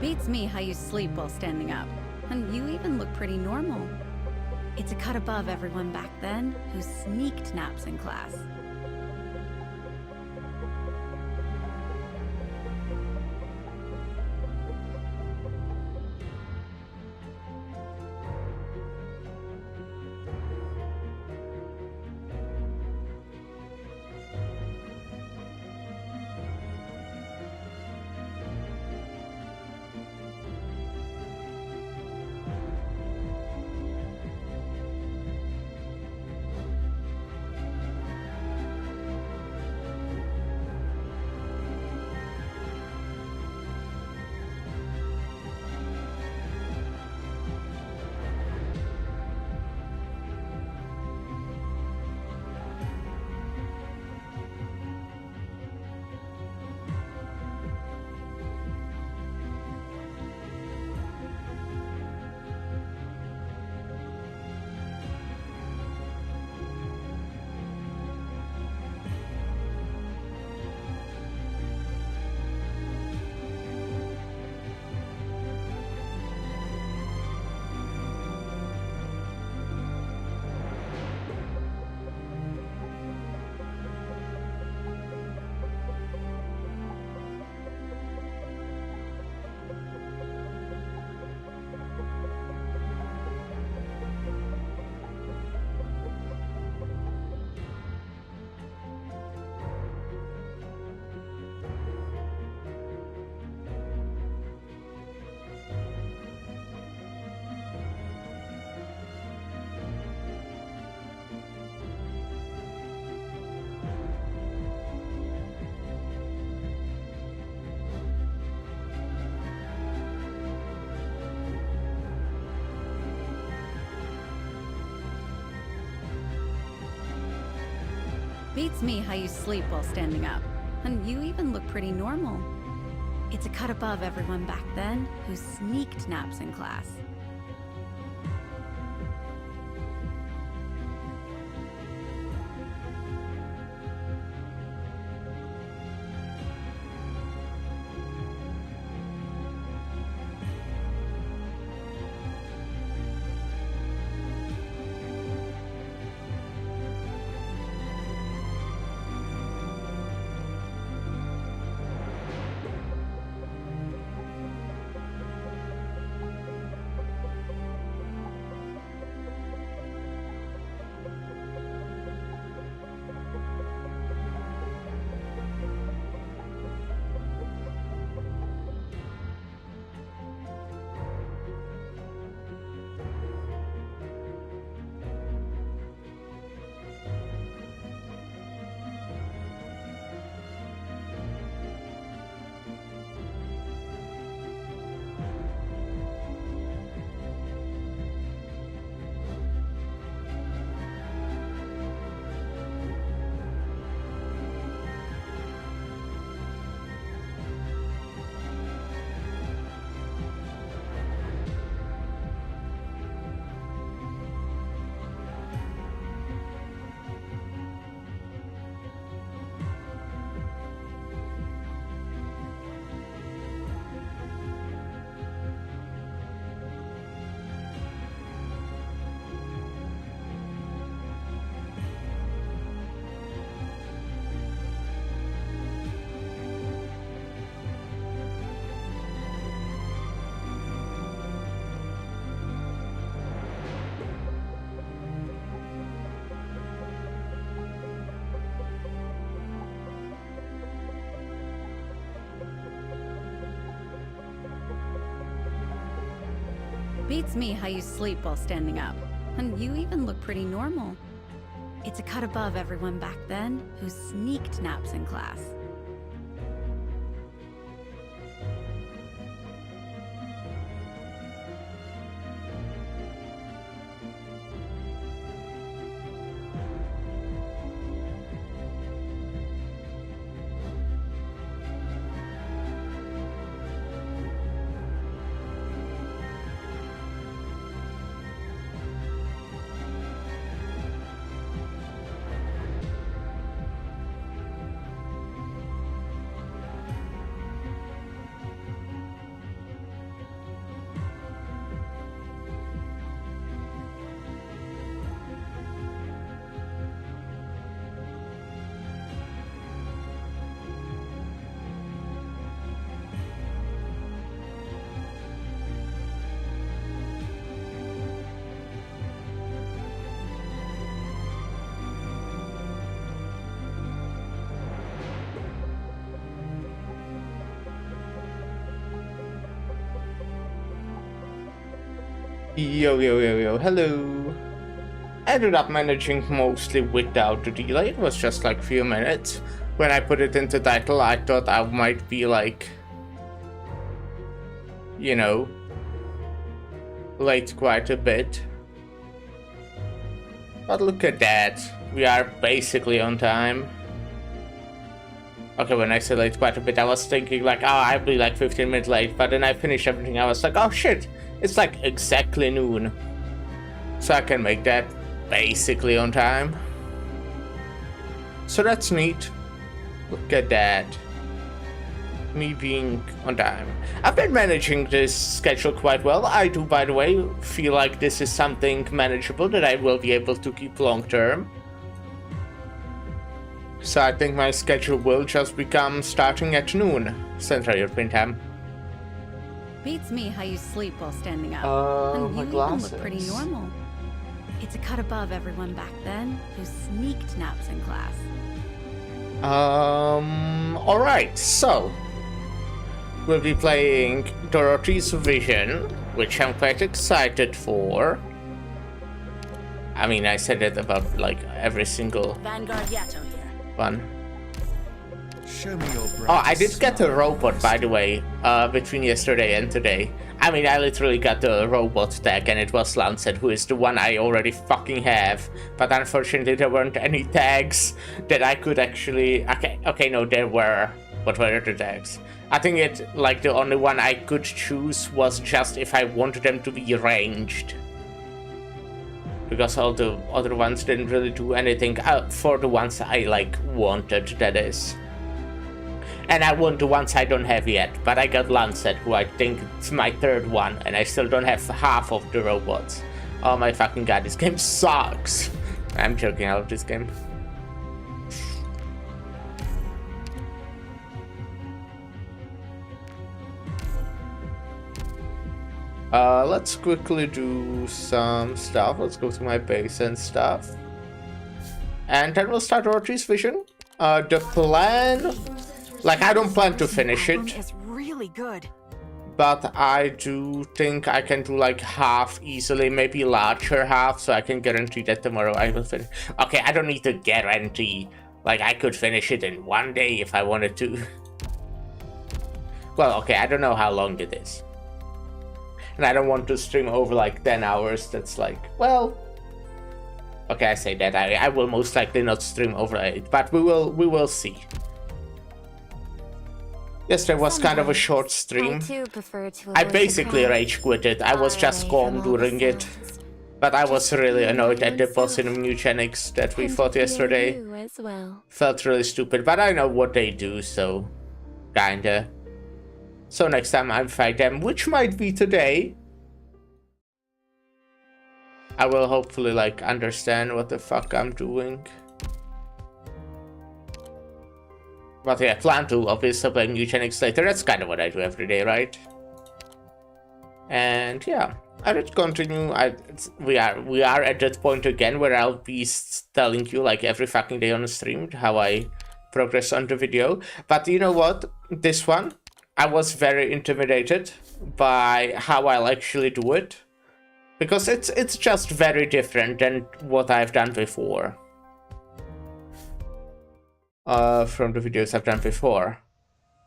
Beats me how you sleep while standing up. And you even look pretty normal. It's a cut above everyone back then who sneaked naps in class. Beats me how you sleep while standing up. And you even look pretty normal. It's a cut above everyone back then who sneaked naps in class. Beats me how you sleep while standing up. And you even look pretty normal. It's a cut above everyone back then who sneaked naps in class. Yo, yo, yo, yo, hello. Ended up managing mostly without the delay. It was just like few minutes. When I put it into title, I thought I might be like, you know, late quite a bit. But look at that. We are basically on time. Okay, when I said late quite a bit, I was thinking like, oh, I'll be like 15 minutes late. But then I finished everything. I was like, oh shit, it's like exactly noon. So I can make that basically on time. So that's neat. Look at that. Me being on time. I've been managing this schedule quite well. I do, by the way, feel like this is something manageable that I will be able to keep long term. So I think my schedule will just become starting at noon, Central European time. Beats me how you sleep while standing up. And my you glasses. even look pretty normal. It's a cut above everyone back then who sneaked naps in class. Alright, so we'll be playing Dorothy's Vision, which I'm quite excited for. I mean, I said it about like every single Vanguard Yato here. one. Show me your Oh, I did get a robot, by the way, between yesterday and today. I mean, I literally got the robot tag, and it was Lancet, who is the one I already fucking have. But unfortunately, there weren't any tags that I could actually... Okay, no, there were. What were the tags? I think the only one I could choose was just if I wanted them to be ranged. Because all the other ones didn't really do anything for the ones I, wanted, that is. And I want the ones I don't have yet, but I got Lancet, who I think it's my third one, and I still don't have half of the robots. Oh my fucking god, this game sucks! I'm joking, I love this game. Let's quickly do some stuff. Let's go to my base and stuff. And then we'll start Dorothy's Vision. The plan... I don't plan to finish it. It's really good. But I do think I can do half easily, maybe larger half, so I can guarantee that tomorrow I will finish. Okay, I don't need to guarantee. I could finish it in one day if I wanted to. Well, okay, I don't know how long it is. And I don't want to stream over 10 hours. That's well... Okay, I say that. I will most likely not stream over 8, but we will see. Yesterday was kind of a short stream. I basically rage quitted. I was just calm during it. But I was really annoyed at the boss in Mewgenics that we fought yesterday. Felt really stupid, but I know what they do, so... Kinda. So next time I fight them, which might be today, I will hopefully understand what the fuck I'm doing. But yeah, plan to obviously play Mewgenics later. That's kind of what I do every day, right? And yeah, I did continue. We are at that point again where I'll be telling you every fucking day on the stream how I progress on the video. But you know what? This one, I was very intimidated by how I'll actually do it, because it's just very different than what I've done before. From the videos I've done before.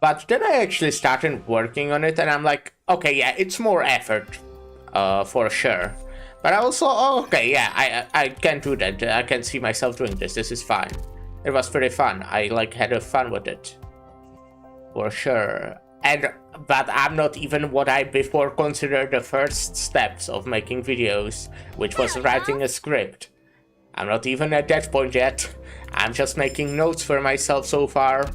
But then I actually started working on it, and I'm like, okay, yeah, it's more effort, for sure. But I also, oh, okay, yeah, I can do that. I can see myself doing this. This is fine. It was pretty fun. I had a fun with it, for sure. But I'm not even what I before considered the first steps of making videos, which was writing a script. I'm not even at that point yet. I'm just making notes for myself so far.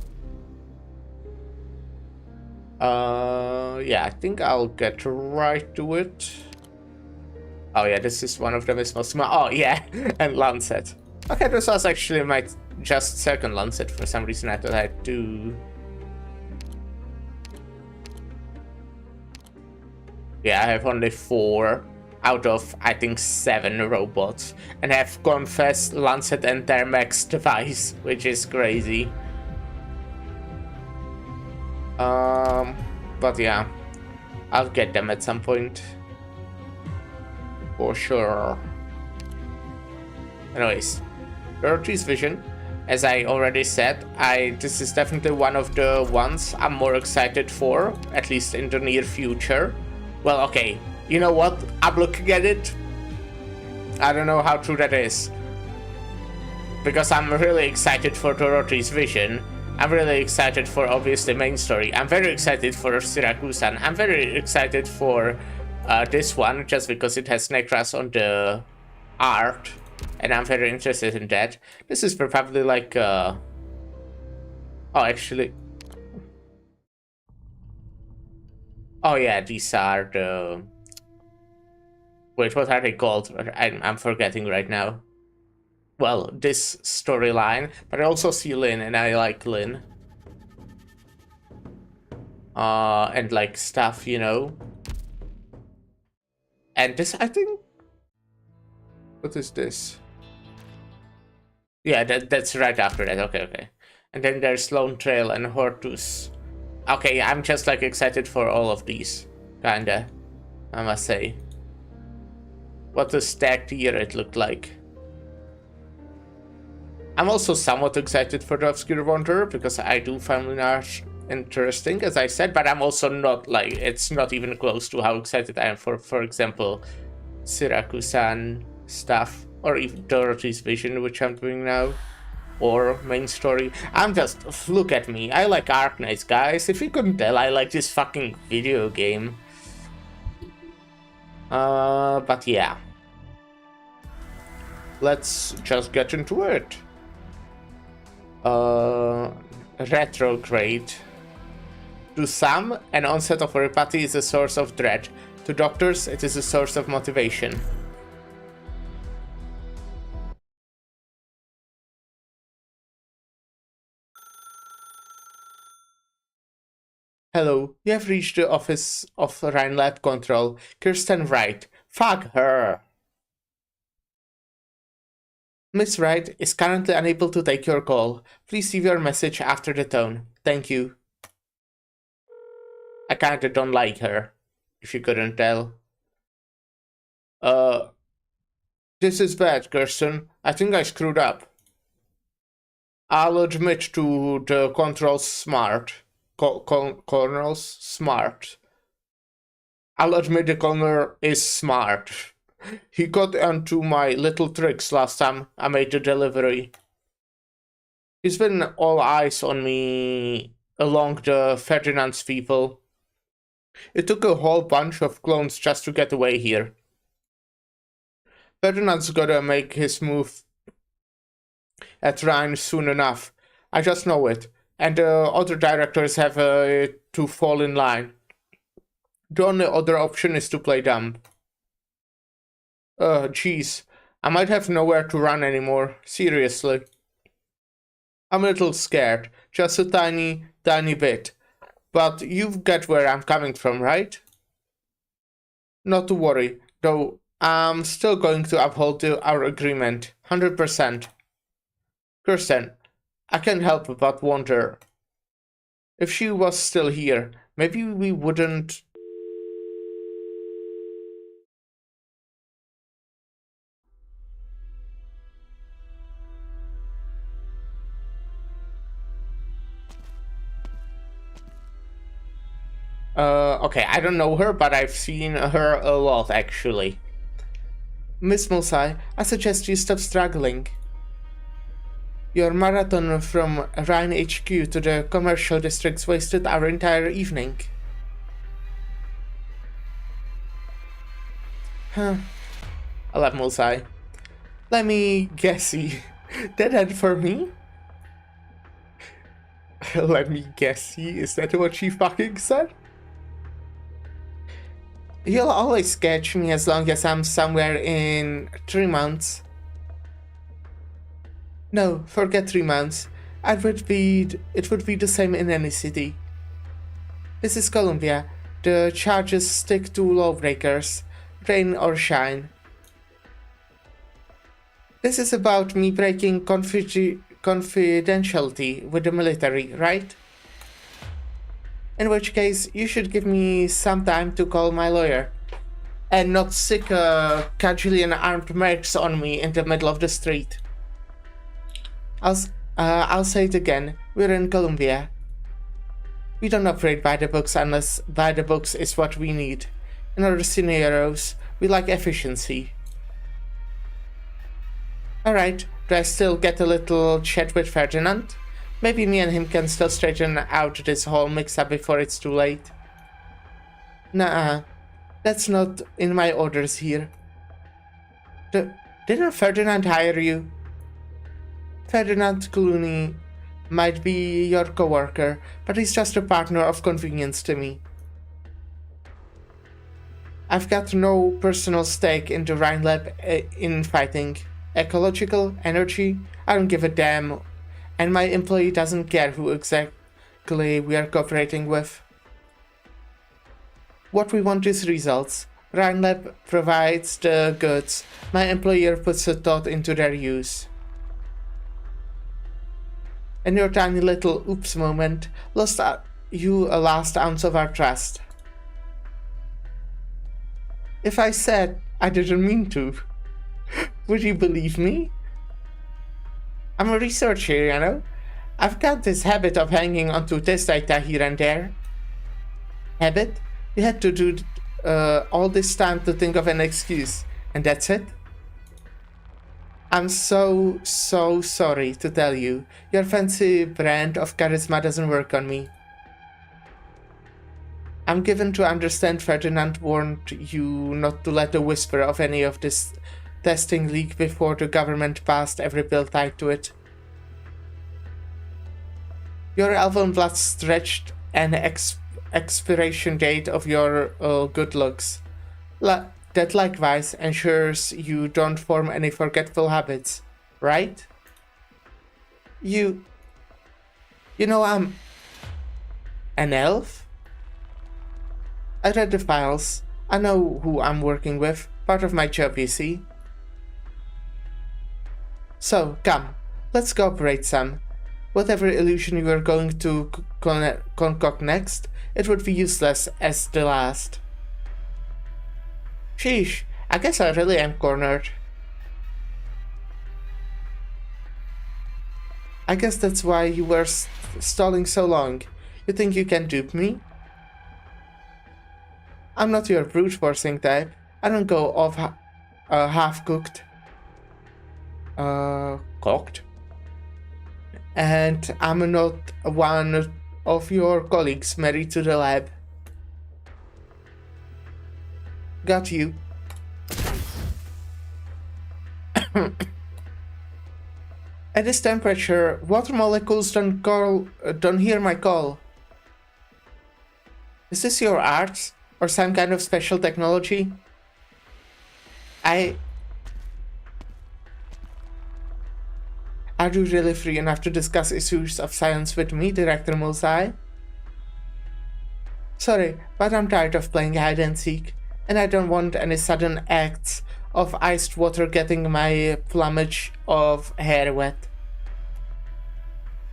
Yeah, I think I'll get right to it. Oh yeah, this is one of them is most small. Oh yeah, and Lancet. Okay, this was actually my just second Lancet. For some reason I thought I had two. Yeah, I have only 4 out of, I think, 7 robots, and have confessed Lancet and their max twice, which is crazy. But yeah, I'll get them at some point. For sure. Anyways, Dorothy's vision. As I already said, this is definitely one of the ones I'm more excited for, at least in the near future. Well, okay, you know what? I'm looking at it. I don't know how true that is. Because I'm really excited for Dorothy's vision. I'm really excited for, obviously, main story. I'm very excited for Syracusan. I'm very excited for this one, just because it has Necras on the art. And I'm very interested in that. This is probably like, oh, actually. Oh yeah, these are the... Wait, what are they called? I'm forgetting right now. Well, this storyline, but I also see Lynn, and I like Lynn. And like stuff, you know. And this, I think... What is this? Yeah, that's right after that. Okay. And then there's Lone Trail and Hortus. Okay, I'm just like excited for all of these. Kinda, I must say. What a stacked year it looked like. I'm also somewhat excited for the Obscure Wanderer, because I do find Minaj interesting, as I said, but I'm also not like, it's not even close to how excited I am for example, Syracusan stuff, or even Dorothy's vision, which I'm doing now, or main story. I'm just, look at me, I like Arknights, guys. If you couldn't tell, I like this fucking video game. But yeah. Let's just get into it. Retrograde. To some, an onset of oripathy is a source of dread. To doctors, it is a source of motivation. Hello, you have reached the office of Rhineland Control. Kirsten Wright. Fuck her! Miss Wright is currently unable to take your call. Please leave your message after the tone. Thank you. I kinda don't like her, if you couldn't tell. This is bad, Kirsten. I think I screwed up. I'll admit to the Control's smart. Colonel's smart. I'll admit the Colonel is smart. He got onto my little tricks last time I made the delivery. He's been all eyes on me along the Ferdinand's people. It took a whole bunch of clones just to get away here. Ferdinand's gotta make his move at Rhine soon enough. I just know it. And the other directors have to fall in line. The only other option is to play dumb. Jeez. I might have nowhere to run anymore. Seriously. I'm a little scared. Just a tiny bit. But you get where I'm coming from, right? Not to worry, though I'm still going to uphold our agreement. 100%. Kirsten, I can't help but wonder. If she was still here, maybe we wouldn't... Okay, I don't know her, but I've seen her a lot, actually. Miss Mulsai, I suggest you stop struggling. Your marathon from Rhine HQ to the commercial districts wasted our entire evening. Huh. I love Mulsai. Let me guessy. Dead end for me? Let me guessy, is that what she fucking said? You'll always catch me as long as I'm somewhere in 3 months. No, forget 3 months. It would be the same in any city. This is Columbia. The charges stick to lawbreakers, rain or shine. This is about me breaking confidentiality with the military, right? In which case, you should give me some time to call my lawyer. and not sick a cajillion armed mercs on me in the middle of the street. I'll say it again. We're in Columbia. We don't operate by the books unless by the books is what we need. In other scenarios, we like efficiency. Alright, do I still get a little chat with Ferdinand? Maybe me and him can still straighten out this whole mix-up before it's too late. Nah, that's not in my orders here. Didn't Ferdinand hire you? Ferdinand Clooney might be your co-worker, but he's just a partner of convenience to me. I've got no personal stake in the Rhine Lab in fighting. Ecological, energy, I don't give a damn, and my employee doesn't care who exactly we are cooperating with. What we want is results. Rhine Lab provides the goods, my employer puts a thought into their use. And your tiny little oops moment lost you a last ounce of our trust. If I said I didn't mean to, would you believe me? I'm a researcher, you know? I've got this habit of hanging onto test data here and there. Habit? You had to do all this time to think of an excuse, and that's it? I'm so sorry to tell you. Your fancy brand of charisma doesn't work on me. I'm given to understand Ferdinand warned you not to let a whisper of any of this testing leak before the government passed every bill tied to it. Your elven blood stretched an expiration date of your good looks. That likewise ensures you don't form any forgetful habits, right? You know I'm an elf? I read the files. I know who I'm working with. Part of my job, you see. So, come, let's cooperate some. Whatever illusion you are going to concoct next, it would be useless as the last. Sheesh, I guess I really am cornered. I guess that's why you were stalling so long. You think you can dupe me? I'm not your brute forcing type. I don't go off half-cooked. Cooked? And I'm not one of your colleagues married to the lab. Got you. At this temperature, water molecules don't hear my call. Is this your art? Or some kind of special technology? Are you really free enough to discuss issues of science with me, Director Mulsai? Sorry, but I'm tired of playing hide and seek, and I don't want any sudden acts of iced water getting my plumage of hair wet.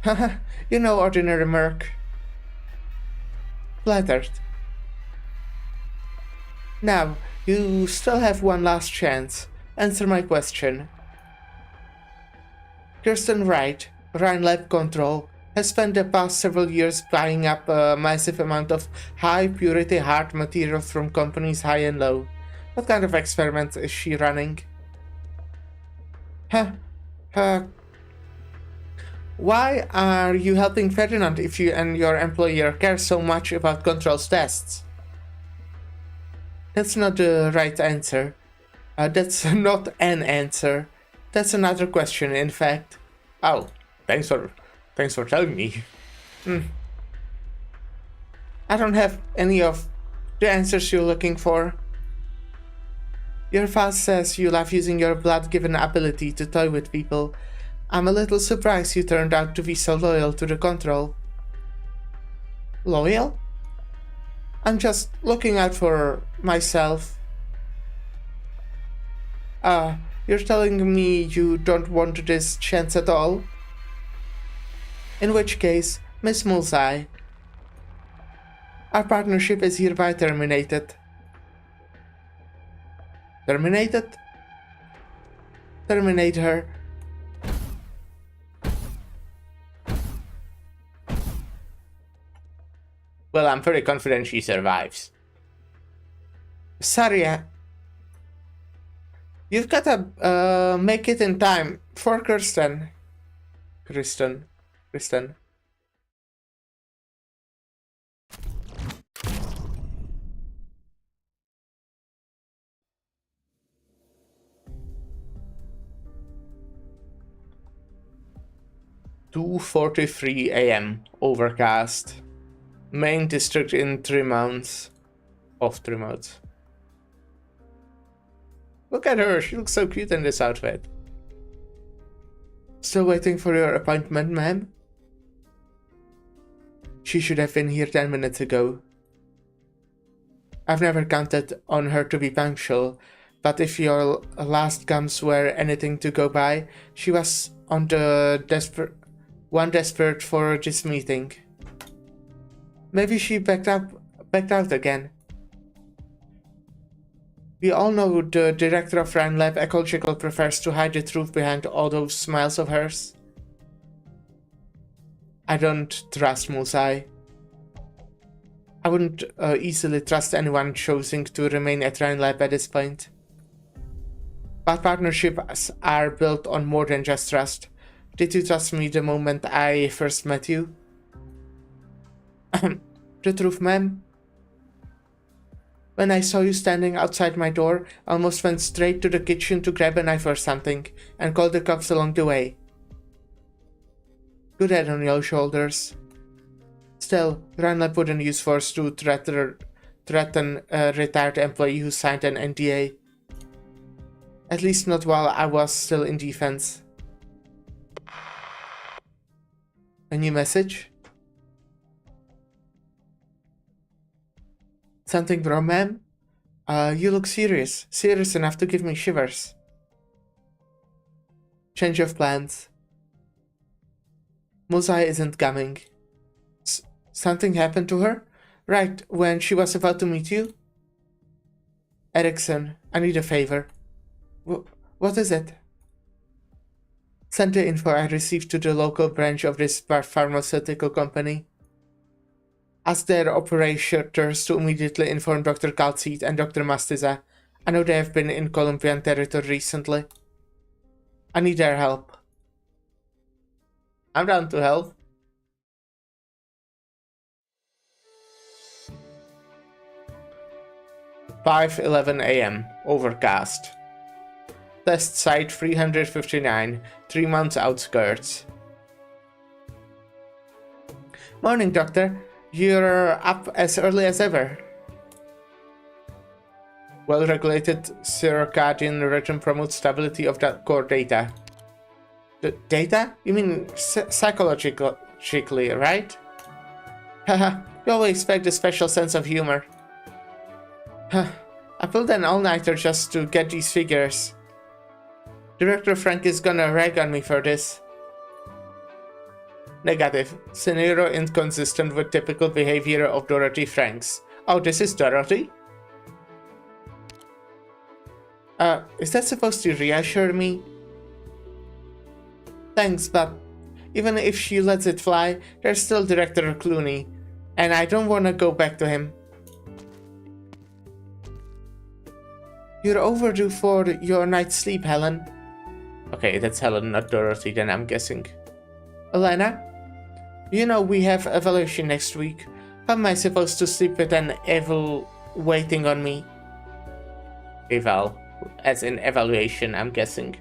Haha, you know, ordinary merc. Flattered. Now, you still have one last chance. Answer my question. Kirsten Wright, Rhine Lab Control, has spent the past several years buying up a massive amount of high-purity hard materials from companies high and low. What kind of experiments is she running? Why are you helping Ferdinand if you and your employer care so much about Control's tests? That's not the right answer. That's not an answer. That's another question, in fact. Oh, thanks for telling me. I don't have any of the answers you're looking for. Your file says you love using your blood-given ability to toy with people. I'm a little surprised you turned out to be so loyal to the Control. Loyal? I'm just looking out for myself. You're telling me you don't want this chance at all? In which case, Miss Mulsai, our partnership is hereby terminated. Terminated? Terminate her. Well, I'm very confident she survives. Sorry, you've gotta make it in time for Kristen. Kristen. 2:43 a.m. Overcast. Main district in 3 months. Of 3 months. Look at her, she looks so cute in this outfit. Still waiting for your appointment, ma'am? She should have been here 10 minutes ago. I've never counted on her to be punctual, but if your last gums were anything to go by, she was on the desperate for this meeting. Maybe she backed out again. We all know the director of Ryan Lab Ecological prefers to hide the truth behind all those smiles of hers. I don't trust Musai. I wouldn't easily trust anyone choosing to remain at Ryan Lab at this point. But partnerships are built on more than just trust. Did you trust me the moment I first met you? The truth, ma'am? When I saw you standing outside my door, I almost went straight to the kitchen to grab a knife or something, and called the cops along the way. Good head on your shoulders. Still, Ryan wouldn't use force to threaten a retired employee who signed an NDA. At least not while I was still in defense. A new message? Something wrong, ma'am? You look serious. Serious enough to give me shivers. Change of plans. Musai isn't coming. Something happened to her? Right, when she was about to meet you? Erickson, I need a favor. What is it? Send the info I received to the local branch of this pharmaceutical company. Ask their operators to immediately inform Dr. Kaltseed and Dr. Mastiza. I know they have been in Colombian territory recently. I need their help. I'm down to help. (5:11 a.m. Overcast. Test site 359, 3 months outskirts. Morning, Doctor. You're up as early as ever. Well-regulated circadian rhythm promotes stability of the core data. The data? You mean psychologically, right? Haha, you always expect a special sense of humor. I pulled an all-nighter just to get these figures. Director Frank is gonna rag on me for this. Negative. Scenario inconsistent with typical behavior of Dorothy Franks. Oh, this is Dorothy? Is that supposed to reassure me? Thanks, but even if she lets it fly, there's still Director Clooney, and I don't want to go back to him. You're overdue for your night's sleep, Helen. Okay, that's Helen, not Dorothy, then I'm guessing. Elena? You know we have evaluation next week. How am I supposed to sleep with an evil waiting on me? Eval. As in evaluation, I'm guessing.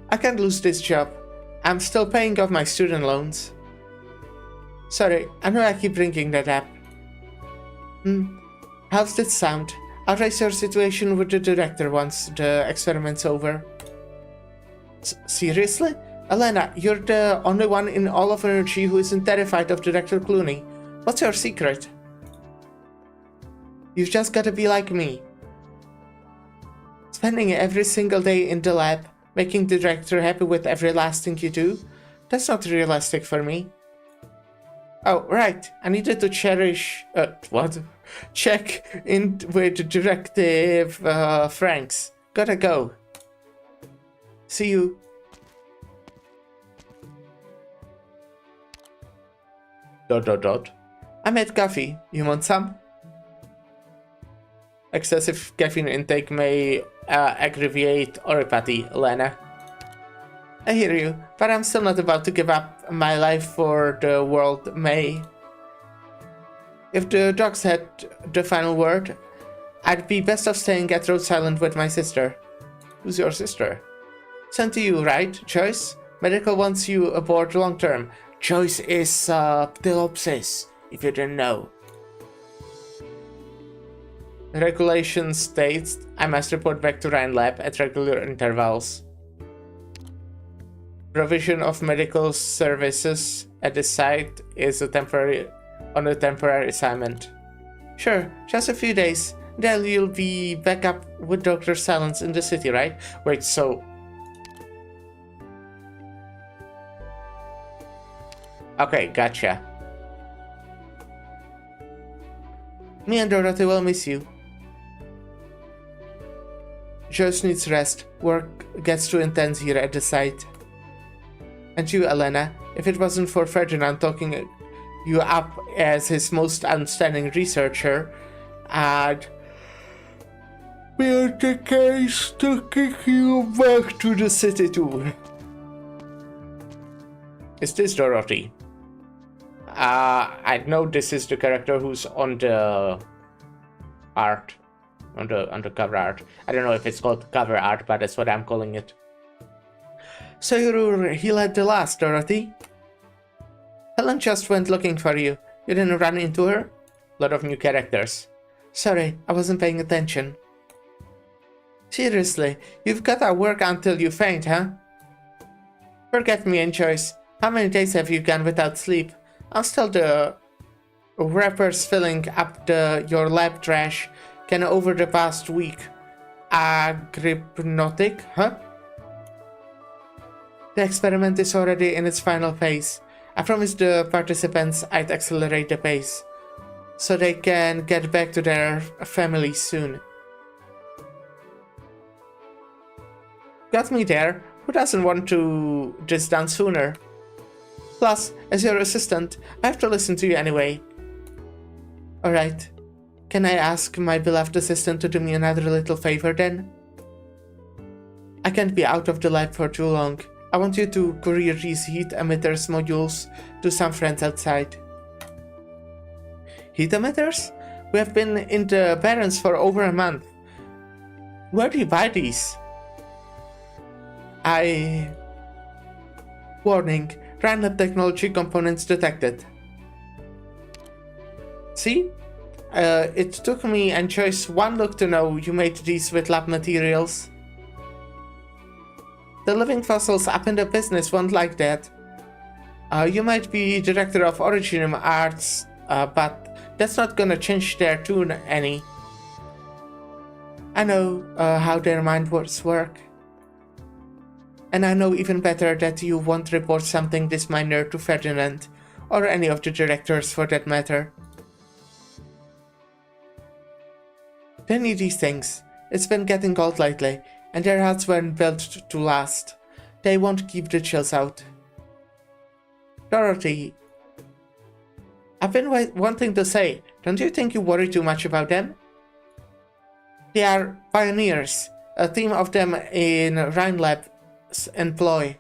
I can't lose this job. I'm still paying off my student loans. Sorry, I know I keep bringing that up. How's that sound? I'll raise your situation with the director once the experiment's over. Seriously? Elena, you're the only one in all of NRG who isn't terrified of Director Clooney. What's your secret? You've just gotta be like me. Spending every single day in the lab, making the director happy with every last thing you do? That's not realistic for me. Oh, right. I needed to check in with Directive Franks. Gotta go. See you. Dot. I made coffee. You want some? Excessive caffeine intake may aggravate oropathy, Lena. I hear you, but I'm still not about to give up my life for the world, May. If the dogs had the final word, I'd be best off staying at Rhode Island with my sister. Who's your sister? Sent to you, right, Joyce? Medical wants you aboard long term. Joyce is Ptilopsis, if you didn't know. The regulation states I must report back to Rhine Lab at regular intervals. Provision of medical services at the site is on a temporary assignment. Sure, just a few days. Then you'll be back up with Dr. Silence in the city, right? Wait, so... Okay, gotcha. Me and Dorothy will miss you. Joyce needs rest. Work gets too intense here at the site. And you, Elena, if it wasn't for Ferdinand talking you up as his most outstanding researcher, I'd be on the case to kick you back to the city too. Is this Dorothy? I know this is the character who's on the art, on the cover art. I don't know if it's called cover art, but that's what I'm calling it. So you're here at the last, Dorothy? Helen just went looking for you. You didn't run into her? Lot of new characters. Sorry, I wasn't paying attention. Seriously, you've got to work until you faint, huh? Forget me and Joyce. How many days have you gone without sleep? I'm still the wrappers filling up your lab trash can over the past week. Agrypnotic, huh? The experiment is already in its final phase. I promised the participants I'd accelerate the pace, so they can get back to their families soon. Got me there. Who doesn't want to this done sooner? Plus, as your assistant, I have to listen to you anyway. Alright. Can I ask my beloved assistant to do me another little favor then? I can't be out of the lab for too long. I want you to courier these heat emitters modules to some friends outside. Heat emitters? We have been in the Barrens for over a month. Where do you buy these? Warning. Random technology components detected. See? It took me and Joyce one look to know you made these with lab materials. The living fossils up in the business won't like that. You might be director of Originum Arts, but that's not gonna change their tune any. I know how their minds work. And I know even better that you won't report something this minor to Ferdinand, or any of the directors for that matter. They need these things. It's been getting cold lately, and their hearts weren't built to last. They won't keep the chills out. Dorothy, I've been wanting to say, don't you think you worry too much about them? They are pioneers, a team of them in Rhine Lab's employ.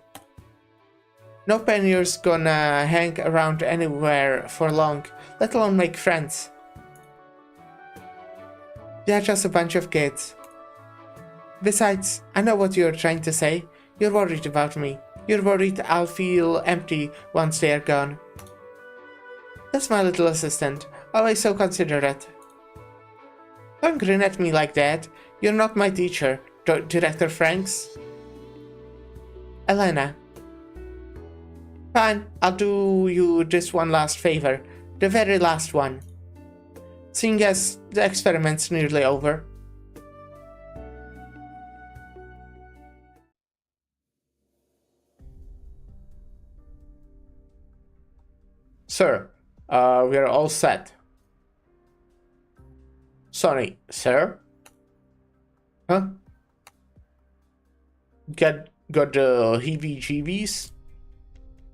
No pioneer's gonna hang around anywhere for long, let alone make friends. They're just a bunch of kids. Besides, I know what you're trying to say. You're worried about me. You're worried I'll feel empty once they're gone. That's my little assistant, always so considerate. Don't grin at me like that. You're not my teacher, Director Franks. Elena. Fine, I'll do you this one last favor. The very last one. Seeing as the experiment's nearly over. Sir, We are all set. Sonny, sir? Huh? Got the heebie-jeebies?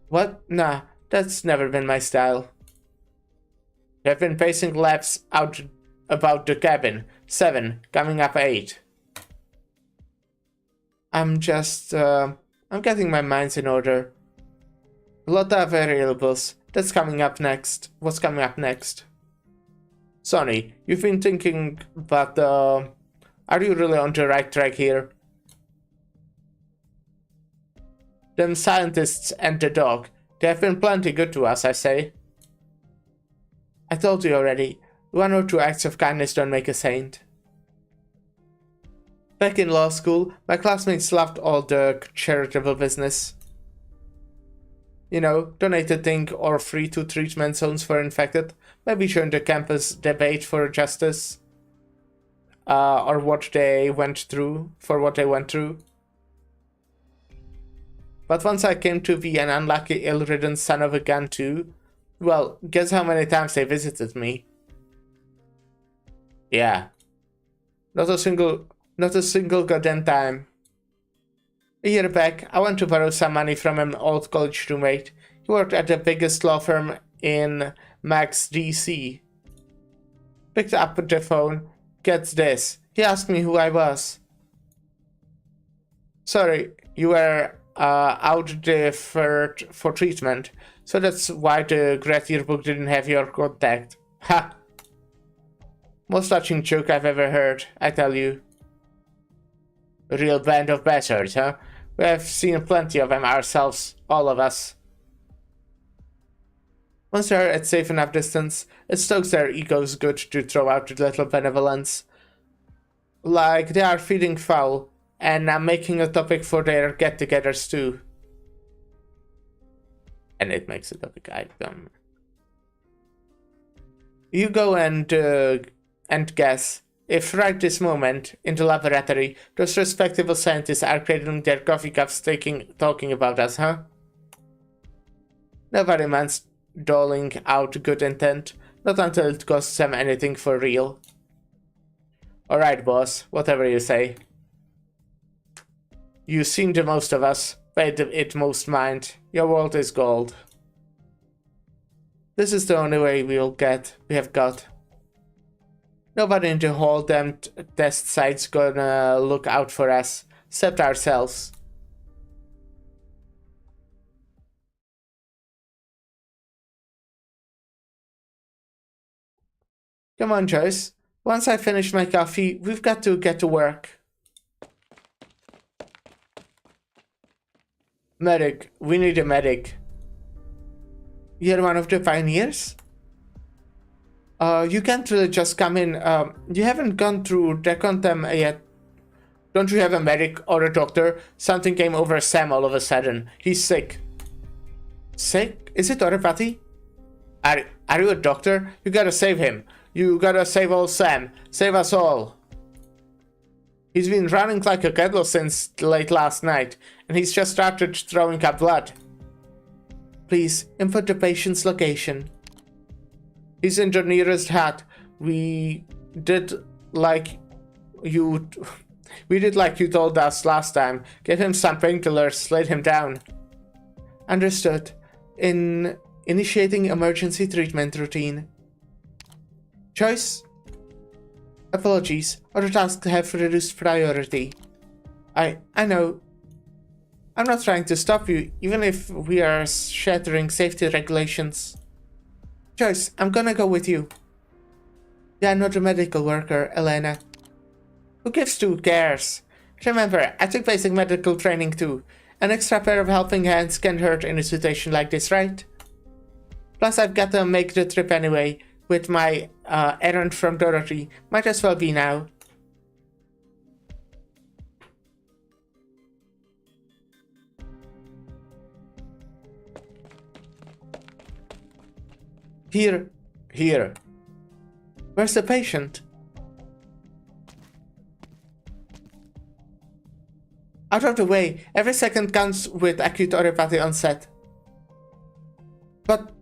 What? Nah, that's never been my style. I've been pacing laps out about the cabin. 7, coming up 8. I'm getting my minds in order. A lot of variables. That's coming up next. What's coming up next? Sonny, you've been thinking, but are you really on the right track here? Them scientists and the dog, they have been plenty good to us, I say. I told you already, 1 or 2 acts of kindness don't make a saint. Back in law school, my classmates loved all the charitable business. You know, donating or free to treatment zones for infected, maybe join the campus debate for justice, or what they went through. But once I came to be an unlucky, ill-ridden son of a gun too, well, guess how many times they visited me? Yeah. Not a single goddamn time. A year back, I went to borrow some money from an old college roommate. He worked at the biggest law firm in Max, DC. Picked up the phone. Gets this. He asked me who I was. Sorry, you were out there for treatment, so that's why the grad yearbook didn't have your contact. Ha! Most touching joke I've ever heard, I tell you. A real band of bastards, huh? We have seen plenty of them ourselves, all of us. Once they're at safe enough distance, it stokes their egos good to throw out a little benevolence. Like they are feeding foul, and I'm making a topic for their get-togethers too. And it makes a topic item. You go and guess. If right this moment, in the laboratory, those respectable scientists are cradling their coffee cups talking about us, huh? Nobody minds doling out good intent, not until it costs them anything for real. Alright, boss, whatever you say. You've seen the most of us, paid it most mind. Your world is gold. This is the only way we have got. Nobody in the whole damn test site's gonna look out for us, except ourselves. Come on, Joyce. Once I finish my coffee, we've got to get to work. Medic. We need a medic. You're one of the pioneers? You can't really just come in. You haven't gone through decontem yet. Don't you have a medic or a doctor? Something came over Sam all of a sudden. He's sick. Sick? Is it Dorothy? Are you a doctor? You gotta save him. You gotta save old Sam. Save us all. He's been running like a kettle since late last night, and he's just started throwing up blood. Please, input the patient's location. He's in the nearest hut. We did like you told us last time. Get him some painkillers, laid him down. Understood. Initiating emergency treatment routine. Choice? Apologies. Other tasks have reduced priority. I know. I'm not trying to stop you, even if we are shattering safety regulations. Joyce, I'm gonna go with you. You're not a medical worker, Elena. Who gives 2 cares? Remember, I took basic medical training too. An extra pair of helping hands can't hurt in a situation like this, right? Plus, I've got to make the trip anyway, with my errand from Dorothy. Might as well be now. Here. Where's the patient? Out of the way. Every second counts with acute oropathy onset. But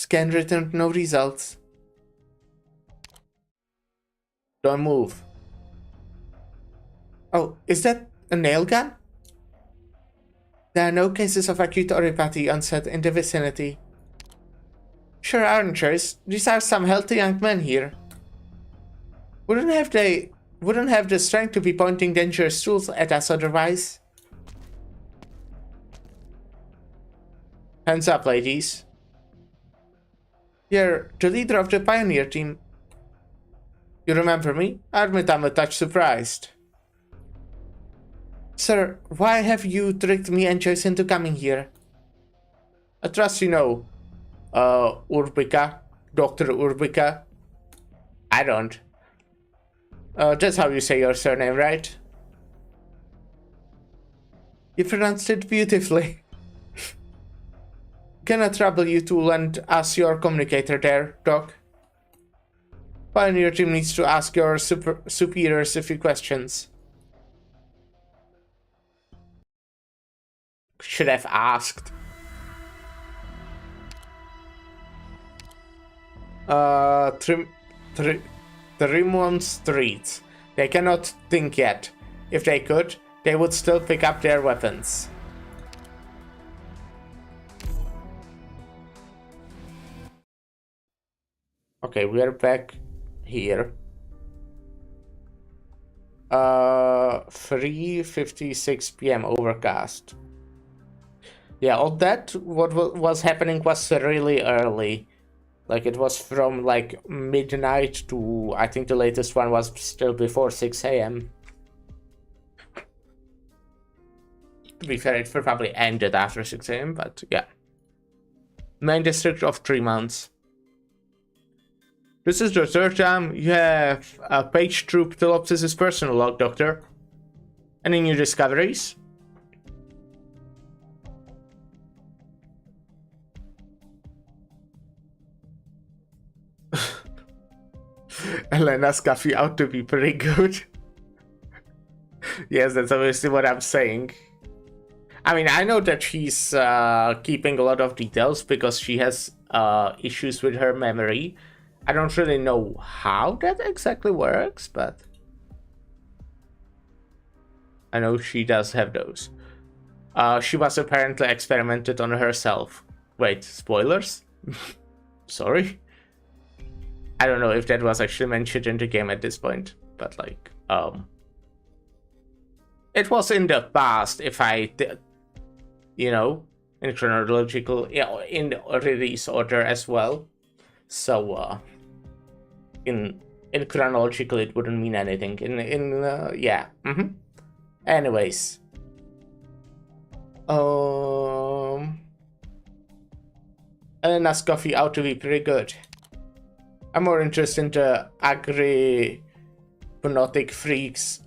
Scan returned no results. Don't move. Oh, is that a nail gun? There are no cases of acute oropathy onset in the vicinity. Sure aren't yours. These are some healthy young men here. Wouldn't have the strength to be pointing dangerous tools at us otherwise. Hands up, ladies. You're the leader of the pioneer team. You remember me? I admit I'm a touch surprised. Sir, why have you tricked me and Joyce into coming here? I trust you know. Urbika. Dr. Urbika. I don't. That's how you say your surname, right? You pronounced it beautifully. Can I trouble you to lend us your communicator there, Doc? Pioneer team needs to ask your superiors a few questions. Should have asked. Tremont Street. They cannot think yet. If they could, they would still pick up their weapons. Okay, we are back here. 3:56 p.m. overcast. Yeah, all that what was happening was really early. Like it was from like midnight to I think the latest one was still before 6 a.m. To be fair, it probably ended after 6 a.m. But yeah. Main district of Tremont. This is the third time you have paged through Ptilopsis' personal log, Doctor. Any new discoveries? Elena's coffee ought to be pretty good. Yes, that's obviously what I'm saying. I mean, I know that she's keeping a lot of details because she has issues with her memory. I don't really know how that exactly works, but I know she does have those. She was apparently experimented on herself. Wait, spoilers? Sorry? I don't know if that was actually mentioned in the game at this point, but like, it was in the past if I did, you know, in chronological, yeah, in release order as well. So, in chronological, it wouldn't mean anything. Yeah. Anyways. Elena's coffee ought to be pretty good. I'm more interested in the agri-hypnotic freaks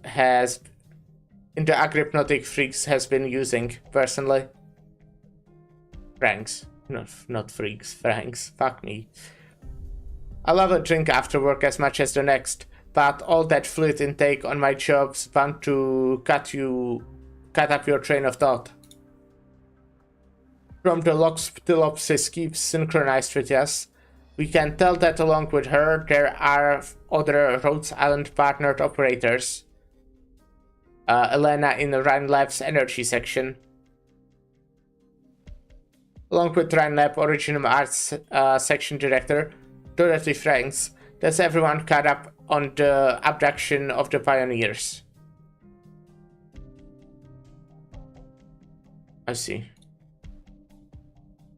has been using personally. Franks. Not freaks, Franks. Fuck me. I love a drink after work as much as the next, but all that fluid intake on my job's bound to cut up your train of thought. From the logs Ptilopsis keeps synchronized with us, we can tell that along with her, there are other Rhodes Island partnered operators. Elena in Rhine Lab's energy section. Along with Rhine Lab Original Arts section director, Dorothy Franks, that's everyone caught up on the abduction of the pioneers. I see.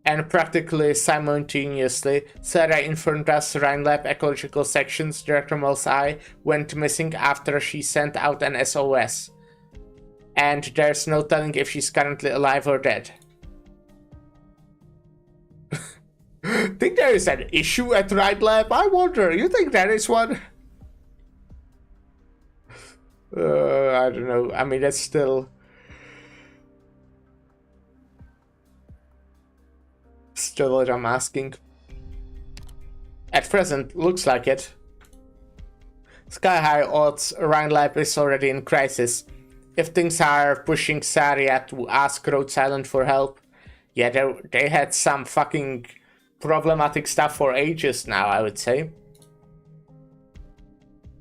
And practically simultaneously, Sarah informed us Rhine Lab Ecological Section's Director Mills Eye went missing after she sent out an SOS. And there's no telling if she's currently alive or dead. Think there is an issue at Rhine Lab? I wonder, you think there is one? I don't know, I mean that's still what I'm asking. At present, looks like it. Sky high odds, Rhine Lab is already in crisis. If things are pushing Saria to ask Rhodes Island for help, yeah, they had some fucking problematic stuff for ages now, I would say.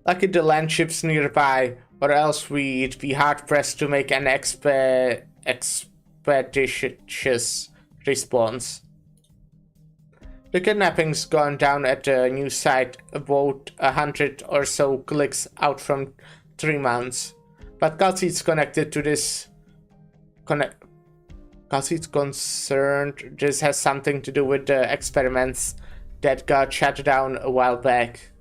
Lucky the land ships nearby, or else we'd be hard-pressed to make an expeditious response. The kidnapping's gone down at the new site, about 100 or so clicks out from 3 months. But Kelsey's connected to this. Kelsey's concerned this has something to do with the experiments that got shut down a while back.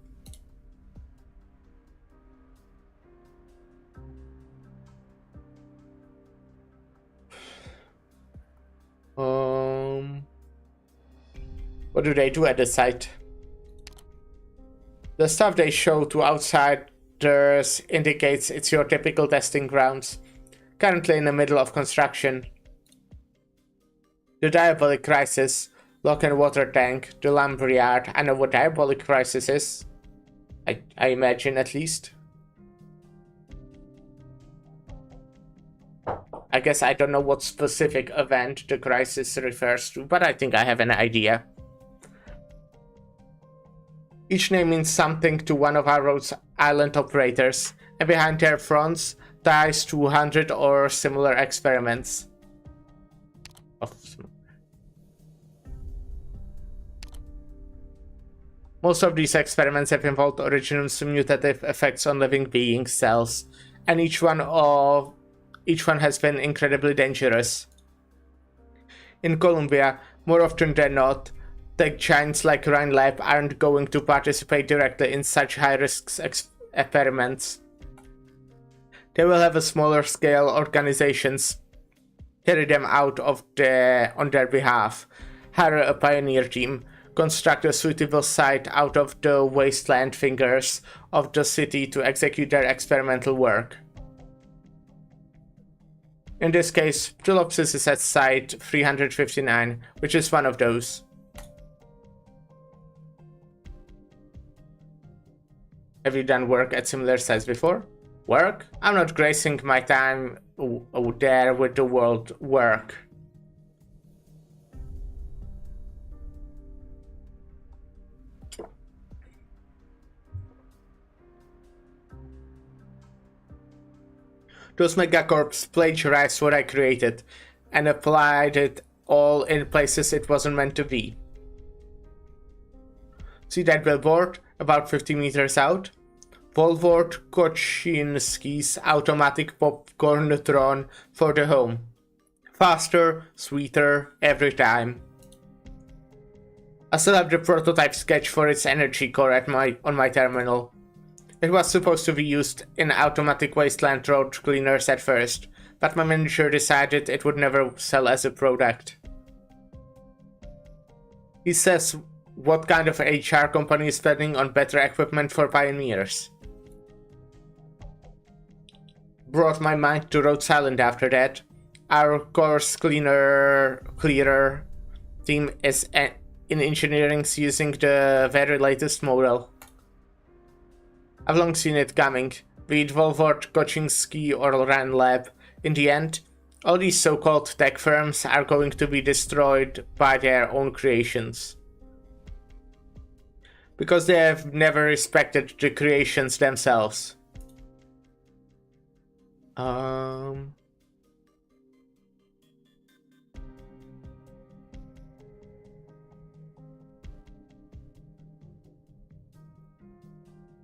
What do they do at the site? The stuff they show to outsiders indicates it's your typical testing grounds, currently in the middle of construction. The Diabolic Crisis, Lock and Water Tank, the Lumberyard. I know what Diabolic Crisis is. I imagine, at least. I guess I don't know what specific event the crisis refers to, but I think I have an idea. Each name means something to one of our Rhodes Island operators, and behind their fronts ties 200 or similar experiments. Most of these experiments have involved original mutative effects on living beings' cells, and each one has been incredibly dangerous. In Colombia, more often than not, tech giants like Rhine Lab aren't going to participate directly in such high-risk experiments. They will have a smaller scale organizations carry them out on their behalf, hire a pioneer team, construct a suitable site out of the wasteland fingers of the city to execute their experimental work. In this case, Tulopsis is at site 359, which is one of those. Have you done work at similar sites before? Work? I'm not gracing my time there with the word work. Those megacorps plagiarized what I created and applied it all in places it wasn't meant to be. See that billboard about 50 meters out? Volvort Koczynski's automatic popcorn-tron for the home. Faster, sweeter, every time. I still have the prototype sketch for its energy core on my terminal. It was supposed to be used in automatic wasteland road cleaners at first, but my manager decided it would never sell as a product. He says, what kind of HR company is spending on better equipment for pioneers? Brought my mind to Rhodes Island after that. Our course clearer team is in engineering using the very latest model. I've long seen it coming, be it Volvort, Koczynski or Rhine Lab. In the end, all these so-called tech firms are going to be destroyed by their own creations. Because they have never respected the creations themselves.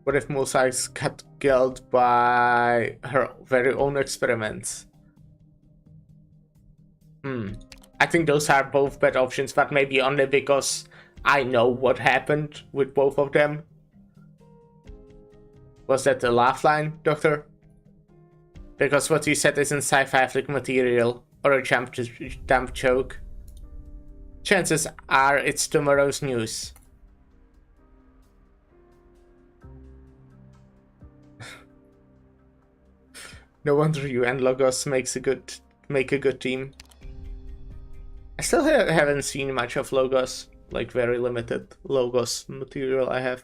What if Mosaics got killed by her very own experiments? I think those are both bad options, but maybe only because I know what happened with both of them. Was that the laugh line, Doctor? Because what you said isn't sci-fi flick material or a dump joke. Chances are it's tomorrow's news. No wonder you and Logos make a good team. I still haven't seen much of Logos, like very limited Logos material I have.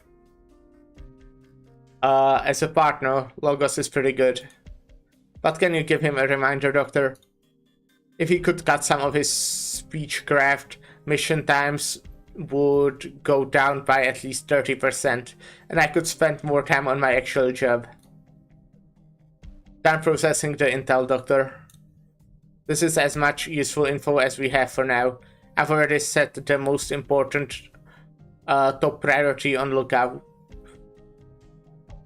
As a partner, Logos is pretty good. But can you give him a reminder, Doctor? If he could cut some of his speechcraft mission times would go down by at least 30%, and I could spend more time on my actual job. Done processing the intel, Doctor. This is as much useful info as we have for now. I've already set the most important top priority on lookout.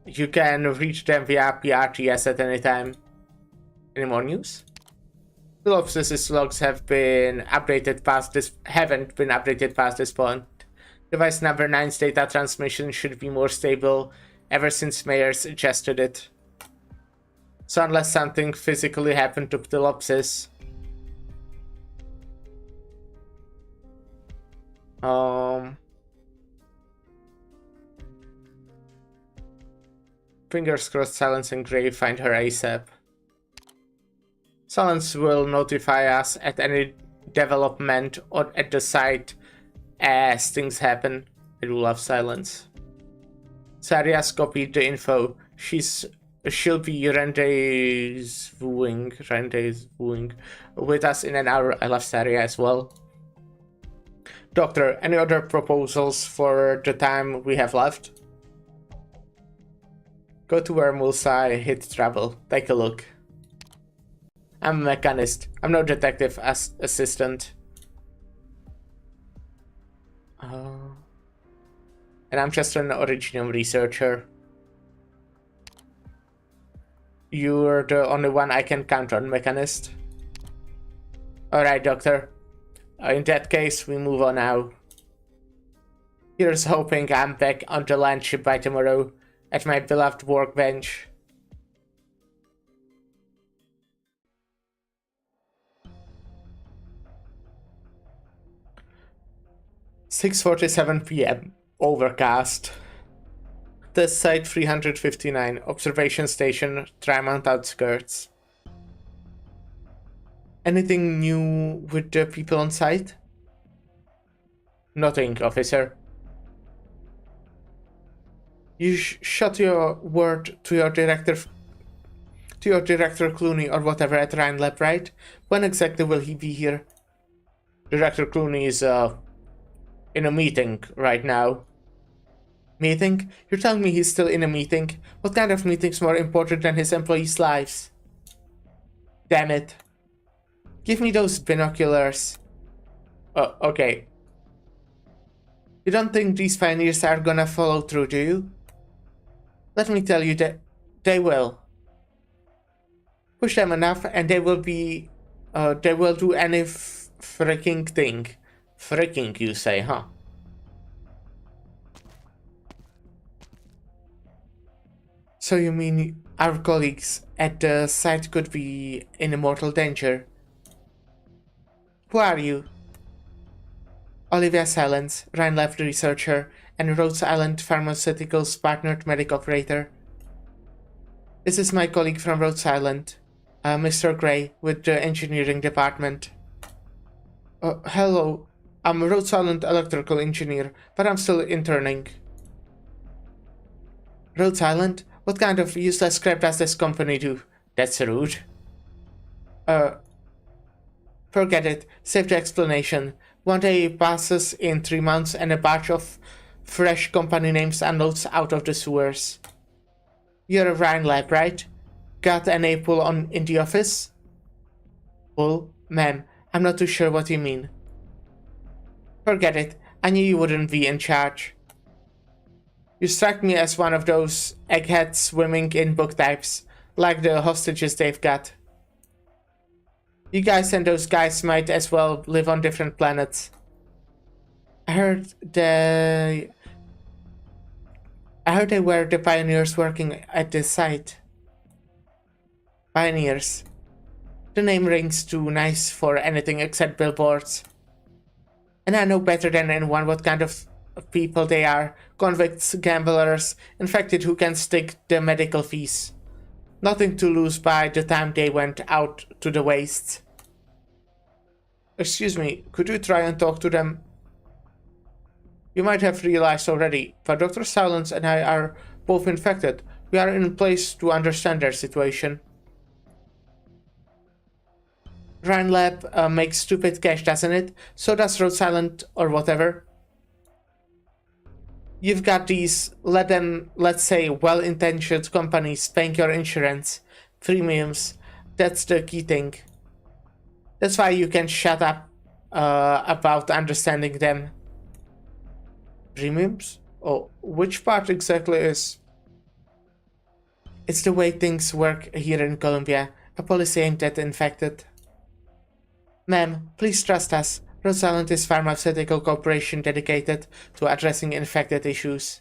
You can reach them via PRTS at any time. Any more news? Philopsis's logs haven't been updated past this point. Device number 9's data transmission should be more stable ever since Mayer suggested it. So unless something physically happened to Philopsis, fingers crossed Silence and Gray find her ASAP. Silence will notify us at any development or at the site as things happen. I do love Silence. Saria's copied the info. She'll be rendezvousing with us in an hour. I love Saria as well. Doctor, any other proposals for the time we have left? Go to where Mulsai hit trouble. Take a look. I'm a mechanist. I'm no detective assistant. And I'm just an original researcher. You're the only one I can count on, mechanist. Alright, Doctor. In that case, we move on now. Here's hoping I'm back on the land ship by tomorrow, at my beloved workbench. (6:47 p.m. Overcast. Test site 359. Observation station, Trimount outskirts. Anything new with the people on site? Nothing, officer. You shot your word to your director Clooney or whatever at Rhine Lab, right? When exactly will he be here? Director Clooney is in a meeting right now. Meeting? You're telling me he's still in a meeting? What kind of meeting's more important than his employees' lives? Damn it. Give me those binoculars. Oh, okay. You don't think these pioneers are gonna follow through, do you? Let me tell you that they will. Push them enough and they will do any freaking thing. Freaking, you say, huh? So you mean our colleagues at the site could be in mortal danger? Who are you? Olivia Silence, Rhine Lab researcher and Rhode Island Pharmaceuticals partnered medic operator. This is my colleague from Rhode Island, Mr. Gray, with the engineering department. Hello, I'm a Rhode Island electrical engineer, but I'm still interning. Rhode Island? What kind of useless crap does this company do? That's rude. Forget it. Save the explanation. One day passes in 3 months and a batch of fresh company names unloads out of the sewers. You're a Rhine Lab, right? Got an A-pull on in the office? Pull? Ma'am, I'm not too sure what you mean. Forget it. I knew you wouldn't be in charge. You strike me as one of those eggheads swimming in book types, like the hostages they've got. You guys and those guys might as well live on different planets. I heard they were the pioneers working at this site. Pioneers. The name rings too nice for anything except billboards. And I know better than anyone what kind of people they are. Convicts, gamblers, infected who can stick the medical fees. Nothing to lose by the time they went out to the wastes. Excuse me, could you try and talk to them? You might have realized already, but Dr. Silence and I are both infected. We are in place to understand their situation. Rhine Lab makes stupid cash, doesn't it? So does Rhode Island or whatever. You've got these, let's say, well-intentioned companies paying your insurance, premiums. That's the key thing. That's why you can shut up about understanding them. Premiums? Oh, which part exactly is? It's the way things work here in Colombia. A policy aimed at the infected. Ma'am, please trust us. Rosalind is a pharmaceutical corporation dedicated to addressing infected issues.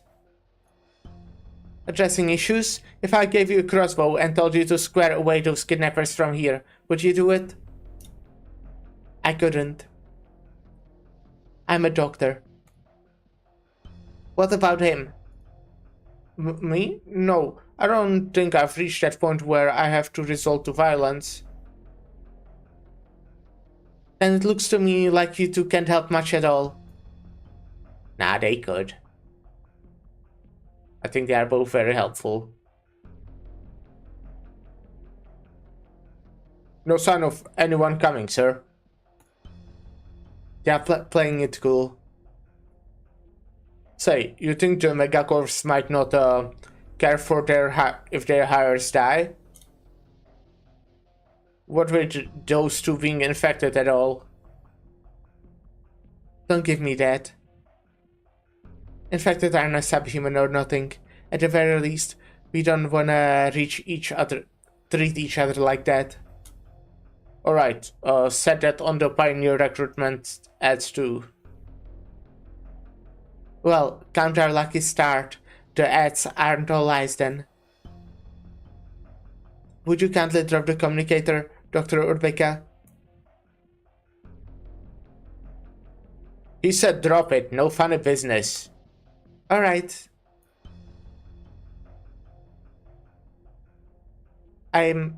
Addressing issues? If I gave you a crossbow and told you to square away those kidnappers from here, would you do it? I couldn't. I'm a doctor. What about him? Me? No, I don't think I've reached that point where I have to resort to violence. And it looks to me like you two can't help much at all. Nah, they could. I think they are both very helpful. No sign of anyone coming, sir. They are playing it cool. Say, you think the megacorps might not care for if their hires die? What with those two being infected at all? Don't give me that. Infected are not subhuman or nothing. At the very least, we don't wanna treat each other like that. Alright, set that on the Pioneer recruitment ads too. Well, count our lucky start. The ads aren't all lies then. Would you kindly drop the communicator, Dr. Urbeka? He said drop it, no funny business. Alright. I'm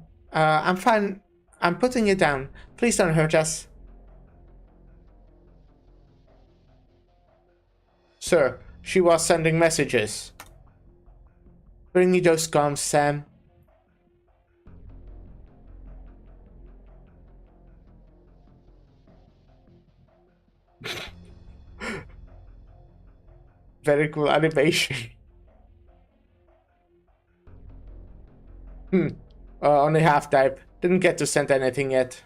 fine. I'm putting it down. Please don't hurt us. Sir, she was sending messages. Bring me those comms, Sam. Very cool animation. Only half type. Didn't get to send anything yet.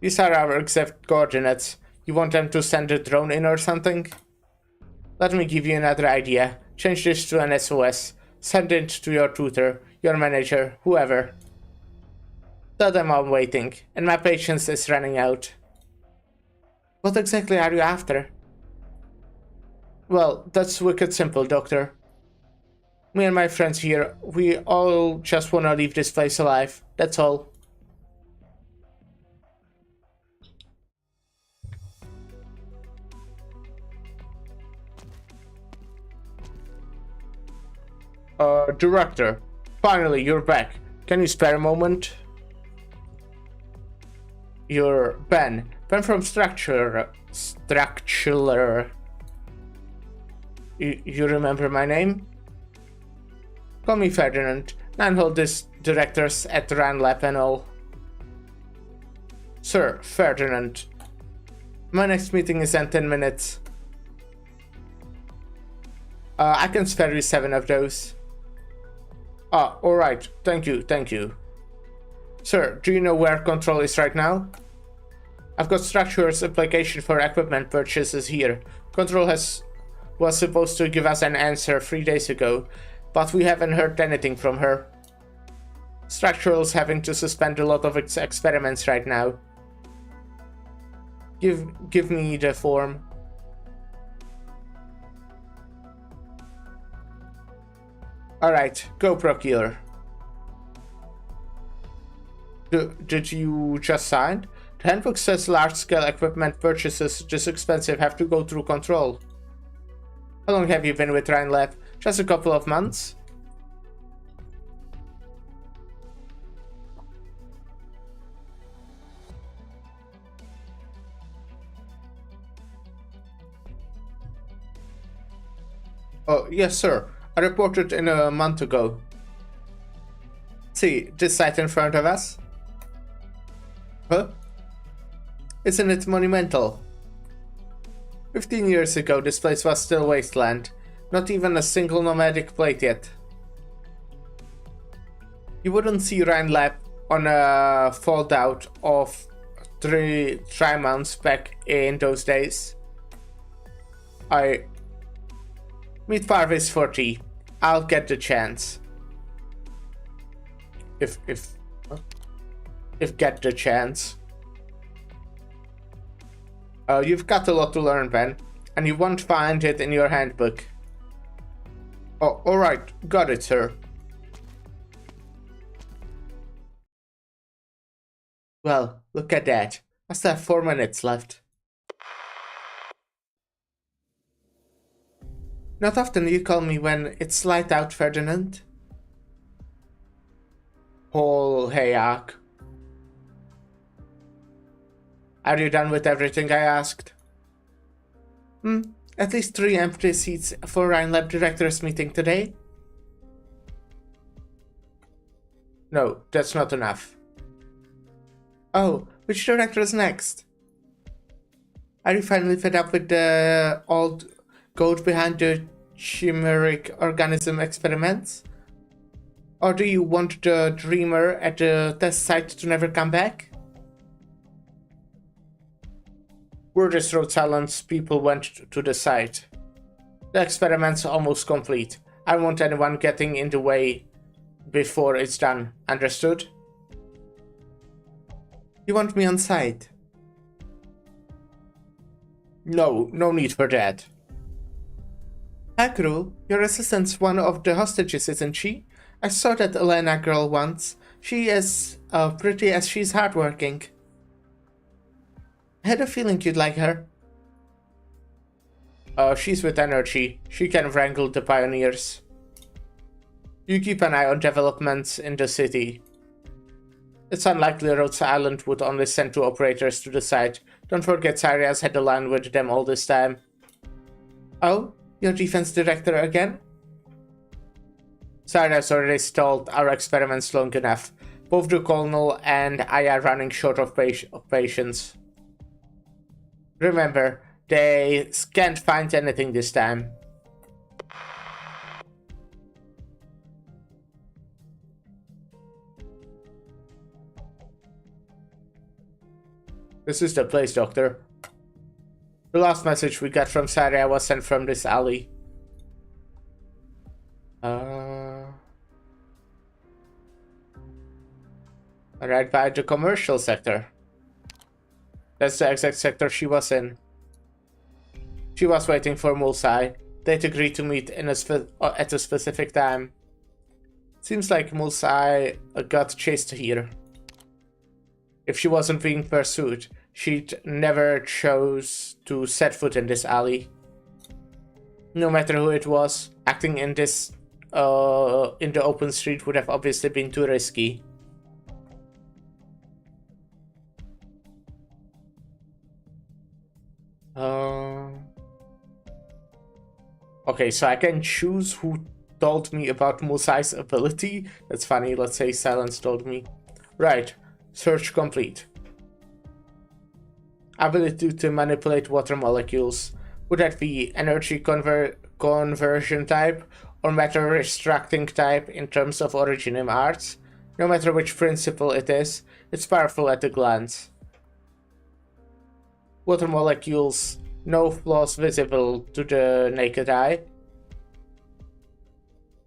These are our exact coordinates. You want them to send a drone in or something? Let me give you another idea. Change this to an SOS. Send it to your tutor, your manager, whoever. Tell them I'm waiting, and my patience is running out. What exactly are you after? Well, that's wicked simple, Doctor. Me and my friends here, we all just wanna leave this place alive. That's all. Director, finally you're back. Can you spare a moment? You're Ben. Ben from Structural. You remember my name? Call me Ferdinand. And hold this directors at Rand Lab and all. Sir, Ferdinand. My next meeting is in 10 minutes. I can spare you 7 of those. Ah, alright. Thank you. Sir, do you know where Control is right now? I've got Structure's application for equipment purchases here. Control was supposed to give us an answer 3 days ago, but we haven't heard anything from her. Structural's having to suspend a lot of its experiments right now. Give me the form. Alright, go procure. Did you just sign? The handbook says large-scale equipment purchases this expensive have to go through Control. How long have you been with Rhine Lab? Just a couple of months? Oh, yes, sir. I reported in a month ago. See, this site in front of us? Huh? Isn't it monumental? 15 years ago, this place was still wasteland. Not even a single nomadic plate yet. You wouldn't see Rhine Lab on a foldout of 3 tri-mounts back in those days. I meet Farvis for tea. I'll get the chance. If get the chance. You've got a lot to learn, Ben, and you won't find it in your handbook. Oh, alright, got it, sir. Well, look at that. I still have 4 minutes left. Not often you call me when it's light out, Ferdinand. Paul, hey, Ark. Are you done with everything I asked? At least 3 empty seats for Rhine Lab Directors meeting today? No, that's not enough. Oh, which director is next? Are you finally fed up with the old goat behind the chimeric organism experiments? Or do you want the dreamer at the test site to never come back? Word is Rhode Island's people went to the site. The experiment's almost complete. I don't want anyone getting in the way before it's done. Understood? You want me on site? No need for that. Hakru, your assistant's one of the hostages, isn't she? I saw that Elena girl once. She is pretty as she's hardworking. I had a feeling you'd like her. She's with energy. She can wrangle the pioneers. You keep an eye on developments in the city. It's unlikely Rhodes Island would only send 2 operators to the site. Don't forget Saria's had a line with them all this time. Oh, your defense director again? Saria's already stalled our experiments long enough. Both the Colonel and I are running short of patience. Remember, they can't find anything this time. This is the place, Doctor. The last message we got from Saria was sent from this alley. Right by the commercial sector. That's the exact sector she was in. She was waiting for Mulsai. They'd agreed to meet in at a specific time. Seems like Mulsai got chased here. If she wasn't being pursued, she'd never chose to set foot in this alley. No matter who it was, acting in this in the open street would have obviously been too risky. Okay, so I can choose who told me about Musai's ability. That's funny. Let's say Silence told me. Right. Search complete. Ability to manipulate water molecules. Would that be energy conversion type or matter extracting type in terms of Originium arts? No matter which principle it is, it's powerful at a glance. Water molecules, no flaws visible to the naked eye.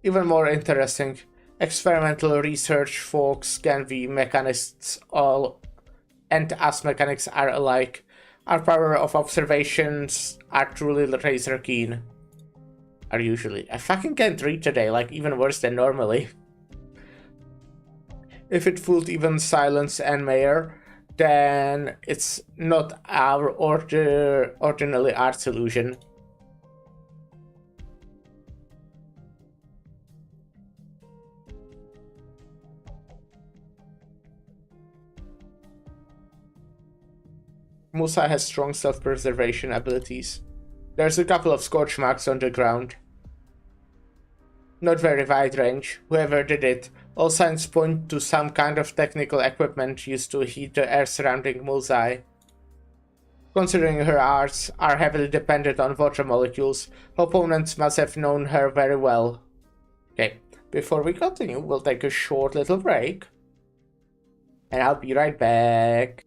Even more interesting, experimental research folks can be mechanists and as mechanics are alike. Our power of observations are truly razor keen. Are usually. I fucking can't read today, like even worse than normally. If it fooled even Silence and Mayor, then it's not our ordinary art solution. Musa has strong self-preservation abilities. There's a couple of scorch marks on the ground. Not very wide range. Whoever did it, all signs point to some kind of technical equipment used to heat the air surrounding Mulsai. Considering her arts are heavily dependent on water molecules, opponents must have known her very well. Okay, before we continue, we'll take a short little break. And I'll be right back.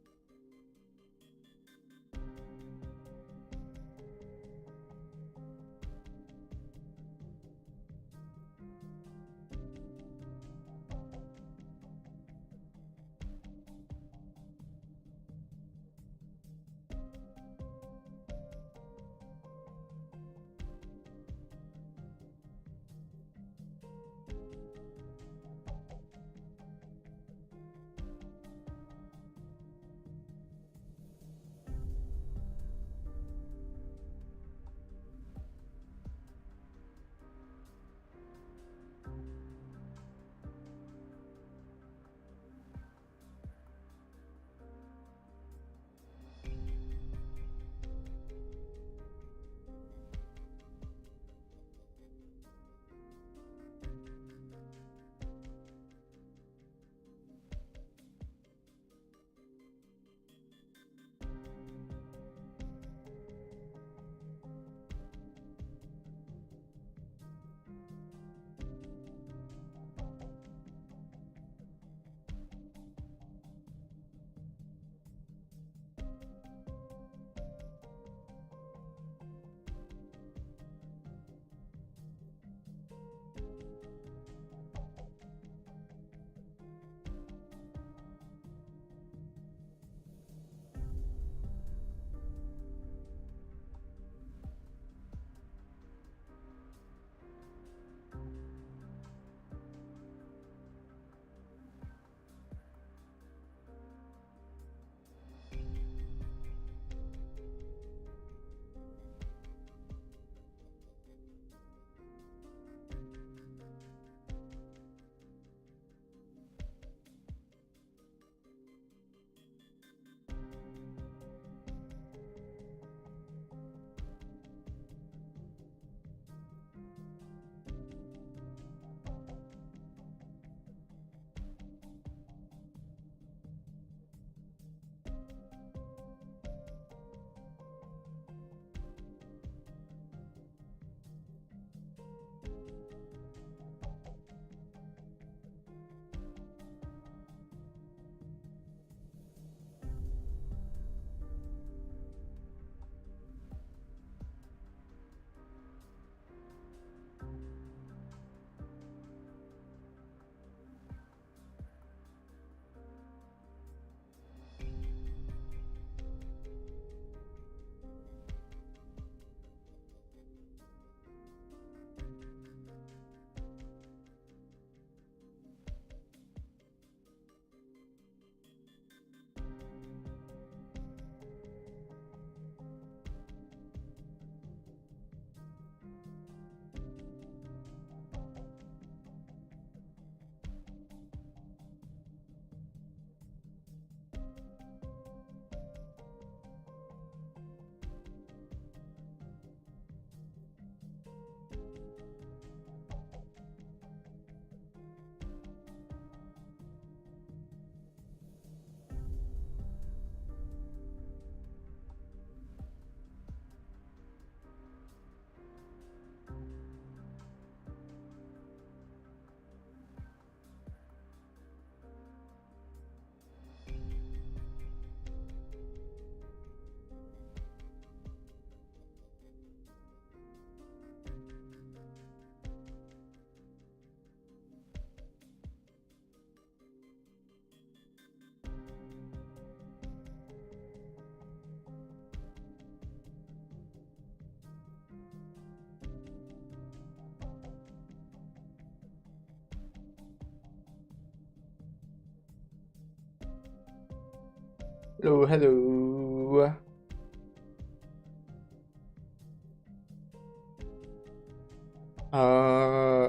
Hello, hello.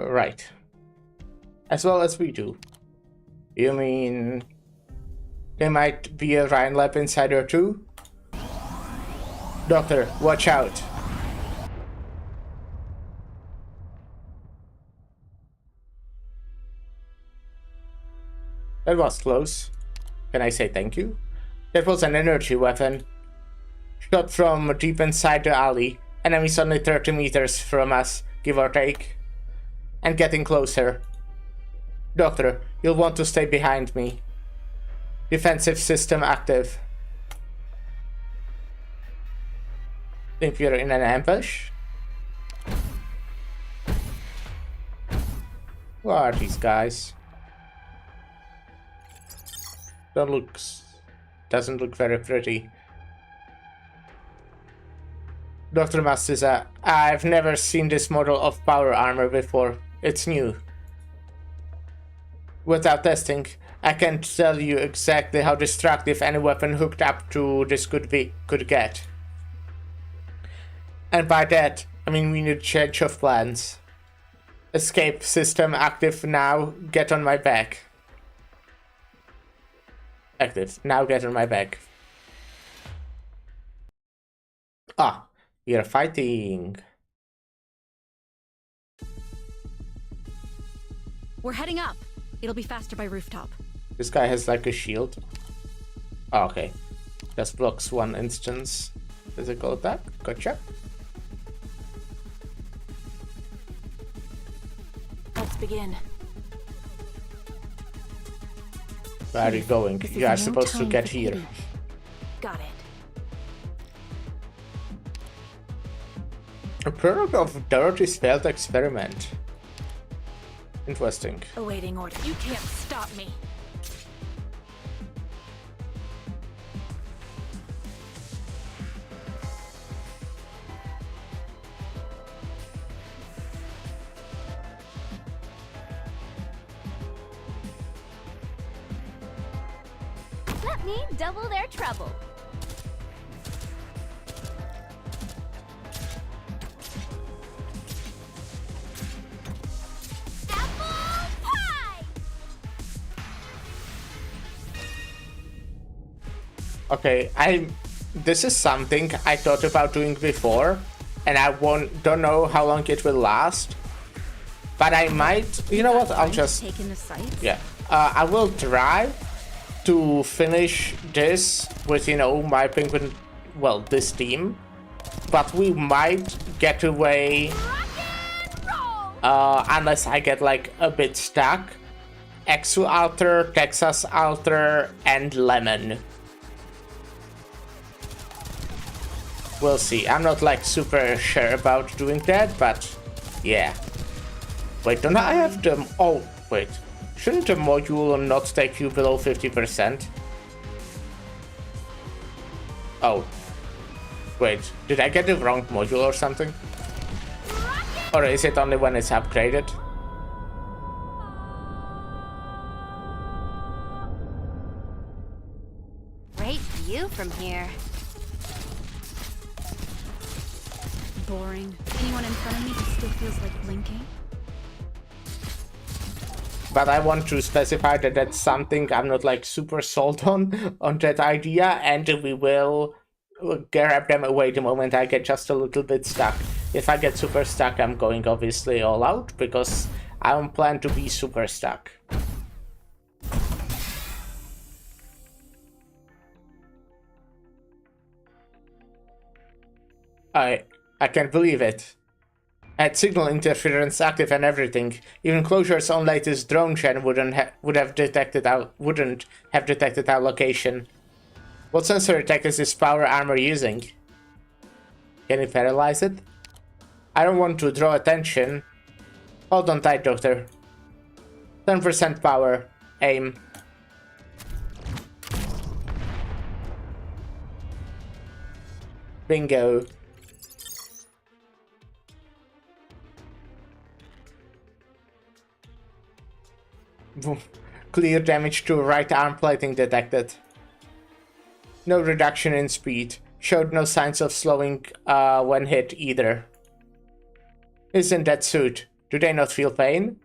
Right. As well as we do. You mean there might be a Ryan Lab insider too? Doctor, watch out. That was close. Can I say thank you? That was an energy weapon. Shot from deep inside the alley. Enemies only 30 meters from us, give or take. And getting closer. Doctor, you'll want to stay behind me. Defensive system active. Think we're in an ambush? Who are these guys? Doesn't look very pretty. Dr. Mastiza, I've never seen this model of power armor before. It's new. Without testing, I can't tell you exactly how destructive any weapon hooked up to this could get. And by that, I mean we need change of plans. Escape system active now, get on my back. Active, now get on my back. Ah, we are fighting. We're heading up. It'll be faster by rooftop. This guy has like a shield. Oh, okay. Just blocks one instance. Physical attack. Gotcha. Let's begin. Where are you going? This is You are no supposed to time get for here. pity. Got it. A product of Dorothy's failed experiment. Interesting. Awaiting order. You can't stop me. Let me double their trouble. Apple pie! Okay, this is something I thought about doing before, and I don't know how long it will last. But I might, you know what? I'll just Taking the site. yeah. I will try to finish this with, you know, my penguin, well, this team, but we might get away unless I get like a bit stuck. Exu Alter, Texas Alter, and Lemon. We'll see. I'm not like super sure about doing that, but yeah. Wait, don't I have them? Oh, wait. Shouldn't the module not take you below 50%? Oh. Wait, did I get the wrong module or something? Or is it only when it's upgraded? Great view from here. Boring. Anyone in front of me just still feels like blinking. But I want to specify that that's something I'm not like super sold on that idea, and we will grab them away the moment I get just a little bit stuck. If I get super stuck, I'm going obviously all out, because I don't plan to be super stuck. I can't believe it. I had signal interference active and everything. Even Closure's own latest drone gen wouldn't have detected our location. What sensor attack is this power armor using? Can you paralyze it? I don't want to draw attention. Hold on tight, Doctor. 10% power. Aim. Bingo. Clear damage to right arm plating detected. No reduction in speed. Showed no signs of slowing when hit either. Isn't that suit? Do they not feel pain?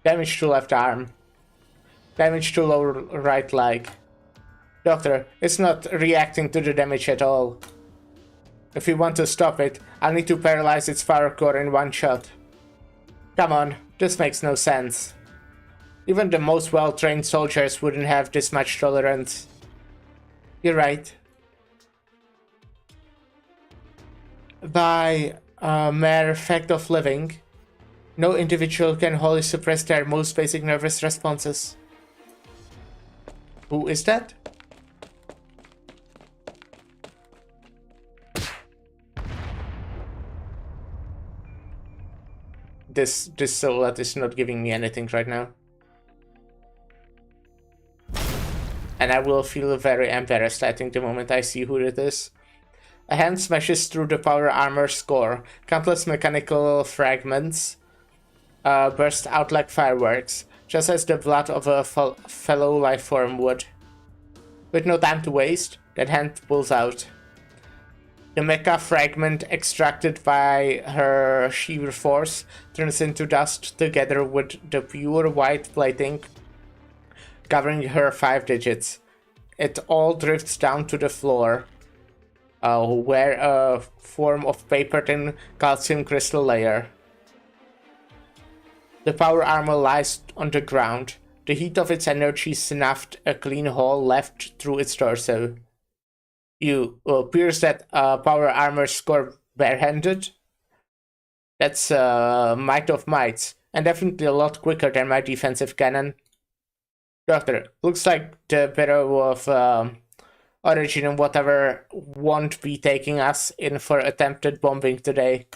Damage to left arm. Damage to lower right leg. Doctor, it's not reacting to the damage at all. If we want to stop it, I'll need to paralyze its power core in one shot. Come on, this makes no sense. Even the most well-trained soldiers wouldn't have this much tolerance. You're right. By mere fact of living, no individual can wholly suppress their most basic nervous responses. Who is that? This silhouette is not giving me anything right now. And I will feel very embarrassed, I think, the moment I see who it is. A hand smashes through the power armor's core. Countless mechanical fragments burst out like fireworks, just as the blood of a fellow life form would. With no time to waste, that hand pulls out. The mecha fragment extracted by her sheer force turns into dust together with the pure white plating covering her 5 digits. It all drifts down to the floor, where a form of paper-thin calcium crystal layer. The power armor lies on the ground. The heat of its energy snuffed a clean hole left through its torso. You pierce that power armor's core barehanded? That's might of mights, and definitely a lot quicker than my defensive cannon. Doctor, looks like the Bureau of Origin and whatever won't be taking us in for attempted bombing today.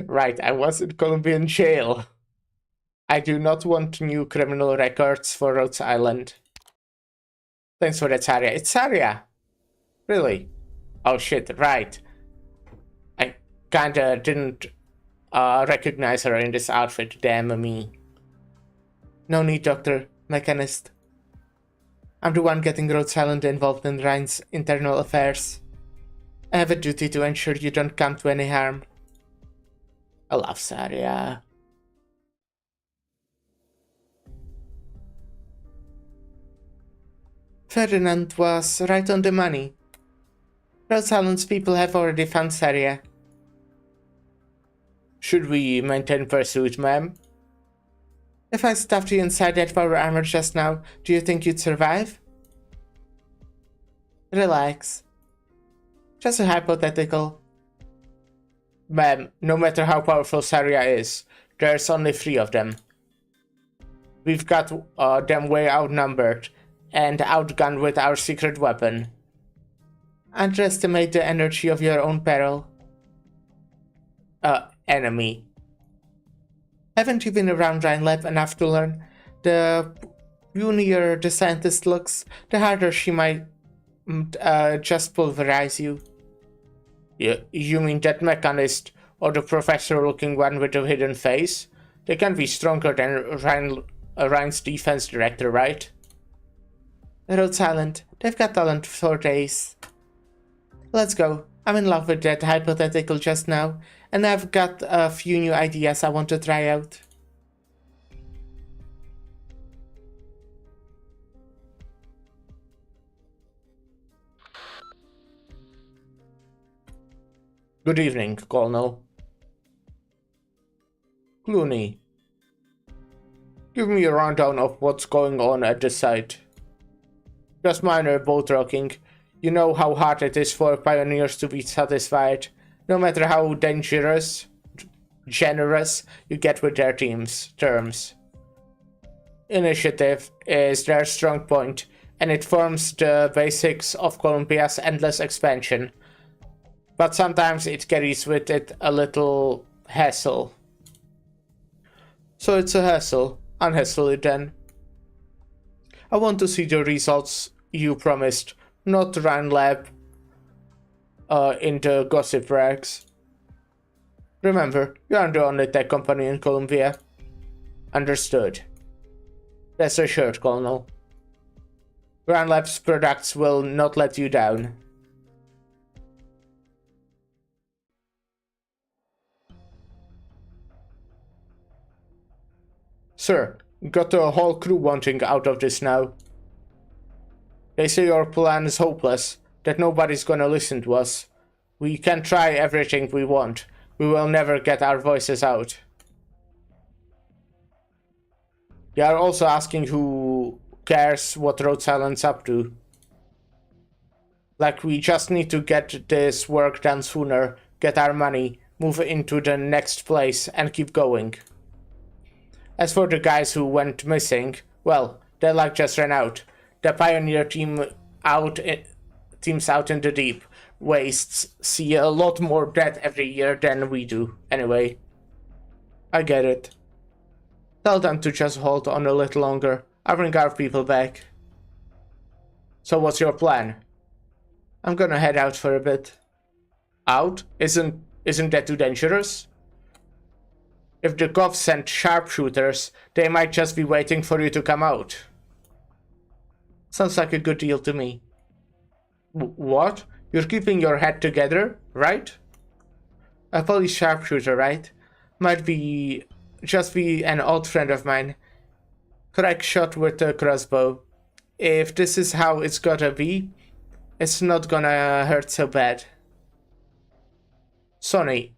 Right, I was in Colombian jail. I do not want new criminal records for Rhodes Island. Thanks for that, Saria. It's Saria! Really? Oh shit, right. I kinda didn't recognize her in this outfit, damn me. No need, Doctor. Mechanist. I'm the one getting Rhodes Island involved in Rhine's internal affairs. I have a duty to ensure you don't come to any harm. I love Saria. Ferdinand was right on the money. Rhodes Island's people have already found Saria. Should we maintain pursuit, ma'am? If I stuffed you inside that power armor just now, do you think you'd survive? Relax. Just a hypothetical. Ma'am, no matter how powerful Saria is, there's only 3 of them. We've got them way outnumbered and outgunned with our secret weapon. Underestimate the energy of your own peril. Enemy. Haven't you been around Rhine Lab enough to learn? The punier the scientist looks, the harder she might just pulverize you. You mean that mechanist or the professor-looking one with the hidden face? They can be stronger than Rhine's defense director, right? Rhodes Island. They've got talent for days. Let's go. I'm in love with that hypothetical just now, and I've got a few new ideas I want to try out. Good evening, Colonel. Clooney. Give me a rundown of what's going on at the site. Just minor boat rocking. You know how hard it is for pioneers to be satisfied, no matter how generous you get with their terms. Initiative is their strong point, and it forms the basics of Columbia's endless expansion. But sometimes it carries with it a little hassle. So it's a hassle. Unhassle it then. I want to see the results you promised, not Rhine Lab in the gossip rags. Remember, you aren't the only tech company in Columbia. Understood. Rest assured, Colonel. Rhine Lab's products will not let you down. Sir, got the whole crew wanting out of this now. They say your plan is hopeless, that nobody's gonna listen to us. We can try everything we want. We will never get our voices out. They are also asking who cares what Road Silent's up to. Like, we just need to get this work done sooner, get our money, move into the next place, and keep going. As for the guys who went missing, well, their luck just ran out. The Pioneer teams out in the deep wastes see a lot more death every year than we do. Anyway, I get it. Tell them to just hold on a little longer. I'll bring our people back. So what's your plan? I'm gonna head out for a bit. Out? Isn't that too dangerous? If the cops sent sharpshooters, they might just be waiting for you to come out. Sounds like a good deal to me. What? You're keeping your head together, right? A police sharpshooter, right? Might be just be an old friend of mine. Crack shot with a crossbow. If this is how it's gotta be, it's not gonna hurt so bad. Sonny.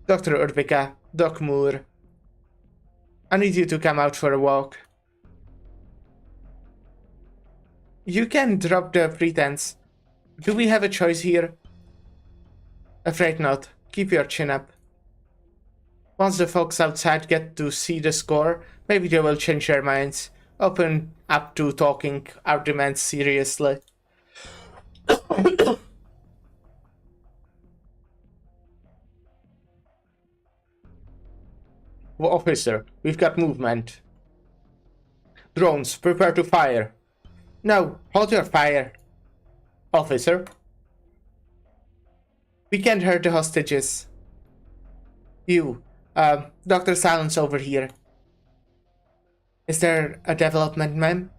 Dr. Urbika, Doc Moore. I need you to come out for a walk. You can drop the pretense. Do we have a choice here? Afraid not. Keep your chin up. Once the folks outside get to see the score, maybe they will change their minds. Open up to talking our demands seriously. Well, officer, we've got movement. Drones, prepare to fire. No, hold your fire. Officer. We can't hurt the hostages. You, Dr. Silence over here. Is there a development, ma'am?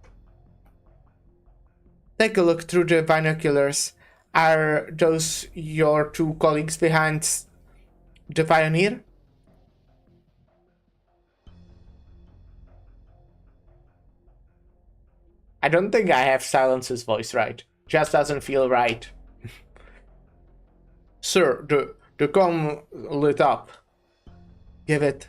Take a look through the binoculars. Are those your two colleagues behind the Pioneer? I don't think I have Silence's voice right. Just doesn't feel right. Sir, the comm lit up. Give it.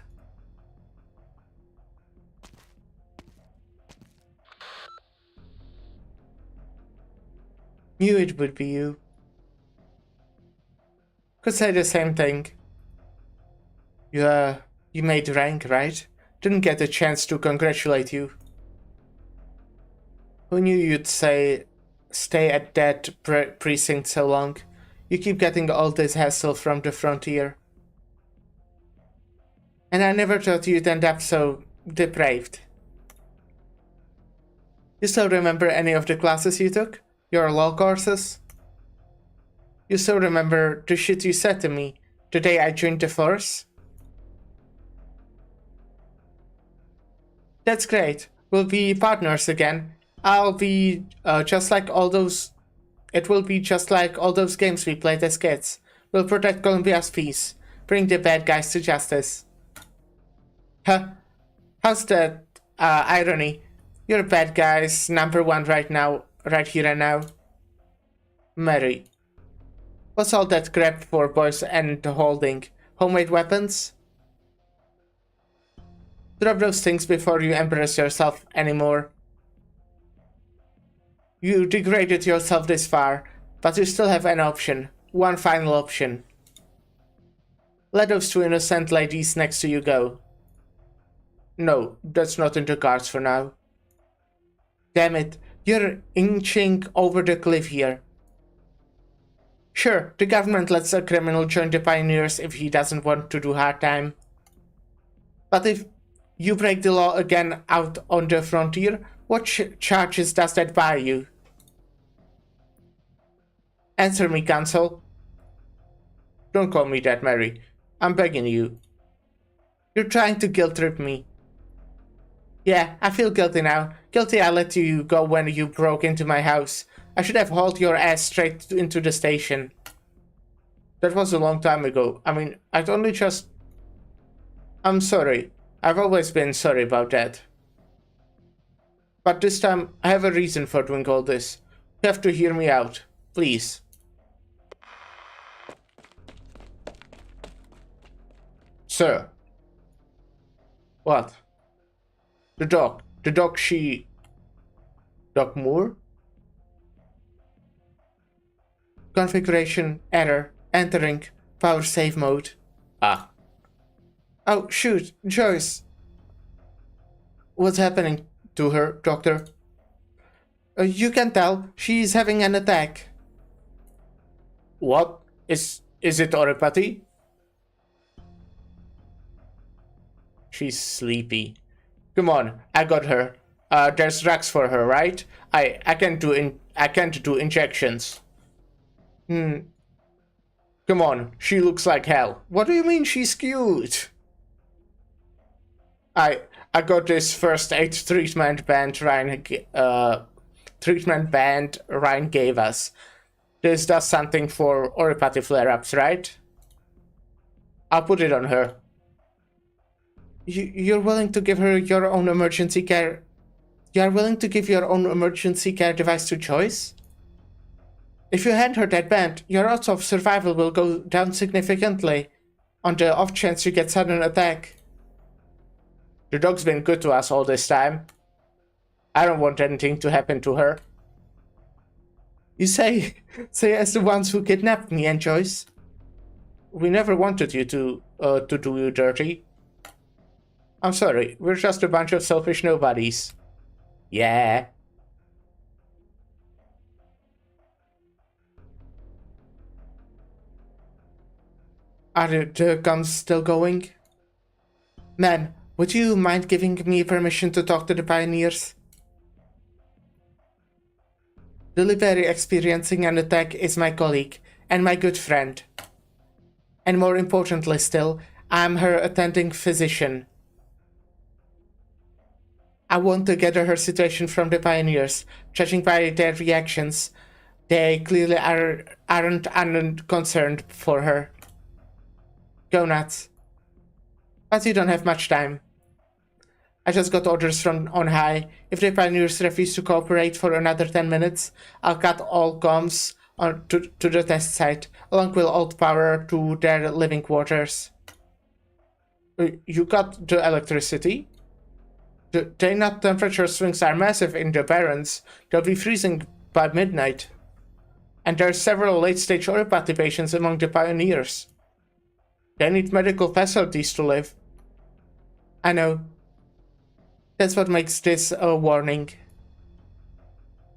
Knew it would be you. Could say the same thing. You made rank, right? Didn't get a chance to congratulate you. Who knew you'd stay at that precinct so long? You keep getting all this hassle from the frontier. And I never thought you'd end up so depraved. You still remember any of the classes you took? Your law courses? You still remember the shit you said to me the day I joined the force? That's great. We'll be partners again. I'll be just like all those... It will be just like all those games we played as kids. We'll protect Columbia's peace. Bring the bad guys to justice. Huh? How's that irony? You're bad guys #1 right now. Right here and now. Mary. What's all that crap for, boys and holding? Homemade weapons? Drop those things before you embarrass yourself anymore. You degraded yourself this far, but you still have an option. One final option. Let those two innocent ladies next to you go. No, that's not in the cards for now. Damn it, you're inching over the cliff here. Sure, the government lets a criminal join the Pioneers if he doesn't want to do hard time. But if you break the law again out on the frontier, what charges does that buy you? Answer me, Counsel. Don't call me that, Mary. I'm begging you. You're trying to guilt-trip me. Yeah, I feel guilty now. Guilty I let you go when you broke into my house. I should have hauled your ass straight into the station. That was a long time ago. I mean, I'd only just... I'm sorry. I've always been sorry about that. But this time, I have a reason for doing all this. You have to hear me out, please. Sir. What? The dog. The dog she... Doc Moore? Configuration error. Entering power save mode. Ah. Oh, shoot. Joyce. What's happening to her, Doctor? You can tell. She's having an attack. What? Is it oropathy? She's sleepy. Come on, I got her. There's drugs for her, right? I can't do injections. Come on, she looks like hell. What do you mean she's cute? I got this first aid treatment band Ryan gave us. This does something for oropathy flare-ups, right? I'll put it on her. You're willing to give her your own emergency care? You are willing to give your own emergency care device to Joyce? If you hand her that band, your odds of survival will go down significantly on the off chance you get sudden attack. The dog's been good to us all this time. I don't want anything to happen to her. You say as the ones who kidnapped me and Joyce. We never wanted you to do you dirty. I'm sorry, we're just a bunch of selfish nobodies. Yeah. Are the guns still going? Ma'am, would you mind giving me permission to talk to the pioneers? Delivery experiencing an attack is my colleague and my good friend. And more importantly still, I'm her attending physician. I want to gather her situation from the pioneers. Judging by their reactions, they clearly aren't unconcerned for her. Go nuts. But you don't have much time. I just got orders from on high. If the pioneers refuse to cooperate for another 10 minutes, I'll cut all comms to the test site, along with all power to their living quarters. You got the electricity? The day-night temperature swings are massive in the Barrens. They'll be freezing by midnight. And there are several late-stage oropathy patients among the pioneers. They need medical facilities to live. I know. That's what makes this a warning.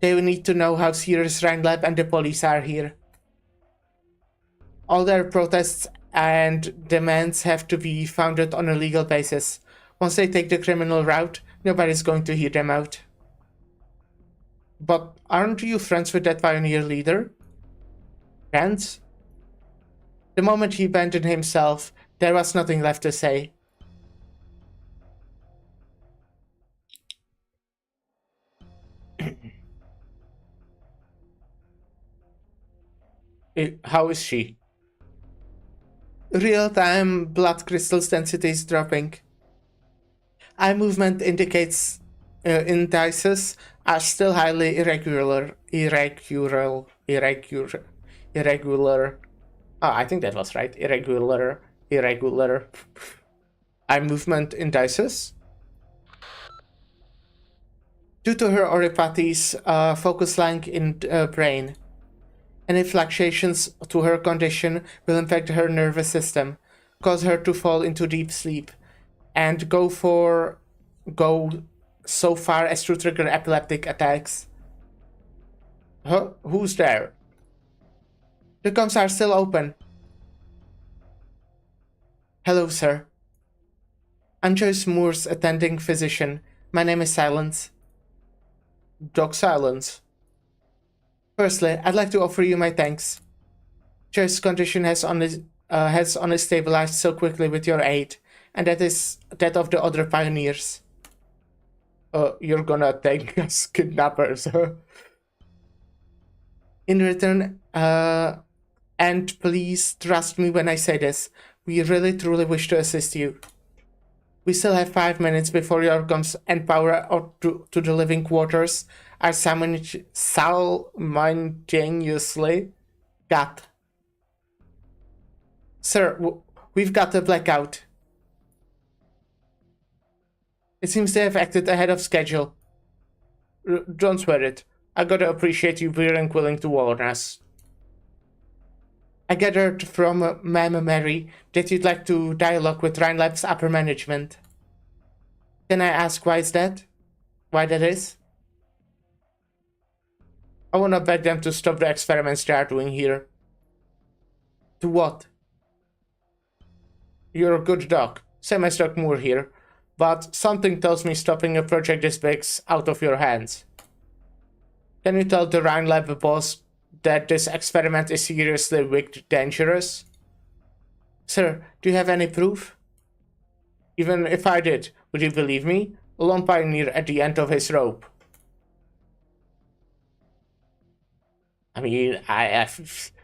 They will need to know how serious Ryan Lab and the police are here. All their protests and demands have to be founded on a legal basis. Once they take the criminal route, nobody's going to hear them out. But aren't you friends with that pioneer leader? Friends? The moment he abandoned himself, there was nothing left to say. How is she? Real-time blood crystals density is dropping. Eye movement indicates indices are still highly irregular. Oh, I think that was right. Irregular. Eye movement indices. Due to her oropathy's focus lying in brain, any fluctuations to her condition will impact her nervous system, cause her to fall into deep sleep, and go so far as to trigger epileptic attacks. Huh? Who's there? The comms are still open. Hello, sir. I'm Joyce Moore's attending physician. My name is Silence. Doc Silence. Firstly, I'd like to offer you my thanks. Joyce's condition has only stabilized so quickly with your aid, and that is that of the other pioneers. You're gonna thank us kidnappers, huh? In return, and please trust me when I say this, we really truly wish to assist you. We still have 5 minutes before your guns and power out to the living quarters are simultaneously got. Sir, we've got a blackout. It seems they have acted ahead of schedule. Don't sweat it. I gotta appreciate you being willing to warn us. I gathered from Ma'am Mary that you'd like to dialogue with Rhinelab's upper management. Can I ask why is that? Why that is? I wanna beg them to stop the experiments they are doing here. To what? You're a good doc. Same as Doc Moore here. But something tells me stopping a project this big's out of your hands. Can you tell the Rhinelab boss that this experiment is seriously wicked dangerous? Sir, do you have any proof? Even if I did, would you believe me? A lone pioneer at the end of his rope. I mean,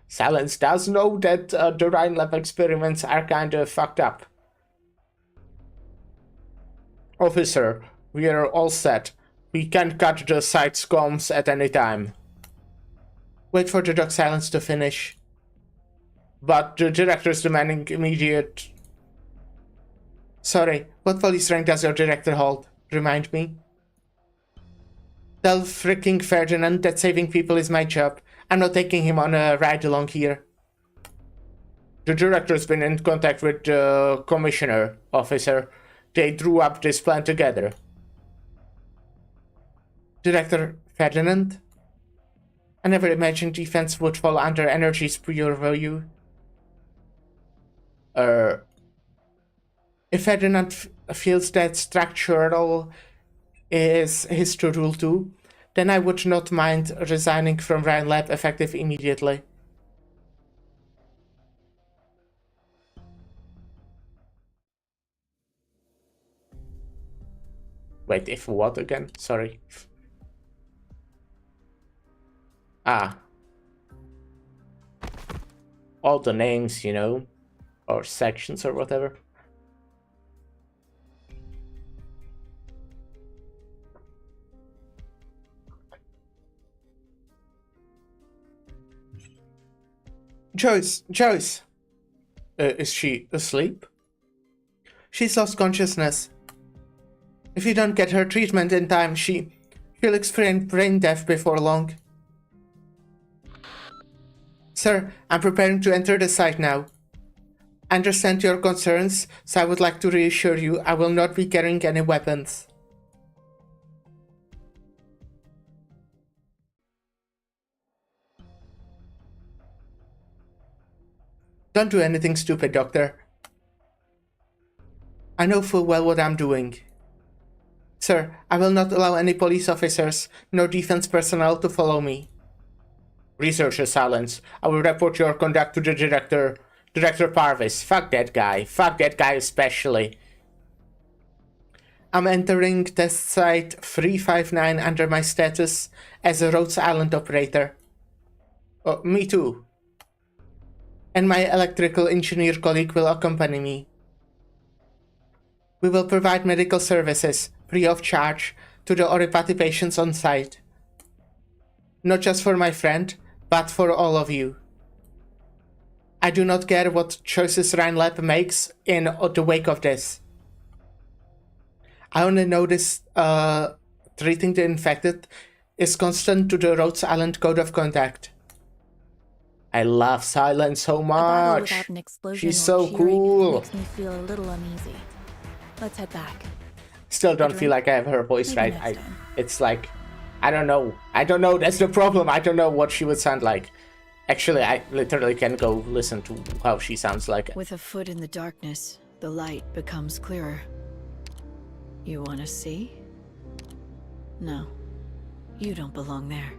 Silence does know that the Rhinelab experiments are kinda fucked up. Officer, we are all set. We can cut the site's comms at any time. Wait for the Doc Silence to finish. But the director's demanding immediate... Sorry, what police rank does your director hold? Remind me. Tell freaking Ferdinand that saving people is my job. I'm not taking him on a ride along here. The director's been in contact with the commissioner, officer. They drew up this plan together. Director Ferdinand? I never imagined defense would fall under energy's purview. If Ferdinand feels that structural is his true rule too, then I would not mind resigning from Rhinelab effective immediately. Wait, if what again? Sorry. Ah. All the names, you know, or sections or whatever. Joyce! Is she asleep? She's lost consciousness. If you don't get her treatment in time, she'll experience brain death before long. Sir, I'm preparing to enter the site now. I understand your concerns, so I would like to reassure you I will not be carrying any weapons. Don't do anything stupid, Doctor. I know full well what I'm doing. Sir, I will not allow any police officers nor defense personnel to follow me. Researcher Silence. I will report your conduct to the director. Director Parvis. Fuck that guy. Fuck that guy especially. I'm entering test site 359 under my status as a Rhodes Island operator. Oh, me too. And my electrical engineer colleague will accompany me. We will provide medical services, free of charge, to the Oripati patients on site. Not just for my friend, but for all of you. I do not care what choices Rhinelab makes in the wake of this. I only know this treating the infected is constant to the Rhodes Island Code of Conduct. I love Silence so much. She's so cool. Makes me feel a little uneasy. Let's head back. Still don't feel like I have her voice right. It's like, I don't know. That's the problem. I don't know what she would sound like. Actually, I literally can go listen to how she sounds like. With a foot in the darkness, the light becomes clearer. You want to see? No, you don't belong there.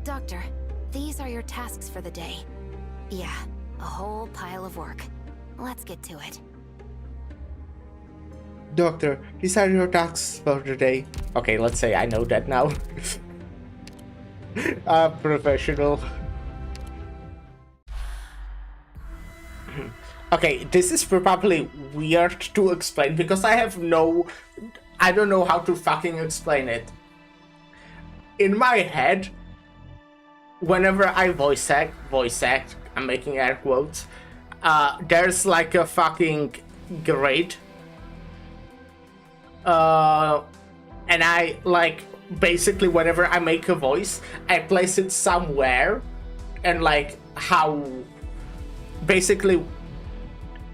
Doctor, these are your tasks for the day. Yeah, a whole pile of work. Let's get to it. Doctor, these are your tasks for the day. Okay, let's say I know that now. Professional. Okay, this is probably weird to explain because I don't know how to fucking explain it. In my head, whenever I voice act, I'm making air quotes, there's like a fucking grid. And I, like, basically whenever I make a voice, I place it somewhere, and like how, basically,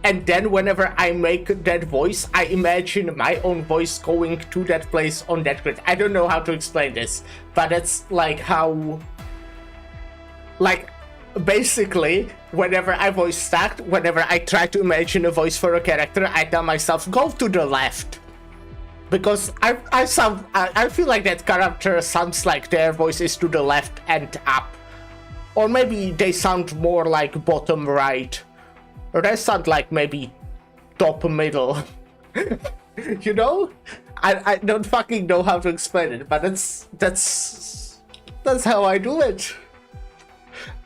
and then whenever I make that voice, I imagine my own voice going to that place on that grid. I don't know how to explain this, but it's like how, like, basically, whenever I voice act, whenever I try to imagine a voice for a character, I tell myself, go to the left. Because I feel like that character sounds like their voice is to the left and up. Or maybe they sound more like bottom right. Or they sound like maybe top middle. You know? I don't fucking know how to explain it, but that's how I do it.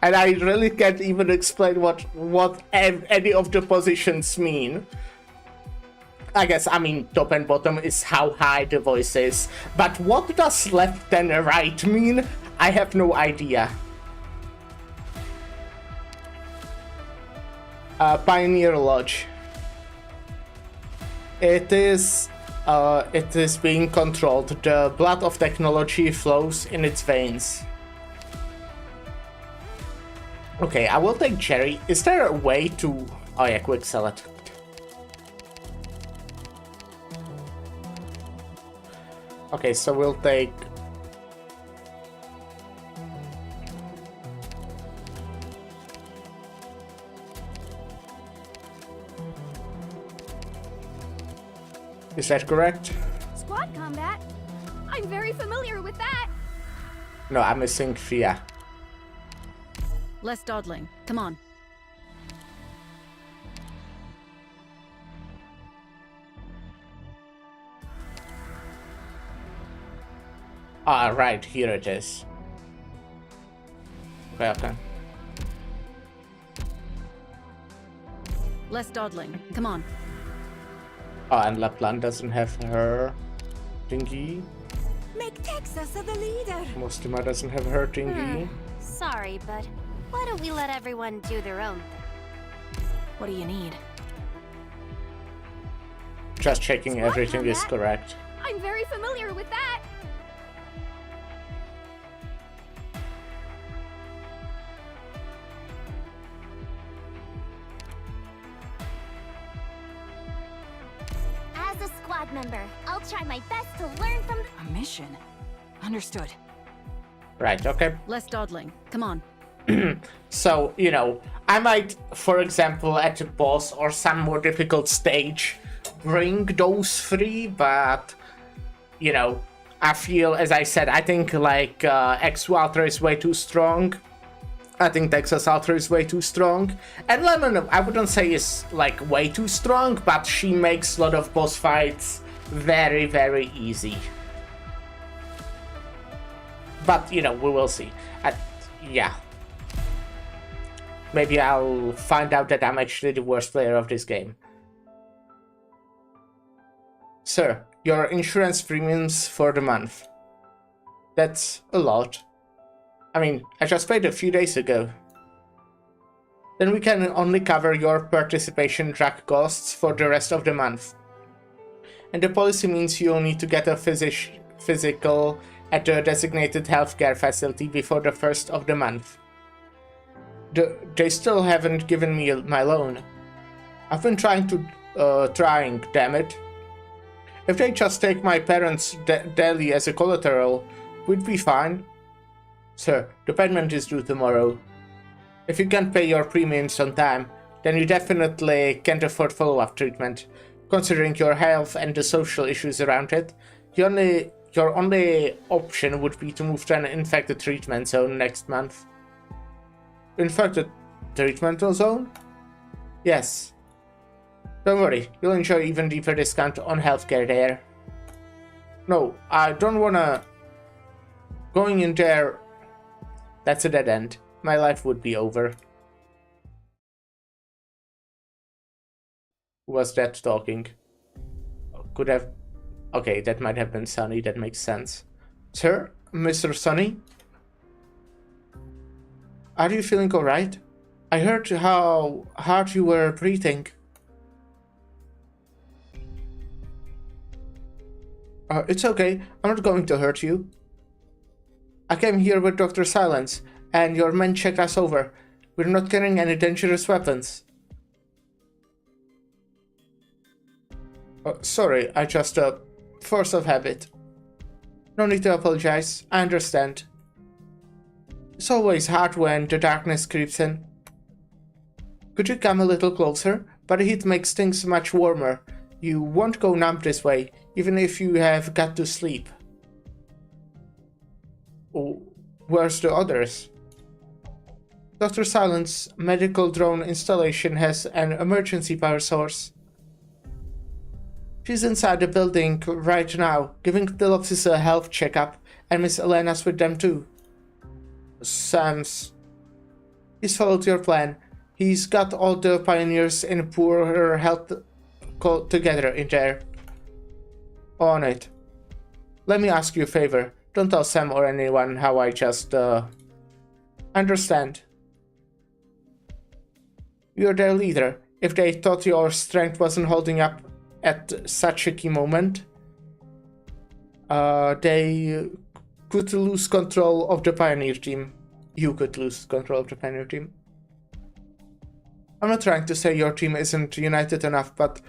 And I really can't even explain what any of the positions mean. I guess, I mean, top and bottom is how high the voice is. But what does left and right mean? I have no idea. Pioneer Lodge. It is being controlled. The blood of technology flows in its veins. Okay, I will take Jerry. Is there a way to... Oh yeah, quick sell it. Okay, so we'll take... Is that correct? Squad combat? I'm very familiar with that. No, I'm missing Fia. Less dawdling. Come on. Ah, right, here it is. Okay. Less dawdling. Come on. Oh, and Laplan doesn't have her thingy. Make Texas the leader. Mostima doesn't have her thingy. Sorry, but why don't we let everyone do their own thing? What do you need? Just checking everything is correct. I'm very familiar with that. As a squad member, I'll try my best to learn from A mission. Understood. Right, okay. Less dawdling. Come on. So, you know, I might, for example, at a boss or some more difficult stage, bring those three, but, you know, I feel, as I said, I think, like, X Ultra is way too strong. I think Texas Ultra is way too strong. And Lemon, I wouldn't say is, like, way too strong, but she makes a lot of boss fights very, very easy. But, you know, we will see. Yeah. Maybe I'll find out that I'm actually the worst player of this game. Sir, your insurance premiums for the month. That's a lot. I mean, I just paid a few days ago. Then we can only cover your participation drug costs for the rest of the month. And the policy means you'll need to get a physical at a designated healthcare facility before the 1st of the month. They still haven't given me my loan. I've been trying, damn it. If they just take my parents' deli as a collateral, we'd be fine. Sir, the payment is due tomorrow. If you can't pay your premiums on time, then you definitely can't afford follow-up treatment. Considering your health and the social issues around it, your only option would be to move to an infected treatment zone next month. Infected treatment zone? Yes. Don't worry, you'll enjoy even deeper discount on healthcare there. No, I don't wanna... Going in there That's a dead end. My life would be over. Who was that talking? Could have... Okay, that might have been Sunny, that makes sense. Sir? Mr. Sunny? Are you feeling alright? I heard how hard you were breathing. It's okay, I'm not going to hurt you. I came here with Dr. Silence, and your men checked us over. We're not carrying any dangerous weapons. Sorry, I just, force of habit. No need to apologize, I understand. It's always hard when the darkness creeps in. Could you come a little closer? But the heat makes things much warmer. You won't go numb this way, even if you have got to sleep. Oh, where's the others? Dr. Silent's medical drone installation has an emergency power source. She's inside the building right now, giving Phillipsis a health checkup, and Miss Elena's with them too. Sam's. He's followed your plan. He's got all the pioneers in poor health together in there. On it. Let me ask you a favor. Don't tell Sam or anyone how I just, understand. You're their leader. If they thought your strength wasn't holding up at such a key moment, they could lose control of the Pioneer team. You could lose control of the Pioneer team. I'm not trying to say your team isn't united enough, but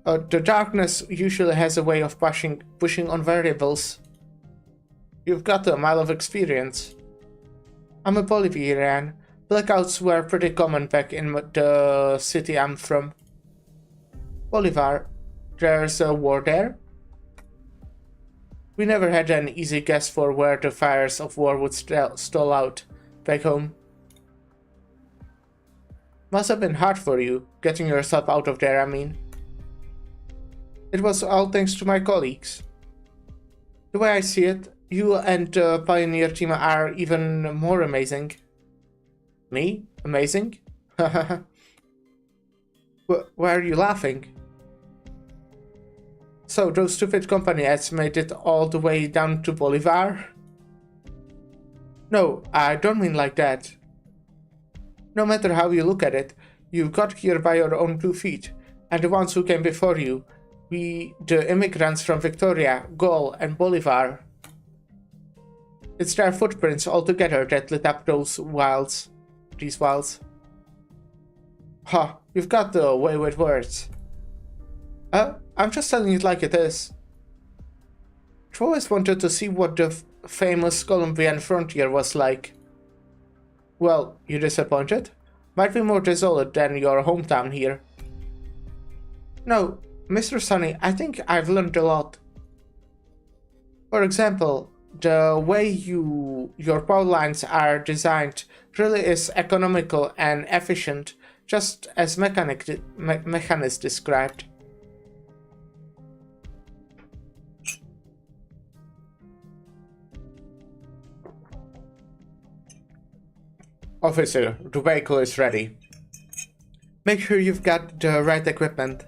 the darkness usually has a way of pushing on variables. You've got a mile of experience. I'm a Bolivian. Blackouts were pretty common back in the city I'm from. Bolivar, there's a war there? We never had an easy guess for where the fires of war would stall out back home. Must have been hard for you, getting yourself out of there, I mean. It was all thanks to my colleagues. The way I see it, you and the Pioneer team are even more amazing. Me? Amazing? Why are you laughing? So, those stupid company ads made it all the way down to Bolivar? No, I don't mean like that. No matter how you look at it, you got here by your own 2 feet, and the ones who came before you, the immigrants from Victoria, Gaul, and Bolivar. It's their footprints all together that lit up these wilds. Ha, you've got the way with words. I'm just telling it like it is. I've always wanted to see what the famous Colombian frontier was like. Well, you disappointed? Might be more desolate than your hometown here. No, Mr. Sunny, I think I've learned a lot. For example, the way your power lines are designed really is economical and efficient, just as Mechanics described. Officer, the vehicle is ready. Make sure you've got the right equipment.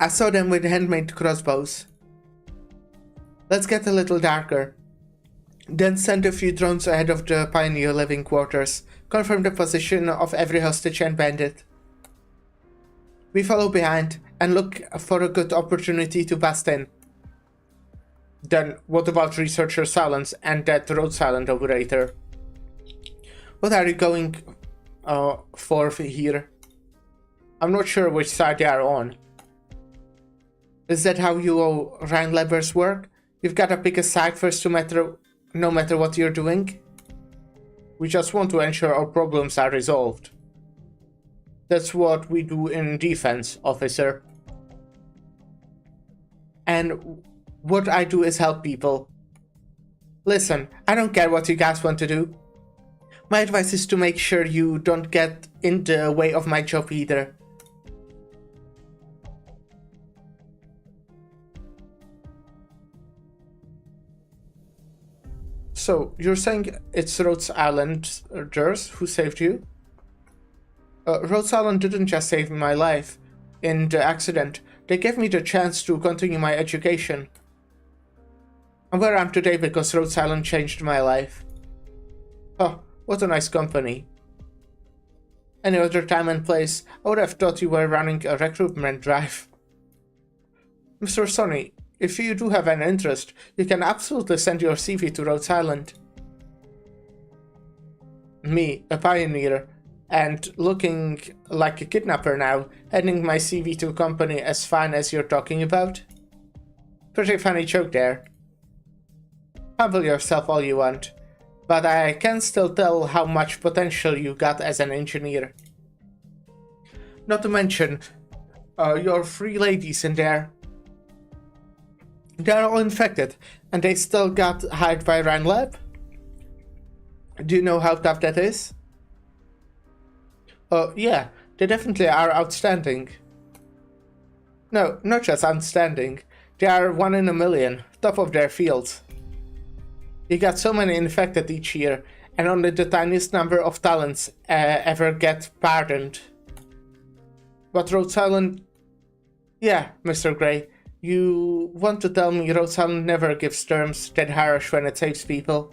I saw them with handmade crossbows. Let's get a little darker. Then send a few drones ahead of the Pioneer living quarters. Confirm the position of every hostage and bandit. We follow behind and look for a good opportunity to bust in. Then what about Researcher Silence and that Road Silent operator? What are you going for here? I'm not sure which side they are on. Is that how you Rhine levers work? You've got to pick a side first no matter what you're doing? We just want to ensure our problems are resolved. That's what we do in defense, officer. And what I do is help people. Listen, I don't care what you guys want to do. My advice is to make sure you don't get in the way of my job either. So, you're saying it's Rhodes Islanders who saved you? Rhodes Island didn't just save my life. In the accident, they gave me the chance to continue my education. I'm where I am today because Rhodes Island changed my life. Oh, what a nice company. Any other time and place, I would have thought you were running a recruitment drive. Mr. Sonny, if you do have an interest, you can absolutely send your CV to Rhodes Island. Me, a pioneer, and looking like a kidnapper now, handing my CV to a company as fine as you're talking about? Pretty funny joke there. Humble yourself all you want, but I can still tell how much potential you got as an engineer. Not to mention, your 3 ladies in there. They're all infected, and they still got hired by Ryan Lab? Do you know how tough that is? Yeah, they definitely are outstanding. No, not just outstanding. They are 1 in a million, top of their field. You got so many infected each year, and only the tiniest number of talents ever get pardoned. But Rhodes Island... Yeah, Mr. Gray, you want to tell me Rhodes Island never gives terms that harsh when it saves people?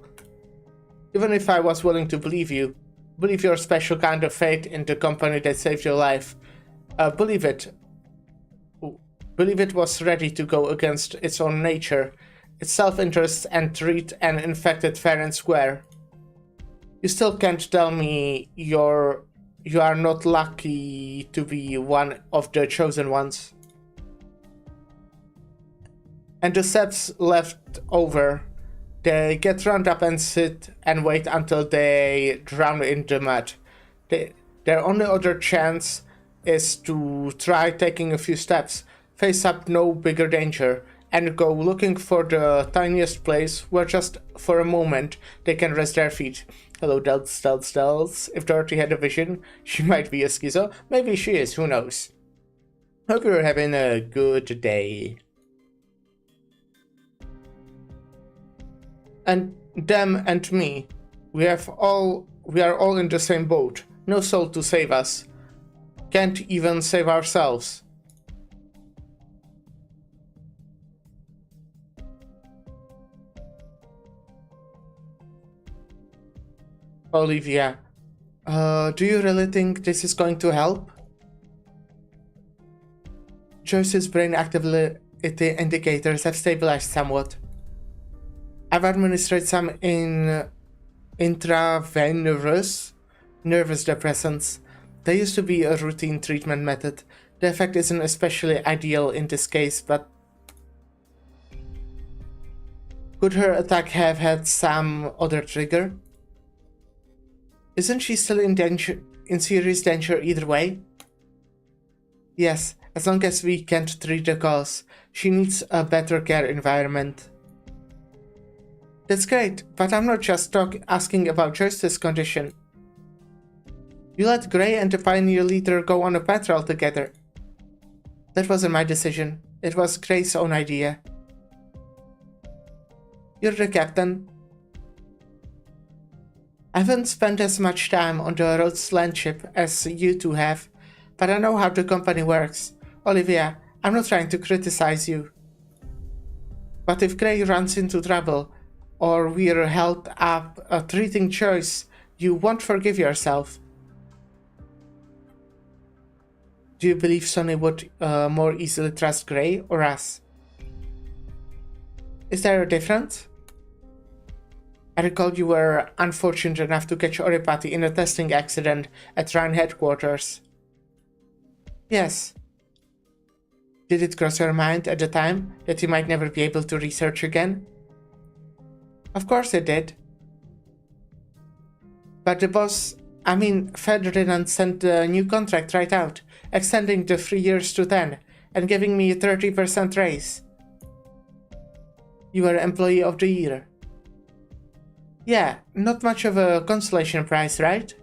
Even if I was willing to believe you, believe your special kind of faith in the company that saved your life, believe it was ready to go against its own nature, its self-interest, and treat an infected fair and square. You still can't tell me you are not lucky to be one of the chosen ones. And the steps left over, they get round up and sit and wait until they drown in the mud. Their only other chance is to try taking a few steps, face up no bigger danger, and go looking for the tiniest place where just for a moment they can rest their feet. Hello, Delts. If Dorothy had a vision, she might be a schizo. Maybe she is, who knows. Hope you're having a good day. And them and me, we are all in the same boat. No soul to save us. Can't even save ourselves. Olivia, do you really think this is going to help? Joyce's brain activity indicators have stabilized somewhat. I've administered some intravenous nervous depressants. They used to be a routine treatment method. The effect isn't especially ideal in this case, but could her attack have had some other trigger? Isn't she still in serious danger either way? Yes, as long as we can't treat the cause. She needs a better care environment. That's great, but I'm not just asking about Joyce's condition. You let Gray and the Pioneer leader go on a patrol together. That wasn't my decision. It was Gray's own idea. You're the captain. I haven't spent as much time on the Rhodes land ship as you two have, but I know how the company works. Olivia, I'm not trying to criticize you. But if Gray runs into trouble, or we're held up treating Joyce, you won't forgive yourself. Do you believe Sonny would more easily trust Gray or us? Is there a difference? I recall you were unfortunate enough to catch Oripati in a testing accident at Ryan headquarters. Yes. Did it cross your mind at the time that you might never be able to research again? Of course it did. But the boss, Ferdinand sent the new contract right out, extending the 3 years to 10, and giving me a 30% raise. You were Employee of the Year. Yeah, not much of a consolation prize, right?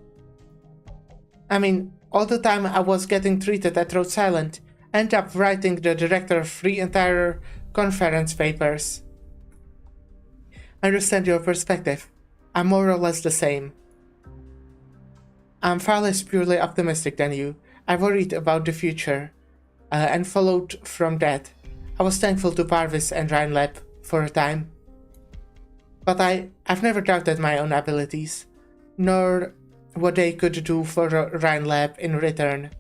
All the time I was getting treated at Rhodes Island, I ended up writing the director 3 entire conference papers. I understand your perspective. I'm more or less the same. I'm far less purely optimistic than you. I worried about the future, and followed from that. I was thankful to Parvis and Rhinelab for a time. But I've never doubted my own abilities, nor what they could do for Rhinelab in return.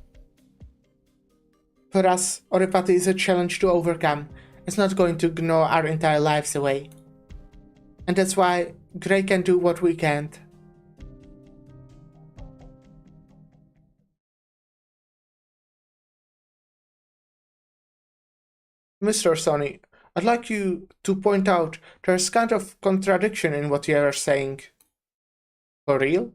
For us, Oripati is a challenge to overcome. It's not going to gnaw our entire lives away. And that's why Grey can do what we can't. Mr. Sonny, I'd like you to point out there's kind of contradiction in what you are saying. For real?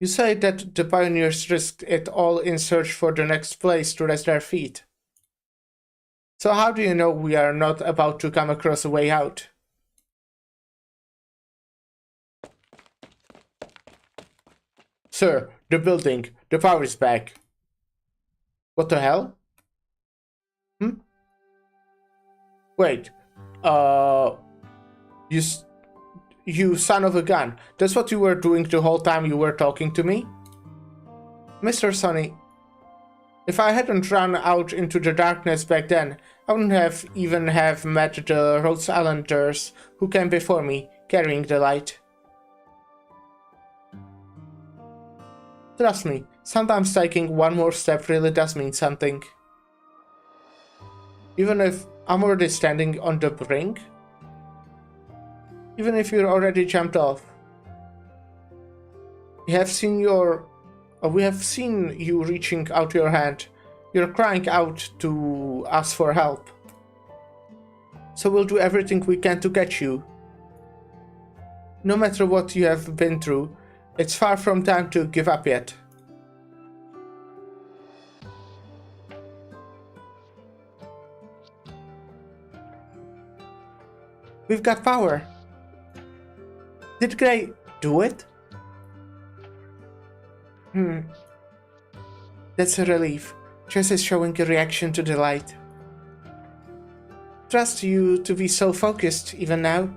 You say that the pioneers risked it all in search for the next place to rest their feet. So how do you know we are not about to come across a way out? Sir, the building. The power is back. What the hell? Wait, you son of a gun. That's what you were doing the whole time you were talking to me? Mr. Sonny, if I hadn't run out into the darkness back then, I wouldn't have even met the Rhodes Islanders who came before me, carrying the light. Trust me, sometimes taking one more step really does mean something. Even if I'm already standing on the brink? Even if you're already jumped off? We have seen you reaching out your hand. You're crying out to us for help. So we'll do everything we can to catch you. No matter what you have been through, it's far from time to give up yet. We've got power. Did Grey do it? That's a relief. Jess is showing a reaction to the light. Trust you to be so focused even now.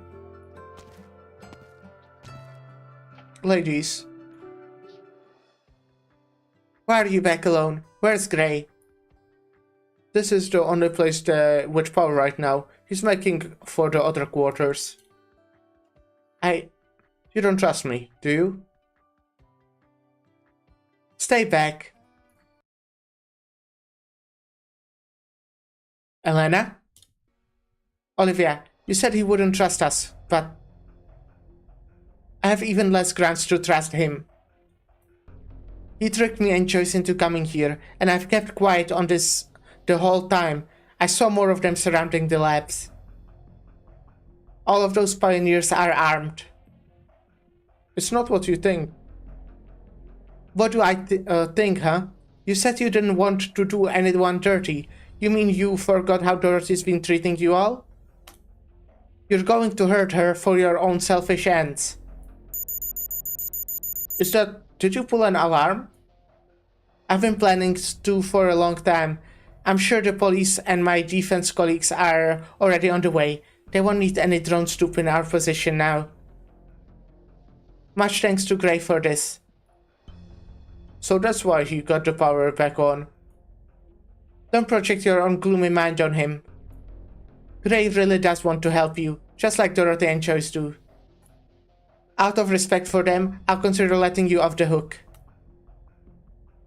Ladies. Why are you back alone? Where's Grey? This is the only place with power right now. He's making for the other quarters. You don't trust me, do you? Stay back. Elena? Olivia, you said he wouldn't trust us, but I have even less grounds to trust him. He tricked me and Joyce into coming here, and I've kept quiet on this the whole time. I saw more of them surrounding the labs. All of those pioneers are armed. It's not what you think. What do I think, huh? You said you didn't want to do anyone dirty. You mean you forgot how Dorothy's been treating you all? You're going to hurt her for your own selfish ends. Did you pull an alarm? I've been planning to for a long time. I'm sure the police and my defense colleagues are already on the way. They won't need any drone stoop in our position now. Much thanks to Grey for this. So that's why he got the power back on. Don't project your own gloomy mind on him. Grey really does want to help you, just like Dorothy and Joyce do. Out of respect for them, I'll consider letting you off the hook.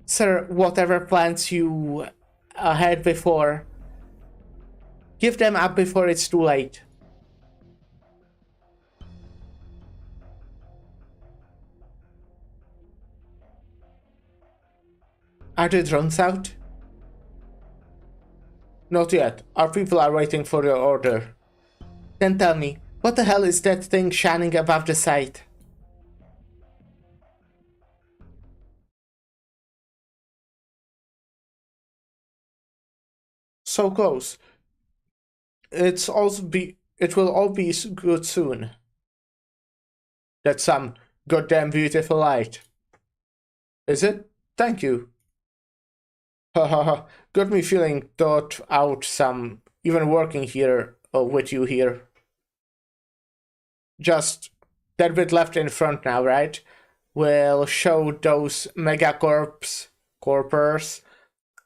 Sir, whatever plans you had before, give them up before it's too late. Are the drones out? Not yet. Our people are waiting for your order. Then tell me, what the hell is that thing shining above the site? So close. It will all be good soon. That's some goddamn beautiful light. Is it? Thank you. Hahaha, got me feeling thought out some, even working here with you here. just that bit left in front now, right? Will show those megacorpers,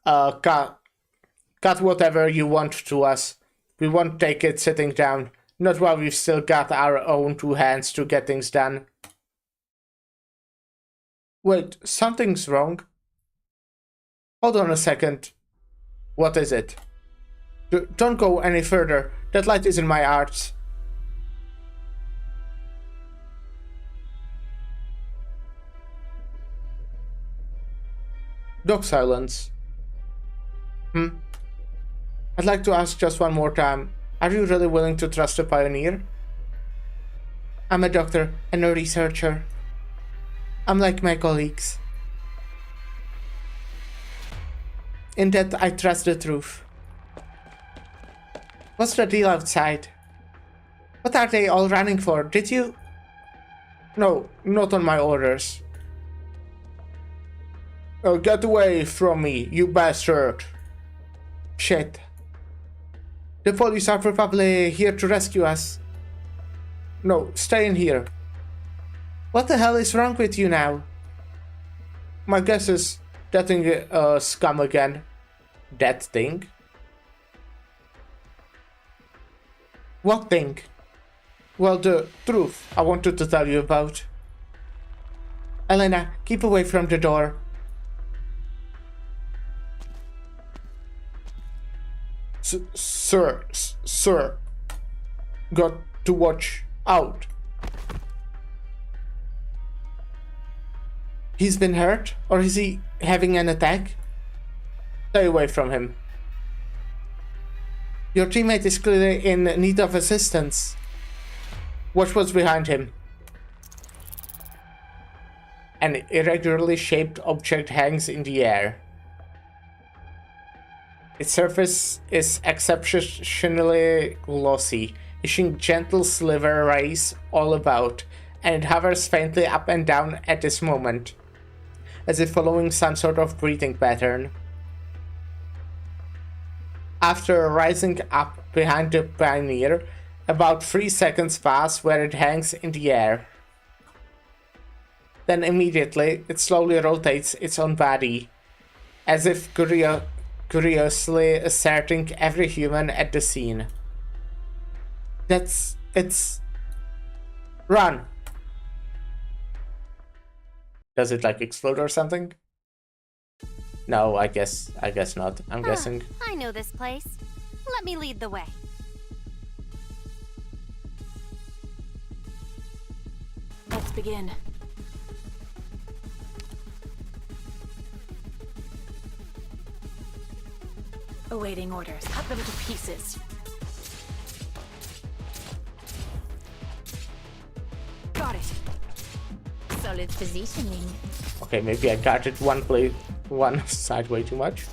cut whatever you want to us. We won't take it sitting down. Not while we've still got our own 2 hands to get things done. Wait, something's wrong. Hold on a second. What is it? Don't go any further. That light is in my arts. Dog silence. I'd like to ask just one more time. Are you really willing to trust a pioneer? I'm a doctor and a researcher. I'm like my colleagues. In that I trust the truth. What's the deal outside? What are they all running for? Did you? No, not on my orders. Oh, get away from me, you bastard. Shit. The police are probably here to rescue us. No, stay in here. What the hell is wrong with you now? My guess is that thing scum again. That thing? What thing? Well, the truth I wanted to tell you about. Elena, keep away from the door. Sir, got to watch out. He's been hurt, or is he having an attack? Stay away from him. Your teammate is clearly in need of assistance. Watch what's behind him. An irregularly shaped object hangs in the air. Its surface is exceptionally glossy, issuing gentle sliver rays all about, and it hovers faintly up and down at this moment, as if following some sort of breathing pattern. After rising up behind the pioneer, about 3 seconds pass where it hangs in the air. Then immediately, it slowly rotates its own body, as if curiously asserting every human at the scene. It's... Run! Does it like explode or something? No, I guess not. I'm guessing. I know this place. Let me lead the way. Let's begin. Awaiting orders. Cut them to pieces. Got it. Solid positioning. Okay, maybe I guarded one side way too much.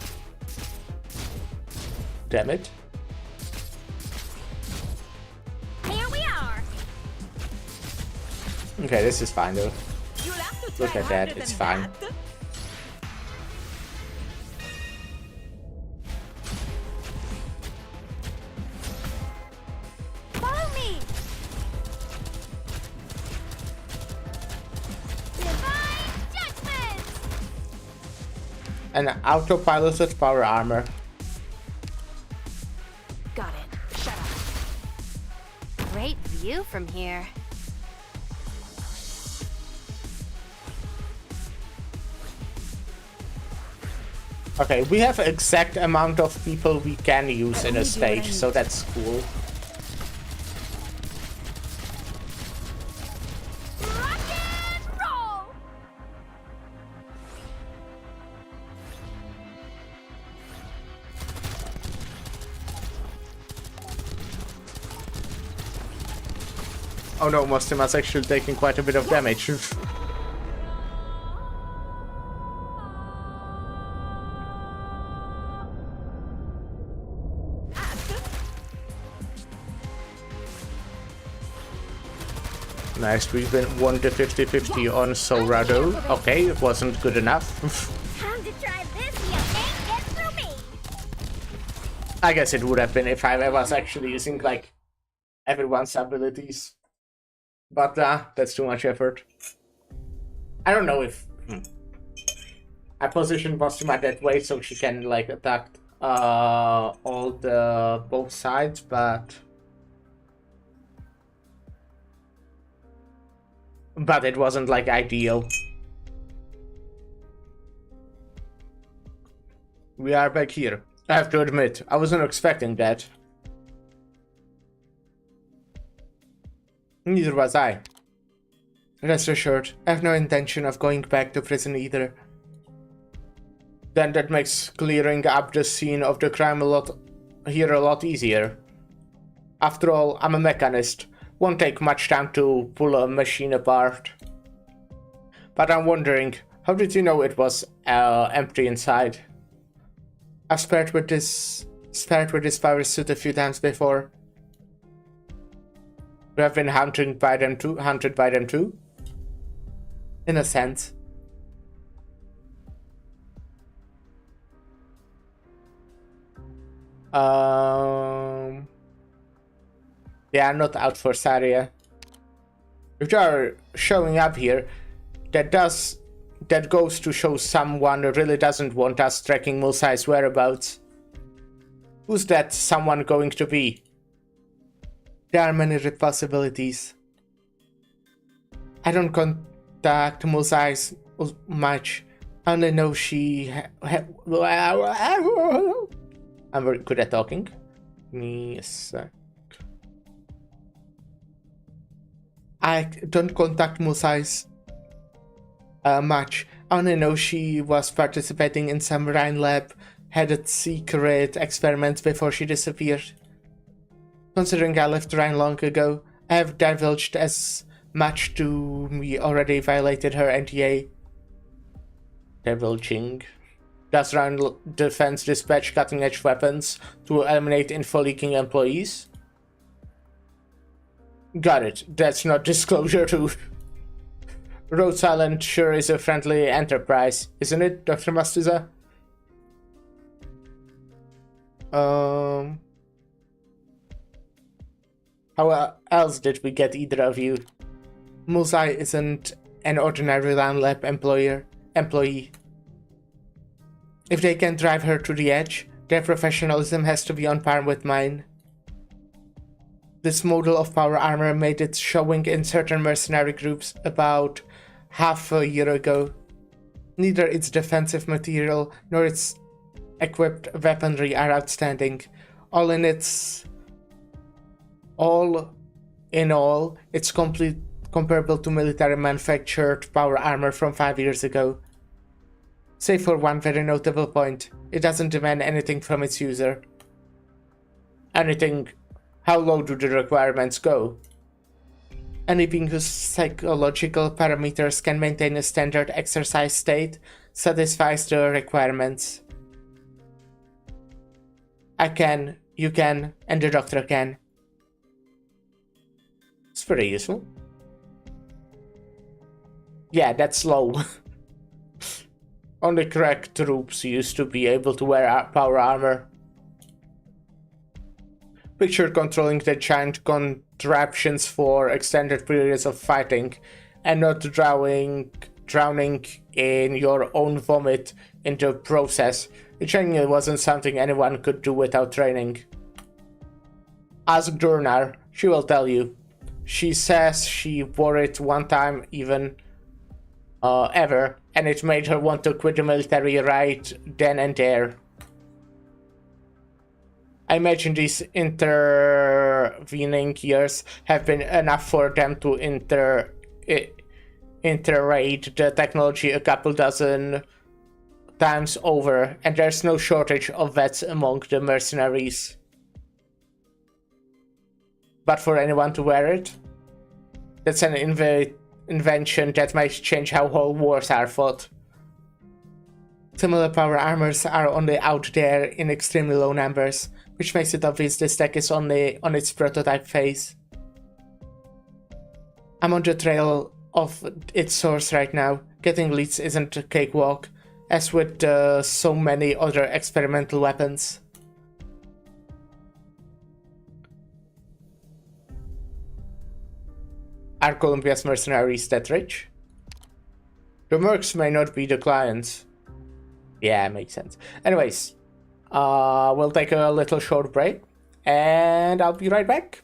Damn it. Here we are. Okay, this is fine though. You'll have to Look try at that, harder it's than fine. that. Follow me. Divine judgment. An autopiloted power armor. Got it. Shut up. Great view from here. Okay, we have exact amount of people we can use in a stage, so that's cool. Rock and roll. Oh no, Mostima's actually taking quite a bit of damage. Nice, we've won the 50-50 on Sorado. Okay, it wasn't good enough. Time to try this. You can't get through me. I guess it would have been if I was actually using, like, everyone's abilities. But that's too much effort. I don't know if I positioned Bostuma that way so she can like attack all the both sides, but it wasn't like ideal. We are back here. I have to admit, I wasn't expecting that. Neither was I. Rest assured, I have no intention of going back to prison either. Then that makes clearing up the scene of the crime a lot easier. After all, I'm a mechanist. Won't take much time to pull a machine apart. But I'm wondering, how did you know it was empty inside? I've spared with this power suit a few times before. We have been hunted by them too? In a sense. They are not out for Saria. If they are showing up here, that goes to show someone really doesn't want us tracking Musai's whereabouts. Who's that someone going to be? There are many possibilities. I don't contact Musai's much. I only know she I'm very good at talking. Give me a sec. I don't contact Musai's much. I only know she was participating in some Rhine lab, had a secret experiments before she disappeared. Considering I left Rhine long ago, I have divulged as much to me already violated her NDA. Divulging. Does Rhine Defense dispatch cutting-edge weapons to eliminate info-leaking employees? Got it. That's not disclosure too. Rhodes Island sure is a friendly enterprise, isn't it, Dr. Mastuza? How else did we get either of you? Musai isn't an ordinary land lab employee. If they can drive her to the edge, their professionalism has to be on par with mine. This model of power armor made its showing in certain mercenary groups about half a year ago. Neither its defensive material nor its equipped weaponry are outstanding. All in all, it's comparable to military manufactured power armor from 5 years ago. Save for one very notable point, it doesn't demand anything from its user. Anything? How low do the requirements go? Any being whose psychological parameters can maintain a standard exercise state satisfies the requirements. I can, you can, and the doctor can. It's pretty useful. Yeah, that's low. Only crack troops used to be able to wear power armor. Picture controlling the giant contraptions for extended periods of fighting, and not drowning in your own vomit in the process. It genuinely wasn't something anyone could do without training. Ask Durnar, she will tell you. She says she wore it one time even ever, and it made her want to quit the military right then and there. I imagine these intervening years have been enough for them to interrate the technology a couple dozen times over, and there's no shortage of vets among the mercenaries. But for anyone to wear it? That's an invention that might change how whole wars are fought. Similar power armors are only out there in extremely low numbers, which makes it obvious this tech is only on its prototype phase. I'm on the trail of its source right now. Getting leads isn't a cakewalk, as with so many other experimental weapons. Are Columbia's mercenaries that rich? The mercs may not be the clients. Yeah, makes sense. Anyways, we'll take a little short break, and I'll be right back.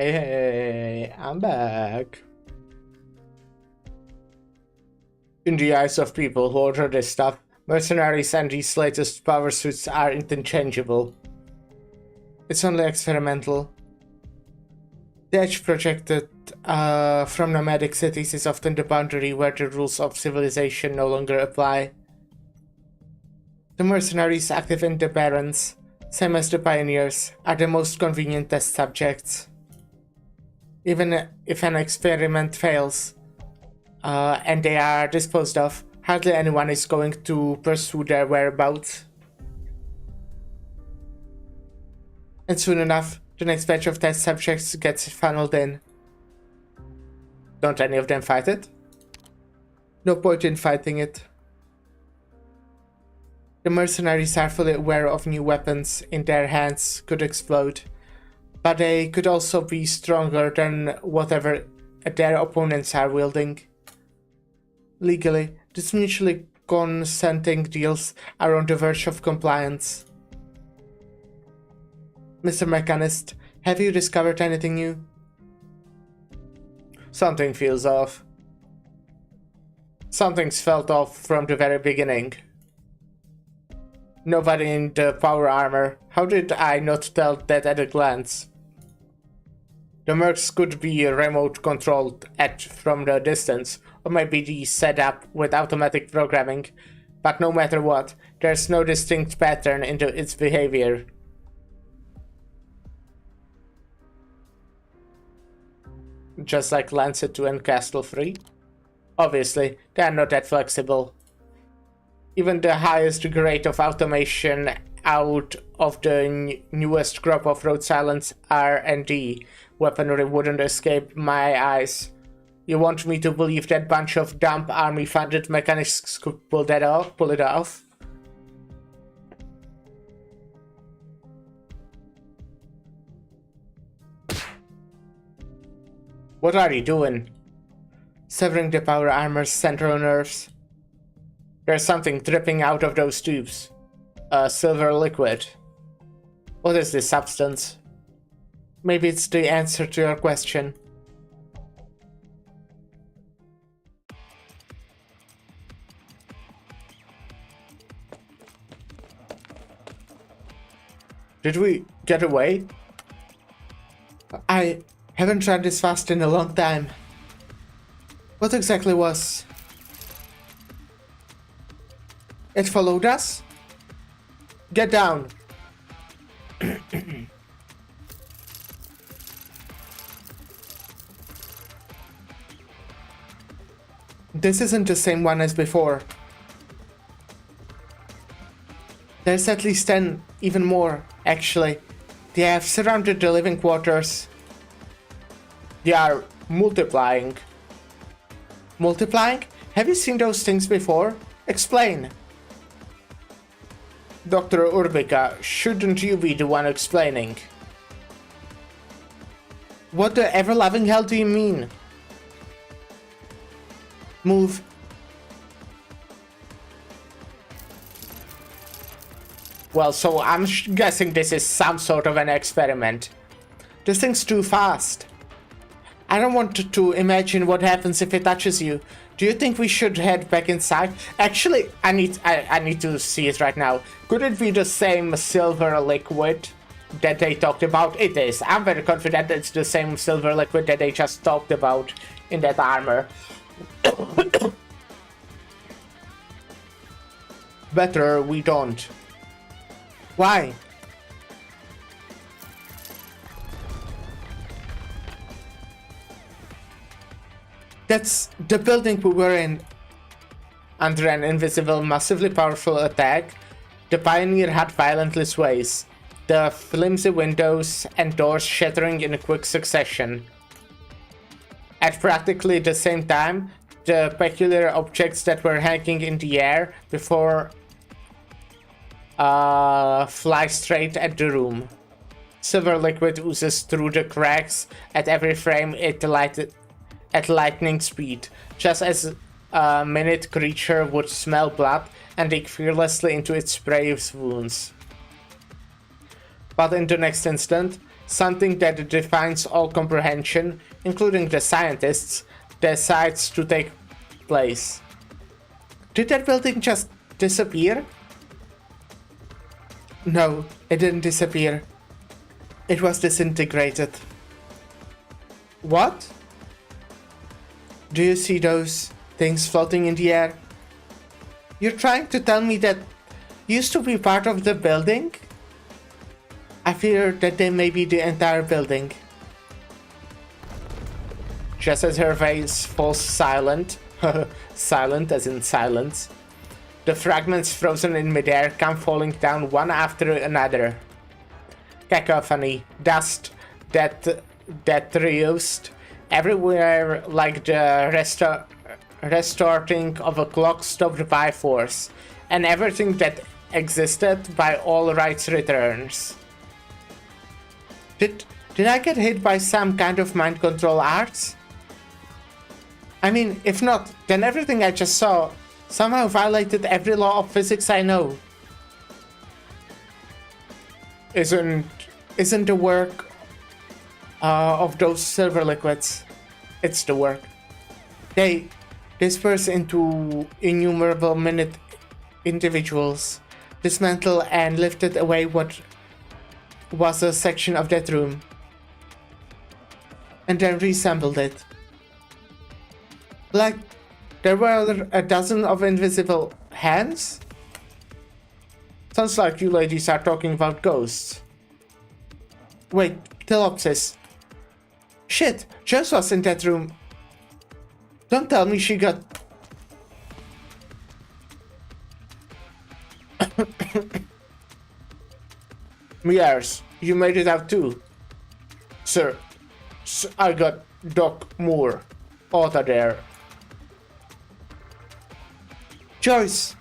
Hey, I'm back. In the eyes of people who order this stuff, mercenaries and these latest power suits are interchangeable. It's only experimental. The edge projected from nomadic cities is often the boundary where the rules of civilization no longer apply. The mercenaries active in the Barrens, same as the pioneers, are the most convenient test subjects. Even if an experiment fails, and they are disposed of, hardly anyone is going to pursue their whereabouts. And soon enough, the next batch of test subjects gets funneled in. Don't any of them fight it? No point in fighting it. The mercenaries are fully aware of new weapons in their hands could explode, but they could also be stronger than whatever their opponents are wielding. Legally, these mutually consenting deals are on the verge of compliance. Mr. Mechanist, have you discovered anything new? Something feels off. Something's felt off from the very beginning. Nobody in the power armor. How did I not tell that at a glance? The mercs could be remote controlled from the distance, or maybe be set up with automatic programming, but no matter what, there's no distinct pattern into its behavior. Just like Lancet 2 and Castle 3? Obviously, they are not that flexible. Even the highest grade of automation out of the newest crop of road silence R&D weaponry wouldn't escape my eyes. You want me to believe that bunch of dumb army-funded mechanics could pull it off? What are you doing? Severing the power armor's central nerves. There's something dripping out of those tubes. A silver liquid. What is this substance? Maybe it's the answer to your question. Did we get away? I haven't tried this fast in a long time. What exactly was? It followed us? Get down. This isn't the same one as before. There's at least 10, even more, actually. They have surrounded the living quarters. They are multiplying. Multiplying? Have you seen those things before? Explain. Dr. Urbica, shouldn't you be the one explaining? What the ever-loving hell do you mean? Move. Well, so I'm guessing this is some sort of an experiment. This thing's too fast. I don't want to imagine what happens if it touches you. Do you think we should head back inside? Actually, I need to see it right now. Could it be the same silver liquid that they talked about? It is. I'm very confident it's the same silver liquid that they just talked about in that armor. Better we don't. Why? That's the building we were in. Under an invisible, massively powerful attack, the Pioneer had violently sways, the flimsy windows and doors shattering in a quick succession. At practically the same time, the peculiar objects that were hanging in the air before fly straight at the room. Silver liquid oozes through the cracks at every frame it lighted at lightning speed, just as a minute creature would smell blood and dig fearlessly into its prey's wounds. But in the next instant, something that defines all comprehension, including the scientists, decides to take place. Did that building just disappear? No, it didn't disappear. It was disintegrated. What? Do you see those things floating in the air? You're trying to tell me that used to be part of the building? I fear that they may be the entire building. Just as her face falls silent, silent as in silence, the fragments frozen in midair come falling down one after another. Cacophony, dust that reused everywhere like the restarting of a clock stopped by force, and everything that existed by all rights returns. Did I get hit by some kind of mind control arts? I mean, if not, then everything I just saw somehow violated every law of physics I know. Isn't the work of those silver liquids? It's the work. They disperse into innumerable minute individuals, dismantle and lifted away what was a section of that room, and then reassembled it. Like there were a dozen of invisible hands? Sounds like you ladies are talking about ghosts. Wait, Telopsis. Shit, Jess was in that room. Don't tell me she got... Mears, you made it out too. Sir, I got Doc Moore. Author there. Joyce!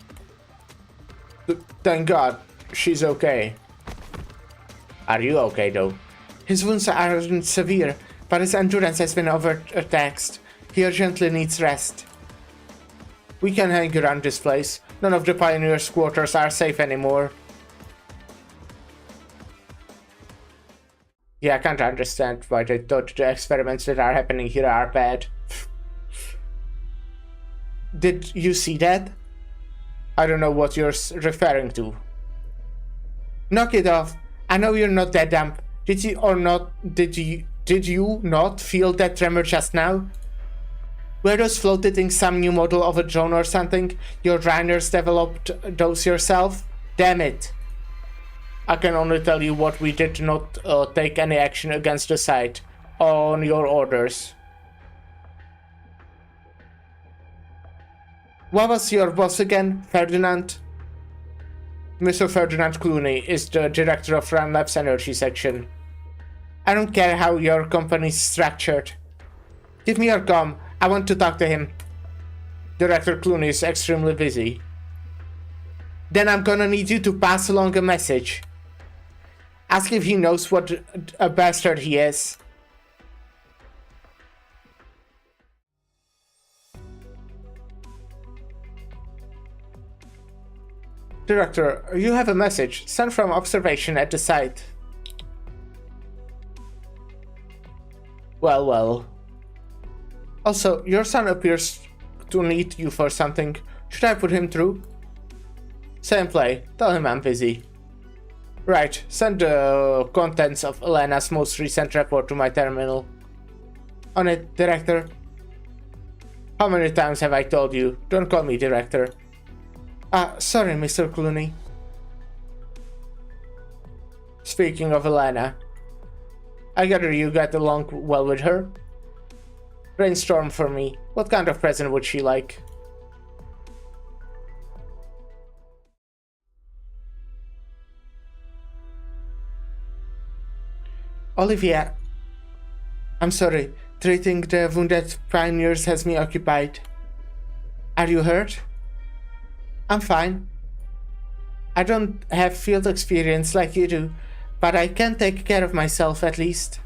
Thank God, she's okay. Are you okay though? His wounds aren't severe, but his endurance has been overtaxed. He urgently needs rest. We can hang around this place. None of the pioneers' quarters are safe anymore. Yeah, I can't understand why they thought the experiments that are happening here are bad. Did you see that? I don't know what you're referring to. Knock it off. I know you're not that dumb. Did you not feel that tremor just now? Were those floating some new model of a drone or something? Your runners developed those yourself? Damn it. I can only tell you what we did not take any action against the site. On your orders. What was your boss again, Ferdinand? Mr. Ferdinand Clooney is the director of Run Labs Energy Section. I don't care how your company's structured. Give me your comm. I want to talk to him. Director Clooney is extremely busy. Then I'm gonna need you to pass along a message. Ask if he knows what a bastard he is. Director, you have a message sent from observation at the site. Well. Also, your son appears to need you for something. Should I put him through? Same play. Tell him I'm busy. Right, send the contents of Elena's most recent report to my terminal. On it, Director. How many times have I told you? Don't call me Director. Sorry, Mr. Clooney. Speaking of Elena, I gather you got along well with her? Brainstorm for me. What kind of present would she like? Olivia, I'm sorry. Treating the wounded pioneers has me occupied. Are you hurt? I'm fine. I don't have field experience like you do, but I can take care of myself at least.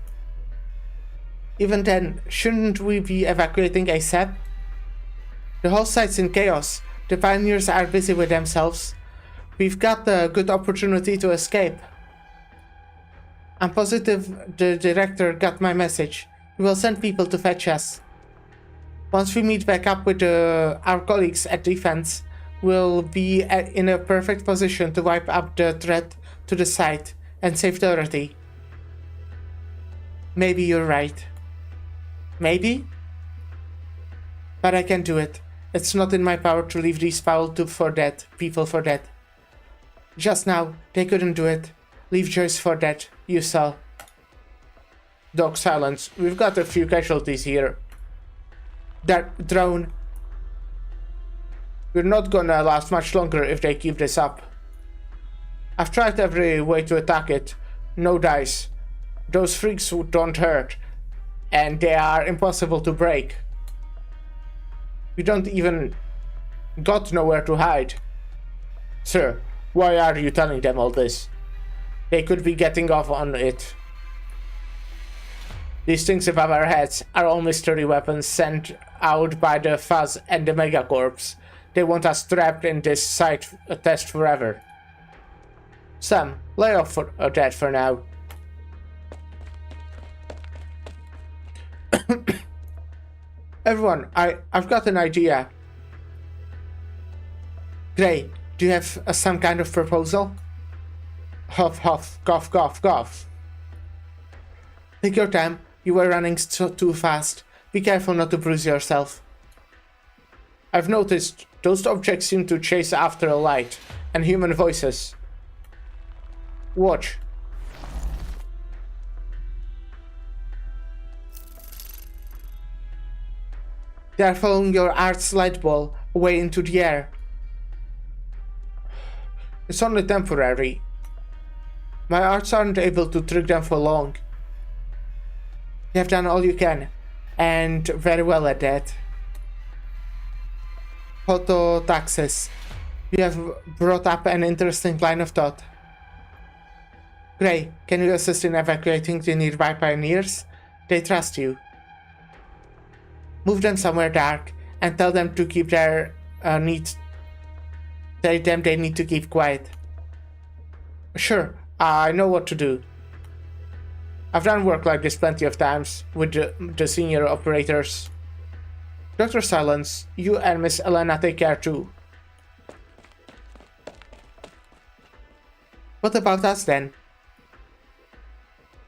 Even then, shouldn't we be evacuating ASAP? The whole site's in chaos. The pioneers are busy with themselves. We've got a good opportunity to escape. I'm positive the director got my message. He will send people to fetch us. Once we meet back up with our colleagues at Defense, we'll be in a perfect position to wipe up the threat to the site and save Dorothy. Maybe you're right. Maybe? But I can't do it. It's not in my power to leave these people for dead. Just now, they couldn't do it. Leave Joyce for dead, you saw. Dog silence. We've got a few casualties here. That drone. We're not gonna last much longer if they keep this up. I've tried every way to attack it. No dice. Those freaks don't hurt. And they are impossible to break. We don't even got nowhere to hide. Sir, why are you telling them all this? They could be getting off on it. These things above our heads are all mystery weapons sent out by the Fuzz and the Megacorps. They want us trapped in this site test forever. Sam, lay off that for now. Everyone, I've got an idea. Gray, do you have some kind of proposal? Huff, huff, cough, cough, cough. Take your time. You were running too fast. Be careful not to bruise yourself. I've noticed those objects seem to chase after a light and human voices. Watch. They are following your art's light ball away into the air. It's only temporary. My arts aren't able to trick them for long. You have done all you can, and very well at that. Phototaxis. You have brought up an interesting line of thought. Gray, can you assist in evacuating the nearby pioneers? They trust you. Move them somewhere dark and tell them to keep their they need to keep quiet. Sure, I know what to do. I've done work like this plenty of times with the senior operators. Dr. Silence, you and Miss Elena take care too. What about us then?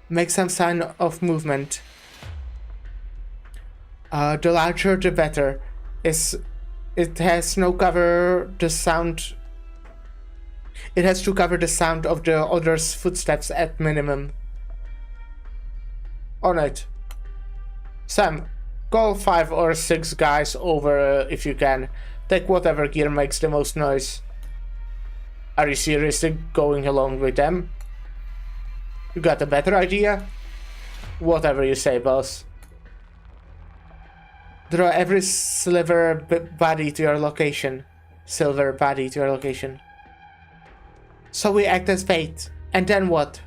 Make some sign of movement. The larger the better. It has to cover the sound of the other's footsteps at minimum. On it. Sam, call 5 or 6 guys over if you can. Take whatever gear makes the most noise. Are you seriously going along with them? You got a better idea? Whatever you say, boss. Draw every silver body to your location. So we act as bait. And then what?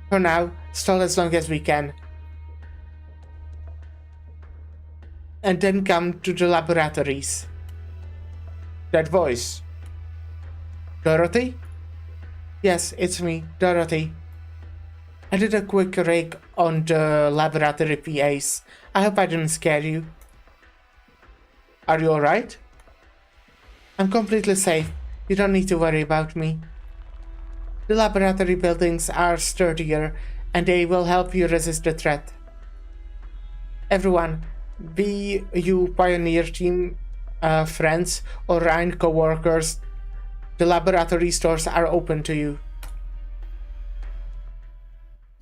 For now, stall as long as we can. And then come to the laboratories. That voice. Dorothy? Yes, it's me, Dorothy. I did a quick rake on the laboratory PAs. I hope I didn't scare you. Are you alright? I'm completely safe. You don't need to worry about me. The laboratory buildings are sturdier, and they will help you resist the threat. Everyone, be you Pioneer Team friends or Rhine co-workers, the laboratory stores are open to you.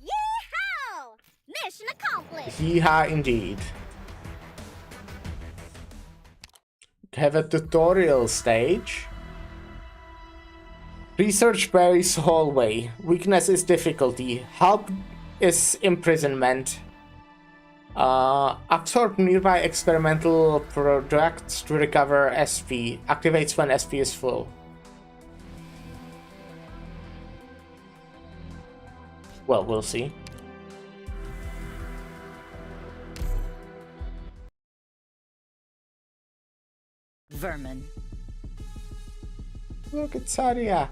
Yeehaw! Mission accomplished! Yeehaw indeed. Have a tutorial stage. Research base hallway. Weakness is difficulty. Help is imprisonment. Absorb nearby experimental products to recover SP. Activates when SP is full. Well, we'll see. Vermin. Look at Saria.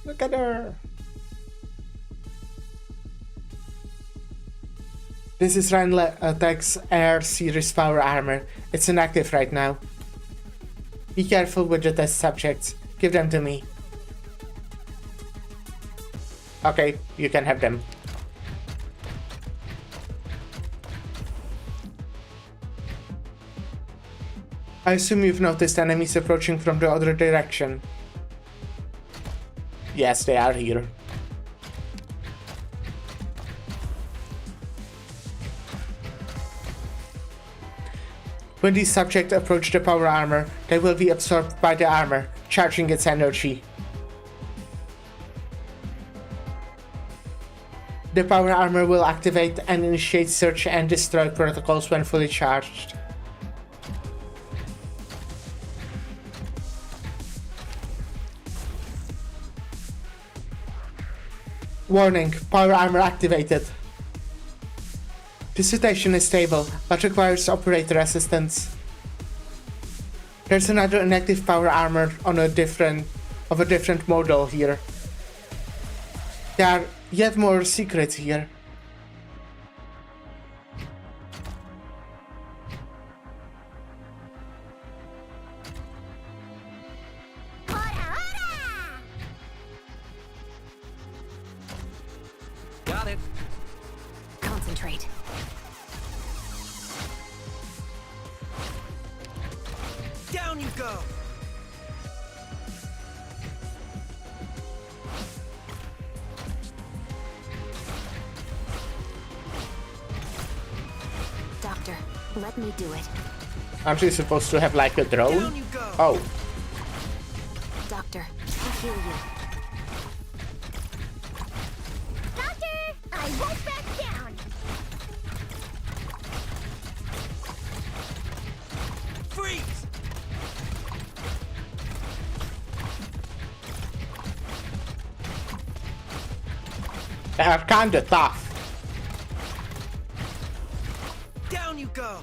Look at her. This is Rheinletech's Air Series power armor. It's inactive right now. Be careful with the test subjects. Give them to me. Okay, you can have them. I assume you've noticed enemies approaching from the other direction. Yes, they are here. When these subjects approach the power armor, they will be absorbed by the armor, charging its energy. The power armor will activate and initiate search and destroy protocols when fully charged. Warning, power armor activated. The situation is stable, but requires operator assistance. There's another inactive power armor on a different model here. There are yet more secrets here. Got it. Concentrate. Down you go. Doctor, let me do it. Aren't you supposed to have like a drone? Down you go. Oh. Doctor, I hear you. Doctor, I won't back down. Freeze. They are kinda tough. Down you go.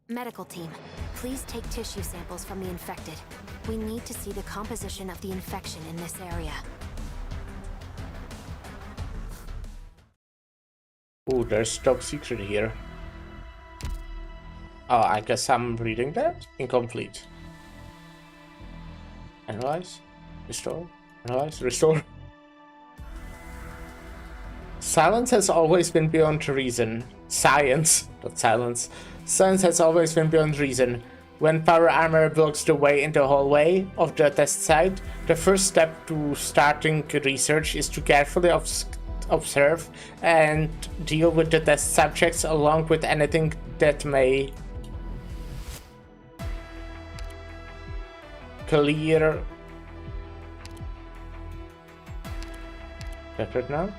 Medical team, please take tissue samples from the infected. We need to see the composition of the infection in this area. Ooh, there's top secret here. Oh, I guess I'm reading that? Incomplete. Analyze? Restore? Analyze? Restore? Silence has always been beyond reason. Science, not silence. Science has always been beyond reason. When power armor blocks the way in the hallway of the test site, the first step to starting research is to carefully observe and deal with the test subjects along with anything that may clear. That right now?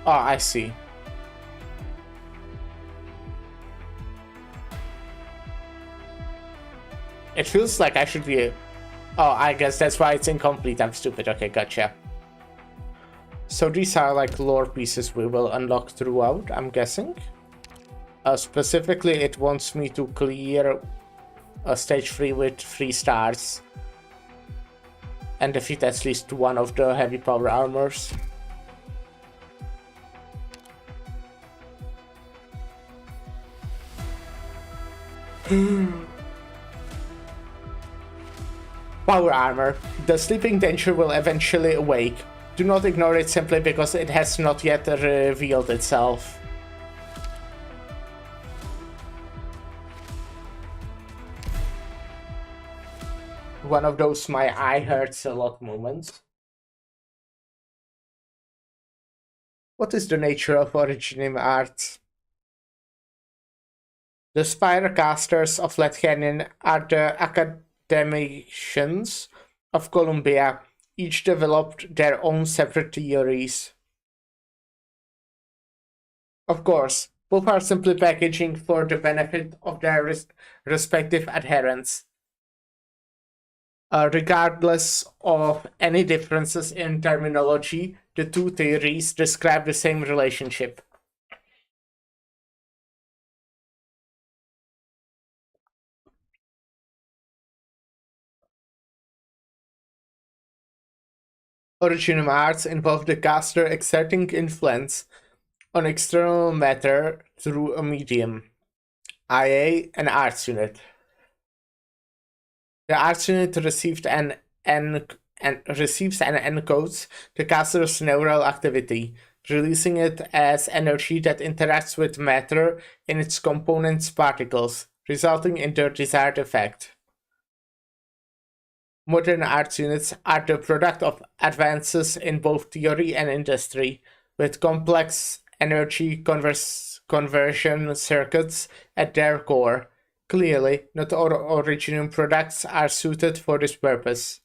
Oh, I see. It feels like I should be. Oh, I guess that's why it's incomplete. I'm stupid. Okay, gotcha. So these are like lore pieces we will unlock throughout, I'm guessing. Specifically, it wants me to clear a stage 3 with 3 stars. And defeat at least one of the heavy power armors. Power armor. The sleeping danger will eventually awake. Do not ignore it simply because it has not yet revealed itself. One of those my eye hurts a lot moments. What is the nature of originating art? The Spirecasters of Let Canyon are the academicians of Columbia. Each developed their own separate theories. Of course, both are simply packaging for the benefit of their respective adherents. Regardless of any differences in terminology, the two theories describe the same relationship. Originum arts involve the caster exerting influence on external matter through a medium, i.e. an arts unit. The arts unit receives and encodes the caster's neural activity, releasing it as energy that interacts with matter in its components' particles, resulting in the desired effect. Modern arts units are the product of advances in both theory and industry, with complex energy conversion circuits at their core. Clearly, not all Originum products are suited for this purpose.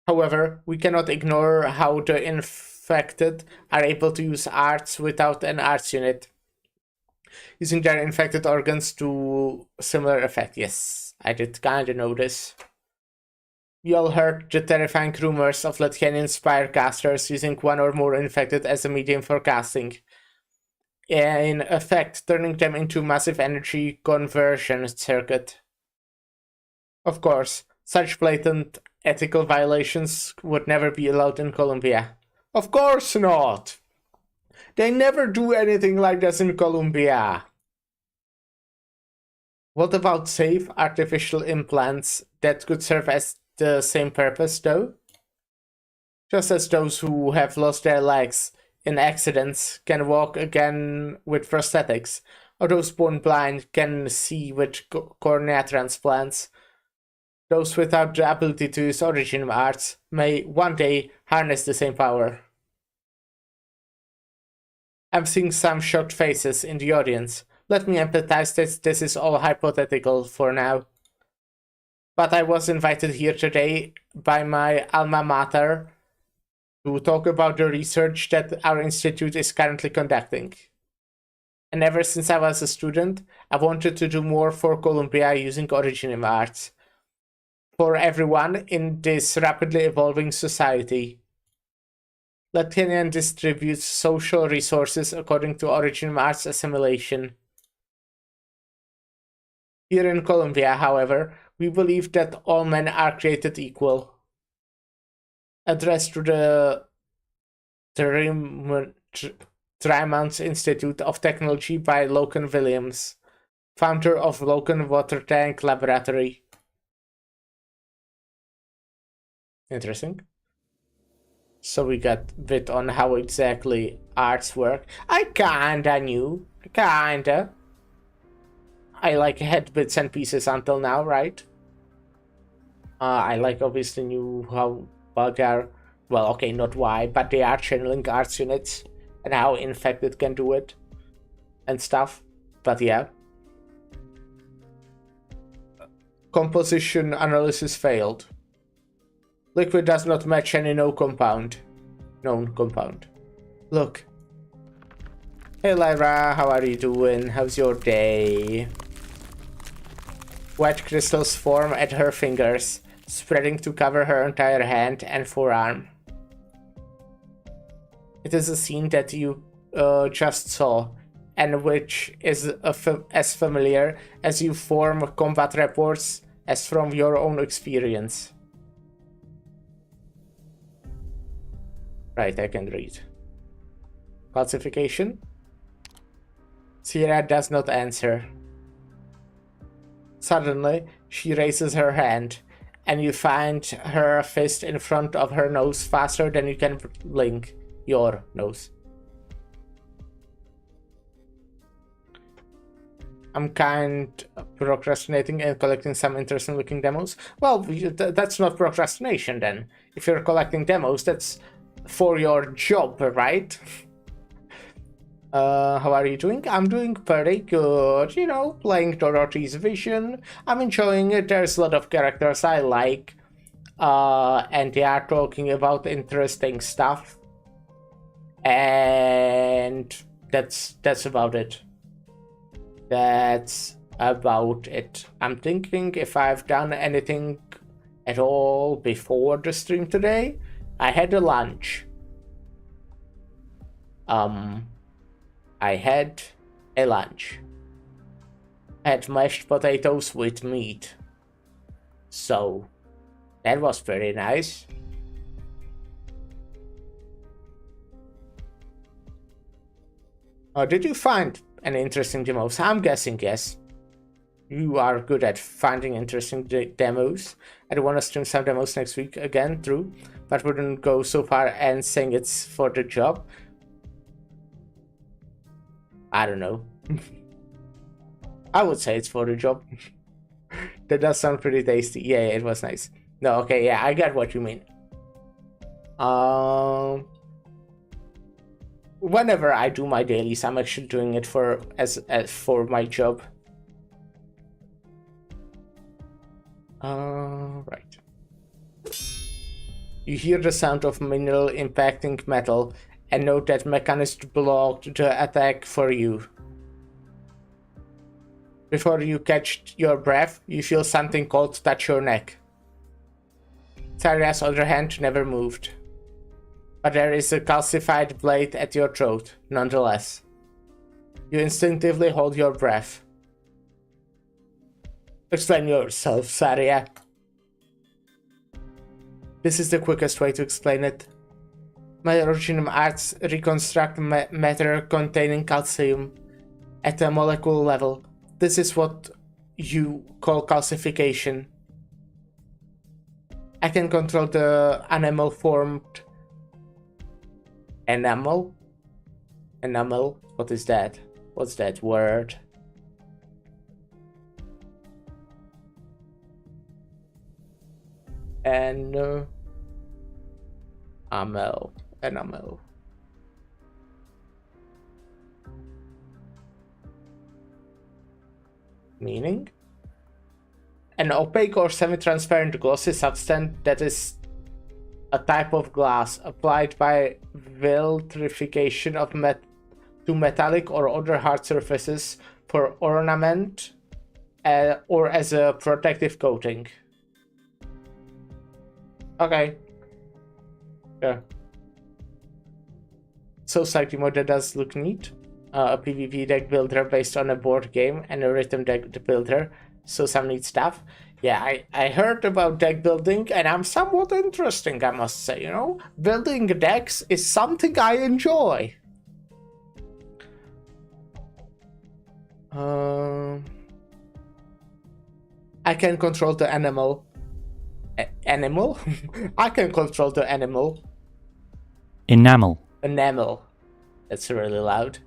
However, we cannot ignore how the infected are able to use arts without an arts unit, using their infected organs to similar effect. Yes, I did kinda know this. We all heard the terrifying rumors of Latvian spire casters using one or more infected as a medium for casting, in effect turning them into massive energy conversion circuit. Of course, such blatant ethical violations would never be allowed in Colombia. Of course not! They never do anything like this in Colombia. What about safe artificial implants that could serve as the same purpose, though? Just as those who have lost their legs in accidents can walk again with prosthetics, or those born blind can see with cornea transplants, those without the ability to use Originum arts may one day harness the same power. I'm seeing some shocked faces in the audience. Let me empathize that this is all hypothetical for now. But I was invited here today by my alma mater to talk about the research that our institute is currently conducting. And ever since I was a student, I wanted to do more for Colombia using Originum arts. For everyone in this rapidly evolving society. Latvian distributes social resources according to Originum arts assimilation. Here in Colombia, however, we believe that all men are created equal. Addressed to the Tremont Institute of Technology by Logan Williams, founder of Logan Water Tank Laboratory. Interesting. So we got a bit on how exactly arts work. I kinda knew. Kinda. I like had bits and pieces until now, right? I like obviously knew how they are, well, okay, not why, but they are channeling arts units and how infected can do it and stuff. But yeah. Composition analysis failed. Liquid does not match any known compound. Look. Hey Lyra, how are you doing? How's your day? White crystals form at her fingers, spreading to cover her entire hand and forearm. It is a scene that you just saw, and which is as familiar as you form combat reports as from your own experience. Right, I can read. Classification? Sierra does not answer. Suddenly, she raises her hand, and you find her fist in front of her nose faster than you can blink your nose. I'm procrastinating and collecting some interesting looking demos. Well, that's not procrastination then. If you're collecting demos, that's for your job, right? How are you doing? I'm doing pretty good, you know, playing Dorothy's Vision. I'm enjoying it. There's a lot of characters I like, and they are talking about interesting stuff, and that's about it. That's about it. I'm thinking if I've done anything at all before the stream today. I had a lunch. I had a lunch. I had mashed potatoes with meat. So, that was pretty nice. Did you find any interesting demos? I'm guessing yes. You are good at finding interesting demos. I do want to stream some demos next week again, true, but wouldn't go so far and saying it's for the job. I don't know. I would say it's for the job. That does sound pretty tasty. Yeah, it was nice. No, okay, yeah, I get what you mean. Whenever I do my dailies, I'm actually doing it for my job. Right. You hear the sound of mineral impacting metal and note that mechanist blocked the attack for you. Before you catch your breath, you feel something cold touch your neck. Saria's other hand never moved, but there is a calcified blade at your throat, nonetheless. You instinctively hold your breath. Explain yourself, Saria. This is the quickest way to explain it. My original arts reconstruct matter containing calcium at a molecular level. This is what you call calcification. I can control the animal formed... Enamel? Enamel? What is that? What's that word? Enamel. Enamel. Meaning? An opaque or semi-transparent glossy substance that is a type of glass applied by vitrification of to metallic or other hard surfaces for ornament or as a protective coating. Okay. Yeah. So slightly more, that does look neat. A PvP deck builder based on a board game and a rhythm deck builder. So some neat stuff. Yeah, I heard about deck building and I'm somewhat interesting, I must say, you know? Building decks is something I enjoy. I can control the animal. Animal? I can control the animal. Enamel. Enamel. That's really loud.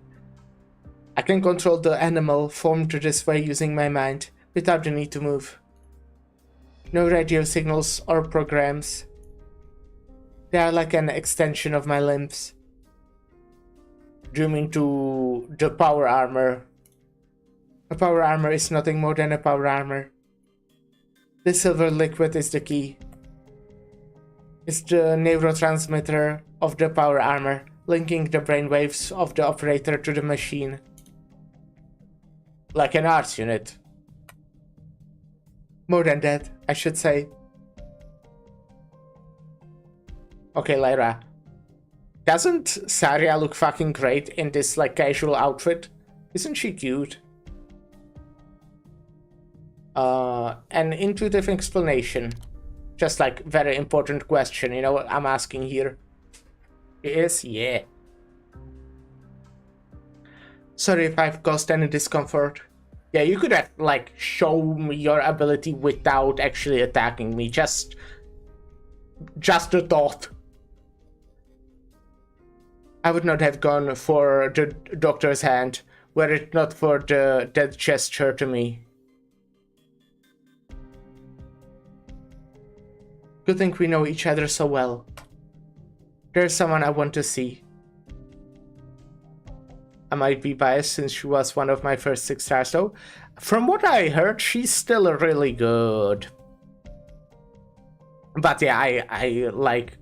I can control the animal formed this way using my mind, without the need to move. No radio signals or programs. They are like an extension of my limbs. Zooming to the power armor. A power armor is nothing more than a power armor. The silver liquid is the key. It's the neurotransmitter of the power armor, linking the brainwaves of the operator to the machine. Like an arts unit. More than that, I should say. Okay, Lyra. Doesn't Saria look fucking great in this like casual outfit? Isn't she cute? An intuitive explanation. Just like very important question, you know what I'm asking here? Yes, yeah. Sorry if I've caused any discomfort. Yeah, you could have, like, show me your ability without actually attacking me. Just a thought. I would not have gone for the doctor's hand, were it not for that gesture to me. Good thing we know each other so well. There's someone I want to see. I might be biased since she was one of my first 6 stars though. From what I heard, she's still really good. But yeah, I like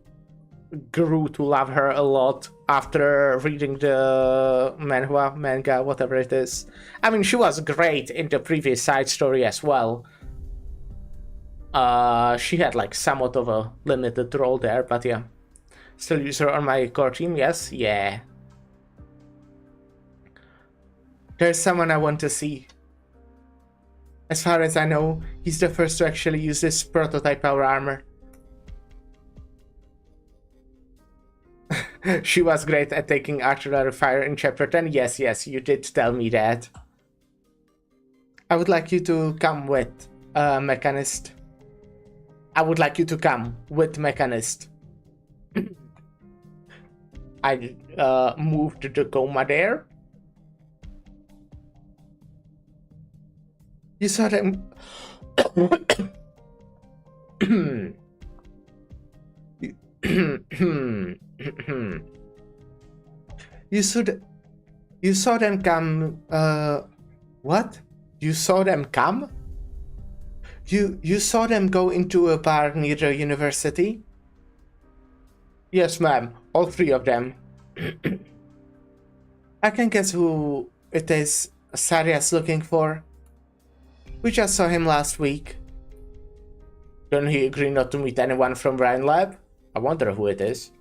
grew to love her a lot after reading the manga, whatever it is. I mean, she was great in the previous side story as well. She had like somewhat of a limited role there, but yeah. Still use her on my core team, yes? Yeah. There's someone I want to see. As far as I know, he's the first to actually use this prototype power armor. She was great at taking artillery fire in Chapter 10. Yes, you did tell me that. I would like you to come with Mechanist. I would like you to come with Mechanist. I moved the coma there. You saw them. You saw them come. What? You saw them come? You saw them go into a bar near the university? Yes, ma'am. All three of them. I can guess who it is Saria's looking for. We just saw him last week. Didn't he agree not to meet anyone from Rhine Lab? I wonder who it is.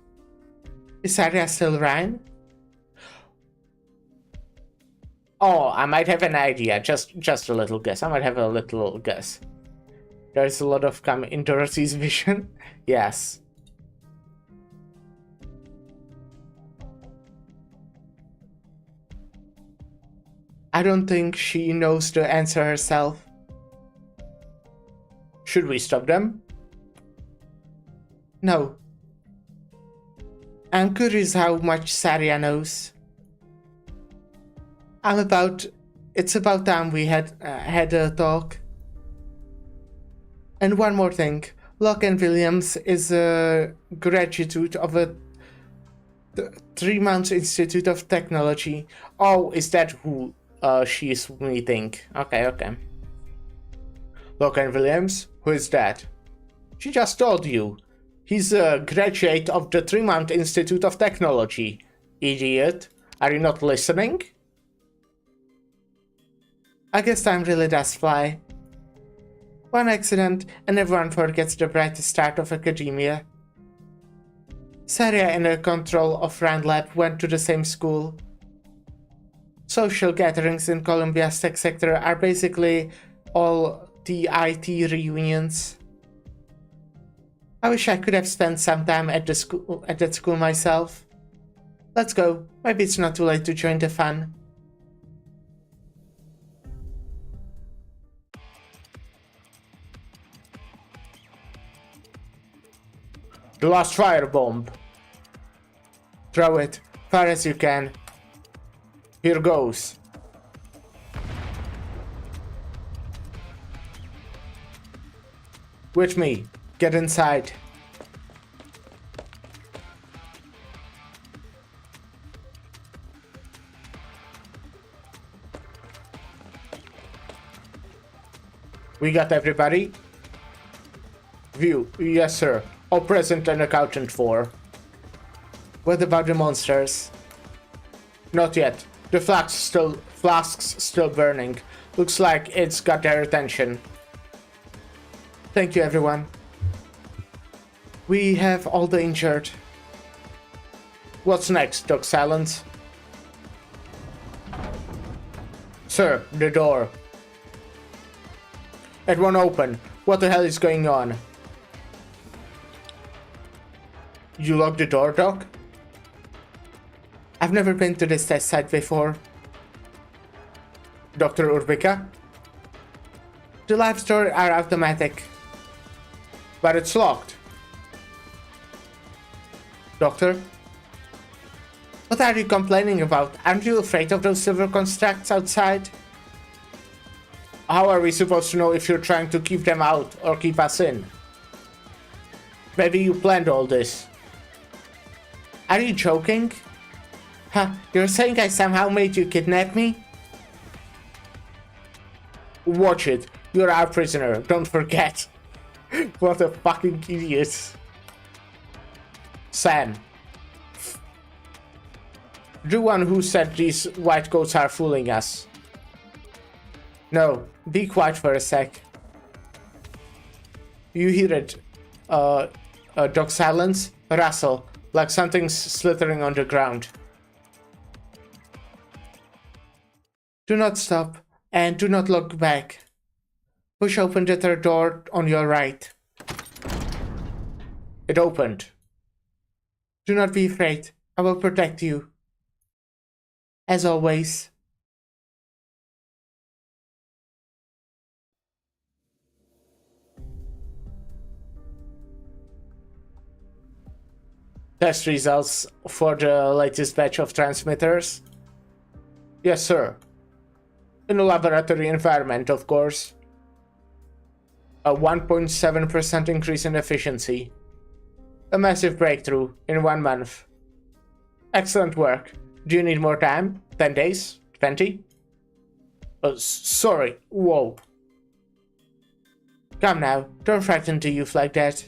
Is Saria still Rhine? Oh, I might have an idea. Just a little guess. I might have a little guess. There's a lot of in Dorothy's vision. Yes. I don't think she knows the answer herself. Should we stop them? No. I'm curious how much Saria knows. It's about time we had a talk. And one more thing. Locke and Williams is a graduate of the 3 Months Institute of Technology. Oh, is that who she is meeting? Okay. Locke and Williams? Who is that? She just told you. He's a graduate of the 3 Month Institute of Technology. Idiot. Are you not listening? I guess time really does fly. One accident and everyone forgets the brightest start of academia. Saria and her control of Rand Lab went to the same school. Social gatherings in Columbia's tech sector are basically all the IT reunions. I wish I could have spent some time at that school myself. Let's go. Maybe it's not too late to join the fun. The last firebomb. Throw it far as you can. Here goes. With me. Get inside. We got everybody? View. Yes, sir. All present and accounted for. What about the monsters? Not yet. The flask's still burning. Looks like it's got their attention. Thank you, everyone. We have all the injured. What's next, Doc Silence? Sir, the door. It won't open. What the hell is going on? You locked the door, Doc? I've never been to this test site before. Dr. Urbica? The live doors are automatic. But it's locked. Doctor? What are you complaining about? Aren't you afraid of those silver constructs outside? How are we supposed to know if you're trying to keep them out or keep us in? Maybe you planned all this. Are you joking? Huh, you're saying I somehow made you kidnap me? Watch it. You're our prisoner, don't forget. What a fucking idiot. Sam. The one who said these white coats are fooling us. No, be quiet for a sec. You hear it, Doc Silence? Rustle, like something's slithering on the ground. Do not stop, and do not look back. Push open the third door on your right. It opened. Do not be afraid. I will protect you. As always. Test results for the latest batch of transmitters? Yes, sir. In a laboratory environment, of course. A 1.7% increase in efficiency. A massive breakthrough in 1 month. Excellent work. Do you need more time? 10 days? 20? Sorry. Whoa. Come now, don't frighten the youth like that.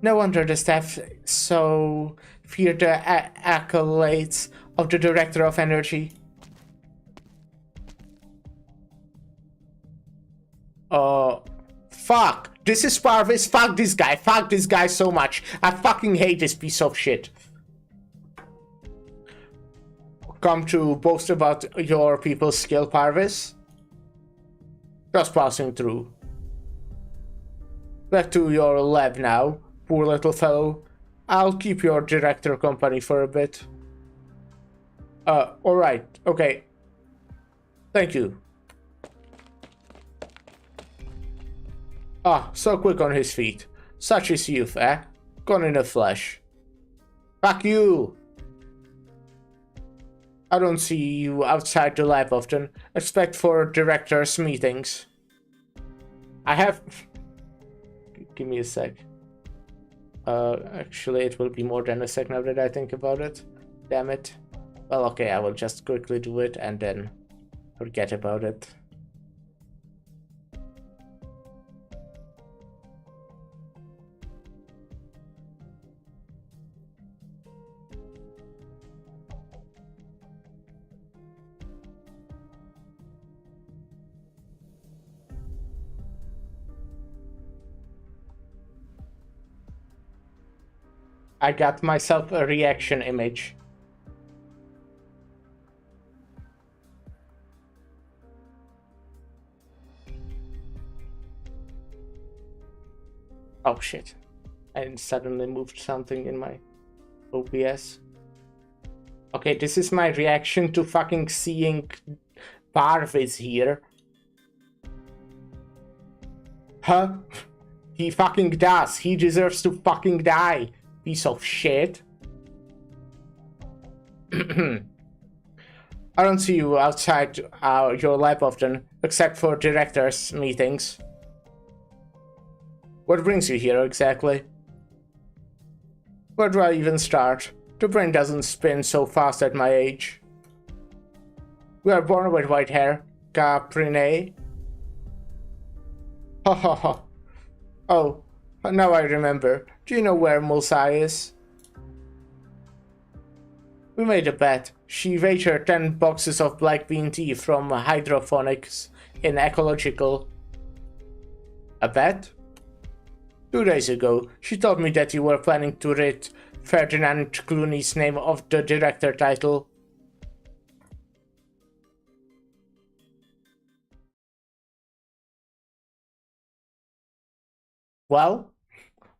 No wonder the staff so fear the accolades of the Director of Energy. Fuck. This is Parvis. Fuck this guy. Fuck this guy so much. I fucking hate this piece of shit. Come to boast about your people's skill, Parvis? Just passing through. Back to your lab now, poor little fellow. I'll keep your director company for a bit. Alright, okay. Thank you. Ah, so quick on his feet. Such is youth, eh? Gone in the flesh. Fuck you! I don't see you outside the lab often, except for directors' meetings. I have... Give me a sec. Actually, it will be more than a sec now that I think about it. Damn it. Well, okay, I will just quickly do it and then forget about it. I got myself a reaction image. Oh shit. I suddenly moved something in my OBS. Okay, this is my reaction to fucking seeing Parvis here. Huh? He fucking does. He deserves to fucking die. Piece of shit. I don't see you outside your lab often, except for directors' meetings. What brings you here exactly? Where do I even start? The brain doesn't spin so fast at my age. We are born with white hair, Caprine. Ha ha ha. Oh, now I remember. Do you know where Mulsai is? We made a bet. She wagered 10 boxes of black bean tea from hydroponics in ecological. A bet? 2 days ago, she told me that you were planning to rid Ferdinand Clooney's name of the director title. Well,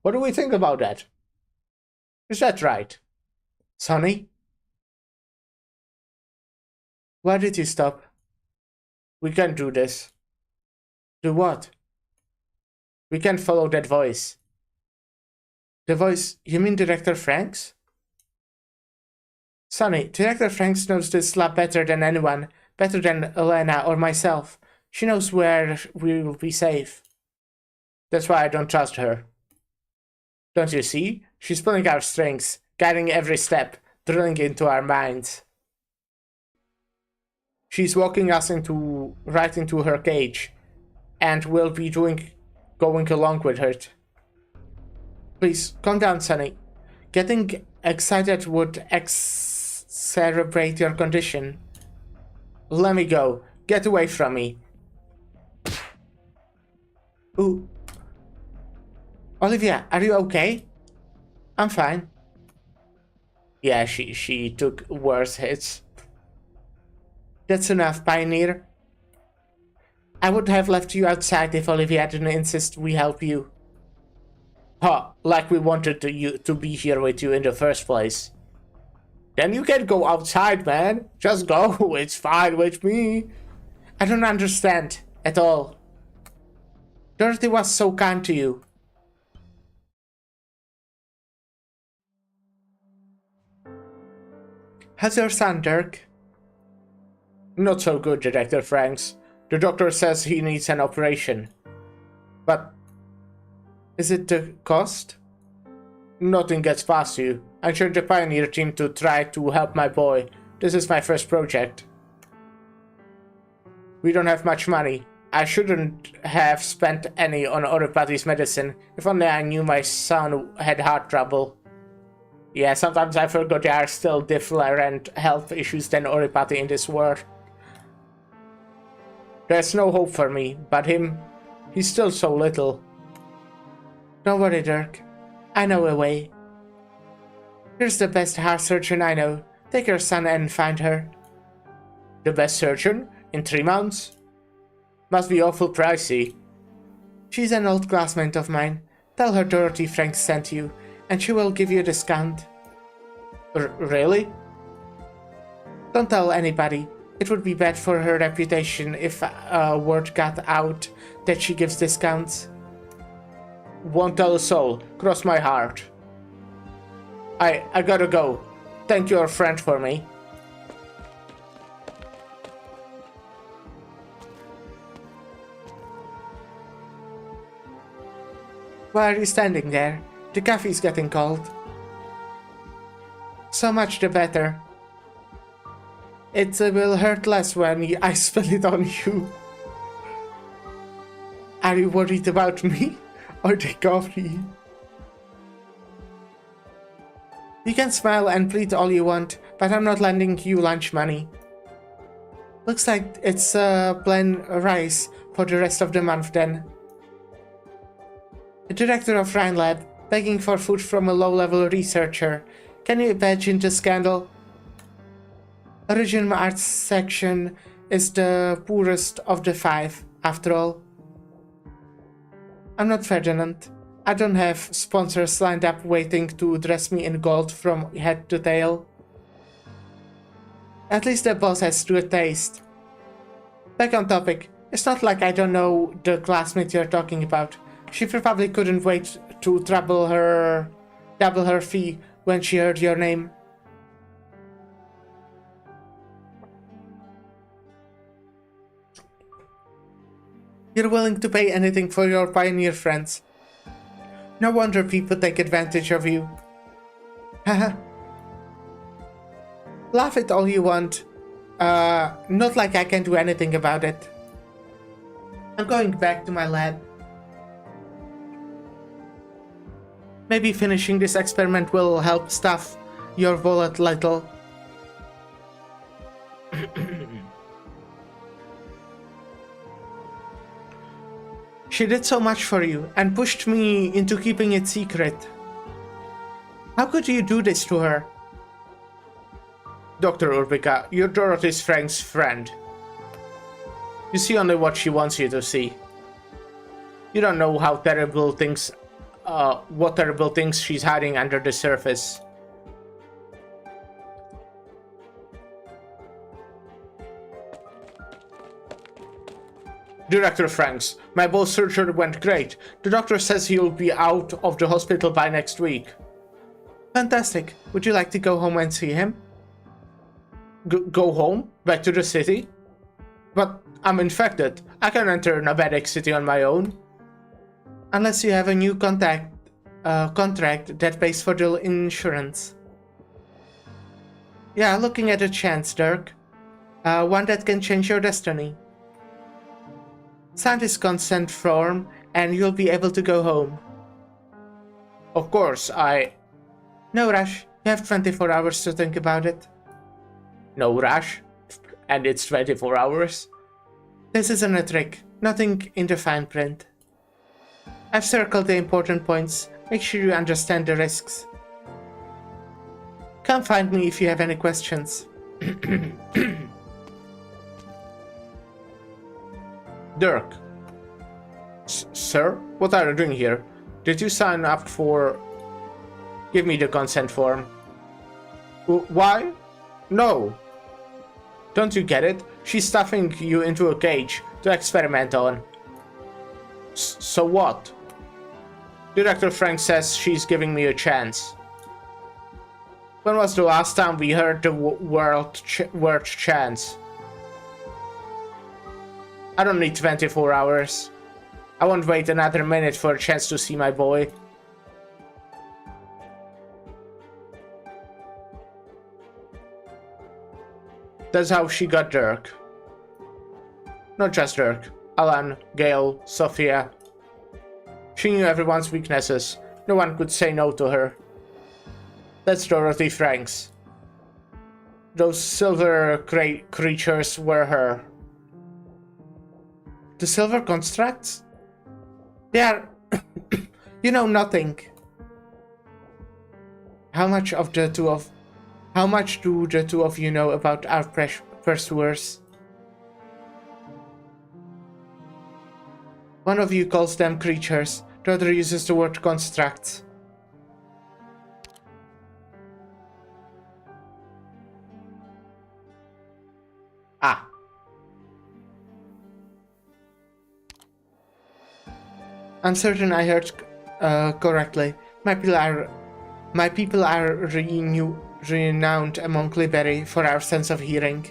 what do we think about that? Is that right? Sonny? Why did you stop? We can't do this. Do what? We can't follow that voice. The voice? You mean Director Franks? Sonny, Director Franks knows this lab better than anyone. Better than Elena or myself. She knows where we will be safe. That's why I don't trust her. Don't you see? She's pulling our strings, guiding every step, drilling into our minds. She's walking us right into her cage, and we'll be going along with her. Please, calm down, Sonny. Getting excited would exacerbate your condition. Let me go. Get away from me. Ooh. Olivia, are you okay? I'm fine. Yeah, she took worse hits. That's enough, Pioneer. I would have left you outside if Olivia didn't insist we help you. Huh, like we wanted you to be here with you in the first place. Then you can go outside, man. Just go. It's fine with me. I don't understand at all. Dorothy was so kind to you. How's your son, Dirk? Not so good, Detective Franks. The doctor says he needs an operation. But is it the cost? Nothing gets past you. I joined the Pioneer team to try to help my boy. This is my first project. We don't have much money. I shouldn't have spent any on Oripathi's medicine. If only I knew my son had heart trouble. Yeah, sometimes I forgot there are still different health issues than Oripathy in this world. There's no hope for me, but him, he's still so little. Don't worry, Dirk. I know a way. Here's the best heart surgeon I know. Take your son and find her. The best surgeon? In 3 months? Must be awful pricey. She's an old classmate of mine. Tell her Dorothy Franks sent you, and she will give you a discount. Really? Don't tell anybody. It would be bad for her reputation if word got out that she gives discounts. Won't tell a soul. Cross my heart. I gotta go. Thank your friend for me. Why are you standing there? The coffee's getting cold. So much the better. It will hurt less when I spill it on you. Are you worried about me? Or the coffee? You can smile and plead all you want, but I'm not lending you lunch money. Looks like it's plain rice for the rest of the month then. The director of Rhine Lab, begging for food from a low-level researcher. Can you imagine the scandal? Original arts section is the poorest of the 5, after all. I'm not Ferdinand. I don't have sponsors lined up waiting to dress me in gold from head to tail. At least the boss has good taste. Back on topic, it's not like I don't know the classmate you're talking about. She probably couldn't wait to double her fee when she heard your name. You're willing to pay anything for your pioneer friends. No wonder people take advantage of you. Haha. Laugh it all you want. Not like I can do anything about it. I'm going back to my lab. Maybe finishing this experiment will help stuff your wallet little. She did so much for you and pushed me into keeping it secret. How could you do this to her? Dr. Urbica, you're Dorothy Franks' friend. You see only what she wants you to see. You don't know how terrible things, what terrible things she's hiding under the surface. Director Franks, my boss surgery went great. The doctor says he'll be out of the hospital by next week. Fantastic. Would you like to go home and see him? Go home? Back to the city? But I'm infected. I can enter Nevadic City on my own. Unless you have a new contract that pays for the insurance. Yeah, looking at a chance, Dirk. One that can change your destiny. Sign this consent form and you'll be able to go home. Of course, No rush. You have 24 hours to think about it. No rush? And it's 24 hours? This isn't a trick. Nothing in the fine print. I've circled the important points. Make sure you understand the risks. Come find me if you have any questions. Dirk. Sir? What are you doing here? Did you sign up for... Give me the consent form. Why? No. Don't you get it? She's stuffing you into a cage to experiment on. So what? Director Frank says she's giving me a chance. When was the last time we heard the word chance? I don't need 24 hours. I won't wait another minute for a chance to see my boy. That's how she got Dirk. Not just Dirk. Alan, Gail, Sophia. She knew everyone's weaknesses. No one could say no to her. That's Dorothy Franks. Those silver creatures were her. The silver constructs? They are... you know nothing. How much do the two of you know about our pursuers? One of you calls them creatures, the other uses the word constructs. Ah. I'm certain I heard correctly. My people are renowned among Liberty for our sense of hearing.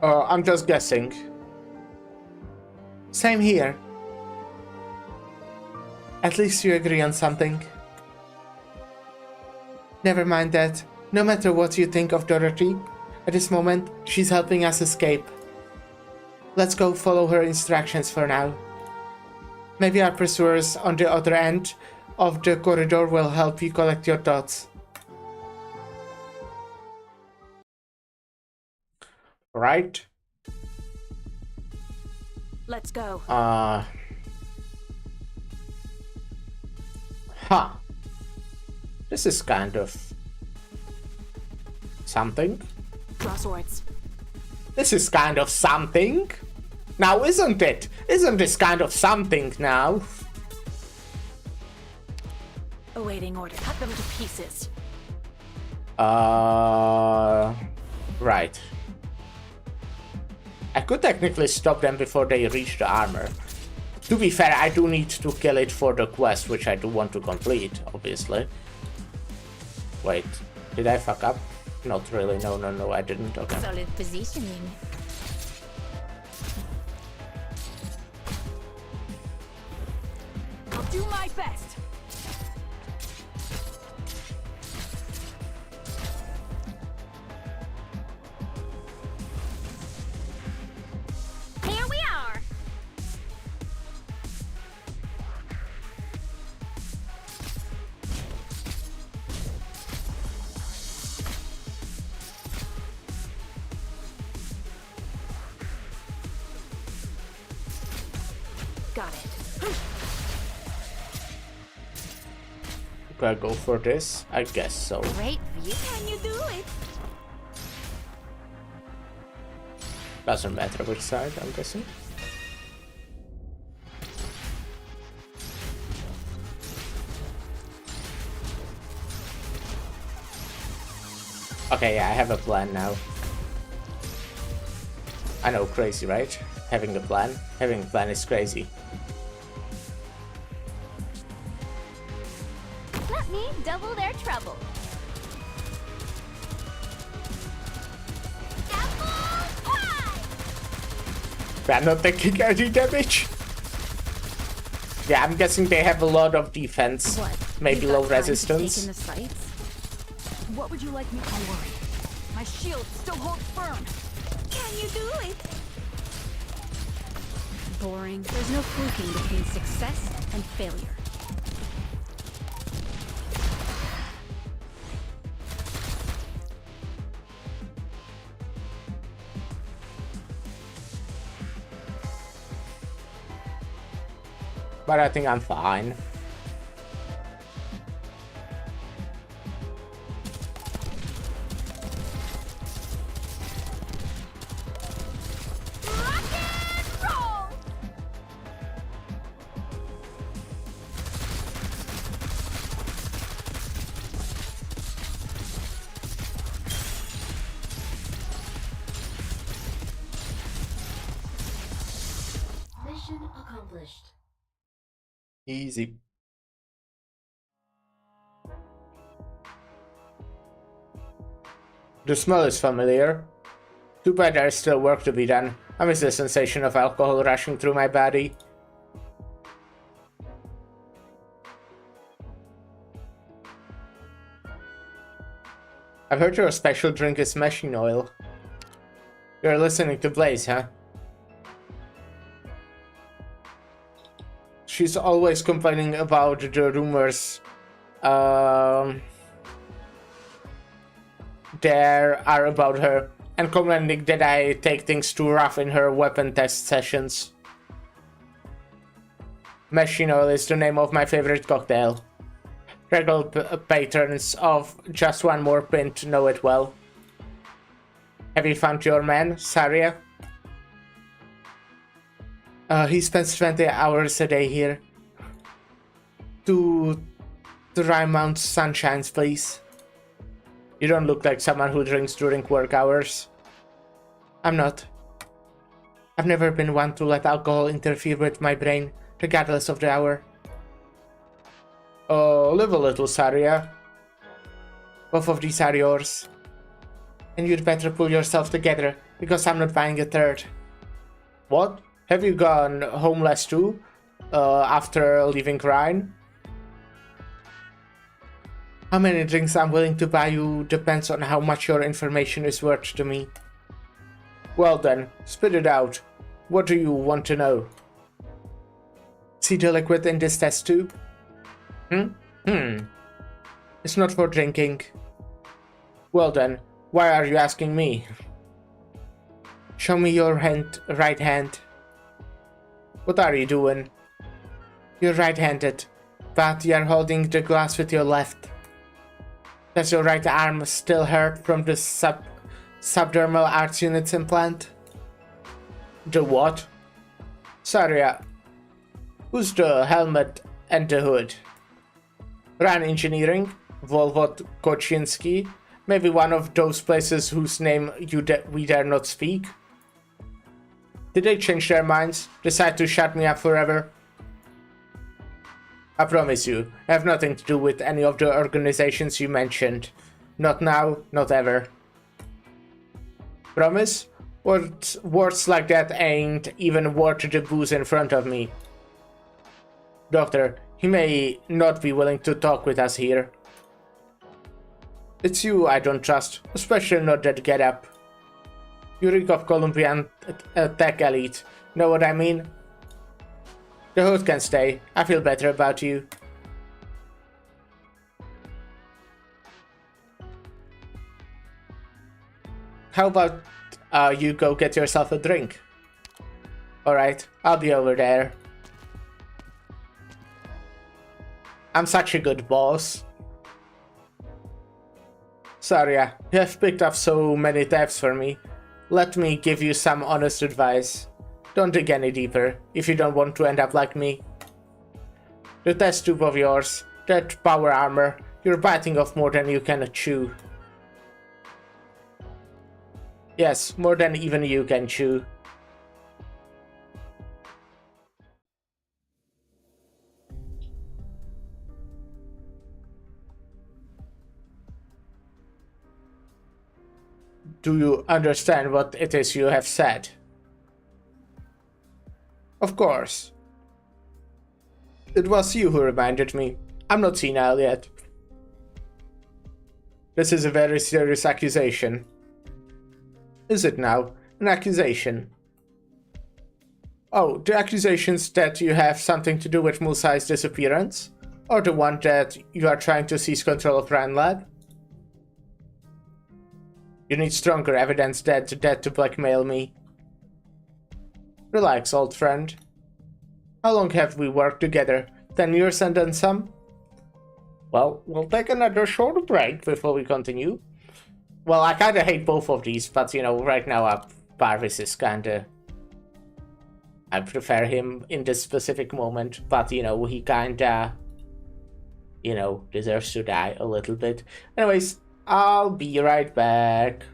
I'm just guessing. Same here. At least you agree on something. Never mind that. No matter what you think of Dorothy, at this moment, she's helping us escape. Let's go follow her instructions for now. Maybe our pursuers on the other end of the corridor will help you collect your thoughts. Right? Let's go. This is kind of something. Draw swords. This is kind of something. Now, isn't it? Isn't this kind of something now? Awaiting order. Cut them to pieces. Right. I could technically stop them before they reach the armor. To be fair, I do need to kill it for the quest, which I do want to complete, obviously. Wait, did I fuck up? Not really, no, I didn't, okay. Solid positioning. I'll do my best. Here we are. Got it. Do I go for this? I guess so. Great view. Can you do it? Doesn't matter which side, I'm guessing. Okay, yeah, I have a plan now. I know, crazy, right? Having a plan? Having a plan is crazy. Let me double their trouble. Apple pie! They're not taking any damage. Yeah, I'm guessing they have a lot of defense. What? Maybe You've got low time to resistance. take in the sights? What would you like me? Don't worry. My shield still holds firm. Can you do it? Boring. There's no fluking between success and failure. But I think I'm fine. Rock and roll! Easy. The smell is familiar. Too bad there's still work to be done. I miss the sensation of alcohol rushing through my body. I've heard your special drink is machine oil. You're listening to Blaze, huh? She's always complaining about the rumors there are about her, and commenting that I take things too rough in her weapon test sessions. Machine oil is the name of my favorite cocktail. Regular patrons of Just One More Pint know it well. Have you found your man, Saria? He spends 20 hours a day here. To Rhyme Mount Sunshines, please. You don't look like someone who drinks during work hours. I'm not. I've never been one to let alcohol interfere with my brain, regardless of the hour. Oh, live a little, Saria. Both of these are yours. And you'd better pull yourself together, because I'm not buying a third. What? Have you gone homeless too? After leaving Rhine? How many drinks I'm willing to buy you depends on how much your information is worth to me. Well then, spit it out. What do you want to know? See the liquid in this test tube? It's not for drinking. Well then, why are you asking me? Show me your right hand. What are you doing? You're right-handed, but you're holding the glass with your left. Does your right arm still hurt from the subdermal arts units implant? The what? Saria. Who's the helmet and the hood? Ran Engineering? Volvot Koczynski? Maybe one of those places whose name we dare not speak? Did they change their minds? Decide to shut me up forever? I promise you, I have nothing to do with any of the organizations you mentioned. Not now, not ever. Promise? Words like that ain't even worth the booze in front of me. Doctor, he may not be willing to talk with us here. It's you I don't trust, especially not that getup. You reek of Colombian tech elite, know what I mean? The hood can stay, I feel better about you. How about you go get yourself a drink? Alright, I'll be over there. I'm such a good boss. Saria, you have picked up so many tabs for me. Let me give you some honest advice. Don't dig any deeper, if you don't want to end up like me. The test tube of yours, that power armor, you're biting off more than you can chew. Yes, more than even you can chew. Do you understand what it is you have said? Of course. It was you who reminded me. I'm not senile yet. This is a very serious accusation. Is it now? An accusation? Oh, the accusations that you have something to do with Musai's disappearance? Or the one that you are trying to seize control of Rand Lab? You need stronger evidence than that to blackmail me. Relax, old friend. How long have we worked together? 10 years and then some? Well, we'll take another short break before we continue. Well, I kinda hate both of these, but you know, right now Parvis is kinda... I prefer him in this specific moment, but you know, he kinda... You know, deserves to die a little bit. Anyways, I'll be right back.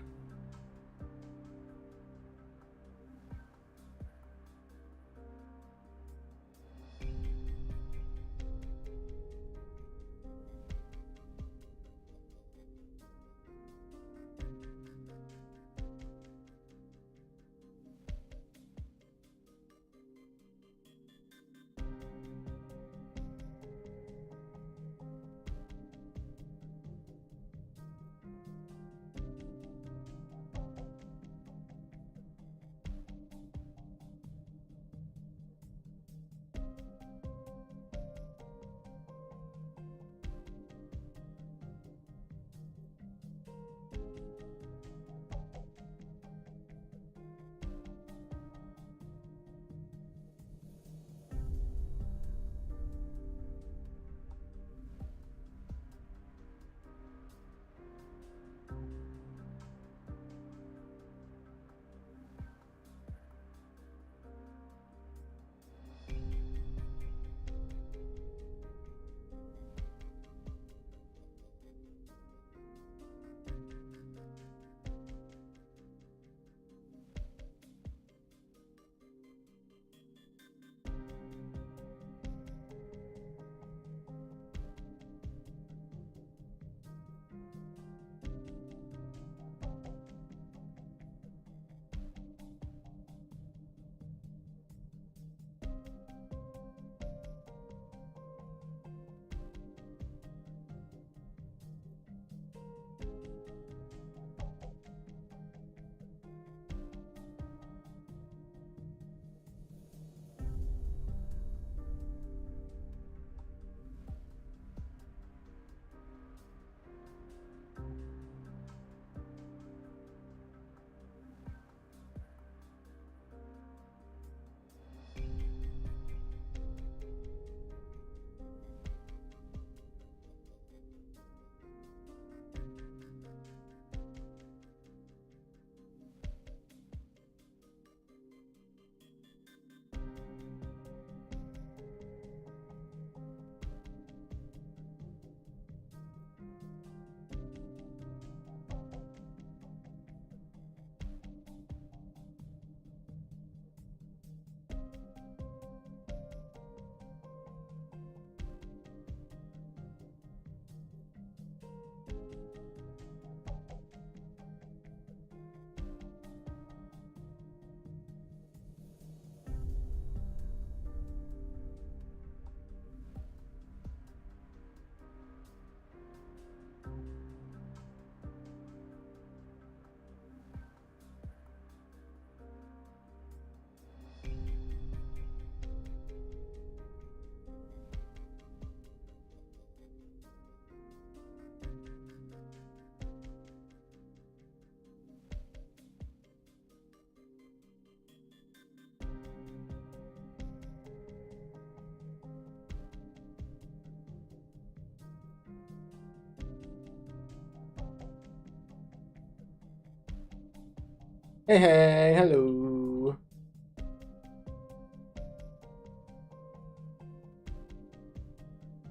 Hey, hey, hello.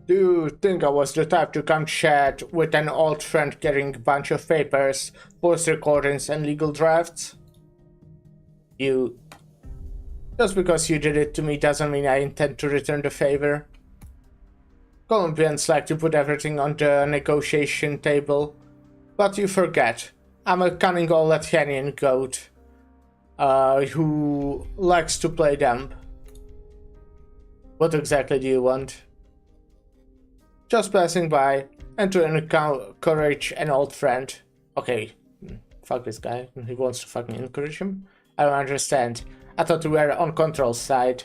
Do you think I was the type to come chat with an old friend carrying a bunch of papers, voice recordings, and legal drafts? You... Just because you did it to me doesn't mean I intend to return the favor. Colombians like to put everything on the negotiation table, but you forget. I'm a cunning old Athenian goat, who likes to play dumb. What exactly do you want? Just passing by, and to encourage an old friend. Okay, fuck this guy, he wants to fucking encourage him? I don't understand. I thought we were on Control's side.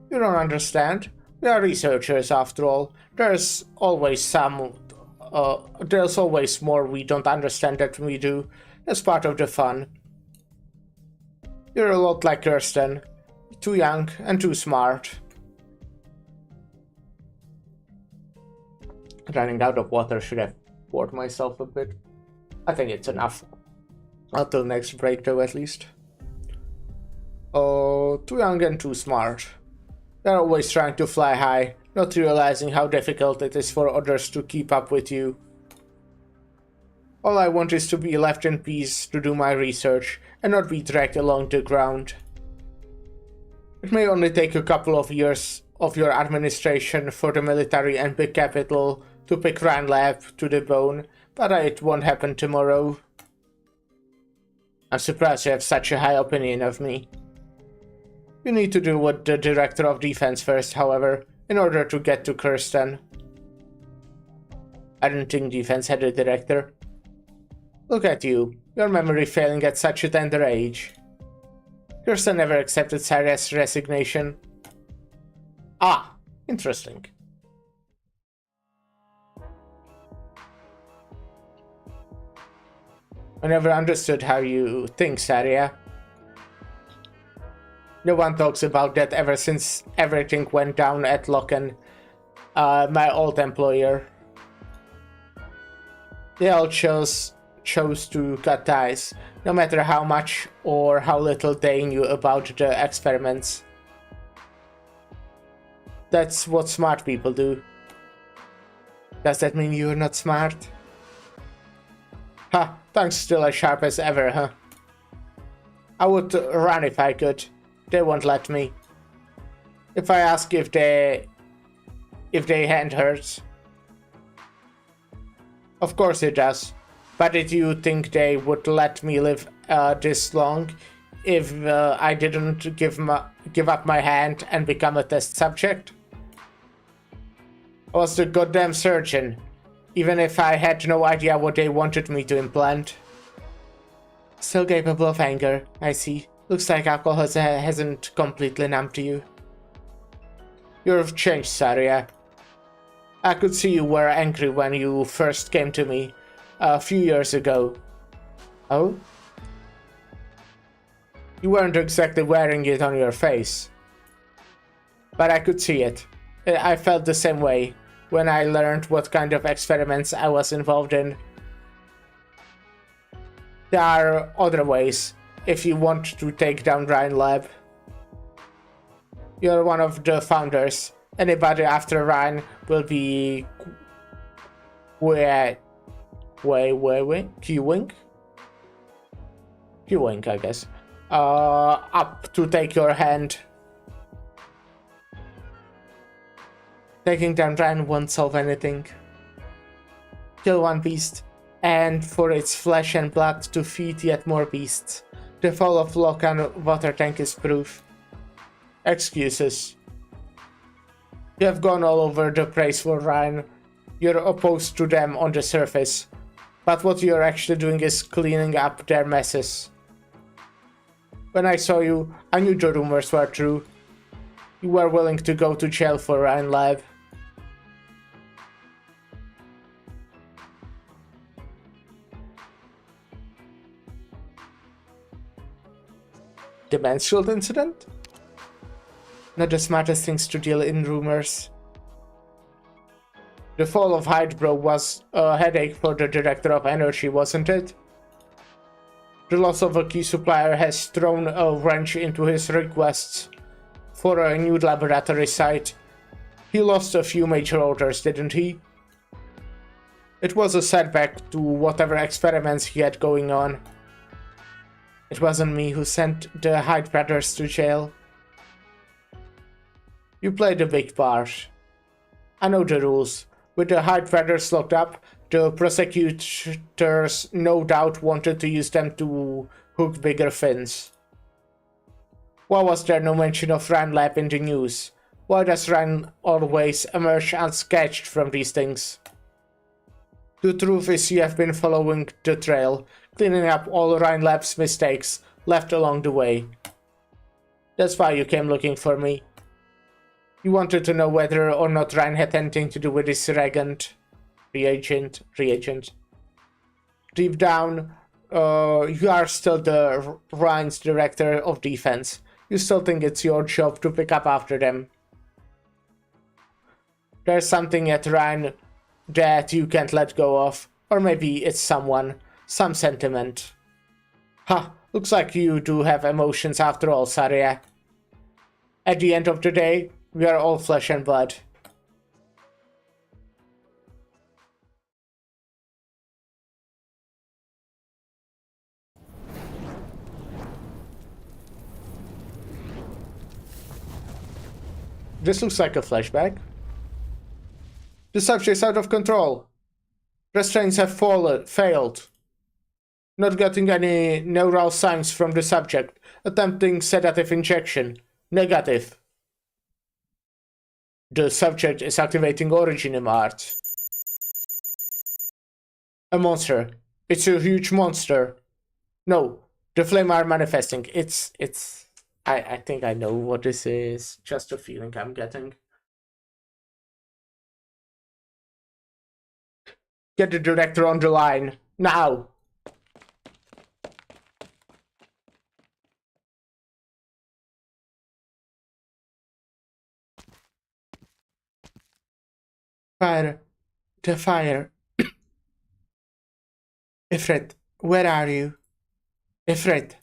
You don't understand? We are researchers after all. There's always more we don't understand than we do. That's part of the fun. You're a lot like Kirsten. Too young and too smart. Running out of water, should have poured myself a bit. I think it's enough. Until next break though, at least. Oh, too young and too smart. They're always trying to fly high, not realizing how difficult it is for others to keep up with you. All I want is to be left in peace to do my research and not be dragged along the ground. It may only take a couple of years of your administration for the military and big capital to pick Ryan Lab to the bone, but it won't happen tomorrow. I'm surprised you have such a high opinion of me. You need to deal with the Director of Defense first, however, in order to get to Kirsten. I didn't think Defense had a director. Look at you, your memory failing at such a tender age. Kirsten never accepted Sarah's resignation. Ah, interesting. I never understood how you think, Saria. No one talks about that ever since everything went down at Locken, my old employer. They all chose to cut ties, no matter how much or how little they knew about the experiments. That's what smart people do. Does that mean you're not smart? Ha, tongue's still as sharp as ever, huh? I would run if I could. They won't let me. If I ask if they hand hurts. Of course it does. But did you think they would let me live this long if I didn't give up my hand and become a test subject? I was the goddamn surgeon, even if I had no idea what they wanted me to implant. Still capable of anger, I see. Looks like alcohol hasn't completely numbed you. You've changed, Saria. I could see you were angry when you first came to me a few years ago. Oh? You weren't exactly wearing it on your face. But I could see it. I felt the same way when I learned what kind of experiments I was involved in. There are other ways if you want to take down Ryan Lab. You're one of the founders. Anybody after Ryan will be queuing, I guess. Up to take your hand. Taking down Ryan won't solve anything. Kill one beast, and for its flesh and blood to feed yet more beasts. The fall of Locan water tank is proof. Excuses. You have gone all over the place for Ryan. You're opposed to them on the surface, but what you're actually doing is cleaning up their messes. When I saw you, I knew the rumors were true. You were willing to go to jail for Ryan Lab. The Mansfield incident? Not the smartest things to deal in rumors. The fall of Hydro was a headache for the Director of Energy, wasn't it? The loss of a key supplier has thrown a wrench into his requests for a new laboratory site. He lost a few major orders, didn't he? It was a setback to whatever experiments he had going on. It wasn't me who sent the Hyde brothers to jail. You played a big part. I know the rules. With the Hyde brothers locked up, the prosecutors no doubt wanted to use them to hook bigger fins. Why was there no mention of Ryan Lab in the news? Why does Ryan always emerge unscathed from these things? The truth is you have been following the trail, cleaning up all Ryan Lab's mistakes left along the way. That's why you came looking for me. You wanted to know whether or not Ryan had anything to do with his reagent. Deep down, you are still the Ryan's director of defense. You still think it's your job to pick up after them. There's something at Ryan that you can't let go of. Or maybe it's someone. Some sentiment. Ha, looks like you do have emotions after all, Saria. At the end of the day, we are all flesh and blood. This looks like a flashback. The subject's out of control. Restraints have failed. Not getting any neural signs from the subject. Attempting sedative injection. Negative. The subject is activating Origin art. A monster. It's a huge monster. No, the flame are manifesting. I think I know what this is. Just a feeling I'm getting. Get the director on the line. Now! Fire. The fire. Ifrit, where are you? Ifrit.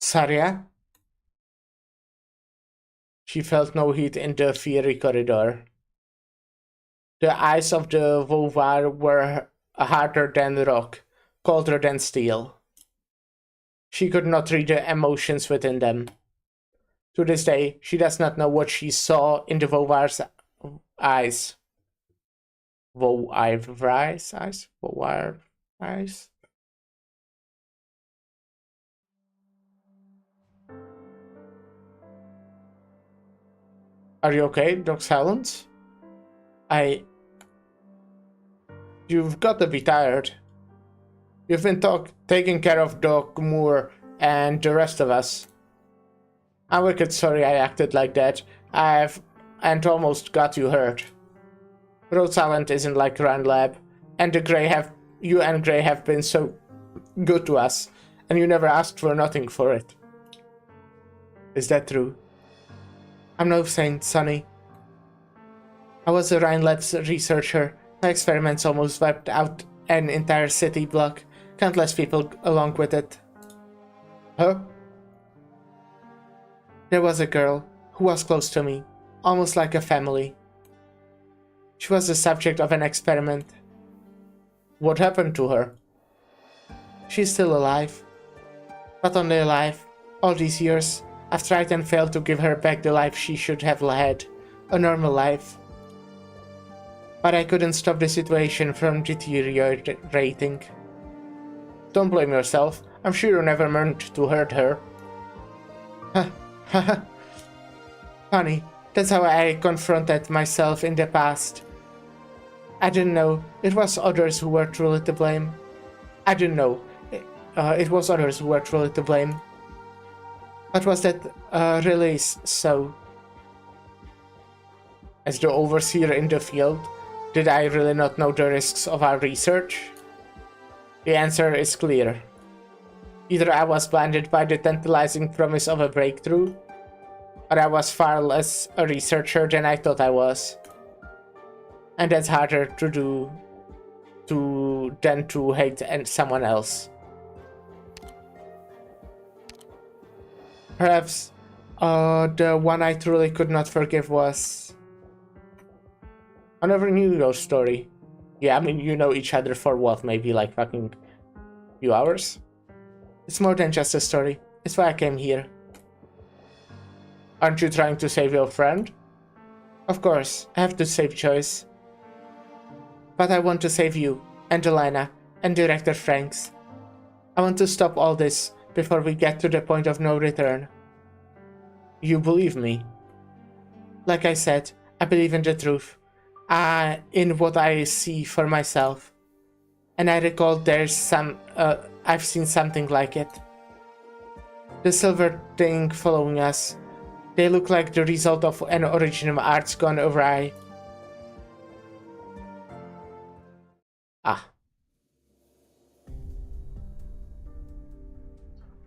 Saria? She felt no heat in the fiery corridor. The eyes of the Vovar were harder than rock, colder than steel. She could not read the emotions within them. To this day, she does not know what she saw in the Vovar's eyes. Vovar's eyes? Vovar eyes? Are you okay, Doc Silence? You've got to be tired. You've been taking care of Doc Moore and the rest of us. I'm wicked sorry I acted like that. And almost got you hurt. Rhode Island isn't like Rand Lab, and you and Gray have been so good to us, and you never asked for nothing for it. Is that true? I'm no saint, Sonny. I was a Ryan Lab's researcher. My experiments almost wiped out an entire city block. Countless people along with it. Huh? There was a girl who was close to me, almost like a family. She was the subject of an experiment. What happened to her? She's still alive. But only alive. All these years, I've tried and failed to give her back the life she should have had. A normal life. But I couldn't stop the situation from deteriorating. Don't blame yourself. I'm sure you never meant to hurt her. Funny, that's how I confronted myself in the past. I didn't know it was others who were truly to blame. I didn't know it was others who were truly to blame. But was that really so? As the overseer in the field, did I really not know the risks of our research? The answer is clear. Either I was blinded by the tantalizing promise of a breakthrough, or I was far less a researcher than I thought I was. And that's harder to do than to hate someone else. Perhaps the one I truly could not forgive was... I never knew your story. Yeah, I mean, you know each other for what, maybe like fucking few hours? It's more than just a story. It's why I came here. Aren't you trying to save your friend? Of course, I have to save Joyce. But I want to save you, and Elena, and Director Franks. I want to stop all this before we get to the point of no return. You believe me? Like I said, I believe in the truth. In what I see for myself. And I recall I've seen something like it. The silver thing following us. They look like the result of an original arts gone awry.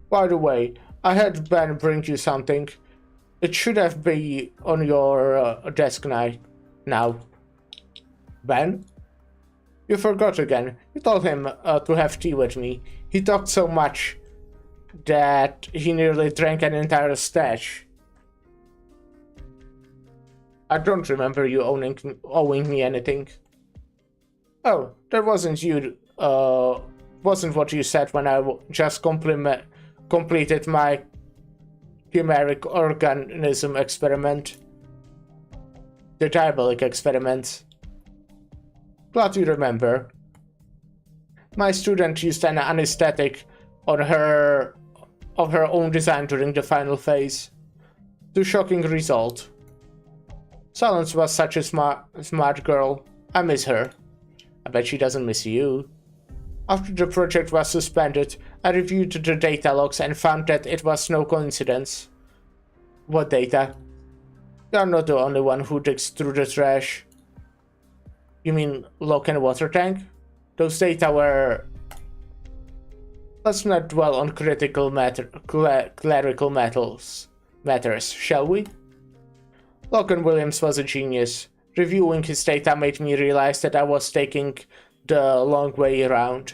By the way, I had Ben bring you something. It should have been on your desk now. Ben? You forgot again. You told him to have tea with me. He talked so much that he nearly drank an entire stash. I don't remember you owing me anything. Oh, that wasn't what you said when I just completed my chimeric organism experiment. The diabolic experiment. Glad you remember. My student used an anesthetic of her own design during the final phase. To shocking result. Silence was such a smart girl. I miss her. I bet she doesn't miss you. After the project was suspended, I reviewed the data logs and found that it was no coincidence. What data? You are not the only one who digs through the trash. You mean lock and water tank? Those data were... Let's not dwell on clerical matters, shall we? Logan Williams was a genius. Reviewing his data made me realize that I was taking the long way around.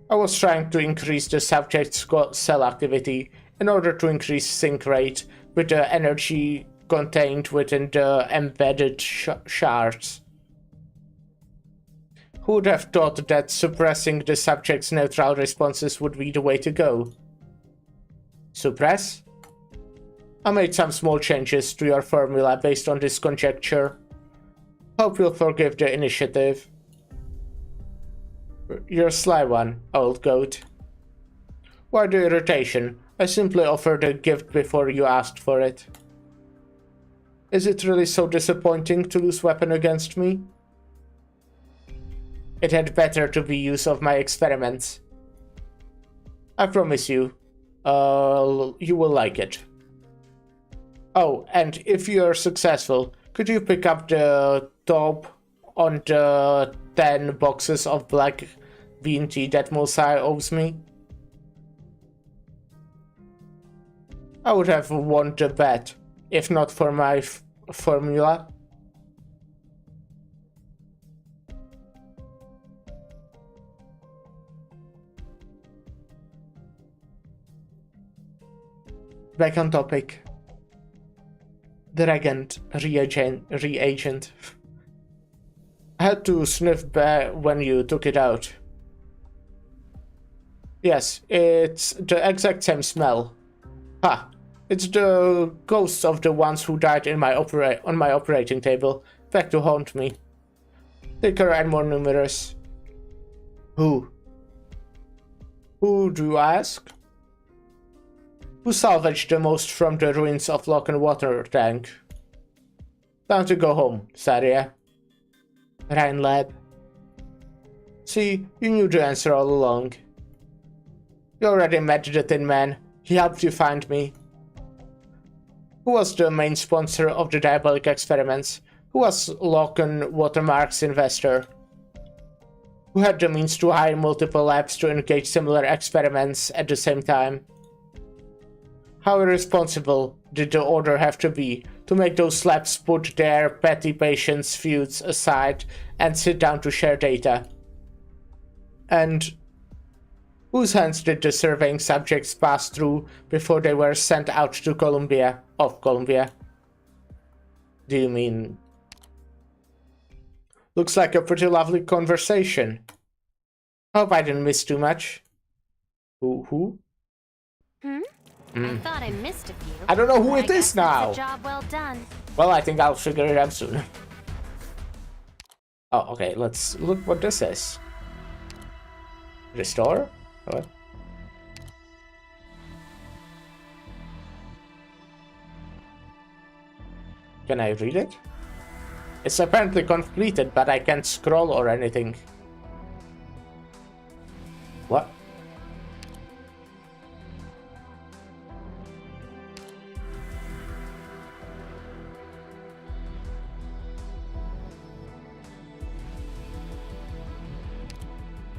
I was trying to increase the subject's cell activity in order to increase sync rate with the energy contained within the embedded shards. Who would have thought that suppressing the subject's neutral responses would be the way to go? Suppress? I made some small changes to your formula based on this conjecture. Hope you'll forgive the initiative. You're a sly one, old goat. Why the irritation? I simply offered a gift before you asked for it. Is it really so disappointing to lose weapon against me? It had better to be use of my experiments. I promise you, you will like it. Oh, and if you're successful, could you pick up the top on the 10 boxes of black bean tea that Mosai owes me? I would have won the bet, if not for my formula. Back on topic. Reagent. I had to sniff back when you took it out. Yes, it's the exact same smell. Ha! It's the ghosts of the ones who died on my operating table, back to haunt me. Thicker and more numerous. Who? Who do you ask? Who salvaged the most from the ruins of Lock and Water Tank? Time to go home, Saria. Ryan Lab. See, you knew the answer all along. You already met the Tin Man. He helped you find me. Who was the main sponsor of the diabolic experiments? Who was Lock and Watermark's investor? Who had the means to hire multiple labs to engage similar experiments at the same time? How irresponsible did the Order have to be to make those slabs put their petty patience feuds aside and sit down to share data? And whose hands did the surveying subjects pass through before they were sent out to Columbia? Of Columbia? Do you mean? Looks like a pretty lovely conversation. Hope I didn't miss too much. Who? I thought I missed a few. I don't know who but it I is guess that's now. a job well done. Well, I think I'll figure it out soon. Oh, okay, let's look what this is. Restore? What? Can I read it? It's apparently completed, but I can't scroll or anything. What?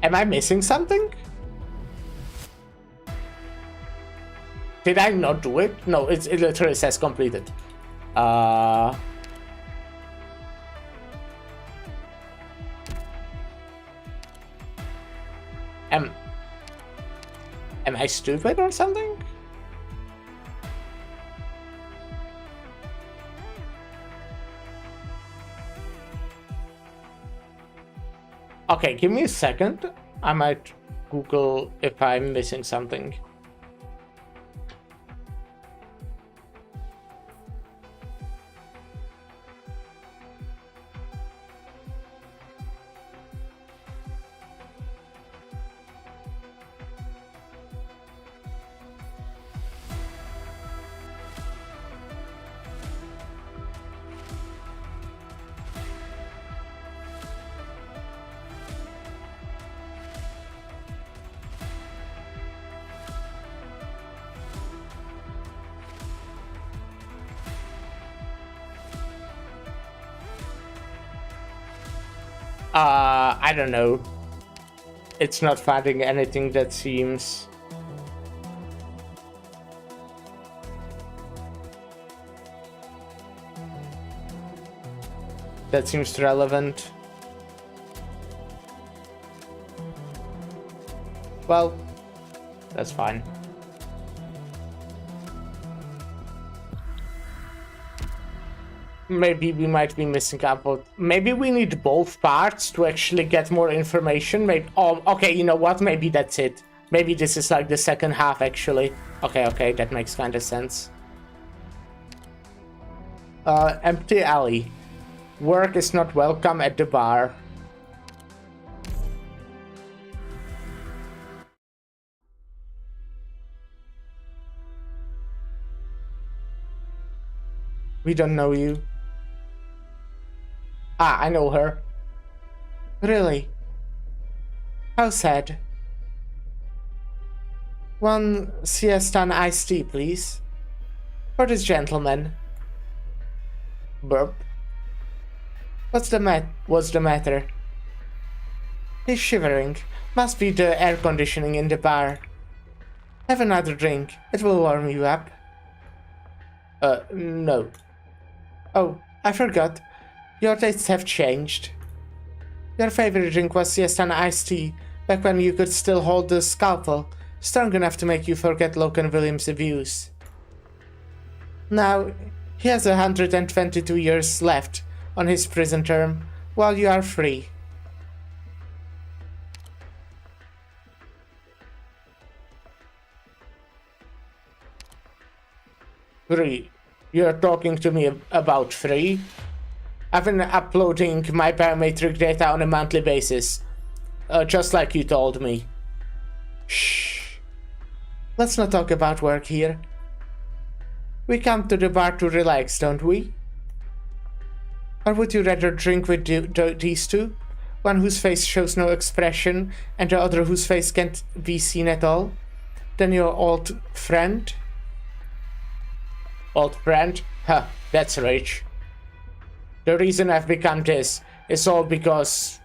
Am I missing something? Did I not do it? No, it literally says completed. Am I stupid or something? Okay, give me a second. I might Google if I'm missing something. I don't know. It's not finding anything that seems... that seems relevant. Well, that's fine. Maybe we might be missing out, but maybe we need both parts to actually get more information. Maybe. Oh, okay, you know what? Maybe that's it. Maybe this is like the second half, actually. Okay, that makes kind of sense. Empty alley. Work is not welcome at the bar. We don't know you. Ah, I know her. Really? How sad. One siesta and iced tea, please. For this gentleman. Burp. What's the matter? He's shivering. Must be the air conditioning in the bar. Have another drink. It will warm you up. No. Oh, I forgot. Your tastes have changed. Your favorite drink was siesta and iced tea, back when you could still hold the scalpel, strong enough to make you forget Logan Williams' abuse. Now, he has 122 years left on his prison term, while you are free. Free? You're talking to me about free? I've been uploading my biometric data on a monthly basis, just like you told me. Shh. Let's not talk about work here. We come to the bar to relax, don't we? Or would you rather drink with these two? One whose face shows no expression, and the other whose face can't be seen at all? Than your old friend? Old friend? Huh, that's rich. The reason I've become this is all because...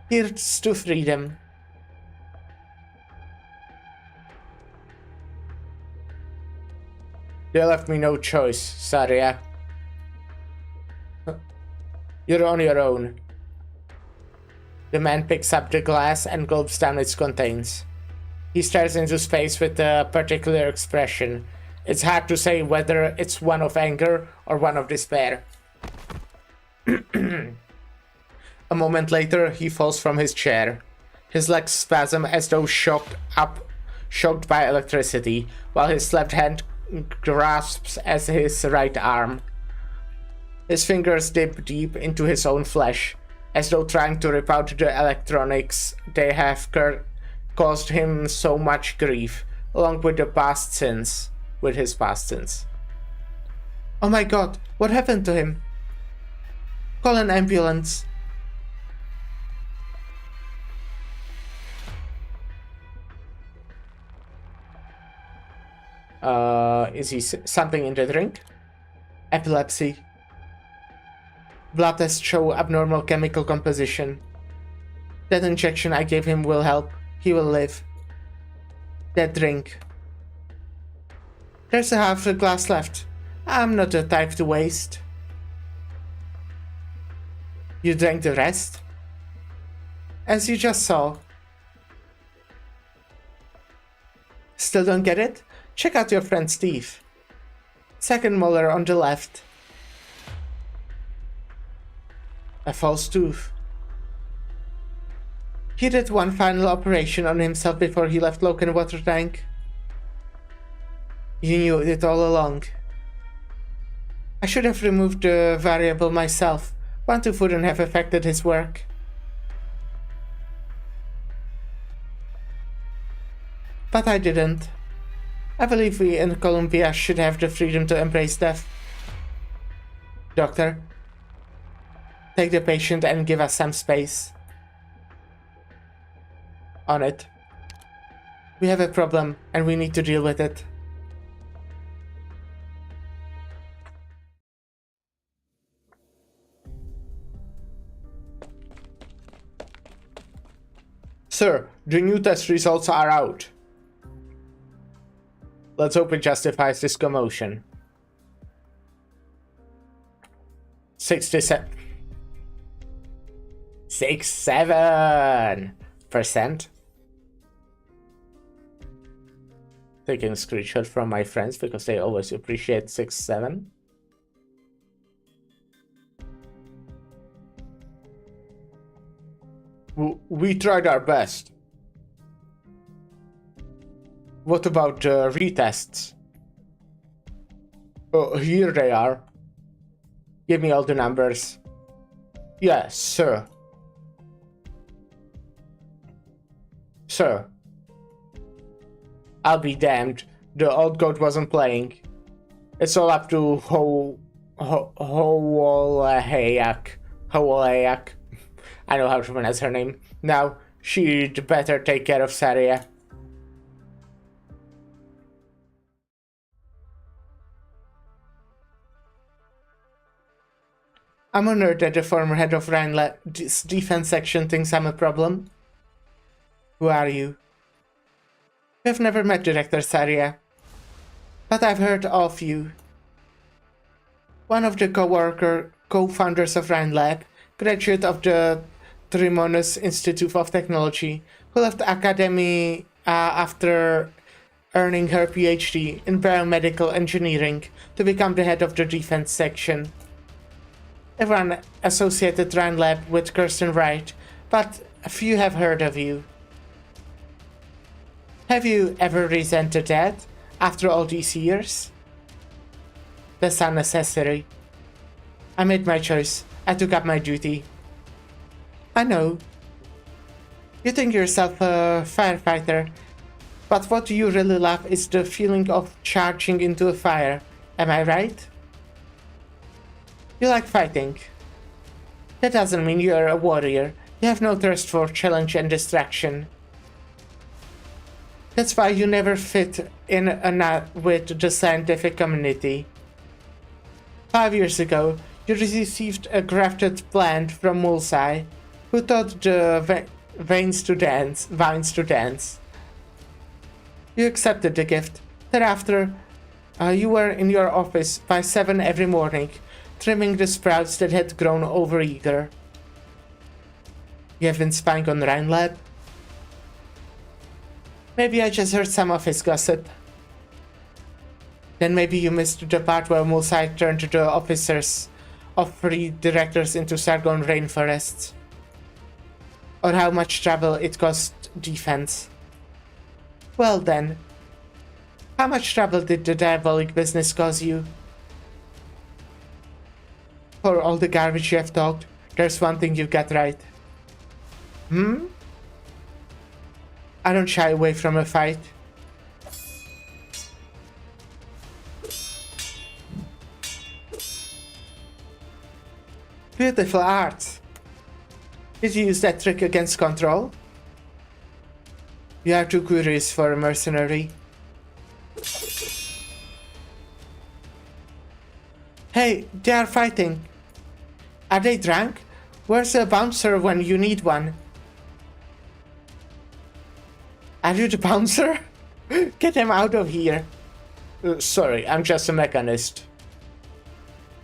here's to freedom. They left me no choice, Saria. You're on your own. The man picks up the glass and gulps down its contents. He stares into space with a particular expression. It's hard to say whether it's one of anger or one of despair. A moment later, he falls from his chair. His legs spasm as though shocked by electricity, while his left hand grasps at his right arm. His fingers dip deep into his own flesh, as though trying to rip out the electronics they have caused him so much grief, along with his past sins. Oh my god, what happened to him? Call an ambulance. Is he something in the drink? Epilepsy. Blood tests show abnormal chemical composition. That injection I gave him will help. He will live. That drink. There's a half a glass left. I'm not the type to waste. You drank the rest? As you just saw. Still don't get it? Check out your friend Steve. Second molar on the left. A false tooth. He did one final operation on himself before he left Loken water tank. You knew it all along. I should have removed the variable myself. One tooth wouldn't have affected his work. But I didn't. I believe we in Columbia should have the freedom to embrace death. Doctor, take the patient and give us some space. On it. We have a problem and we need to deal with it. Sir, the new test results are out. Let's hope it justifies this commotion. 67%. Taking a screenshot from my friends because they always appreciate 67. We tried our best. What about retests? Oh, here they are. Give me all the numbers. Yes, sir. Sir. I'll be damned. The old goat wasn't playing. It's all up to Howolayak. I know how to pronounce her name. Now, she'd better take care of Saria. I'm honored that the former head of Rhineland's defense section thinks I'm a problem. Who are you? We've never met Director Saria, but I've heard of you. One of the co-founders of Rhinelab, graduate of the Tremonus Institute of Technology, who left the academy after earning her PhD in biomedical engineering to become the head of the defense section. Everyone associated Rhinelab with Kirsten Wright, but few have heard of you. Have you ever resented that, after all these years? That's unnecessary. I made my choice. I took up my duty. I know. You think yourself a firefighter, but what you really love is the feeling of charging into a fire. Am I right? You like fighting. That doesn't mean you're a warrior. You have no thirst for challenge and distraction. That's why you never fit in with the scientific community. 5 years ago, you received a grafted plant from Mulsai, who taught the vines to dance. You accepted the gift. Thereafter, You were in your office by 7 every morning, trimming the sprouts that had grown overeager. You have been spying on Ryan Lab? Maybe I just heard some of his gossip. Then maybe you missed the part where Mulsai turned the officers of 3 directors into Sargon rainforests. Or how much trouble it cost defense. Well then, how much trouble did the diabolic business cause you? For all the garbage you have talked, there's one thing you got right. I don't shy away from a fight. Beautiful art. Did you use that trick against Control? You are too curious for a mercenary. Hey, they are fighting. Are they drunk? Where's a bouncer when you need one? Are you the bouncer? Get him out of here. Sorry, I'm just a mechanist.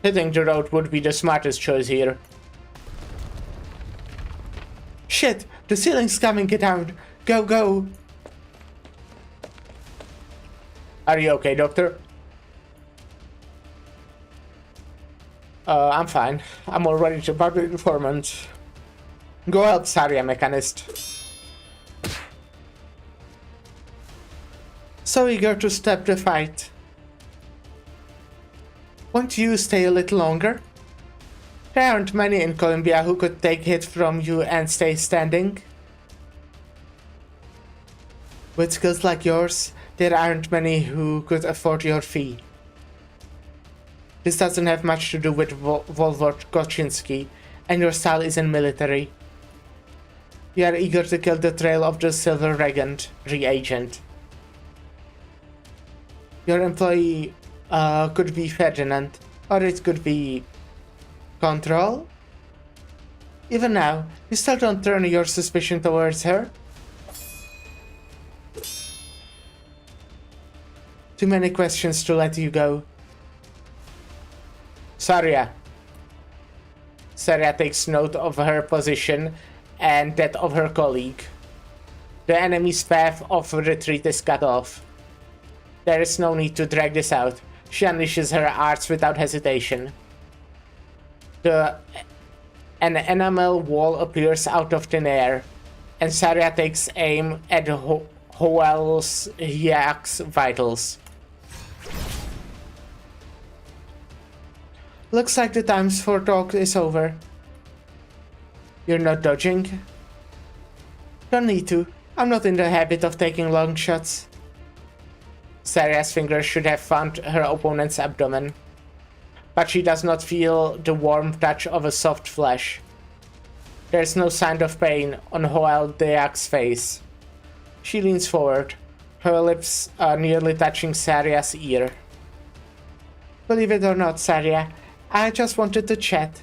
Hitting the road would be the smartest choice here. Shit, the ceiling's coming down. Go, go. Are you okay, Doctor? I'm fine. I'm already the public informant. Go help Saria, mechanist. So eager to stop the fight. Won't you stay a little longer? There aren't many in Columbia who could take hit from you and stay standing. With skills like yours, there aren't many who could afford your fee. This doesn't have much to do with Volvort Koczynski, and your style isn't military. You are eager to kill the trail of the Silver Regent, reagent. Your employee could be Ferdinand, or it could be Control. Even now, you still don't turn your suspicion towards her? Too many questions to let you go. Saria. Saria takes note of her position and that of her colleague. The enemy's path of retreat is cut off. There is no need to drag this out. She unleashes her arts without hesitation. An enamel wall appears out of thin air, and Saria takes aim at Hoel's Yak's vitals. Looks like the time for talk is over. You're not dodging? Don't need to. I'm not in the habit of taking long shots. Saria's fingers should have found her opponent's abdomen, but she does not feel the warm touch of a soft flesh. There is no sign of pain on Hoel Deak's face. She leans forward, her lips nearly touching Saria's ear. Believe it or not, Saria, I just wanted to chat.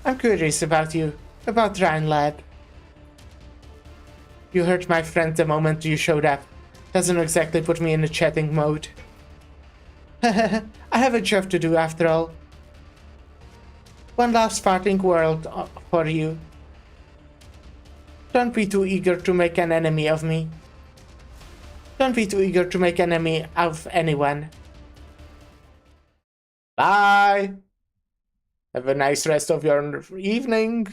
I'm curious about you, about Ryan Lab. You hurt my friend the moment you showed up. Doesn't exactly put me in a chatting mode. I have a job to do after all. One last parting word for you. Don't be too eager to make an enemy of me. Don't be too eager to make an enemy of anyone. Bye! Have a nice rest of your evening.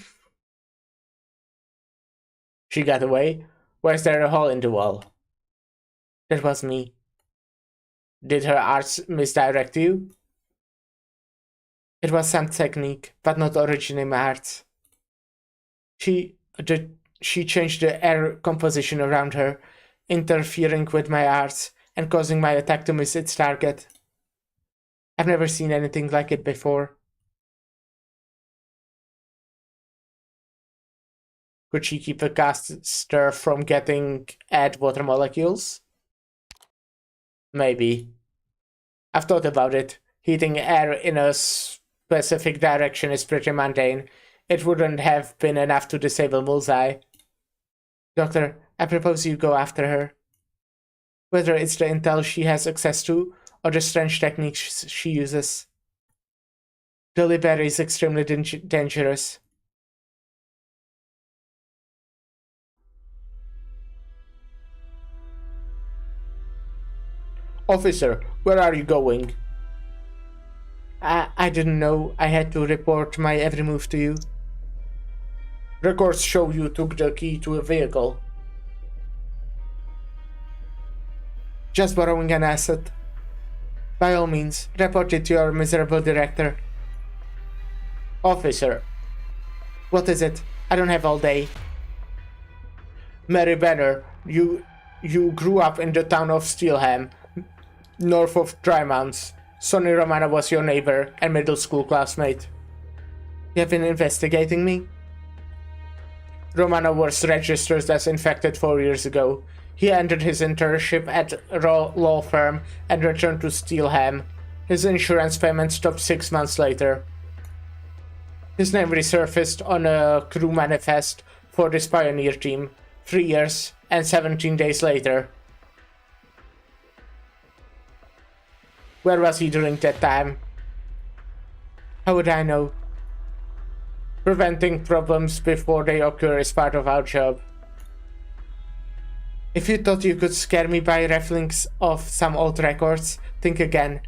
She got away. Why is there a hole in the wall? That was me. Did her arts misdirect you? It was some technique, but not original arts. She changed the air composition around her, interfering with my arts and causing my attack to miss its target. I've never seen anything like it before. Could she keep the caster from getting at water molecules? Maybe. I've thought about it. Heating air in a specific direction is pretty mundane. It wouldn't have been enough to disable Mulsai. Doctor, I propose you go after her. Whether it's the intel she has access to, or the strange techniques she uses. The library is extremely dangerous. Officer, where are you going? I didn't know. I had to report my every move to you. Records show you took the key to a vehicle. Just borrowing an asset. By all means, report it to your miserable director. Officer. What is it? I don't have all day. Mary Banner, you grew up in the town of Steelham, north of Drymounts. Sonny Romano was your neighbor and middle school classmate. You have been investigating me? Romano was registered as infected 4 years ago. He ended his internship at a law firm and returned to Steelham. His insurance payment stopped 6 months later. His name resurfaced on a crew manifest for this pioneer team 3 years and 17 days later. Where was he during that time? How would I know? Preventing problems before they occur is part of our job. If you thought you could scare me by raffling off some old records, think again.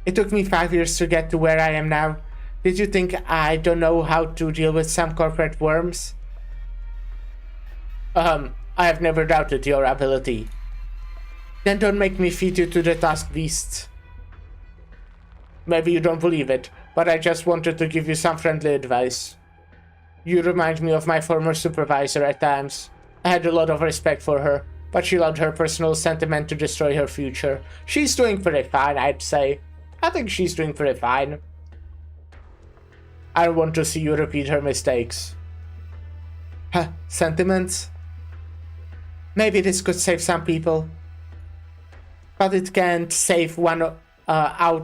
It took me 5 years to get to where I am now. Did you think I don't know how to deal with some corporate worms? I have never doubted your ability. Then don't make me feed you to the task beasts. Maybe you don't believe it, but I just wanted to give you some friendly advice. You remind me of my former supervisor at times. I had a lot of respect for her, but she allowed her personal sentiment to destroy her future. She's doing pretty fine, I'd say. I think she's doing pretty fine. I don't want to see you repeat her mistakes. Huh, sentiments? Maybe this could save some people. But it can't save one out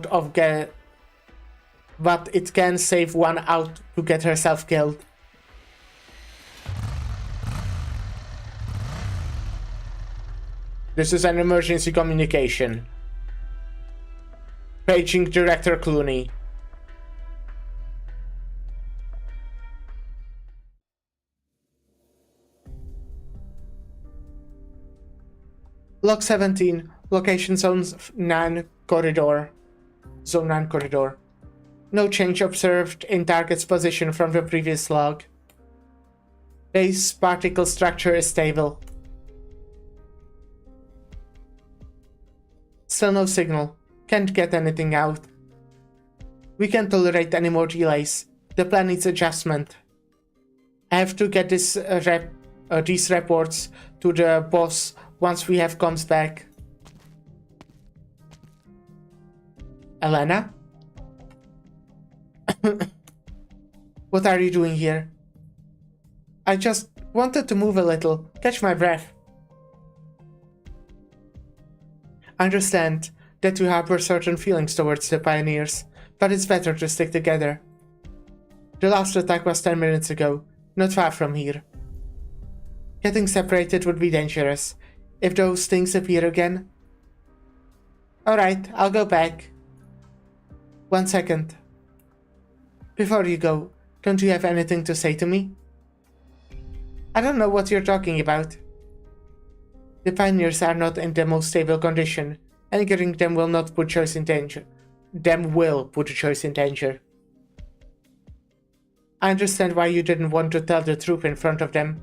to get herself killed. This is an emergency communication. Paging Director Clooney. Log 17, location zone 9 corridor. Zone 9 corridor. No change observed in target's position from the previous log. Base particle structure is stable. Still no signal. Can't get anything out. We can't tolerate any more delays. The plan needs adjustment. I have to get these reports to the boss once we have comms back. Elena? What are you doing here? I just wanted to move a little, catch my breath. I understand that you harbor certain feelings towards the pioneers, but it's better to stick together. The last attack was 10 minutes ago, not far from here. Getting separated would be dangerous. If those things appear again... Alright, I'll go back. 1 second. Before you go, don't you have anything to say to me? I don't know what you're talking about. The pioneers are not in the most stable condition, and getting them will not put choice in danger. Them will put a choice in danger. I understand why you didn't want to tell the truth in front of them.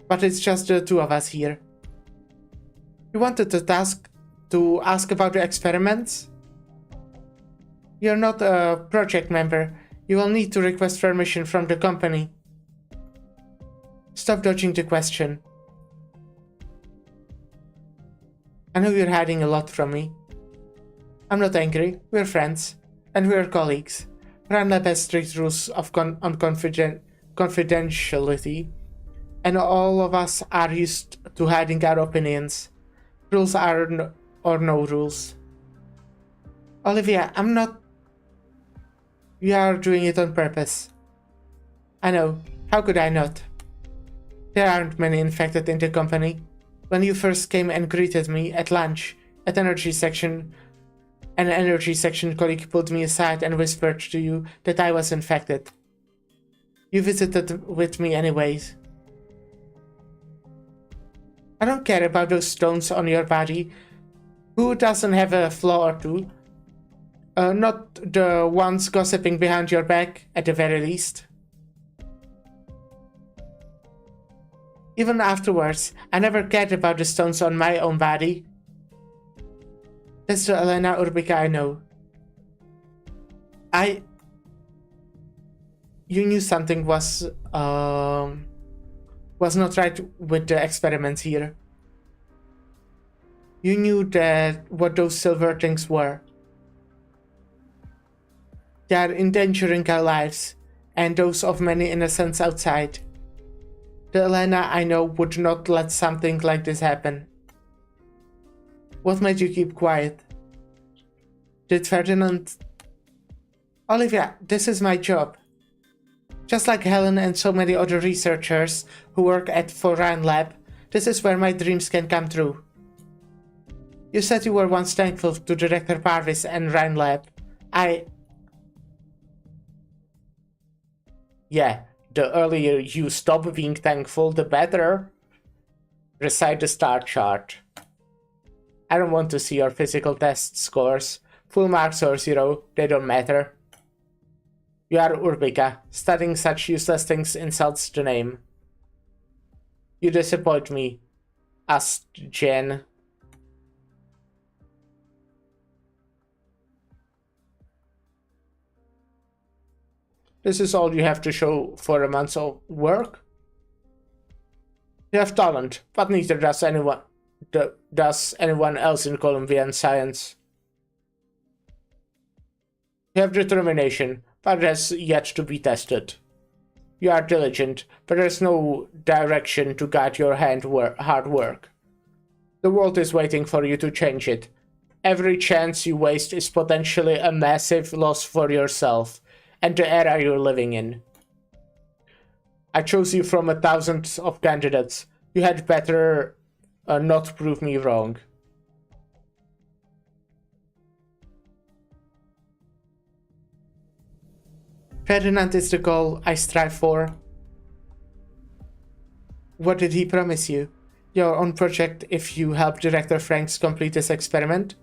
But it's just the two of us here. You wanted to ask about the experiments? You're not a project member. You will need to request permission from the company. Stop dodging the question. I know you're hiding a lot from me. I'm not angry, we're friends, and we're colleagues. Ranlab has strict rules on confidentiality, and all of us are used to hiding our opinions. Rules are no rules. Olivia, I'm not... You are doing it on purpose. I know, how could I not? There aren't many infected in the company. When you first came and greeted me at lunch, An energy section colleague pulled me aside and whispered to you that I was infected. You visited with me anyways. I don't care about those stones on your body. Who doesn't have a flaw or two? Not the ones gossiping behind your back, at the very least. Even afterwards, I never cared about the stones on my own body. That's the Elena Urbica I know. You knew something was not right with the experiments here. You knew that what those silver things were. They are endangering our lives, and those of many innocents outside. The Elena I know would not let something like this happen. What made you keep quiet? Did Ferdinand... Olivia, this is my job. Just like Helen and so many other researchers who work at Foreign Lab, this is where my dreams can come true. You said you were once thankful to Director Parvis and Rhine Lab. Yeah, the earlier you stop being thankful, the better. Recite the star chart. I don't want to see your physical test scores. Full marks or 0, they don't matter. You are Urbica. Studying such useless things insults the name. You disappoint me, asked Jen. This is all you have to show for a month of work? You have talent, but neither does anyone else in Columbian science. You have determination, but it has yet to be tested. You are diligent, but there's no direction to guide your hard work. The world is waiting for you to change it. Every chance you waste is potentially a massive loss for yourself and the era you're living in. I chose you from 1,000 of candidates. You had better not prove me wrong. Ferdinand is the goal I strive for. What did he promise you? Your own project if you help Director Franks complete this experiment?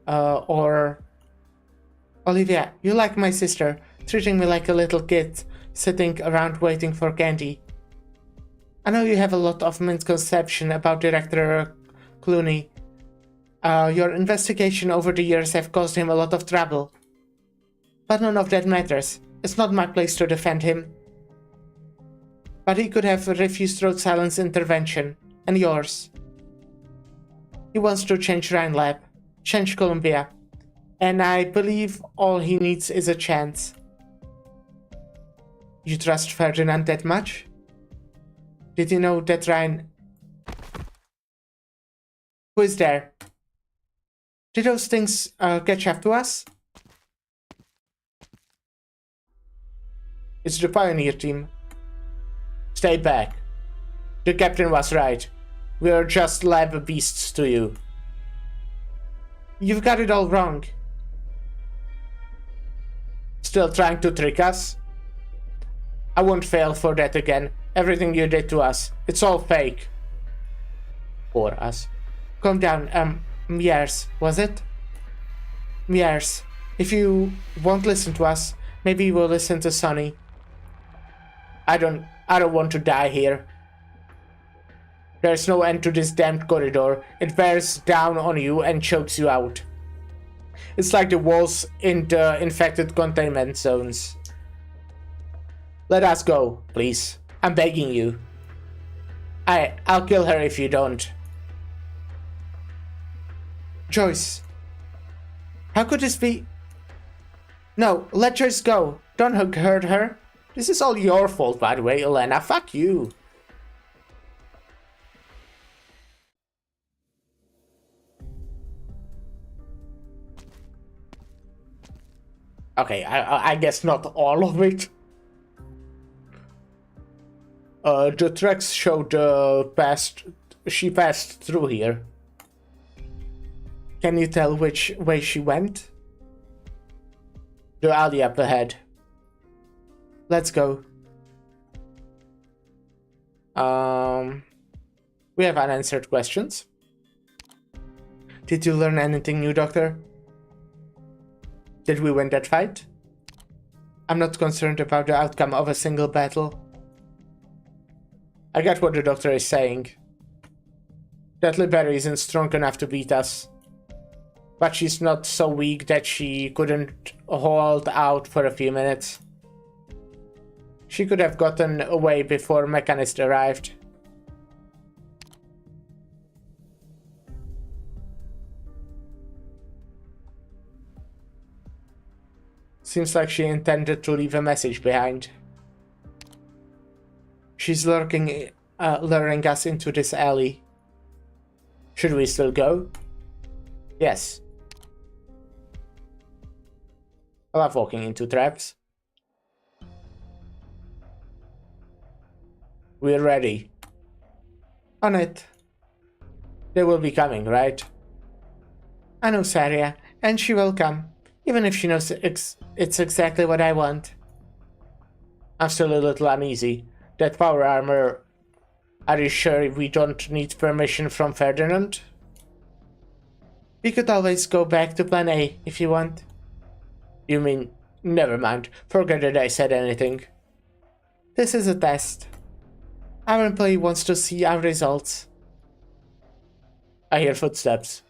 Or... Olivia, you like my sister, treating me like a little kid, sitting around waiting for candy. I know you have a lot of misconception about Director Clooney. Your investigation over the years have caused him a lot of trouble. But none of that matters. It's not my place to defend him. But he could have refused Rhode Island's intervention, and yours. He wants to change Rhine Lab, change Columbia, and I believe all he needs is a chance. You trust Ferdinand that much? Did you know that Rhine... Who is there? Did those things catch up to us? It's the Pioneer team. Stay back. The captain was right. We are just lab beasts to you. You've got it all wrong. Still trying to trick us? I won't fail for that again. Everything you did to us, it's all fake. Or us. Calm down, Miers, was it? Miers, if you won't listen to us, maybe you will listen to Sonny. I don't want to die here. There's no end to this damned corridor. It bears down on you and chokes you out. It's like the walls in the infected containment zones. Let us go, please. I'm begging you. I'll kill her if you don't. Joyce. How could this be? No, let Joyce go. Don't hurt her. This is all your fault, by the way, Elena. Fuck you. Okay, I guess not all of it. The tracks show she passed through here. Can you tell which way she went? The alley up ahead. Let's go. We have unanswered questions. Did you learn anything new, Doctor? Did we win that fight? I'm not concerned about the outcome of a single battle. I get what the Doctor is saying. That Liberty isn't strong enough to beat us. But she's not so weak that she couldn't hold out for a few minutes. She could have gotten away before Mechanist arrived. Seems like she intended to leave a message behind. She's luring us into this alley. Should we still go? Yes. I love walking into traps. We're ready. On it. They will be coming, right? I know Saria, and she will come. Even if she knows it's exactly what I want. I'm still a little uneasy. That power armor... Are you sure we don't need permission from Ferdinand? We could always go back to Plan A if you want. You mean... Never mind. Forget that I said anything. This is a test. Our employee wants to see our results. I hear footsteps.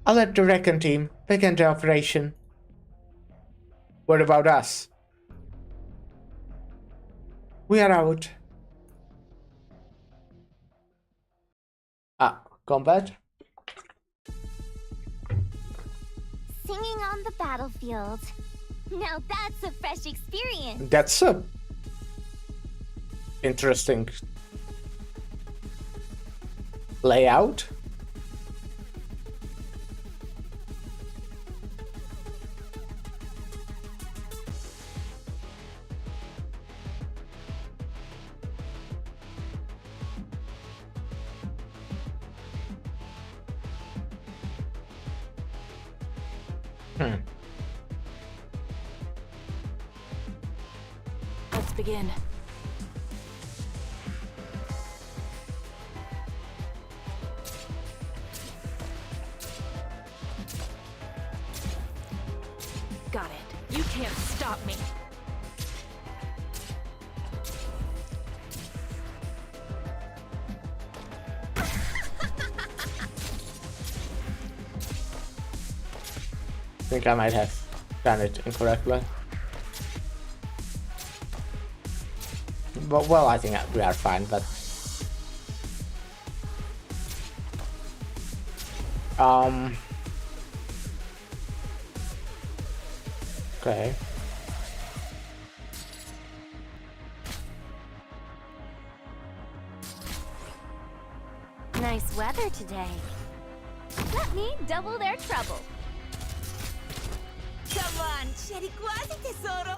I'll let the Recon team begin the operation. What about us? We are out. Combat? Singing on the battlefield. Now that's a fresh experience. That's a... interesting... layout? Let's begin. Got it. You can't stop me. I think I might have done it incorrectly. But, well, I think we are fine, but... Okay. Nice weather today. Let me double their trouble. Come on, c'eri quasi tesoro.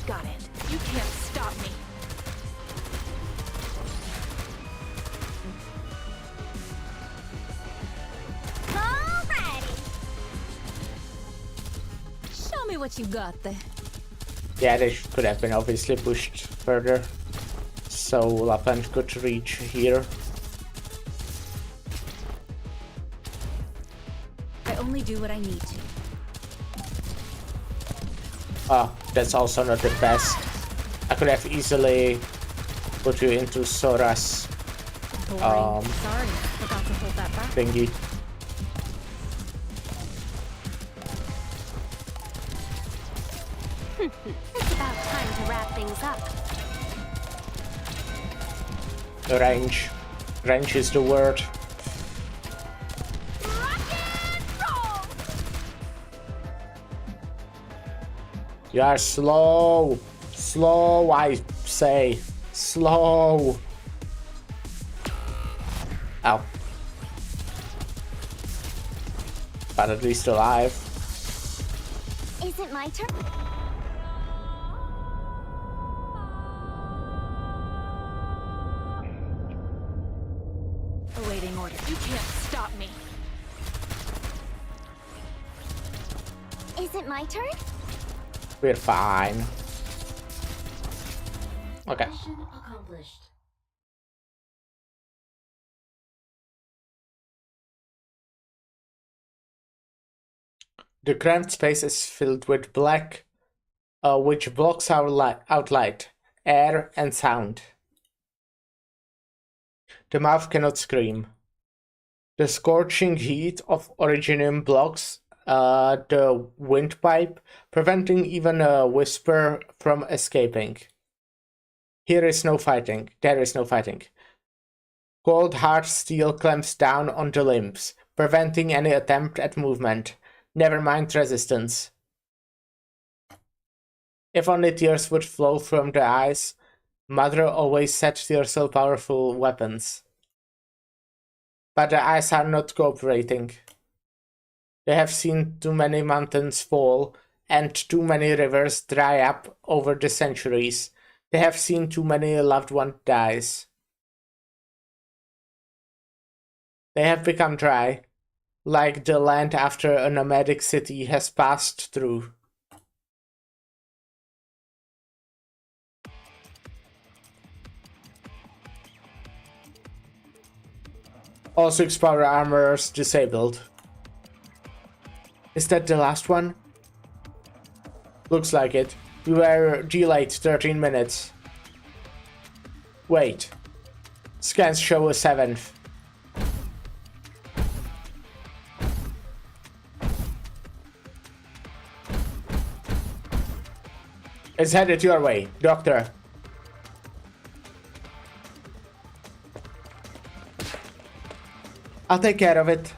Got it. You can't stop me. Alrighty. Show me what you got there. Yeah, they could have been obviously pushed further, so Lapland could reach here. I only do what I need to. Oh, that's also not the best. I could have easily put you into Sora's Sorry, forgot to hold that back. thingy. It's about time to wrap things up. Range. Range is the word. Rock and roll! You are slow. Slow, I say. Slow. Ow. but at least alive. Is it my turn? Awaiting order. You can't stop me. Is it my turn? We're fine. Okay. Mission accomplished. The cramped space is filled with black, which blocks our out light, air, and sound. The mouth cannot scream. The scorching heat of originium blocks the windpipe, preventing even a whisper from escaping. Here is no fighting. There is no fighting. Cold hard steel clamps down on the limbs, preventing any attempt at movement. Never mind resistance. If only tears would flow from the eyes, Mother always said tears are powerful weapons. But the eyes are not cooperating. They have seen too many mountains fall and too many rivers dry up over the centuries. They have seen too many loved ones die. They have become dry, like the land after a nomadic city has passed through. All 6 power armors disabled. Is that the last one? Looks like it. We were delayed 13 minutes. Wait. Scans show a 7th. It's headed your way, Doctor. I'll take care of it.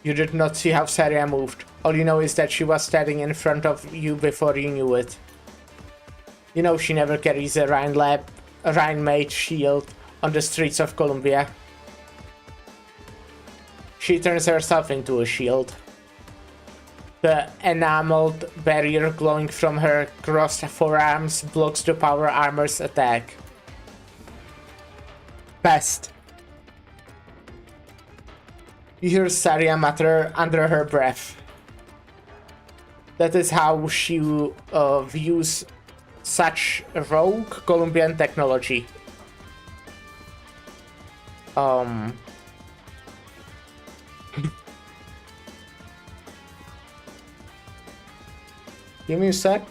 You did not see how Saria moved. All you know is that she was standing in front of you before you knew it. You know she never carries a Rhine-made shield on the streets of Columbia. She turns herself into a shield. The enameled barrier glowing from her crossed forearms blocks the power armor's attack. Best. You hear Saria mutter under her breath. That is how she views such rogue Colombian technology. Give me a sec.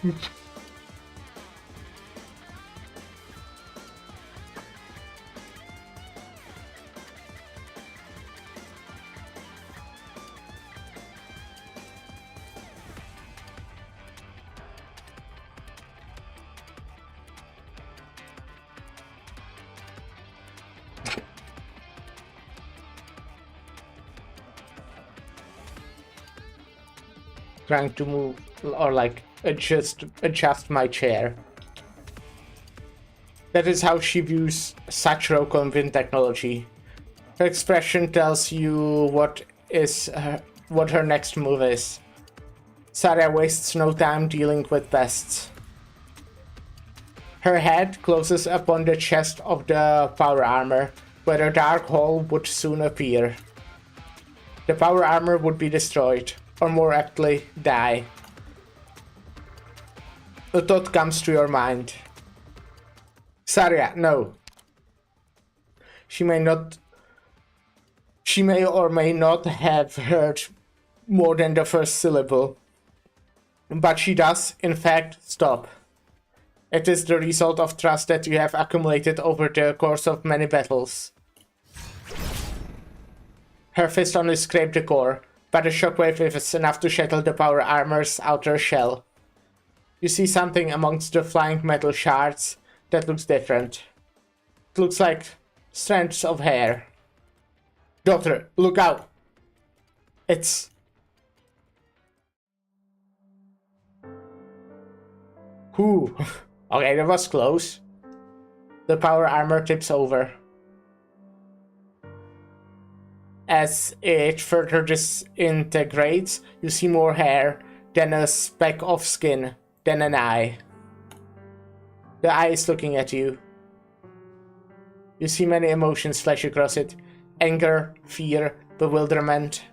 Trying to move or like adjust my chair. That is how she views such raw Colombian technology. Her expression tells you what her next move is. Saria wastes no time dealing with pests. Her head closes upon the chest of the power armor, where a dark hole would soon appear. The power armor would be destroyed, or more aptly, die. A thought comes to your mind. Saria, no. She may or may not have heard more than the first syllable. But she does, in fact, stop. It is the result of trust that you have accumulated over the course of many battles. Her fist only scraped the core, but a shockwave is enough to shatter the power armor's outer shell. You see something amongst the flying metal shards that looks different. It looks like strands of hair. Doctor, look out! It's... Who? Okay, that was close. The power armor tips over. as it further disintegrates, you see more hair than a speck of skin, than an eye. The eye is looking at you. You see many emotions flash across it. Anger, fear, bewilderment.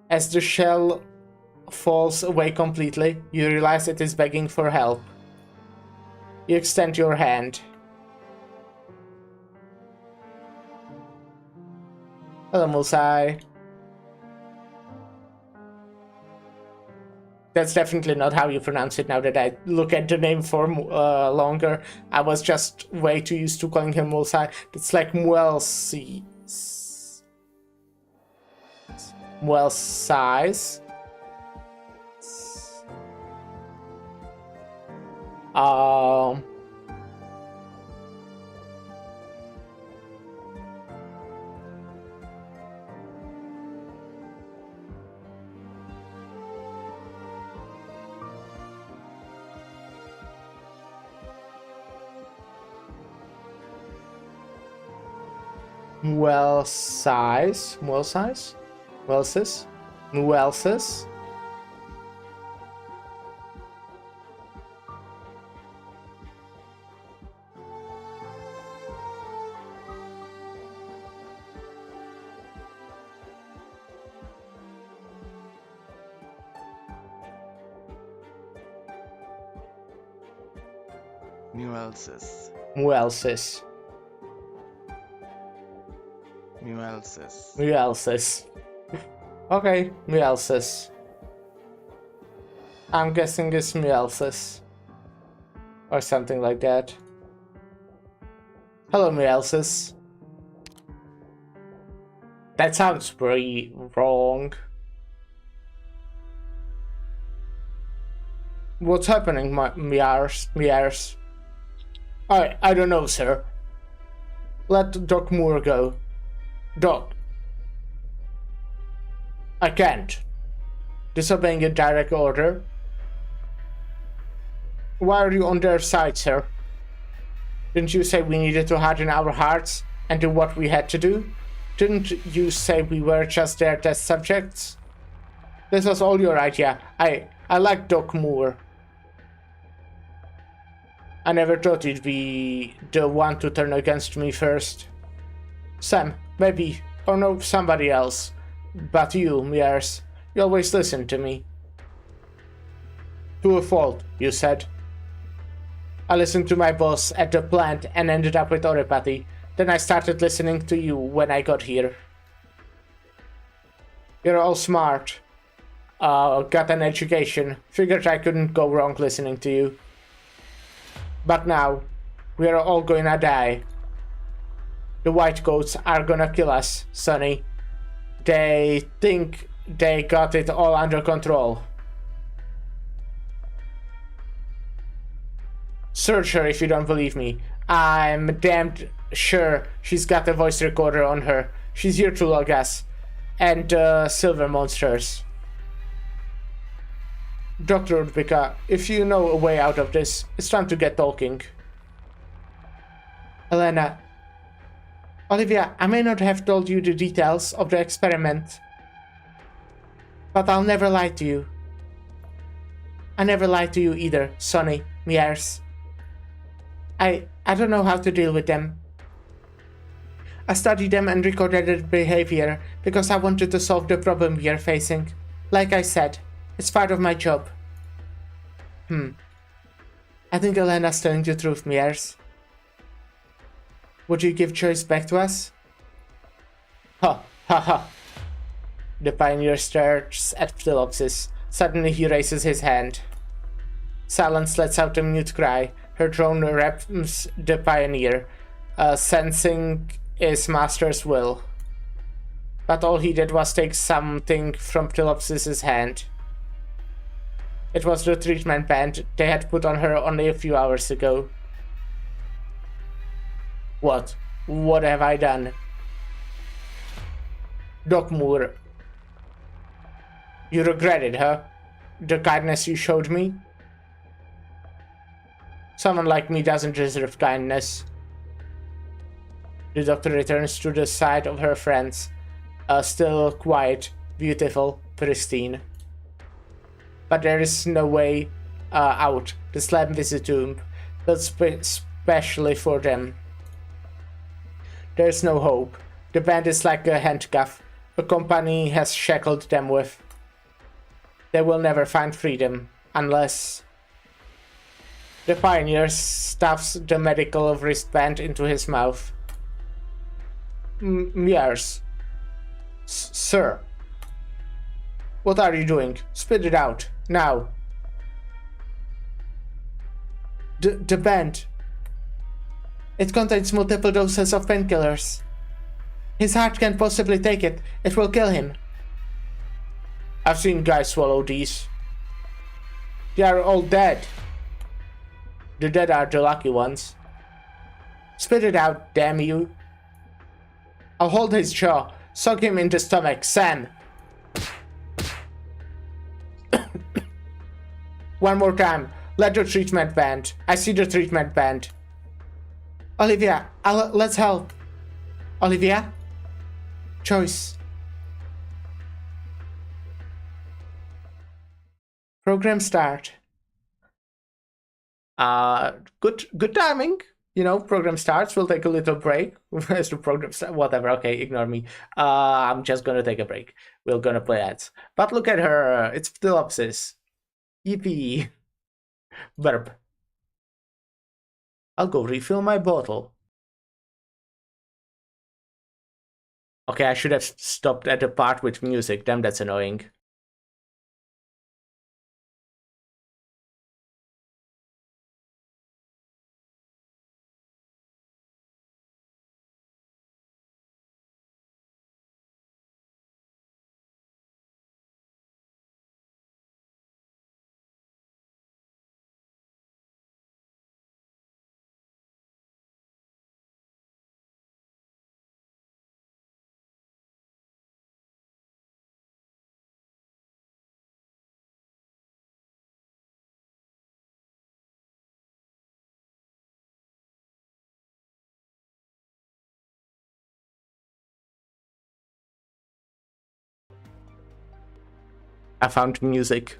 As the shell falls away completely, you realize it is begging for help. You extend your hand. Hello, Mulsai. That's definitely not how you pronounce it now that I look at the name for longer. I was just way too used to calling him Mulsai. It's like Muelsi. Muelsize. Muelsis. Muelsis. Okay, Muelsis. I'm guessing it's Muelsis. Or something like that. Hello, Muelsis. That sounds pretty wrong. What's happening, Miars? I don't know, sir. Let Doc Moore go. Doc. I can't. Disobeying a direct order? Why are you on their side, sir? Didn't you say we needed to harden our hearts and do what we had to do? Didn't you say we were just their test subjects? This was all your idea. I like Doc Moore. I never thought you'd be the one to turn against me first. Sam, maybe, or no, somebody else. But you, Miers, you always listen to me. To a fault, you said. I listened to my boss at the plant and ended up with oripathy. Then I started listening to you when I got here. You're all smart. Got an education. Figured I couldn't go wrong listening to you. But now, we're all gonna die. The white coats are gonna kill us, Sonny. They think they got it all under control. Search her if you don't believe me. I'm damned sure she's got a voice recorder on her. She's here to log us. And silver monsters. Dr. Udbika, if you know a way out of this, it's time to get talking. Elena. Olivia, I may not have told you the details of the experiment, but I'll never lie to you. I never lied to you either, Sonny, Miers. I don't know how to deal with them. I studied them and recorded their behavior because I wanted to solve the problem we are facing. Like I said, it's part of my job. I think Elena's telling the truth, Miers. Would you give choice back to us? Ha, ha, ha. The pioneer stares at Ptilopsis. Suddenly he raises his hand. Silence lets out a mute cry. Her drone wraps the pioneer, sensing his master's will. But all he did was take something from Ptilopsis' hand. It was the treatment band they had put on her only a few hours ago. What? What have I done? Doc Moore. You regret it, huh? The kindness you showed me? Someone like me doesn't deserve kindness. The doctor returns to the side of her friends. still quite beautiful, pristine. But there is no way out. The slab is a tomb, built specially for them. There's no hope. The band is like a handcuff a company has shackled them with. They will never find freedom unless... The pioneer stuffs the medical wristband into his mouth. Mears. Sir. What are you doing? Spit it out. Now. The band. It contains multiple doses of painkillers. His heart can't possibly take it. It will kill him. I've seen guys swallow these. They are all dead. The dead are the lucky ones. Spit it out, damn you. I'll hold his jaw. Sock him in the stomach, Sam. One more time. Let the treatment band. I see the treatment band. Olivia, let's help. Olivia? Choice. Program start. Good timing. You know, program starts. We'll take a little break. As the program start, whatever. Okay, ignore me. I'm just gonna take a break. We're gonna play ads. But look at her. It's Philopsis. Yippee. Verb. I'll go refill my bottle. Okay, I should have stopped at the part with music. Damn, that's annoying. I found music.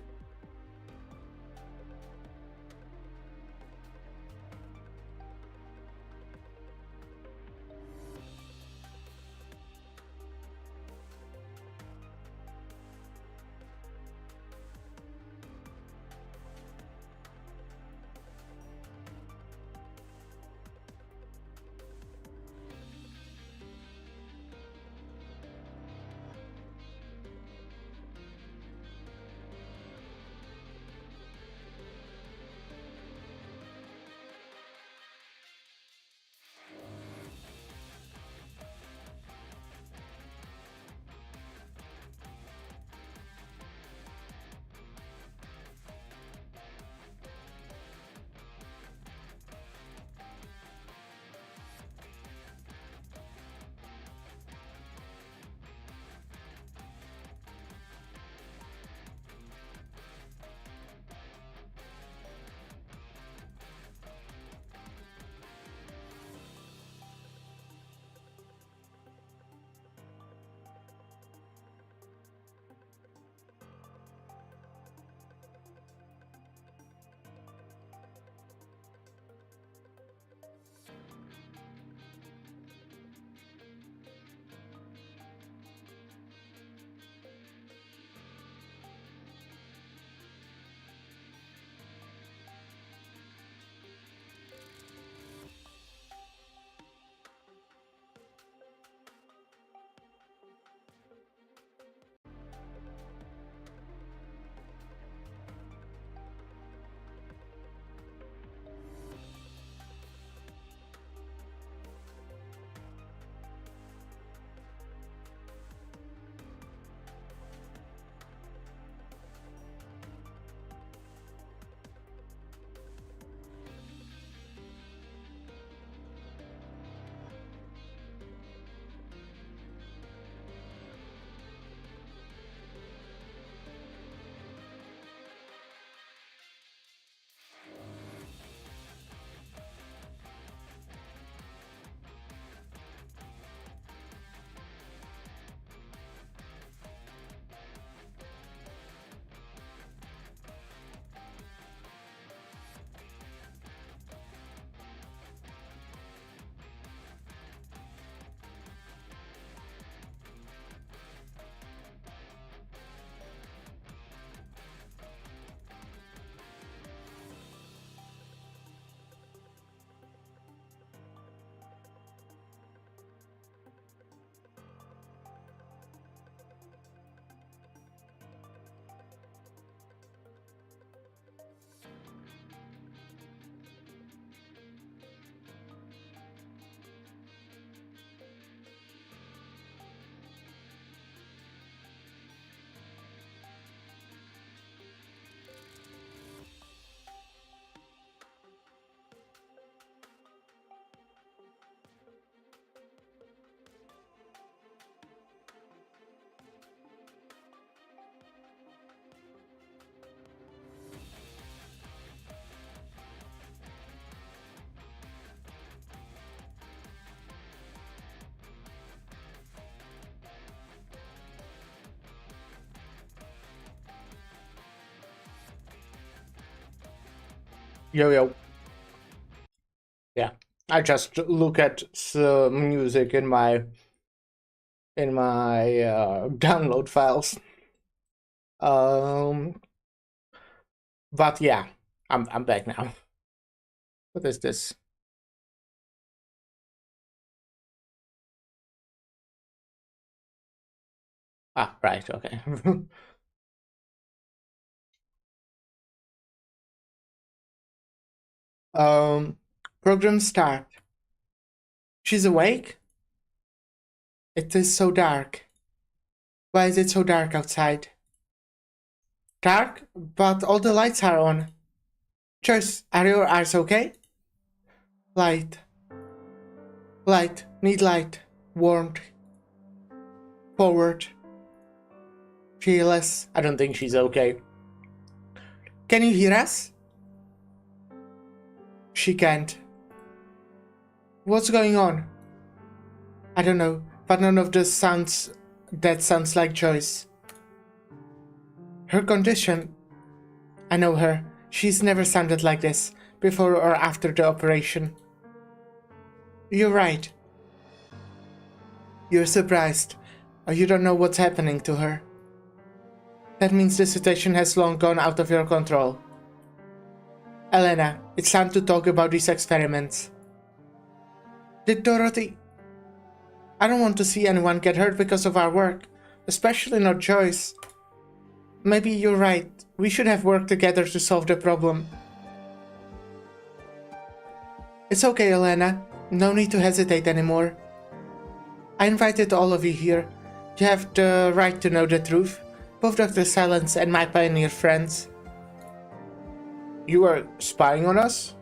Yo yo. Yeah, I just look at some music in my download files. Um, but yeah, I'm back now. What is this? Ah, right, okay. Program start. She's awake? It is so dark. Why is it so dark outside? Dark? But all the lights are on. Joyce, are your eyes okay? Light. Light. Need light. Warmth. Forward. Fearless. I don't think she's okay. Can you hear us? She can't. What's going on? I don't know, but none of this sounds like Joyce. Her condition. I know her. She's never sounded like this, before or after the operation. You're right. You're surprised, or you don't know what's happening to her. That means the situation has long gone out of your control. Elena, it's time to talk about these experiments. Did Dorothy... I don't want to see anyone get hurt because of our work, especially not Joyce. Maybe you're right. We should have worked together to solve the problem. It's okay, Elena. No need to hesitate anymore. I invited all of you here. You have the right to know the truth, both Dr. Silence and my pioneer friends. You were spying on us?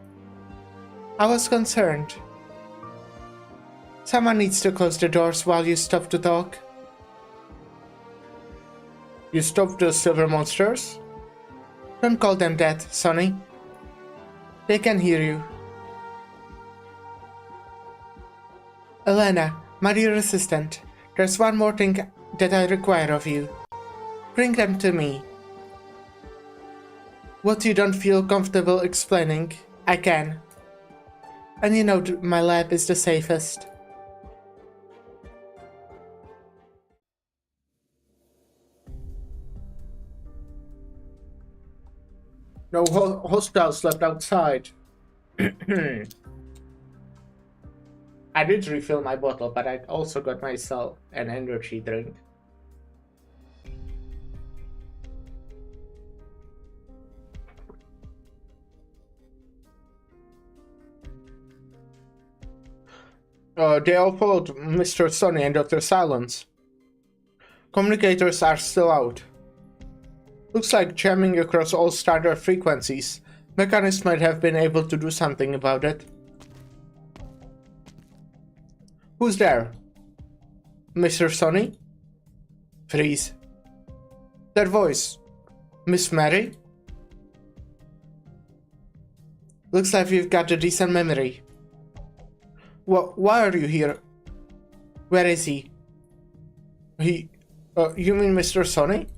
I was concerned. Someone needs to close the doors while you stop to talk. You stopped the silver monsters? Don't call them that, Sonny. They can hear you. Elena, my dear assistant, there's one more thing that I require of you. Bring them to me. What you don't feel comfortable explaining, I can. And you know my lab is the safest. No hostile slept outside. I did refill my bottle, but I also got myself an energy drink. They all followed Mr. Sonny and Dr. Silence. Communicators are still out. Looks like jamming across all standard frequencies. Mechanics might have been able to do something about it. Who's there? Mr. Sonny? Freeze. That voice. Miss Mary? Looks like we've got a decent memory. Why are you here? Where is he? You mean Mr. Sonny?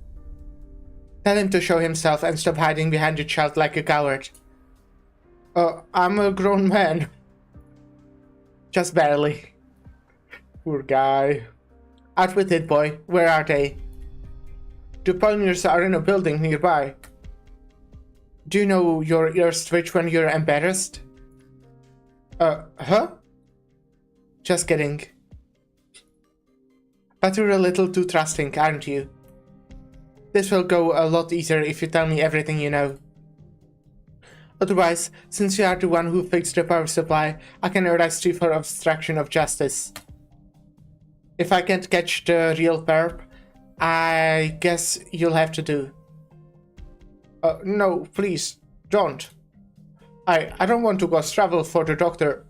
Tell him to show himself and stop hiding behind a child like a coward. I'm a grown man. Just barely. Poor guy. Out with it, boy. Where are they? The pioneers are in a building nearby. Do you know your ears twitch when you're embarrassed? Huh? Just kidding. But you're a little too trusting, aren't you? This will go a lot easier if you tell me everything you know. Otherwise, since you are the one who fixed the power supply, I can arrest you for obstruction of justice. If I can't catch the real perp, I guess you'll have to do. No, please, don't. I don't want to ghost travel for the doctor.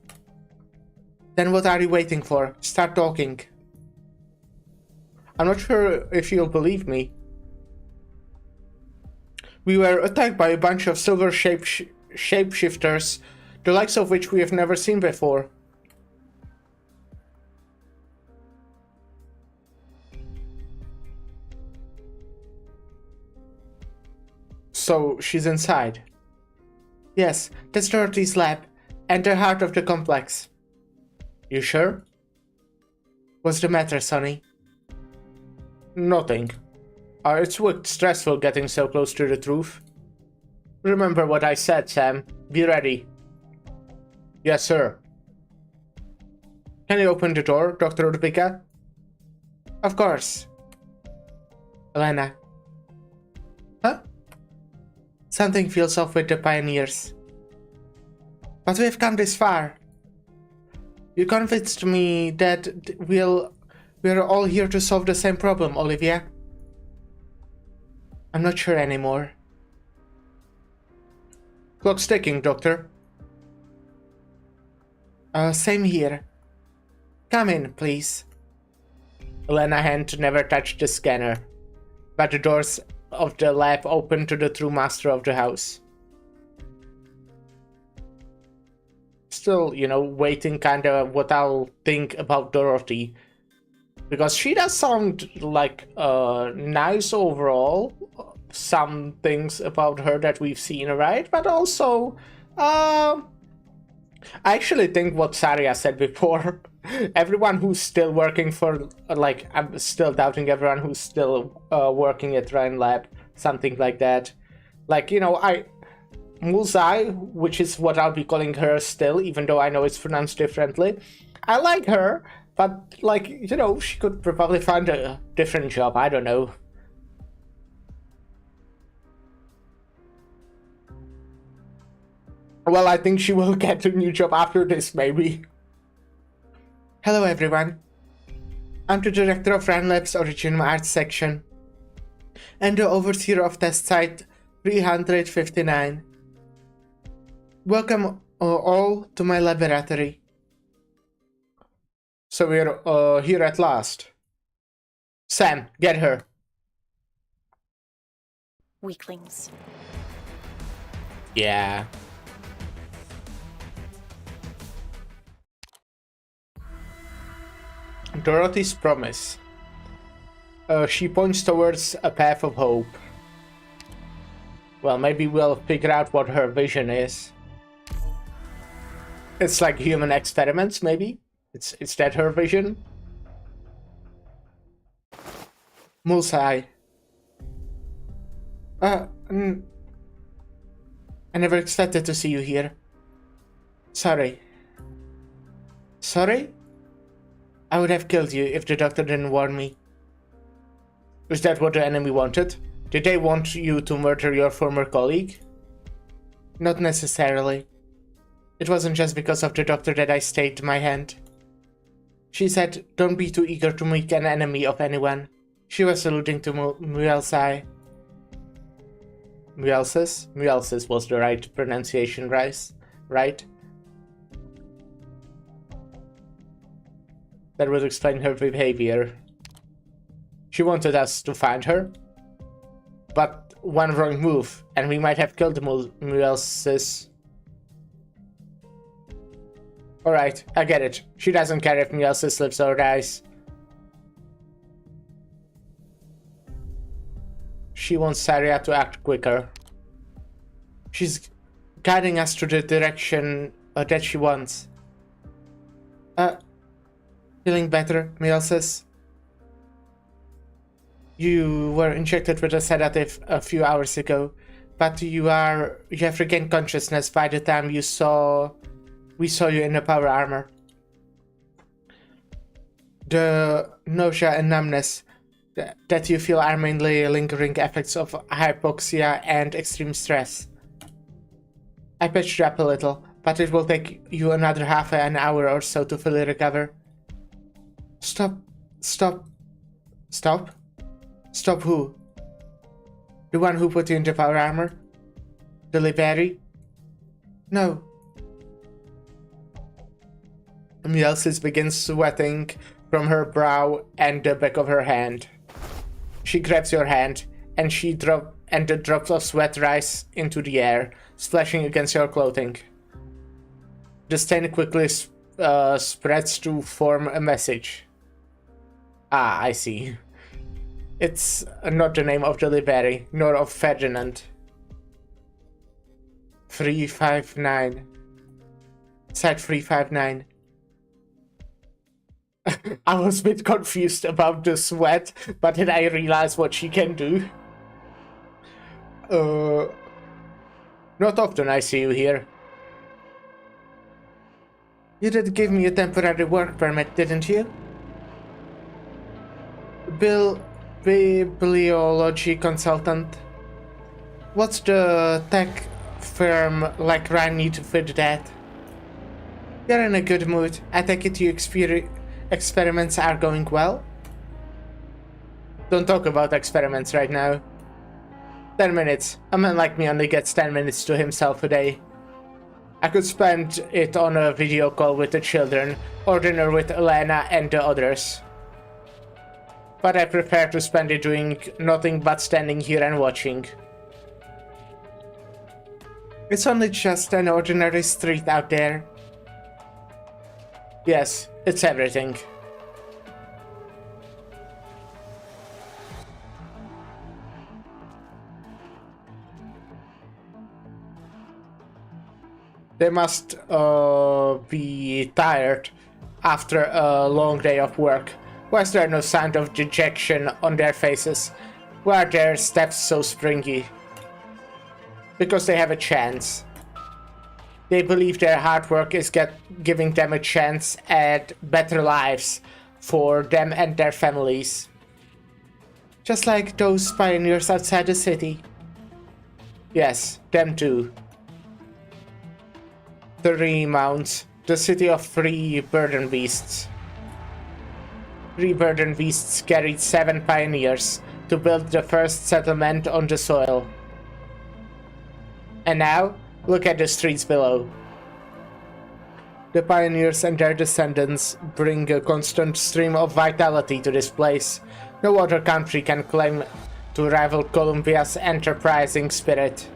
Then what are you waiting for? Start talking. I'm not sure if you'll believe me. We were attacked by a bunch of silver shapeshifters, the likes of which we have never seen before. So she's inside. Yes, that's Dorothy's lab, and the heart of the complex. You sure? What's the matter, Sonny? Nothing. It's stressful getting so close to the truth. Remember what I said, Sam. Be ready. Yes, sir. Can you open the door, Dr. Urbika? Of course. Elena. Huh? Something feels off with the pioneers. But we've come this far. You convinced me that we're all here to solve the same problem, Olivia. I'm not sure anymore. Clock's ticking, Doctor. Same here. Come in, please. Elena's hand never touched the scanner, but the doors of the lab opened to the true master of the house. Still, waiting kinda what I'll think about Dorothy. Because she does sound like nice overall. Some things about her that we've seen, right? But also, I actually think what Saria said before. Everyone who's still working for, I'm still doubting everyone who's still working at Ryan Lab. Something like that. Mulzai, which is what I'll be calling her still, even though I know it's pronounced differently. I like her, but, she could probably find a different job. I don't know. Well, I think she will get a new job after this, maybe. Hello, everyone. I'm the director of Ryan Lab's Original Arts section, and the overseer of test site 359. Welcome all to my laboratory. So we're here at last. Sam, get her. Weaklings. Yeah. Dorothy's promise. She points towards a path of hope. Well, maybe we'll figure out what her vision is. It's like human experiments, maybe? It's that her vision? Mulsai. I never expected to see you here. Sorry. Sorry? I would have killed you if the doctor didn't warn me. Is that what the enemy wanted? Did they want you to murder your former colleague? Not necessarily. It wasn't just because of the doctor that I stayed my hand. She said, don't be too eager to make an enemy of anyone. She was alluding to Muelsai. Muelsis? Muelsis was the right pronunciation, right? That would explain her behavior. She wanted us to find her, but one wrong move, and we might have killed Muelsis. Alright, I get it. She doesn't care if Muelsis lives or dies. She wants Saria to act quicker. She's guiding us to the direction that she wants. Feeling better, Muelsis? You were injected with a sedative a few hours ago, but you have regained consciousness by the time we saw you in the power armor. The nausea and numbness that you feel are mainly lingering effects of hypoxia and extreme stress. I patched you up a little, but it will take you another half an hour or so to fully recover. Stop who? The one who put you in the power armor? The Liberi? No. Muelsis begins sweating from her brow and the back of her hand. She grabs your hand, and the drops of sweat rise into the air, splashing against your clothing. The stain quickly spreads to form a message. Ah, I see. It's not the name of the Liberi, nor of Ferdinand. 359. Site 359. I was a bit confused about the sweat, but then I realized what she can do. Not often I see you here. You did give me a temporary work permit, didn't you? Bibliology consultant. What's the tech firm like I need to fit that? You're in a good mood. I take it your experiments are going well? Don't talk about experiments right now. 10 minutes. A man like me only gets 10 minutes to himself a day. I could spend it on a video call with the children, or dinner with Elena and the others. But I prefer to spend it doing nothing but standing here and watching. It's only just an ordinary street out there. Yes, it's everything. They must be tired after a long day of work. Why is there no sign of dejection on their faces? Why are their steps so springy? Because they have a chance. They believe their hard work is giving them a chance at better lives for them and their families. Just like those pioneers outside the city. Yes, them too. The Remounts, the city of free burden beasts. Free burden beasts carried 7 pioneers to build the first settlement on the soil. And now, look at the streets below. The pioneers and their descendants bring a constant stream of vitality to this place. No other country can claim to rival Columbia's enterprising spirit.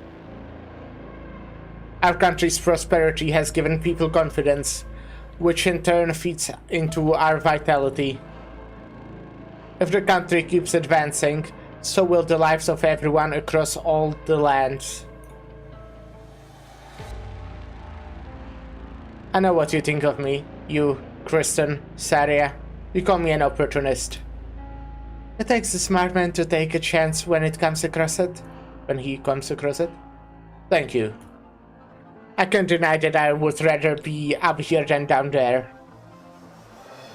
Our country's prosperity has given people confidence, which in turn feeds into our vitality. If the country keeps advancing, so will the lives of everyone across all the lands. I know what you think of me, you, Kristen, Saria. You call me an opportunist. It takes a smart man to take a chance when he comes across it. Thank you. I can't deny that I would rather be up here than down there.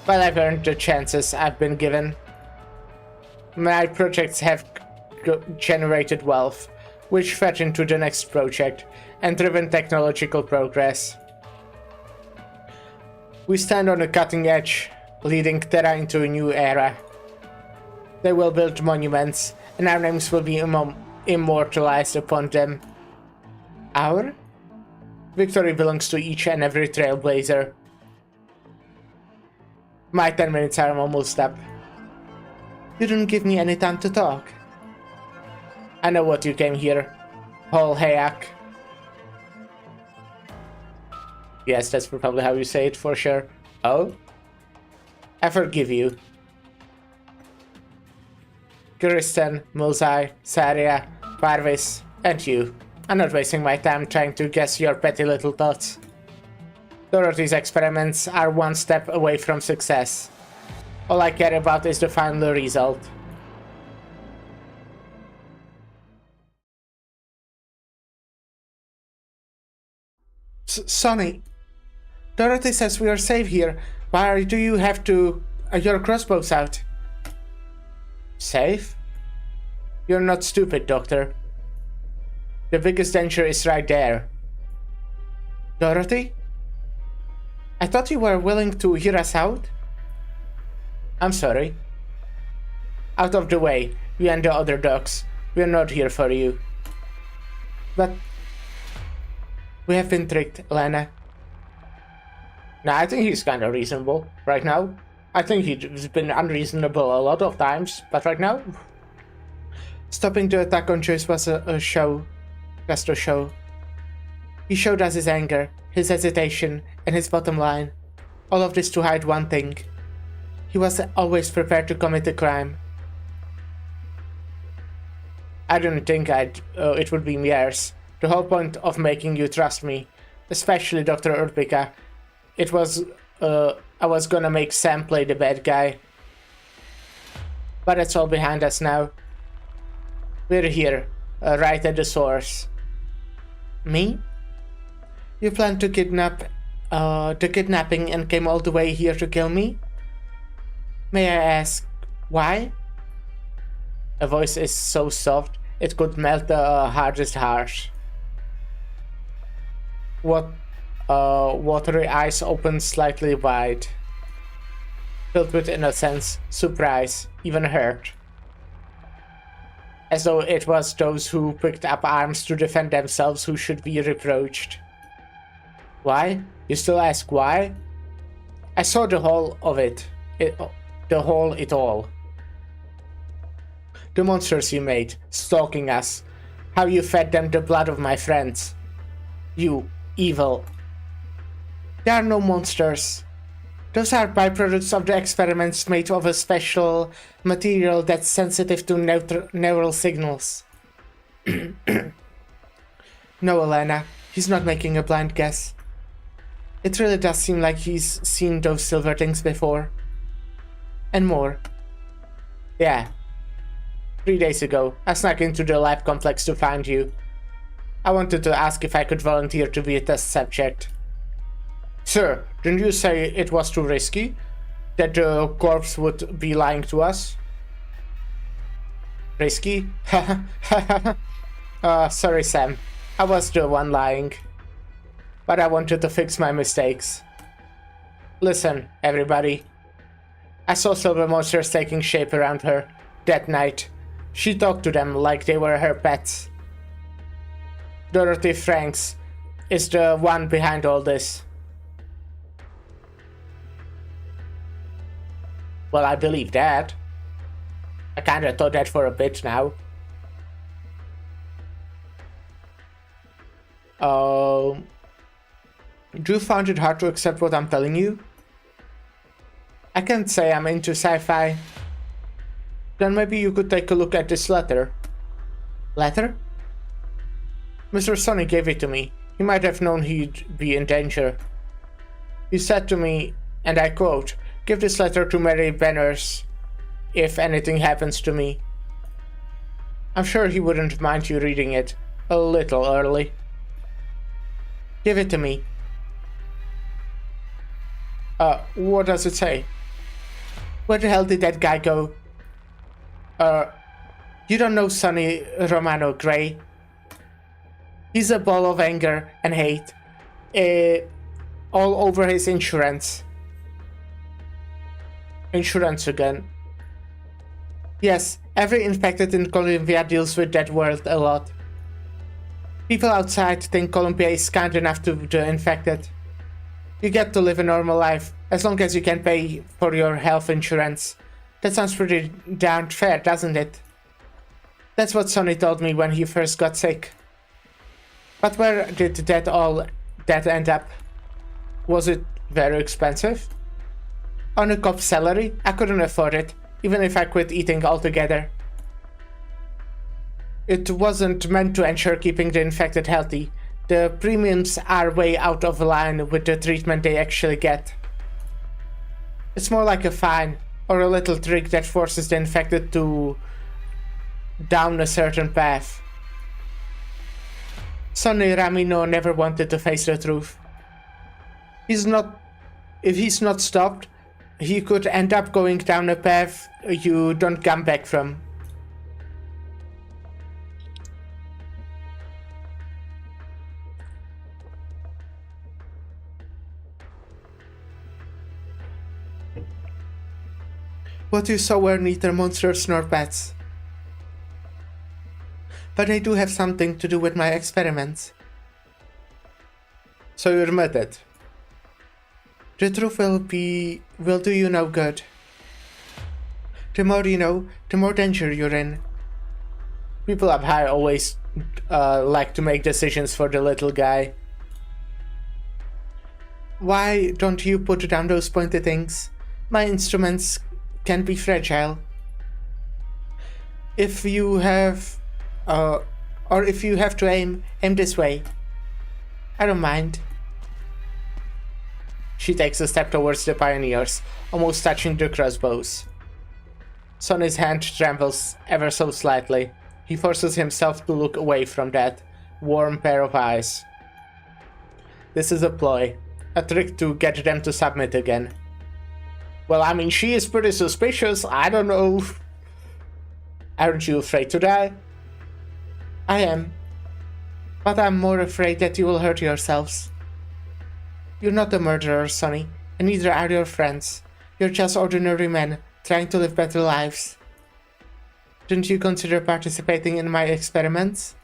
But I've earned the chances I've been given. My projects have generated wealth, which fed into the next project, and driven technological progress. We stand on a cutting edge, leading Terra into a new era. They will build monuments, and our names will be immortalized upon them. Our victory belongs to each and every trailblazer. My 10 minutes are almost up. You didn't give me any time to talk. I know what you came here. Whole hayak. Yes, that's probably how you say it for sure. Oh? I forgive you. Kristen, Mulzai, Saria, Parvis, and you. I'm not wasting my time trying to guess your petty little thoughts. Dorothy's experiments are one step away from success. All I care about is the final result. Sonny, Dorothy says we are safe here. Why do you have your crossbows out? Safe? You're not stupid, Doctor. The biggest danger is right there. Dorothy? I thought you were willing to hear us out? I'm sorry. Out of the way, you and the other dogs. We're not here for you. But we have been tricked, Lana. Nah, I think he's kind of reasonable right now. I think he's been unreasonable a lot of times, but right now... Stopping the attack on Joyce was a show. Just a show. He showed us his anger, his hesitation, and his bottom line. All of this to hide one thing. He was always prepared to commit a crime. I didn't think it would be years, The whole point of making you trust me, especially Dr. Urpika, it was, I was gonna make Sam play the bad guy. But it's all behind us now. We're here, right at the source. Me? You planned to kidnap, the kidnapping and came all the way here to kill me? May I ask, why? A voice is so soft, it could melt the hardest heart. Watery eyes open slightly wide, filled with innocence, surprise, even hurt. As though it was those who picked up arms to defend themselves who should be reproached. Why? You still ask why? I saw the whole of it. It all. The monsters you made, stalking us. How you fed them the blood of my friends. You, evil. There are no monsters. Those are byproducts of the experiments made of a special material that's sensitive to neural signals. No, Elena, he's not making a blind guess. It really does seem like he's seen those silver things before. And more. Yeah. 3 days ago, I snuck into the lab complex to find you. I wanted to ask if I could volunteer to be a test subject. Sir, didn't you say it was too risky? That the corpse would be lying to us? Risky? Sorry, Sam. I was the one lying. But I wanted to fix my mistakes. Listen, everybody. I saw silver monsters taking shape around her that night. She talked to them like they were her pets. Dorothy Franks is the one behind all this. Well, I believe that. I kinda thought that for a bit now. Do you find it hard to accept what I'm telling you? I can't say I'm into sci-fi. Then maybe you could take a look at this letter. Letter? Mr. Sonny gave it to me. He might have known he'd be in danger. He said to me, and I quote, "Give this letter to Mary Banners if anything happens to me." I'm sure he wouldn't mind you reading it. A little early. Give it to me. What does it say? Where the hell did that guy go? You don't know Sonny Romano Gray. He's a ball of anger and hate. All over his insurance. Insurance again. Yes, every infected in Columbia deals with that world a lot. People outside think Columbia is kind enough to the infected. You get to live a normal life, as long as you can pay for your health insurance. That sounds pretty darn fair, doesn't it? That's what Sonny told me when he first got sick. But where did that end up? Was it very expensive? On a cop's salary, I couldn't afford it, even if I quit eating altogether. It wasn't meant to ensure keeping the infected healthy. The premiums are way out of line with the treatment they actually get. It's more like a fine, or a little trick that forces the infected to down a certain path. Sonny Ramino never wanted to face the truth. If he's not stopped, he could end up going down a path you don't come back from. What you saw were neither monsters nor bats. But they do have something to do with my experiments. So you admit it. The truth will do you no good. The more you know, the more danger you're in. People up high always like to make decisions for the little guy. Why don't you put down those pointy things? My instruments can be fragile. If you have Or if you have to aim this way. I don't mind. She takes a step towards the pioneers, almost touching the crossbows. Sonny's hand trembles ever so slightly. He forces himself to look away from that warm pair of eyes. This is a ploy, a trick to get them to submit again. Well, I mean, she is pretty suspicious, I don't know. Aren't you afraid to die? I am. But I'm more afraid that you will hurt yourselves. You're not a murderer, Sonny, and neither are your friends. You're just ordinary men, trying to live better lives. Didn't you consider participating in my experiments?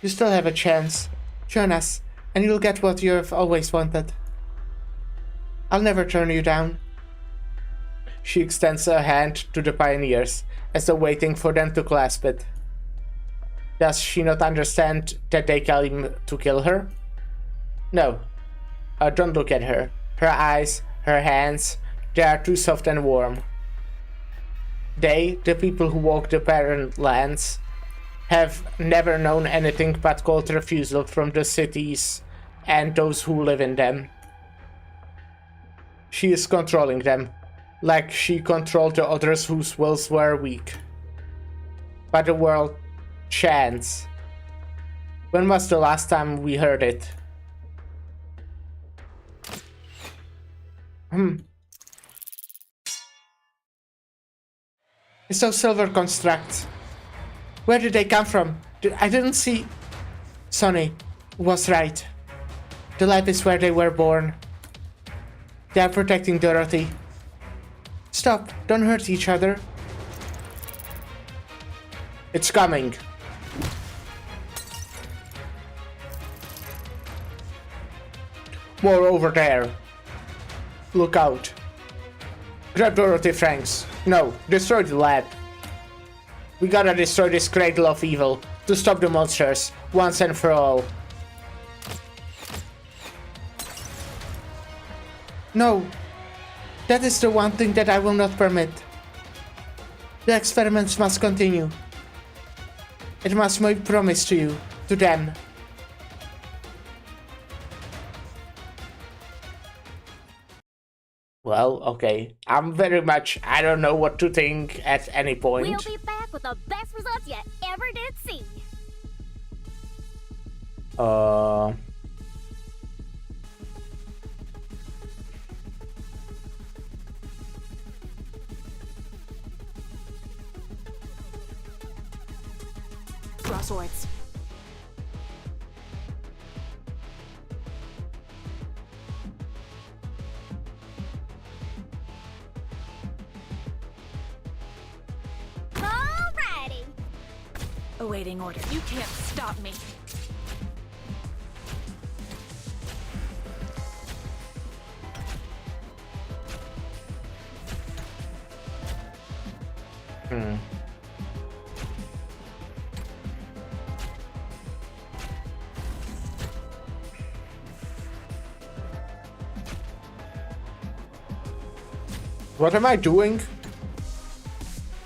You still have a chance. Join us, and you'll get what you've always wanted. I'll never turn you down. She extends a hand to the pioneers, as though waiting for them to clasp it. Does she not understand that they came to kill her? No. Don't look at her. Her eyes, her hands, they are too soft and warm. They, the people who walk the barren lands, have never known anything but cold refusal from the cities and those who live in them. She is controlling them, like she controlled the others whose wills were weak. But the word chance. When was the last time we heard it? It's those silver constructs. Where did they come from? I didn't see... Sonny was right. The lab is where they were born. They are protecting Dorothy. Stop, don't hurt each other. It's coming. More over there. Look out. Grab Dorothy, Franks. No, destroy the lab. We gotta destroy this cradle of evil to stop the monsters, once and for all. No. That is the one thing that I will not permit. The experiments must continue. It must be promised to you, to them. Well, okay. I'm very much... I don't know what to think at any point. We'll be back with the best results you ever did see. Draw swords. Alrighty. Awaiting order. You can't stop me. What am I doing?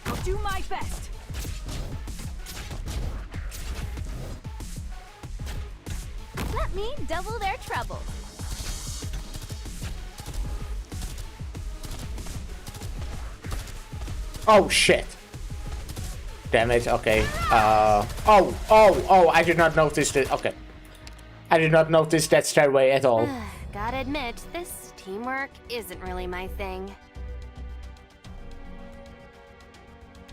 I'll do my best. Let me double their trouble. Oh shit. Damn it, okay. Oh, I did not notice it. Okay. I did not notice that stairway at all. Gotta admit, this teamwork isn't really my thing.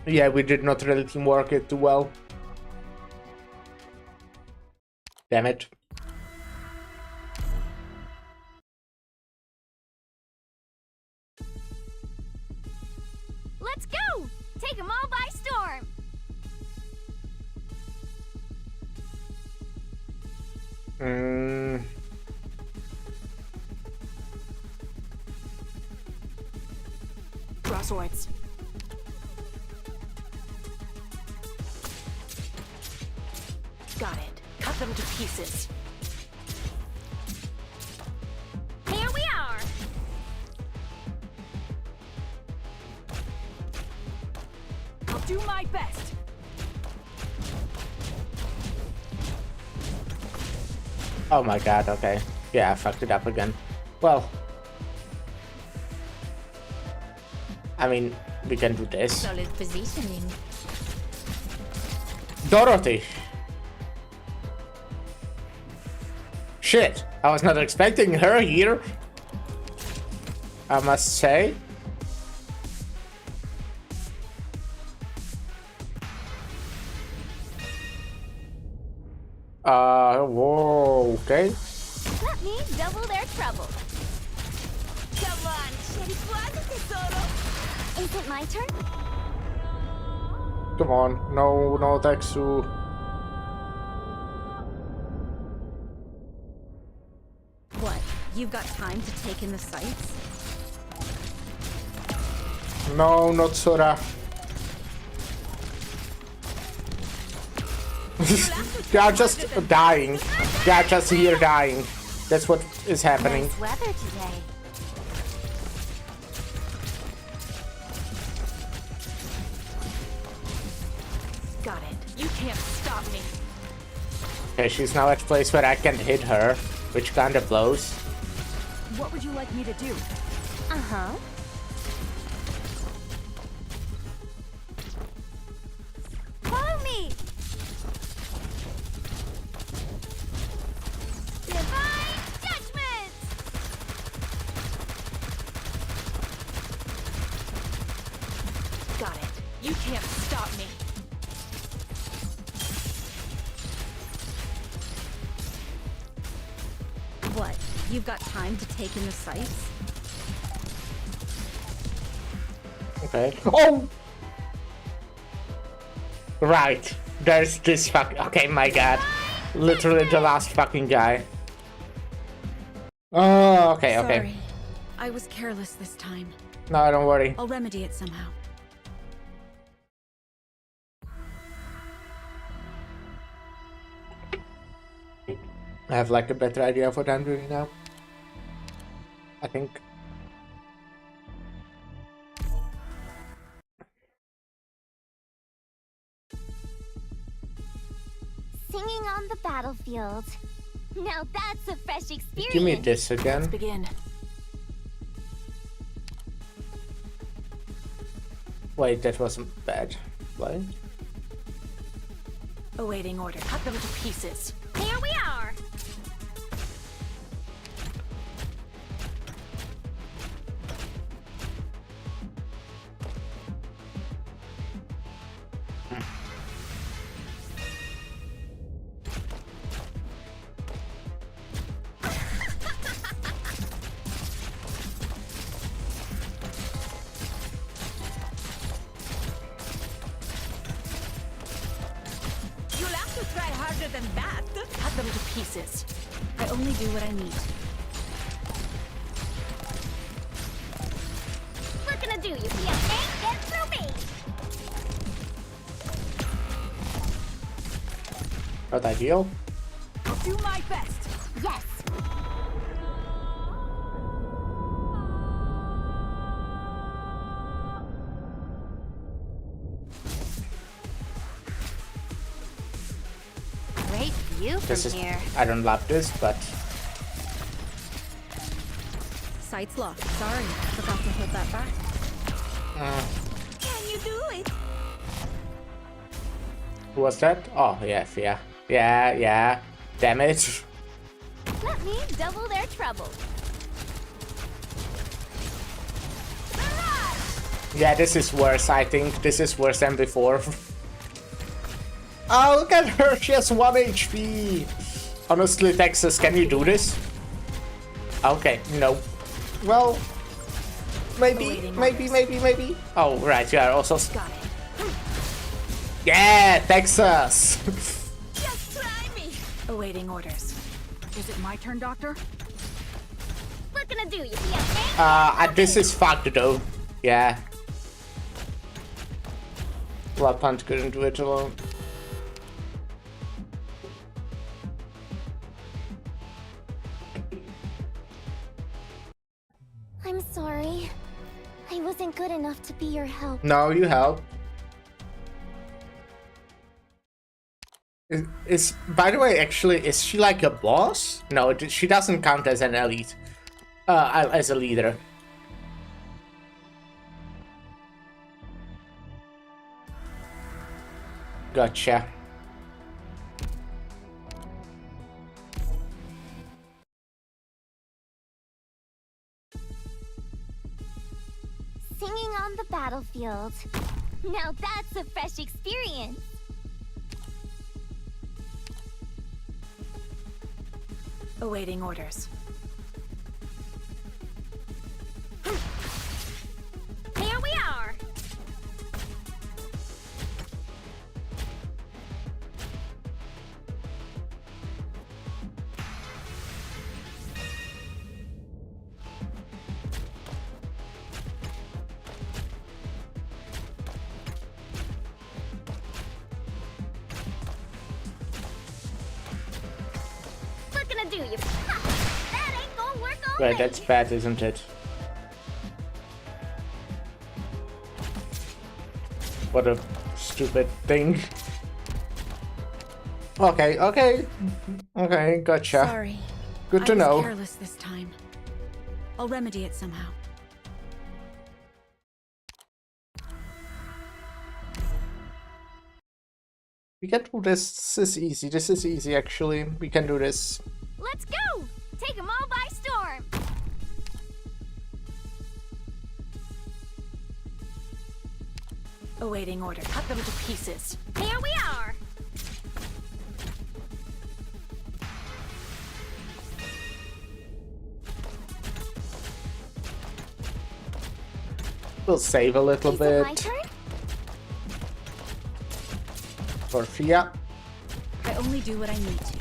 Yeah, we did not really teamwork it too well. Damn it. Let's go! Take them all by storm! Draw swords. Got it. Cut them to pieces. Here we are! I'll do my best. Oh my god, okay. Yeah, I fucked it up again. Well, I mean, we can do this. Solid positioning. Dorothy! Shit, I was not expecting her here, I must say. Whoa, okay. Let me double their trouble. Come on, Sherry, tesoro. Is it my turn? Come on, no, Texu. What? You've got time to take in the sights? No, not Sora. They are just dying. They are just here dying. That's what is happening. Nice weather today. Got it. You can't stop me. Okay, she's now at a place where I can hit her, which kinda blows. What would you like me to do? Uh-huh. Follow me! Divine Judgment! Got it. You can't stop me. What? You've got time to take in the sights? Okay. Oh! Right. There's this fuck. Okay, my god. Literally the last fucking guy. Oh, okay, okay. Sorry. I was careless this time. No, don't worry. I'll remedy it somehow. I have like a better idea of what I'm doing now. I think. Singing on the battlefield. Now that's a fresh experience. Give me this again. Let's begin. Wait, that wasn't bad. What? Awaiting order. Cut them to pieces. Here we are. You'll have to try harder than that. Cut them to pieces. I only do what I need. What gonna do? You see a tank? Get through me. Not ideal. I'll do my best. Yes. Great view This from is. here. I don't love this, but. Sights locked. Sorry. Forgot to hold that back. Can you do it? Who was that? Oh, yeah. Yeah. Damn it. Let me double their trouble. Mirage! Yeah, this is worse, I think. This is worse than before. Oh, look at her. She has 1 HP. Honestly, Texas, can you do this? Okay, no. Well, maybe. Oh, right, you are also. Got it. Yeah, Texas. Just try me. Awaiting orders. Is it my turn, Doctor? What gonna do? You see a tank? This is fucked though. Yeah. Lapant couldn't do it alone. I'm sorry. I wasn't good enough to be your help. No, you help. Is by the way, actually, is she like a boss? No, she doesn't count as an elite, as a leader. Gotcha. Singing on the battlefield. Now that's a fresh experience. Awaiting orders. Here we are. What gonna do you? Ha! That ain't gonna work on Right, me. that's bad, isn't it? What a stupid thing. Okay, gotcha. Sorry. Good to I was know. careless this time. I'll remedy it somehow. We can do this. This is easy. This is easy, actually. We can do this. Let's go! Take them all by storm! Awaiting order. Cut them to pieces. Here we are! We'll save a little Is it my bit turn? for Fia. I only do what I need to.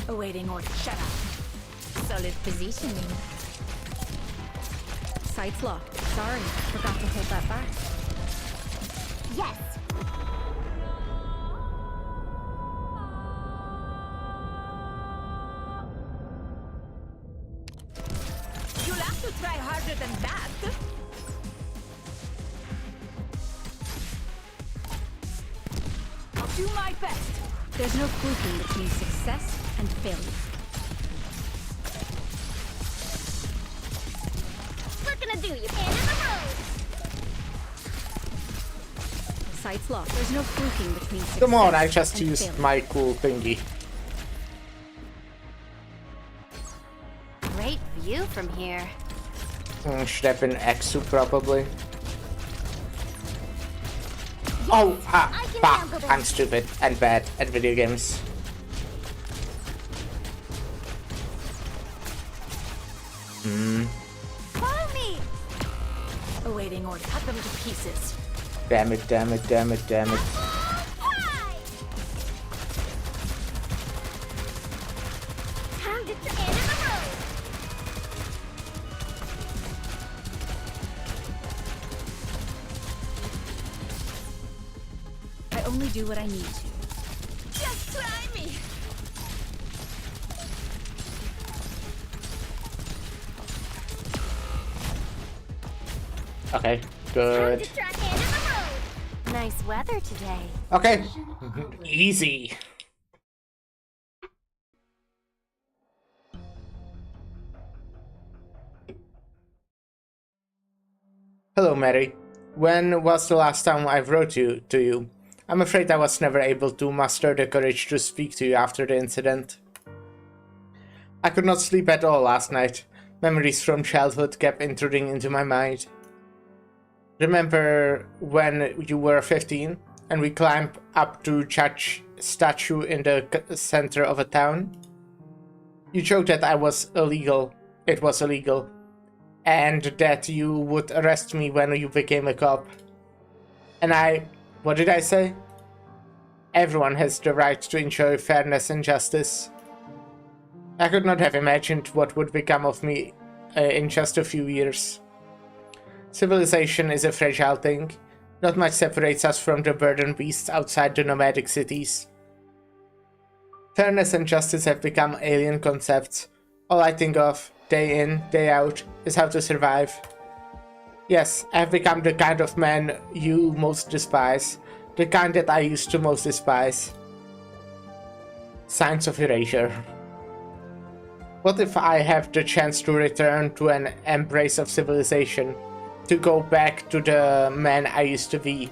Awaiting order. Shut up. Solid positioning. Sights locked. Sorry, forgot to hold that back. Yes! You'll have to try harder than that. I'll do my best. There's no fluking between success and failure. What gonna do you? End of the road! Sights locked. There's no fluking between success Come on, I just and used failure. my cool thingy. Great view from here. Should have been Exu probably. Oh, I can fuck. handle this. I'm stupid and bad at video games. Follow me! Awaiting order. Cut them to pieces. Damn it, damn it, damn it, damn it. Hi! Time to end of the road! I only do what I need to. Just try me. Okay, Time good. to track end of the road! Nice weather today. Okay, easy. Hello, Mary. When was the last time I wrote to you? I'm afraid I was never able to muster the courage to speak to you after the incident. I could not sleep at all last night. Memories from childhood kept intruding into my mind. Remember when you were 15 and we climbed up to Church statue in the center of a town? You joked that it was illegal, and that you would arrest me when you became a cop. And what did I say? Everyone has the right to enjoy fairness and justice. I could not have imagined what would become of me in just a few years. Civilization is a fragile thing. Not much separates us from the burdened beasts outside the nomadic cities. Fairness and justice have become alien concepts. All I think of, day in, day out, is how to survive. Yes, I've become the kind of man you most despise. The kind that I used to most despise. Signs of erasure. What if I have the chance to return to an embrace of civilization? To go back to the man I used to be?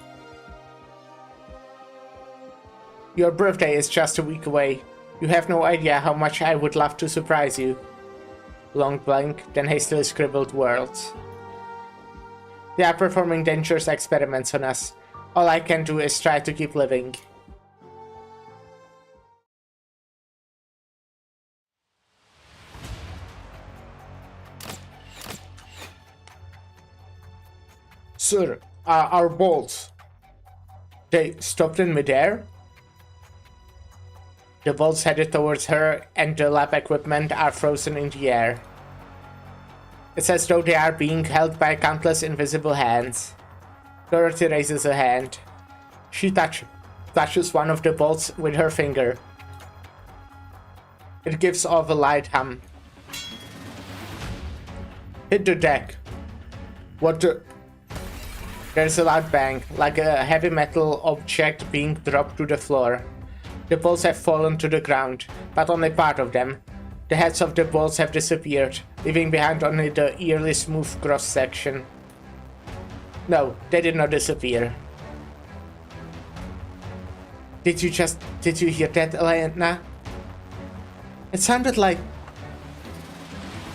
Your birthday is just a week away. You have no idea how much I would love to surprise you. Long blank, then hastily scribbled words. They are performing dangerous experiments on us. All I can do is try to keep living. Sir, our bolts. They stopped in midair? The bolts headed towards her and the lab equipment are frozen in the air. It's as though they are being held by countless invisible hands. Dorothy raises a hand. She touches one of the bolts with her finger. It gives off a light hum. Hit the deck. What the... There's a loud bang, like a heavy metal object being dropped to the floor. The bolts have fallen to the ground, but only part of them. The heads of the bolts have disappeared, leaving behind only the eerily smooth cross-section. No, they did not disappear. Did you hear that, Elena? It sounded like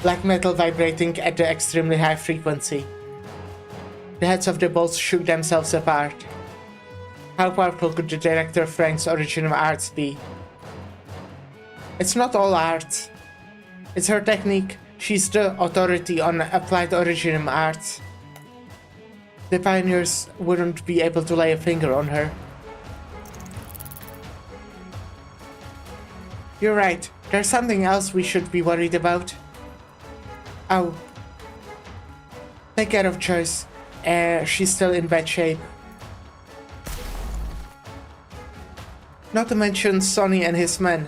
black metal vibrating at an extremely high frequency. The heads of the bolts shook themselves apart. How powerful could the director of Frank's original arts be? It's not all art. It's her technique. She's the authority on applied original arts. The pioneers wouldn't be able to lay a finger on her. You're right. There's something else we should be worried about. Oh. Take care of Joyce. She's still in bad shape. Not to mention Sonny and his men.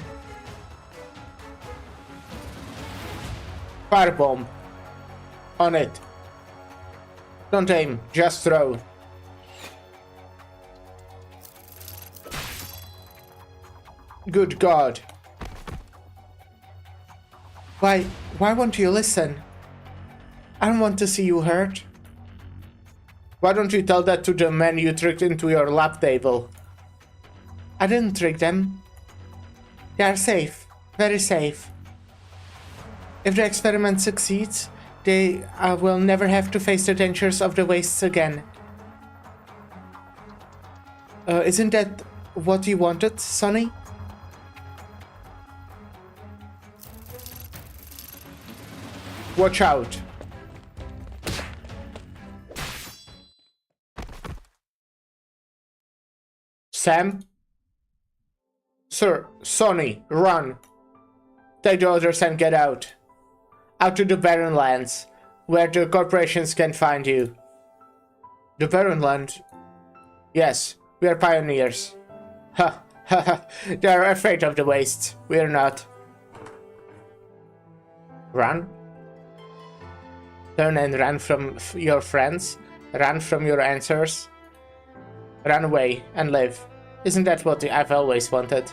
Firebomb. On it. Don't aim, just throw. Good God. Why won't you listen? I don't want to see you hurt. Why don't you tell that to the men you tricked into your lab table? I didn't trick them. They are safe. Very safe. If the experiment succeeds, they will never have to face the dangers of the wastes again. Isn't that what you wanted, Sonny? Watch out. Sam? Sir, Sonny, run. Take the others and get out. Out to the Barren Lands, where the corporations can find you. The Barren Land? Yes, we are pioneers. Ha, ha, ha. They are afraid of the wastes. We are not. Run? Turn and run from your friends? Run from your answers? Run away and live. Isn't that what I've always wanted?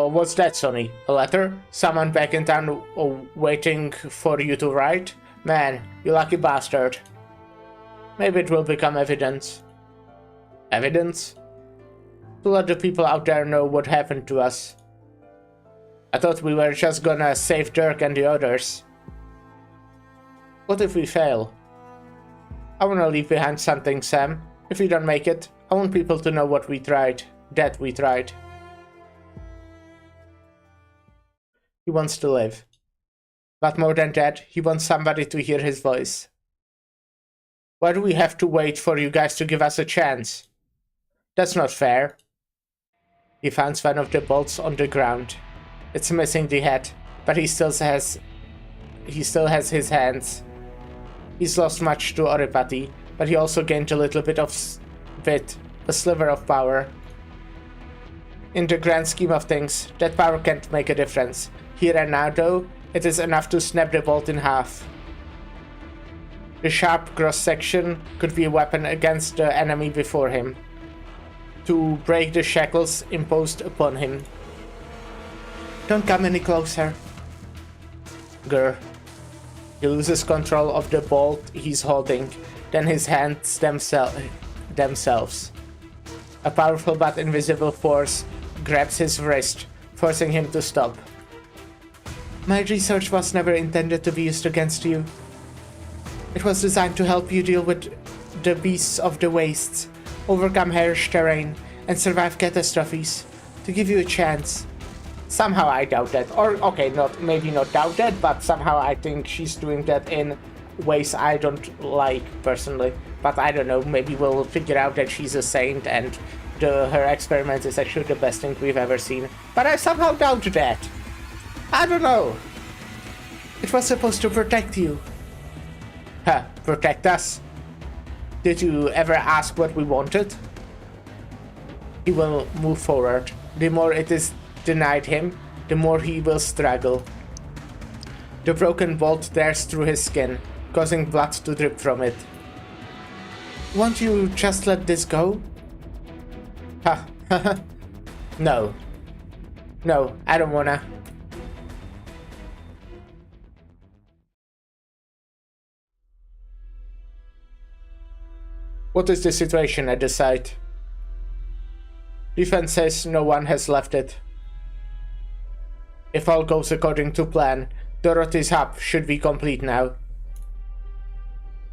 What's that, Sonny? A letter? Someone back in town waiting for you to write? Man, you lucky bastard. Maybe it will become evidence. Evidence? To let the people out there know what happened to us. I thought we were just gonna save Dirk and the others. What if we fail? I wanna leave behind something, Sam. If we don't make it, I want people to know what we tried. That we tried. He wants to live. But more than that, he wants somebody to hear his voice. Why do we have to wait for you guys to give us a chance? That's not fair. He finds one of the bolts on the ground. It's missing the head, but he still has his hands. He's lost much to oripathy, but he also gained a little bit of a sliver of power. In the grand scheme of things, that power can't make a difference. Here and now, though, It is enough to snap the bolt in half. The sharp cross-section could be a weapon against the enemy before him, to break the shackles imposed upon him. Don't come any closer. Grr. He loses control of the bolt he's holding, then his hands themselves. A powerful but invisible force grabs his wrist, forcing him to stop. My research was never intended to be used against you. It was designed to help you deal with the beasts of the wastes, overcome harsh terrain, and survive catastrophes, to give you a chance. Somehow I doubt that, or okay, maybe not doubt that, but somehow I think she's doing that in ways I don't like personally. But I don't know, maybe we'll figure out that she's a saint and her experiment is actually the best thing we've ever seen. But I somehow doubt that. I don't know. It was supposed to protect you. Huh, protect us? Did you ever ask what we wanted? He will move forward. The more it is denied him, the more he will struggle. The broken bolt tears through his skin, causing blood to drip from it. Won't you just let this go? Ha, No. No, I don't wanna. What is the situation at the site? Defense says no one has left it. If all goes according to plan, Dorothy's hub should be complete now.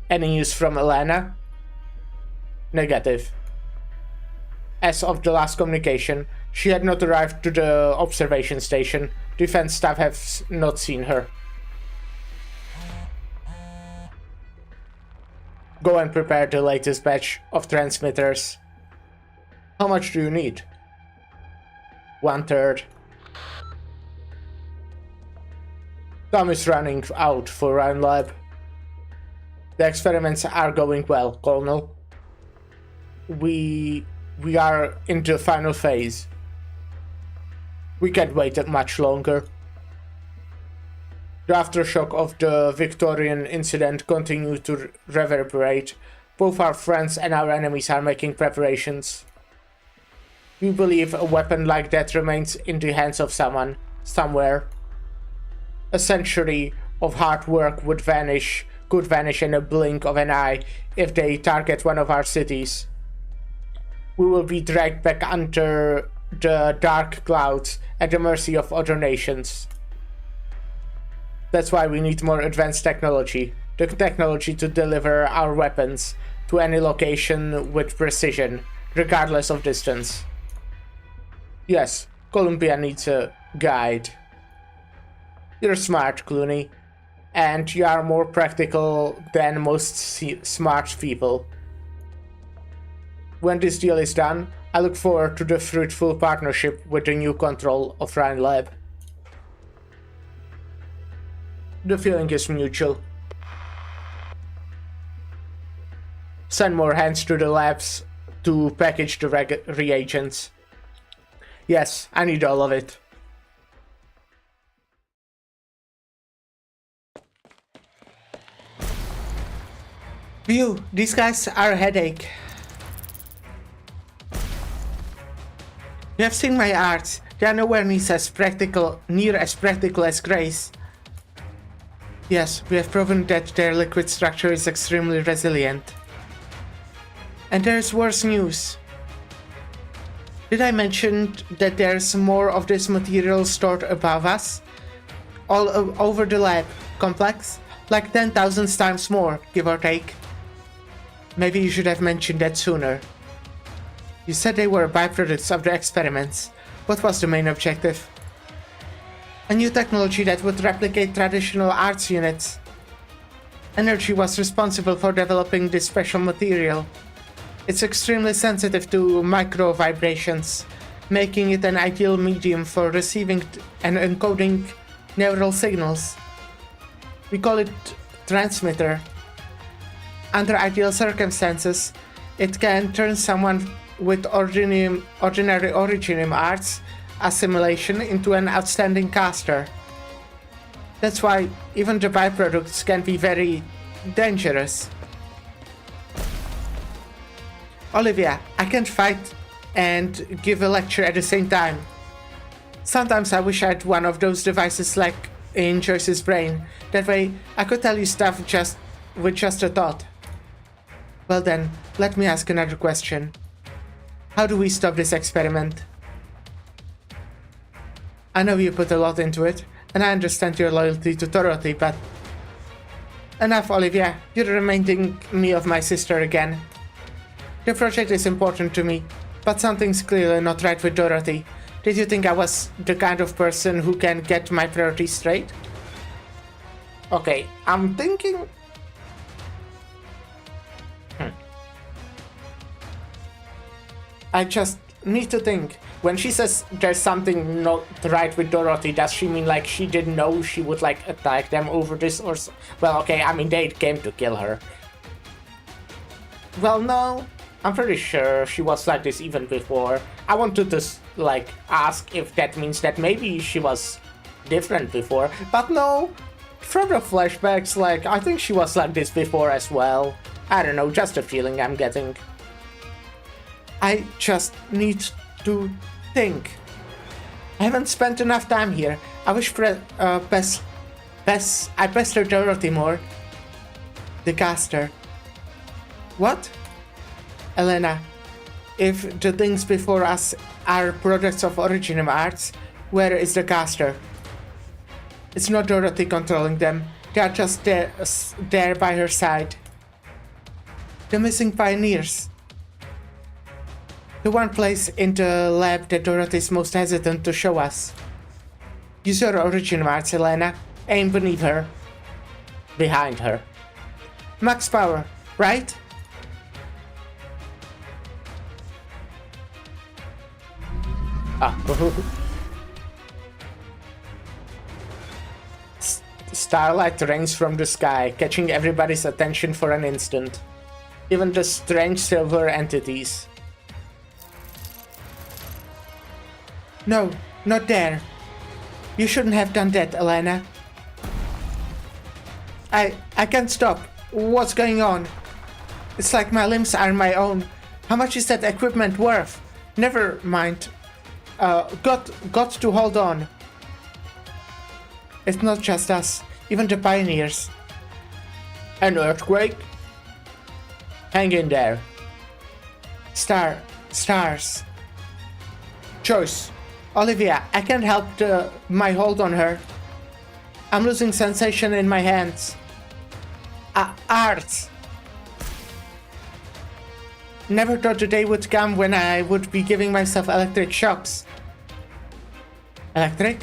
Any news from Elena? Negative. As of the last communication, she had not arrived to the observation station. Defense staff have not seen her. Go and prepare the latest batch of transmitters. How much do you need? 1/3. Time is running out for Ryan Lab. The experiments are going well, Colonel. We are in the final phase. We can't wait much longer. The aftershock of the Victorian incident continues to reverberate. Both our friends and our enemies are making preparations. We believe a weapon like that remains in the hands of someone, somewhere. A century of hard work could vanish in a blink of an eye if they target one of our cities. We will be dragged back under the dark clouds at the mercy of other nations. That's why we need more advanced technology. The technology to deliver our weapons to any location with precision, regardless of distance. Yes, Columbia needs a guide. You're smart, Clooney, and you are more practical than most smart people. When this deal is done, I look forward to the fruitful partnership with the new control of Ryan Lab. The feeling is mutual. Send more hands to the labs to package the reagents. Yes, I need all of it. Phew, these guys are a headache. You have seen my arts. They are nowhere near as practical as Grace. Yes, we have proven that their liquid structure is extremely resilient. And there's worse news. Did I mention that there's more of this material stored above us? All over the lab complex? Like 10,000 times more, give or take. Maybe you should have mentioned that sooner. You said they were byproducts of the experiments. What was the main objective? A new technology that would replicate traditional arts units. Energy was responsible for developing this special material. It's extremely sensitive to micro vibrations, making it an ideal medium for receiving and encoding neural signals. We call it transmitter. Under ideal circumstances, it can turn someone with ordinary originium arts assimilation into an outstanding caster. That's why even the byproducts can be very dangerous. Olivia, I can't fight and give a lecture at the same time. Sometimes I wish I had one of those devices like in Joyce's brain. That way I could tell you stuff with just a thought. Well then, let me ask another question. How do we stop this experiment? I know you put a lot into it, and I understand your loyalty to Dorothy, but... Enough, Olivia. You're reminding me of my sister again. The project is important to me, but something's clearly not right with Dorothy. Did you think I was the kind of person who can get my priorities straight? Okay, I'm thinking... I just need to think. When she says there's something not right with Dorothy, does she mean like she didn't know she would like attack them over this or so? Well, okay, I mean they came to kill her. Well, no, I'm pretty sure she was like this even before. I wanted to like ask if that means that maybe she was different before, but no. From the flashbacks, like I think she was like this before as well. I don't know, just a feeling I'm getting. I just need to think. I haven't spent enough time here. I wish I pestered Dorothy more. The caster. What? Elena, if the things before us are products of Original Arts, where is the caster? It's not Dorothy controlling them. They are just there by her side. The missing pioneers. The one place in the lab that Dorothy is most hesitant to show us. Use your Original Arts, Elena. Aim beneath her. Behind her. Max power, right? Starlight rains from the sky, catching everybody's attention for an instant. Even the strange silver entities. No, not there. You shouldn't have done that, Elena. I can't stop. What's going on? It's like my limbs are my own. How much is that equipment worth? Never mind. Got to hold on. It's not just us, even the pioneers. An earthquake? Hang in there. Stars. Choice. Olivia, I can't help my hold on her. I'm losing sensation in my hands. Art. Never thought the day would come when I would be giving myself electric shocks. Electric?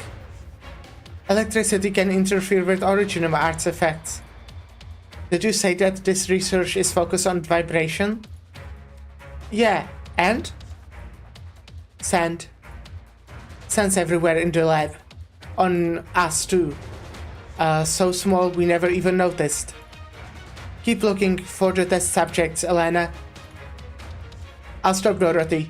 Electricity can interfere with Original Arts effects. Did you say that this research is focused on vibration? Yeah, and? Sand. Sand's everywhere in the lab. On us too. So small we never even noticed. Keep looking for the test subjects, Elena. I'll stop Dorothy.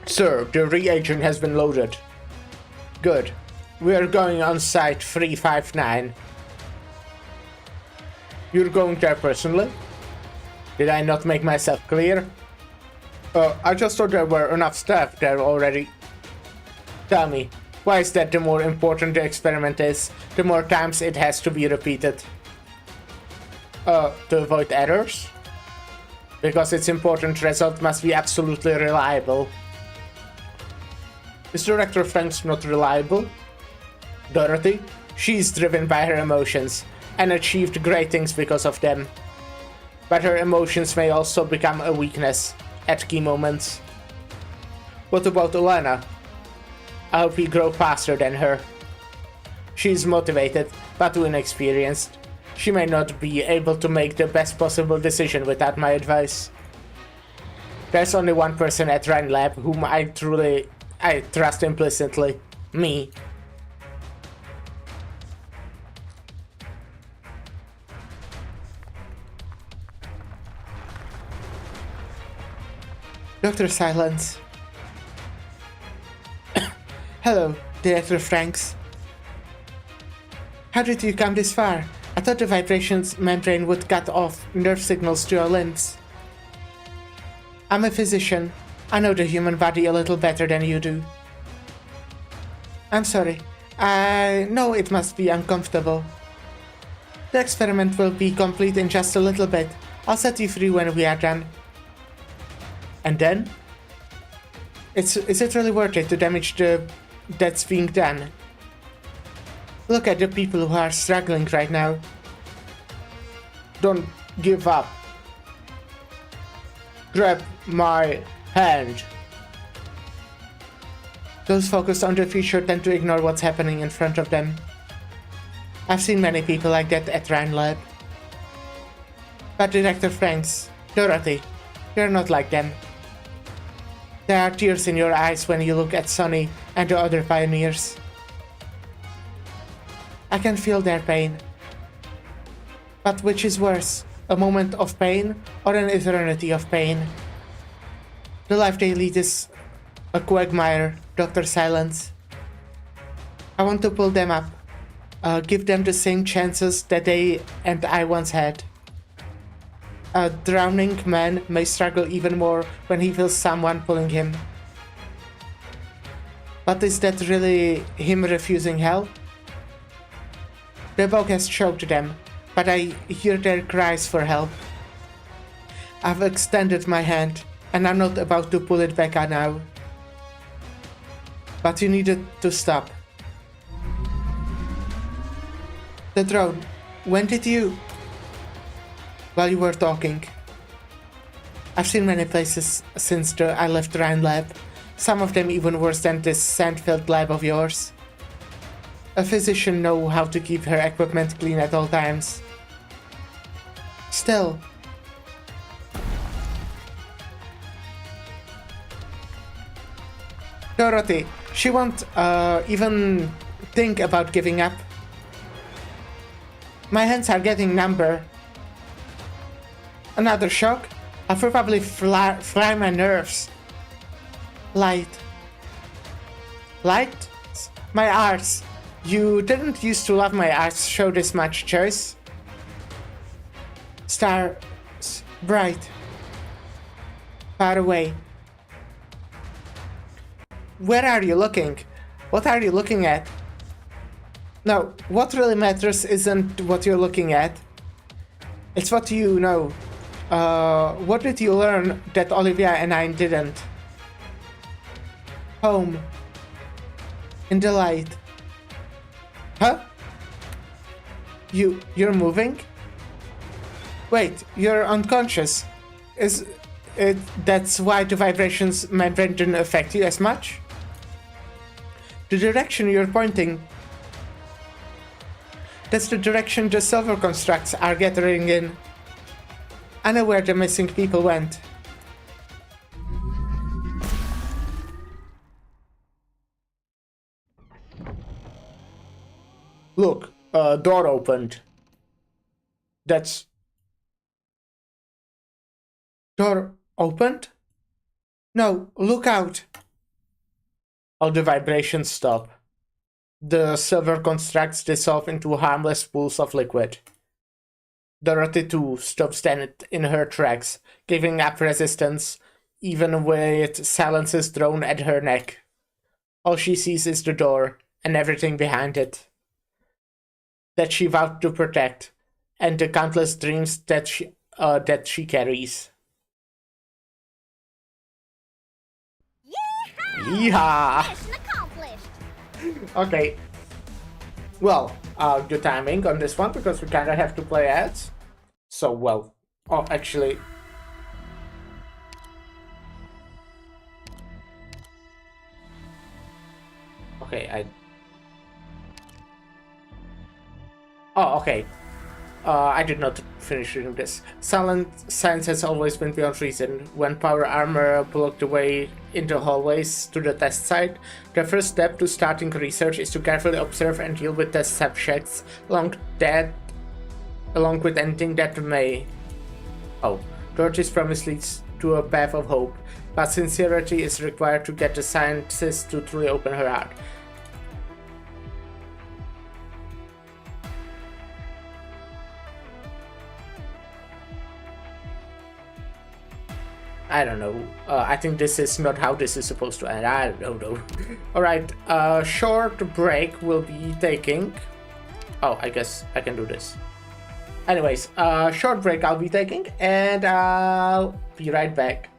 Sir, the reagent has been loaded. Good. We are going on site 359. You're going there personally? Did I not make myself clear? I just thought there were enough staff there already. Tell me, why is that the more important the experiment is, the more times it has to be repeated? To avoid errors? Because its important result must be absolutely reliable. Is Director Franks not reliable? Dorothy? She's driven by her emotions, and achieved great things because of them. But her emotions may also become a weakness at key moments. What about Elena? I hope we grow faster than her. She's motivated, but too inexperienced. She may not be able to make the best possible decision without my advice. There's only one person at Ryan Lab whom I trust implicitly. Me. Dr. Silence. Hello, Director Franks. How did you come this far? I thought the vibrations membrane would cut off nerve signals to your limbs. I'm a physician. I know the human body a little better than you do. I'm sorry. I know it must be uncomfortable. The experiment will be complete in just a little bit. I'll set you free when we are done. And then? Is it really worth it to damage that's being done? Look at the people who are struggling right now. Don't give up. Grab my hand. Those focused on the future tend to ignore what's happening in front of them. I've seen many people like that at Rhine Lab. But Director Franks, Dorothy, you're not like them. There are tears in your eyes when you look at Sonny and the other pioneers. I can feel their pain. But which is worse, a moment of pain or an eternity of pain? The life they lead is a quagmire, Dr. Silence. I want to pull them up, give them the same chances that they and I once had. A drowning man may struggle even more when he feels someone pulling him. But is that really him refusing help? The bog has choked them, but I hear their cries for help. I've extended my hand, and I'm not about to pull it back now. But you needed to stop. The drone, when did you... While you were talking. I've seen many places since I left Rhine Lab, some of them even worse than this sand-filled lab of yours. A physician knows how to keep her equipment clean at all times. Still. Dorothy, she won't even think about giving up. My hands are getting number. Another shock? I'll probably fry my nerves. Light. Light? My arts. You didn't used to love my arts show this much choice. Stars. Bright. Far away. Where are you looking? What are you looking at? No, what really matters isn't what you're looking at. It's what you know. What did you learn that Olivia and I didn't? Home. In the light. Huh? You're moving? Wait, you're unconscious. Is it that's why the vibrations membrane didn't affect you as much? The direction you're pointing. That's the direction the silver constructs are gathering in. I know where the missing people went. Look, door opened. That's... Door opened? No, look out! All the vibrations stop. The silver constructs dissolve into harmless pools of liquid. Dorothy too stops dead in her tracks, giving up resistance, even with silences thrown at her neck. All she sees is the door, and everything behind it. That she vowed to protect, and the countless dreams that she carries. Yeehaw! Mission accomplished. Okay. Well, the timing on this one, because we kinda have to play ads. So, well, oh, actually... Okay, Oh, okay. I did not finish reading this. Science has always been beyond reason. When power armor blocked the way into hallways to the test site, the first step to starting research is to carefully observe and deal with test subjects, along with anything that may... Oh, Dorothy's promise leads to a path of hope, but sincerity is required to get the scientist to truly open her heart. I don't know. I think this is not how this is supposed to end. I don't know. Alright, short break will be taking. Oh, I guess I can do this. Anyways, short break I'll be taking, and I'll be right back.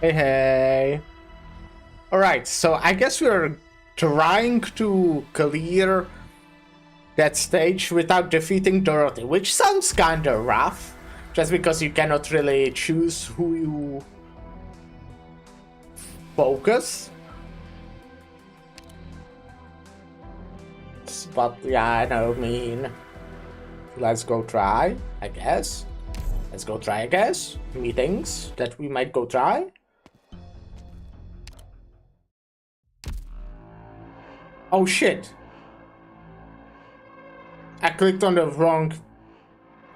Hey. Alright, so I guess we're trying to clear that stage without defeating Dorothy, which sounds kinda rough, just because you cannot really choose who you focus. But yeah, I know, I mean, let's go try, I guess. Let's go try, I guess. Meetings that we might go try. Oh shit. I clicked on the wrong...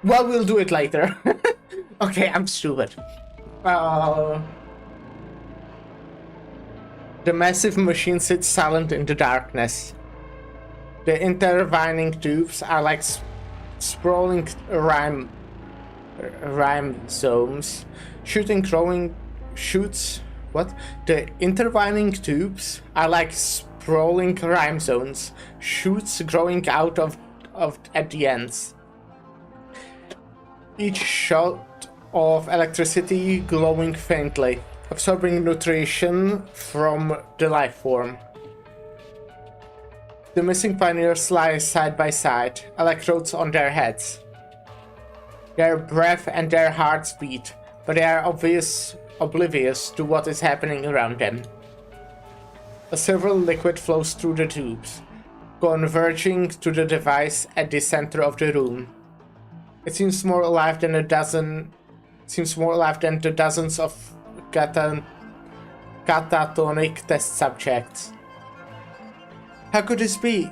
Well, we'll do it later. Okay, I'm stupid. The massive machine sits silent in the darkness. The intertwining tubes are like sprawling rhizomes, What? The intertwining tubes are like sprawling rhizomes, shoots growing out of at the ends. Each shot of electricity glowing faintly, absorbing nutrition from the life form. The missing pioneers lie side by side, electrodes on their heads. Their breath and their hearts beat, but they are oblivious to what is happening around them. A silver liquid flows through the tubes, converging to the device at the center of the room. It seems more alive than the dozens of catatonic test subjects. How could this be?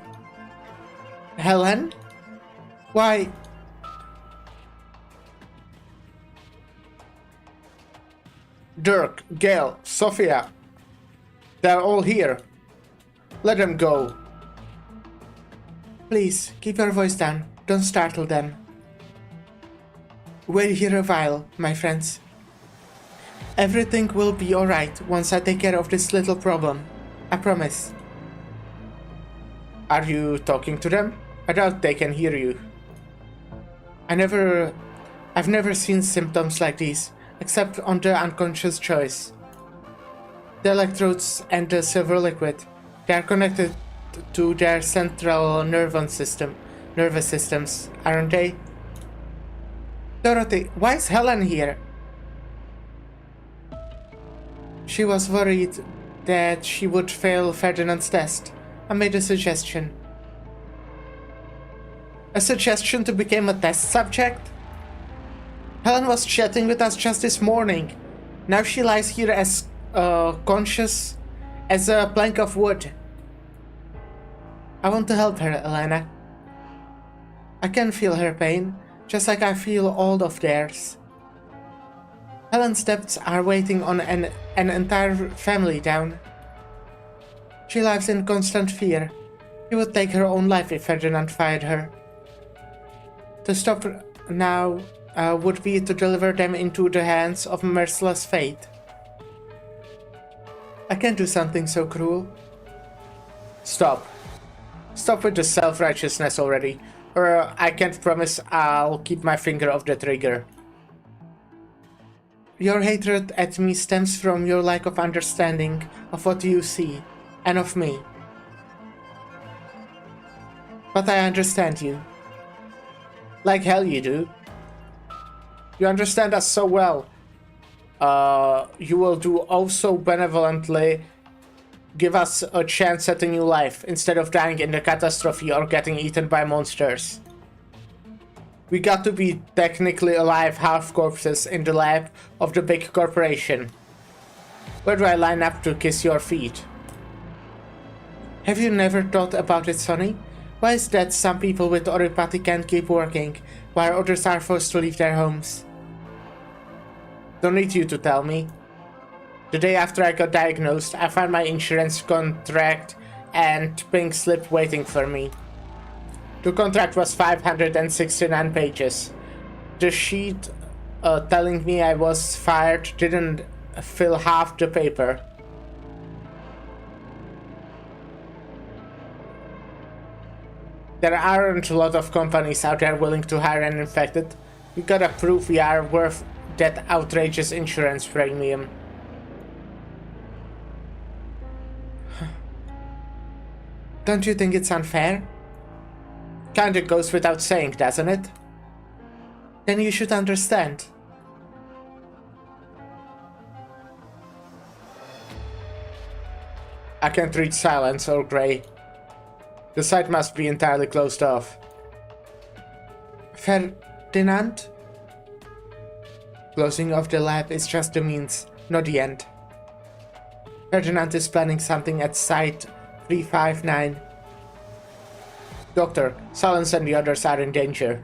Helen? Why? Dirk, Gail, Sophia. They're all here. Let them go. Please, keep your voice down. Don't startle them. Wait here a while, my friends. Everything will be alright once I take care of this little problem. I promise. Are you talking to them? I doubt they can hear you. I've never seen symptoms like these, except on the unconscious choice. The electrodes and the silver liquid, they are connected to their central nervous systems, aren't they? Dorothy, why is Helen here? She was worried that she would fail Ferdinand's test. I made a suggestion. A suggestion to become a test subject? Helen was chatting with us just this morning. Now she lies here as conscious as a plank of wood. I want to help her, Elena. I can feel her pain, just like I feel all of theirs. Helen's debts are waiting on an entire family down. She lives in constant fear. She would take her own life if Ferdinand fired her. To stop now would be to deliver them into the hands of merciless fate. I can't do something so cruel. Stop. Stop with the self-righteousness already, or I can't promise I'll keep my finger off the trigger. Your hatred at me stems from your lack of understanding of what you see, and of me. But I understand you. Like hell you do. You understand us so well. You will do oh so benevolently give us a chance at a new life, instead of dying in the catastrophe or getting eaten by monsters. We got to be technically alive half corpses in the lab of the big corporation. Where do I line up to kiss your feet? Have you never thought about it, Sonny? Why is that some people with oripathy can't keep working, while others are forced to leave their homes? Don't need you to tell me. The day after I got diagnosed, I found my insurance contract and pink slip waiting for me. The contract was 569 pages. The sheet telling me I was fired didn't fill half the paper. There aren't a lot of companies out there willing to hire an infected. We gotta prove we are worth that outrageous insurance premium. Don't you think it's unfair? Kinda goes without saying, doesn't it? Then you should understand. I can't read silence or gray. The site must be entirely closed off. Ferdinand? Closing off the lab is just the means, not the end. Ferdinand is planning something at Site 359. Doctor, Silence and the others are in danger.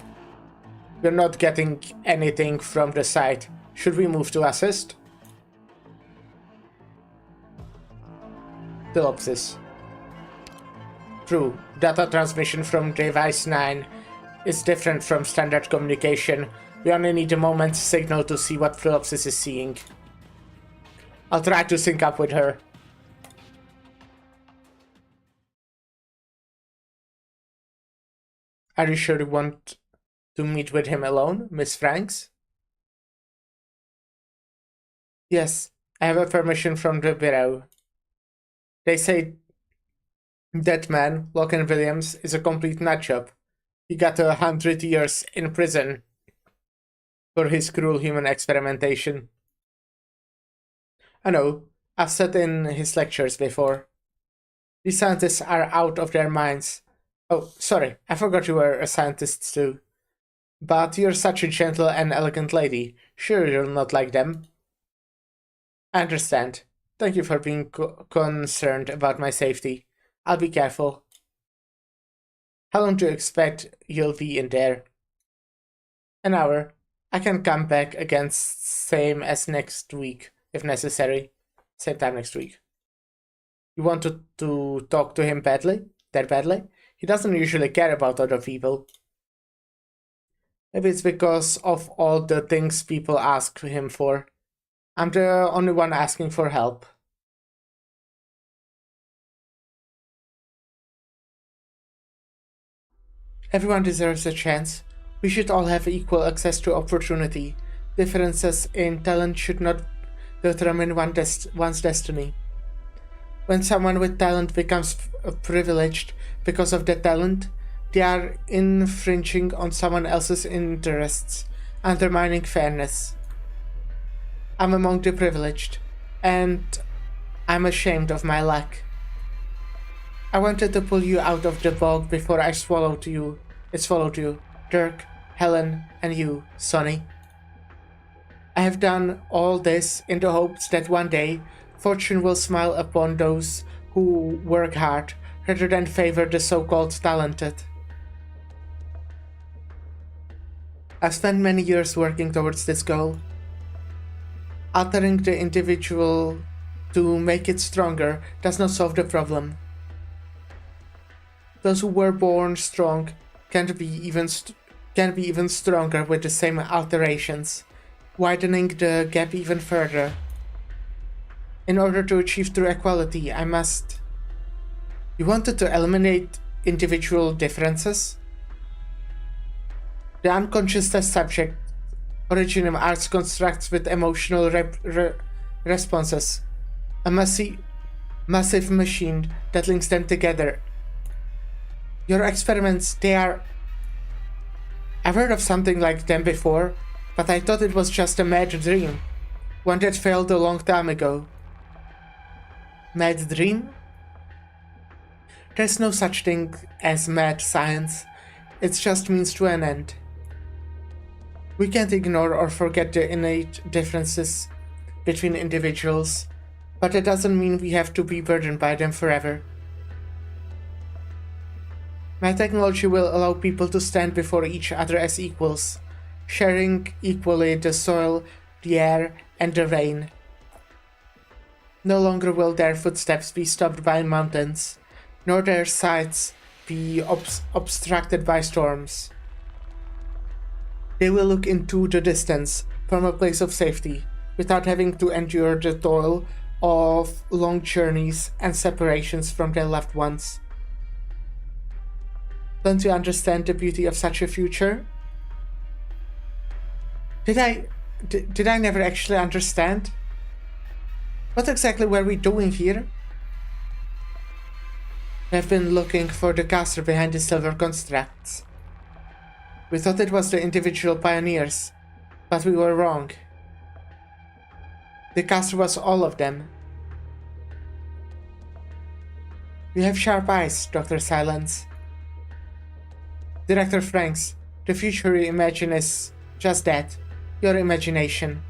We're not getting anything from the site. Should we move to assist? Philopsis. True, data transmission from device 9 is different from standard communication. We only need a moment's signal to see what Philopsis is seeing. I'll try to sync up with her. Are you sure you want to meet with him alone, Miss Franks? Yes, I have a permission from the Bureau. They say that man, Logan Williams, is a complete nutjob. He got 100 years in prison for his cruel human experimentation. I know, I've sat in his lectures before. These scientists are out of their minds. Oh, sorry, I forgot you were a scientist too. But you're such a gentle and elegant lady. Sure you'll not like them. I understand. Thank you for being concerned about my safety. I'll be careful. How long do you expect you'll be in there? An hour. I can come back again same as next week, if necessary. Same time next week. You want to talk to him badly? That badly? He doesn't usually care about other people. Maybe it's because of all the things people ask him for. I'm the only one asking for help. Everyone deserves a chance. We should all have equal access to opportunity. Differences in talent should not determine one's destiny. When someone with talent becomes privileged because of their talent, they are infringing on someone else's interests, undermining fairness. I'm among the privileged, and I'm ashamed of my lack. I wanted to pull you out of the bog before I swallowed you. It swallowed you, Dirk, Helen, and you, Sonny. I have done all this in the hopes that one day fortune will smile upon those who work hard rather than favor the so-called talented. I've spent many years working towards this goal. Altering the individual to make it stronger does not solve the problem. Those who were born strong can be even stronger with the same alterations, widening the gap even further. In order to achieve true equality, I must... You wanted to eliminate individual differences? The unconscious test subject Originium Arts constructs with emotional responses. A massive machine that links them together. Your experiments, they are... I've heard of something like them before, but I thought it was just a mad dream. One that failed a long time ago. Mad dream? There's no such thing as mad science. It's just means to an end. We can't ignore or forget the innate differences between individuals, but that doesn't mean we have to be burdened by them forever. My technology will allow people to stand before each other as equals, sharing equally the soil, the air, and the rain. No longer will their footsteps be stopped by mountains, nor their sights be obstructed by storms. They will look into the distance from a place of safety, without having to endure the toil of long journeys and separations from their loved ones. Don't you understand the beauty of such a future? Did I never actually understand? What exactly were we doing here? We have been looking for the caster behind the silver constructs. We thought it was the individual pioneers, but we were wrong. The caster was all of them. You have sharp eyes, Dr. Silence. Director Franks, the future you imagine is just that, your imagination.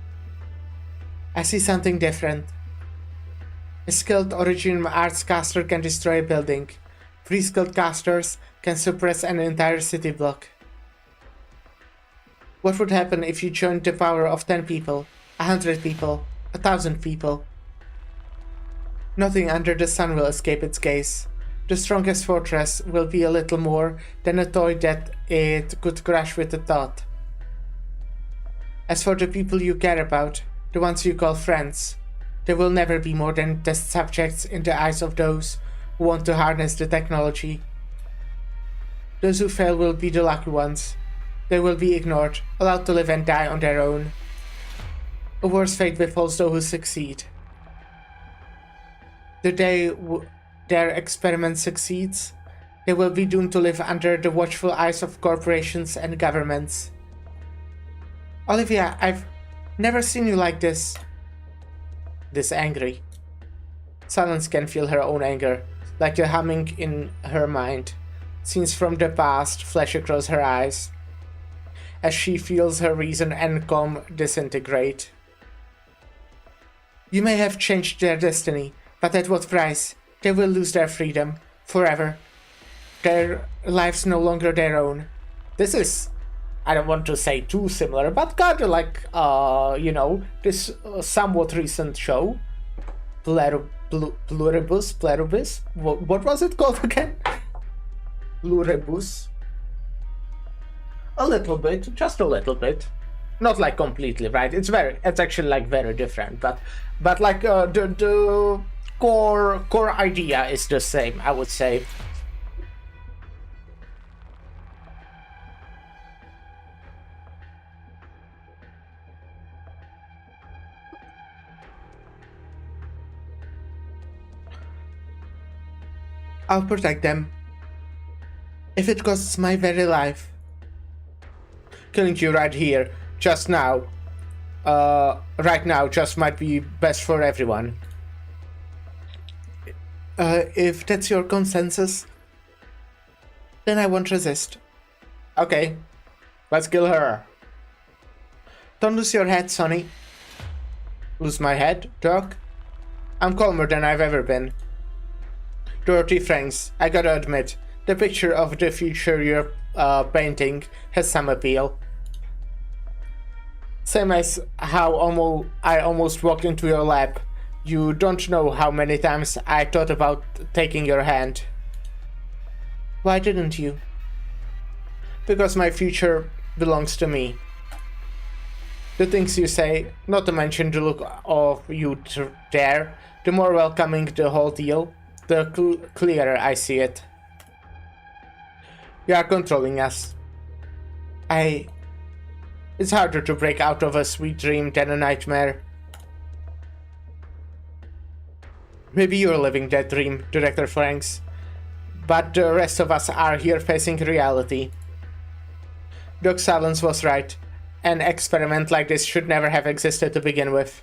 I see something different. A skilled Originium Arts caster can destroy a building. 3 skilled casters can suppress an entire city block. What would happen if you joined the power of 10 people, 100 people, 1,000 people? Nothing under the sun will escape its gaze. The strongest fortress will be a little more than a toy that it could crush with a thought. As for the people you care about, the ones you call friends, they will never be more than test subjects in the eyes of those who want to harness the technology. Those who fail will be the lucky ones. They will be ignored, allowed to live and die on their own. A worse fate befalls those who succeed. The day their experiment succeeds, they will be doomed to live under the watchful eyes of corporations and governments. Olivia, I've never seen you like this. This angry. Silence can feel her own anger, like the humming in her mind. Scenes from the past flash across her eyes, as she feels her reason and calm disintegrate. You may have changed their destiny, but at what price? They will lose their freedom, forever. Their lives no longer their own. This is, I don't want to say too similar, but kinda like, this somewhat recent show. Pluribus? What was it called again? Pluribus. A little bit, just a little bit. Not like completely, right? It's actually like very different, but like the core idea is the same, I would say. I'll protect them. If it costs my very life. Killing you right here, just now, right now, just might be best for everyone. If that's your consensus, then I won't resist. Okay, let's kill her. Don't lose your head, Sonny. Lose my head, Doc? I'm calmer than I've ever been. Dorothy Franks, I gotta admit, the picture of the future you're painting has some appeal. Same as how I almost walked into your lab. You don't know how many times I thought about taking your hand. Why didn't you? Because my future belongs to me. The things you say, not to mention the look of you there, the more welcoming the whole deal, the clearer I see it. You are controlling us. It's harder to break out of a sweet dream than a nightmare. Maybe you're living that dream, Director Franks, but the rest of us are here facing reality. Doc Silence was right. An experiment like this should never have existed to begin with.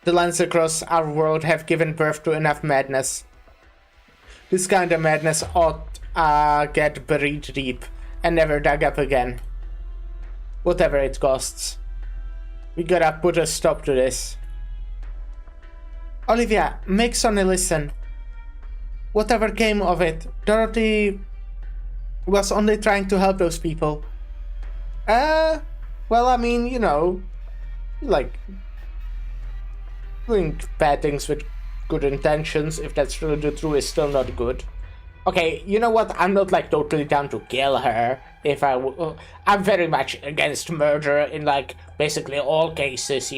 The lines across our world have given birth to enough madness. This kind of madness ought get buried deep and never dug up again. Whatever it costs. We gotta put a stop to this. Olivia, make Sonny listen. Whatever came of it, Dorothy was only trying to help those people. Well, I mean, like, doing bad things with good intentions, if that's really the truth, is still not good. Okay, you know what? I'm not like totally down to kill her. I'm very much against murder in like basically all cases,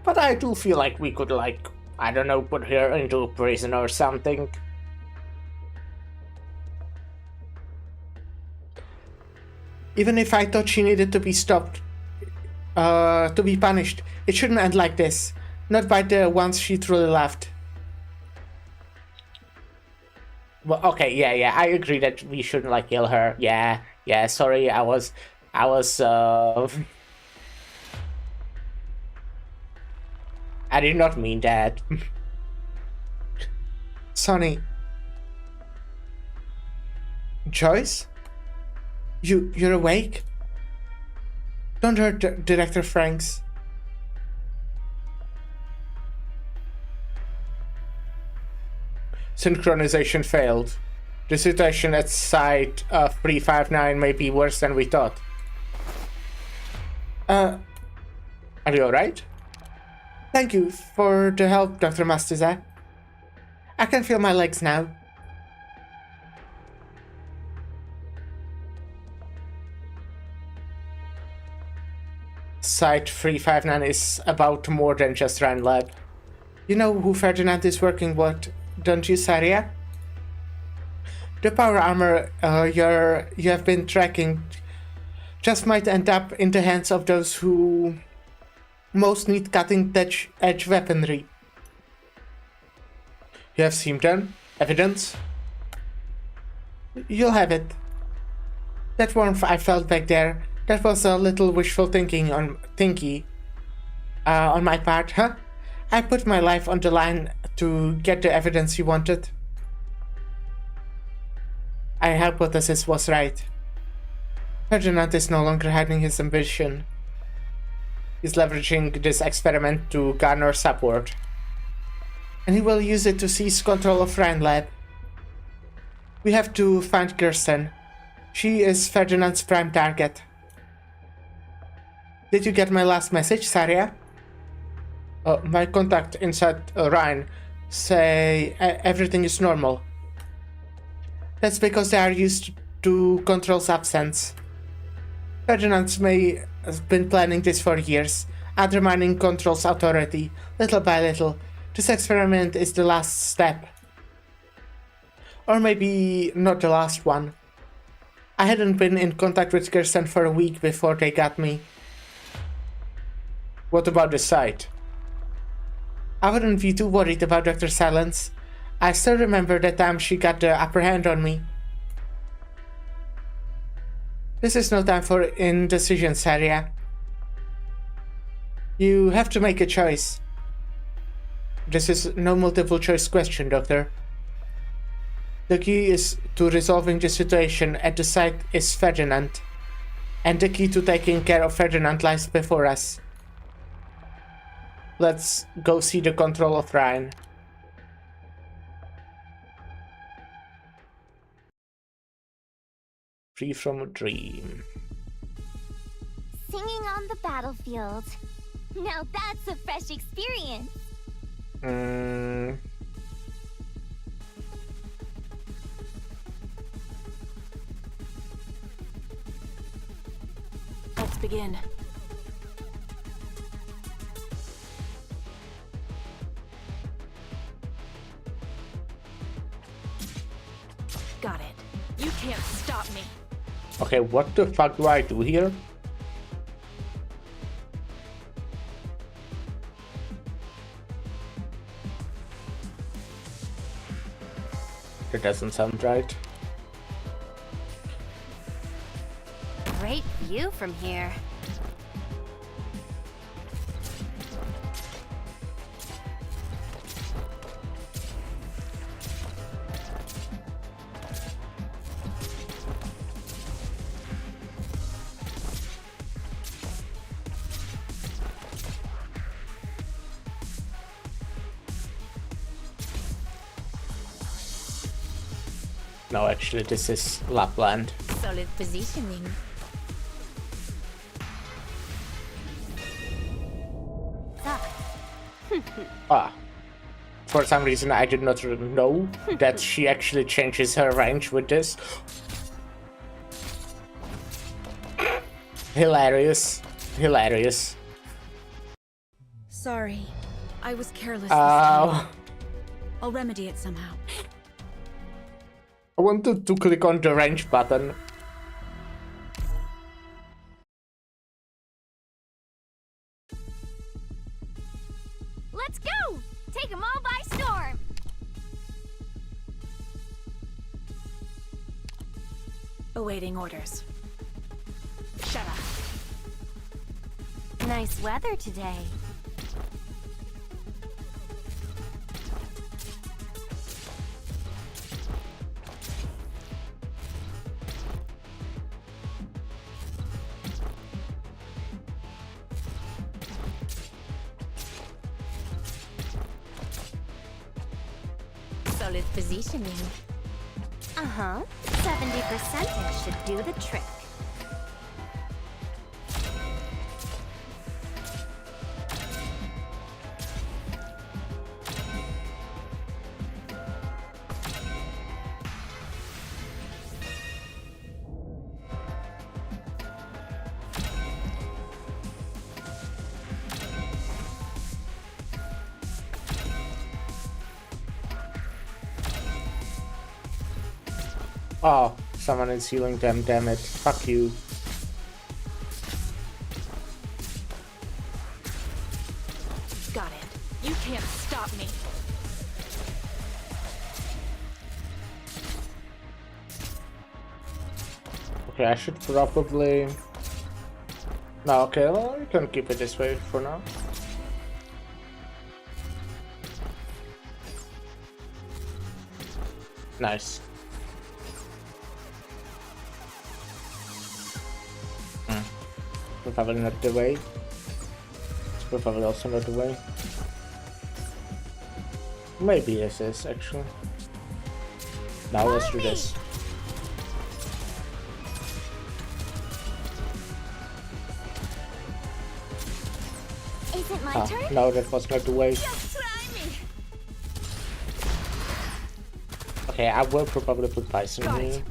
But I do feel like we could like, I don't know, put her into a prison or something. Even if I thought she needed to be stopped, to be punished, it shouldn't end like this. Not by the ones she truly loved. Well, okay, yeah, I agree that we shouldn't like kill her. Yeah, sorry, I was I did not mean that. Sonny. Joyce? You're awake? Don't hurt Director Franks. Synchronization failed. The situation at Site 359 may be worse than we thought. Are you alright? Thank you for the help, Dr. Mastuza. I can feel my legs now. Site 359 is about more than just Ryan Lab. You know who Ferdinand is working with, don't you, Saria? The power armor you have been tracking just might end up in the hands of those who most need cutting-edge weaponry. You have seen them? Evidence? You'll have it. That warmth I felt back there, that was a little wishful thinking on my part, huh? I put my life on the line to get the evidence you wanted. Our hypothesis was right. Ferdinand is no longer hiding his ambition. He's leveraging this experiment to garner support. And he will use it to seize control of Rhine Lab. We have to find Kirsten. She is Ferdinand's prime target. Did you get my last message, Saria? My contact inside Rhine say everything is normal. That's because they are used to control substance. Ferdinand may have been planning this for years, undermining Control's authority, little by little. This experiment is the last step. Or maybe not the last one. I hadn't been in contact with Kirsten for a week before they got me. What about the site? I wouldn't be too worried about Dr. Silence. I still remember the time she got the upper hand on me. This is no time for indecision, Saria. You have to make a choice. This is no multiple choice question, Doctor. The key is to resolving the situation at the site is Ferdinand, and the key to taking care of Ferdinand lies before us. Let's go see the control of Rhine. Free from a dream. Singing on the battlefield. Now that's a fresh experience. Let's begin. Got it. You can't stop me. Okay, what the fuck do I do here? That doesn't sound right. Great view from here. No, actually, this is Lapland. Solid positioning. For some reason, I did not know that she actually changes her range with this. Hilarious. Hilarious. Sorry, I was careless. I I'll remedy it somehow. wanted to click on the range button. Let's go! Take them all by storm! Awaiting orders. Shut up. Nice weather today. Solid positioning. Uh-huh. 70% should do the trick. Oh, someone is healing them, damn it. Fuck you. Okay, I should probably... No, okay, well, you can keep it this way for now. Nice. Probably not the way. It's probably also not the way. Maybe this is actually. Now let's do this. Is it my turn? No, that was not the way. Just try me. Okay, I will probably put Bison here.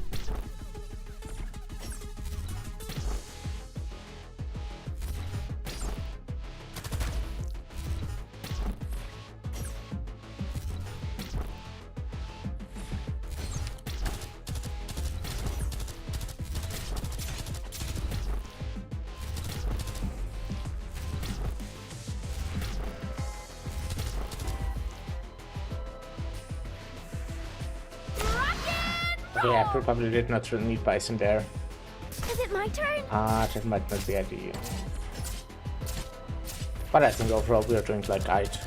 Okay, I probably did not really need Bison there. Is it my turn? That might not be ideal. But I think overall we are doing like right.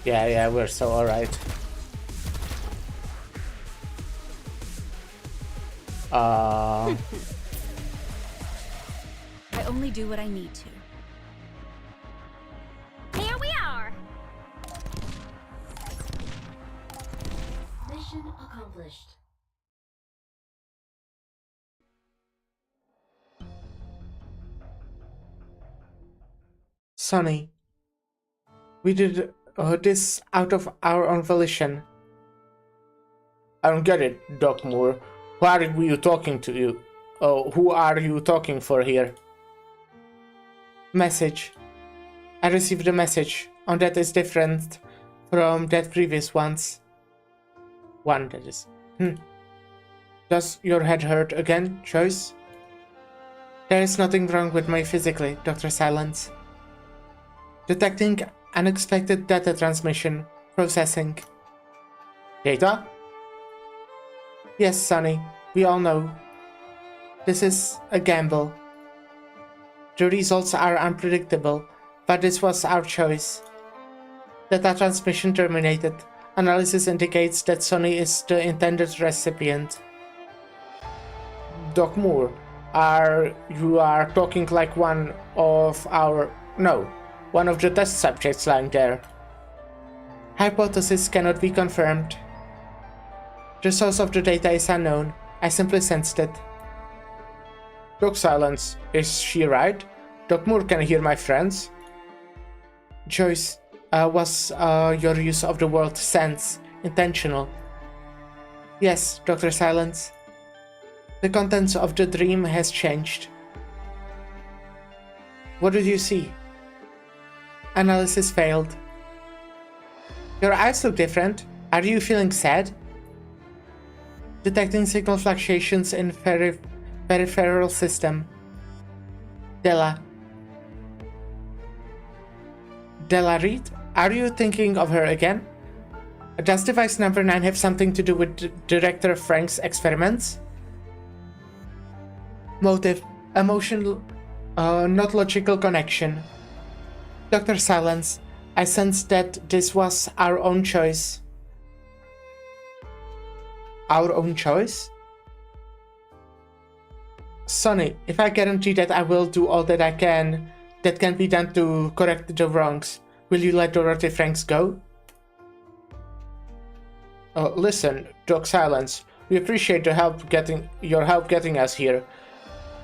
Yeah, we're so alright. I only do what I need to. Here we are. Mission accomplished. Sonny, we did this out of our own volition. I don't get it, Doc Moore. Who are you talking to you? Oh, who are you talking for here? Message. I received a message. On that is different from that previous ones. One that is. Does your head hurt again, Joyce? There is nothing wrong with me physically, Dr. Silence. Detecting unexpected data transmission. Processing. Data? Yes, Sonny, we all know. This is a gamble. The results are unpredictable, but this was our choice. Data transmission terminated. Analysis indicates that Sonny is the intended recipient. Doc Moore, you are talking like one of the test subjects lying there. Hypothesis cannot be confirmed. The source of the data is unknown. I simply sensed it. Doc Silence, is she right? Doc Moore can hear my friends. Joyce, was your use of the word sense intentional? Yes, Dr. Silence. The contents of the dream has changed. What did you see? Analysis failed. Your eyes look different. Are you feeling sad? Detecting signal fluctuations in peripheral system. Della Reed? Are you thinking of her again? Does device number 9 have something to do with Director Frank's experiments? Motive. Emotional, not logical connection. Dr. Silence, I sense that this was our own choice. Our own choice? Sonny, if I guarantee that I will do all that can be done to correct the wrongs, will you let Dorothy Franks go? Listen, Doc Silence, we appreciate your help getting us here,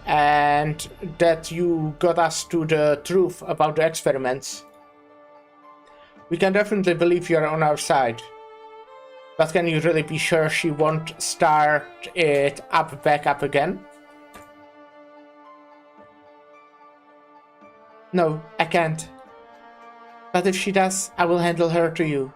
and that you got us to the truth about the experiments. We can definitely believe you are on our side. But can you really be sure she won't start it back up again? No, I can't. But if she does, I will handle her to you.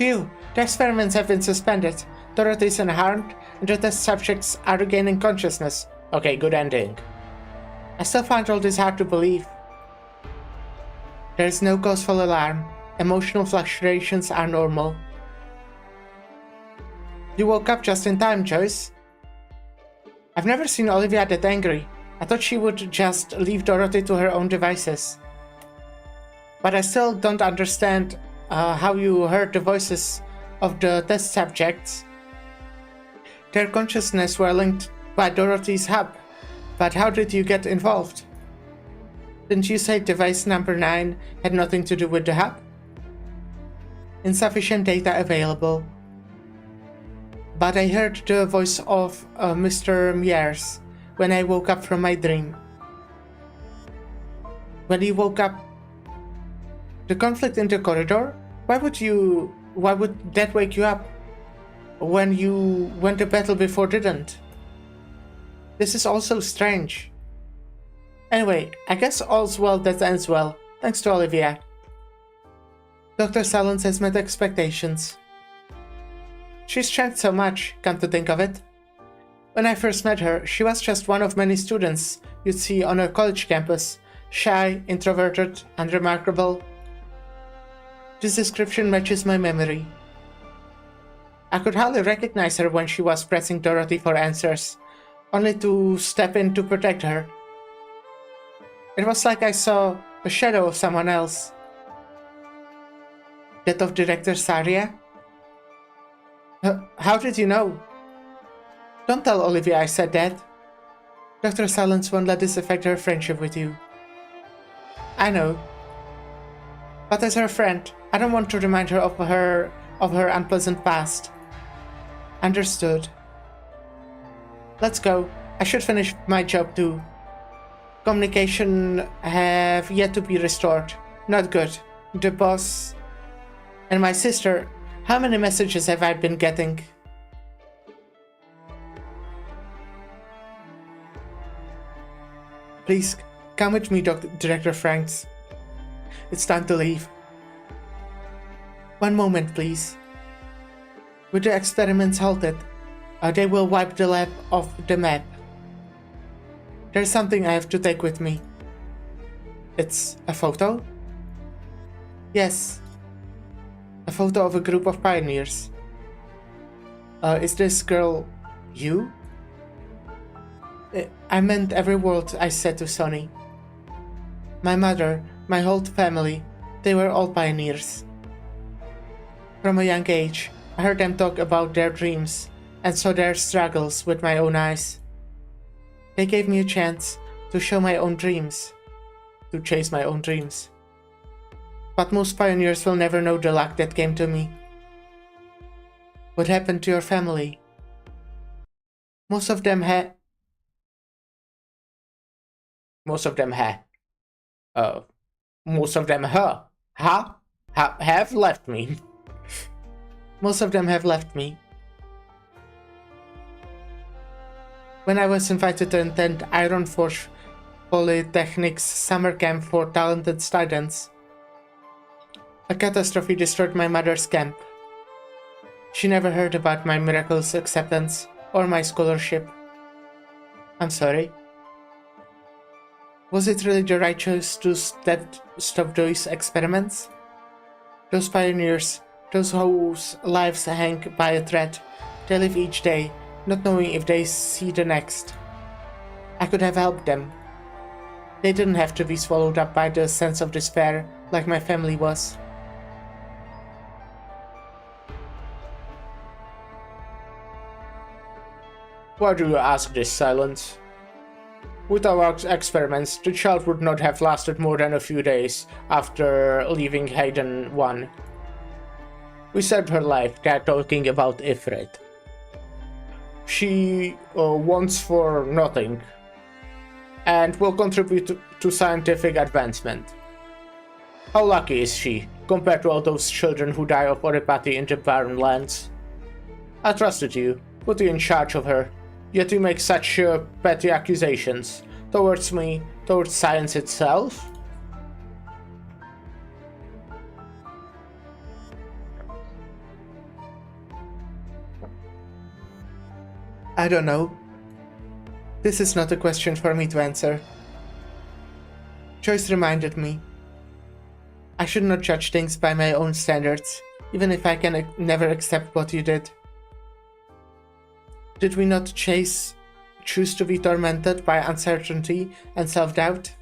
Phew, the experiments have been suspended. Dorothy is unharmed, and the test subjects are regaining consciousness. Okay, good ending. I still find all this hard to believe. There is no cause for alarm. Emotional fluctuations are normal. You woke up just in time, Joyce. I've never seen Olivia that angry. I thought she would just leave Dorothy to her own devices. But I still don't understand how you heard the voices of the test subjects. Their consciousness were linked by Dorothy's hub, but how did you get involved? Didn't you say device number 9 had nothing to do with the hub? Insufficient data available. But I heard the voice of Mr. Myers when I woke up from my dream. When you woke up, the conflict in the corridor? Why would that wake you up when you went to battle before didn't? This is also strange. Anyway, I guess all's well that ends well, thanks to Olivia. Dr. Silence has met expectations. She's changed so much, come to think of it. When I first met her, she was just one of many students you'd see on a college campus, shy, introverted, unremarkable. This description matches my memory. I could hardly recognize her when she was pressing Dorothy for answers, only to step in to protect her. It was like I saw a shadow of someone else. That of Director Saria? How did you know? Don't tell Olivia I said that. Dr. Silence won't let this affect her friendship with you. I know. But as her friend, I don't want to remind her of her unpleasant past. Understood. Let's go. I should finish my job too. Communication have yet to be restored. Not good. The boss and my sister. How many messages have I been getting? Please, come with me, Director Franks. It's time to leave. One moment, please. With the experiments halted, they will wipe the lab off the map. There's something I have to take with me. It's a photo? Yes. A photo of a group of pioneers. Is this girl you? I meant every word I said to Sonny. My mother, my whole family, they were all pioneers. From a young age, I heard them talk about their dreams and saw their struggles with my own eyes. They gave me a chance to show my own dreams, to chase my own dreams. But most pioneers will never know the luck that came to me. What happened to your family? Most of them have left me. Most of them have left me. When I was invited to attend Iron Forge Polytechnic's summer camp for talented students, a catastrophe destroyed my mother's camp. She never heard about my miraculous acceptance or my scholarship. I'm sorry. Was it really the right choice to stop those experiments? Those pioneers, those whose lives hang by a thread, they live each day, not knowing if they see the next. I could have helped them. They didn't have to be swallowed up by the sense of despair like my family was. Why do you ask this, Silence? With our experiments, the child would not have lasted more than a few days after leaving Hayden 1. We saved her life, they're talking about Ifrit. She wants for nothing, and will contribute to scientific advancement. How lucky is she, compared to all those children who die of oripathy in the barren lands? I trusted you, put you in charge of her, yet you make such petty accusations towards me, towards science itself? I don't know. This is not a question for me to answer. Joyce reminded me. I should not judge things by my own standards, even if I can never accept what you did. Did we not choose to be tormented by uncertainty and self-doubt?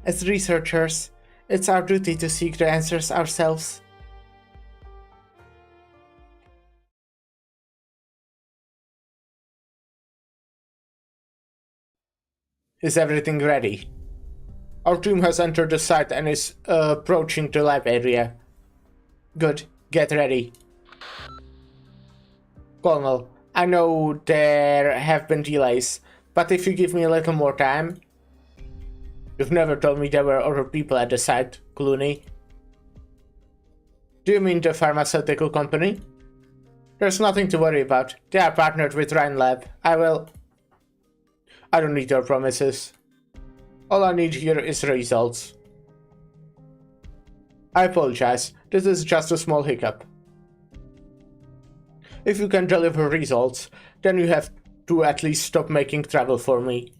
As researchers, it's our duty to seek the answers ourselves. Is everything ready? Our team has entered the site and is approaching the lab area. Good. Get ready. Colonel, I know there have been delays, but if you give me a little more time... You've never told me there were other people at the site, Clooney. Do you mean the pharmaceutical company? There's nothing to worry about. They are partnered with Rhine Lab. I don't need your promises. All I need here is results. I apologize. This is just a small hiccup. If you can deliver results, then you have to at least stop making trouble for me.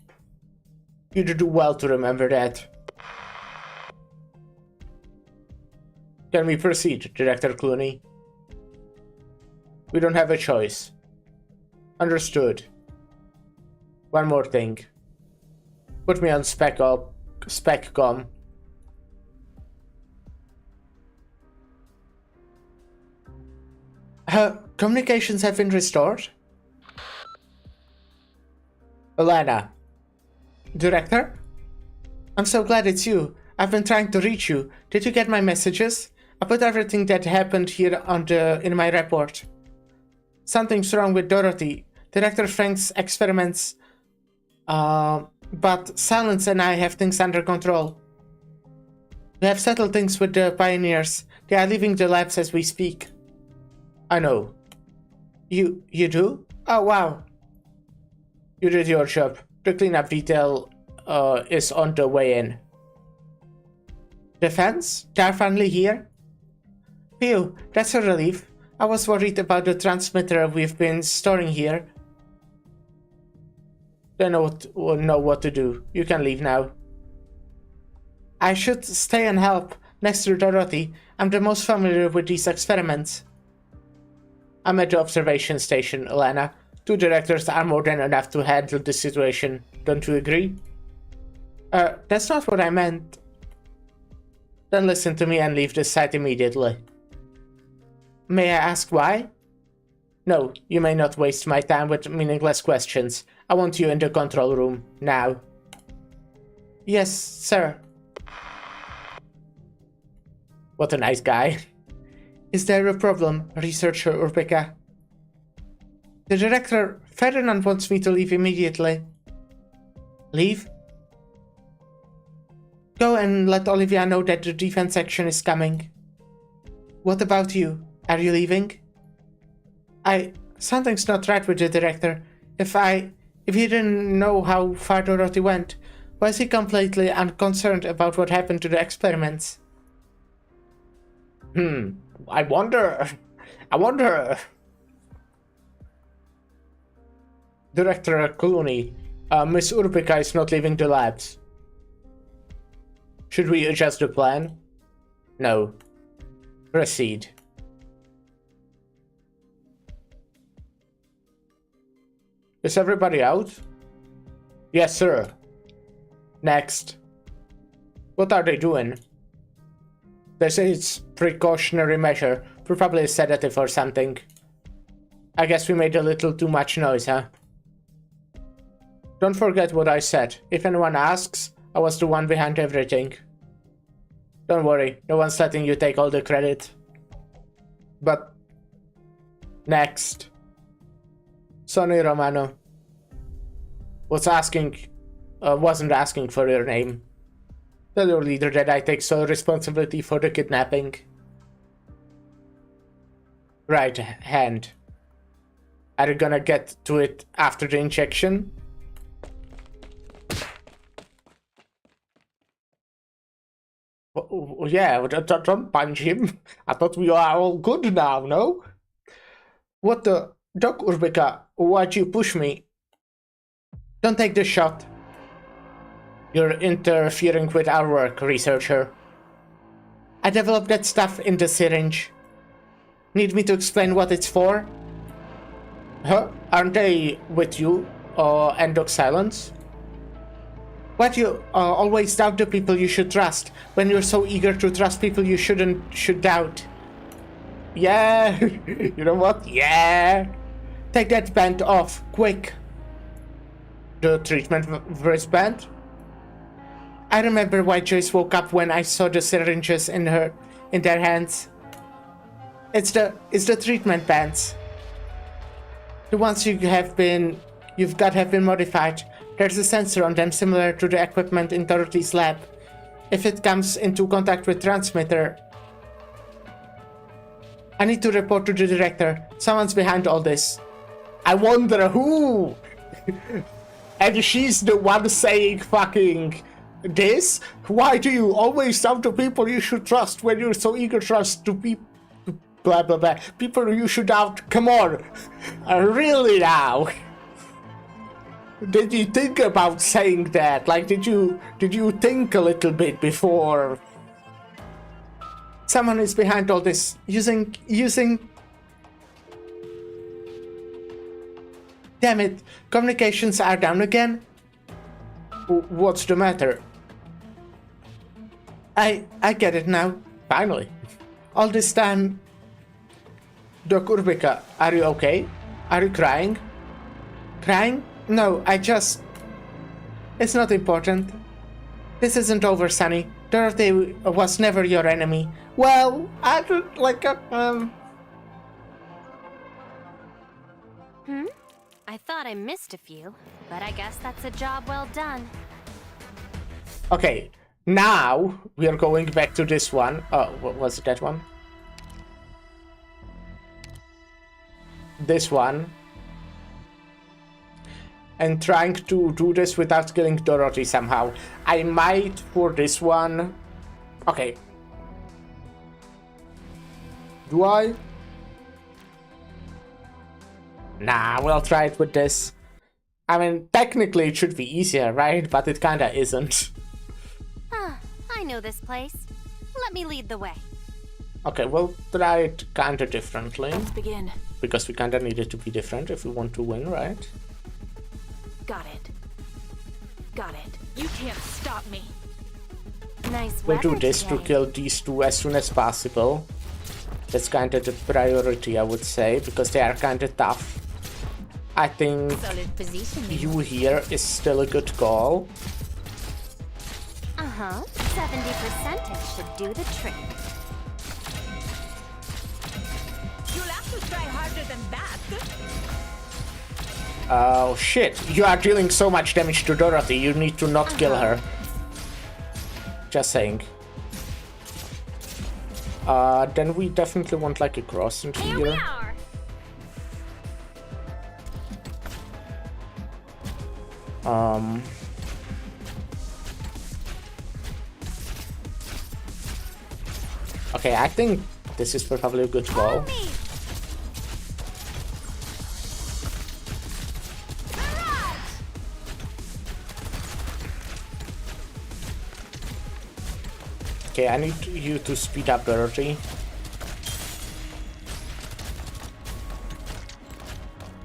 You'd do well to remember that. Can we proceed, Director Clooney? We don't have a choice. Understood. One more thing. Put me on spec-com. Communications have been restored? Alana. Director? I'm so glad it's you. I've been trying to reach you. Did you get my messages? I put everything that happened here in my report. Something's wrong with Dorothy. Director Frank's experiments. But Silence and I have things under control. We have settled things with the pioneers. They are leaving the labs as we speak. I know. You do? Oh, wow. You did your job. The cleanup detail is on the way in. Defense? They're finally here? Phew, that's a relief. I was worried about the transmitter we've been storing here. They know what to do. You can leave now. I should stay and help. Next to Dorothy, I'm the most familiar with these experiments. I'm at the observation station, Alana. 2 directors are more than enough to handle the situation. Don't you agree? That's not what I meant. Then listen to me and leave the site immediately. May I ask why? No, you may not waste my time with meaningless questions. I want you in the control room, now. Yes, sir. What a nice guy. Is there a problem, Researcher Urbika? The director, Ferdinand, wants me to leave immediately. Leave? Go and let Olivia know that the defense section is coming. What about you? Are you leaving? Something's not right with the director. If he didn't know how far Dorothy went, why is he completely unconcerned about what happened to the experiments? I wonder. Director Clooney, Miss Urbika is not leaving the labs. Should we adjust the plan? No. Proceed. Is everybody out? Yes, sir. Next. What are they doing? They say it's precautionary measure, probably a sedative or something. I guess we made a little too much noise, huh? Don't forget what I said. If anyone asks, I was the one behind everything. Don't worry, no one's letting you take all the credit. But... next. Sonny Romano. Wasn't asking for your name. Tell your leader that I take sole responsibility for the kidnapping. Right hand. Are you gonna get to it after the injection? Yeah, don't punch him. I thought we are all good now, no? What the... Doc Urbika, why'd you push me? Don't take this shot. You're interfering with our work, researcher. I developed that stuff in the syringe. Need me to explain what it's for? Huh? Aren't they with you? And Doc silence? Why do you always doubt the people you should trust, when you're so eager to trust people you should doubt? Yeah, you know what? Yeah. Take that band off, quick. The treatment wristband? I remember why Joyce woke up when I saw the syringes in their hands. It's the treatment bands. The ones you've got have been modified. There's a sensor on them similar to the equipment in Dorothy's lab. If it comes into contact with transmitter, I need to report to the director. Someone's behind all this. I wonder who? And she's the one saying fucking this? Why do you always doubt the people you should trust when you're so eager to trust to people? Blah blah blah. People you should doubt. Come on. Really now? Did you think about saying that? Like, did you think a little bit before? Someone is behind all this. Using. Damn it! Communications are down again. What's the matter? I get it now. Finally. All this time. Doc Urbika, are you okay? Are you crying? Crying? No, it's not important. This isn't over, Sonny. Dorothy was never your enemy. Well, I don't like I thought I missed a few, but I guess that's a job well done. Okay, now we are going back to this one. Oh, what was it, that one? This one. And trying to do this without killing Dorothy somehow. I might for this one. Okay. Do I? Nah, we'll try it with this. I mean, technically it should be easier, right? But it kinda isn't. I know this place. Let me lead the way. Okay, we'll try it kinda differently. Let's begin. Because we kinda need it to be different if we want to win, right? Got it. Got it. You can't stop me. Nice We'll do weather this to today. kill these two as soon as possible. That's kinda the priority, I would say, because they are kinda tough. I think Solid positioning. you here is still a good call. 70% should do the trick. You'll have to try harder than that. Oh shit, you are dealing so much damage to Dorothy, you need to not kill her. Just saying. Then we definitely want like a cross into Here we here. are. Okay, I think this is probably a good call. Me. Okay, I need you to speed up Dorothy.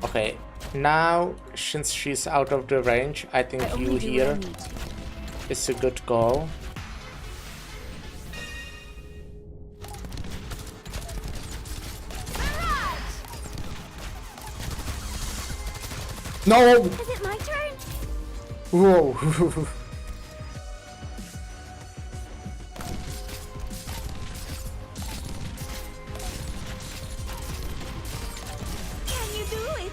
Okay, now since she's out of the range, I think you Only do what I here need to. is a good call. No! Is it my turn? Whoa! Can you do it?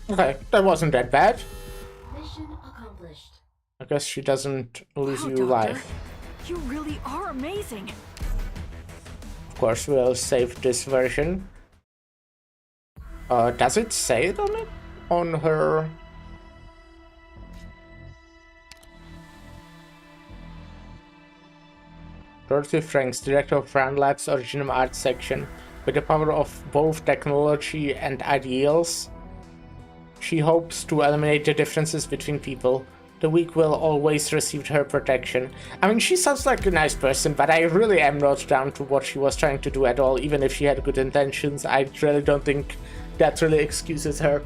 Okay, that wasn't that bad. Mission accomplished. I guess she doesn't lose Wow, you Doctor. life. You really are amazing. Of course, we'll save this version. Does it say it on it? On her... Dorothy Franks, director of Brand Lab's Original Art section. With the power of both technology and ideals, she hopes to eliminate the differences between people. The weak will always receive her protection. I mean, she sounds like a nice person, but I really am not down to what she was trying to do at all. Even if she had good intentions, I really don't think that really excuses her.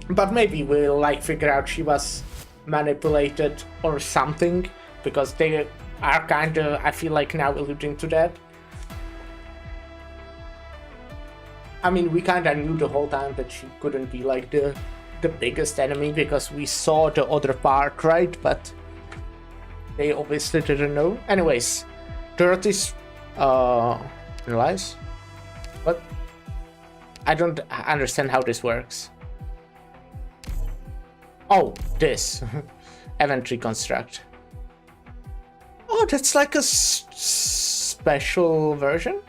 But maybe we'll like figure out she was manipulated or something, because they are kind of, I feel like, now alluding to that. I mean, we kind of knew the whole time that she couldn't be like the biggest enemy because we saw the other part, right? But they obviously didn't know. Anyways, Dorothy's realize? What? I don't understand how this works. Oh, this event reconstruct. Oh, that's like a special version.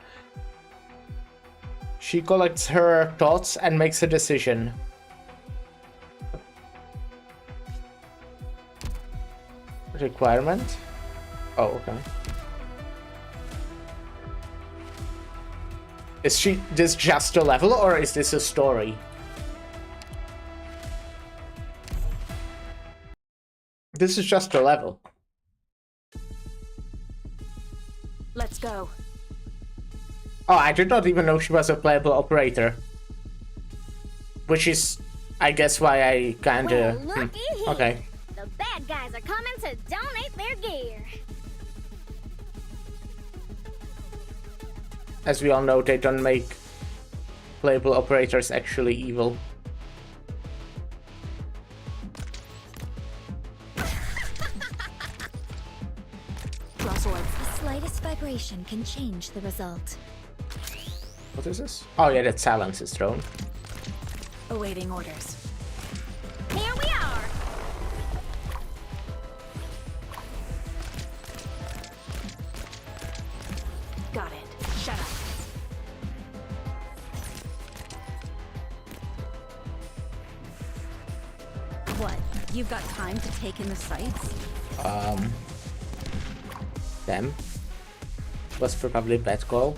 She collects her thoughts and makes a decision. Requirement? Oh, okay. Is this just a level or is this a story? This is just a level. Let's go. Oh, I did not even know she was a playable operator. Which is, I guess, why I kinda... Well, looky here. Okay. The bad guys are coming to donate their gear. As we all know, they don't make playable operators actually evil. The slightest vibration can change the result. What is this? Oh yeah, that's Silence's drone. Awaiting orders. Here we are. Got it. Shut up. What? You've got time to take in the sights? Them. Was probably a bad call.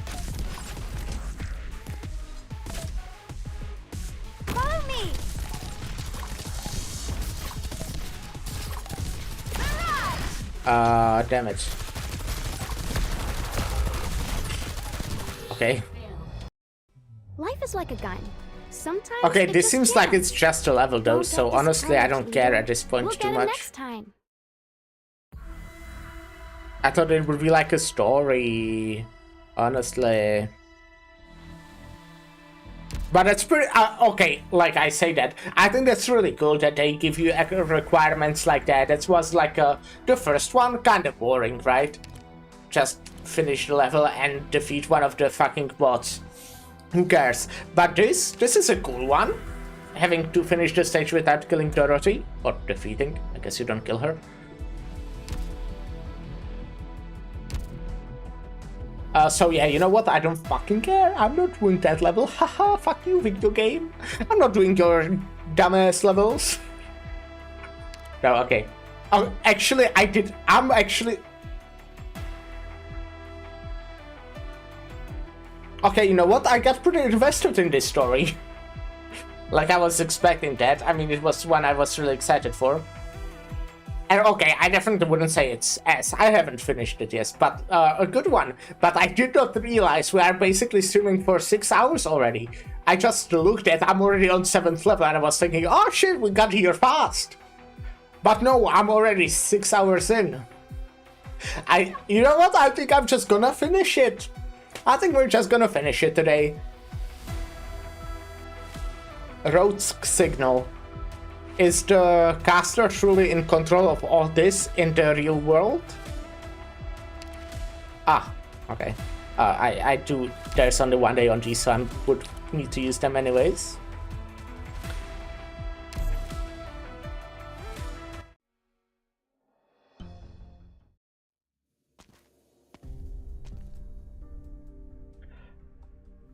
Follow me. Damn it. Okay. Life is like a gun. Sometimes. Okay, it this just seems like it's just a level though, Don't so get honestly I don't discouraged, care Leo. at this point We'll too get 'em much. next time. I thought it would be like a story, honestly. But it's pretty, okay, like I say that. I think that's really cool that they give you requirements like that. That was like the first one, kind of boring, right? Just finish the level and defeat one of the fucking bots. Who cares? But this is a cool one. Having to finish the stage without killing Dorothy. Or defeating, I guess you don't kill her. So yeah, you know what? I don't fucking care. I'm not doing that level. Haha, fuck you, video game. I'm not doing your dumbass levels. No, okay. Oh, actually, I'm actually... Okay, you know what? I got pretty invested in this story. Like, I was expecting that. I mean, it was one I was really excited for. And okay, I definitely wouldn't say it's ass. I haven't finished it yet, but a good one. But I did not realize we are basically streaming for 6 hours already. I just looked at, I'm already on 7th level, and I was thinking, oh shit, we got here fast. But no, I'm already 6 hours in. You know what? I think I'm just gonna finish it. I think we're just gonna finish it today. Road signal. Is the caster truly in control of all this in the real world? Ah, okay. I do. There's only one day on G, so I would need to use them anyways.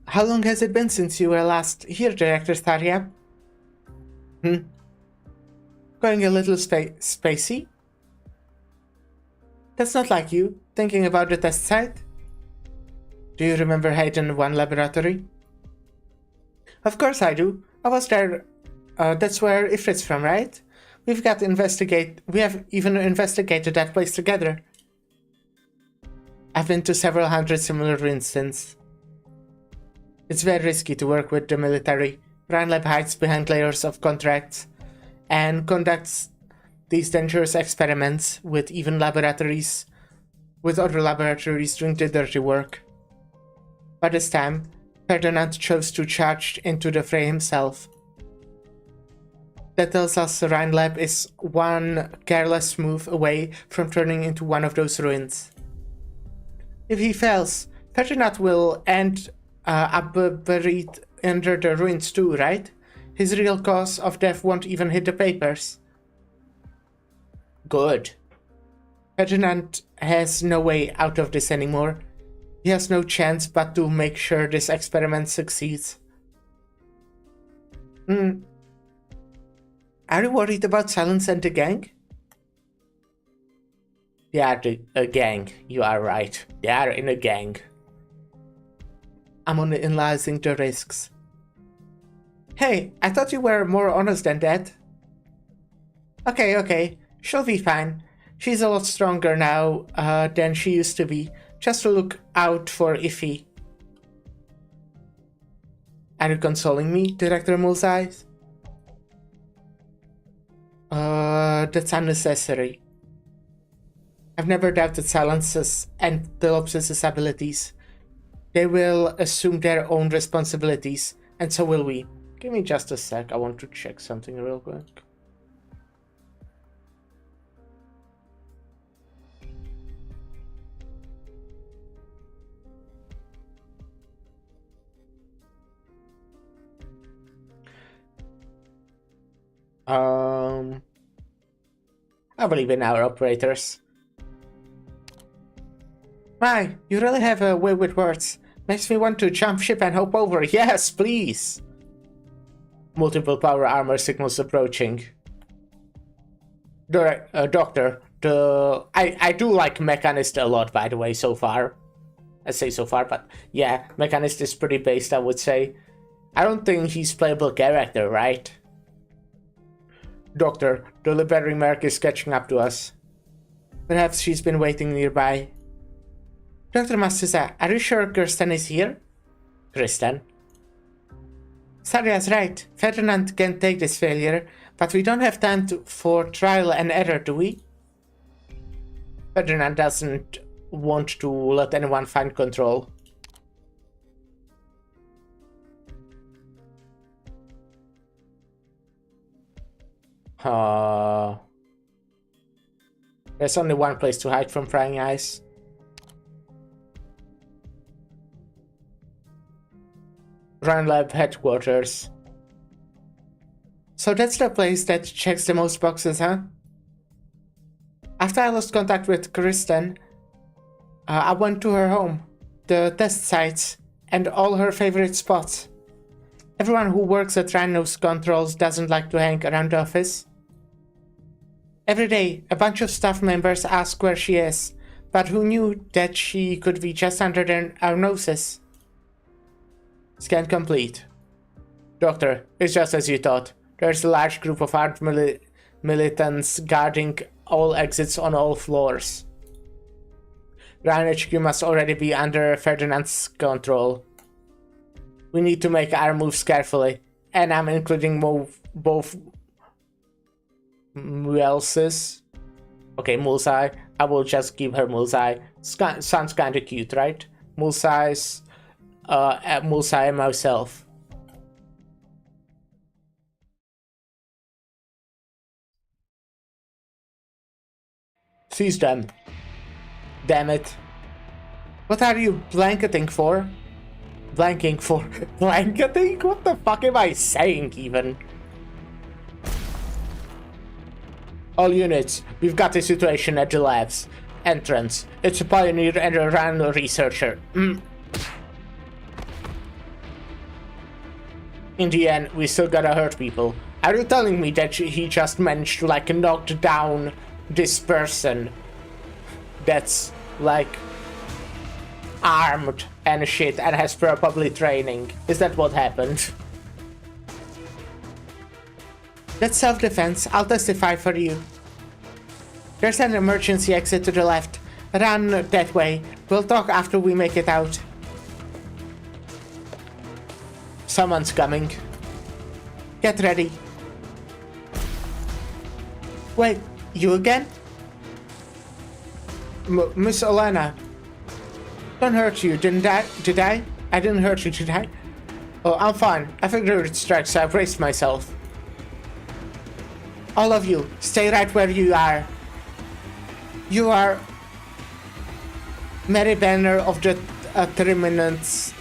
How long has it been since you were last here, Director Staria? Going a little spacey? That's not like you. thinking about the test site? Do you remember Hayden 1 laboratory? Of course I do. I was there. That's where Ifrit's from, right? We have even investigated that place together. I've been to several hundred similar instances. It's very risky to work with the military. RheinLab hides behind layers of contracts and conducts these dangerous experiments with other laboratories doing the dirty work. By this time, Ferdinand chose to charge into the fray himself. That tells us RheinLab is one careless move away from turning into one of those ruins. If he fails, Ferdinand will end up buried under the ruins too, right? His real cause of death won't even hit the papers. Good. Ferdinand has no way out of this anymore. He has no chance but to make sure this experiment succeeds. Are you worried about Silence and the gang? They are a gang, you are right. They are in a gang. I'm only analyzing the risks. Hey, I thought you were more honest than that. Okay, she'll be fine. She's a lot stronger now than she used to be. Just to look out for Iffy. Are you consoling me, Director Mulzai? That's unnecessary. I've never doubted Silence's and Delopsis' abilities. They will assume their own responsibilities, and so will we. Give me just a sec, I want to check something real quick. I believe in our operators. My, you really have a way with words. Makes me want to jump ship and hop over. Yes, please! Multiple power armor signals approaching. Doctor, I do like Mechanist a lot, by the way, so far. I say so far, but yeah, Mechanist is pretty based, I would say. I don't think he's playable character, right? Doctor, the liberating Merc is catching up to us. Perhaps she's been waiting nearby. Dr. Mastusa, are you sure Kirsten is here? Kirsten? Saria's right. Ferdinand can take this failure, but we don't have time for trial and error, do we? Ferdinand doesn't want to let anyone find control. There's only one place to hide from prying eyes. RheinLab headquarters. So that's the place that checks the most boxes, huh? After I lost contact with Kristen, I went to her home, the test sites, and all her favorite spots. Everyone who works at Rhino's controls doesn't like to hang around the office. Every day, a bunch of staff members ask where she is, but who knew that she could be just under our noses? Scan complete. Doctor, it's just as you thought. There's a large group of armed militants guarding all exits on all floors. Rhino HQ must already be under Ferdinand's control. We need to make our moves carefully, and I'm including both Mulzai. Okay, Mulzai. I will just give her Mulzai. Sounds kinda cute, right? Mulzai and myself. Seize them. Damn it. What are you blanketing for? Blanking for blanketing? What the fuck am I saying even? All units, we've got a situation at the labs. Entrance. It's a pioneer and a random researcher. In the end, we still gotta hurt people. Are you telling me that he just managed to like knock down this person? That's like armed and shit and has probably training. Is that what happened? That's self-defense. I'll testify for you. There's an emergency exit to the left. Run that way. We'll talk after we make it out. Someone's coming. Get ready. Wait, you again? Miss Elena. Don't hurt you, didn't I? Did I? I didn't hurt you, did I? Oh, I'm fine. I figured it strikes, so I braced myself. All of you, stay right where you are. You are Mary Banner of the Trimans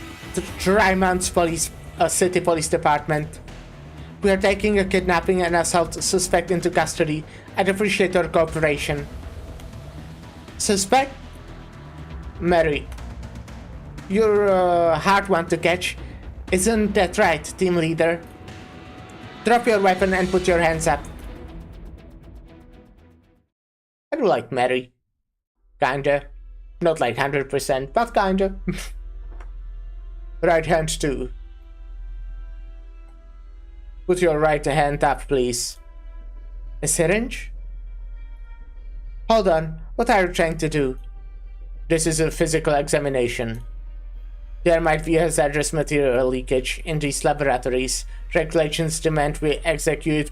Police City Police Department. We are taking a kidnapping and assault suspect into custody. I'd appreciate your cooperation. Suspect? Mary. You're a hard one to catch. Isn't that right, team leader? Drop your weapon and put your hands up. I do like Mary. Kinda. Not like 100%, but kinda. Right hand too. Put your right hand up, please. A syringe? Hold on, what are you trying to do? This is a physical examination. There might be hazardous material leakage in these laboratories. Regulations demand we execute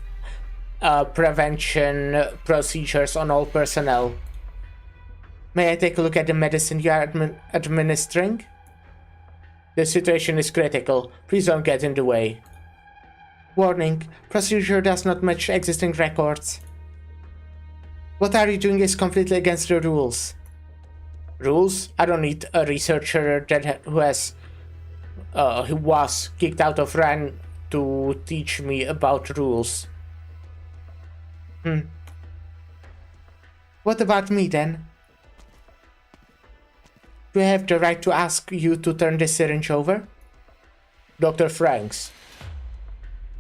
prevention procedures on all personnel. May I take a look at the medicine you are administering? The situation is critical. Please don't get in the way. Warning, procedure does not match existing records. What are you doing is completely against the rules. Rules? I don't need a researcher that who was kicked out of RAN to teach me about rules. What about me then? Do I have the right to ask you to turn this syringe over? Dr. Franks.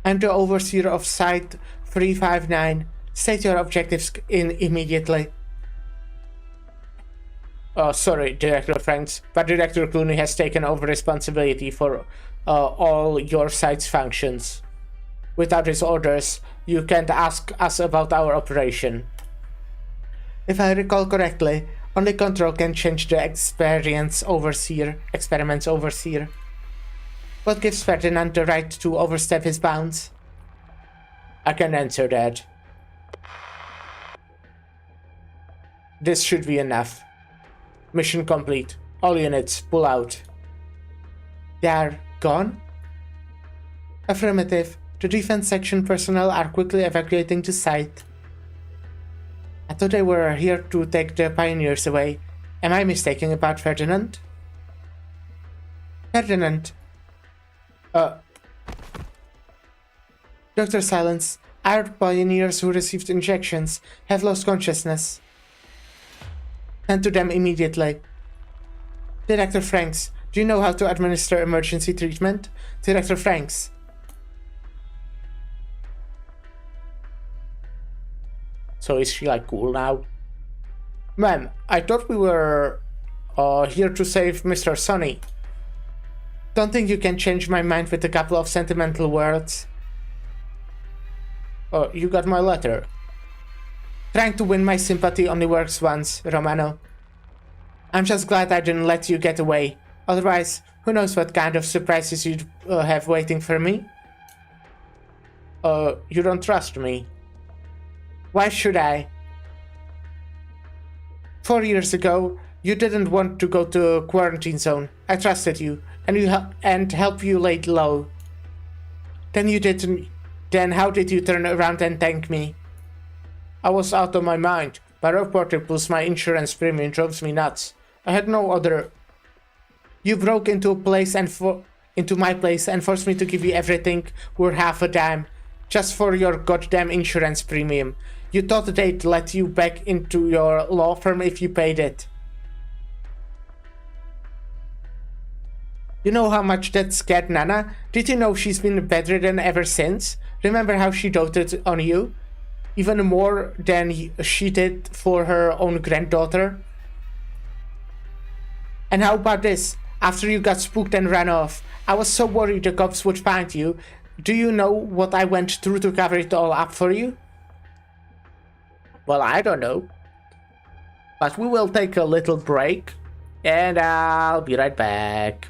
I'm the overseer of Site 359. State your objectives immediately. Sorry, Director Franks, but Director Clooney has taken over responsibility for all your site's functions. Without his orders, you can't ask us about our operation. If I recall correctly, only Control can change the experiments overseer. What gives Ferdinand the right to overstep his bounds? I can answer that. This should be enough. Mission complete. All units, pull out. They are gone? Affirmative. The defense section personnel are quickly evacuating the site. I thought they were here to take the pioneers away. Am I mistaken about Ferdinand? Ferdinand. Dr. Silence, our pioneers who received injections have lost consciousness. Tend to them immediately. Director Franks, do you know how to administer emergency treatment? Director Franks. So is she like cool now? Ma'am, I thought we were here to save Mr. Sonny. Don't think you can change my mind with a couple of sentimental words. Oh, you got my letter. Trying to win my sympathy only works once, Romano. I'm just glad I didn't let you get away. Otherwise, who knows what kind of surprises you'd have waiting for me? You don't trust me. Why should I? 4 years ago, you didn't want to go to a quarantine zone. I trusted you, and helped you lay low. Then you didn't. Then how did you turn around and thank me? I was out of my mind. My reporter plus my insurance premium drives me nuts. I had no other. You broke into my place and forced me to give you everything worth half a dime, just for your goddamn insurance premium. You thought they'd let you back into your law firm if you paid it. You know how much that scared Nana? Did you know she's been bedridden ever since? Remember how she doted on you? Even more than she did for her own granddaughter? And how about this? After you got spooked and ran off, I was so worried the cops would find you. Do you know what I went through to cover it all up for you? Well, I don't know. But we will take a little break, and I'll be right back.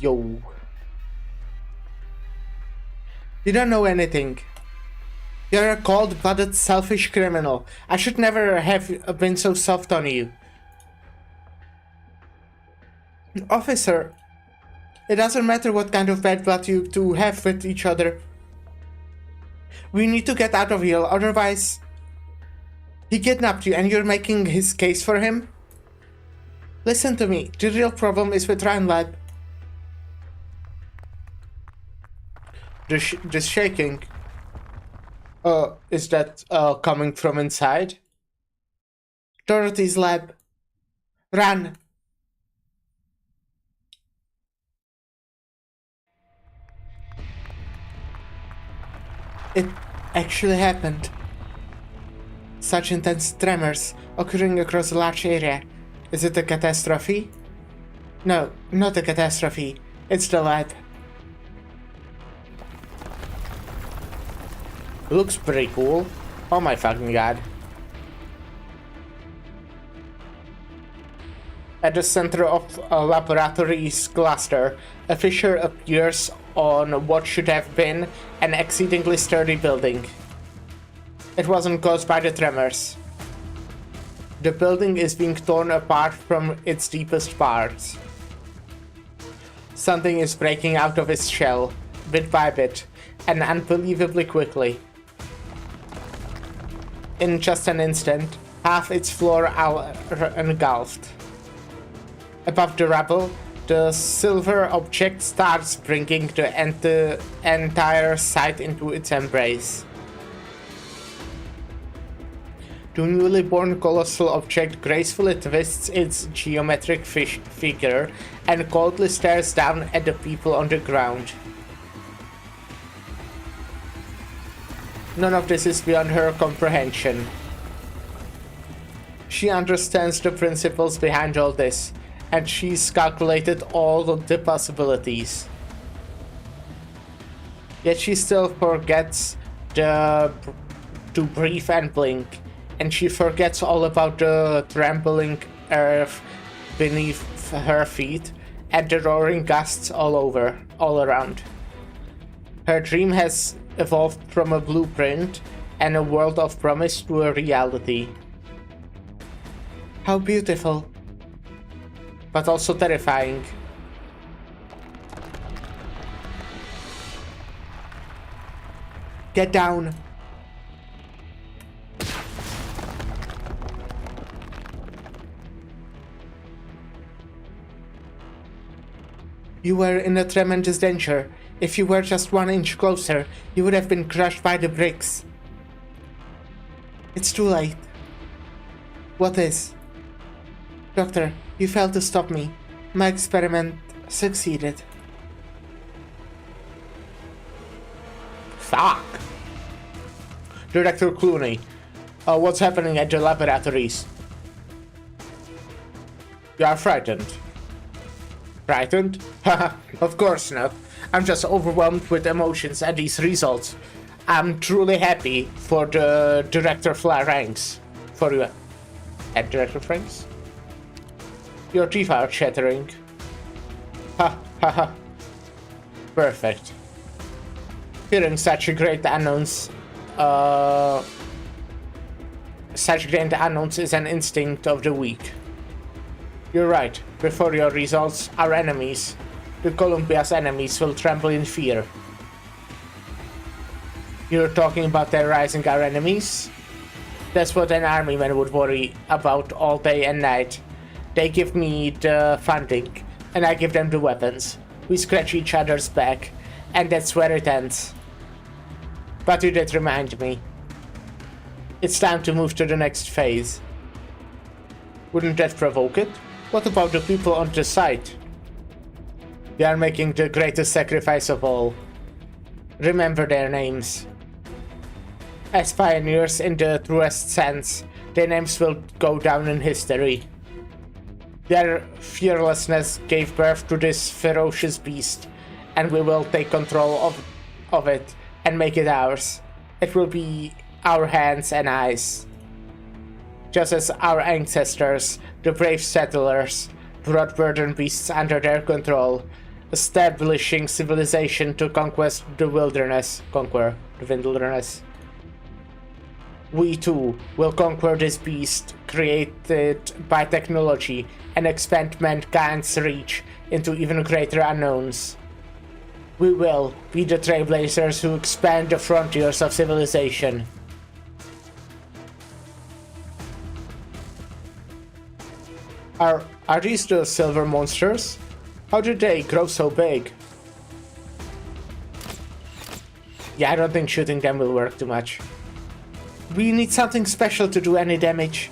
Yo. You don't know anything. You're a cold-blooded, selfish criminal. I should never have been so soft on you. Officer, it doesn't matter what kind of bad blood you two have with each other. We need to get out of here, otherwise... He kidnapped you and you're making his case for him? Listen to me, the real problem is with Ryan Lab. This shaking. Is that coming from inside? Dorothy's lab. Run! It actually happened. Such intense tremors occurring across a large area. Is it a catastrophe? No, not a catastrophe. It's the lab. Looks pretty cool. Oh my fucking god. At the center of a laboratory's cluster, a fissure appears on what should have been an exceedingly sturdy building. It wasn't caused by the tremors. The building is being torn apart from its deepest parts. Something is breaking out of its shell, bit by bit, and unbelievably quickly. In just an instant, half its floor engulfed. Above the rubble, the silver object starts bringing the entire site into its embrace. The newly born colossal object gracefully twists its geometric figure and coldly stares down at the people on the ground. None of this is beyond her comprehension. She understands the principles behind all this, and she's calculated all of the possibilities. Yet she still forgets to breathe and blink, and she forgets all about the trembling earth beneath her feet and the roaring gusts all around. Her dream has evolved from a blueprint and a world of promise to a reality. How beautiful, but also terrifying. Get down. You were in a tremendous danger. If you were just 1 inch closer, you would have been crushed by the bricks. It's too late. What is? Doctor, you failed to stop me. My experiment succeeded. Fuck. Director Clooney, what's happening at the laboratories? You are frightened. Frightened? Haha, of course not. I'm just overwhelmed with emotions at these results. I'm truly happy for the Director Franks. For you. At Director Franks? Your teeth are chattering. Ha ha ha. Perfect. Hearing such a great announce, is an instinct of the weak. You're right. Before your results, our enemies, the Columbia's enemies, will tremble in fear. You're talking about terrorizing our enemies? That's what an army man would worry about all day and night. They give me the funding, and I give them the weapons. We scratch each other's back, and that's where it ends. But you did remind me. It's time to move to the next phase. Wouldn't that provoke it? What about the people on the site? They are making the greatest sacrifice of all. Remember their names. As pioneers in the truest sense, their names will go down in history. Their fearlessness gave birth to this ferocious beast, and we will take control of it and make it ours. It will be our hands and eyes. Just as our ancestors, the brave settlers, brought burden beasts under their control, establishing civilization to conquer the wilderness. We too will conquer this beast created by technology and expand mankind's reach into even greater unknowns. We will be the trailblazers who expand the frontiers of civilization. Are these the silver monsters? How did they grow so big? Yeah, I don't think shooting them will work too much. We need something special to do any damage.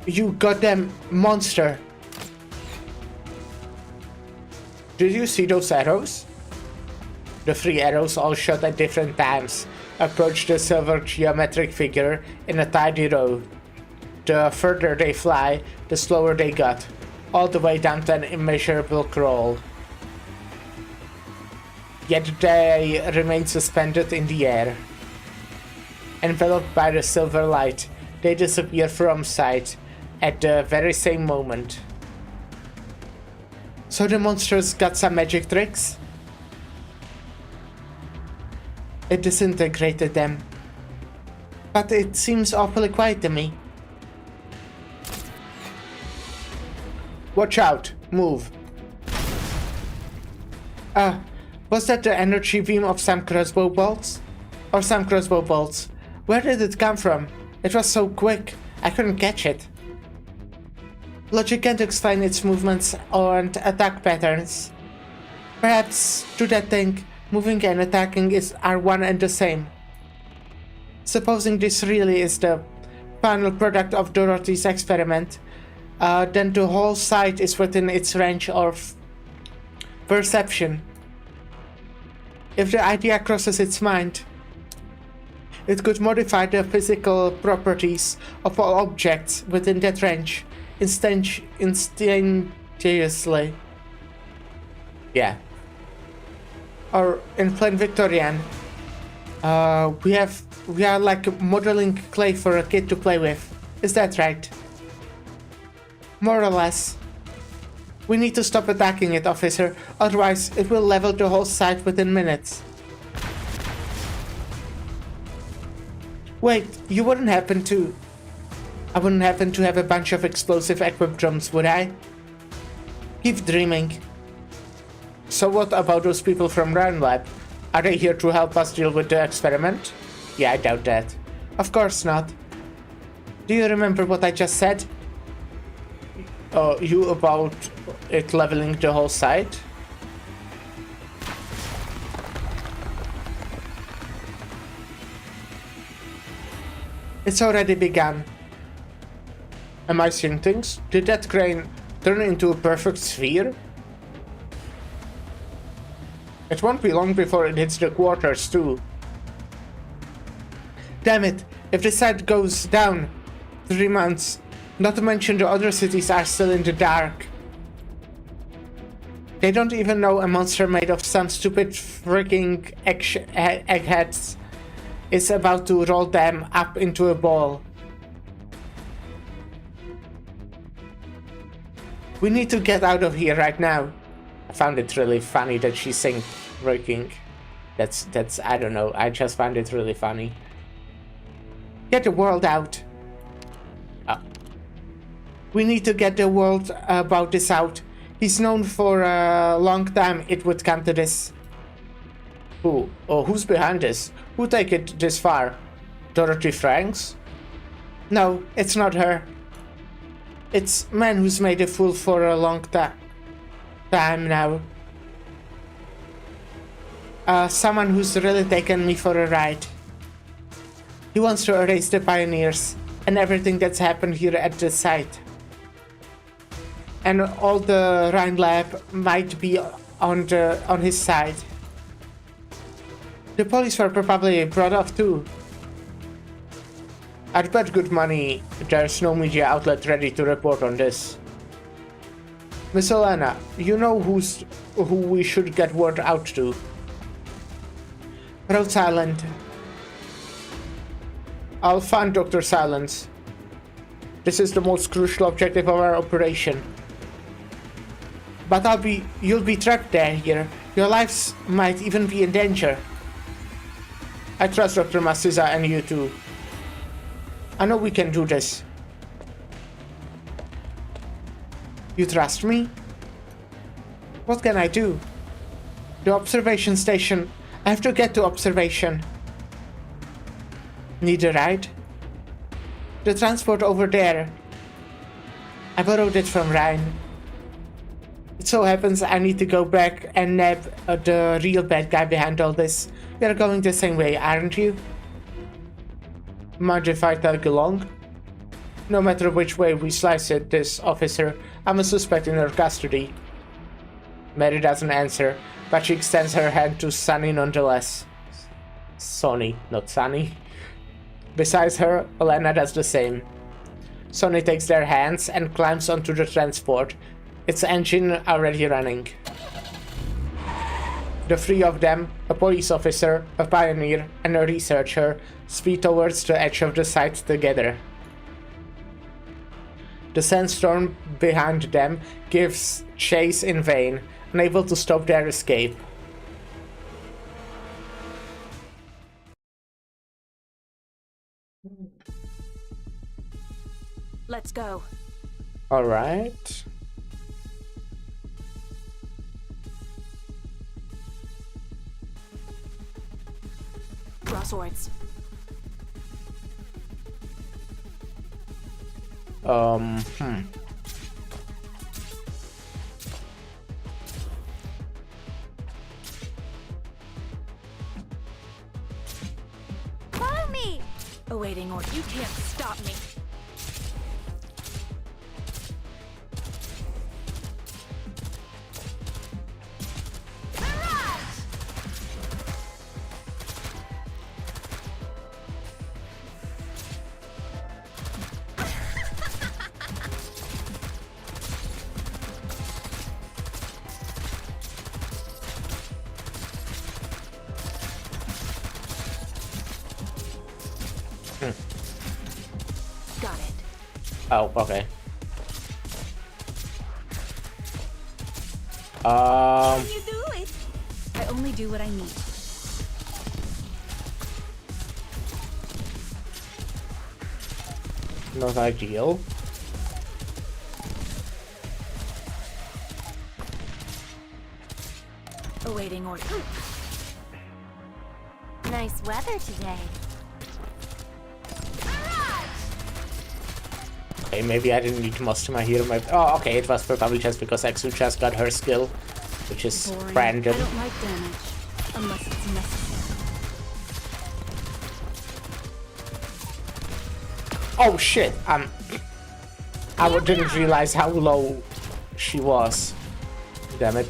You goddamn monster. Did you see those arrows? The 3 arrows, all shot at different times, approach the silver geometric figure in a tidy row. The further they fly, the slower they got, all the way down to an immeasurable crawl. Yet they remain suspended in the air. Enveloped by the silver light, they disappear from sight at the very same moment. So the monsters got some magic tricks? It disintegrated them. But it seems awfully quiet to me. Watch out! Move! Was that the energy beam of some crossbow bolts? Or some crossbow bolts? Where did it come from? It was so quick, I couldn't catch it. Logic can't explain its movements and attack patterns. Perhaps, to that thing, moving and attacking are one and the same. Supposing this really is the final product of Dorothy's experiment, then the whole site is within its range of perception. If the idea crosses its mind, it could modify the physical properties of all objects within that range instantaneously. Yeah. Or in plain Victorian, we are like modeling clay for a kid to play with. Is that right? More or less. We need to stop attacking it, officer, otherwise it will level the whole site within minutes. Wait, you wouldn't happen to... I wouldn't happen to have a bunch of explosive equipped drums, would I? Keep dreaming. So what about those people from Ryan Lab? Are they here to help us deal with the experiment? Yeah, I doubt that. Of course not. Do you remember what I just said? You about it leveling the whole site? It's already begun. Am I seeing things? Did that crane turn into a perfect sphere? It won't be long before it hits the quarters too. Damn it, if the site goes down 3 months, not to mention the other cities are still in the dark. They don't even know a monster made of some stupid freaking eggheads is about to roll them up into a ball. We need to get out of here right now. I found it really funny that she's saying freaking. That's I don't know, I just find it really funny. Get the world out. We need to get the world about this out. He's known for a long time it would come to this. Who? Oh, who's behind this? Who take it this far? Dorothy Franks? No, it's not her. It's man who's made a fool for a long time now. Someone who's really taken me for a ride. He wants to erase the pioneers and everything that's happened here at the site. And all the Rhine Lab might be on his side. The police were probably brought off too. I'd bet good money there's no media outlet ready to report on this. Miss Elena, you know who we should get word out to. Rhode Island. I'll find Dr. Silence. This is the most crucial objective of our operation. But you'll be trapped there here. Your lives might even be in danger. I trust Dr. Masuza and you too. I know we can do this. You trust me? What can I do? The observation station. I have to get to observation. Need a ride? The transport over there. I borrowed it from Ryan. It so happens I need to go back and nab the real bad guy behind all this. You're going the same way, aren't you? Mind if I tag along? No matter which way we slice it, this officer, I'm a suspect in her custody. Mary doesn't answer, but she extends her hand to Sunny nonetheless. Sonny, not Sunny. Besides her, Elena does the same. Sonny takes their hands and climbs onto the transport, its engine already running. The three of them, a police officer, a pioneer, and a researcher, speed towards the edge of the site together. The sandstorm behind them gives chase in vain, unable to stop their escape. Let's go. Alright. Crosswords. Follow me! Awaiting order. You can't stop me. Got it. Oh, okay. You do it! I only do what I need. Not ideal. Awaiting order. Nice weather today. Okay, maybe I didn't need to muster my hero. Oh, okay, it was probably just because Exu just got her skill, which is Boring. random. I don't like damage, unless it's necessary. Oh shit! I didn't realize how low she was. Damn it.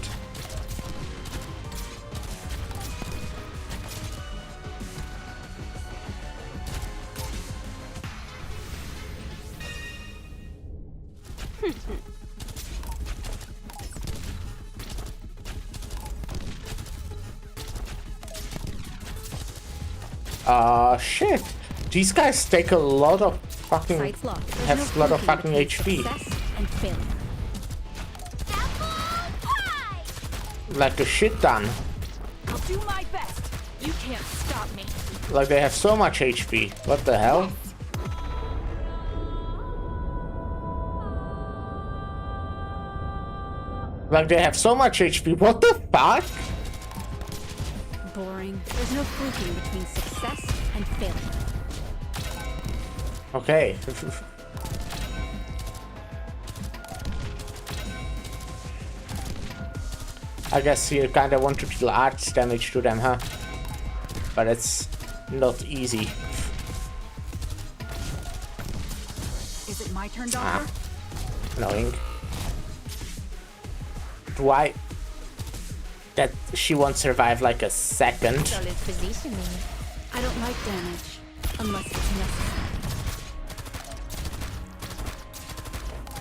Shit. These guys take a lot of fucking... Sights locked. There's have a no lot of fluking fucking between HP. Success and failure. Apple pie! Like a shit ton. I'll do my best. You can't stop me. Like they have so much HP. What the hell? Like they have so much HP. What the fuck? Boring. There's no fluking between success and failure. Okay. I guess you kinda want to deal arts damage to them, huh? But it's not easy. Is it my turn, Doctor? Annoying. Why? That she won't survive like a second. Solid positioning. I don't like damage, unless it's necessary.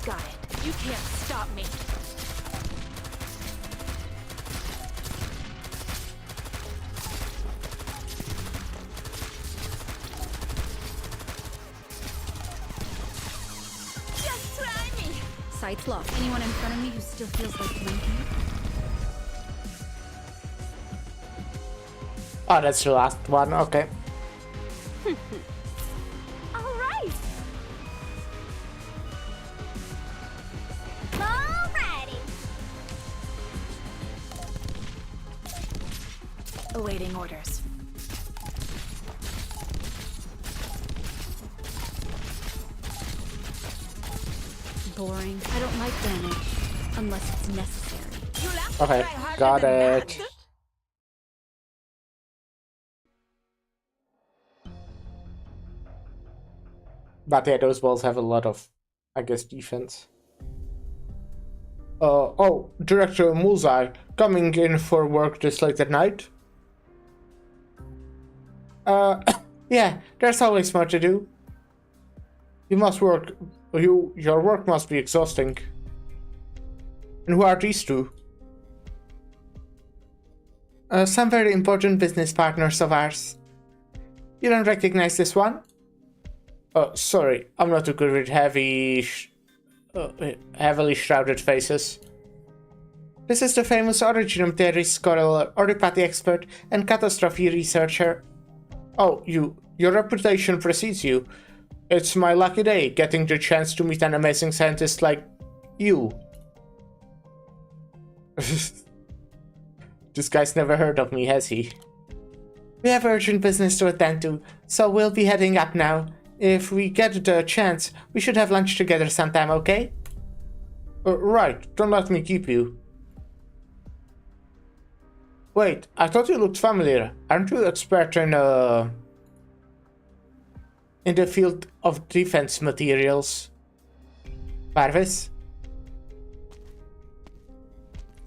Got it. You can't stop me. Just try me! Sights locked. Anyone in front of me who still feels like blinking? Oh, that's the last one. Okay. Alright! Alrighty! Awaiting orders. Boring. I don't like damage, unless it's necessary. You'll have to Okay, try harder got than it. that. But yeah, those balls have a lot of, I guess, defense. Oh, Director Mulzai, coming in for work this late at night? Yeah, there's always more to do. You must work, your work must be exhausting. And who are these two? Some very important business partners of ours. You don't recognize this one? Oh, sorry, I'm not too good with heavily shrouded faces. This is the famous Originum Theory scholar, oripathy expert, and catastrophe researcher. Oh, your reputation precedes you. It's my lucky day, getting the chance to meet an amazing scientist like you. This guy's never heard of me, has he? We have urgent business to attend to, so we'll be heading up now. If we get the chance, we should have lunch together sometime, okay? Right, don't let me keep you. Wait, I thought you looked familiar. Aren't you expert in the field of defense materials? Parvis?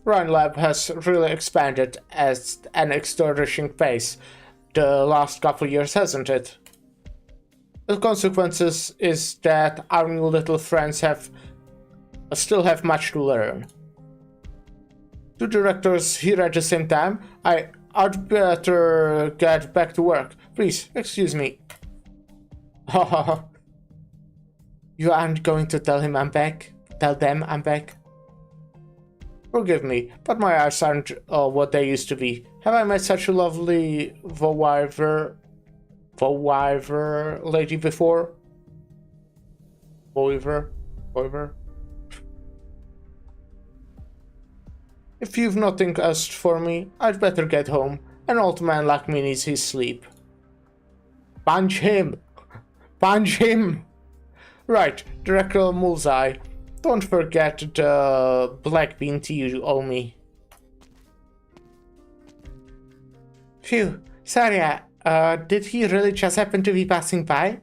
Rhine Lab has really expanded at an astonishing pace the last couple years, hasn't it? The consequences is that our new little friends still have much to learn. Two directors here at the same time. I'd better get back to work. Please, excuse me. You aren't going to tell him I'm back? Tell them I'm back? Forgive me, but my eyes aren't what they used to be. Have I met such a lovely voiver lady before? Voiver? If you've nothing else for me, I'd better get home. An old man like me needs his sleep. Punch him! Punch him! Right, Director Mulzai. Don't forget the black bean tea you owe me. Phew, sorry, did he really just happen to be passing by?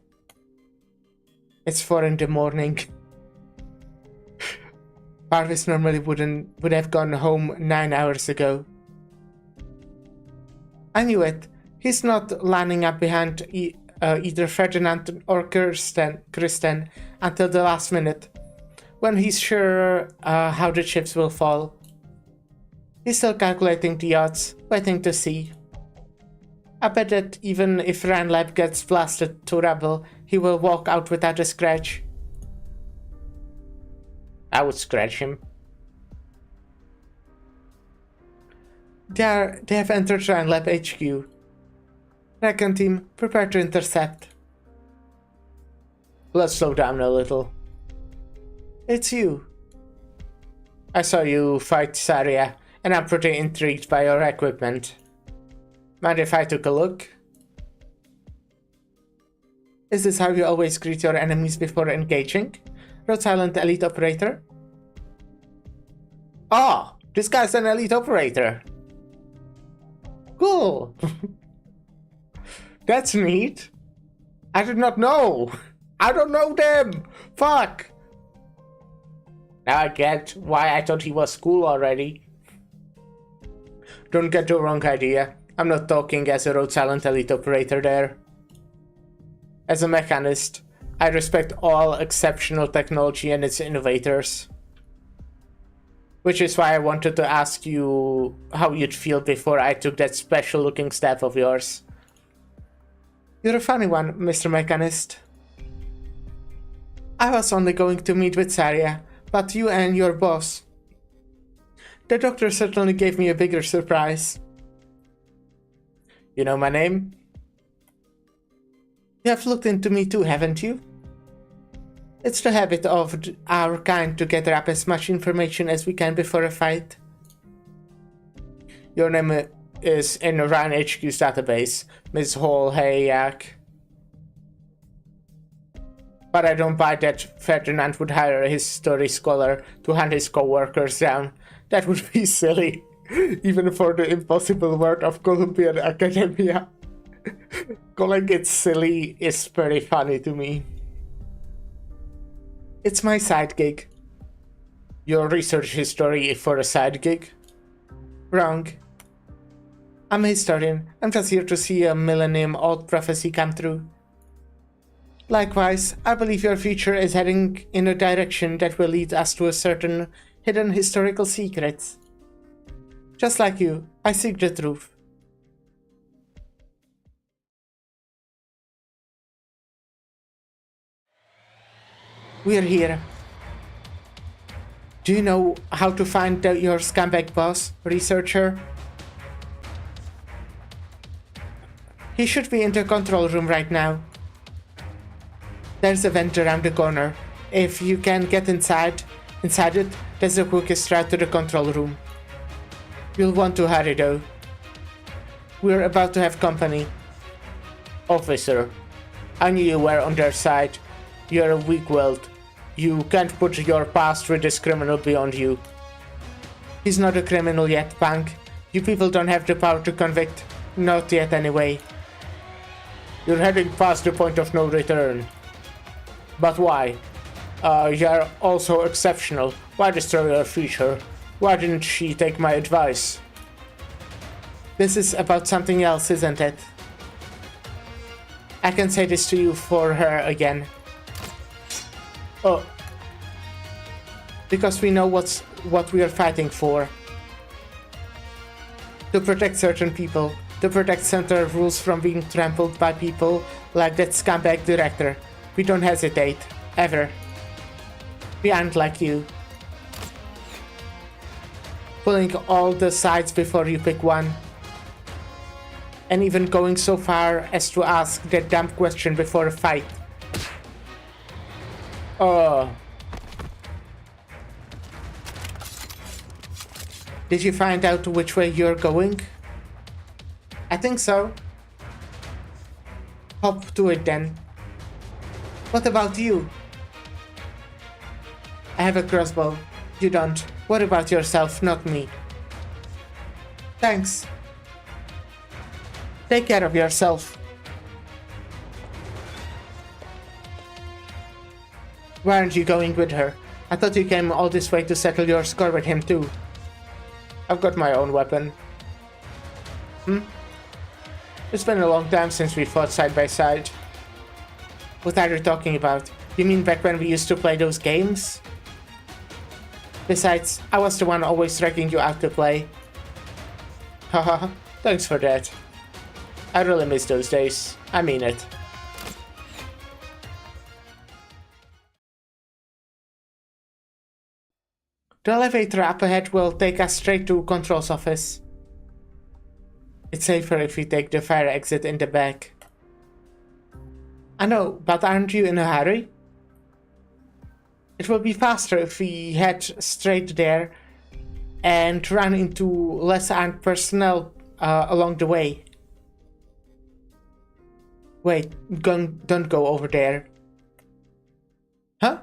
It's 4 in the morning. Parvis normally would have gone home 9 hours ago. I knew it. He's not lining up behind either Ferdinand or Kristen until the last minute, when he's sure how the chips will fall. He's still calculating the odds, waiting to see. I bet that even if Ranlab gets blasted to rubble, he will walk out without a scratch. I would scratch him. They have entered Ranlab HQ. Recon team, prepare to intercept. Let's slow down a little. It's you. I saw you fight Saria, and I'm pretty intrigued by your equipment. Mind if I took a look? Is this how you always greet your enemies before engaging? Rhode Island elite operator? Oh, this guy's an elite operator. Cool. That's neat. I did not know. I don't know them. Fuck. Now I get why I thought he was cool already. Don't get the wrong idea. I'm not talking as a Rhode Island elite operator there. As a mechanist, I respect all exceptional technology and its innovators. Which is why I wanted to ask you how you'd feel before I took that special looking staff of yours. You're a funny one, Mr. Mechanist. I was only going to meet with Saria, but you and your boss. The doctor certainly gave me a bigger surprise. You know my name? You have looked into me too, haven't you? It's the habit of our kind to gather up as much information as we can before a fight. Your name is in Ryan HQ's database, Ms. Hall Hayak. But I don't buy that Ferdinand would hire a history scholar to hunt his co-workers down. That would be silly, even for the impossible world of Columbian Academia. Calling it silly is pretty funny to me. It's my side gig. Your research history for a side gig? Wrong. I'm a historian. I'm just here to see a millennium-old prophecy come true. Likewise, I believe your future is heading in a direction that will lead us to a certain hidden historical secret. Just like you, I seek the truth. We're here. Do you know how to find your scumbag boss, researcher? He should be in the control room right now. There's a vent around the corner. If you can get inside it, that's the quickest route to the control room. You'll want to hurry though. We're about to have company. Officer, I knew you were on their side. You're weak-willed. You can't put your past with this criminal beyond you. He's not a criminal yet, punk. You people don't have the power to convict. Not yet anyway. You're heading past the point of no return. But why? You're also exceptional. Why destroy your future? Why didn't she take my advice? This is about something else, isn't it? I can say this to you for her again. Oh. Because we know what we are fighting for. To protect certain people. To protect center rules from being trampled by people like that scumbag director. We don't hesitate. Ever. We aren't like you. Pulling all the sides before you pick one. And even going so far as to ask that dumb question before a fight. Oh. Did you find out which way you're going? I think so. Hop to it then. What about you? I have a crossbow. You don't. What about yourself, not me? Thanks. Take care of yourself. Why aren't you going with her? I thought you came all this way to settle your score with him too. I've got my own weapon. It's been a long time since we fought side by side. What are you talking about? You mean back when we used to play those games? Besides, I was the one always dragging you out to play. Haha, thanks for that. I really miss those days. I mean it. The elevator up ahead will take us straight to Control's office. It's safer if we take the fire exit in the back. I know, but aren't you in a hurry? It will be faster if we head straight there and run into less armed personnel along the way. Wait, don't go over there. Huh?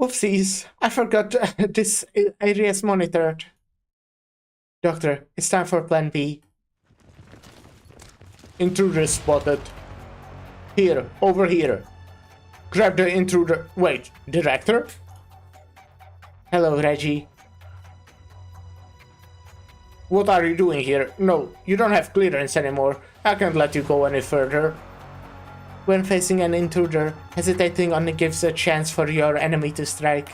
Whoopsies, I forgot this area is monitored. Doctor, it's time for Plan B. Intruder spotted. Here, over here. Grab the intruder. Wait, director? Hello, Reggie. What are you doing here? No, you don't have clearance anymore. I can't let you go any further. When facing an intruder, hesitating only gives a chance for your enemy to strike.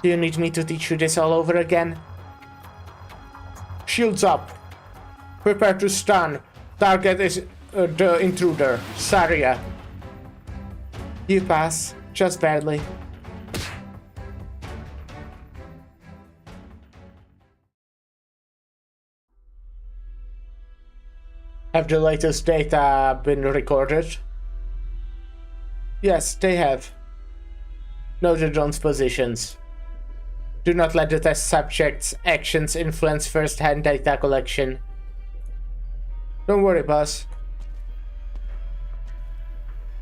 Do you need me to teach you this all over again? Shields up. Prepare to stun. Target is the intruder, Saria. You pass, just barely. Have the latest data been recorded? Yes, they have. Note the drone's positions. Do not let the test subject's actions influence first-hand data collection. Don't worry, boss.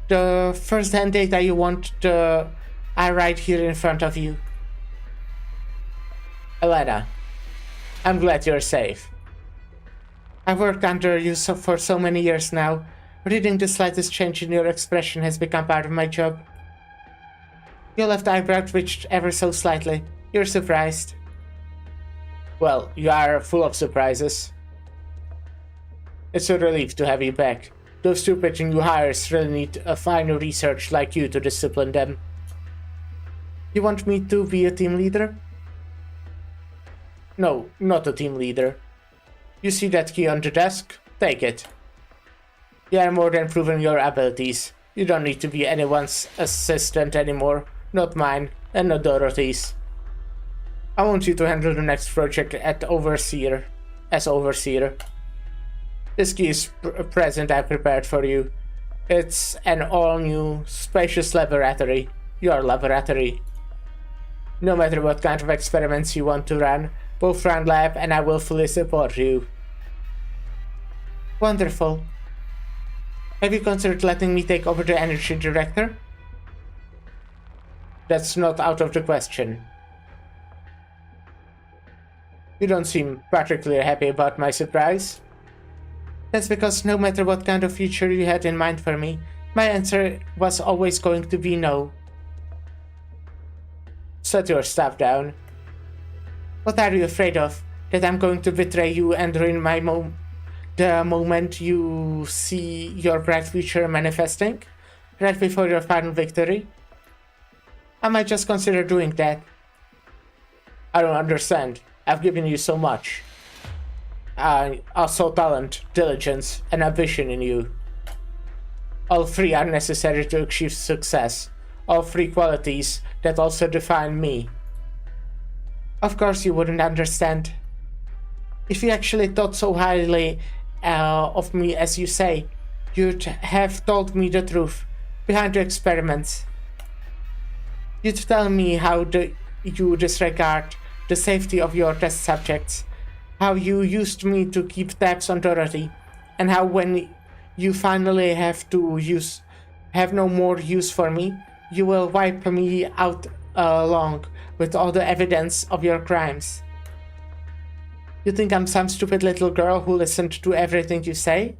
The first hand data you want are right here in front of you. Elena, I'm glad you're safe. I've worked under you for so many years now. Reading the slightest change in your expression has become part of my job. Your left eyebrow twitched ever so slightly. You're surprised. Well, you are full of surprises. It's a relief to have you back. Those stupid new hires really need a fine research like you to discipline them. You want me to be a team leader? No, not a team leader. You see that key on the desk? Take it. You are more than proven your abilities. You don't need to be anyone's assistant anymore. Not mine, and not Dorothy's. I want you to handle the next project as Overseer. This key is a present I prepared for you. It's an all-new, spacious laboratory. Your laboratory. No matter what kind of experiments you want to run, both run lab and I will fully support you. Wonderful. Have you considered letting me take over the energy director? That's not out of the question. You don't seem particularly happy about my surprise. That's because no matter what kind of future you had in mind for me, my answer was always going to be no. Set your stuff down. What are you afraid of? That I'm going to betray you and ruin the moment you see your bright future manifesting? Right before your final victory? I might just consider doing that. I don't understand. I've given you so much. I saw talent, diligence, and ambition in you. All three are necessary to achieve success. All three qualities that also define me. Of course you wouldn't understand. If you actually thought so highly of me as you say, you'd have told me the truth behind the experiments. You'd tell me how you disregard the safety of your test subjects, how you used me to keep tabs on Dorothy, and how when you finally have no more use for me, you will wipe me out along with all the evidence of your crimes. You think I'm some stupid little girl who listened to everything you say?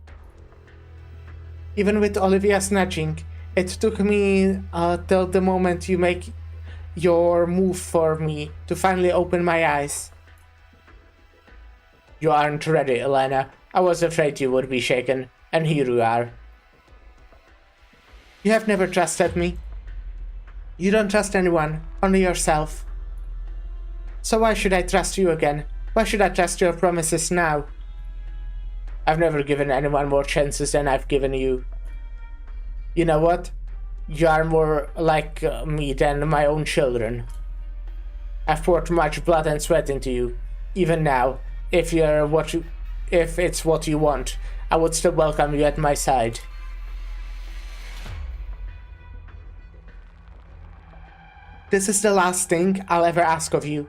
Even with Olivia's nudging, it took me till the moment you make your move for me to finally open my eyes. You aren't ready, Elena. I was afraid you would be shaken, and here you are. You have never trusted me. You don't trust anyone, only yourself. So why should I trust you again? Why should I trust your promises now? I've never given anyone more chances than I've given you. You know what? You are more like me than my own children. I've poured much blood and sweat into you. Even now, if it's what you want, I would still welcome you at my side. This is the last thing I'll ever ask of you.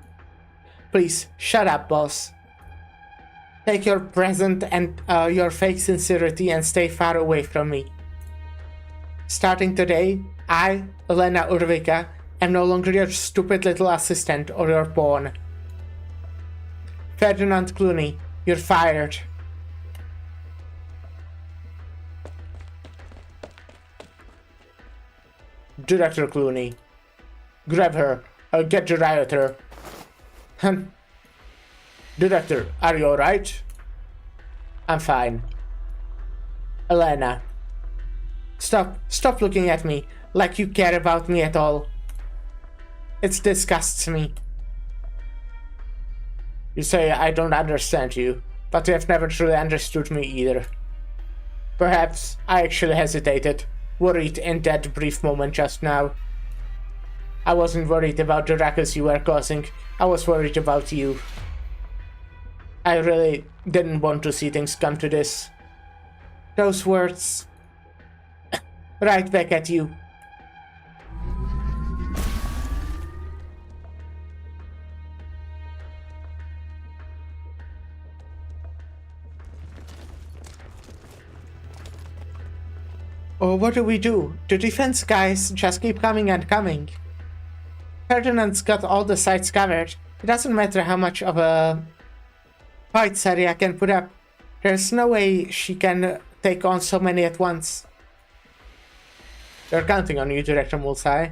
Please, shut up, boss. Take your present and your fake sincerity and stay far away from me. Starting today, I, Elena Urvika, am no longer your stupid little assistant or your pawn. Ferdinand Clooney, you're fired. Director Clooney. Grab her. I'll get the rioter. Director, are you alright? I'm fine. Elena. Stop looking at me like you care about me at all. It disgusts me. You say I don't understand you, but you have never truly understood me either. Perhaps I actually hesitated, worried in that brief moment just now. I wasn't worried about the ruckus you were causing, I was worried about you. I really didn't want to see things come to this. Those words... right back at you. Or what do we do? The defense guys just keep coming and coming. Ferdinand's got all the sides covered. It doesn't matter how much of a fight Saria can put up. There's no way she can take on so many at once. They're counting on you, Director Mulsai.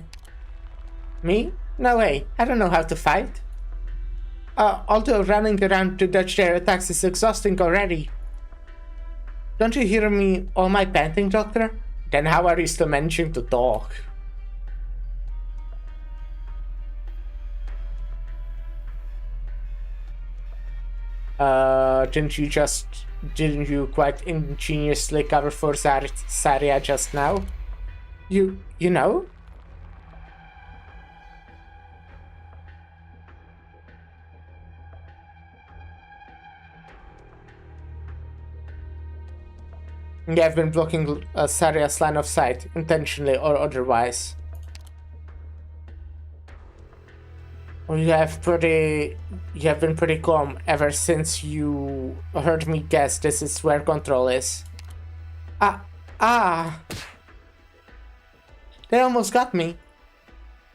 Me? No way. I don't know how to fight. Although running around to dodge their attacks is exhausting already. Don't you hear me all my panting, Doctor? Then how are you still managing to talk? Didn't you quite ingeniously cover for Saria just now? You know? You have been blocking Saria's line of sight, intentionally or otherwise. Well, you have been pretty calm ever since you heard me guess this is where control is. They almost got me.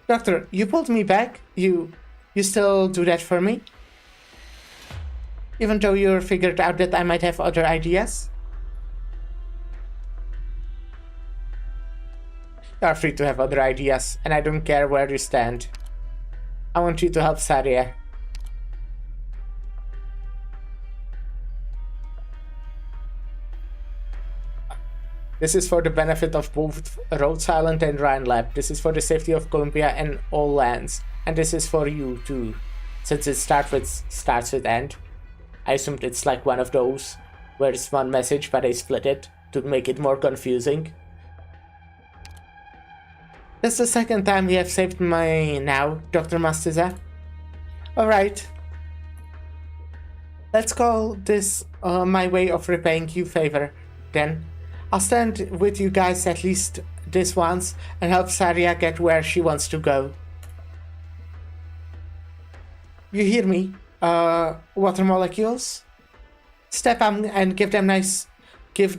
Doctor, you pulled me back? You still do that for me? Even though you figured out that I might have other ideas? You are free to have other ideas, and I don't care where you stand. I want you to help Saria. This is for the benefit of both Rhodes Island and Rhine Lab. This is for the safety of Columbia and all lands. And this is for you too. Since it starts with end. I assumed it's like one of those where it's one message but I split it to make it more confusing. That's the second time you have saved my now, Dr. Mastiza. Alright. Let's call this my way of repaying you favor, then. I'll stand with you guys at least this once and help Saria get where she wants to go. You hear me? Water molecules? Step up and give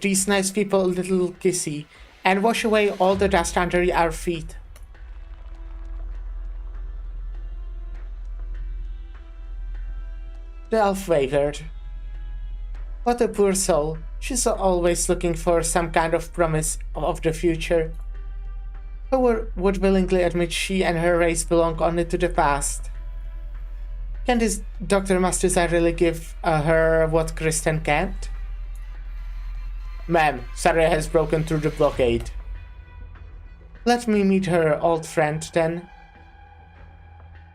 these nice people a little kissy. And wash away all the dust under our feet. The elf wavered. What a poor soul. She's always looking for some kind of promise of the future. Who would willingly admit she and her race belong only to the past? Can this Dr. Mastiza really give her what Kristen can't? Ma'am, Saria has broken through the blockade. Let me meet her old friend, then.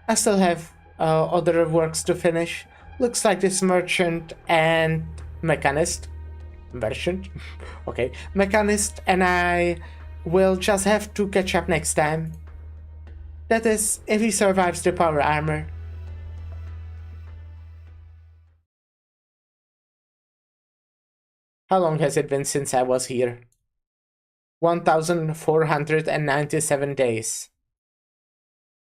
I still have other works to finish. Looks like this merchant and mechanist. Merchant? Okay. Mechanist and I will just have to catch up next time. That is, if he survives the power armor. How long has it been since I was here? 1,497 days.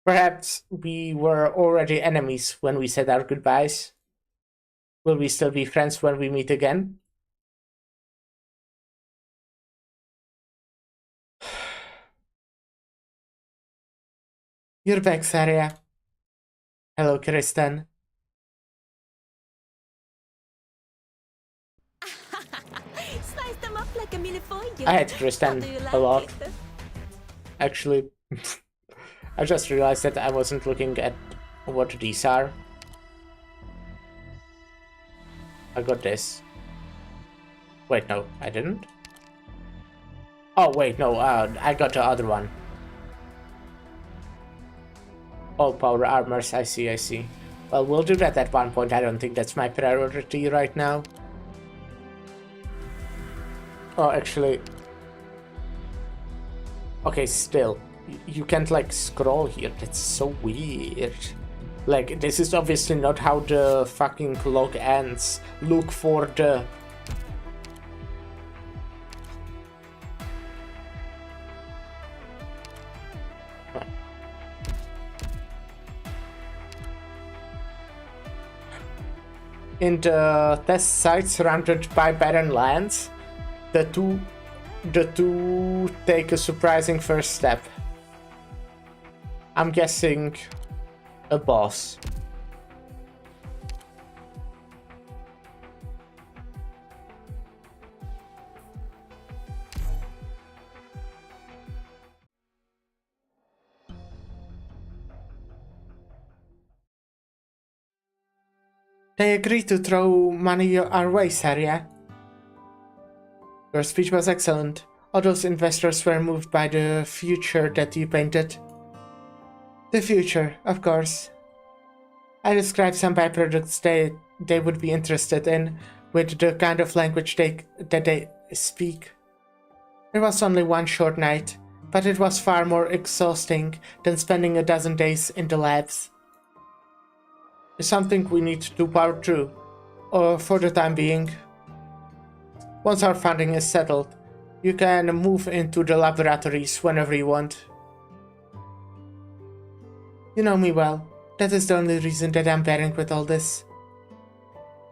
Perhaps we were already enemies when we said our goodbyes. Will we still be friends when we meet again? You're back, Saria. Hello, Kristen. Slice them up like a minifoil. I had Kristen a lot. Actually, I just realized that I wasn't looking at what these are. I got this. Wait, no, I didn't. Oh, wait, no, I got the other one. All power armors, I see. Well, we'll do that at one point. I don't think that's my priority right now. Oh, actually... Okay, still. You can't, like, scroll here. That's so weird. Like, this is obviously not how the fucking log ends. Look for the... In the test site surrounded by barren lands, the two the two take a surprising first step. I'm guessing a boss. They agreed to throw money our way, Saria. Your speech was excellent. All those investors were moved by the future that you painted. The future, of course. I described some byproducts they would be interested in, with the kind of language that they speak. It was only one short night, but it was far more exhausting than spending a dozen days in the labs. It's something we need to power through, or for the time being. Once our funding is settled, you can move into the laboratories whenever you want. You know me well. That is the only reason that I'm bearing with all this.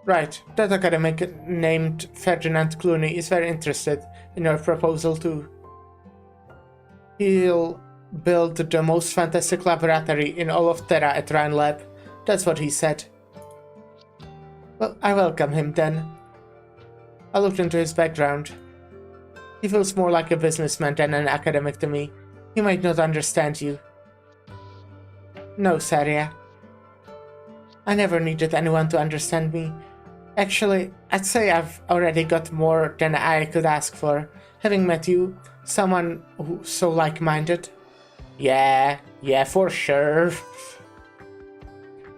Right, that academic named Ferdinand Clooney is very interested in your proposal too. He'll build the most fantastic laboratory in all of Terra at Rhine Lab. That's what he said. Well, I welcome him then. I looked into his background. He feels more like a businessman than an academic to me. He might not understand you. No, Saria. I never needed anyone to understand me. Actually, I'd say I've already got more than I could ask for, having met you, someone who's so like-minded. Yeah, for sure.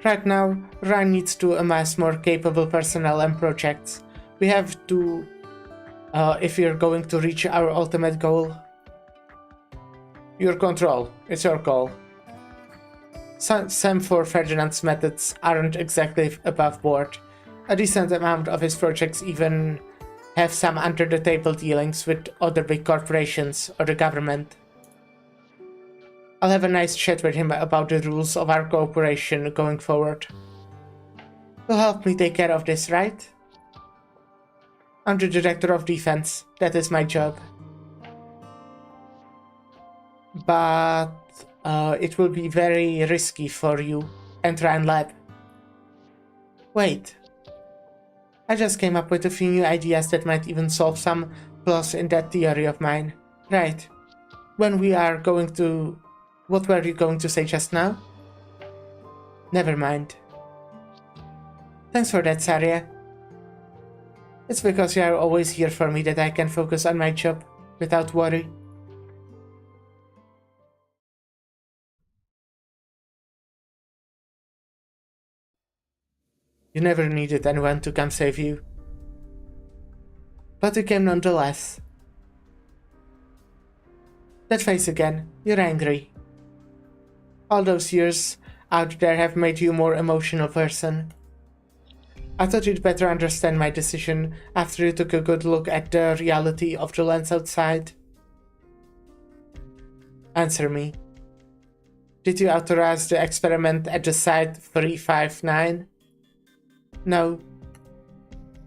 Right now, Ryan needs to amass more capable personnel and projects. We have to, if we're going to reach our ultimate goal. Your control, it's your call. Some for Ferdinand's methods aren't exactly above board. A decent amount of his projects even have some under-the-table dealings with other big corporations or the government. I'll have a nice chat with him about the rules of our cooperation going forward. You'll help me take care of this, right? I'm the Director of Defense. That is my job. But it will be very risky for you and Rhine Lab. Wait. I just came up with a few new ideas that might even solve some flaws in that theory of mine. Right. What were you going to say just now? Never mind. Thanks for that, Saria. It's because you are always here for me that I can focus on my job without worry. You never needed anyone to come save you. But you came nonetheless. That face again, you're angry. All those years out there have made you a more emotional person. I thought you'd better understand my decision after you took a good look at the reality of the lands outside. Answer me. Did you authorize the experiment at the Site 359? No.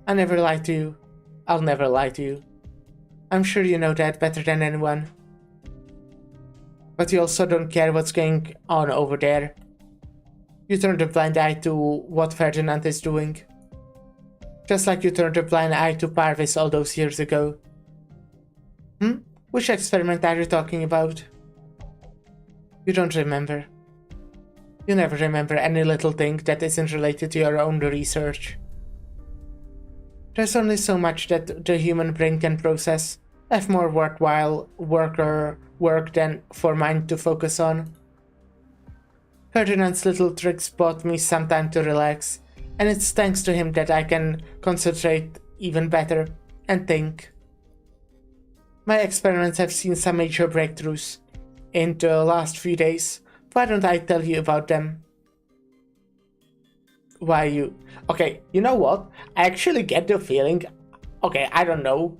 I never lied to you. I'll never lie to you. I'm sure you know that better than anyone. But you also don't care what's going on over there. You turned a blind eye to what Ferdinand is doing. Just like you turned a blind eye to Parvis all those years ago. Which experiment are you talking about? You don't remember. You never remember any little thing that isn't related to your own research. There's only so much that the human brain can process. I have more worthwhile work than for mine to focus on. Ferdinand's little tricks bought me some time to relax, and it's thanks to him that I can concentrate even better and think. My experiments have seen some major breakthroughs in the last few days. Why don't I tell you about them? Why you... Okay, you know what? I actually get the feeling... Okay, I don't know.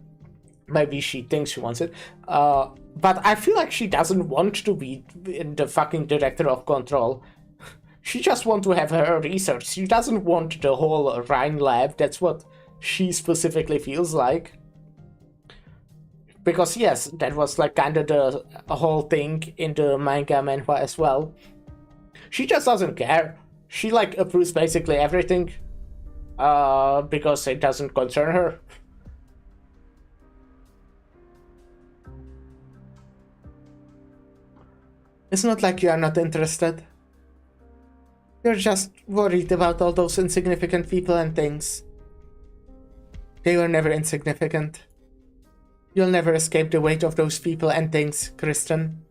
Maybe she thinks she wants it. But I feel like she doesn't want to be the fucking director of control. She just wants to have her research. She doesn't want the whole Rhine lab. That's what she specifically feels like. Because yes, that was like kind of the whole thing in the manga manhwa as well. She just doesn't care. She like approves basically everything. Because it doesn't concern her. It's not like you are not interested. You're just worried about all those insignificant people and things. They were never insignificant. You'll never escape the weight of those people and things, Kristen.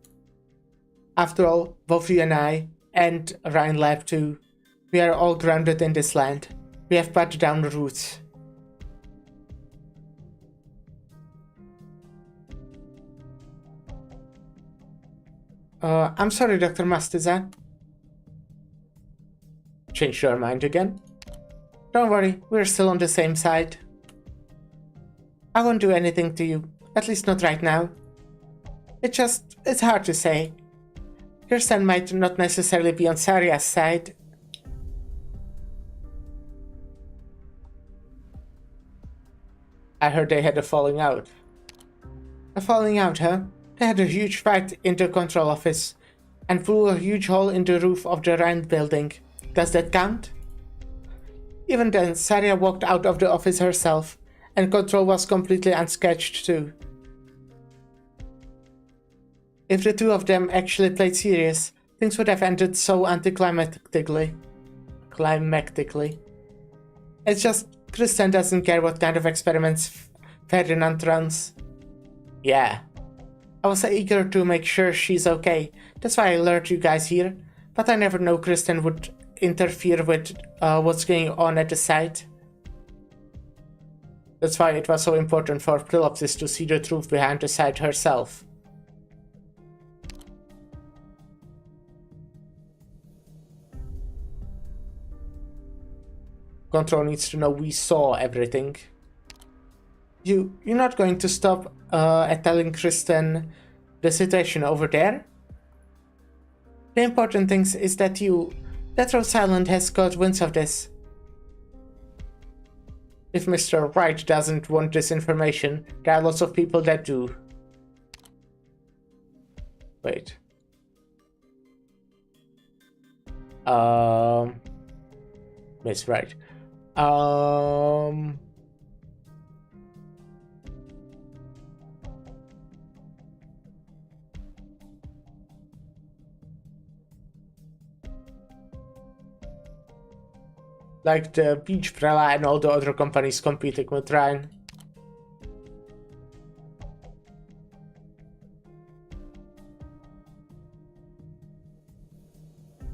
After all, both you and I, and Ryan Lab too, we are all grounded in this land. We have put down roots. I'm sorry, Dr. Mastiza. Changed your mind again? Don't worry, we're still on the same side. I won't do anything to you, at least not right now. It's hard to say. Your son might not necessarily be on Saria's side. I heard they had a falling out. A falling out, huh? They had a huge fight in the control office and blew a huge hole in the roof of the Rand building. Does that count? Even then, Saria walked out of the office herself, and control was completely unscathed too. If the two of them actually played serious, things would have ended so anticlimactically. It's just, Kristen doesn't care what kind of experiments Ferdinand runs. Yeah. I was eager to make sure she's okay. That's why I lured you guys here. But I never knew Kristen would interfere with what's going on at the site. That's why it was so important for Prilopsis to see the truth behind the site herself. Control needs to know we saw everything. You're not going to stop at telling Kristen the situation over there? The important thing is that Rose Island has got winds of this. If Mr. Wright doesn't want this information, there are lots of people that do. Wait. Miss Wright. Like the Beach Prela and all the other companies competing with Ryan.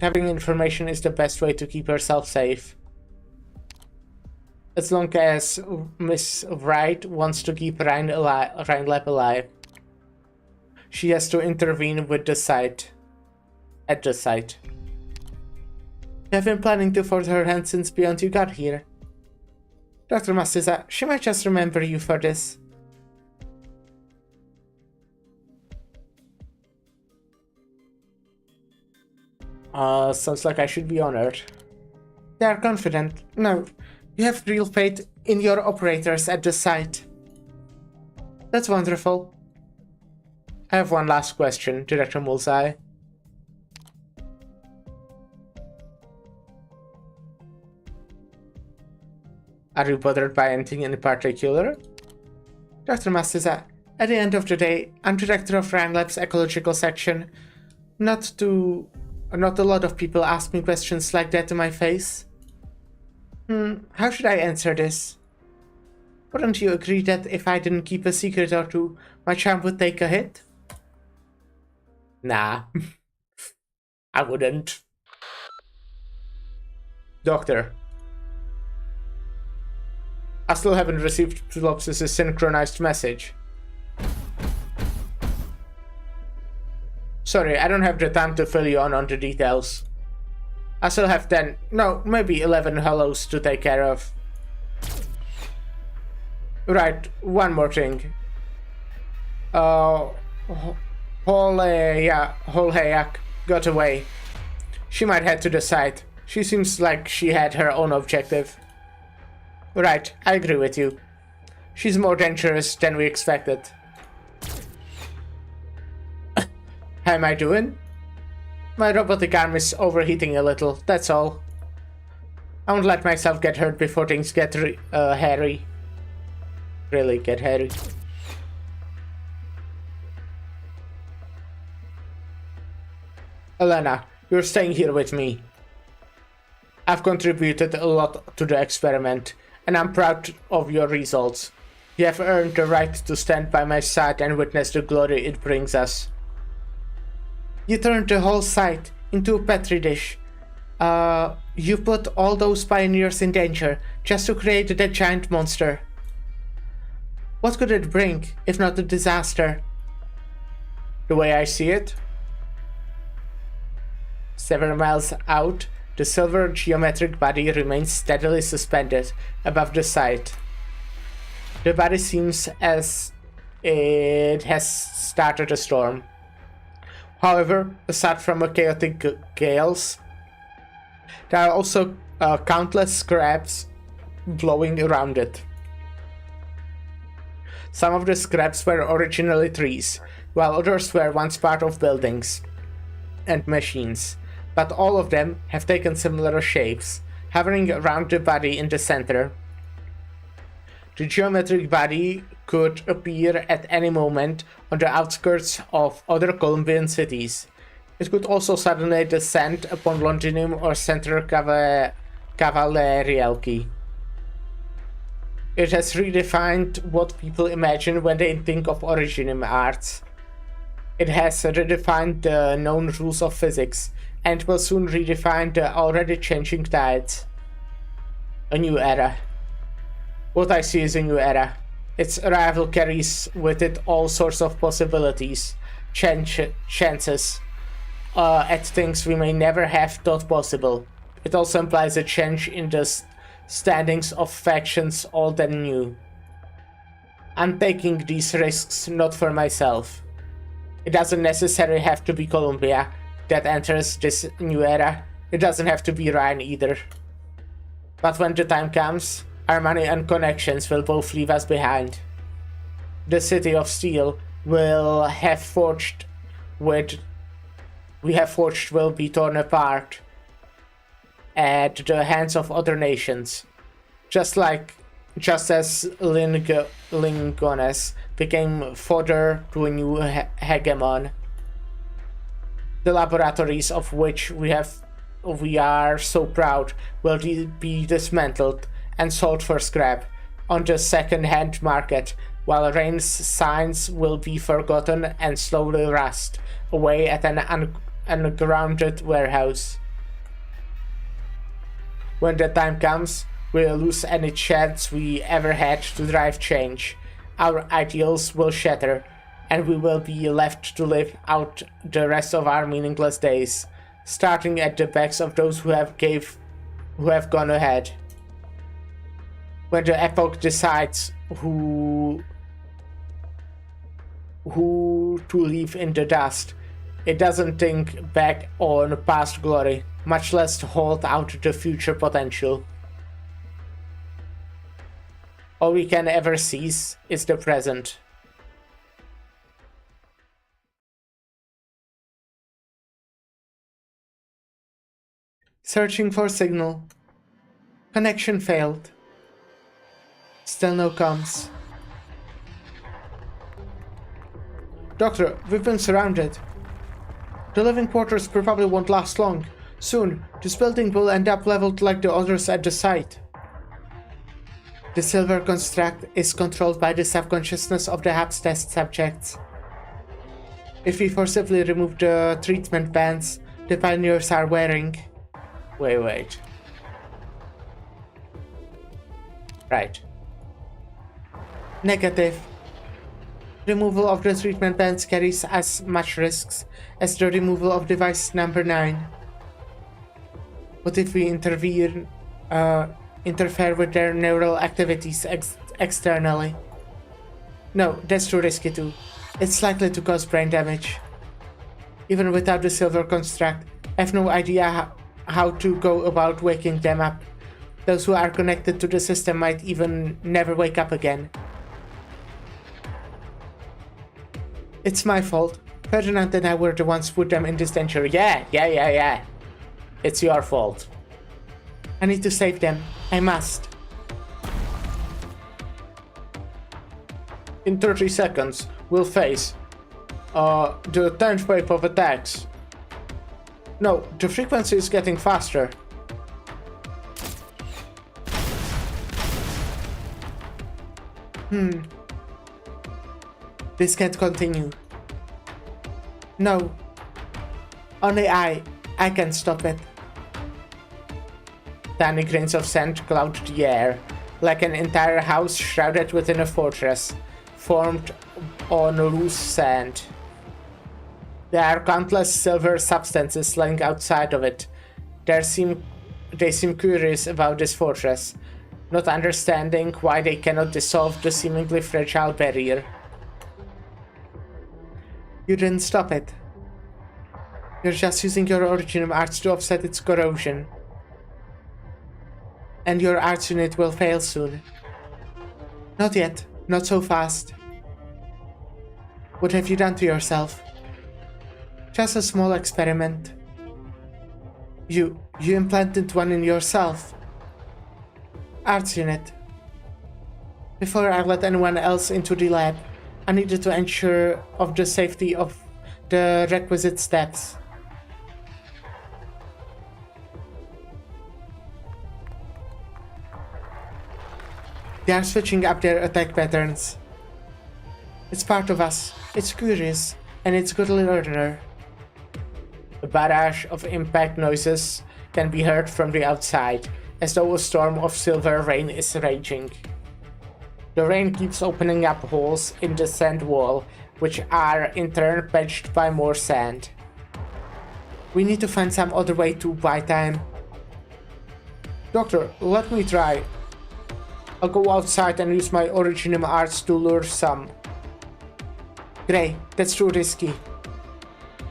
Having information is the best way to keep herself safe. As long as Miss Wright wants to keep Ryan Lab alive, she has to intervene with the site. At the site. You have been planning to force her hand since beyond you got here. Dr. Mastiza, she might just remember you for this. Sounds like I should be honored. They are confident. No, you have real faith in your operators at the site. That's wonderful. I have one last question, Director Mulzai. Are you bothered by anything in particular? Dr. Mastiza, at the end of the day, I'm director of Ryan Lab's ecological section. Not a lot of people ask me questions like that to my face. How should I answer this? Wouldn't you agree that if I didn't keep a secret or two, my charm would take a hit? Nah. I wouldn't. Doctor. I still haven't received Prilopsis' synchronized message. Sorry, I don't have the time to fill you on the details. I still have 10, no, maybe 11 hellos to take care of. Right, one more thing. Holhayak got away. She might head to the site. She seems like she had her own objective. Right, I agree with you. She's more dangerous than we expected. How am I doing? My robotic arm is overheating a little, that's all. I won't let myself get hurt before things get hairy. Really get hairy. Elena, you're staying here with me. I've contributed a lot to the experiment, and I'm proud of your results. You have earned the right to stand by my side and witness the glory it brings us. You turned the whole site into a petri dish. You put all those pioneers in danger just to create that giant monster. What could it bring, if not a disaster? The way I see it, several miles out, the silver geometric body remains steadily suspended above the site. The body seems as it has started a storm. However, aside from chaotic gales, there are also countless scraps blowing around it. Some of the scraps were originally trees, while others were once part of buildings and machines, but all of them have taken similar shapes, hovering around the body in the center. The geometric body could appear at any moment on the outskirts of other Colombian cities. It could also suddenly descend upon Londinium or Central Cavallerielki. It has redefined what people imagine when they think of Originium arts. It has redefined the known rules of physics, and will soon redefine the already changing tides. A new era. What I see is a new era. Its arrival carries with it all sorts of possibilities, chances, at things we may never have thought possible. It also implies a change in the standings of factions old and new. I'm taking these risks not for myself. It doesn't necessarily have to be Columbia that enters this new era. It doesn't have to be Ryan either. But when the time comes, our money and connections will both leave us behind. The city of steel we have forged will be torn apart at the hands of other nations. Just as Lingones became fodder to a new hegemon. The laboratories of which we are so proud will be dismantled and sold for scrap on the second-hand market, while Rain's signs will be forgotten and slowly rust away at an ungrounded warehouse. When the time comes, we'll lose any chance we ever had to drive change. Our ideals will shatter, and we will be left to live out the rest of our meaningless days, starting at the backs of those who have gone ahead. When the epoch decides who to leave in the dust, it doesn't think back on past glory, much less hold out the future potential. All we can ever seize is the present. Searching for signal. Connection failed. Still no comms. Doctor, we've been surrounded. The living quarters probably won't last long. Soon, this building will end up leveled like the others at the site. The silver construct is controlled by the subconsciousness of the HAPS test subjects. If we forcibly remove the treatment bands the pioneers are wearing... Wait. Right. Negative. Removal of the treatment bands carries as much risks as the removal of device number 9. What if we interfere with their neural activities externally? No, that's too risky too. It's likely to cause brain damage. Even without the silver construct, I have no idea how to go about waking them up. Those who are connected to the system might even never wake up again. It's my fault. Ferdinand and I were the ones who put them in this danger. Yeah. It's your fault. I need to save them. I must. In 30 seconds, we'll face the 10th wave of attacks. No, the frequency is getting faster. This can't continue. No. Only I can stop it. Tiny grains of sand cloud the air, like an entire house shrouded within a fortress, formed on loose sand. There are countless silver substances lying outside of it. They seem curious about this fortress, not understanding why they cannot dissolve the seemingly fragile barrier. You didn't stop it. You're just using your original arts to offset its corrosion. And your arts unit will fail soon. Not yet. Not so fast. What have you done to yourself? Just a small experiment. You implanted one in yourself. Arts unit. Before I let anyone else into the lab, I needed to ensure of the safety of the requisite steps. They are switching up their attack patterns. It's part of us. It's curious, and it's good learner. A barrage of impact noises can be heard from the outside, as though a storm of silver rain is raging. The rain keeps opening up holes in the sand wall, which are in turn patched by more sand. We need to find some other way to buy time. Doctor, let me try. I'll go outside and use my original arts to lure some. Gray, that's too risky.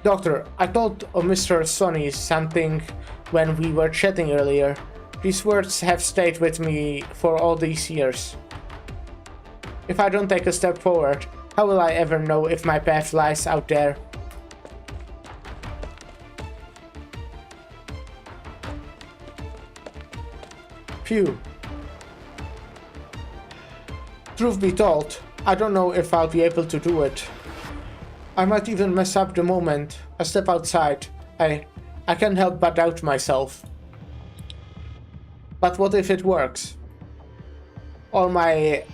Doctor, I told Mr. Sonny something when we were chatting earlier. These words have stayed with me for all these years. If I don't take a step forward, how will I ever know if my path lies out there? Phew. Truth be told, I don't know if I'll be able to do it. I might even mess up the moment I step outside. I can't help but doubt myself. But what if it works? All my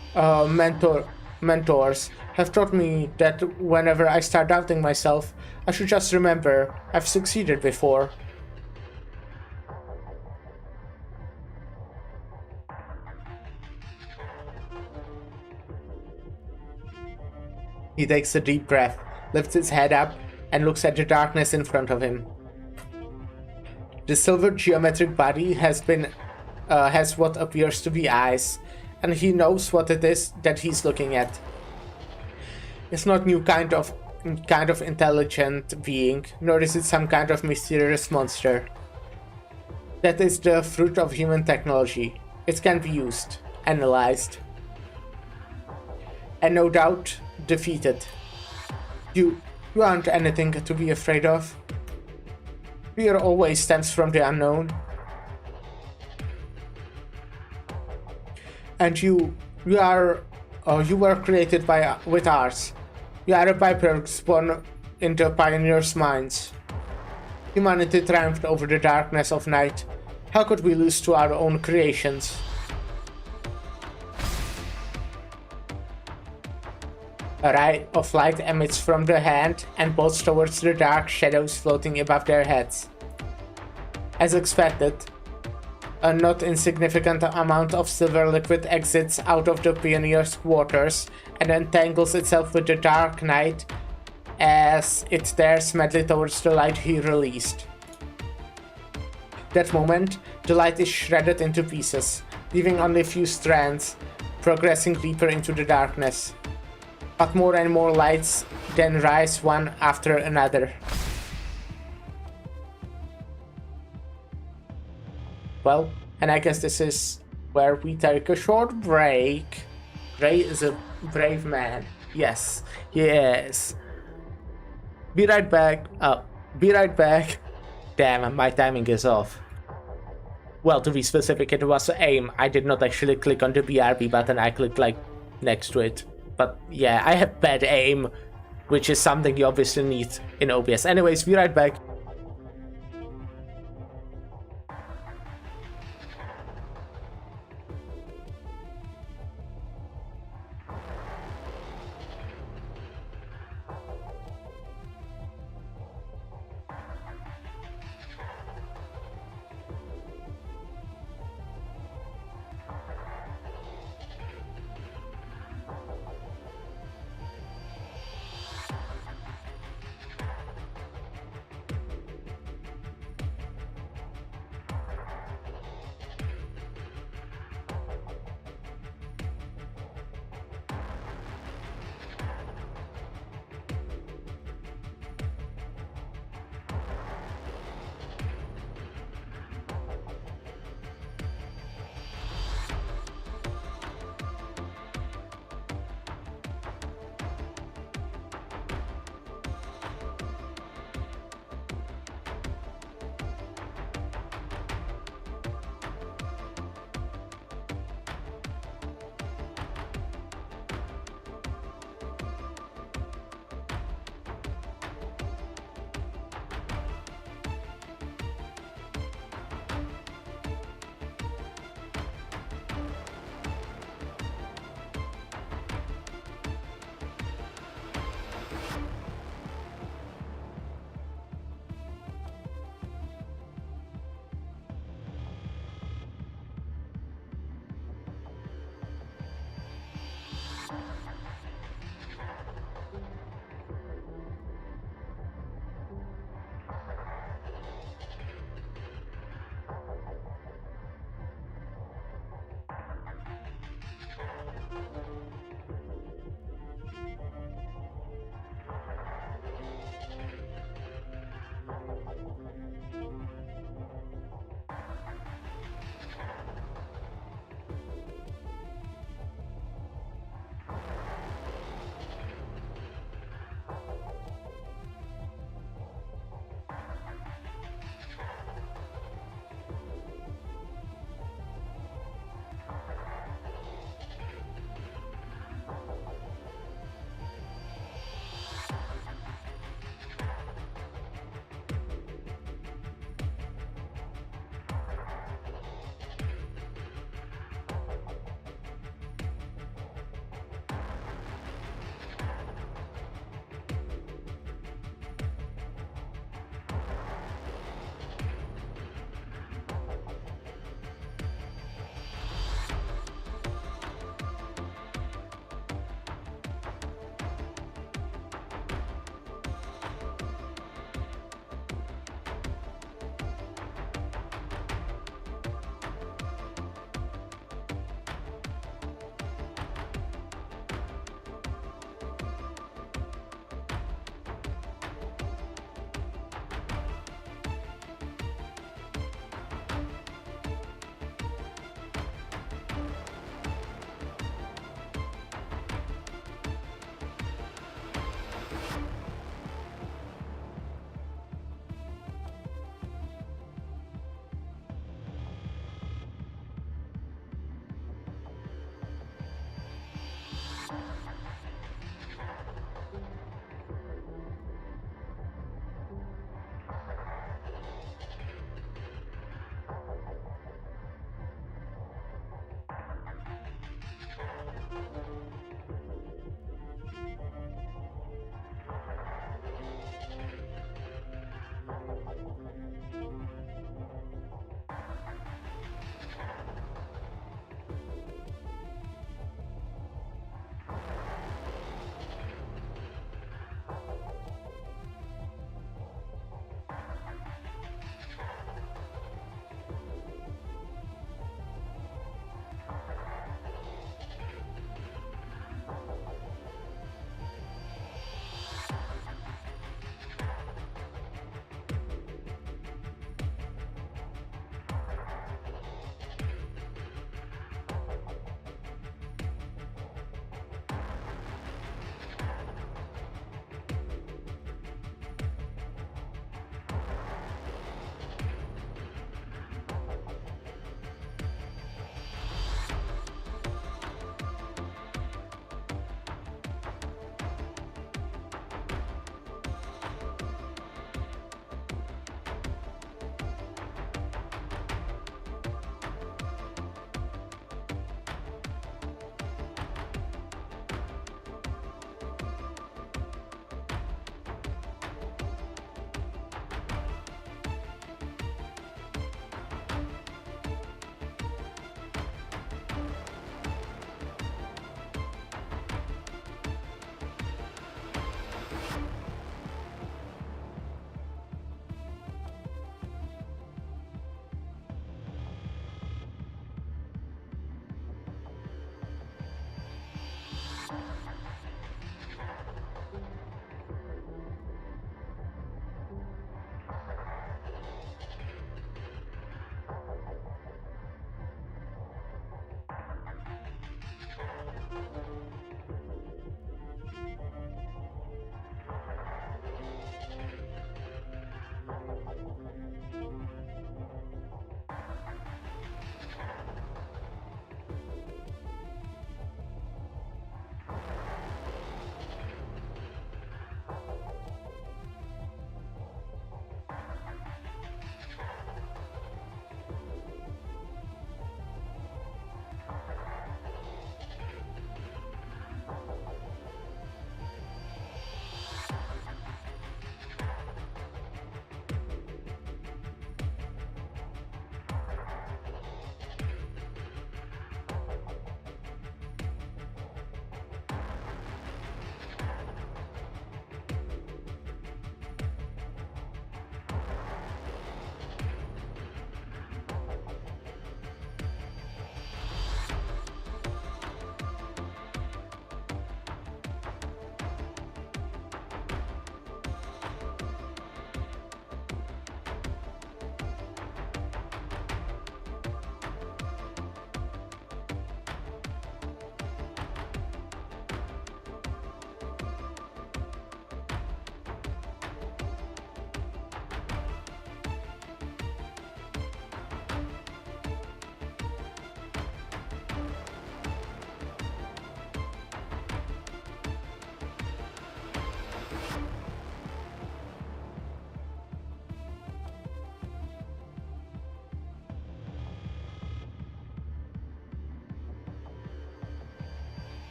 mentors have taught me that whenever I start doubting myself, I should just remember I've succeeded before. He takes a deep breath, lifts his head up, and looks at the darkness in front of him. The silver geometric body has what appears to be eyes, and he knows what it is that he's looking at. It's not new kind of intelligent being, nor is it some kind of mysterious monster. That is the fruit of human technology. It can be used, analyzed, and no doubt defeated. You aren't anything to be afraid of. Fear always stems from the unknown. And you were created with ours. You are a byproduct spawned into pioneers' minds. Humanity triumphed over the darkness of night. How could we lose to our own creations? A ray of light emits from the hand and bolts towards the dark shadows floating above their heads. As expected, a not insignificant amount of silver liquid exits out of the pioneer's quarters and entangles itself with the Dark Knight as it stares madly towards the light he released. That moment, the light is shredded into pieces, leaving only a few strands, progressing deeper into the darkness. But more and more lights then rise one after another. Well, and I guess this is where we take a short break. Ray is a brave man. Yes, he is. Be right back. Be right back. Damn, my timing is off. Well, to be specific, it was aim. I did not actually click on the BRB button, I clicked like next to it. But yeah, I have bad aim, which is something you obviously need in OBS. Anyways, be right back.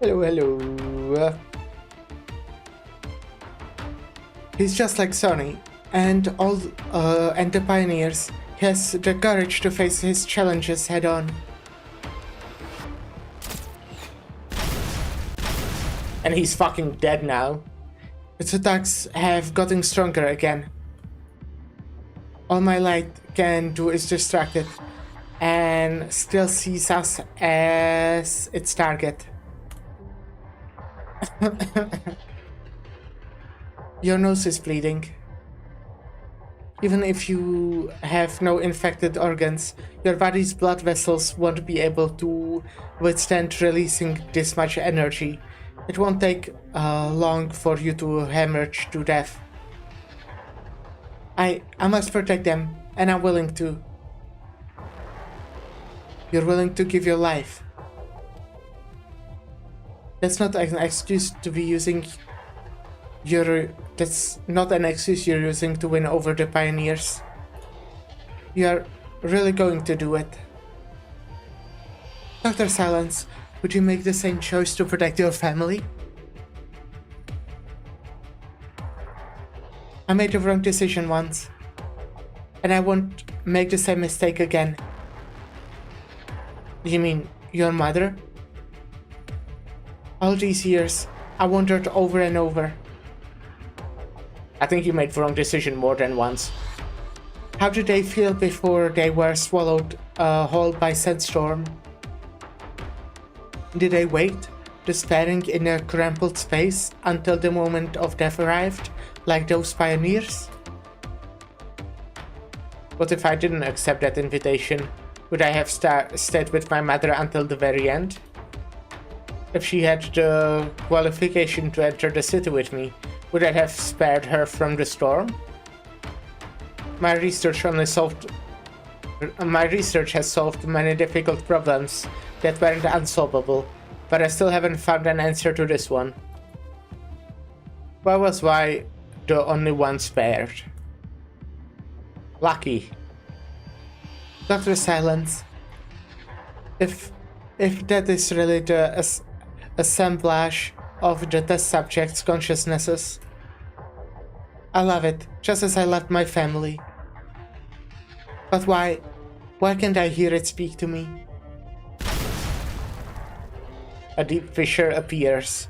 Hello, hello. He's just like Sonny, and the pioneers. He has the courage to face his challenges head on. And he's fucking dead now. Its attacks have gotten stronger again. All my light can do is distract it, and still sees us as its target. Your nose is bleeding. Even if you have no infected organs, your body's blood vessels won't be able to withstand releasing this much energy. It won't take long for you to hemorrhage to death. I must protect them, and I'm willing to. You're willing to give your life. That's not an excuse to be using that's not an excuse you're using to win over the pioneers. You're really going to do it. Dr. Silence, would you make the same choice to protect your family? I made the wrong decision once, and I won't make the same mistake again. You mean your mother? All these years, I wondered over and over. I think you made the wrong decision more than once. How did they feel before they were swallowed whole by Sandstorm? Did they wait, despairing in a crumpled space until the moment of death arrived, like those pioneers? What if I didn't accept that invitation? Would I have stayed with my mother until the very end? If she had the qualification to enter the city with me, would I have spared her from the storm? My research has solved many difficult problems that weren't unsolvable, but I still haven't found an answer to this one. Why was I the only one spared? Lucky. Dr. Silence. If that is really the assemblage of the test subjects' consciousnesses. I love it, just as I loved my family. But why can't I hear it speak to me? A deep fissure appears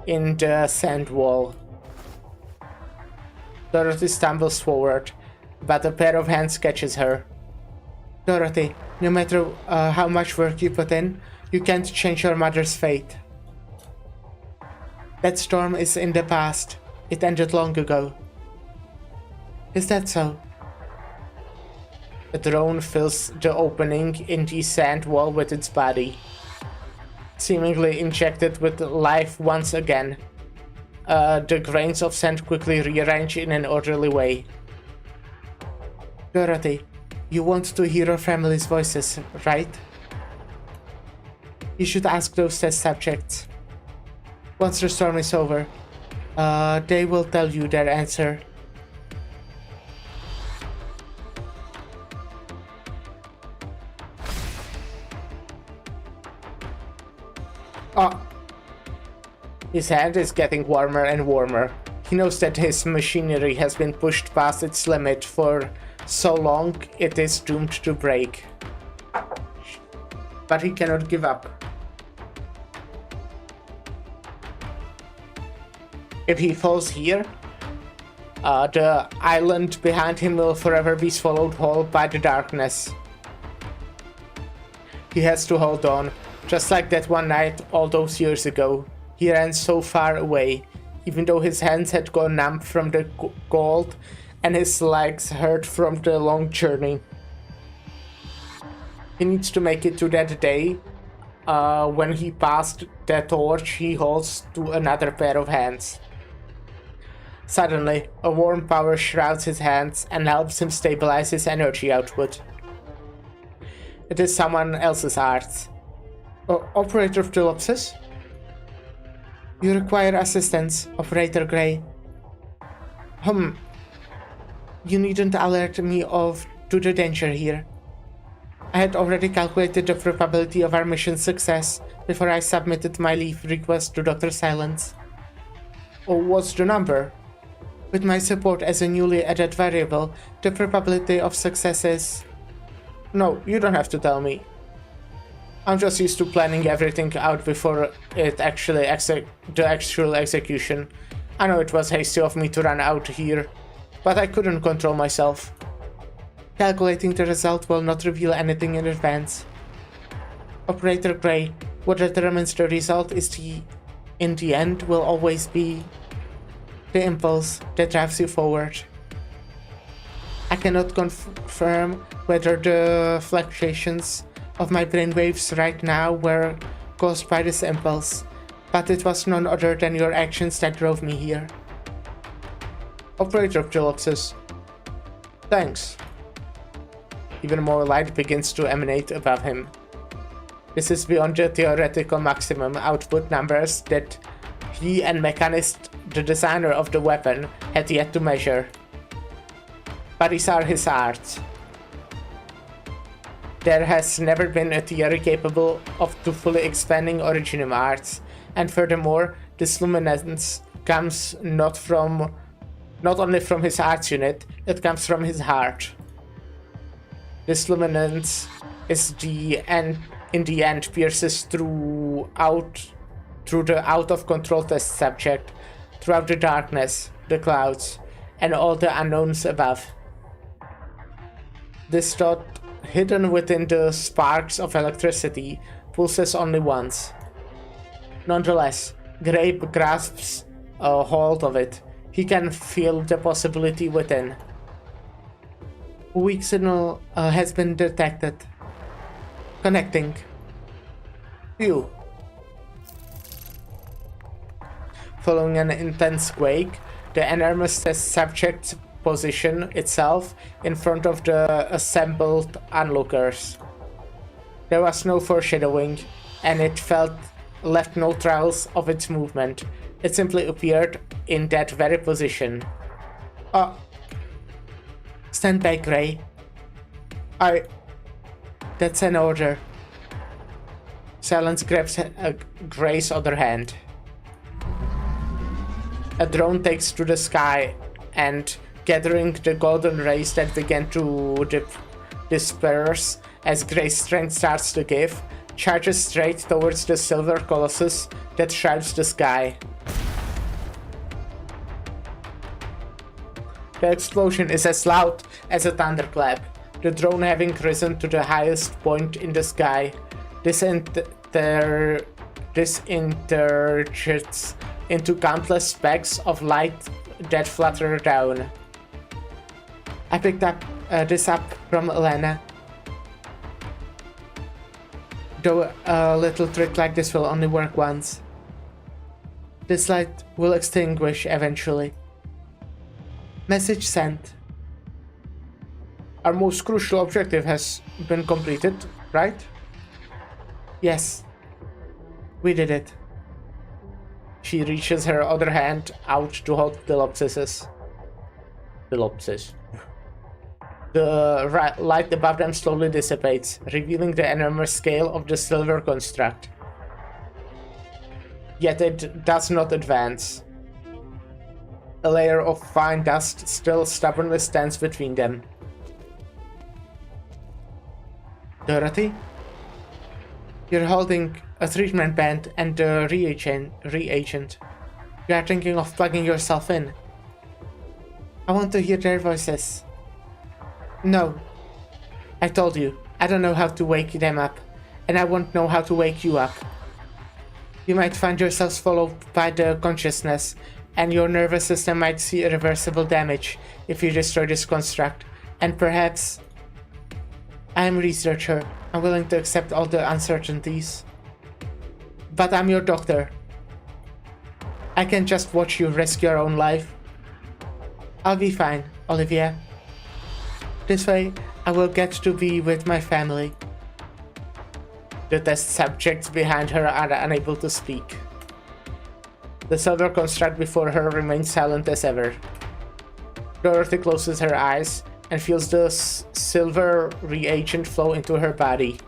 in the sand wall. Dorothy stumbles forward, but a pair of hands catches her. Dorothy, no matter how much work you put in, you can't change your mother's fate. That storm is in the past. It ended long ago. Is that so? A drone fills the opening in the sand wall with its body, seemingly injected with life once again. The grains of sand quickly rearrange in an orderly way. Dorothy, you want to hear your family's voices, right? You should ask those test subjects. Once the storm is over, they will tell you their answer. Oh. His hand is getting warmer and warmer. He knows that his machinery has been pushed past its limit for so long it is doomed to break. But he cannot give up. If he falls here, the island behind him will forever be swallowed whole by the darkness. He has to hold on, just like that one night all those years ago. He ran so far away, even though his hands had gone numb from the cold and his legs hurt from the long journey. He needs to make it to that day when he passed the torch he holds to another pair of hands. Suddenly, a warm power shrouds his hands and helps him stabilize his energy output. It is someone else's art. Operator Phillipses? You require assistance, Operator Gray. You needn't alert me to the danger here. I had already calculated the probability of our mission's success before I submitted my leave request to Dr. Silence. Oh, what's the number? With my support as a newly added variable, the probability of success is... No, you don't have to tell me. I'm just used to planning everything out before it actually the actual execution. I know it was hasty of me to run out here, but I couldn't control myself. Calculating the result will not reveal anything in advance. Operator Gray, what determines the result in the end will always be the impulse that drives you forward. I cannot confirm whether the fluctuations of my brainwaves right now were caused by this impulse, but it was none other than your actions that drove me here. Operator Pteloxis. Thanks. Even more light begins to emanate above him. This is beyond the theoretical maximum output numbers that he and Mechanist, the designer of the weapon, had yet to measure. But these are his arts. There has never been a theory capable of fully expanding Originum arts, and furthermore, this luminance comes not only from his arts unit, it comes from his heart. This luminance is in the end pierces through the out of control test subject, throughout the darkness, the clouds, and all the unknowns above. This thought, hidden within the sparks of electricity, pulses only once. Nonetheless, Gray grasps a hold of it. He can feel the possibility within. A weak signal has been detected. Connecting. Phew. Following an intense quake, the enormous test subject's position itself in front of the assembled onlookers. There was no foreshadowing, and it left no trails of its movement. It simply appeared in that very position. Stand back, Gray. That's an order. Silence grabs Gray's other hand. A drone takes to the sky and, gathering the golden rays that began to disperse as Gray's strength starts to give, charges straight towards the silver colossus that shrouds the sky. The explosion is as loud as a thunderclap, the drone having risen to the highest point in the sky. This interjects into countless specks of light that flutter down. I picked this up from Elena. Though a little trick like this will only work once. This light will extinguish eventually. Message sent. Our most crucial objective has been completed, right? Yes. We did it. She reaches her other hand out to hold Pteloxis. The light above them slowly dissipates, revealing the enormous scale of the silver construct. Yet it does not advance. A layer of fine dust still stubbornly stands between them. Dorothy? You're holding a treatment band and a reagent. You are thinking of plugging yourself in. I want to hear their voices. No. I told you, I don't know how to wake them up, and I won't know how to wake you up. You might find yourself swallowed by the consciousness, and your nervous system might see irreversible damage if you destroy this construct, and perhaps... I am a researcher. I'm willing to accept all the uncertainties. But I'm your doctor. I can't just watch you risk your own life. I'll be fine, Olivia. This way, I will get to be with my family. The test subjects behind her are unable to speak. The silver construct before her remains silent as ever. Dorothy closes her eyes, and feels the silver reagent flow into her body.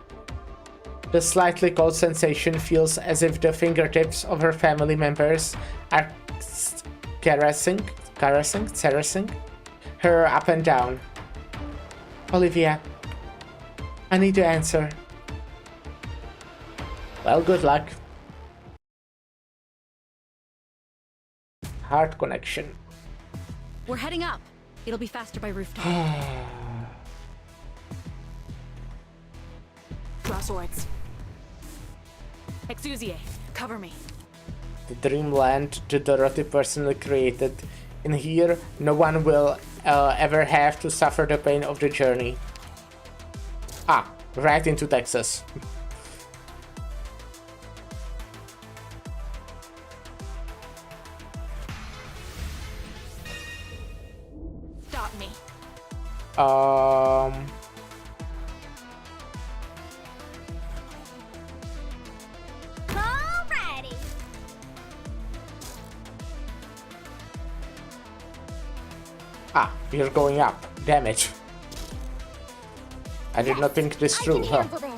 The slightly cold sensation feels as if the fingertips of her family members are caressing her up and down. Olivia, I need to answer. Well, good luck. Heart connection. We're heading up. It'll be faster by rooftop. Draw swords. Exusie, cover me. The dreamland the Dorothy personally created. In here, no one will ever have to suffer the pain of the journey. Ah, right into Texas. Stop me. Alrighty. Ah, you're going up. Damn it. I did not think this through, huh? Handle this.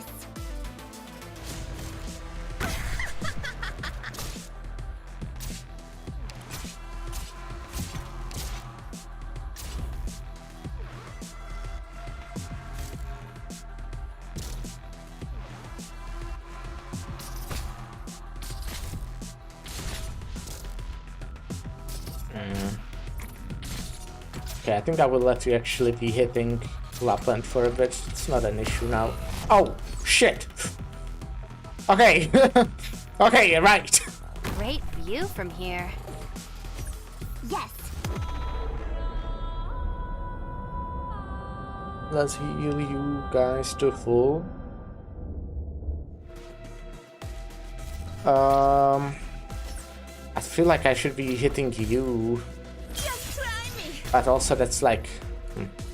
Okay, I think I will let you actually be hitting Lapland for a bit. It's not an issue now. Oh, shit! Okay! Okay, right! Great view from here. Yes. Let's heal you guys to full. I feel like I should be hitting you. Just try me. But also that's like...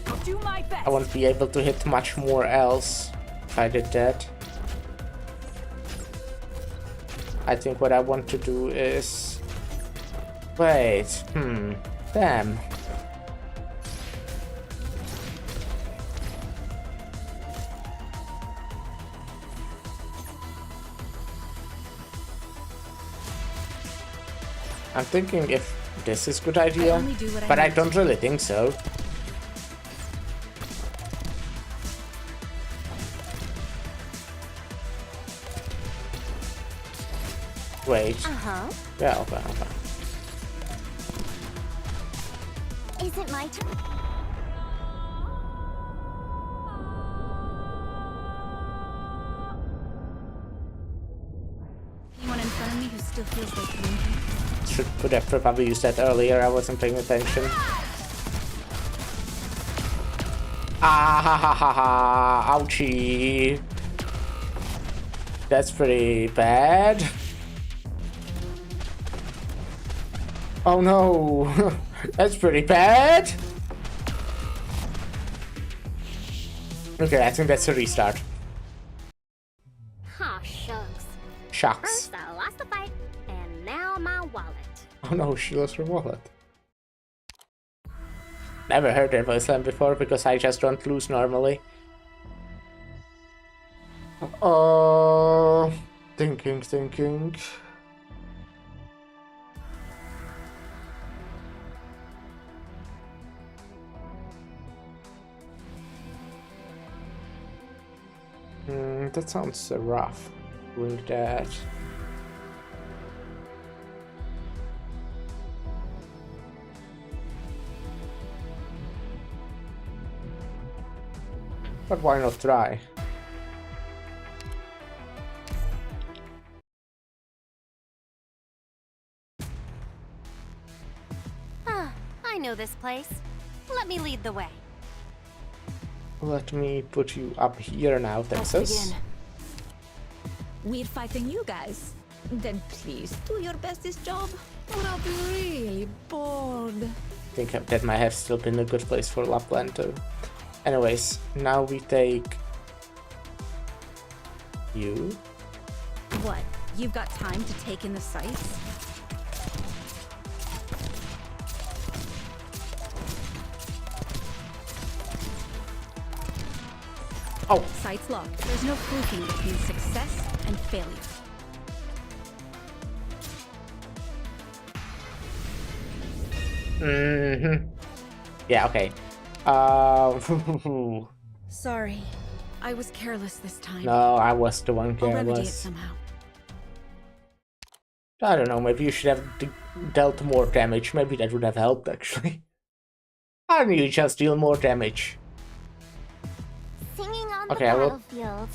I'll do my best. I won't be able to hit much more else if I did that. I think what I want to do is... Wait, damn. I'm thinking if this is a good idea, only do what I but I need don't really think so. Wait. Uh-huh. Yeah, okay. Is it my turn? Anyone in front of me who still feels like moving? Could have probably used that earlier, I wasn't paying attention. Ah ha ha ha ha, ouchie. That's pretty bad. Oh no, that's pretty bad. Okay, I think that's a restart. Aw, shucks. Shucks. First I lost the fight, and now my wallet. Oh no, she lost her wallet. Never heard that voice line before because I just don't lose normally. Thinking. That sounds rough. Doing that. But why not try? Ah, I know this place. Let me lead the way. Let me put you up here now, Texas. We're fighting you guys. Then please do your bestest job, or I'll be really bored. I think that might have still been a good place for Lapland too. Anyways, now we take you. What? You've got time to take in the sights? Oh, Sights locked. There's no fluking between success and failure. Yeah, okay. Sorry. I was careless this time. No, I was the one I'll remedy it careless. somehow. I don't know, maybe you should have dealt more damage. Maybe that would have helped, actually. Why don't you just deal more damage? Singing on Okay, the I will battlefield.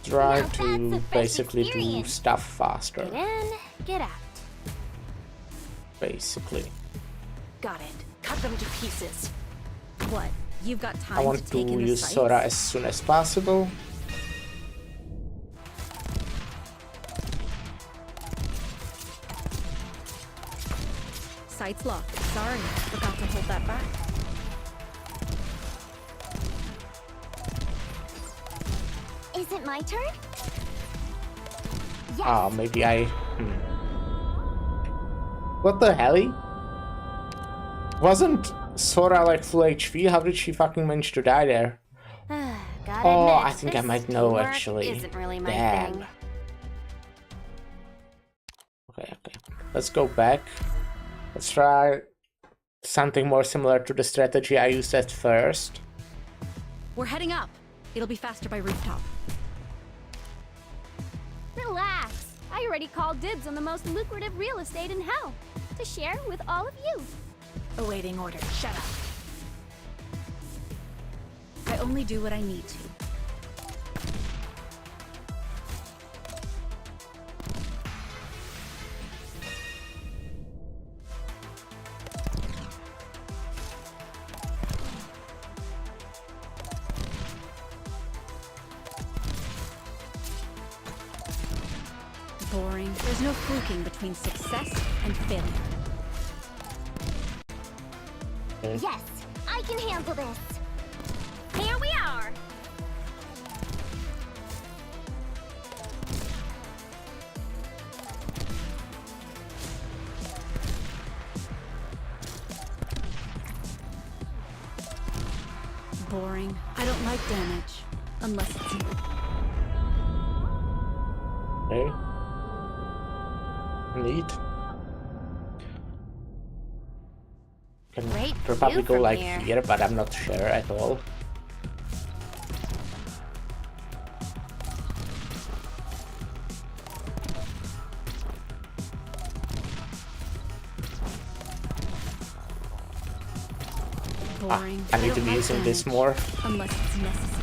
try Now that's to a fresh basically do experience. stuff faster. Get in, get out. Basically. Got it. Cut them to pieces. What? You've got time I want to to take in the use sights? Sora as soon as possible. Sights locked. Sorry, forgot to hold that back. Is it my turn? Yes. Ah, maybe I... What the hell? Wasn't Sora like full HP? How did she fucking manage to die there? Gotta Oh, admit, I think I this might know teamwork actually. Isn't really my Damn. thing. Okay. Let's go back. Let's try something more similar to the strategy I used at first. We're heading up. It'll be faster by rooftop. Relax. I already called dibs on the most lucrative real estate in hell to share with all of you. Awaiting order. Shut up. I only do what I need to. Boring. There's no fluking between success and failure. Yes, I can handle this. Here we are. Boring. I don't like damage. Unless it's... Okay. Neat. Can Great probably view go from like here. here, but I'm not sure at all. boring. I need to don't be like using this damage. more. Unless it's necessary.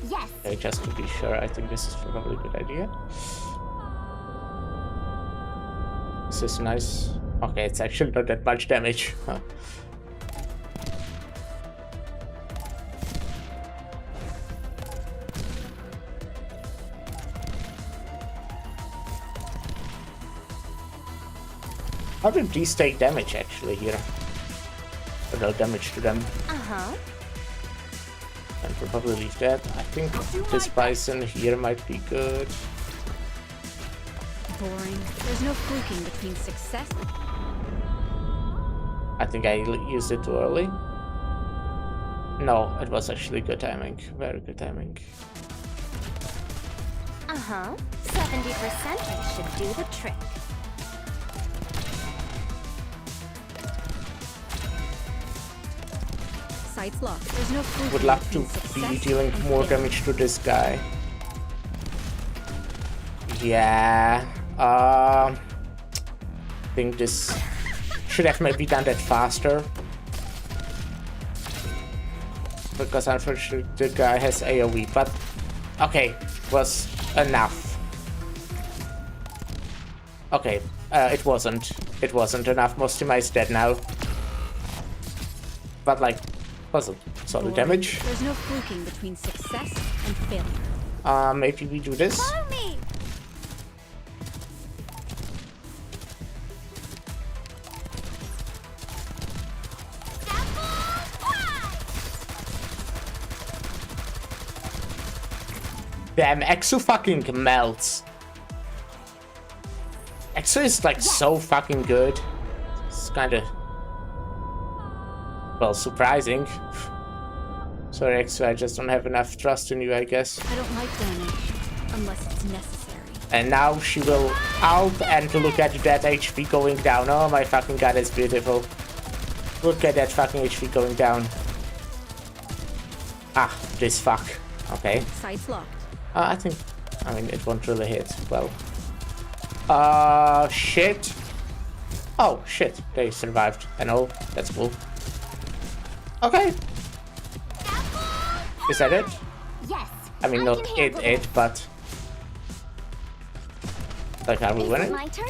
Yes. Okay, just to be sure, I think this is probably a good idea. This is nice. Okay, it's actually not that much damage. Huh. How did these take damage actually here? Or no damage to them. Uh-huh. And probably leave that. I think this bison here might be good. Boring. There's no fluking between success. I think I used it too early. No, it was actually good timing. Very good timing. Uh-huh. 70% should do the trick. Sights locked. There's no fluking Would love to between be success dealing and more failure. damage to this guy. Yeah. I think this should have maybe done that faster. Because unfortunately the guy has AoE, but okay, was enough. Okay, it wasn't. It wasn't enough. Mostima is dead now. But like, wasn't solid Boring. damage. There's no fluking between success and failure. Maybe we do this. Follow me. Damn, Exo fucking melts. Exo is like so fucking good. It's kinda... well, surprising. Sorry, Exo, I just don't have enough trust in you, I guess. I don't like damage, unless it's necessary. And now she will out and look at that HP going down. Oh my fucking god, it's beautiful. Look at that fucking HP going down. Ah, this fuck. Okay. Sights locked. I mean, it won't really hit. Well. Shit. Oh, shit. They survived. I know. That's cool. Okay. Is that it? Yes. I mean, not it, but... like, are we Is it winning? my turn?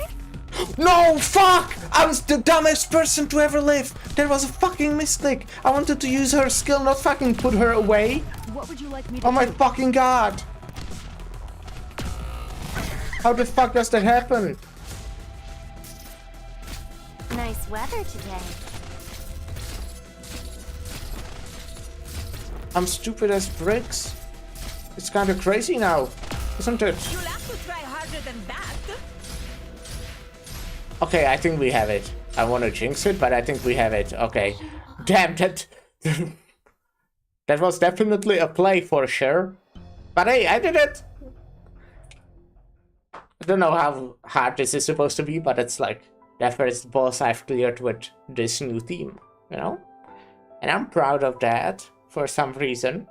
No, fuck! I was the dumbest person to ever live. There was a fucking mistake. I wanted to use her skill, not fucking put her away. What would you like me to Oh my do? fucking god. How the fuck does that happen? Nice weather today. I'm stupid as bricks. It's kind of crazy now, isn't it? You'll have to try harder than that. Okay, I think we have it. I want to jinx it, but I think we have it. Okay. Damn, that... that was definitely a play for sure. But hey, I did it! I don't know how hard this is supposed to be, but it's like the first boss I've cleared with this new team, you know? And I'm proud of that, for some reason.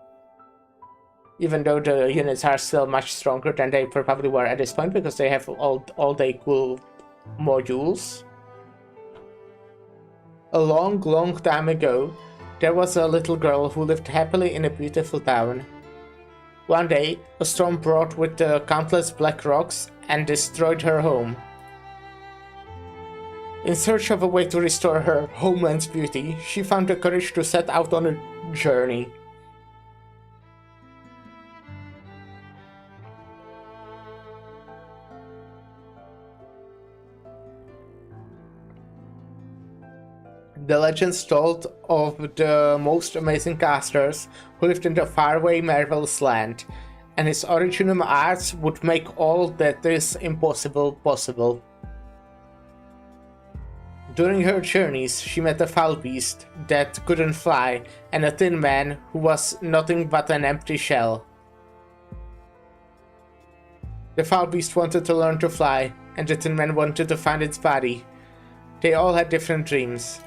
Even though the units are still much stronger than they probably were at this point, because they have all day cool modules. A long time ago, there was a little girl who lived happily in a beautiful town. One day, a storm brought with the countless black rocks and destroyed her home. In search of a way to restore her homeland's beauty, she found the courage to set out on a journey. The legends told of the most amazing casters who lived in the faraway Marvel's land, and his original arts would make all that is impossible possible. During her journeys, she met a foul beast that couldn't fly, and a thin man who was nothing but an empty shell. The foul beast wanted to learn to fly, and the thin man wanted to find its body. They all had different dreams.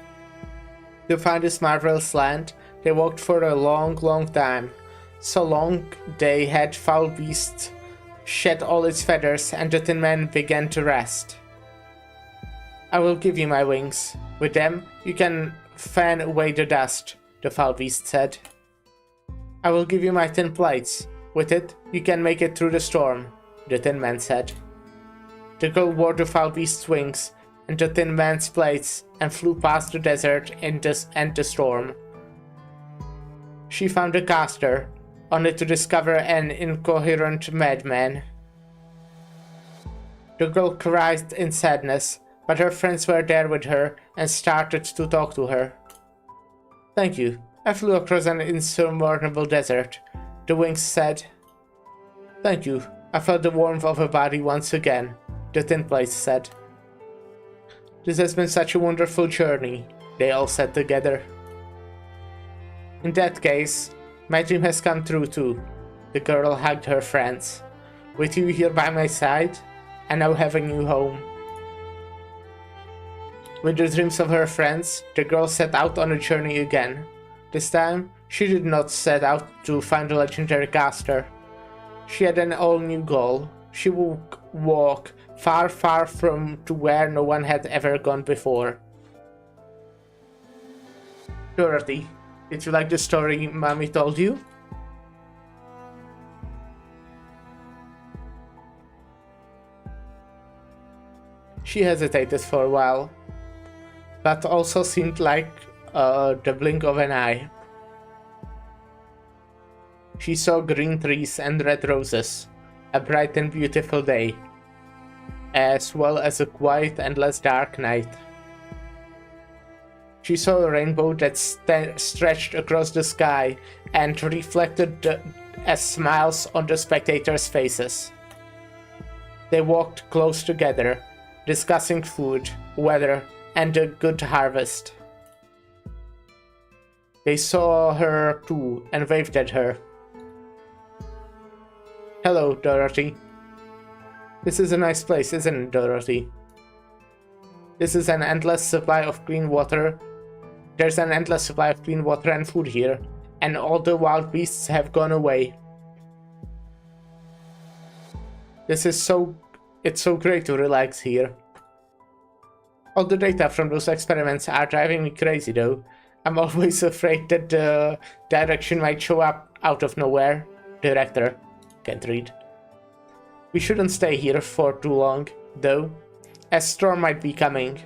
To find this marvelous land, they walked for a long time. So long they had foul beast shed all its feathers, and the Tin Man began to rest. I will give you my wings. With them, you can fan away the dust, the foul beast said. I will give you my tin plates. With it, you can make it through the storm, the Tin Man said. The girl wore the foul beast's wings and the Tin Man's plates and flew past the desert and the storm. She found a caster, only to discover an incoherent madman. The girl cried in sadness, but her friends were there with her and started to talk to her. Thank you. I flew across an insurmountable desert, the wings said. Thank you. I felt the warmth of a body once again, the tin plates said. This has been such a wonderful journey, they all said together. In that case, my dream has come true too, the girl hugged her friends. With you here by my side, I now have a new home. With the dreams of her friends, the girl set out on a journey again. This time, she did not set out to find the legendary caster. She had an all-new goal. She would walk far from to where no one had ever gone before. Dorothy, did you like the story Mommy told you? She hesitated for a while, but also seemed like the blink of an eye. She saw green trees and red roses, a bright and beautiful day, as well as a quiet and less dark night. She saw a rainbow that stretched across the sky and reflected as smiles on the spectators' faces. They walked close together, discussing food, weather, and a good harvest. They saw her too and waved at her. Hello, Dorothy. This is a nice place, isn't it, Dorothy? This is an endless supply of clean water. There's an endless supply of clean water and food here, and all the wild beasts have gone away. It's so great to relax here. All the data from those experiments are driving me crazy though. I'm always afraid that the direction might show up out of nowhere. Director. Can't read. We shouldn't stay here for too long, though. A storm might be coming.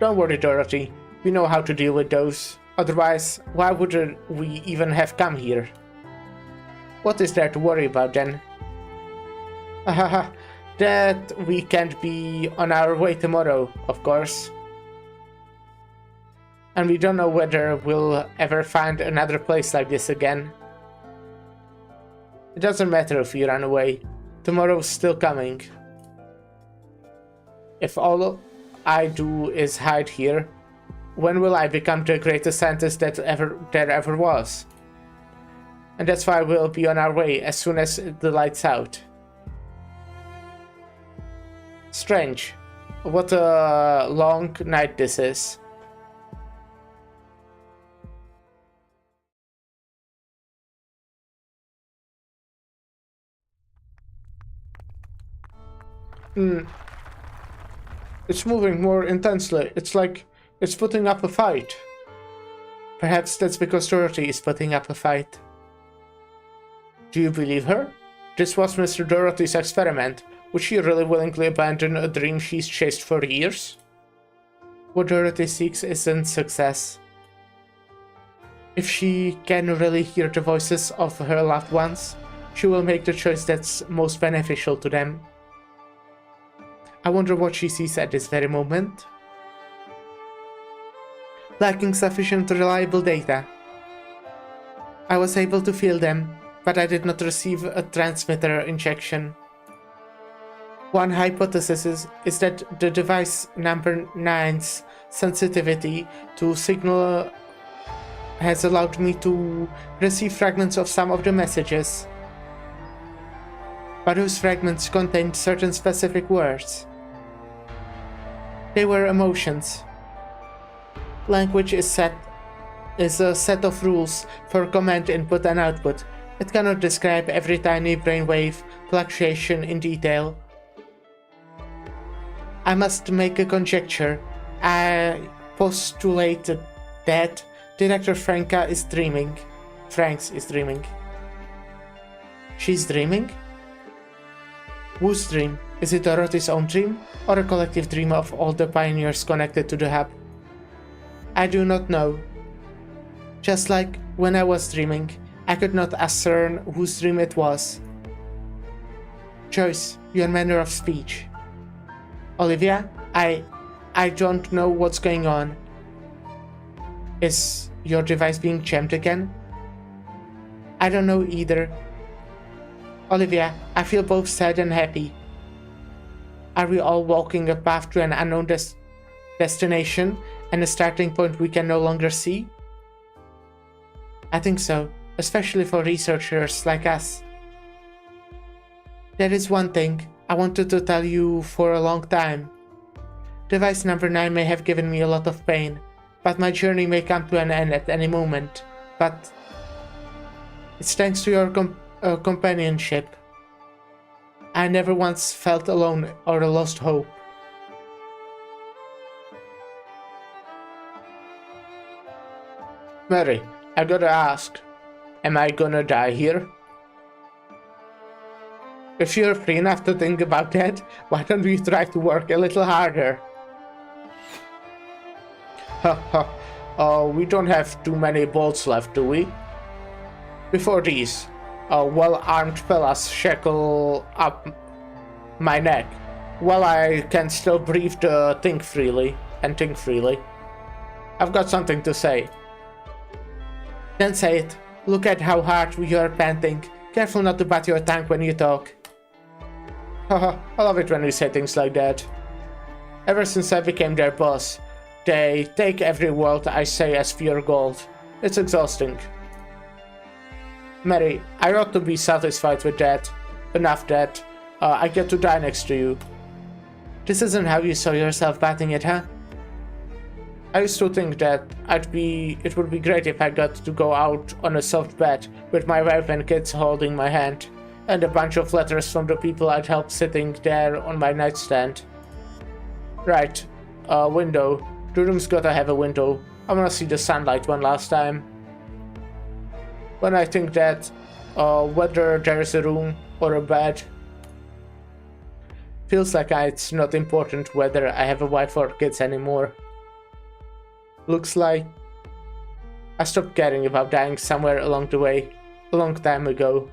Don't worry, Dorothy. We know how to deal with those. Otherwise, why would we even have come here? What is there to worry about then? Haha, that we can't be on our way tomorrow, of course. And we don't know whether we'll ever find another place like this again. It doesn't matter if we run away. Tomorrow's still coming. If all I do is hide here, when will I become the greatest scientist that there ever was? And that's why we'll be on our way as soon as the light's out. Strange. What a long night this is. It's moving more intensely. It's like it's putting up a fight. Perhaps that's because Dorothy is putting up a fight. Do you believe her? This was Mr. Dorothy's experiment. Would she really willingly abandon a dream she's chased for years? What Dorothy seeks isn't success. If she can really hear the voices of her loved ones, she will make the choice that's most beneficial to them. I wonder what she sees at this very moment. Lacking sufficient reliable data. I was able to feel them, but I did not receive a transmitter injection. One hypothesis is that the device number 9's sensitivity to signal has allowed me to receive fragments of some of the messages. But those fragments contained certain specific words. They were emotions. Language is a set of rules for command input and output. It cannot describe every tiny brainwave fluctuation in detail. I must make a conjecture. I postulate that Director Franks is dreaming. She's dreaming? Whose dream? Is it Dorothy's own dream, or a collective dream of all the pioneers connected to the hub? I do not know. Just like when I was dreaming, I could not discern whose dream it was. Joyce, your manner of speech. Olivia, I don't know what's going on. Is your device being jammed again? I don't know either. Olivia, I feel both sad and happy. Are we all walking a path to an unknown destination and a starting point we can no longer see? I think so, especially for researchers like us. There is one thing I wanted to tell you for a long time. Device number 9 may have given me a lot of pain, but my journey may come to an end at any moment. But it's thanks to your companionship. I never once felt alone or lost hope. Mary, I gotta ask, am I gonna die here? If you're free enough to think about that, why don't we try to work a little harder? Oh, we don't have too many bolts left, do we? Before these, well-armed fellas shackle up my neck, while I can still breathe and think freely. I've got something to say. Then say it. Look at how hard you are panting. Careful not to bite your tongue when you talk. Haha, I love it when you say things like that. Ever since I became their boss, they take every word I say as pure gold. It's exhausting. Mary, I ought to be satisfied with that. Enough that I get to die next to you. This isn't how you saw yourself batting it, huh? I used to think that it would be great if I got to go out on a soft bed with my wife and kids holding my hand, and a bunch of letters from the people I'd helped sitting there on my nightstand. Right, window. The room's gotta have a window. I wanna see the sunlight one last time. When I think that, whether there's a room or a bed, feels like it's not important whether I have a wife or kids anymore. Looks like I stopped caring about dying somewhere along the way, a long time ago.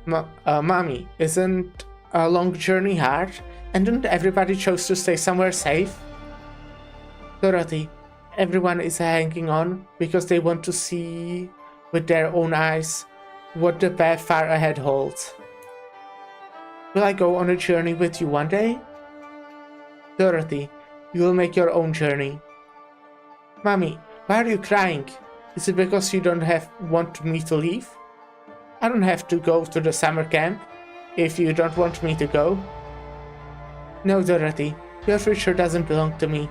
Mommy, isn't a long journey hard? And didn't everybody choose to stay somewhere safe? Dorothy, everyone is hanging on because they want to see with their own eyes what the path far ahead holds. Will I go on a journey with you one day? Dorothy, you will make your own journey. Mommy, why are you crying? Is it because you don't want me to leave? I don't have to go to the summer camp if you don't want me to go. No, Dorothy, your future doesn't belong to me.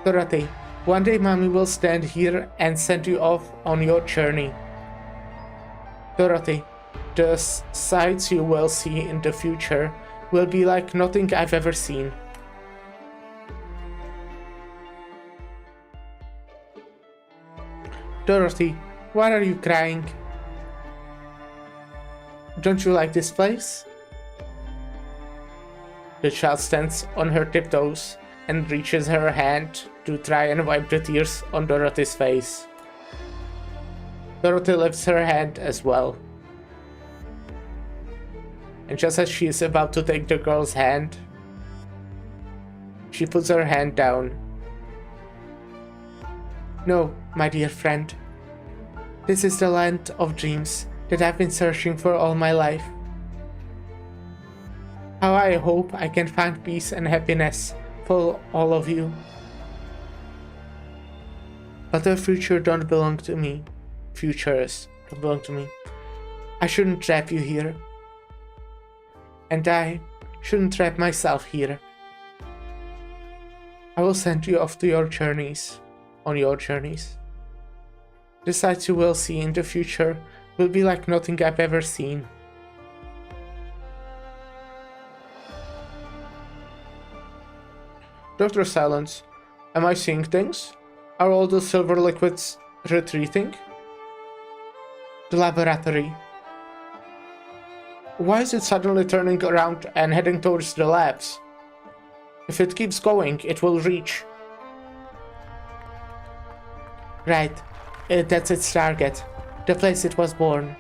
Dorothy, one day Mommy will stand here and send you off on your journey. Dorothy, the sights you will see in the future will be like nothing I've ever seen. Dorothy, why are you crying? Don't you like this place? The child stands on her tiptoes and reaches her hand to try and wipe the tears on Dorothy's face. Dorothy lifts her hand as well. And just as she is about to take the girl's hand, she puts her hand down. No, my dear friend. This is the land of dreams that I've been searching for all my life. How I hope I can find peace and happiness for all of you. But the future don't belong to me. Futures don't belong to me. I shouldn't trap you here. And I shouldn't trap myself here. I will send you off to your journeys, on your journeys. The sights you will see in the future will be like nothing I've ever seen. Dr. Silence, am I seeing things? Are all the silver liquids retreating? The laboratory. Why is it suddenly turning around and heading towards the labs? If it keeps going, it will reach. Right, that's its target. The place it was born.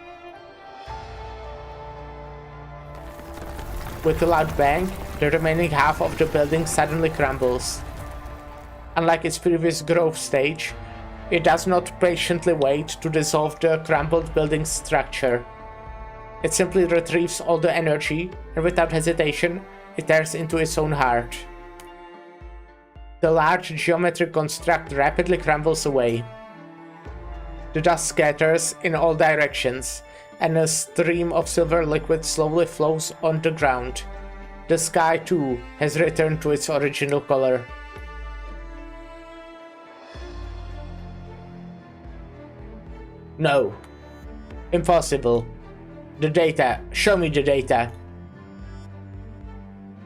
With a loud bang, the remaining half of the building suddenly crumbles. Unlike its previous growth stage, it does not patiently wait to dissolve the crumbled building's structure. It simply retrieves all the energy, and without hesitation, it tears into its own heart. The large geometric construct rapidly crumbles away. The dust scatters in all directions, and a stream of silver liquid slowly flows on the ground. The sky, too, has returned to its original color. No. Impossible. The data. Show me the data.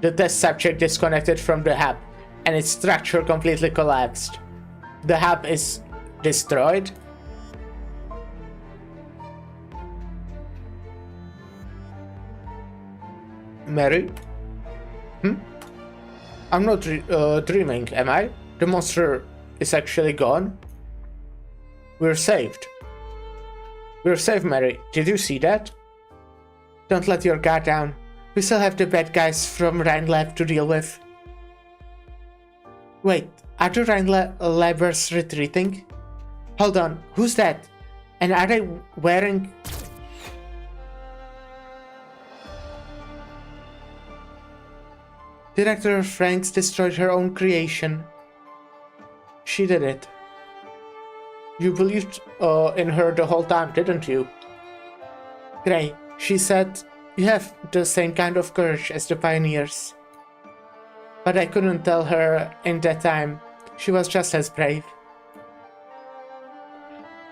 The test subject disconnected from the hub, and its structure completely collapsed. The hub is destroyed? Mary? I'm not dreaming, am I? The monster is actually gone? We're saved. We're saved, Mary. Did you see that? Don't let your guard down. We still have the bad guys from Rhine Lab to deal with. Wait, Are the Rhine labbers retreating? Hold on, who's that? And are they wearing... Director Franks destroyed her own creation. She did it. You believed in her the whole time, didn't you? Gray, she said, you have the same kind of courage as the pioneers. But I couldn't tell her in that time. She was just as brave.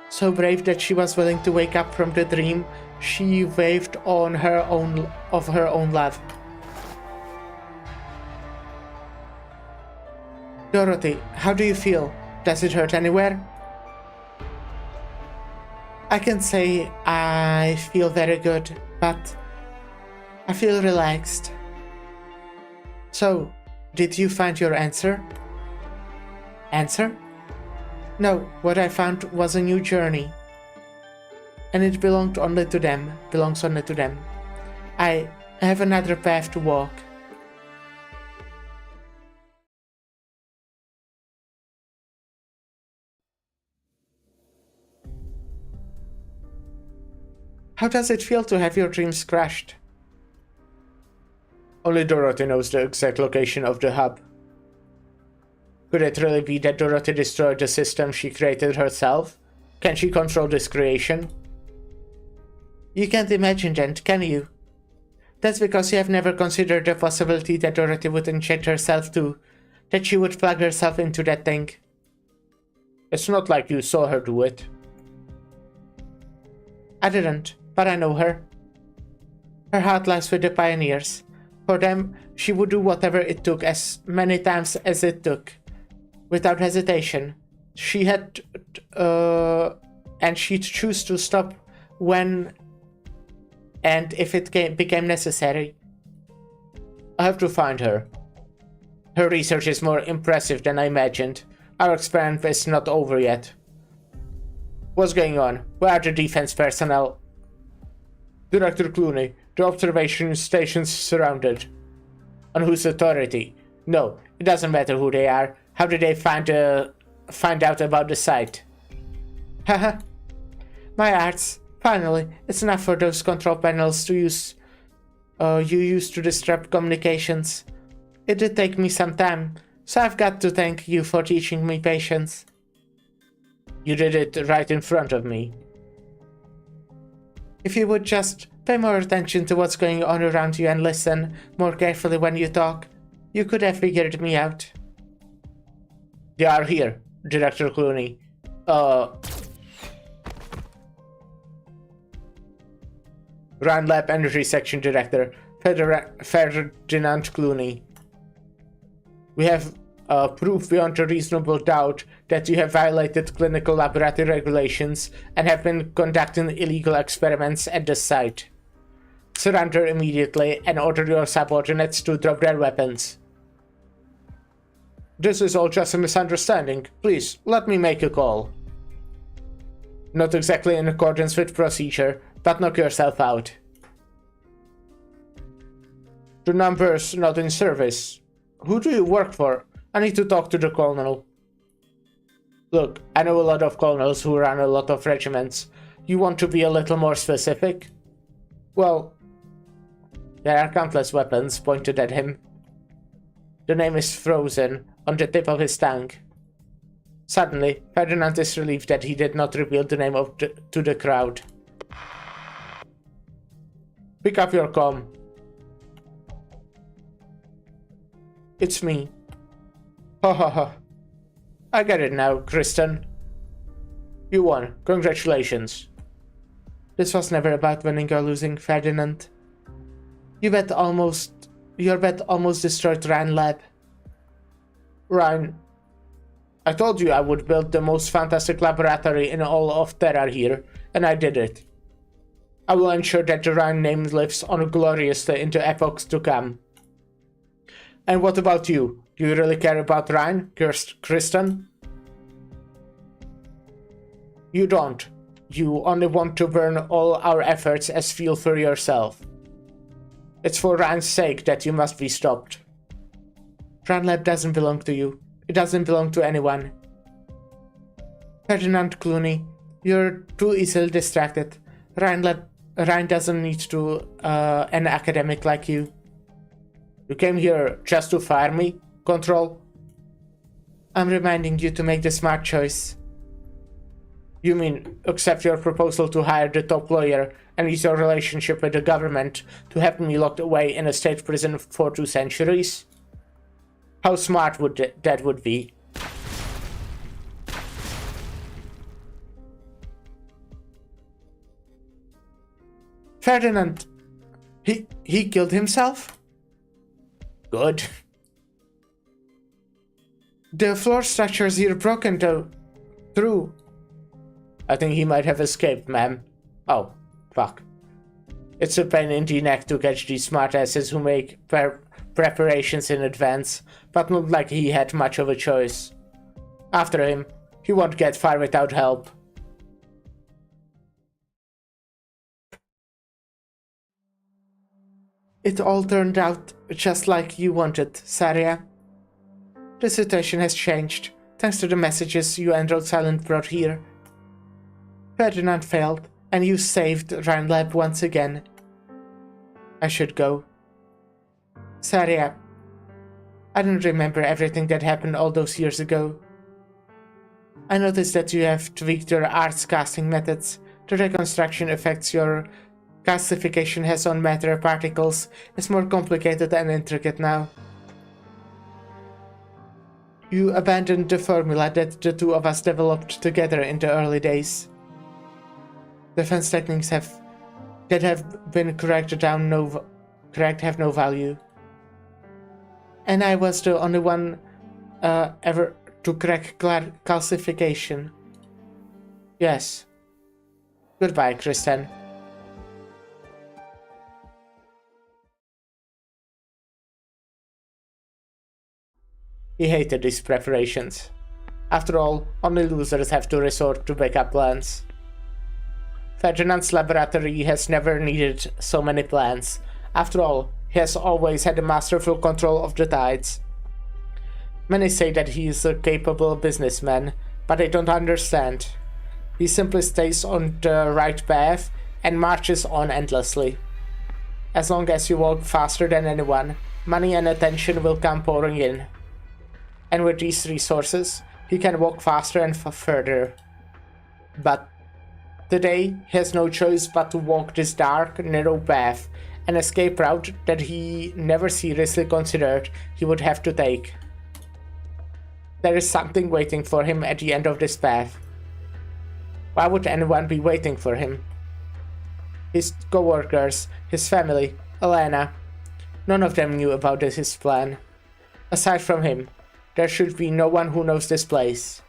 So brave that she was willing to wake up from the dream she waved on her own love. Dorothy, how do you feel? Does it hurt anywhere? I can say I feel very good, but I feel relaxed. So, did you find your answer? Answer? No, what I found was a new journey. And it belongs only to them. I have another path to walk. How does it feel to have your dreams crushed? Only Dorothy knows the exact location of the hub. Could it really be that Dorothy destroyed the system she created herself? Can she control this creation? You can't imagine that, can you? That's because you have never considered the possibility that Dorothy would inject herself too, that she would plug herself into that thing. It's not like you saw her do it. I didn't, but I know her. Her heart lies with the pioneers. For them, she would do whatever it took as many times as it took. Without hesitation. She had... and she'd choose to stop when and if it became necessary. I have to find her. Her research is more impressive than I imagined. Our experiment is not over yet. What's going on? Where are the defense personnel? Director Clooney, the observation station's surrounded. On whose authority? No, it doesn't matter who they are. How did they find out about the site? Haha. My arts. Finally, it's enough for those control panels to use. You used to disrupt communications. It did take me some time, so I've got to thank you for teaching me patience. You did it right in front of me. If you would just pay more attention to what's going on around you and listen more carefully when you talk, you could have figured me out. They are here, Director Clooney. Rand Lab Energy Section Director, Ferdinand Clooney. We have proof beyond a reasonable doubt that you have violated clinical laboratory regulations and have been conducting illegal experiments at the site. Surrender immediately and order your subordinates to drop their weapons. This is all just a misunderstanding. Please, let me make a call. Not exactly in accordance with procedure, but knock yourself out. The number's not in service. Who do you work for? I need to talk to the colonel. Look, I know a lot of colonels who run a lot of regiments. You want to be a little more specific? Well, there are countless weapons pointed at him. The name is frozen on the tip of his tongue. Suddenly, Ferdinand is relieved that he did not reveal the name to the crowd. Pick up your comm. It's me. Ha ha ha. I get it now, Kristen. You won. Congratulations. This was never about winning or losing, Ferdinand. Your bet almost destroyed Rhine Lab. Rhine, I told you I would build the most fantastic laboratory in all of Terra here, and I did it. I will ensure that the Rhine name lives on gloriously into epochs to come. And what about you? Do you really care about Rhine, Kristen? You don't. You only want to burn all our efforts as fuel for yourself. It's for Rhine's sake that you must be stopped. Rhine Lab doesn't belong to you. It doesn't belong to anyone. Ferdinand Clooney, you're too easily distracted. Ryan doesn't need to an academic like you. You came here just to fire me, Control? I'm reminding you to make the smart choice. You mean accept your proposal to hire the top lawyer and use your relationship with the government to have me locked away in a state prison for 2 centuries? How smart would that would be? Ferdinand, he killed himself? Good. The floor structures here broken though. True. I think he might have escaped, ma'am. Oh, fuck. It's a pain in the neck to catch these smartasses who make preparations in advance, but not like he had much of a choice. After him, he won't get far without help. It all turned out just like you wanted, Saria. The situation has changed, thanks to the messages you and Rhode Silent brought here. Ferdinand failed, and you saved Rhinelab once again. I should go. Saria, I don't remember everything that happened all those years ago. I noticed that you have tweaked your arts casting methods. The reconstruction affects your classification has on matter particles is more complicated and intricate now. You abandoned the formula that the two of us developed together in the early days. Defense techniques that have been corrected down have no value. And I was the only one ever to crack calcification. Yes. Goodbye, Kristen. He hated these preparations. After all, only losers have to resort to backup plans. Ferdinand's laboratory has never needed so many plans. After all, he has always had a masterful control of the tides. Many say that he is a capable businessman, but I don't understand. He simply stays on the right path and marches on endlessly. As long as you walk faster than anyone, money and attention will come pouring in. And with these resources, he can walk faster and further. But today, he has no choice but to walk this dark, narrow path, an escape route that he never seriously considered he would have to take. There is something waiting for him at the end of this path. Why would anyone be waiting for him? His co-workers, his family, Elena. None of them knew about his plan. Aside from him, there should be no one who knows this place.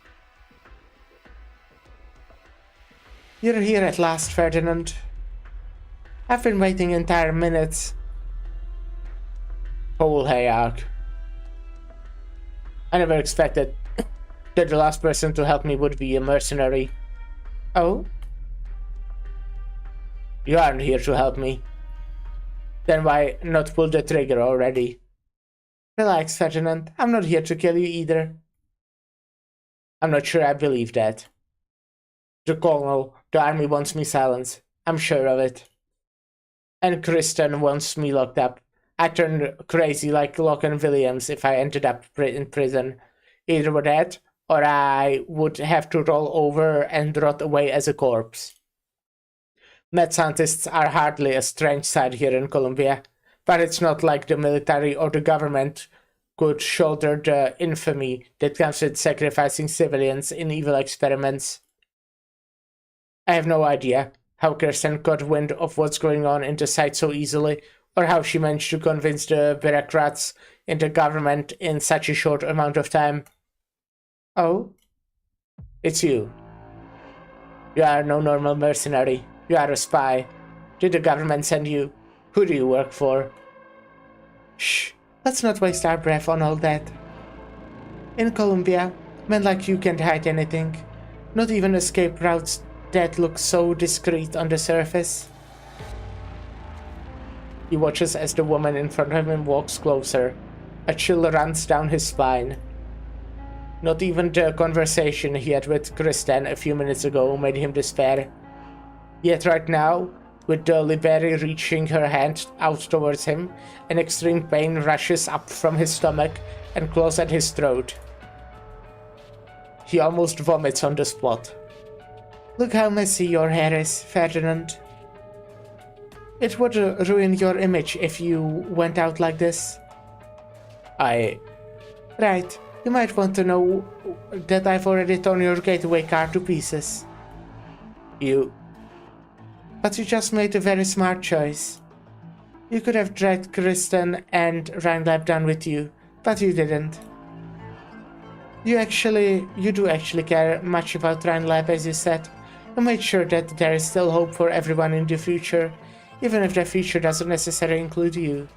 You're here at last, Ferdinand. I've been waiting entire minutes. Whole hey, Ark. I never expected that the last person to help me would be a mercenary. Oh? You aren't here to help me. Then why not pull the trigger already? Relax, Ferdinand. I'm not here to kill you either. I'm not sure I believe that. The colonel, the army wants me silenced. I'm sure of it. And Kristen wants me locked up. I turned crazy like Locke Williams if I ended up in prison. Either with that, or I would have to roll over and rot away as a corpse. Mad scientists are hardly a strange sight here in Columbia. But it's not like the military or the government could shoulder the infamy that comes with sacrificing civilians in evil experiments. I have no idea how Kirsten got wind of what's going on in the site so easily, or how she managed to convince the bureaucrats in the government in such a short amount of time. Oh? It's you. You are no normal mercenary. You are a spy. Did the government send you? Who do you work for? Shh, let's not waste our breath on all that. In Columbia, men like you can't hide anything. Not even escape routes that look so discreet on the surface. He watches as the woman in front of him walks closer. A chill runs down his spine. Not even the conversation he had with Kristen a few minutes ago made him despair. Yet right now, with the Liberi reaching her hand out towards him, an extreme pain rushes up from his stomach and claws at his throat. He almost vomits on the spot. Look how messy your hair is, Ferdinand. It would ruin your image if you went out like this. Right, you might want to know that I've already torn your gateway car to pieces. But you just made a very smart choice. You could have dragged Kristen and Rhinelab down with you, but you didn't. You do actually care much about Rhinelab, as you said. You made sure that there is still hope for everyone in the future, even if the future doesn't necessarily include you.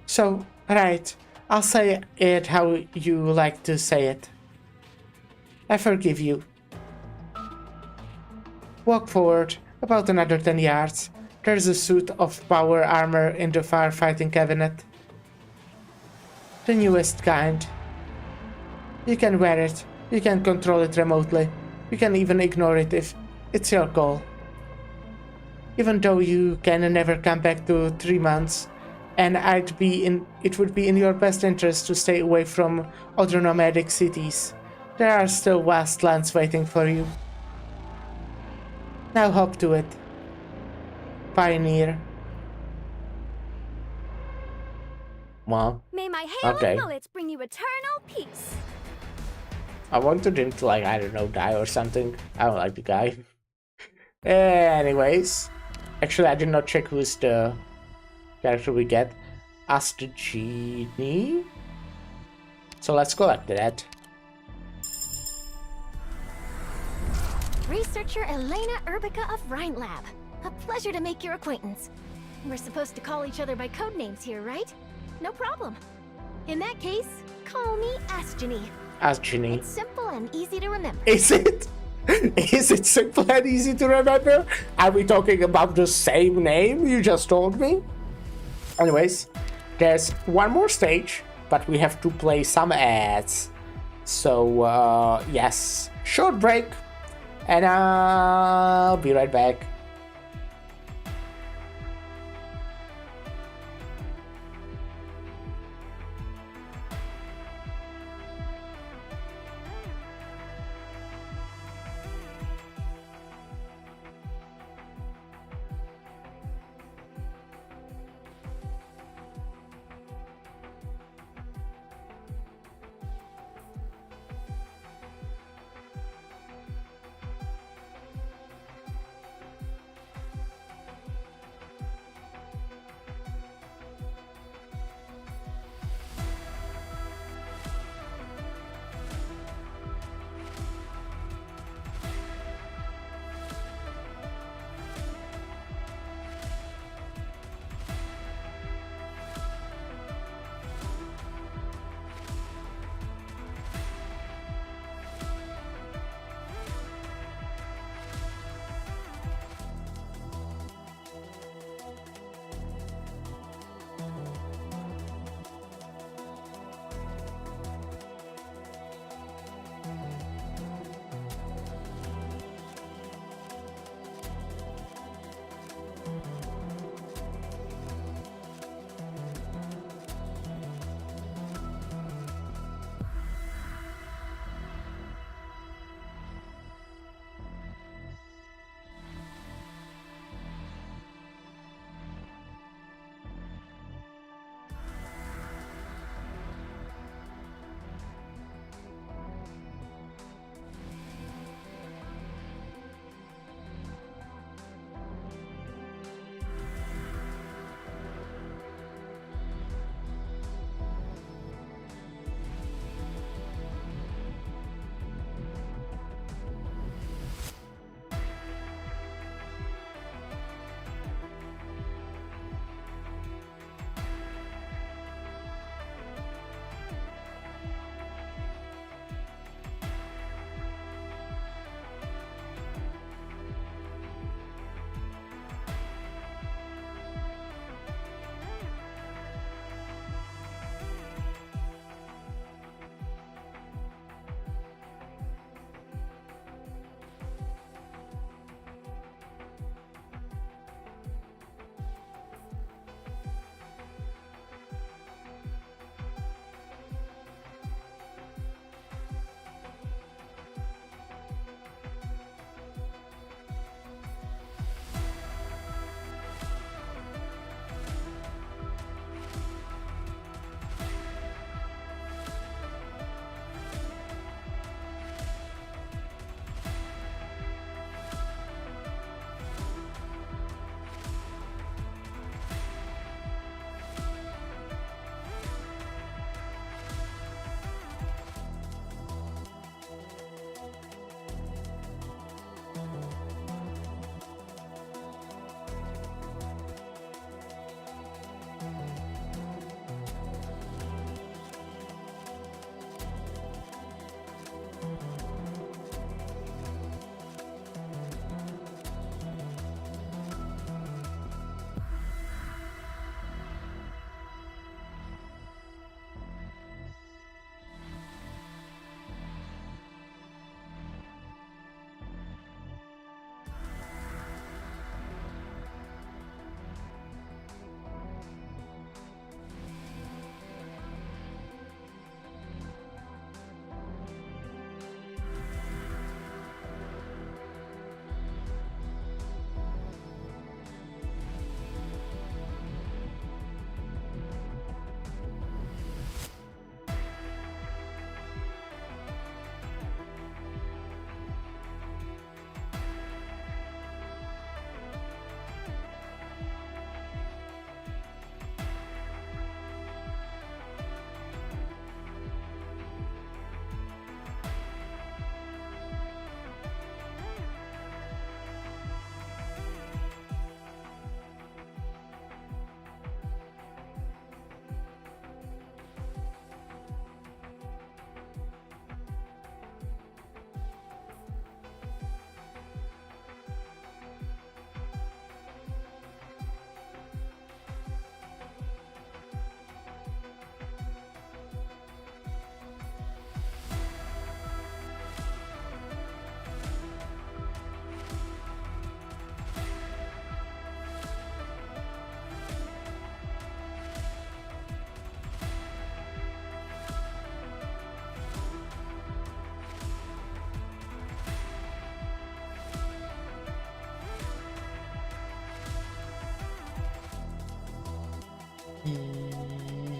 So, right, I'll say it how you like to say it. I forgive you. Walk forward, about another 10 yards. There's a suit of power armor in the firefighting cabinet. The newest kind. You can wear it, you can control it remotely, you can even ignore it if it's your call. Even though you can never come back to 3 months, and it would be in your best interest to stay away from other nomadic cities. There are still vast lands waiting for you. Now hop to it. Pioneer. Well, May my hail okay. and bullets bring you eternal peace. I wanted him to, like, I don't know, die or something. I don't like the guy. Anyways. Actually, I did not check who's the character we get. Ask the genie. So let's collect that. Researcher Elena Urbica of Rhinelab. A pleasure to make your acquaintance. We're supposed to call each other by code names here, right? No problem. In that case, call me Asgenie. Asgenie. It's simple and easy to remember. Is it? Is it simple and easy to remember? Are we talking about the same name you just told me? Anyways, there's one more stage, but we have to play some ads. So, yes, short break, and I'll be right back.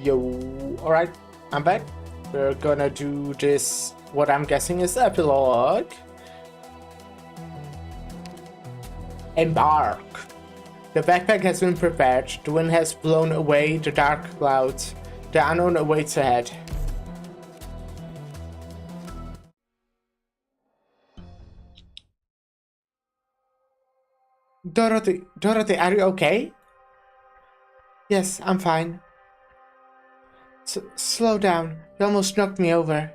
Yo, alright, I'm back. We're gonna do this, what I'm guessing is epilogue. Embark. The backpack has been prepared, the wind has blown away the dark clouds, the unknown awaits ahead. Dorothy, are you okay? Yes, I'm fine. Slow down, you almost knocked me over.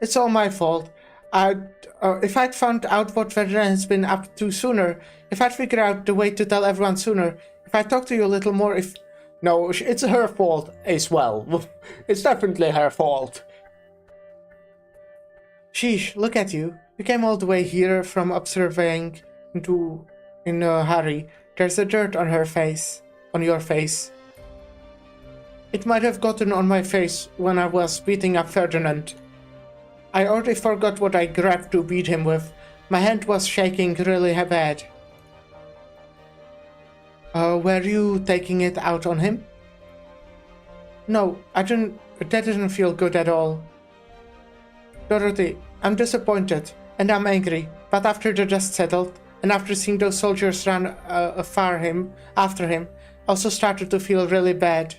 It's all my fault. If I'd found out what Ferdinand has been up to sooner, if I'd figured out the way to tell everyone sooner, if I'd talked to you a little more, if... No, it's her fault as well. It's definitely her fault. Sheesh, look at you. You came all the way here from observing in a hurry. There's a dirt on her face. On your face. It might have gotten on my face when I was beating up Ferdinand. I already forgot what I grabbed to beat him with. My hand was shaking really bad. Were you taking it out on him? No, I didn't. That didn't feel good at all. Dorothy, I'm disappointed, and I'm angry, but after the dust settled, and after seeing those soldiers run after him, I also started to feel really bad.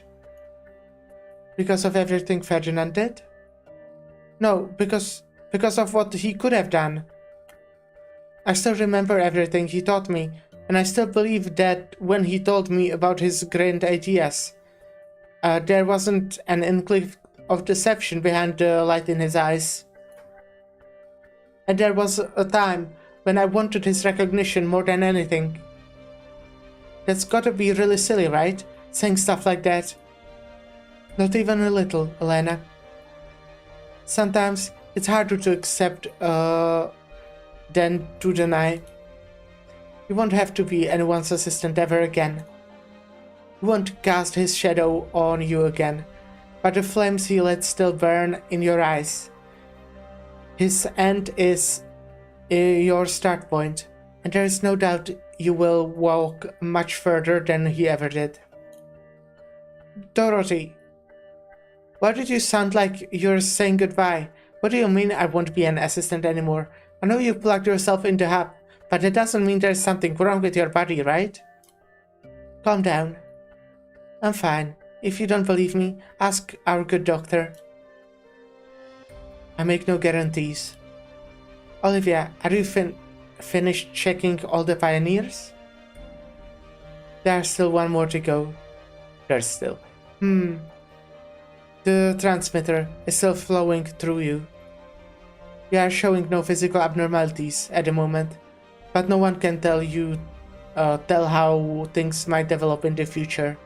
Because of everything Ferdinand did? No, because of what he could have done. I still remember everything he taught me, and I still believe that when he told me about his grand ideas, there wasn't an inkling of deception behind the light in his eyes. And there was a time when I wanted his recognition more than anything. That's gotta be really silly, right? Saying stuff like that. Not even a little, Elena. Sometimes it's harder to accept than to deny. You won't have to be anyone's assistant ever again. You won't cast his shadow on you again, but the flames he let still burn in your eyes. His end is your start point, and there is no doubt you will walk much further than he ever did. Dorothy, why did you sound like you're saying goodbye? What do you mean I won't be an assistant anymore? I know you plugged yourself in the hub, but it doesn't mean there's something wrong with your body, right? Calm down. I'm fine. If you don't believe me, ask our good doctor. I make no guarantees. Olivia, are you finished checking all the pioneers? There's still one more to go. There's still. The transmitter is still flowing through you. You are showing no physical abnormalities at the moment, but no one can tell how things might develop in the future.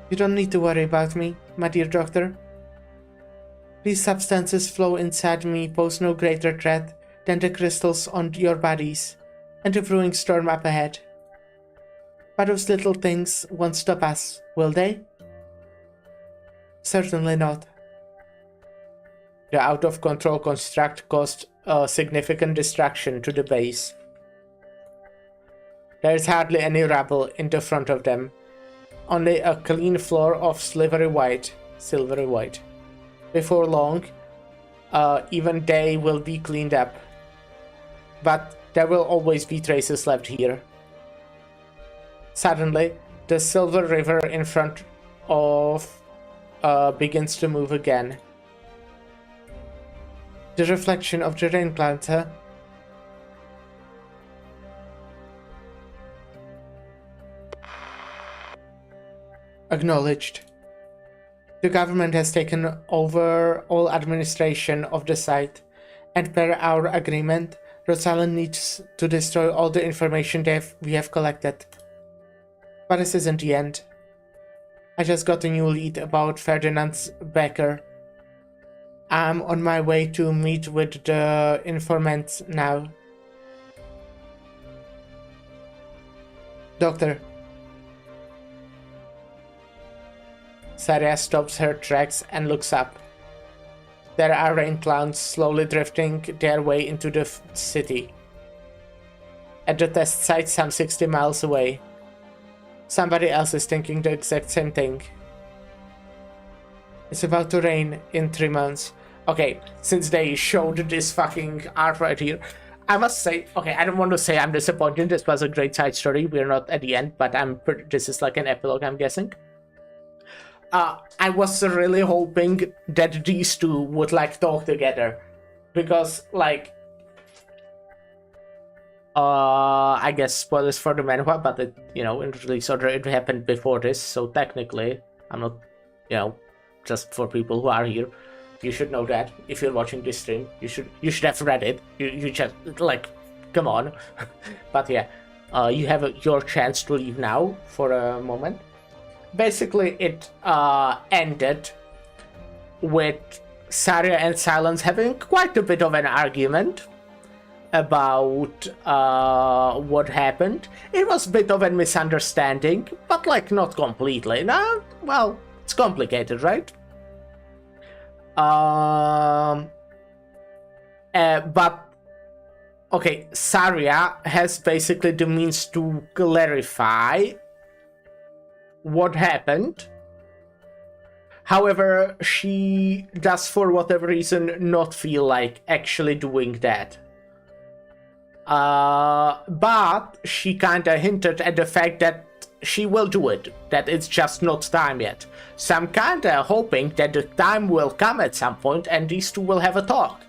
You don't need to worry about me, my dear doctor. These substances flow inside me pose no greater threat than the crystals on your bodies and the brewing storm up ahead. But those little things won't stop us, will they? Certainly not. The out-of-control construct caused a significant distraction to the base. There is hardly any rubble in the front of them, only a clean floor of silvery white. Before long, even they will be cleaned up. But there will always be traces left here. Suddenly, the silver river in front of begins to move again. The reflection of the rain clouds, huh? Acknowledged. The government has taken over all administration of the site, and per our agreement, Rosalind needs to destroy all the information we have collected. But this isn't the end. I just got a new lead about Ferdinand's backer. I'm on my way to meet with the informants now. Doctor. Saria stops her tracks and looks up. There are rain clouds slowly drifting their way into the city. At the test site some 60 miles away. Somebody else is thinking the exact same thing. It's about to rain in 3 months. Okay, since they showed this fucking art right here, I must say, okay, I don't want to say I'm disappointed. This was a great side story. We're not at the end, but this is like an epilogue, I'm guessing. I was really hoping that these two would like talk together, because like, I guess spoilers for the manhwa, but it, you know, it happened before this, so technically, I'm not, you know, just for people who are here, you should know that if you're watching this stream, you should have read it. You just like, come on. But yeah, you have your chance to leave now for a moment. Basically, it ended with Saria and Silence having quite a bit of an argument about what happened. It was a bit of a misunderstanding, but like not completely. No, well, it's complicated, right? But okay, Saria has basically the means to clarify what happened. However, she does for whatever reason not feel like actually doing that. But she kinda hinted at the fact that she will do it, that it's just not time yet. So I'm kinda hoping that the time will come at some point and these two will have a talk.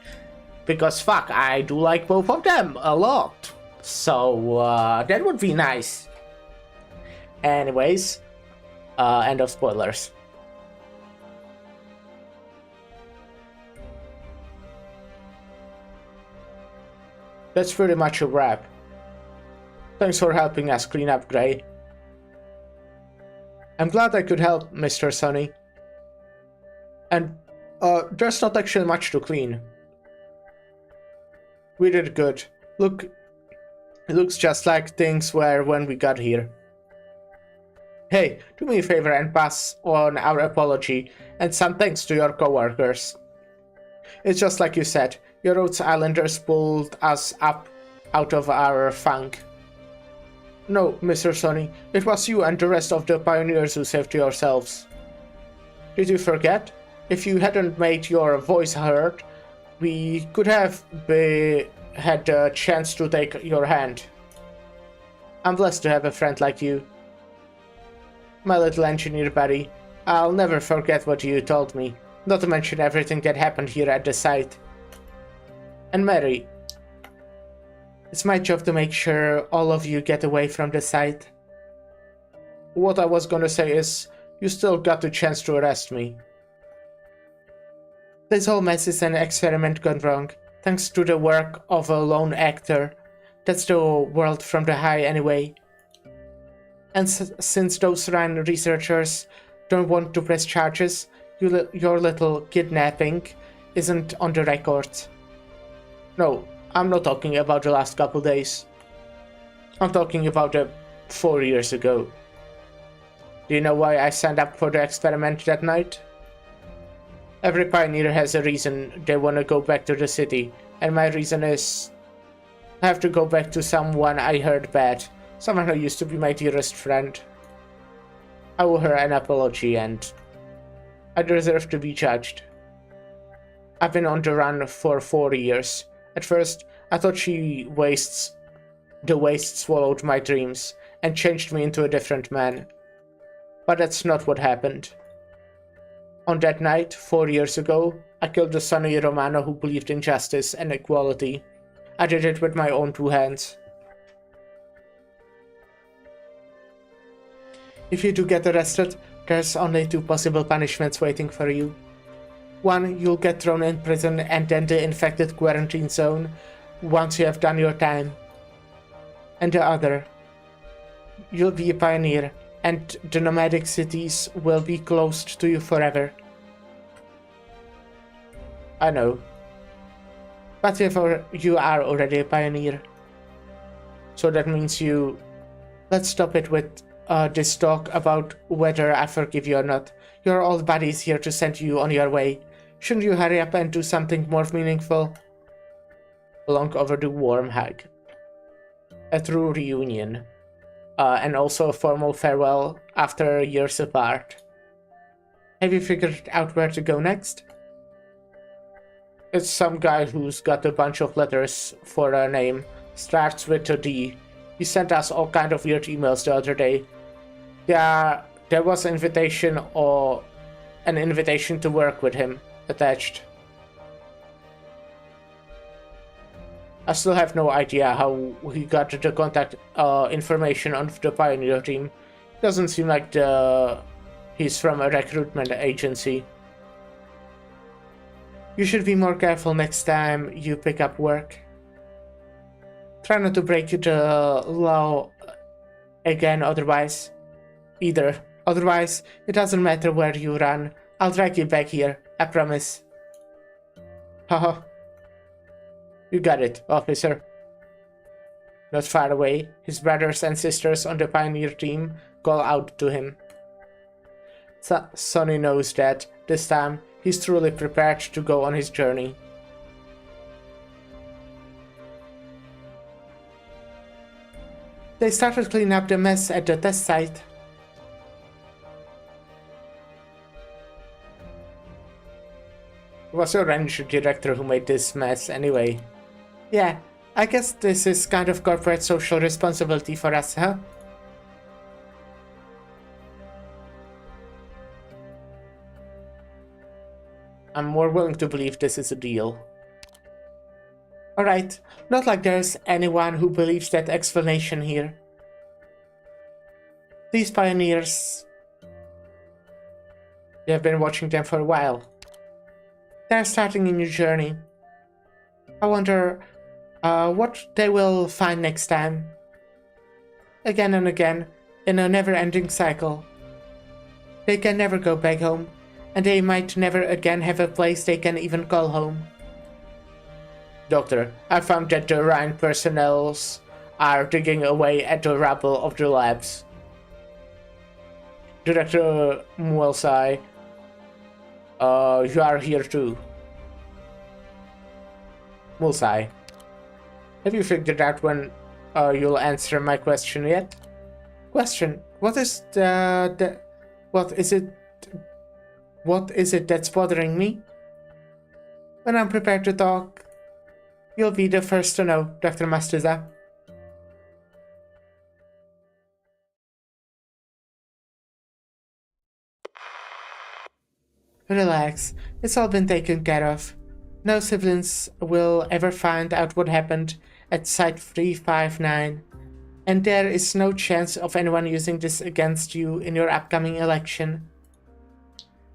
Because fuck, I do like both of them a lot. So that would be nice. Anyways, end of spoilers. That's pretty much a wrap. Thanks for helping us clean up, Gray. I'm glad I could help, Mr. Sunny. And, there's not actually much to clean. We did good. Look, it looks just like things were when we got here. Hey, do me a favor and pass on our apology and some thanks to your coworkers. It's just like you said, your Rhodes Islanders pulled us up out of our funk. No, Mr. Sonny, it was you and the rest of the pioneers who saved yourselves. Did you forget? If you hadn't made your voice heard, we could have had the chance to take your hand. I'm blessed to have a friend like you. My little engineer buddy, I'll never forget what you told me, not to mention everything that happened here at the site. And Mary, it's my job to make sure all of you get away from the site. What I was gonna say is, you still got the chance to arrest me. This whole mess is an experiment gone wrong, thanks to the work of a lone actor. That's the world from the high anyway. And since those Rhine researchers don't want to press charges, your little kidnapping isn't on the record. No, I'm not talking about the last couple days. I'm talking about 4 years ago. Do you know why I signed up for the experiment that night? Every pioneer has a reason they want to go back to the city, and my reason is I have to go back to someone I heard bad, someone who used to be my dearest friend. I owe her an apology and I deserve to be judged. I've been on the run for 4 years. At first, I thought the waste swallowed my dreams and changed me into a different man. But that's not what happened. On that night, 4 years ago, I killed the Sonny Romano who believed in justice and equality. I did it with my own 2 hands. If you do get arrested, there's only 2 possible punishments waiting for you. One, you'll get thrown in prison and then the infected quarantine zone once you have done your time. And the other, you'll be a pioneer and the nomadic cities will be closed to you forever. I know. But you are already a pioneer. So that means you... Let's stop it with this talk about whether I forgive you or not. Your old buddy is here to send you on your way. Shouldn't you hurry up and do something more meaningful? A long overdue warm hug. A true reunion. and also a formal farewell after years apart. Have you figured out where to go next? It's some guy who's got a bunch of letters for a name. Starts with a D. He sent us all kind of weird emails the other day. Yeah, there was an invitation to work with him attached. I still have no idea how he got the contact information on the Pioneer team. Doesn't seem like he's from a recruitment agency. You should be more careful next time you pick up work. Try not to break the law again otherwise. Otherwise, it doesn't matter where you run. I'll drag you back here, I promise. Haha. You got it, officer. Not far away, his brothers and sisters on the Pioneer team call out to him. Sonny knows that, this time, he's truly prepared to go on his journey. They started cleaning up the mess at the test site. It was your ranger director who made this mess anyway. Yeah, I guess this is kind of corporate social responsibility for us, huh? I'm more willing to believe this is a deal. Alright, not like there's anyone who believes that explanation here. These pioneers... You have been watching them for a while. They're starting a new journey. I wonder what they will find next time. Again and again, in a never-ending cycle. They can never go back home, and they might never again have a place they can even call home. Doctor, I found that the Rhine personnels are digging away at the rubble of the labs. Director Muelsai, you are here too. Muelsai, have you figured out when you'll answer my question yet? Question? What is what is it that's bothering me? When I'm prepared to talk, you'll be the first to know, Dr. Mastuza. Relax, it's all been taken care of. No civilians will ever find out what happened at Site 359, and there is no chance of anyone using this against you in your upcoming election.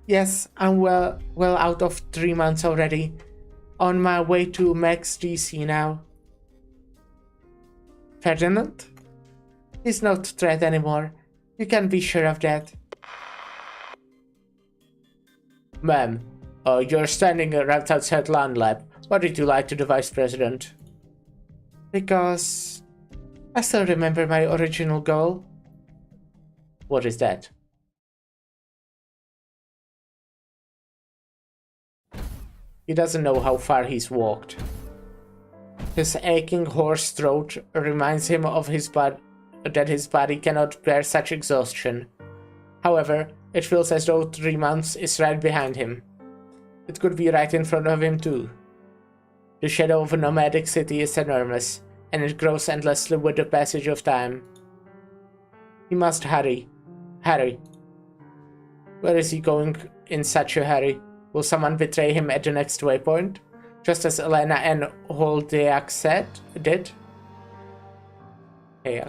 Yes, I'm well out of 3 months already. On my way to Max DC now. Ferdinand? He's not a threat anymore. You can be sure of that. Ma'am, you're standing right outside Land Lab. What did you lie to the Vice President? Because I still remember my original goal. What is that? He doesn't know how far he's walked. His aching hoarse throat reminds him of that his body cannot bear such exhaustion. However, it feels as though 3 months is right behind him. It could be right in front of him too. The shadow of a nomadic city is enormous, and it grows endlessly with the passage of time. He must hurry. Hurry. Where is he going in such a hurry? Will someone betray him at the next waypoint? Just as Elena and Holdeak did? Hey,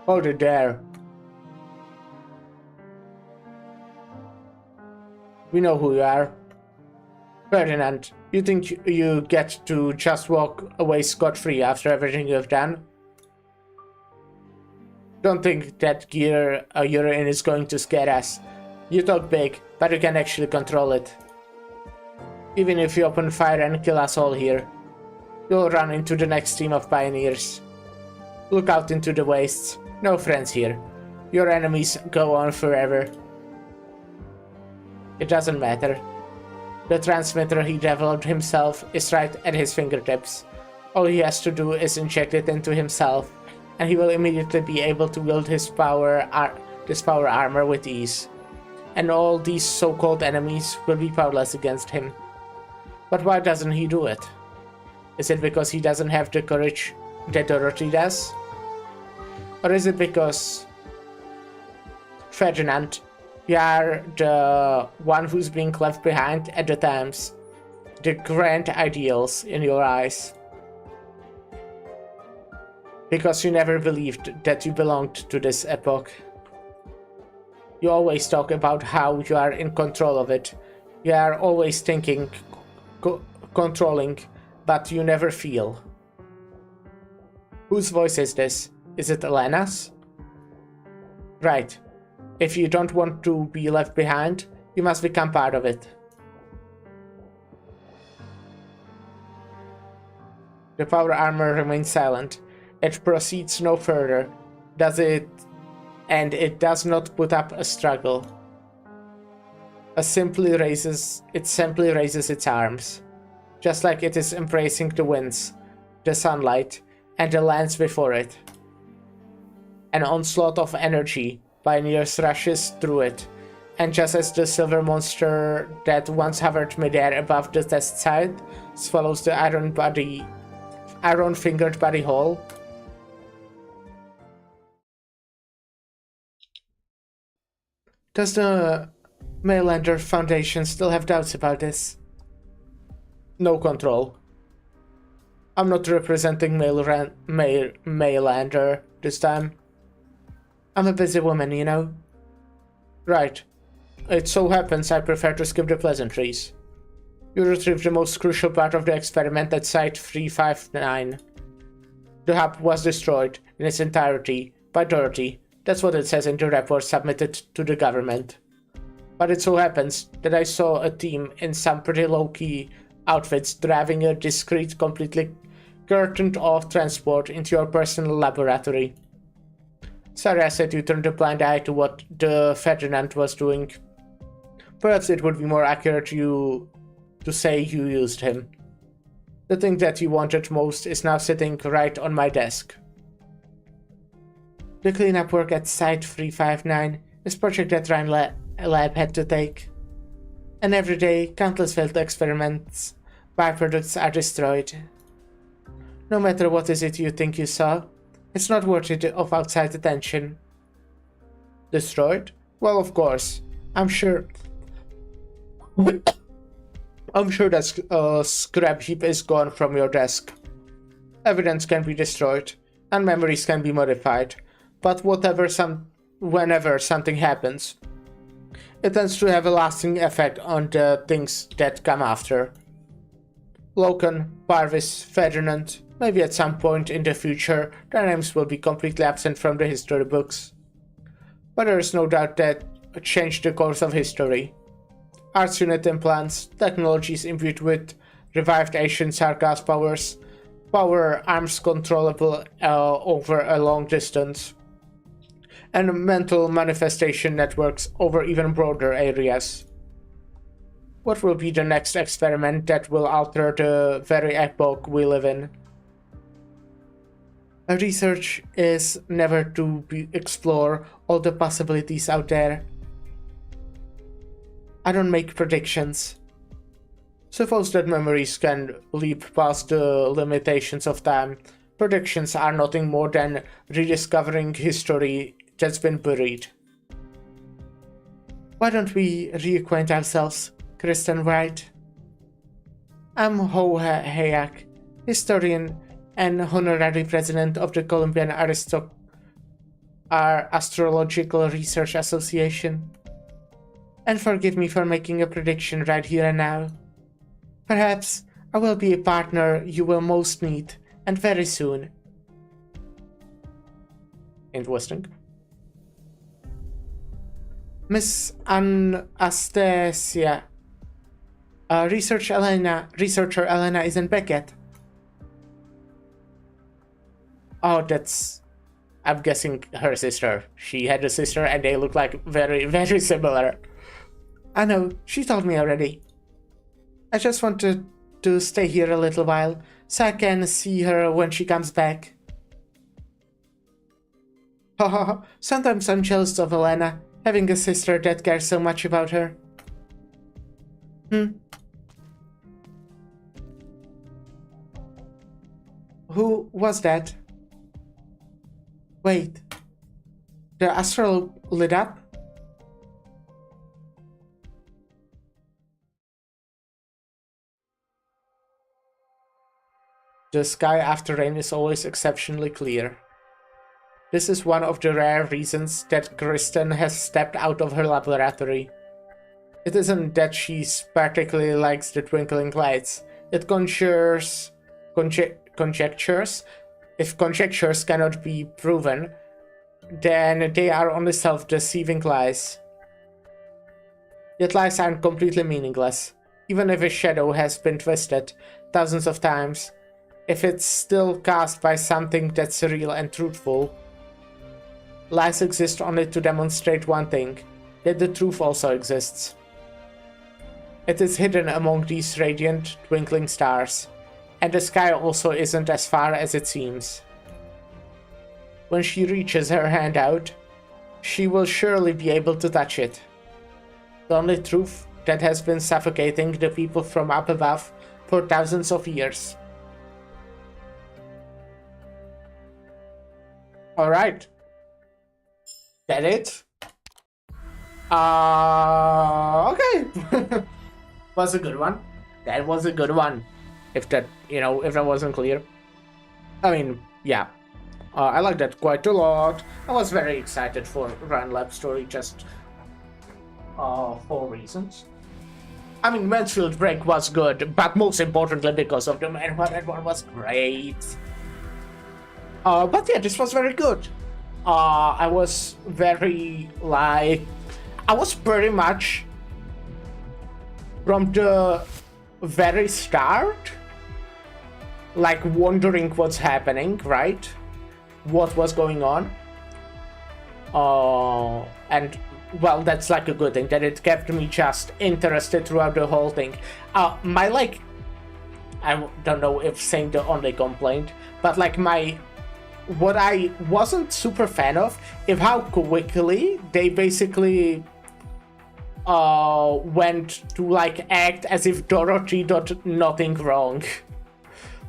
hold it there. We know who you are. Ferdinand, you think you get to just walk away scot-free after everything you've done? Don't think that gear you're in is going to scare us. You talk big, but you can actually control it. Even if you open fire and kill us all here, you'll run into the next team of pioneers. Look out into the wastes. No friends here. Your enemies go on forever. It doesn't matter. The transmitter he developed himself is right at his fingertips. All he has to do is inject it into himself, and he will immediately be able to wield this power armor with ease. And all these so-called enemies will be powerless against him. But why doesn't he do it? Is it because he doesn't have the courage that Dorothy does? Or is it because, Ferdinand, you are the one who's being left behind at the times, the grand ideals in your eyes? Because you never believed that you belonged to this epoch. You always talk about how you are in control of it. You are always thinking, controlling, but you never feel. Whose voice is this? Is it Elena's? Right. If you don't want to be left behind, you must become part of it. The power armor remains silent. It proceeds no further, and it does not put up a struggle. It simply raises its arms, just like it is embracing the winds, the sunlight, and the lands before it. An onslaught of energy pioneers rushes through it, and just as the silver monster that once hovered midair above the test site swallows the iron-fingered body whole, does the Maylander Foundation still have doubts about this? No control. I'm not representing Maylander this time. I'm a busy woman, you know? Right. It so happens I prefer to skip the pleasantries. You retrieved the most crucial part of the experiment at Site 359. The hub was destroyed in its entirety by Dorothy. That's what it says in the report submitted to the government. But it so happens that I saw a team in some pretty low-key outfits driving a discreet, completely curtained-off transport into your personal laboratory. Sorry I said you turned a blind eye to what the Ferdinand was doing. Perhaps it would be more accurate to say you used him. The thing that you wanted most is now sitting right on my desk. The cleanup work at Site 359 is a project that Ryan Lab had to take. And every day, countless failed experiments, byproducts are destroyed. No matter what is it you think you saw, it's not worthy of outside attention. Destroyed? Well, of course. I'm sure that scrap heap is gone from your desk. Evidence can be destroyed, and memories can be modified, but whenever something happens, it tends to have a lasting effect on the things that come after. Loken, Parvis, Ferdinand, maybe at some point in the future, their names will be completely absent from the history books. But there is no doubt that it changed the course of history. Arts unit implants, technologies imbued with revived ancient Sargas powers, power arms controllable over a long distance, and mental manifestation networks over even broader areas. What will be the next experiment that will alter the very epoch we live in? Research is never to explore all the possibilities out there. I don't make predictions. Suppose that memories can leap past the limitations of time. Predictions are nothing more than rediscovering history that's been buried. Why don't we reacquaint ourselves, Kristen Wright? I'm Ho Hayak, historian and honorary president of the Columbian Astrological Research Association. And forgive me for making a prediction right here and now. Perhaps I will be a partner you will most need, and very soon. Interesting. Miss Anastasia. Researcher Elena isn't back yet. Oh, that's... I'm guessing her sister. She had a sister and they look like very, very similar. I know, she told me already. I just wanted to stay here a little while, so I can see her when she comes back. Haha, sometimes I'm jealous of Elena, having a sister that cares so much about her. Who was that? Wait. The astral lit up? The sky after rain is always exceptionally clear. This is one of the rare reasons that Kristen has stepped out of her laboratory. It isn't that she particularly likes the twinkling lights. It conjectures. If conjectures cannot be proven, then they are only self-deceiving lies. Yet lies aren't completely meaningless. Even if a shadow has been twisted thousands of times, if it's still cast by something that's real and truthful, lies exist only to demonstrate one thing, that the truth also exists. It is hidden among these radiant, twinkling stars, and the sky also isn't as far as it seems. When she reaches her hand out, she will surely be able to touch it. The only truth that has been suffocating the people from up above for thousands of years. Alright. That it? Okay. Was a good one. That was a good one. If that, if that wasn't clear. I mean, yeah. I like that quite a lot. I was very excited for Run Lab story just for reasons. I mean, Mansfield Break was good, but most importantly because of the manhwa. That one was great. But yeah, this was very good. I was very, I was pretty much from the very start, wondering what's happening, right? What was going on. And, well, that's a good thing, that it kept me just interested throughout the whole thing. I don't know if saying the only complaint, but what I wasn't super fan of is how quickly they basically went to act as if Dorothy did nothing wrong.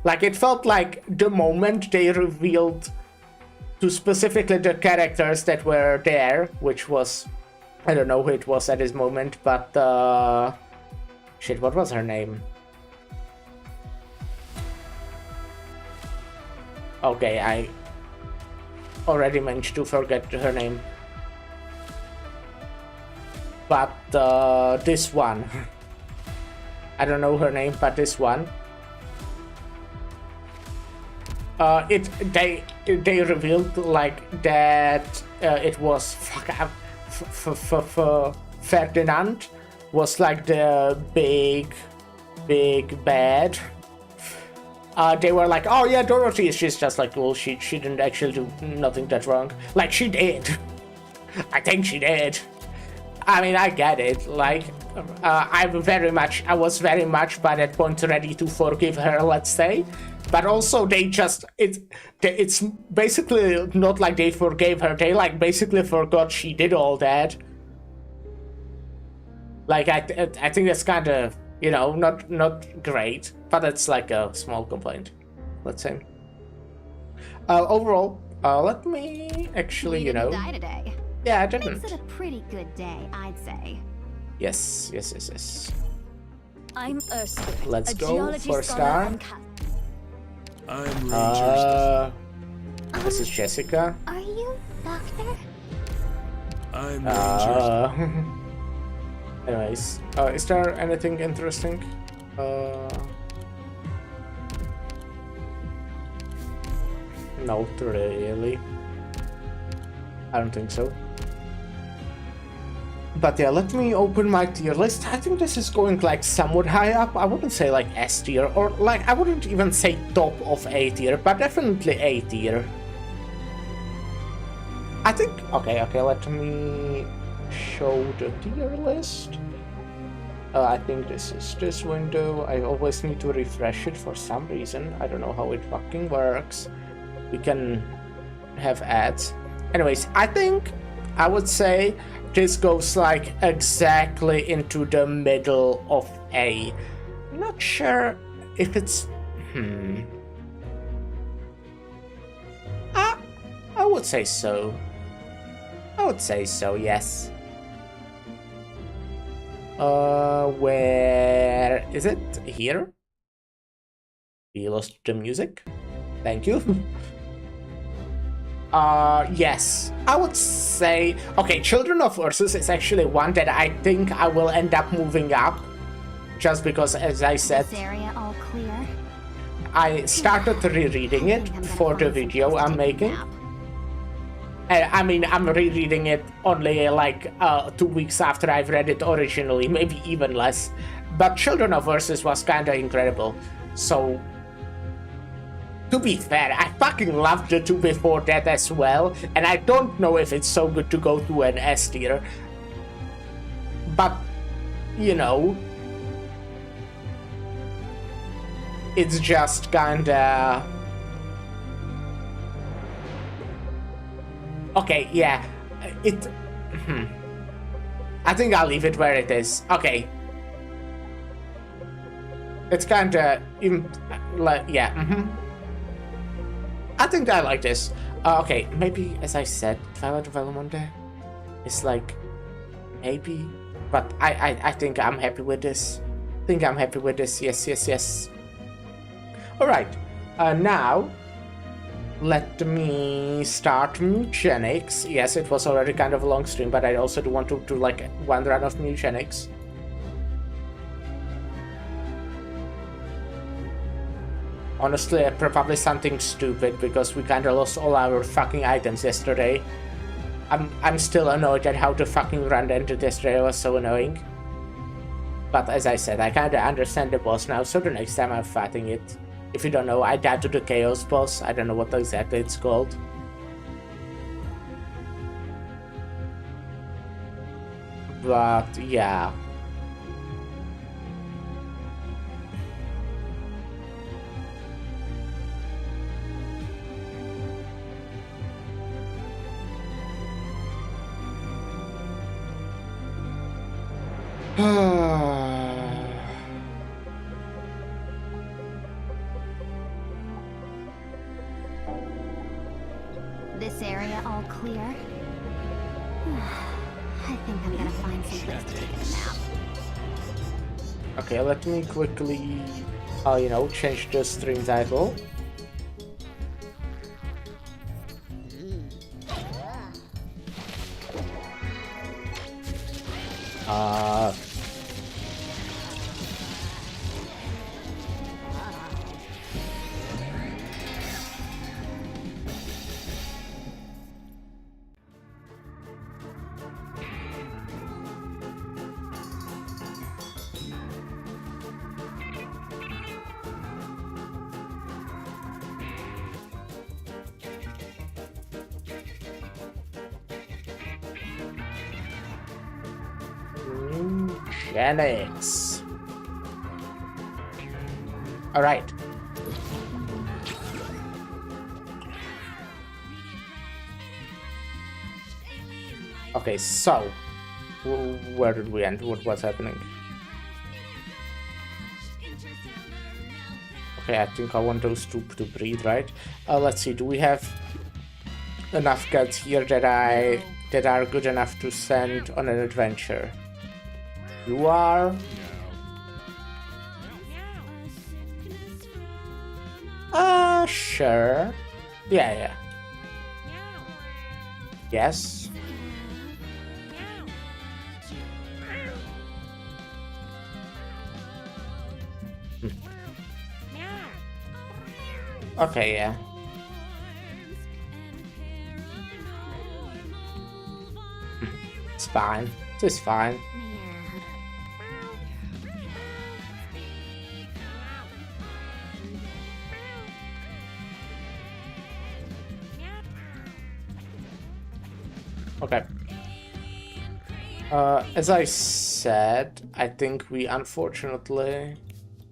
It felt like the moment they revealed to specifically the characters that were there, which was, I don't know who it was at this moment, but shit, what was her name? Okay, I already managed to forget her name. But this one, I don't know her name, but this one, they revealed that it was Ferdinand was the big bad. They were oh yeah, Dorothy, she's just well, she didn't actually do nothing that wrong. She did. I think she did. I mean, I get it. I was very much by that point ready to forgive her, let's say. But also it's basically not they forgave her. They basically forgot she did all that. I think that's kind of, not great. But it's a small complaint, let's say. Overall, let me actually, You didn't die today. Yeah, I didn't. Makes it a pretty good day, I'd say. Yes. I'm Ursula. Let's a go geology for a scholar star. and I'm Ranger. This is Jessica. Are you Doctor? I'm Ranger. Anyways, is there anything interesting? Not really. I don't think so. But yeah, let me open my tier list. I think this is going somewhat high up. I wouldn't say S tier, or I wouldn't even say top of A tier, but definitely A tier. I think, okay, let me show the tier list. I think this is this window. I always need to refresh it for some reason. I don't know how it fucking works. We can have ads. Anyways, I think I would say this goes like exactly into the middle of A. Not sure if it's... I would say so. I would say so, yes. Where is it? Here? We lost the music. Thank you. Yes. I would say... Okay, Children of Ursus is actually one that I think I will end up moving up. Just because, as I said... This area all clear? I started rereading it for the video I'm making. I mean, I'm rereading it only like 2 weeks after I've read it originally, maybe even less. But Children of Ursus was kinda incredible. So, to be fair, I fucking loved the two before that as well. And I don't know if it's so good to go to an S tier. But, you know, it's just kinda... Okay, yeah, it... I think I'll leave it where it is. Okay. It's kinda... yeah, I think I like this. Okay, maybe, as I said, Twilight of Velamonde is like... Maybe... But I think I'm happy with this. Yes, yes, yes. Alright, now... Let me start Mewgenics. Yes, it was already kind of a long stream, but I also do want to do like one run of Mewgenics. Honestly, probably something stupid because we kind of lost all our fucking items yesterday. I'm still annoyed at how the fucking run ended yesterday. Was so annoying. But as I said, I kind of understand the boss now, so the next time I'm fighting it. If you don't know, I died to the Chaos boss. I don't know what exactly it's called. But, yeah. This area all clear? I think I'm gonna find some place to take a nap. Okay, let me quickly, you know, change the stream title. Mewgenics. All right. Okay, so where did we end? What's happening? Okay, I think I want those two to breathe, right? Let's see. Do we have enough guts here that are good enough to send on an adventure? You are. Sure. Yeah. Yes. Okay, yeah. It's fine. It's fine. Okay. As I said, I think we unfortunately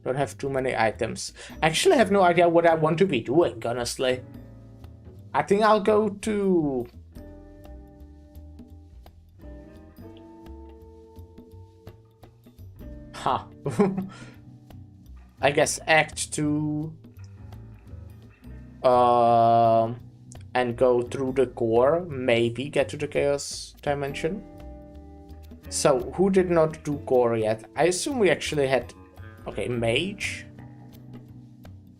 don't have too many items. I actually have no idea what I want to be doing, honestly. I think I'll go to... Huh. I guess Act 2. And go through the core, maybe get to the Chaos Dimension. So, who did not do core yet? I assume we actually had... Okay, Mage.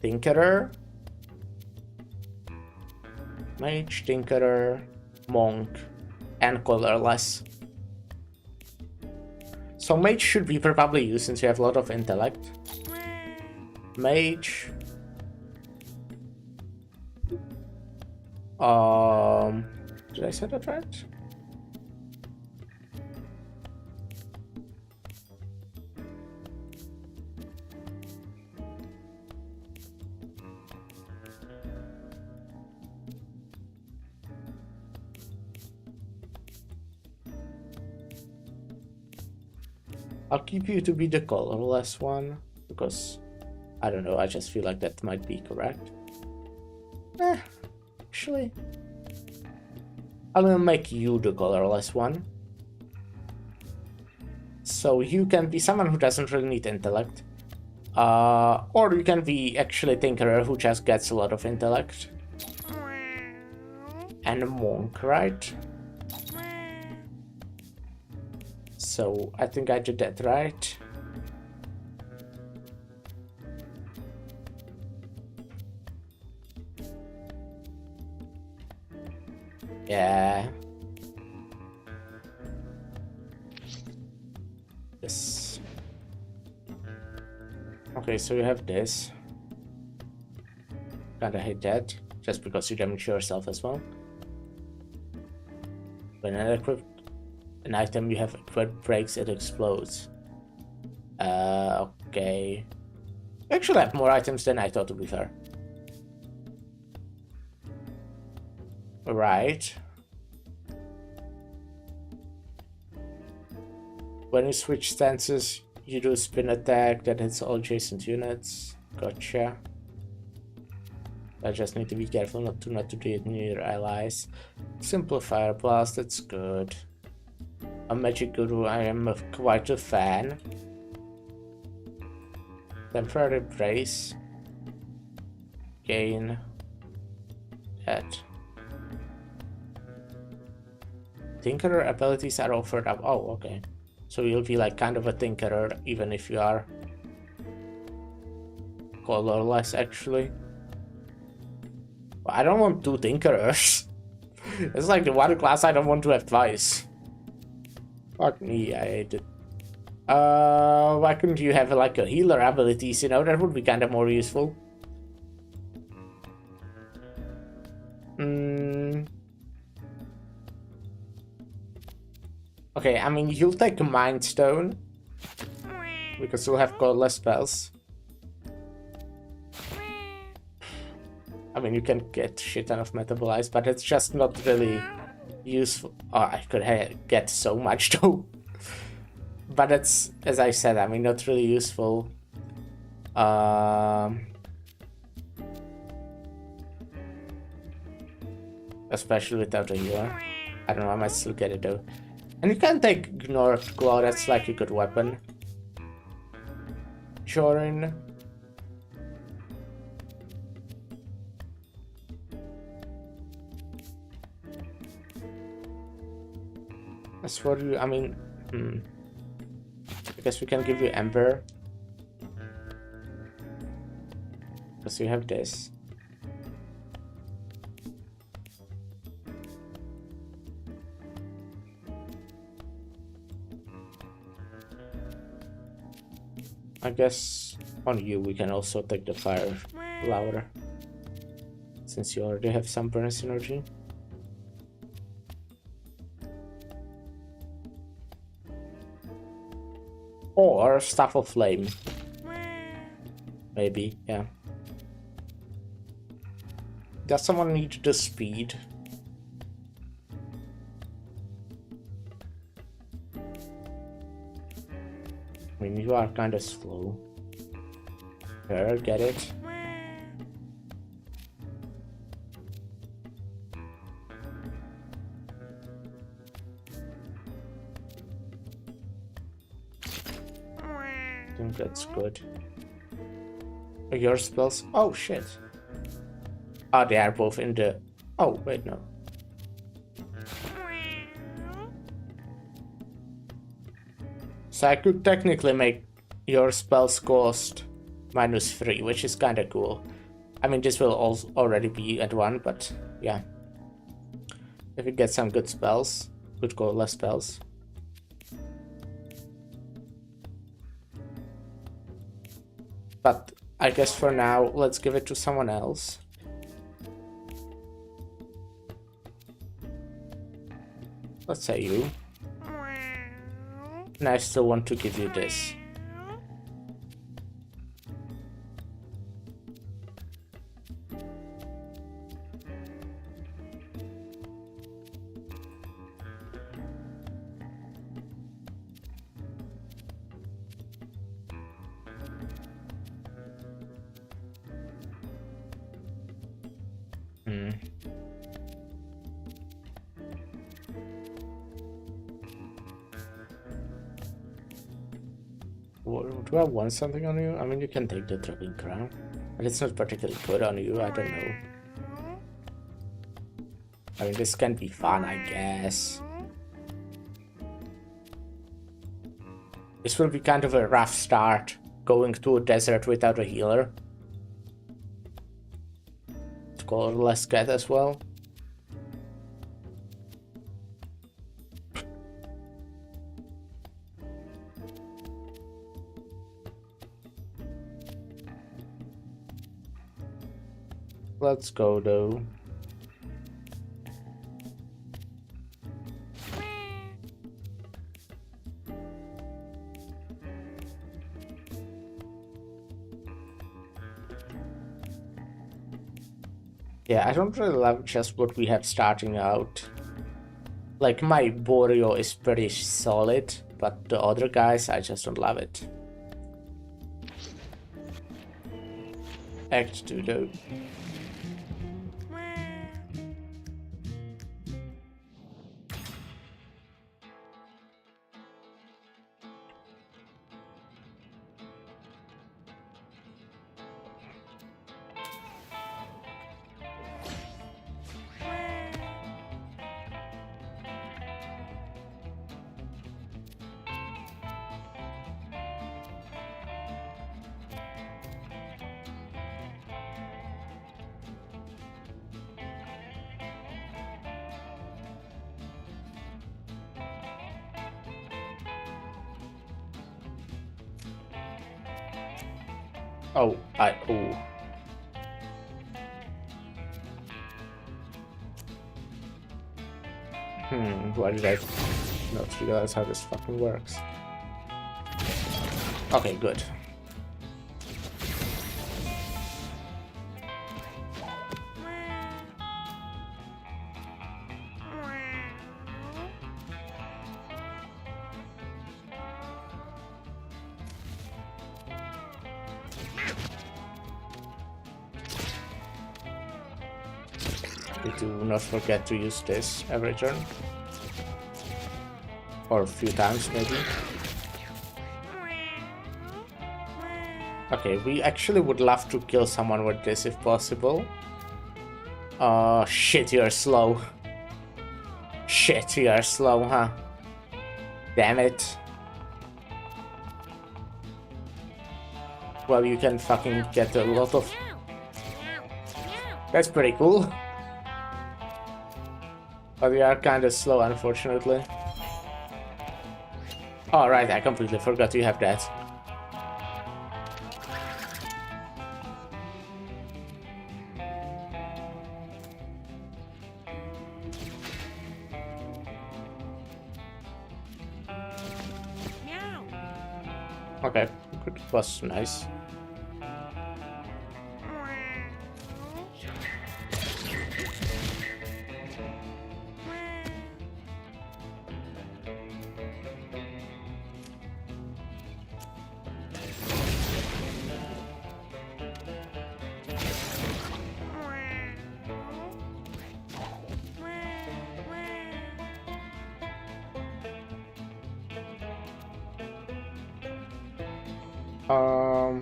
Tinkerer. Mage, Tinkerer, Monk, and Colorless. So Mage should be probably used since you have a lot of intellect. Mage. Did I say that right? I'll keep you to be the colorless one, because, I don't know, I just feel like that might be correct. Actually, I'll make you the colorless one. So you can be someone who doesn't really need intellect. Or you can be actually Tinkerer who just gets a lot of intellect. And a Monk, right? So I think I did that right. Yeah. Yes. Okay, so you have this. Kinda hate that, just because you damage yourself as well. When an item you have equipped breaks, it explodes. Okay. You actually have more items than I thought, to be fair. Right. When you switch stances, you do a spin attack that hits all adjacent units. Gotcha. I just need to be careful not to do it near allies. Simplifier blast, that's good. A magic guru, I am quite a fan. Temporary brace. Gain that. Tinkerer abilities are offered up. Oh, okay. So you'll be like kind of a Tinkerer even if you are colorless, actually. Well, I don't want two Tinkerers. It's like the one class I don't want to have twice. Fuck me, I hate it. Why couldn't you have like a healer abilities, you know? That would be kind of more useful. Okay, I mean, you'll take a Mind Stone. Because you'll have colorless spells. I mean, you can get shit ton of metabolize, but it's just not really useful. Oh, I could get so much though. But it's, as I said, I mean, not really useful. Especially without a healer. I don't know, I might still get it though. And you can take Ignored Claw, that's like a good weapon. Jorin. As for you, I mean, I guess we can give you Ember. Because you have this. I guess on you we can also take the Fire Flower, since you already have some burn synergy. Or Staff of Flame. Maybe, yeah. Does someone need the speed? I mean, you are kind of slow. Sure, get it. I think that's good. Your spells? Oh shit. Oh, they are both in the... Oh, wait, no. So I could technically make your spells cost -3, which is kinda cool. I mean, this will also already be at 1, but yeah. If you get some good spells, good colorless spells. But I guess for now, let's give it to someone else. Let's say you. And I still want to give you this. Do I want something on you? I mean, you can take the dripping crown, but it's not particularly good on you. I don't know. I mean, this can be fun, I guess. This will be kind of a rough start, going to a desert without a healer. It's colorless cat as well. Let's go though. Yeah, I don't really love just what we have starting out. Like, my Borio is pretty solid, but the other guys, I just don't love it. Act 2 though. Oh. Why did I not realize how this fucking works? Okay, good. Do not forget to use this every turn. Or a few times, maybe. Okay, we actually would love to kill someone with this if possible. Oh, shit, you're slow. Shit, you're slow, huh? Damn it. Well, you can fucking get a lot of... That's pretty cool. But we are kinda slow, unfortunately. Oh, right, I completely forgot you have that. Okay, good, was nice. How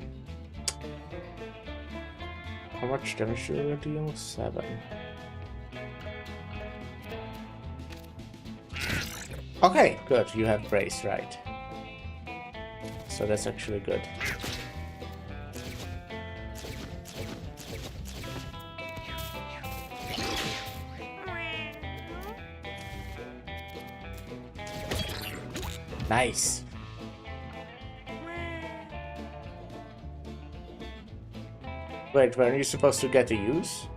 much damage do you deal? 7. Okay, good. You have brace, right? So that's actually good. Nice. Wait, when are you supposed to get to use?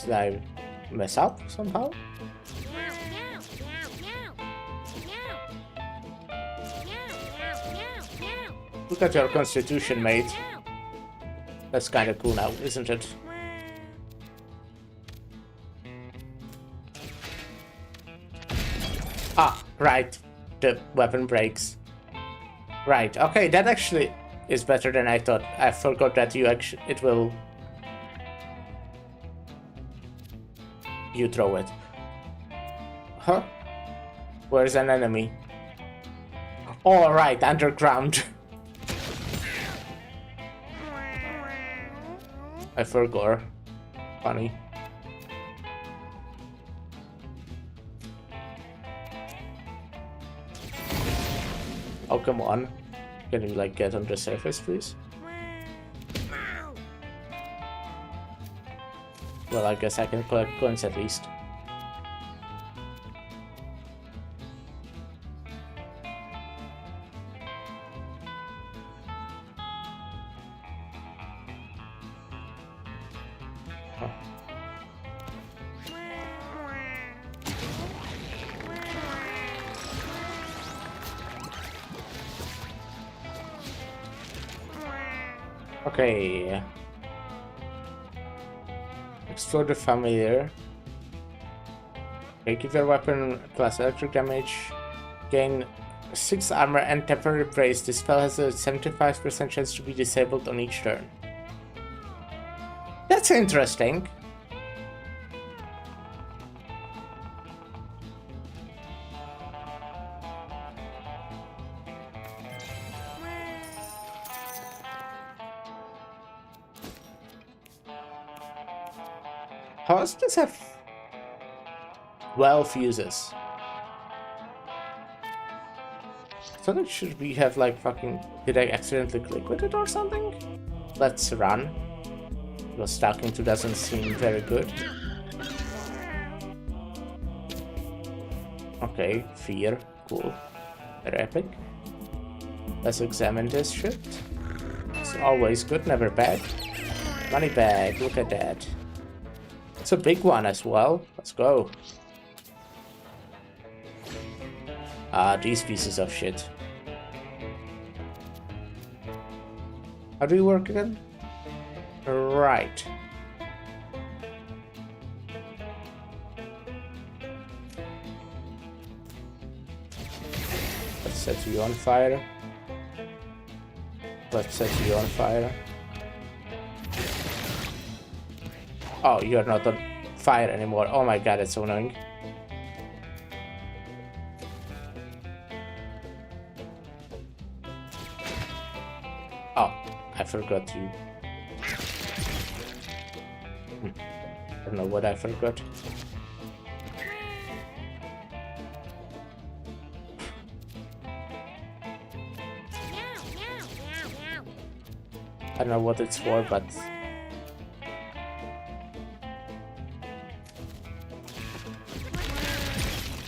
Did I mess up somehow? Look at your constitution, mate. That's kind of cool now, isn't it? Ah, right. The weapon breaks. Right, okay, that actually is better than I thought. I forgot that it will... You throw it. Huh? Where's an enemy? Oh, right, underground. I forgot. Funny. Oh, come on. Can you, like, get on the surface, please? Well, I guess I can collect coins at least. Huh. Okay. Explore the familiar. Okay, give your weapon plus electric damage. Gain 6 armor and temporary brace. This spell has a 75% chance to be disabled on each turn. That's interesting. How does this have 12 uses? So that should we have like fucking... Did I accidentally click with it or something? Let's run. Because stalking 2 doesn't seem very good. Okay, fear. Cool. Very epic. Let's examine this shit. It's always good, never bad. Money bag, look at that. It's a big one as well. Let's go. Ah, these pieces of shit. How do you work again? Right. Let's set you on fire. Let's set you on fire. Oh, you're not on fire anymore. Oh my god, it's so annoying. Oh, I forgot you. I don't know what I forgot. I don't know what it's for, but...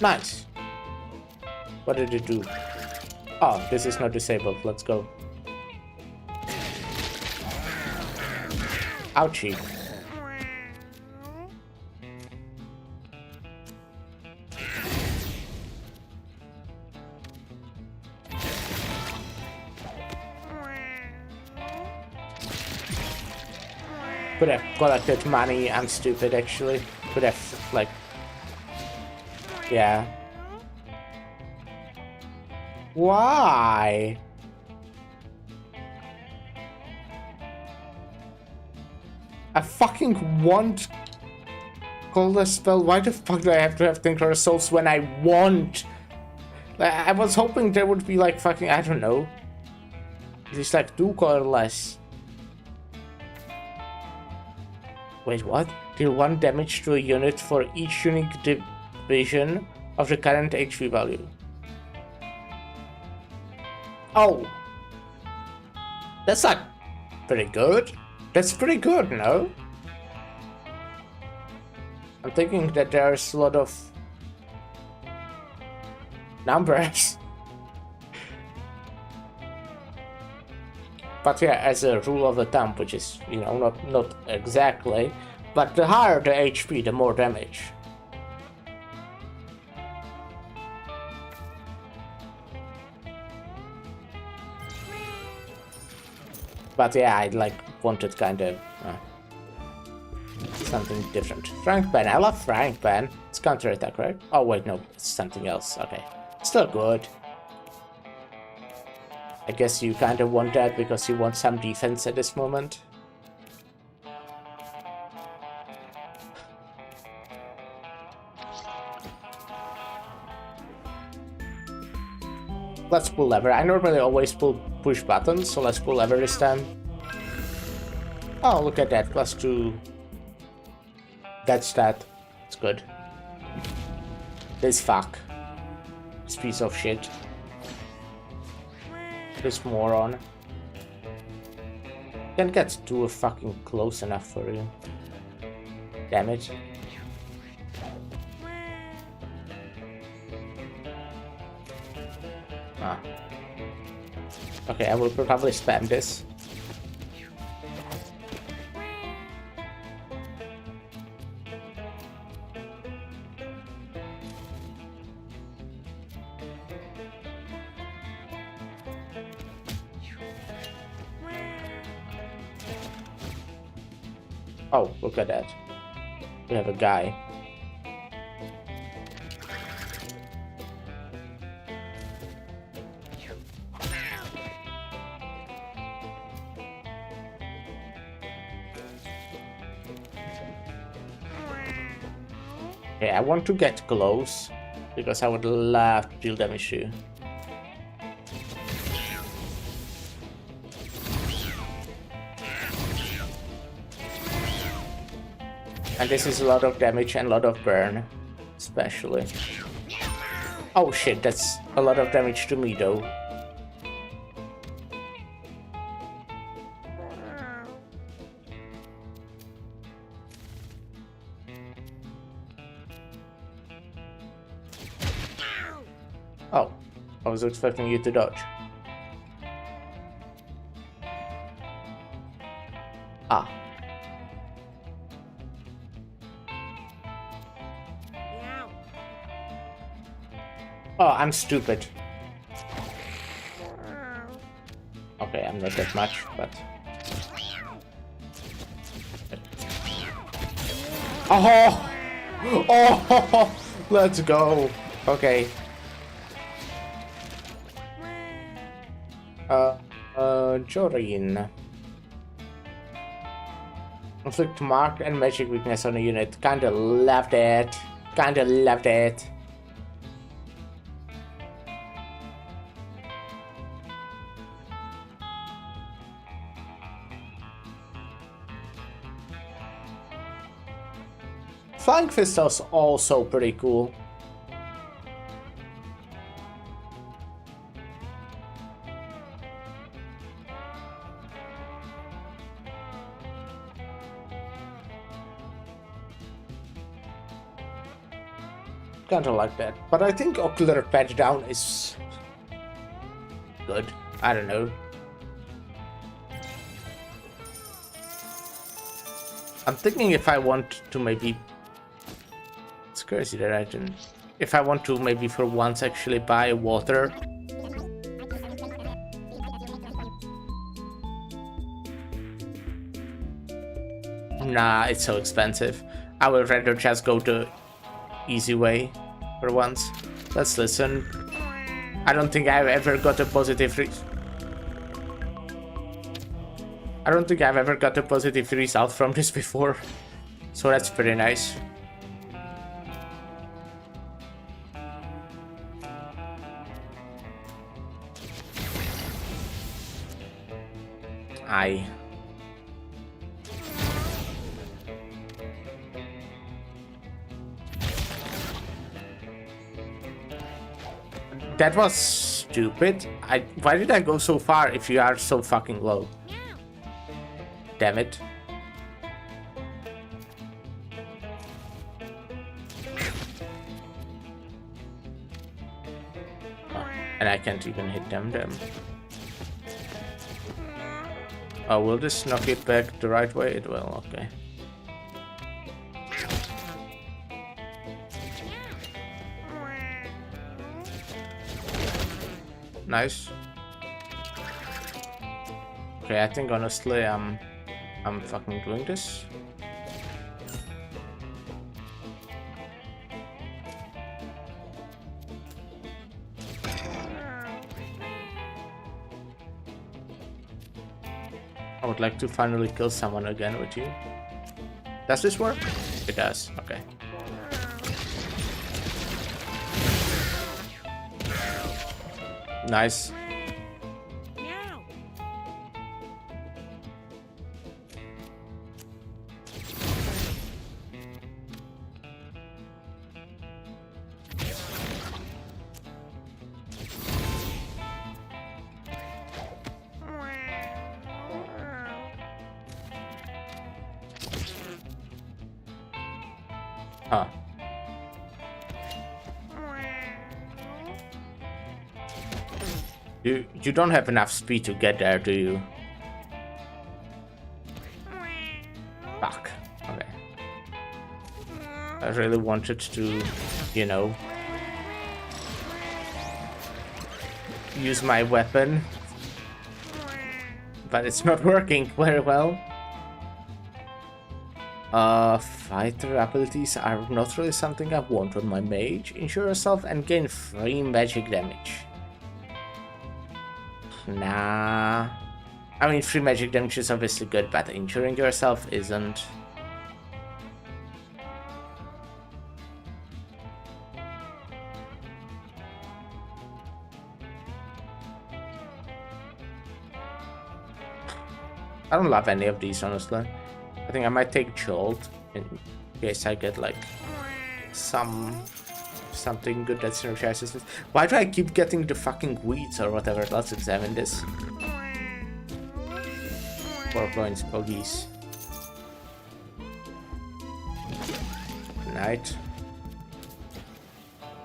Nice! What did it do? Oh, this is not disabled. Let's go. Ouchie. Could have collected money. I'm stupid, actually. Could have, like... Yeah. Why? I fucking want call a spell? Why the fuck do I have to have Tinker's Souls when I want? Like, I was hoping there would be like fucking, I don't know. It's like 2 colorless. Wait, what? Deal 1 damage to a unit for each unique division of the current HP value. Oh! That's like pretty good. That's pretty good, no? I'm thinking that there's a lot of numbers. But yeah, as a rule of the thumb, which is, you know, not exactly, but the higher the HP, the more damage. But yeah, I like wanted kind of something different. Frank Ban, I love Frank Ban. It's counter attack, right? Oh wait, no, it's something else. Okay, still good. I guess you kind of want that because you want some defense at this moment. Let's pull lever. I normally always push buttons, so let's pull lever this time. Oh, look at that, +2. That stat. It's good. This fuck. This piece of shit. This moron. Can't get too fucking close enough for you. Damn it. Ah. Okay, I will probably spam this. Oh, look at that. We have a guy. Okay, I want to get close because I would love to deal damage to you. And this is a lot of damage and a lot of burn, especially. Oh shit, that's a lot of damage to me though. Oh, I was expecting you to dodge. Ah. Oh, I'm stupid. Okay, I'm not that much, but... Oh! Oh! Let's go! Okay. Jorin. Inflict mark and magic weakness on a unit. Kinda love that. Kinda love that. Flying Fist is also pretty cool. Kinda like that. But I think Ocular Patch Down is good. I don't know. I'm thinking if I want to maybe... It's crazy that I didn't... If I want to maybe for once actually buy water. Nah, it's so expensive. I would rather just go the easy way for once. Let's listen. I don't think I've ever got a positive result from this before. So that's pretty nice. eye. That was stupid. Why did I go so far if you are so fucking low? Damn it. Oh, and I can't even hit them. Oh, will this knock it back the right way? It will, okay. Nice. Okay, I think honestly I'm fucking doing this. I would like to finally kill someone again with you. Does this work? It does, okay. Nice. Huh. You don't have enough speed to get there, do you? Fuck. Okay. I really wanted to, you know, use my weapon, but it's not working very well. Fighter abilities are not really something I want on my mage. Insure yourself and gain free magic damage. Nah. I mean, free magic damage is obviously good, but injuring yourself isn't. I don't love any of these, honestly. I think I might take Jolt in case I get like something good that synergizes with. Why do I keep getting the fucking weeds or whatever? Let's examine this. 4 points, pogies. Night.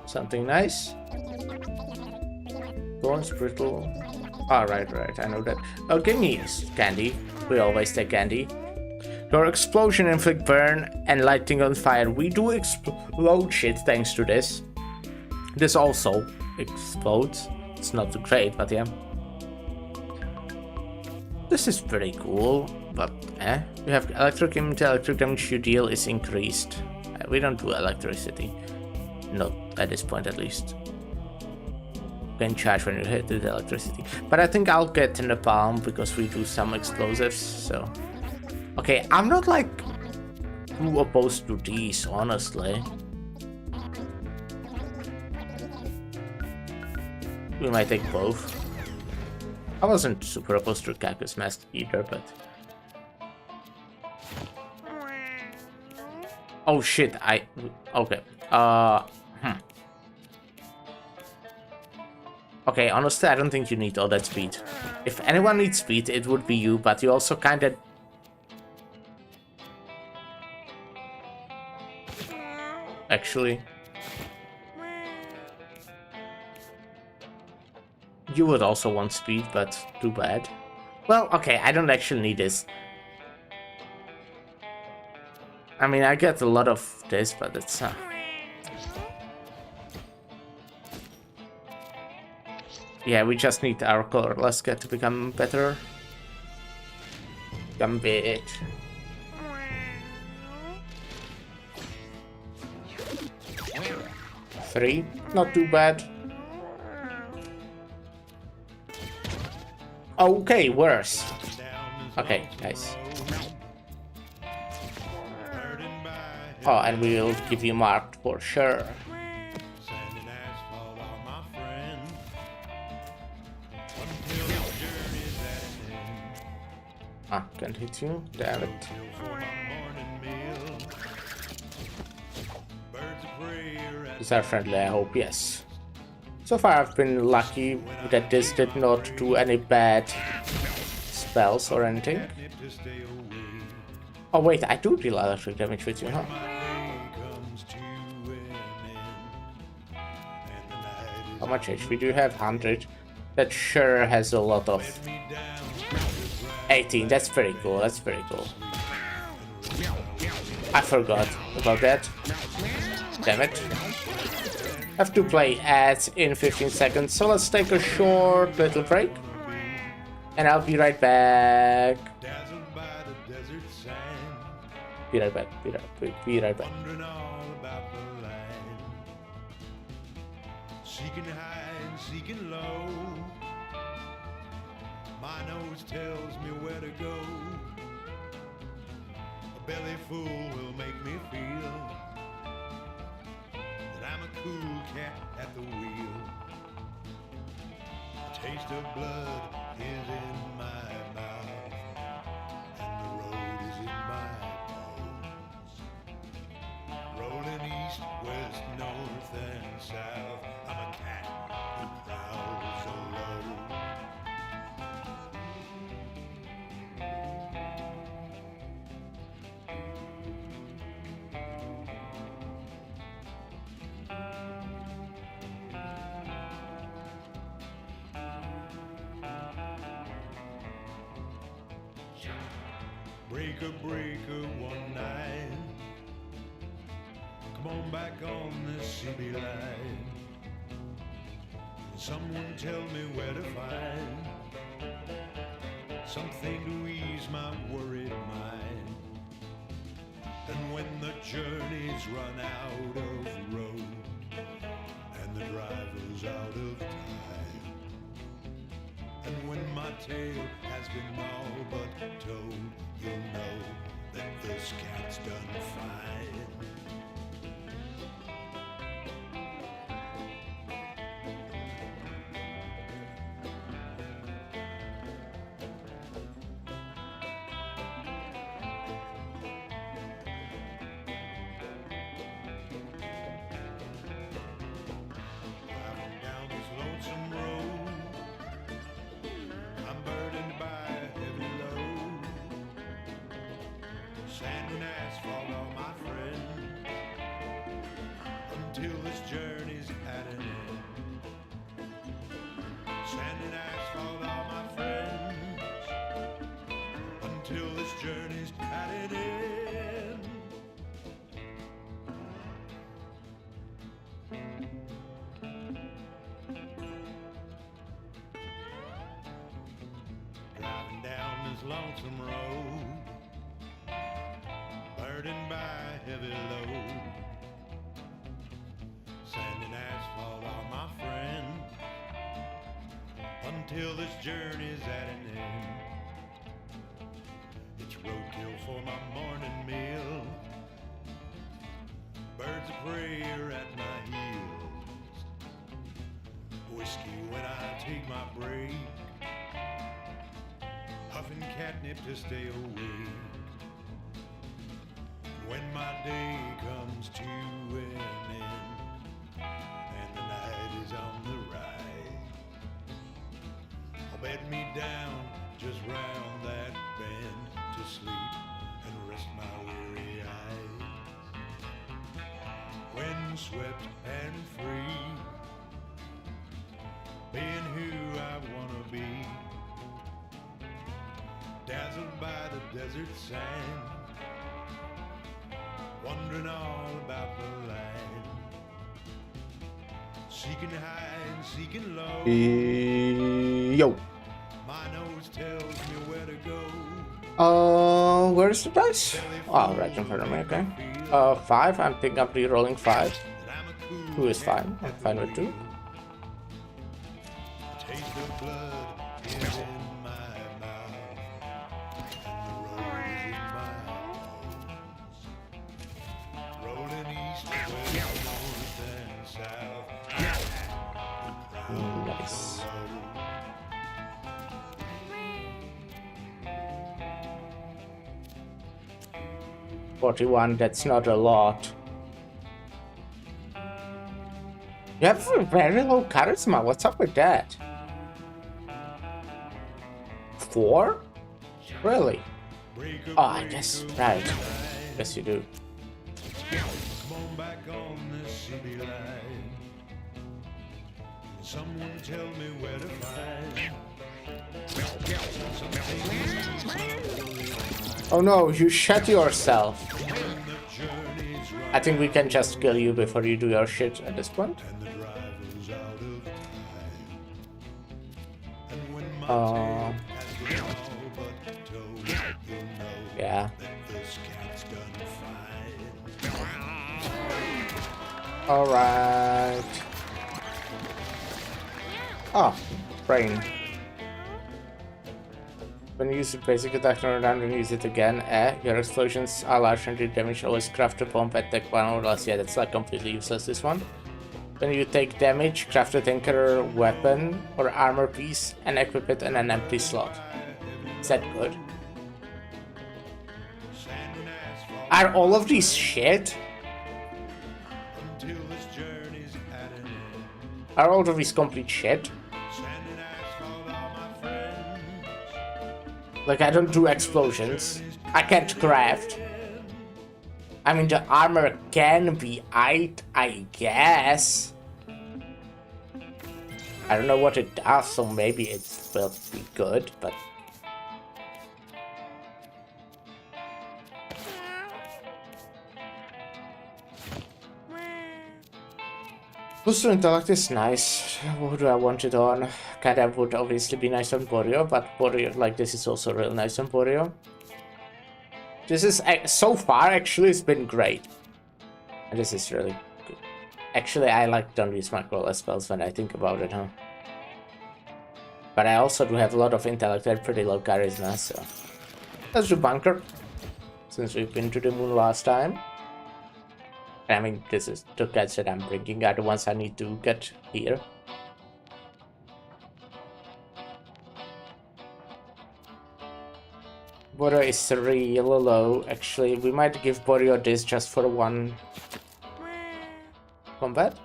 Something nice. Thorns, brittle. Ah, right, I know that. Oh, give me candy. We always take candy. Your explosion inflict burn and lighting on fire. We do explode shit thanks to this. This also explodes. It's not too great, but yeah. This is pretty cool, but You have electric immunity, electric damage you deal is increased. We don't do electricity. Not at this point, at least. You can charge when you hit with electricity. But I think I'll get in the palm because we do some explosives, so... Okay, I'm not like too opposed to these, honestly. We might take both. I wasn't super opposed to Cactus Mask either, but... Oh shit, okay. Okay, honestly, I don't think you need all that speed. If anyone needs speed, it would be you, but you also kinda... Actually... You would also want speed, but too bad. Well, okay, I don't actually need this. I mean, I get a lot of this, but it's... Yeah, we just need our colorless get to become better. Gambit. Three, not too bad. Okay, worse. Okay, nice. Oh, and we'll give you marked for sure. Ah, can't hit you. Damn it. These are friendly, I hope, yes. So far I've been lucky that this did not do any bad spells or anything. Oh wait, I do deal electric damage with you, huh? How much HP do you have? 100. That sure has a lot of... 18, that's very cool, that's very cool. I forgot about that. Damn it. I have to play ads in 15 seconds, so let's take a short little break. And I'll be right back. Be right back, be right back. Seeking high and seeking low. My nose tells me where to go. A belly full will make me feel that I'm a cool cat at the wheel. The taste of blood is in my mouth, and the road is in my bones. Rolling east, west, north, and south. I'm a cat who prowls alone. Breaker, breaker, one night. Come on back on this CB line. Someone tell me where to find something to ease my worried mind. And when the journey's run out of road and the driver's out of time, and when my tale has been all but told, you'll know that this cat's done fine. Sand and asphalt are my friend until this journey's at an end. Sand and asphalt are my friends until this journey's at an end. Driving down this lonesome road, burdened by heavy load. Sand and asphalt are my friend until this journey's at an end. It's roadkill for my morning meal. Birds of prey are at my heels. Whiskey when I take my break. Huffing catnip to stay awake. When my day comes to an end and the night is on the rise, I'll bed me down just round that bend to sleep and rest my weary eyes. Windswept and free, being who I wanna be, dazzled by the desert sand, wondering all about the land, seeking high and seeking low. Yo. My nose tells me where to go. Where's the dice? Oh, right in front of me, okay. 5, I think I'm re-rolling 5. 2 is fine, I'm fine with 2. Taste of blood is in my mouth, and the road is in my bones. Rolling east, west, north, and south. Nice. 41, that's not a lot. You have a very low charisma, what's up with that? 4? Really? Oh, I guess, right. Yes, you do. Come on back on the city line. Someone tell me where to find. Oh no, you shut yourself. I think we can just kill you before you do your shit at this point. Yeah. Alright. Oh, brain. When you use the basic attack turn around and use it again, your explosions are large and do damage. Always craft a bomb attack one or less. Yeah, that's like completely useless, this one. When you take damage, craft a tinker weapon or armor piece and equip it in an empty slot. Is that good? Are all of these shit? Are all of these complete shit? Like, I don't do explosions. I can't craft. I mean, the armor can be I guess. I don't know what it does, so maybe it will be good, but... Booster intellect is nice. What do I want it on? Kada would obviously be nice on Borio, but Borio, like, this is also real nice on Borio. This is, so far, actually, it's been great. And this is really good. Actually, I like don't use macro spells when I think about it, huh? But I also do have a lot of intellect and pretty low charisma, so... Let's do Bunker. Since we've been to the moon last time. I mean, this is the guys that I'm bringing are the ones I need to get here. Borio is real low. Actually, we might give Borio this just for one combat.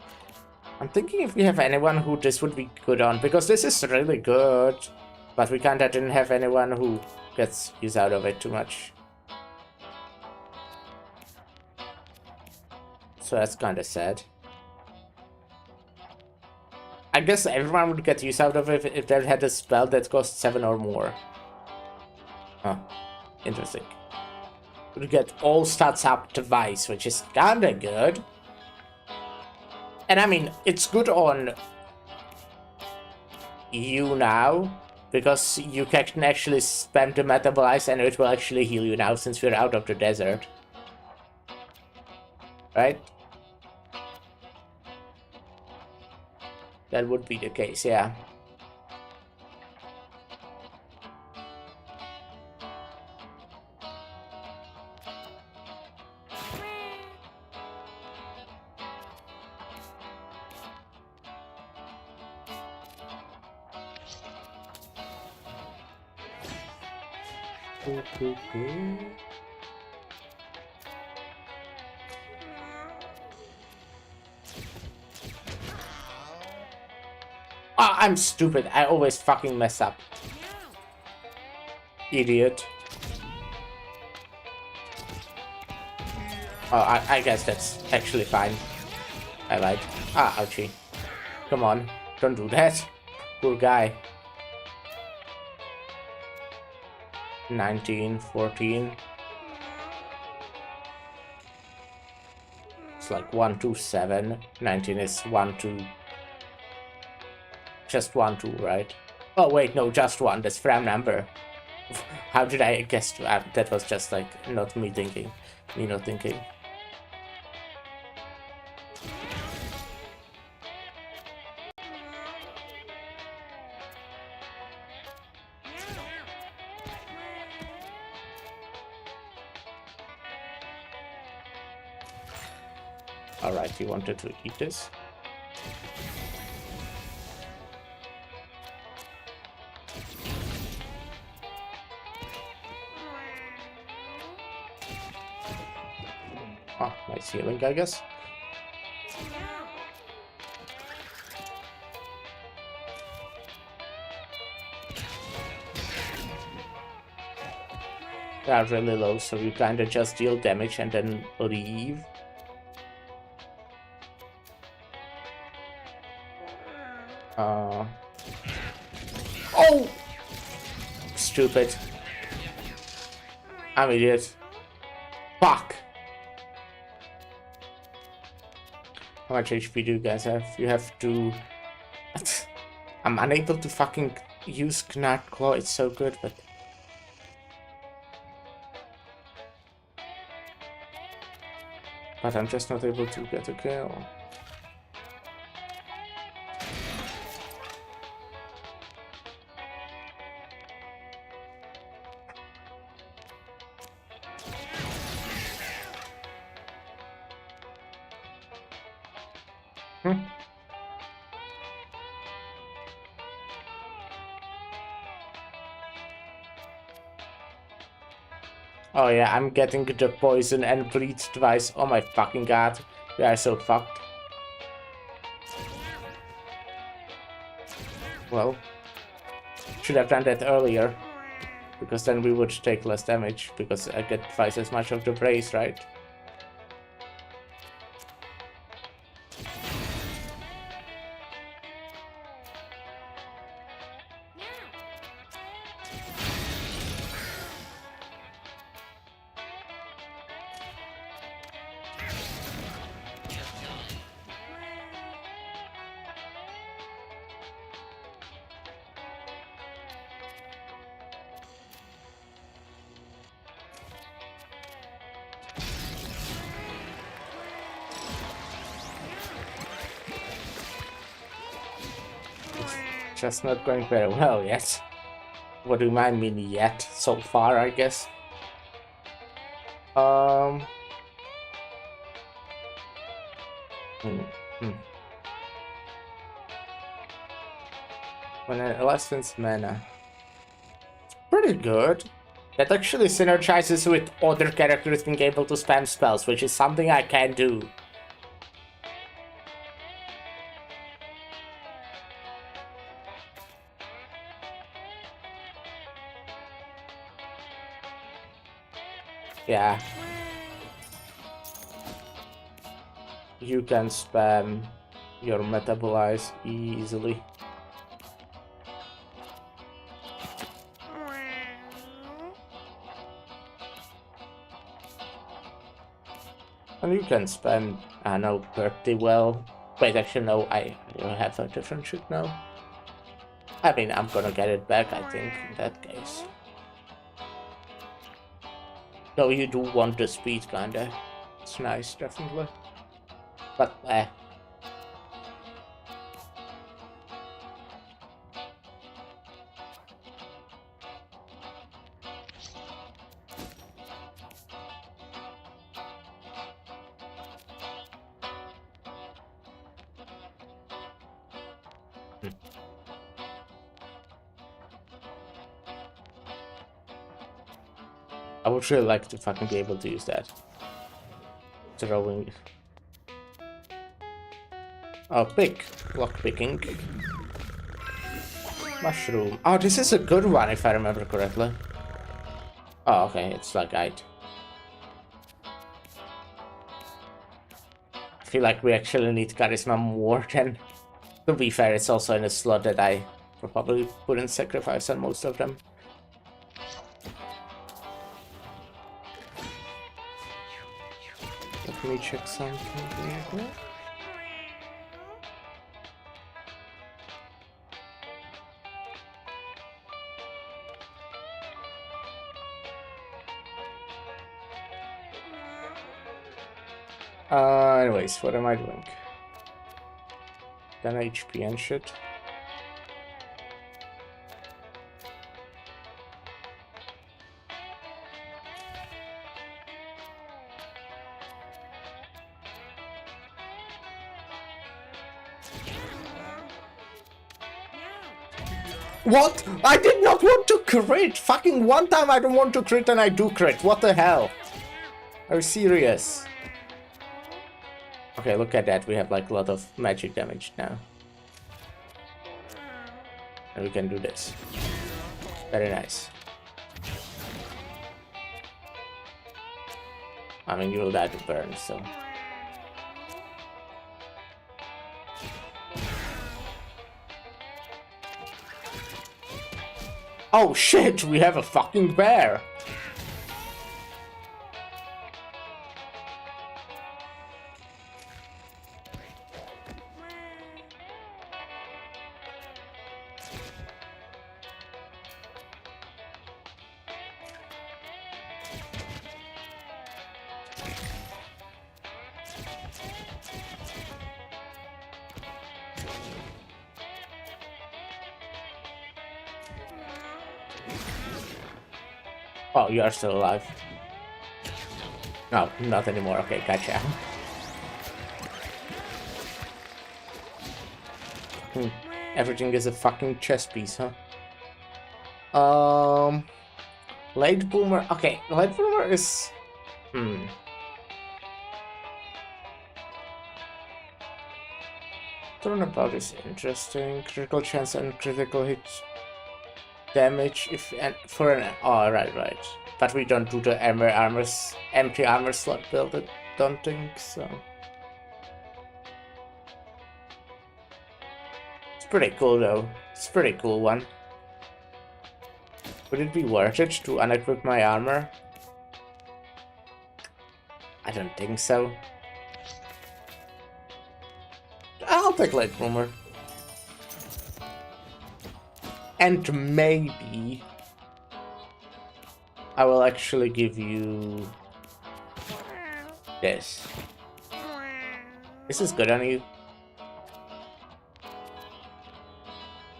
I'm thinking if we have anyone who this would be good on, because this is really good. But we can't didn't have anyone who gets use out of it too much. So that's kind of sad. I guess everyone would get use out of it if they had a spell that cost 7 or more. Huh. Interesting. Would get all stats up twice, which is kinda good. And I mean, it's good on you now, because you can actually spam the metabolize and it will actually heal you now since we're out of the desert. Right? That would be the case, yeah. Oh, I'm stupid. I always fucking mess up. Idiot. Oh, I guess that's actually fine. I lied. Ah, ouchie. Come on. Don't do that. Poor guy. 19, 14. It's like 1, 2, 7. 19 is 1, 2. Just 1, 2, right? Oh wait, no, just 1. That's frame number. How did I guess that was just like not me thinking. Me not thinking. Alright, you wanted to eat this? It's healing, I guess. They are really low, so you kinda just deal damage and then leave. Oh! Stupid. I'm an idiot. Fuck! How much HP do you guys have? You have to... I'm unable to fucking use Gnat Claw, it's so good, but... But I'm just not able to get a kill. Oh yeah, I'm getting the poison and bleed twice. Oh my fucking god. We are so fucked. Well, should have done that earlier. Because then we would take less damage. Because I get twice as much of the brace, right? Just not going very well yet. What do you mean yet? So far, I guess. When it lessens mana. It's pretty good. That actually synergizes with other characters being able to spam spells, which is something I can do. Yeah. You can spam your metabolize easily. And you can spam, I know, pretty well. Wait, actually no, I have a different shit now. I mean, I'm gonna get it back, I think, in that case. Though you do want the speed, kinda. It's nice, definitely. But, I would really like to fucking be able to use that. Throwing. Oh, pick. Lock picking. Mushroom. Oh, this is a good one if I remember correctly. Oh, okay, it's like guide. I feel like we actually need charisma more than... To be fair, it's also in a slot that I probably wouldn't sacrifice on most of them. Let me check something here. Anyways, what am I doing? 10 HP and shit. What? I did not want to crit! Fucking one time I don't want to crit and I do crit. What the hell? Are you serious? Okay, look at that. We have like a lot of magic damage now. And we can do this. Very nice. I mean, you will die to burn, so... Oh shit, we have a fucking bear! Oh, you are still alive. No, not anymore. Okay, gotcha. Everything is a fucking chess piece, huh? Late boomer. Okay, late boomer is... Turnabout is interesting. Critical chance and critical hit damage if and for an right. But we don't do the empty armor slot build. I don't think so. It's pretty cool though. It's a pretty cool one. Would it be worth it to unequip my armor? I don't think so. I'll take Late Bloomer. And maybe I will actually give you this. This is good on you.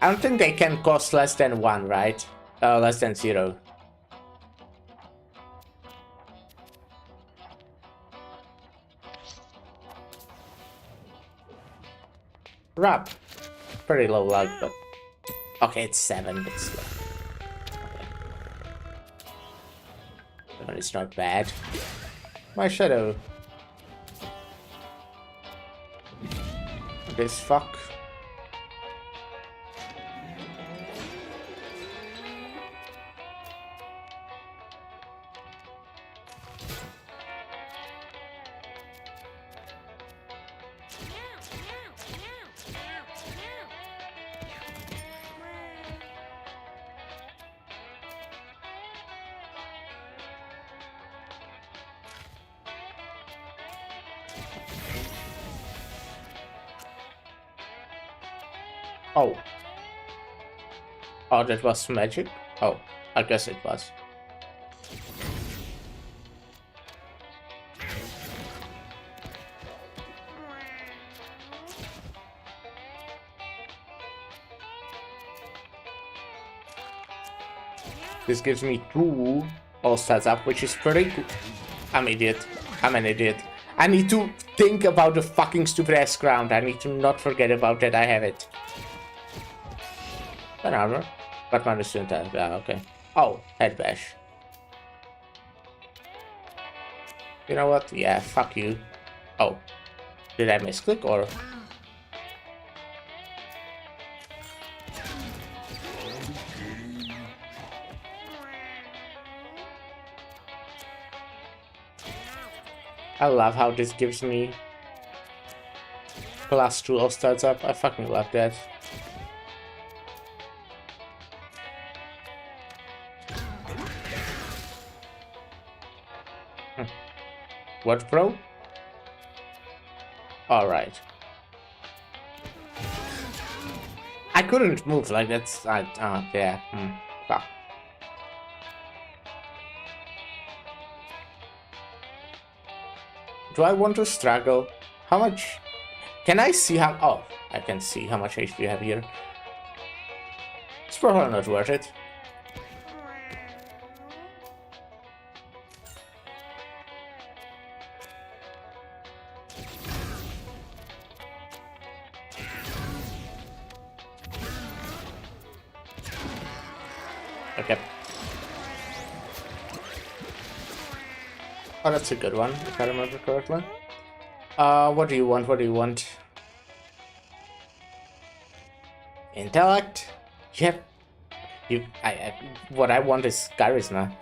I don't think they can cost less than 1, right? Less than 0. Rub. Pretty low luck, but... Okay, it's 7, but still. Okay. 7 is not bad. My shadow. This fuck. Oh. Oh, that was magic? Oh, I guess it was. This gives me 2 all stats up, which is pretty good. I'm idiot. I'm an idiot. I need to think about the fucking stupid ass ground. I need to not forget about that. I have it. An armor. But minus 2 attack. Yeah, okay. Oh, head bash. You know what? Yeah, fuck you. Oh. Did I misclick or? I love how this gives me +2 all starts up. I fucking love that. What, bro? Alright. I couldn't move, like that's... yeah. Fuck. Do I want to struggle? How much... Can I see how... Oh, I can see how much HP I have here. It's probably not worth it. Okay. Oh, that's a good one, if I remember correctly. What do you want? What do you want? Intellect? Yep. What I want is charisma.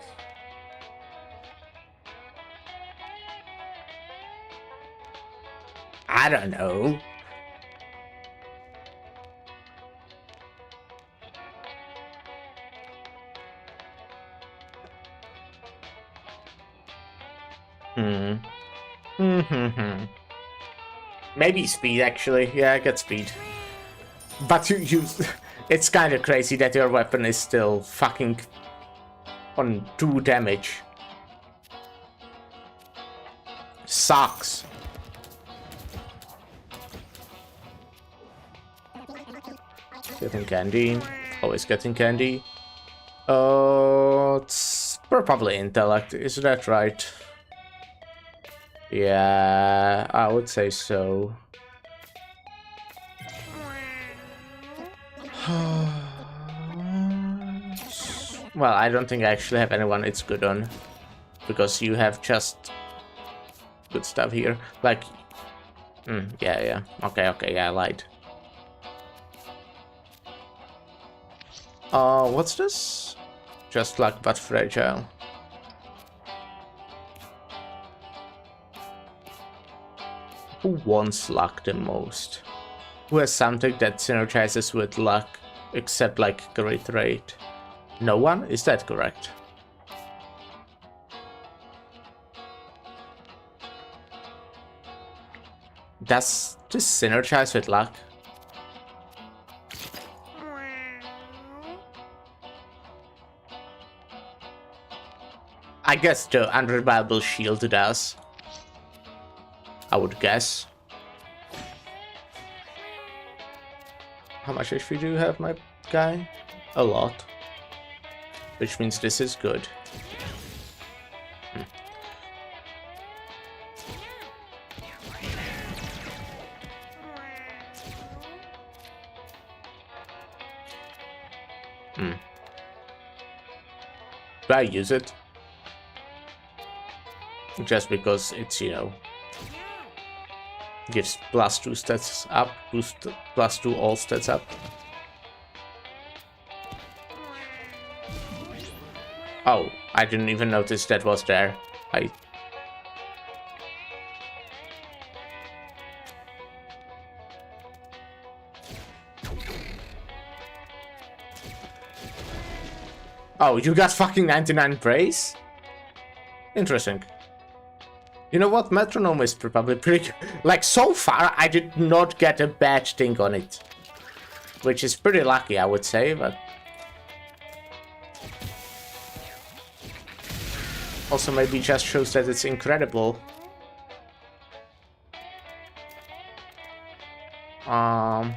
I don't know. Maybe speed, actually. Yeah, I get speed. But you it's kind of crazy that your weapon is still fucking on 2 damage. Sucks. Getting candy. Always getting candy. It's probably intellect, is that right? Yeah, I would say so. Well, I don't think I actually have anyone it's good on. Because you have just good stuff here. Like, yeah. Okay, yeah, I lied. What's this? Just luck, but fragile. Who wants luck the most? Who has something that synergizes with luck, except like great rate? No one? Is that correct? Does this synergize with luck? I guess the unreliable shield does. I would guess. How much HP do you have, my guy? A lot. Which means this is good. Do I use it? Just because it's, you know, gives +2 stats up, +2 all stats up. Oh, I didn't even notice that was there. Oh, you got fucking 99 praise? Interesting. You know what? Metronome is probably pretty good. Like, so far, I did not get a bad thing on it. Which is pretty lucky, I would say, but... also maybe just shows that it's incredible. Fuck.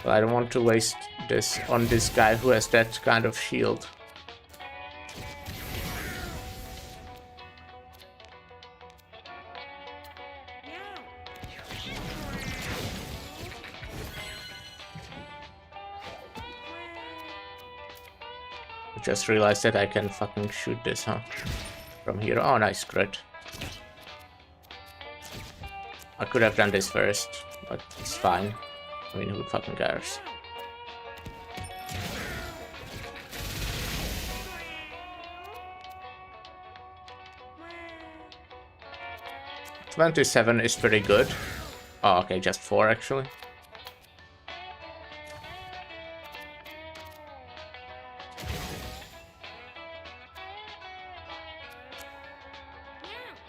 Well, I don't want to waste this on this guy who has that kind of shield. Just realized that I can fucking shoot this, huh? From here. Oh, nice, crit. I could have done this first, but it's fine. I mean, who fucking cares? $27 is pretty good. Oh, okay, just 4 actually.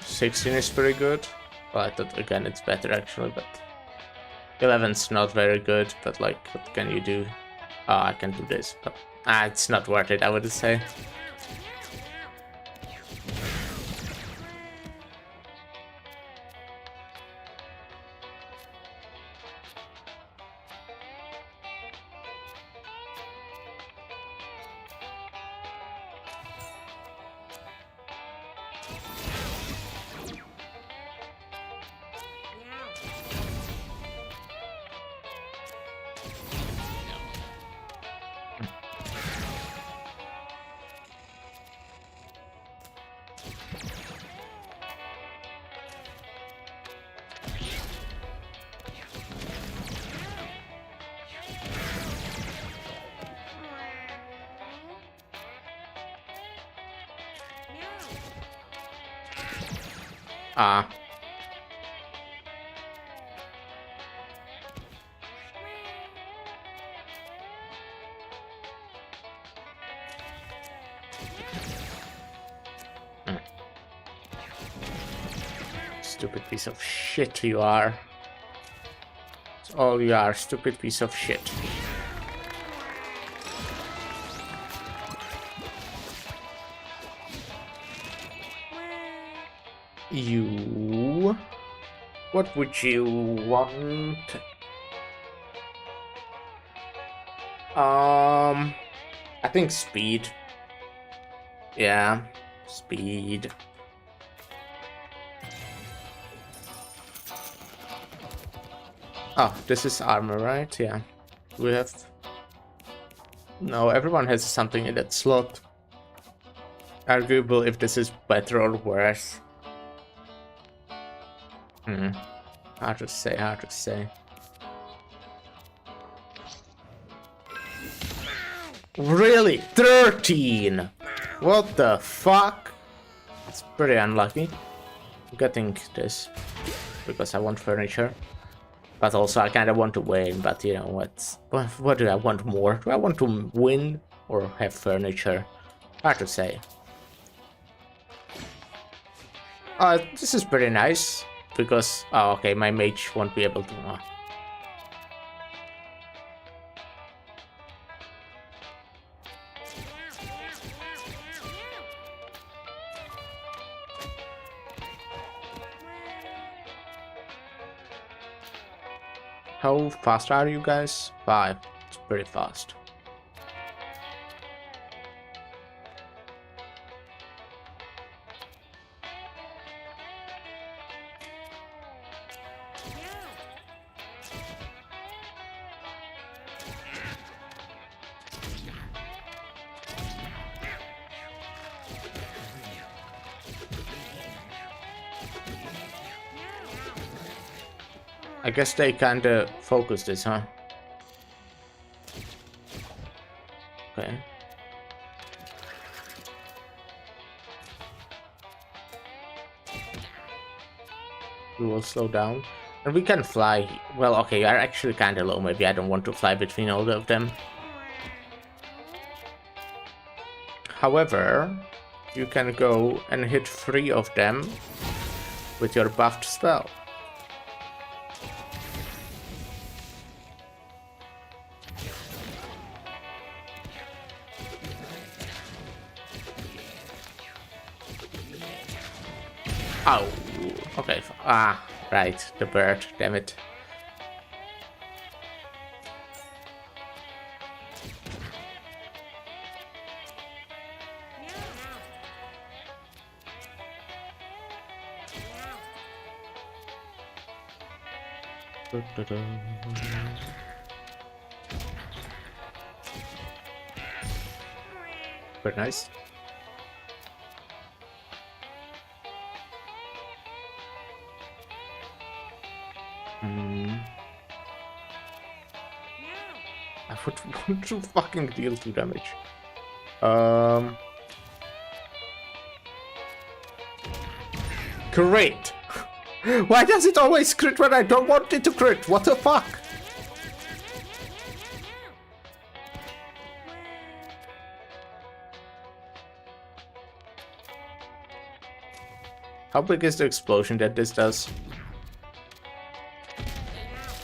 $16 is pretty good. Well, I thought again it's better actually, but 11's not very good. But like, what can you do? Oh, I can do this, but it's not worth it, I would say. Ah. Stupid piece of shit you are. That's all you are, stupid piece of shit. You... What would you want? I think speed. Yeah, speed. Oh, this is armor, right? Yeah. We have... No, everyone has something in that slot. Arguable if this is better or worse. Hard to say, hard to say. Really? 13? What the fuck? It's pretty unlucky. I'm getting this because I want furniture. But also I kind of want to win, but you know, what do I want more? Do I want to win or have furniture? Hard to say. This is pretty nice because... Oh, okay, my mage won't be able to... How fast are you guys? 5. It's pretty fast. I guess they kinda focused this, huh? Okay. We will slow down. And we can fly. Well, okay, you're actually kinda low. Maybe I don't want to fly between all of them. However, you can go and hit 3 of them with your buffed spell. Oh, okay. Ah, right. The bird. Damn it. Very nice. I would want to fucking deal 2 damage. Crit! Why does it always crit when I don't want it to crit? What the fuck? How big is the explosion that this does?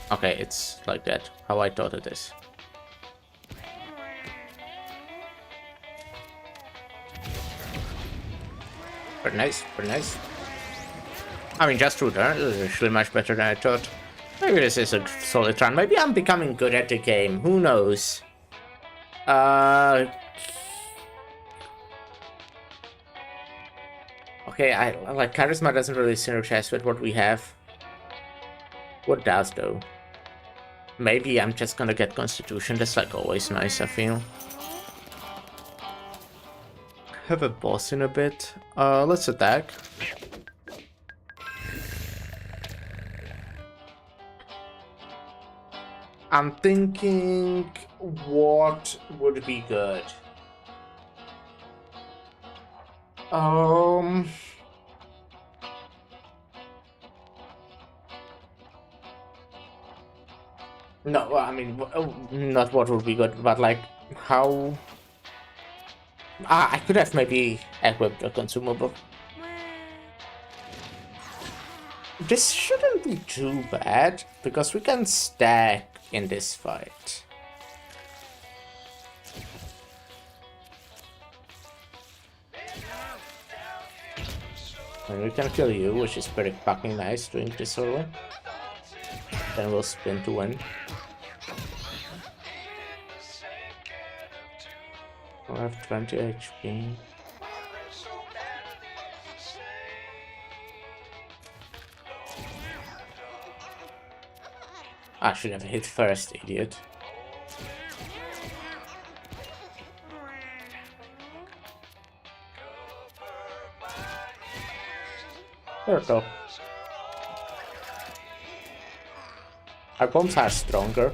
Okay, it's like that. How I thought it is. Very nice, very nice. I mean, just 2 turns is actually much better than I thought. Maybe this is a solid run. Maybe I'm becoming good at the game. Who knows? Okay, I like charisma doesn't really synergize with what we have. What does though? Maybe I'm just gonna get Constitution. That's like always nice, I feel. Have a boss in a bit. Let's attack. I'm thinking what would be good. No, I mean, not what would be good, but like how. I could have maybe equipped a consumable. This shouldn't be too bad, because we can stack in this fight. And we can kill you, which is pretty fucking nice doing this early. Then we'll spin to win. I have 20 HP. I should have hit first, idiot. There we go. Our bombs are stronger.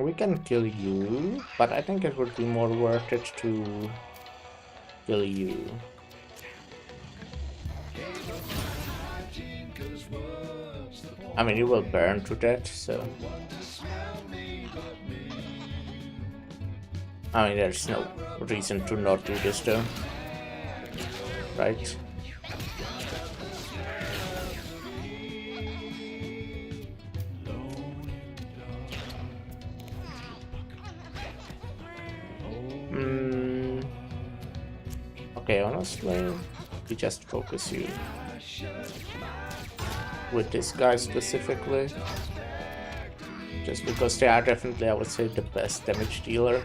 We can kill you, but I think it would be more worth it to kill you. I mean, you will burn to death, so... I mean, there's no reason to not do this though. Right? Okay, honestly, we just focus you with this guy specifically, just because they are definitely, I would say, the best damage dealer.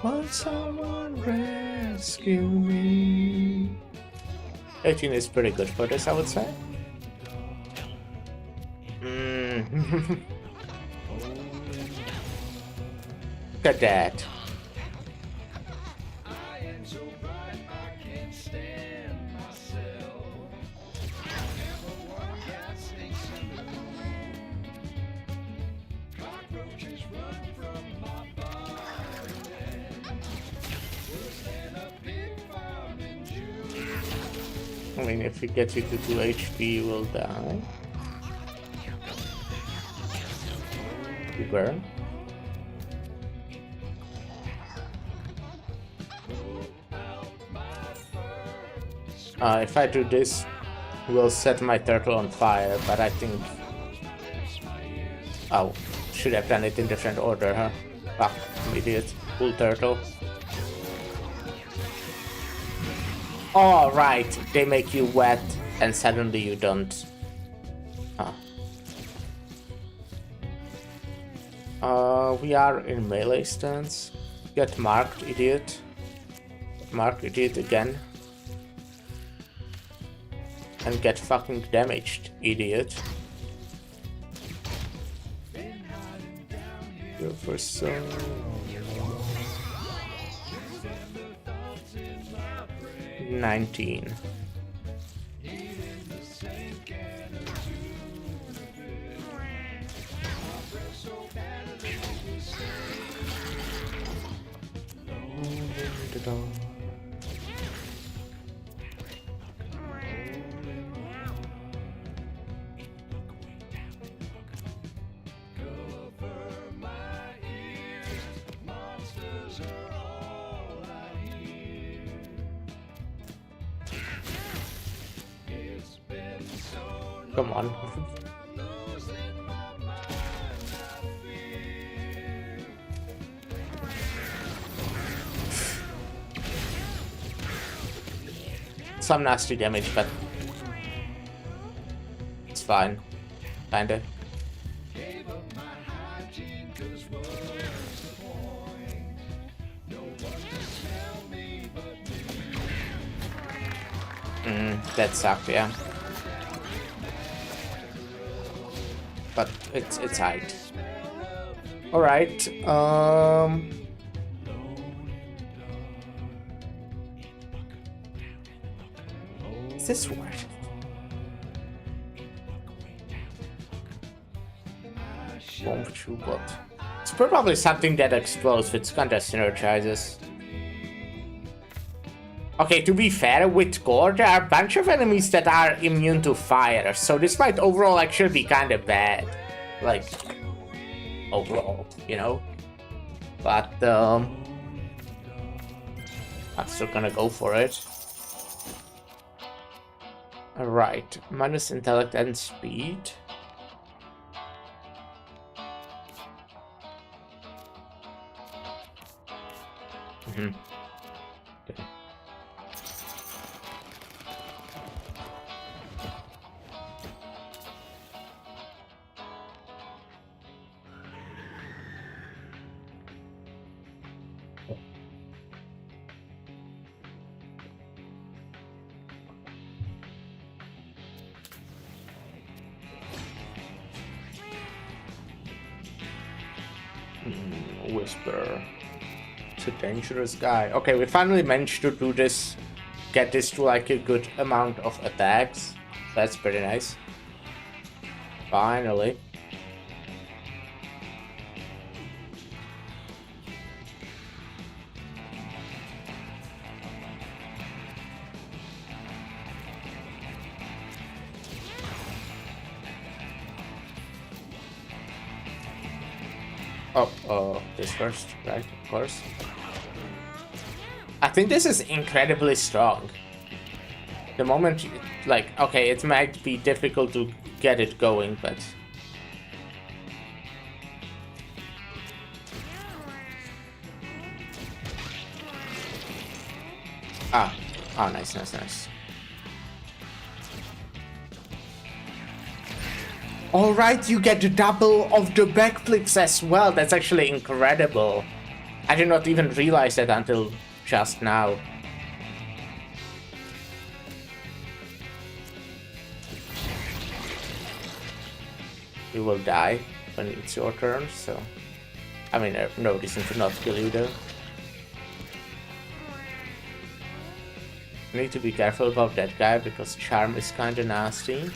Won't someone rescue me? 18 is pretty good for this, I would say. Look at that. I mean, if we get you to 2 HP, you will die. You burn. If I do this, we'll set my turtle on fire, but I think... Oh, should have done it in different order, huh? Fuck, I'm idiot. Full turtle. Oh, right, they make you wet and suddenly you don't. We are in melee stance. Get marked, idiot. Mark, idiot again. And get fucking damaged, idiot. Go for some. $19. Come on. Some nasty damage, but it's fine. Kinda. That sucked, yeah. But it's height. All right. Is this worth it? Bomb through what? It's probably something that explodes, which kinda synergizes. Okay, to be fair, with Gore, there are a bunch of enemies that are immune to fire, so this might overall actually be kinda bad. Like, overall, you know? But, I'm still gonna go for it. Alright, minus intellect and speed. Okay. Whisper. It's a dangerous guy. Okay, we finally managed to do this. Get this to like a good amount of attacks. That's pretty nice. Finally. Oh, this first, right? Of course. I think this is incredibly strong. The moment, like, okay, it might be difficult to get it going, but... Oh, nice, nice, nice. Alright, you get the double of the backflips as well. That's actually incredible. I did not even realize that until just now. You will die when it's your turn, so... I mean, no reason to not kill you though. Need to be careful about that guy because Charm is kinda nasty.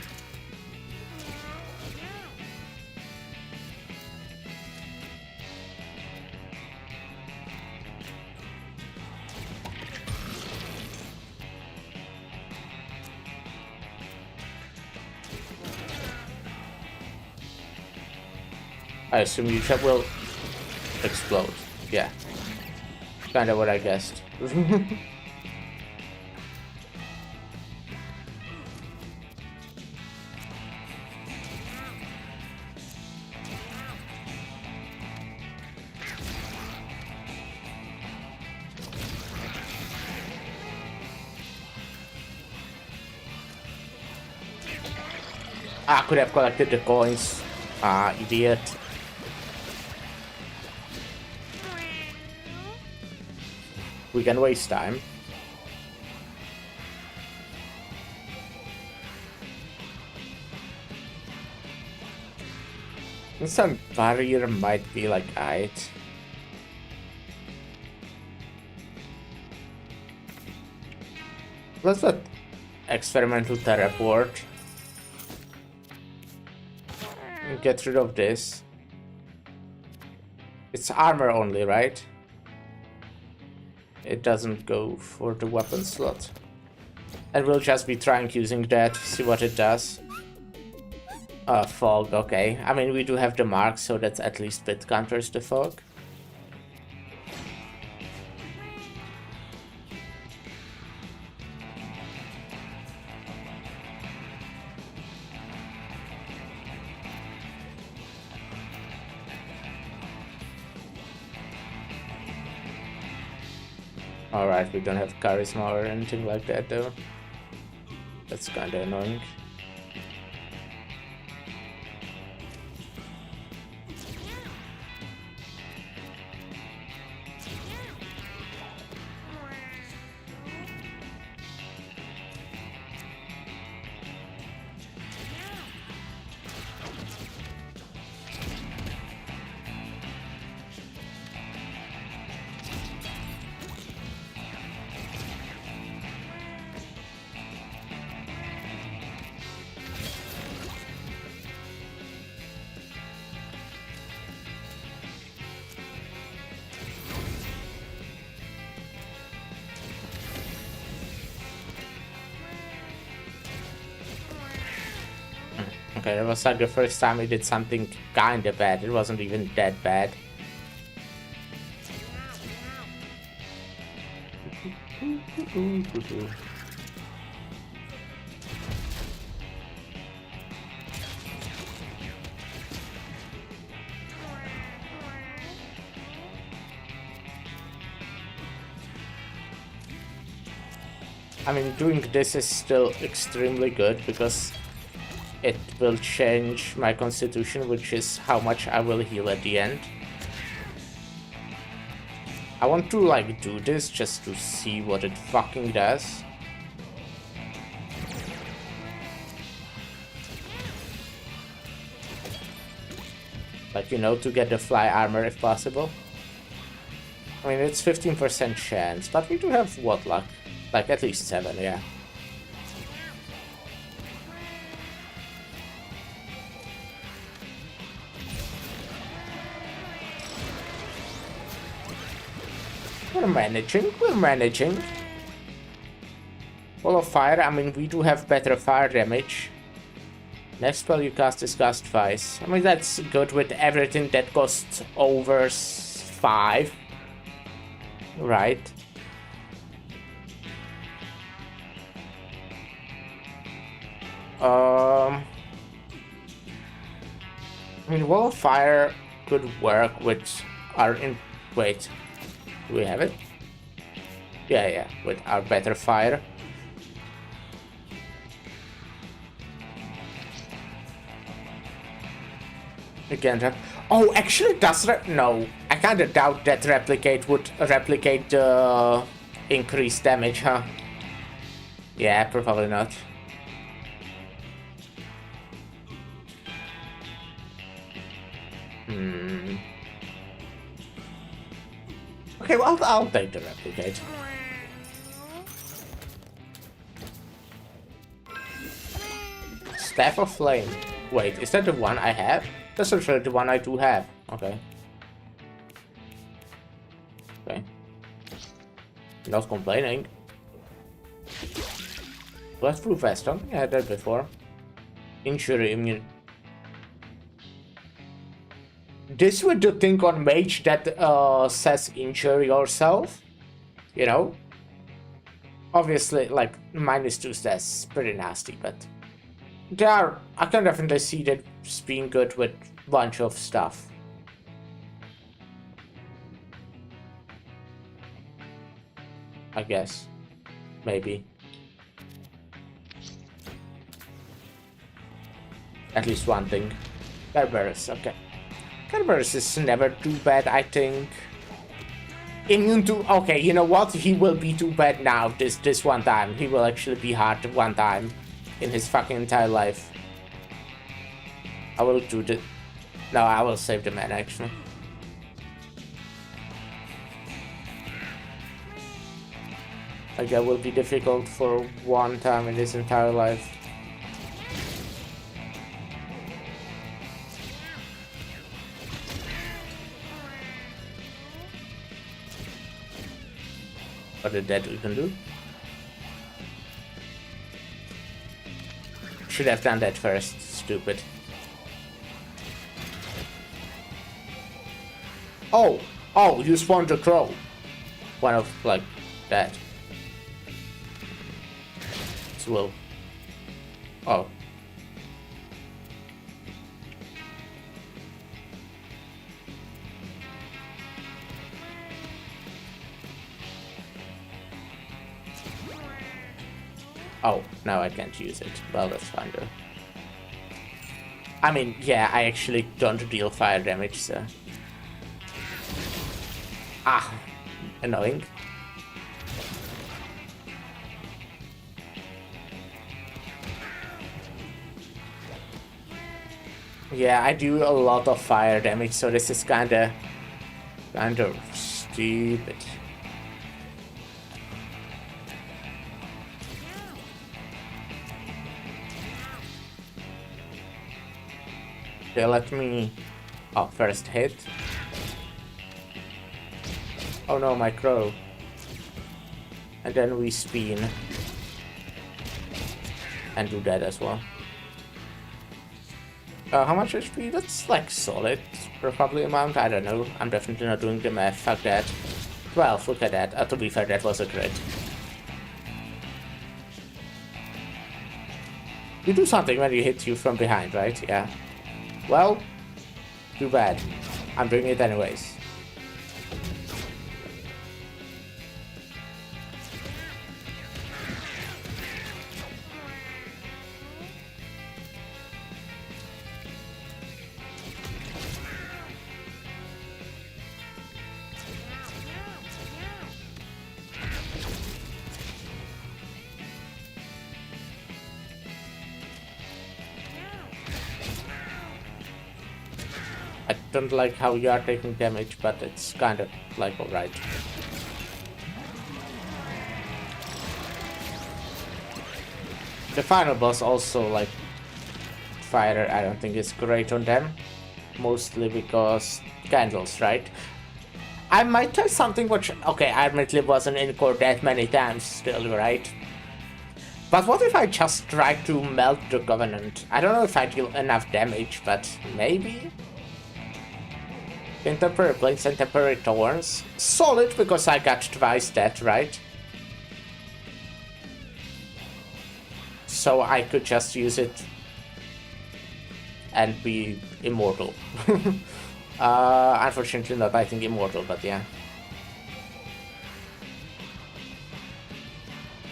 I assume you will explode. Yeah. Kinda what I guessed. I could have collected the coins. Idiot. We can waste time. Some barrier might be like it. Let's let experimental teleport. Get rid of this. It's armor only, right? It doesn't go for the weapon slot. And we'll just be trying using that, see what it does. Fog, okay. I mean, we do have the mark, so that's at least bit counters the fog. Alright, we don't have charisma or anything like that though. That's kinda annoying. Okay, that was like the first time I did something kinda bad. It wasn't even that bad. I mean, doing this is still extremely good because it will change my constitution, which is how much I will heal at the end. I want to like do this just to see what it fucking does. Like, you know, to get the fly armor if possible. I mean, it's 15% chance, but we do have what luck? Like at least 7, yeah. We're managing. Wall of Fire, I mean, we do have better fire damage. Next spell you cast is Gust Vice. I mean, that's good with everything that costs over 5. Right. I mean, Wall of Fire could work with our wait, do we have it? Yeah, with our better fire. Again, oh, actually, does no? I kinda doubt that replicate would replicate the increased damage, huh? Yeah, probably not. Okay, well, I'll take the replicate. Staff of Flame. Wait, is that the one I have? That's actually the one I do have. Okay. Okay. Not complaining. Bulletproof vest. I don't think I had that before. Injury immune. This would the thing on mage that says injure yourself, you know? Obviously, like, -2 stats, pretty nasty, but I can definitely see that being good with a bunch of stuff. I guess. Maybe. At least one thing. Kerberos, okay. Kerberos is never too bad, I think. Immune to... Okay, you know what? He will be too bad now, this one time. He will actually be hard one time in his fucking entire life. I will do the... No, I will save the man, actually. Like, that will be difficult for one time in his entire life. What did that even do? Should have done that first, stupid. Oh! Oh, you spawned a crow. One of, like, that. Will. Oh. Oh, now I can't use it. Well, that's fine though. I mean, yeah, I actually don't deal fire damage, so... Ah! Annoying. Yeah, I do a lot of fire damage, so this is kinda stupid. Okay, let me... Oh, first hit. Oh no, my crow. And then we spin. And do that as well. How much HP? That's like solid, probably amount. I don't know. I'm definitely not doing the math. Fuck that. 12, look at that. To be fair, that was a crit. You do something when you hit you from behind, right? Yeah. Well, too bad. I'm doing it anyways. I don't like how you are taking damage, but it's kind of like alright. The final boss also like fire, I don't think is great on them. Mostly because candles, right? I might try something which, okay, I admittedly wasn't in core that many times still, right? But what if I just try to melt the Covenant? I don't know if I deal enough damage, but maybe? In temporary plates and temporary thorns. Solid because I got twice that, right? So I could just use it and be immortal. Unfortunately not, I think immortal, but yeah.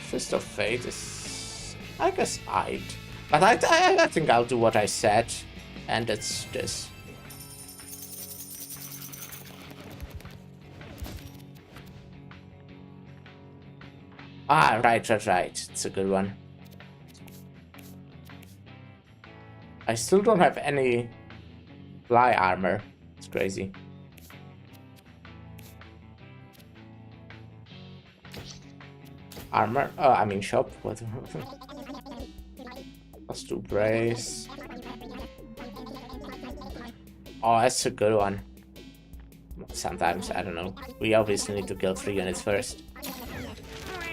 Fist of Fate is, I guess, I'd. But I think I'll do what I said, and it's this. Ah, right. It's a good one. I still don't have any fly armor. It's crazy. Armor? Oh, I mean shop. What? Let's do brace. Oh, that's a good one. Sometimes, I don't know. We obviously need to kill 3 units first.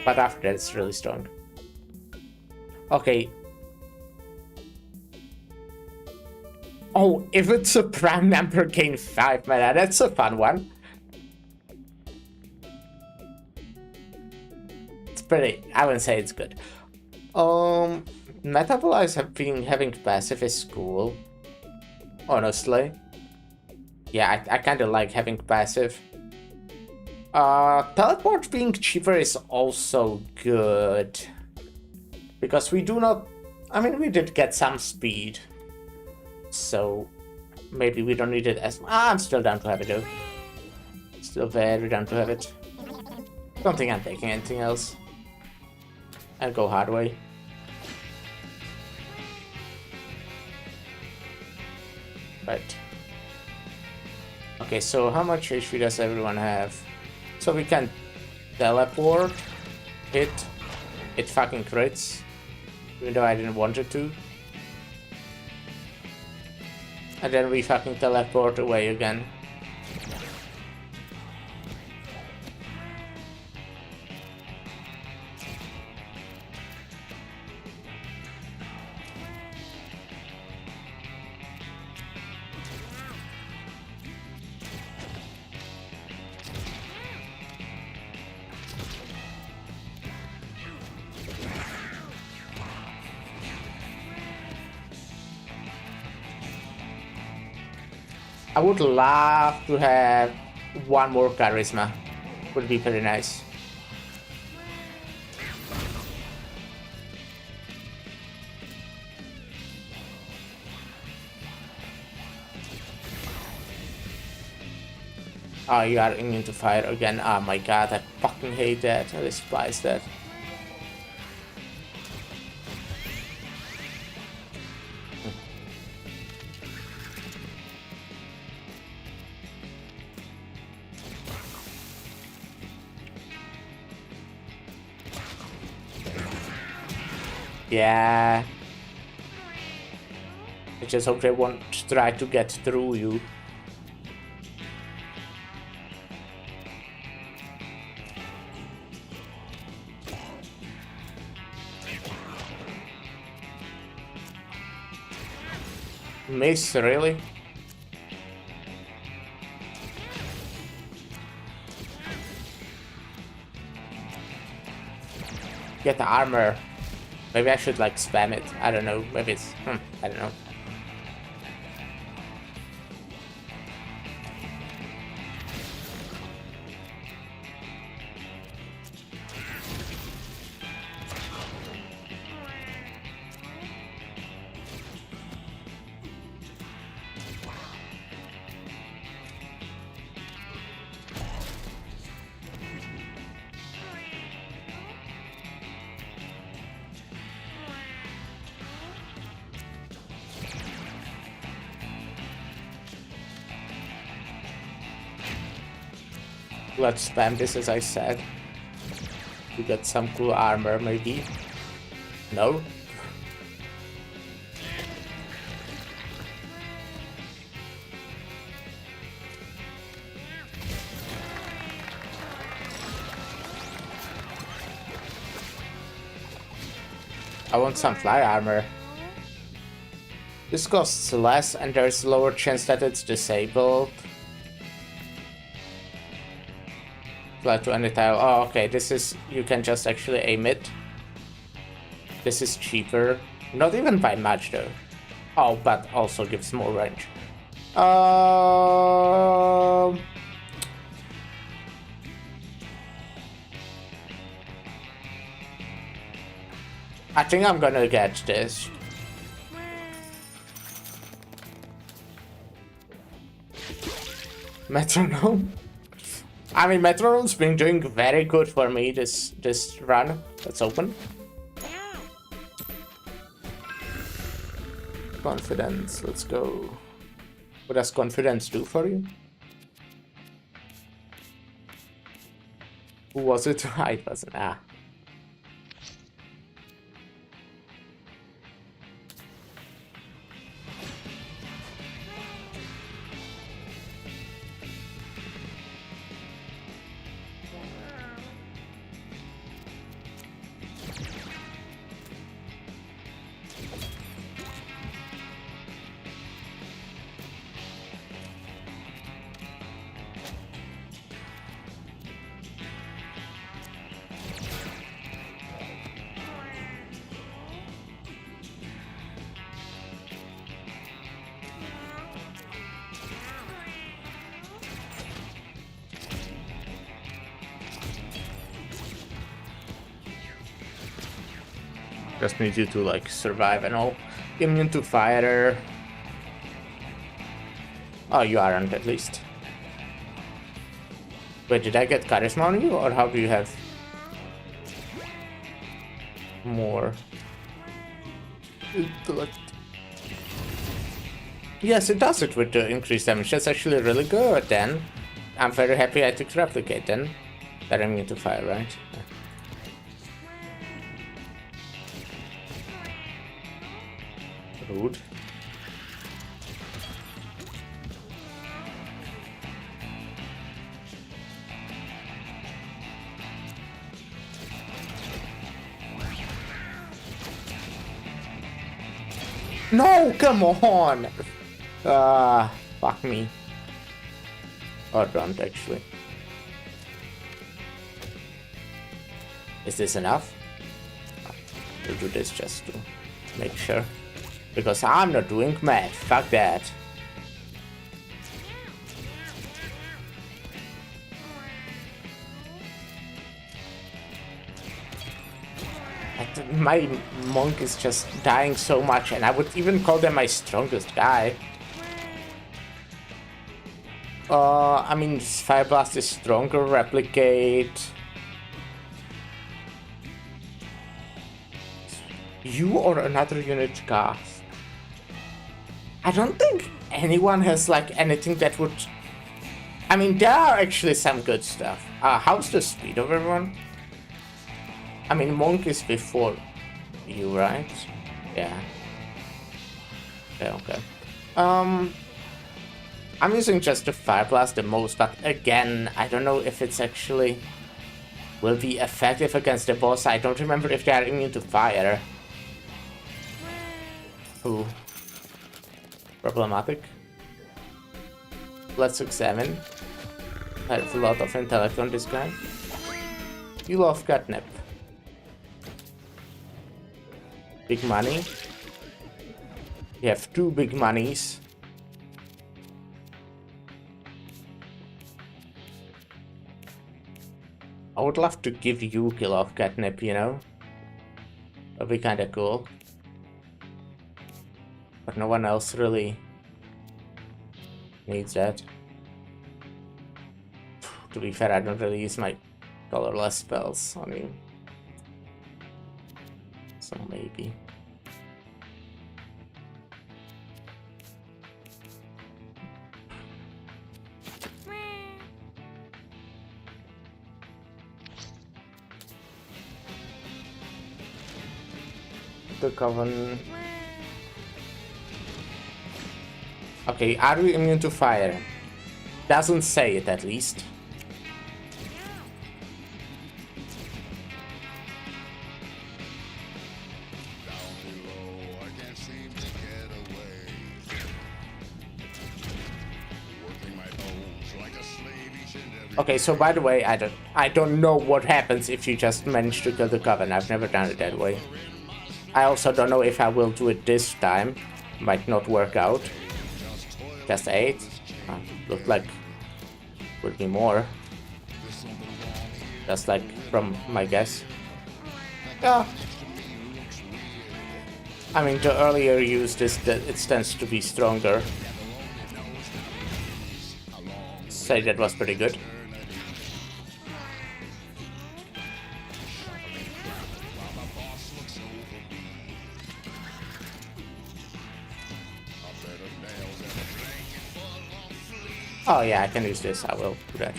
But after that, it's really strong. Okay. Oh, if it's a prime number, gain 5 mana. That's a fun one. It's pretty. I wouldn't say it's good. Metabolize having passive is cool. Honestly. Yeah, I kind of like having passive. Teleport being cheaper is also good. Because we do not... I mean, we did get some speed. So, maybe we don't need it as... I'm still down to have it though. Still very down to have it. Don't think I'm taking anything else. I'll go hard way. Right. Okay, so how much HP does everyone have? So we can teleport, it fucking crits, even though I didn't want it to. And then we fucking teleport away again. I would love to have one more charisma. Would be pretty nice. Oh, you are immune to fire again. Oh my god, I fucking hate that. I despise that. Yeah. I just hope they won't try to get through you. Miss, really? Get the armor. Maybe I should like spam it. I don't know. Maybe it's... I don't know. Let's spam this as I said. We get some cool armor, maybe. No? I want some fly armor. This costs less and there's a lower chance that it's disabled. Fly to any tile. Oh, okay, this is... you can just actually aim it. This is cheaper. Not even by much though. Oh, but also gives more range. I think I'm gonna get this. Metronome? I mean, Metronome's been doing very good for me this run. Let's open. Confidence, let's go. What does confidence do for you? Who was it? I wasn't. Ah. Just need you to like survive and all. Immune to fire. Oh, you aren't at least. Wait, did I get charisma on you, or how do you have more intellect? Yes, it does it with the increased damage. That's actually really good then. I'm very happy I took replicate then. That I'm immune to fire, right? Yeah. Rude. No, come on! Fuck me. Or don't actually. Is this enough? We'll do this just to make sure. Because I'm not doing math. Fuck that. My monk is just dying so much, and I would even call them my strongest guy. I mean, Fire Blast is stronger, replicate. You or another unit cast. I don't think anyone has like anything that would... I mean, there are actually some good stuff. How's the speed of everyone? I mean, Monk is before you, right? Yeah. Yeah, okay. I'm using just the Fire Blast the most, but again, I don't know if it's actually will be effective against the boss. I don't remember if they are immune to fire. Who? problematic. Let's examine. I have a lot of intellect on this guy. You love catnip. Big money. You have 2 big monies. I would love to give you kill off catnip, you know? That'd be kinda cool. But no one else really needs that. To be fair, I don't really use my colorless spells on you. So maybe. The Coven. Okay, are you immune to fire? Doesn't say it at least. Okay, so by the way, I don't know what happens if you just manage to kill the Coven. I've never done it that way. I also don't know if I will do it this time. Might not work out. Just 8. Looked like would be more. Just like from my guess. Yeah. I mean, the earlier you use this, it tends to be stronger. Say that was pretty good. Oh yeah, I can use this. I will do that.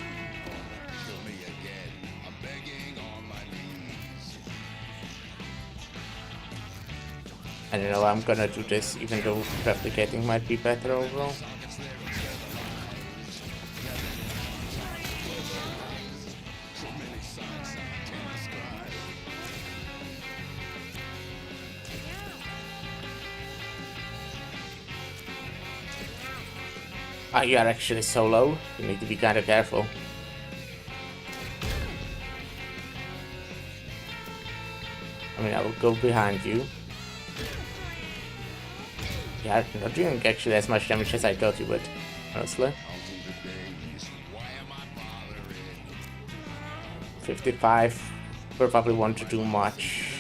I don't know, I'm gonna do this even though replicating might be better overall. Ah, you are actually so low. You need to be kind of careful. I mean, I will go behind you. Yeah, I'm not doing actually as much damage as I thought you would, honestly. 55, probably won't do much.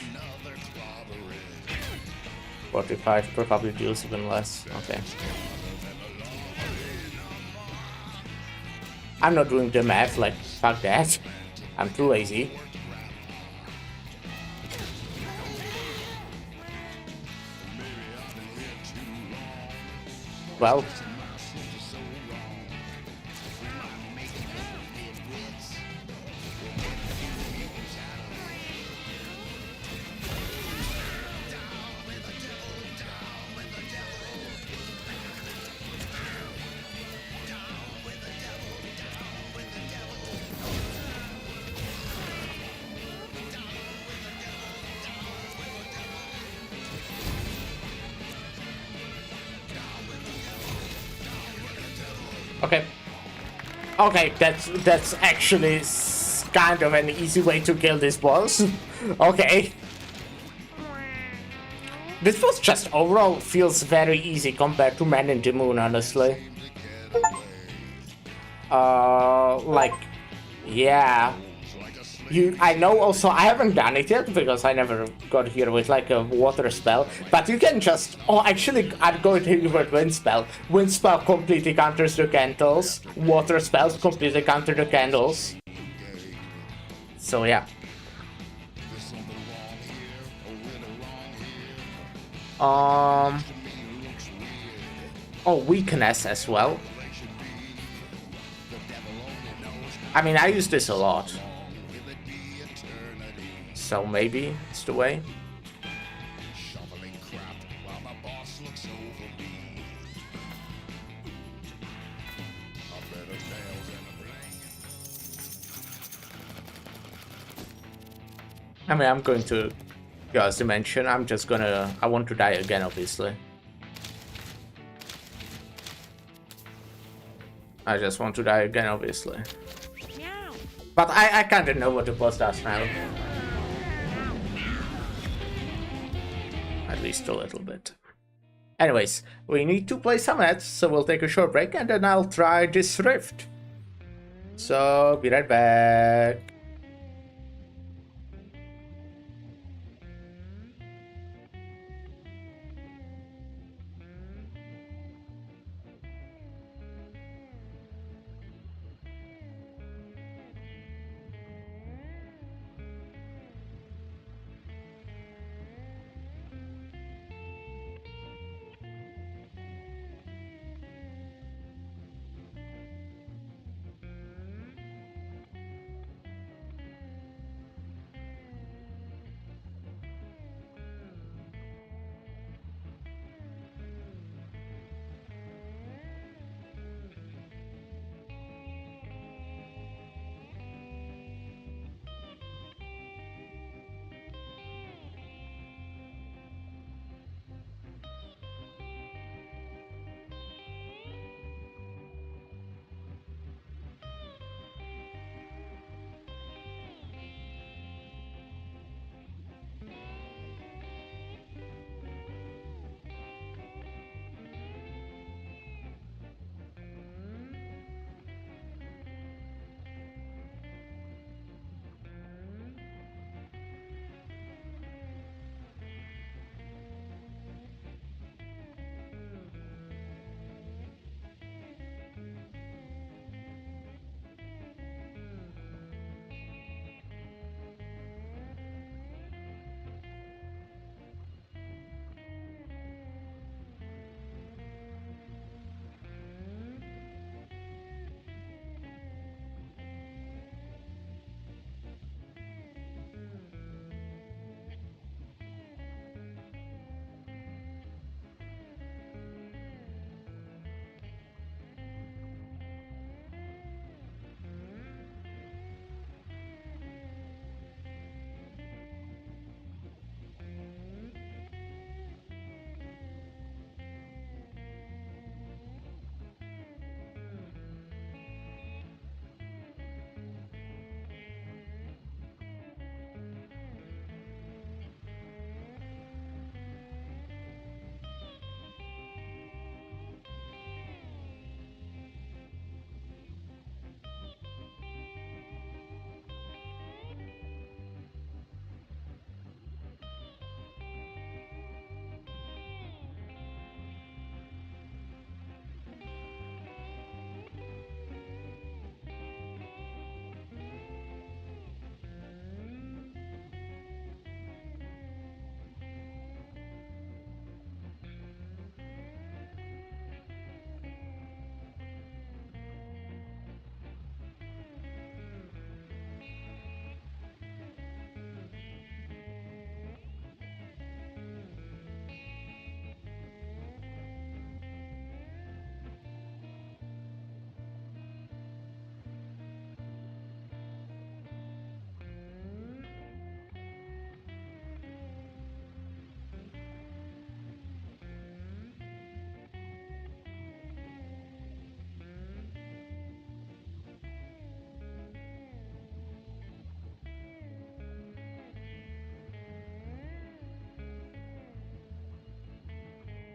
45 probably deals even less. Okay. I'm not doing the math, like, fuck that. I'm too lazy. Well. Okay. Okay, that's actually kind of an easy way to kill this boss. Okay. This was just overall feels very easy compared to Man in the Moon, honestly. Like, yeah. I know also, I haven't done it yet because I never got here with like a water spell, but you can just, oh actually I'm going to hit you with wind spell. Wind spell completely counters the candles, water spells completely counter the candles. So yeah. Oh, weakness as well. I mean, I use this a lot. So maybe it's the way. I mean, I'm going to Chaos Dimension. I'm just gonna... I want to die again, obviously. I just want to die again, obviously. But I kind of know what the boss does now. At least a little bit. Anyways, we need to play some ads, so we'll take a short break and then I'll try this rift. So, be right back.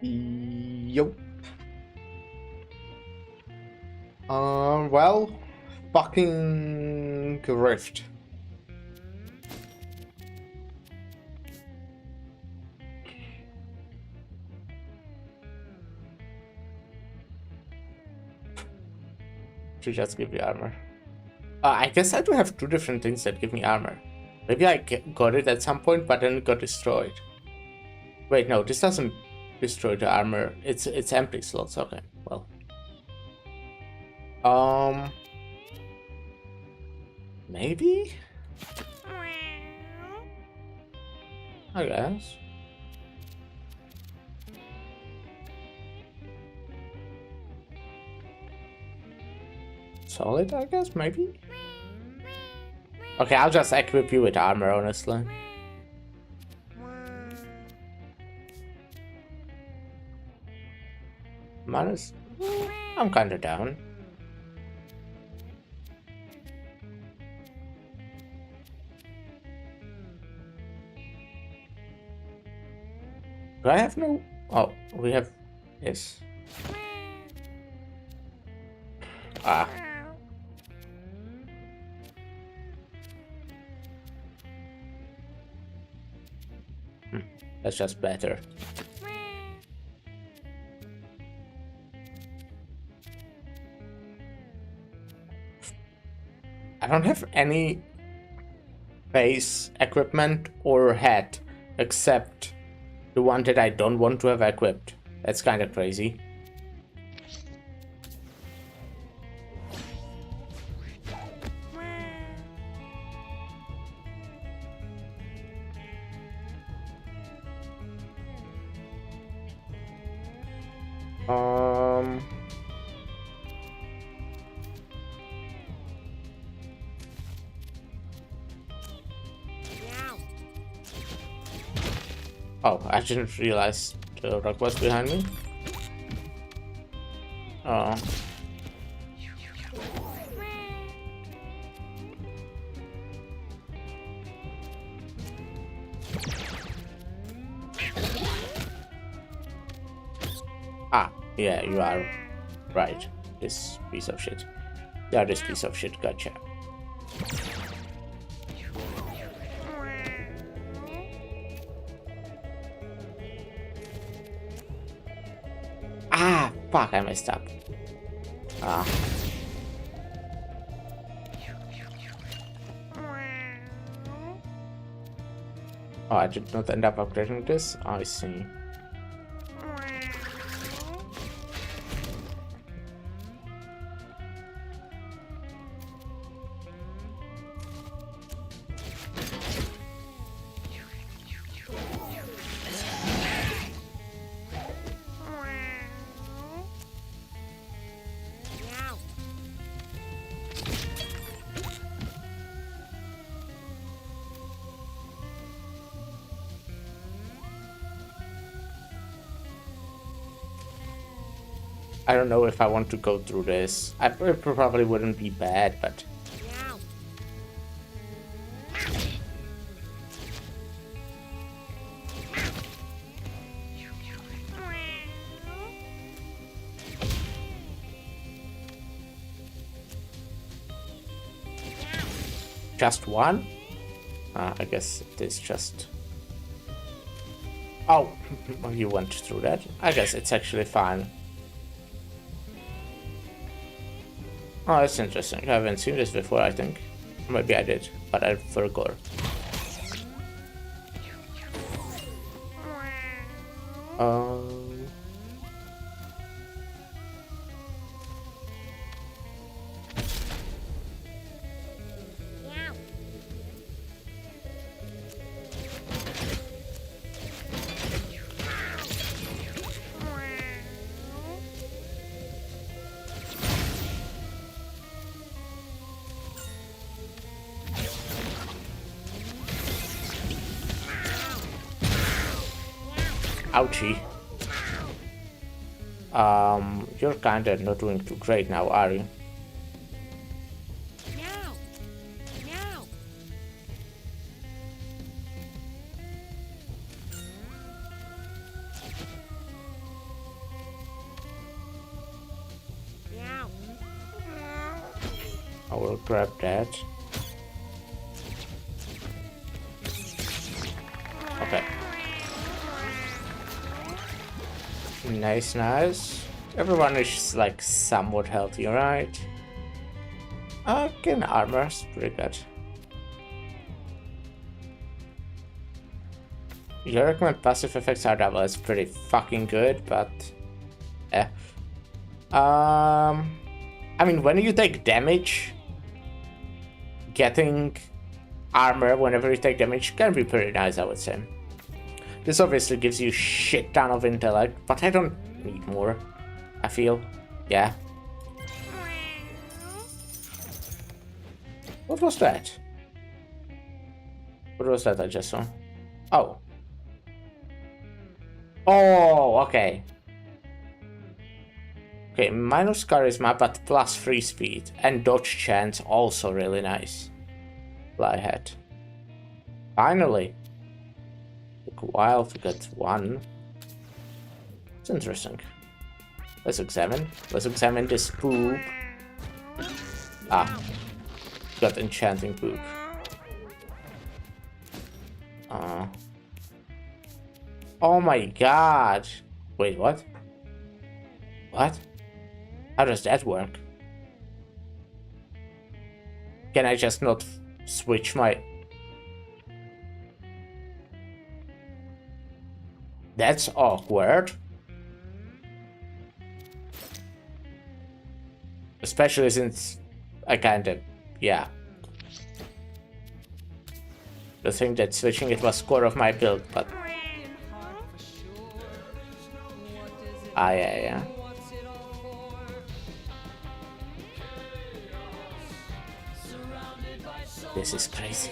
Yo. Well, fucking rift. To just give me armor. I guess I do have two different things that give me armor. Maybe I got it at some point, but then it got destroyed. Wait, no, this doesn't destroy the armor. It's empty slots. Okay, well. Maybe? I guess. Solid, I guess, maybe? Okay, I'll just equip you with armor, honestly. Minus... I'm kinda down. Do I have no... Oh, we have this. Ah. That's just better. I don't have any base equipment or hat except the one that I don't want to have equipped. That's kind of crazy. Oh, I didn't realize the rock was behind me. Oh. Ah, yeah, you are right. This piece of shit. Yeah, this piece of shit, gotcha. Ah, fuck, I messed up. Ah. Oh, I did not end up upgrading this? I see. I don't know if I want to go through this. It probably wouldn't be bad, but... Just one? I guess it is just... Oh, you went through that. I guess it's actually fine. Oh, that's interesting. I haven't seen this before, I think. Maybe I did, but I forgot. Ouchie. You're kinda not doing too great now, are you? I will grab that. Okay. Nice, nice. Everyone is like somewhat healthy, right? Okay, armor's pretty good. Your recommend passive effects are double. It's pretty fucking good, but I mean, when you take damage, getting armor whenever you take damage can be pretty nice, I would say. This obviously gives you shit ton of intellect, but I don't need more, I feel. Yeah. What was that? What was that I just saw? Oh. Oh, okay. Okay, minus charisma, but plus free speed. And dodge chance, also really nice. Fly hat. Finally. Took a while to get one. That's interesting. Let's examine. Let's examine this poop. Ah. Got enchanting poop. Oh my god. Wait, what? What? How does that work? Can I just not switch my... That's awkward. Especially since I kinda... Yeah. The thing that switching it was core of my build, but... Ah, yeah. This is crazy.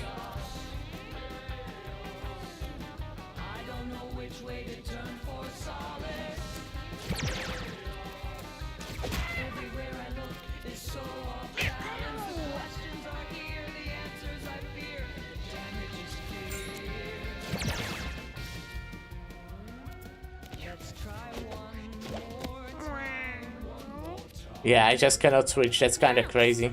Yeah, I just cannot switch. That's kind of crazy.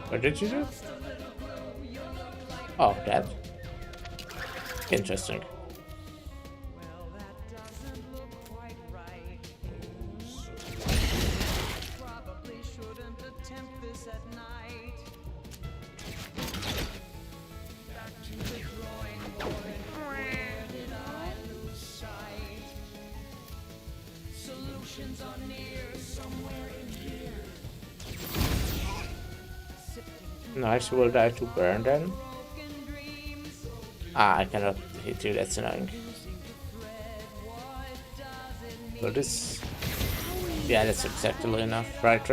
What did you do? Oh, that. Interesting. Nice, will die to burn then? Ah, I cannot hit you, that's annoying. So this... Yeah, that's exactly enough. Right.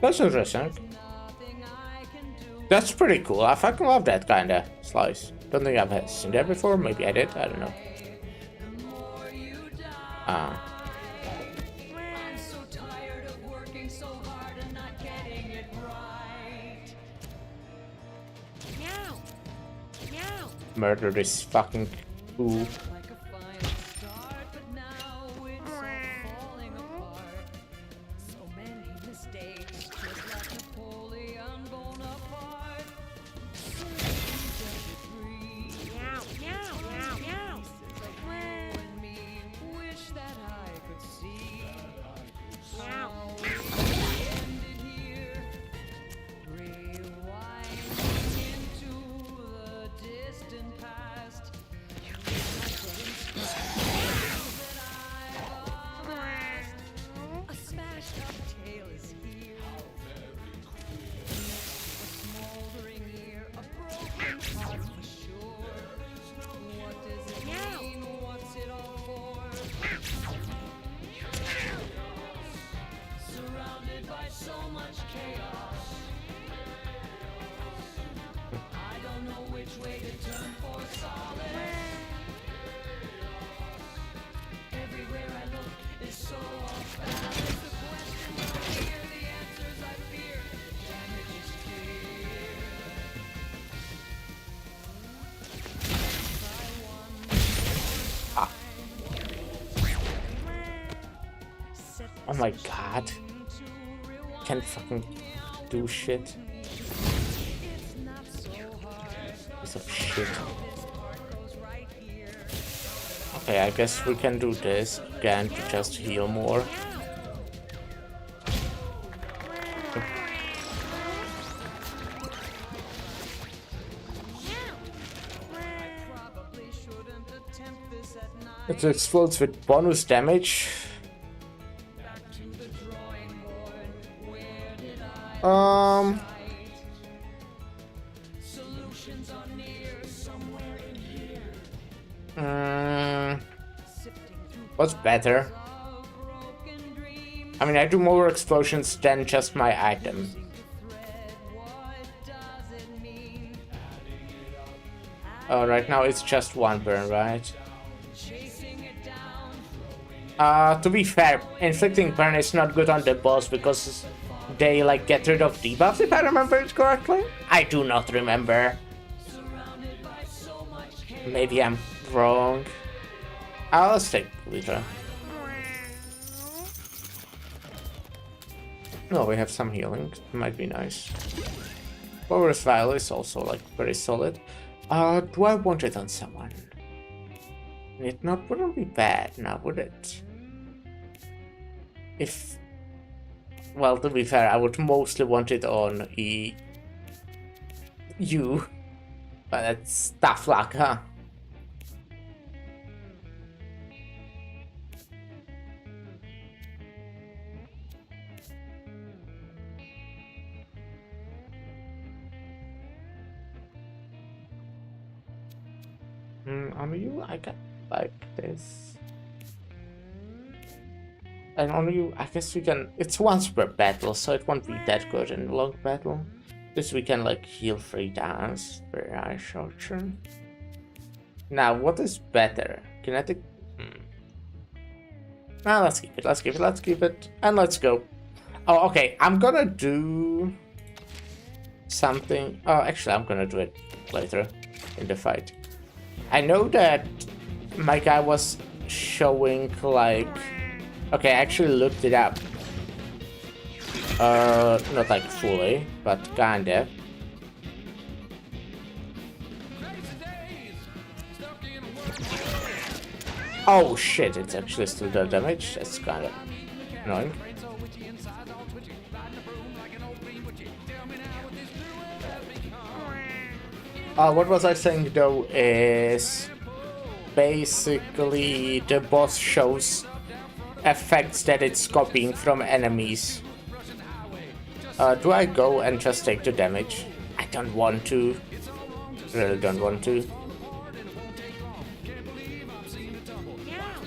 That's interesting. That's pretty cool. I fucking love that kind of slice. Don't think I've seen that before. Maybe I did. I don't know. Murder this fucking poop. Oh my god. Can't fucking do shit. Piece of shit. Okay, I guess we can do this again to just heal more. It explodes with bonus damage. What's better? I mean, I do more explosions than just my item. Oh, right now it's just one burn, right? To be fair, inflicting burn is not good on the boss because they like get rid of debuffs, if I remember it correctly. I do not remember. Maybe I'm wrong. Let's take Litra. No, we have some healing. Might be nice. Power's Vial is also like very solid. Do I want it on someone? It wouldn't be bad now, would it? If, well, to be fair, I would mostly want it on you. But that's tough luck, huh? On you, I got like this. And on you, I guess we can. It's once per battle, so it won't be that good in a long battle. This we can like heal 3 times. Very nice option. Now, what is better? Kinetic. Now let's keep it. Let's keep it. Let's keep it. And let's go. Oh, okay. I'm gonna do something. Oh, actually, I'm gonna do it later in the fight. I know that my guy was showing like, okay, I actually looked it up. Not like fully, but kinda. Oh shit, it's actually still the damage. That's kinda annoying. What was I saying though is basically the boss shows effects that it's copying from enemies. Do I go and just take the damage? I don't want to. Really don't want to.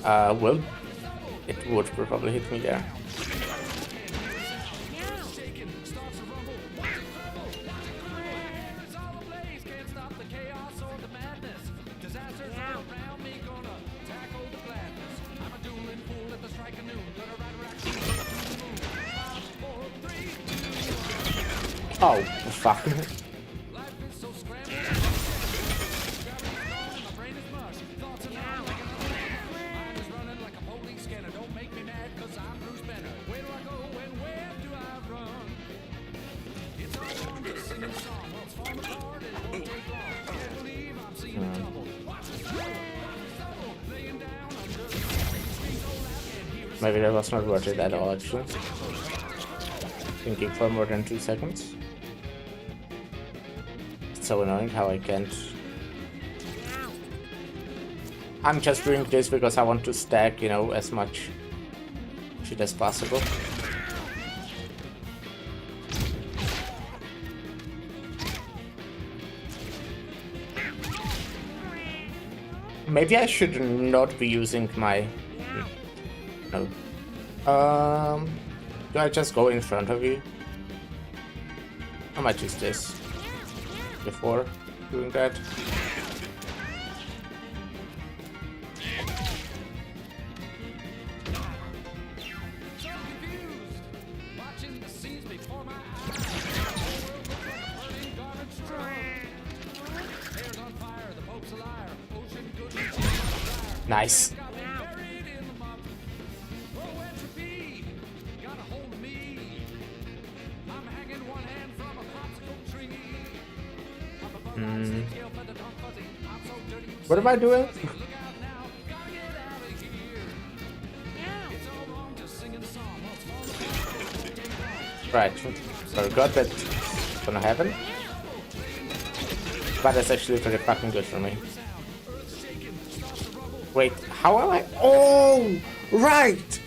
Well, it would probably hit me there. Oh, fuck. Maybe that was not worth it at all, actually. Thinking for more than 2 seconds. It's so annoying how I can't. I'm just doing this because I want to stack, you know, as much shit as possible. Maybe I should not be using my... No. Do I just go in front of you? I might use this before doing that. Nice. What am I doing? Right, forgot that's gonna happen. But that's actually pretty fucking good for me. Wait, how am I? Oh, right!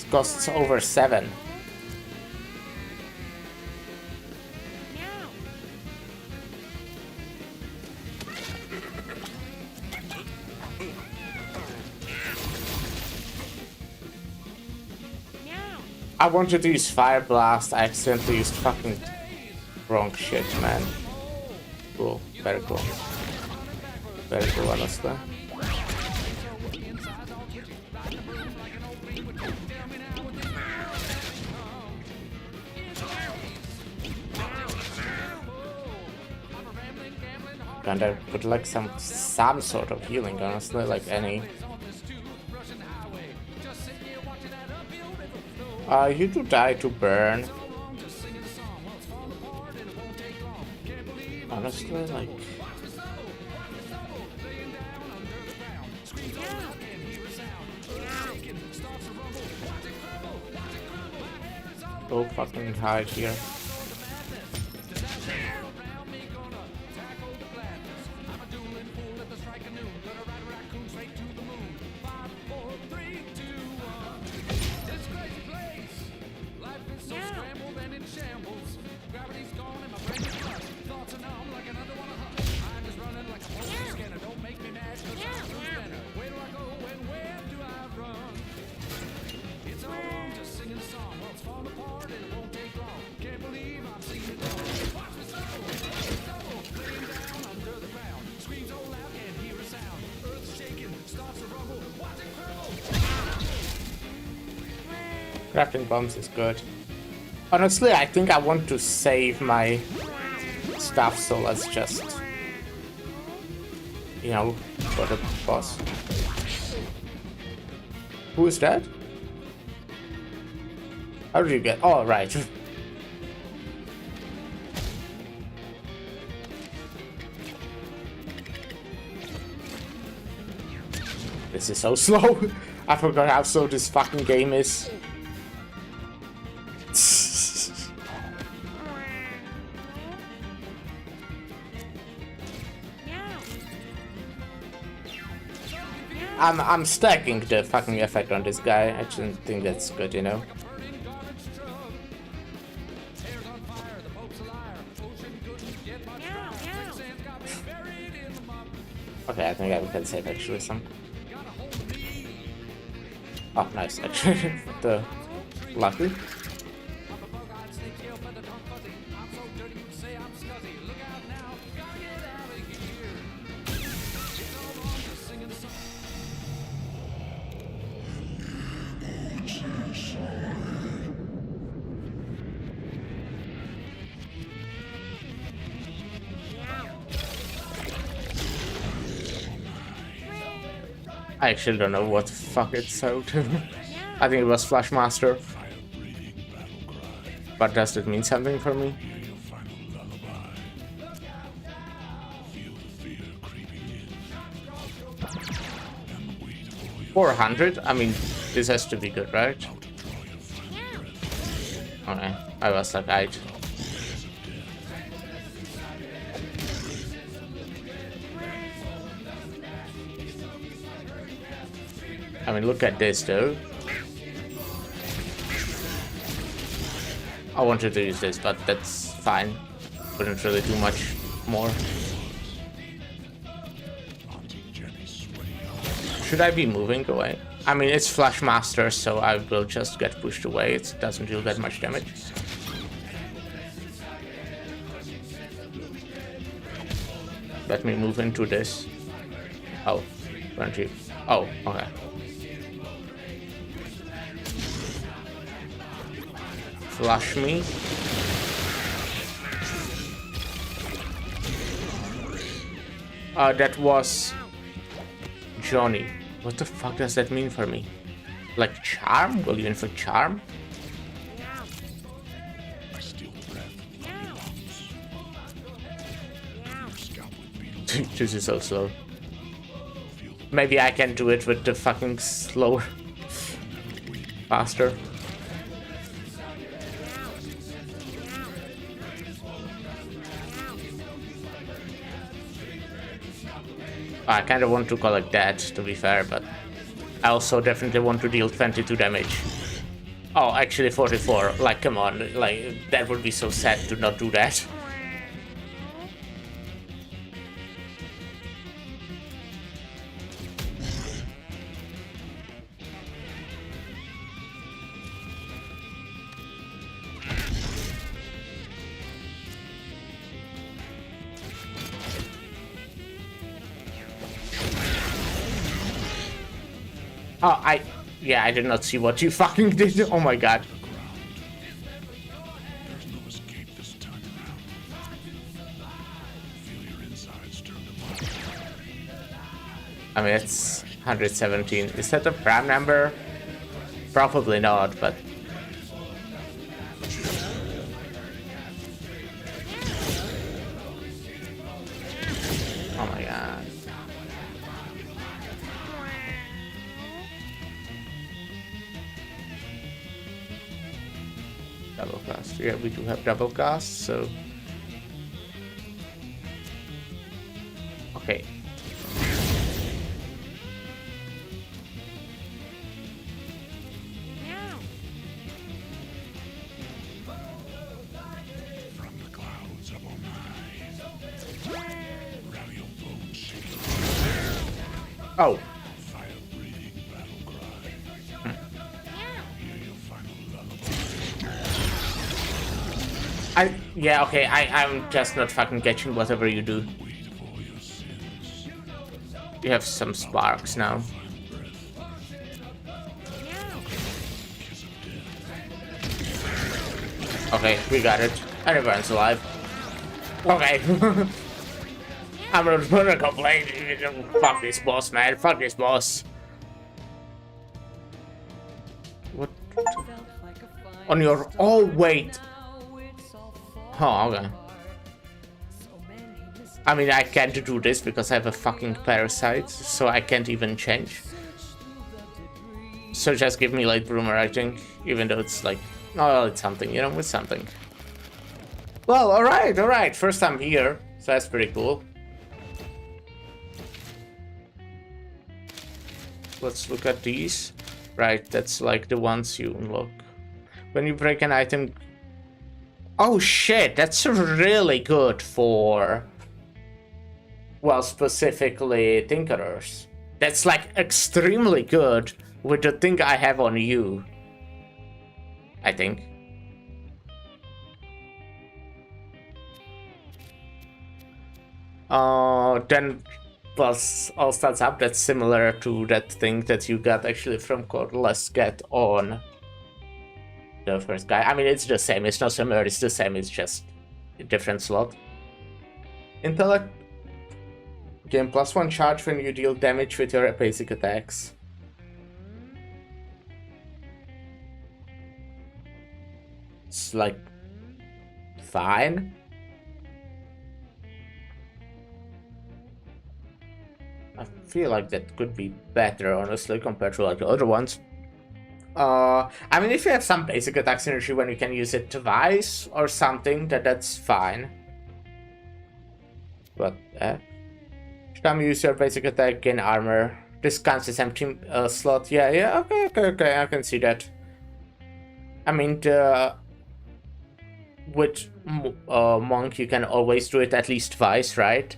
Costs over 7. I wanted to use Fire Blast, I accidentally used fucking wrong shit, man. Cool, very cool. Very cool, honestly. And I would like some sort of healing, honestly, like any. You do die to burn. Honestly, like. Go fucking hide here. Crafting bombs is good. Honestly, I think I want to save my stuff, so let's just, you know, go to the boss. Who is that? How did you get? Oh, right. This is so slow. I forgot how slow this fucking game is. I'm stacking the fucking effect on this guy. I just think that's good, you know. Okay, I think I can save actually some. Oh, nice, actually. The lucky. I actually don't know what the fuck it's sold to. I think it was Flashmaster. But does it mean something for me? $400? I mean, this has to be good, right? Okay, I was like, I mean, look at this, though. I wanted to use this, but that's fine. Wouldn't really do much more. Should I be moving away? I mean, it's Flashmaster, so I will just get pushed away. It doesn't do that much damage. Let me move into this. Oh, aren't you? Oh, okay. Flush me. That was Johnny. What the fuck does that mean for me? Like charm? Will you inflict charm? This is so slow. Maybe I can do it with the fucking slower. Faster. I kind of want to collect that, to be fair, but I also definitely want to deal 22 damage. Oh, actually 44. Like, come on. Like, that would be so sad to not do that. Oh, yeah, I did not see what you fucking did. Oh my god. There's no escape this time around. Feel your insides turn to mud. I mean, it's 117. Is that a prime number? Probably not, but... Oh my god. Double cast. Yeah, we do have double cast, so... Okay. From the clouds up on high. Rally your bones, shield. Oh. Fire-breathing battle cry. Hear your final lullaby. Yeah, okay, I'm just not fucking catching whatever you do. Wait of all your sins. You have some sparks now. Kiss of death. Okay, we got it. And everyone's alive. Okay. I'm not gonna complain. Fuck this boss, man. Fuck this boss. What? On your... Oh, wait. Oh, okay. I mean, I can't do this because I have a fucking parasite, so I can't even change. So just give me Light Bloomer, I think. Even though it's like... Oh, it's something, you know, it's something. Well, alright, alright. First time here, so that's pretty cool. Let's look at these. Right, that's like the ones you unlock. When you break an item... Oh shit, that's really good for... Well, specifically Tinkerers. That's like extremely good with the thing I have on you. I think. Then plus all starts up, that's similar to that thing that you got actually from Cordless Get on the first guy. I mean, it's the same, it's not similar, it's the same, it's just a different slot. Intellect. Gain +1 charge when you deal damage with your basic attacks. It's like fine. I feel like that could be better, honestly, compared to like the other ones. I mean, if you have some basic attack synergy when you can use it twice or something, that's fine. But time you use your basic attack, gain armor. This counts as empty slot. Yeah, okay, I can see that. I mean, with Monk, you can always do it at least twice, right?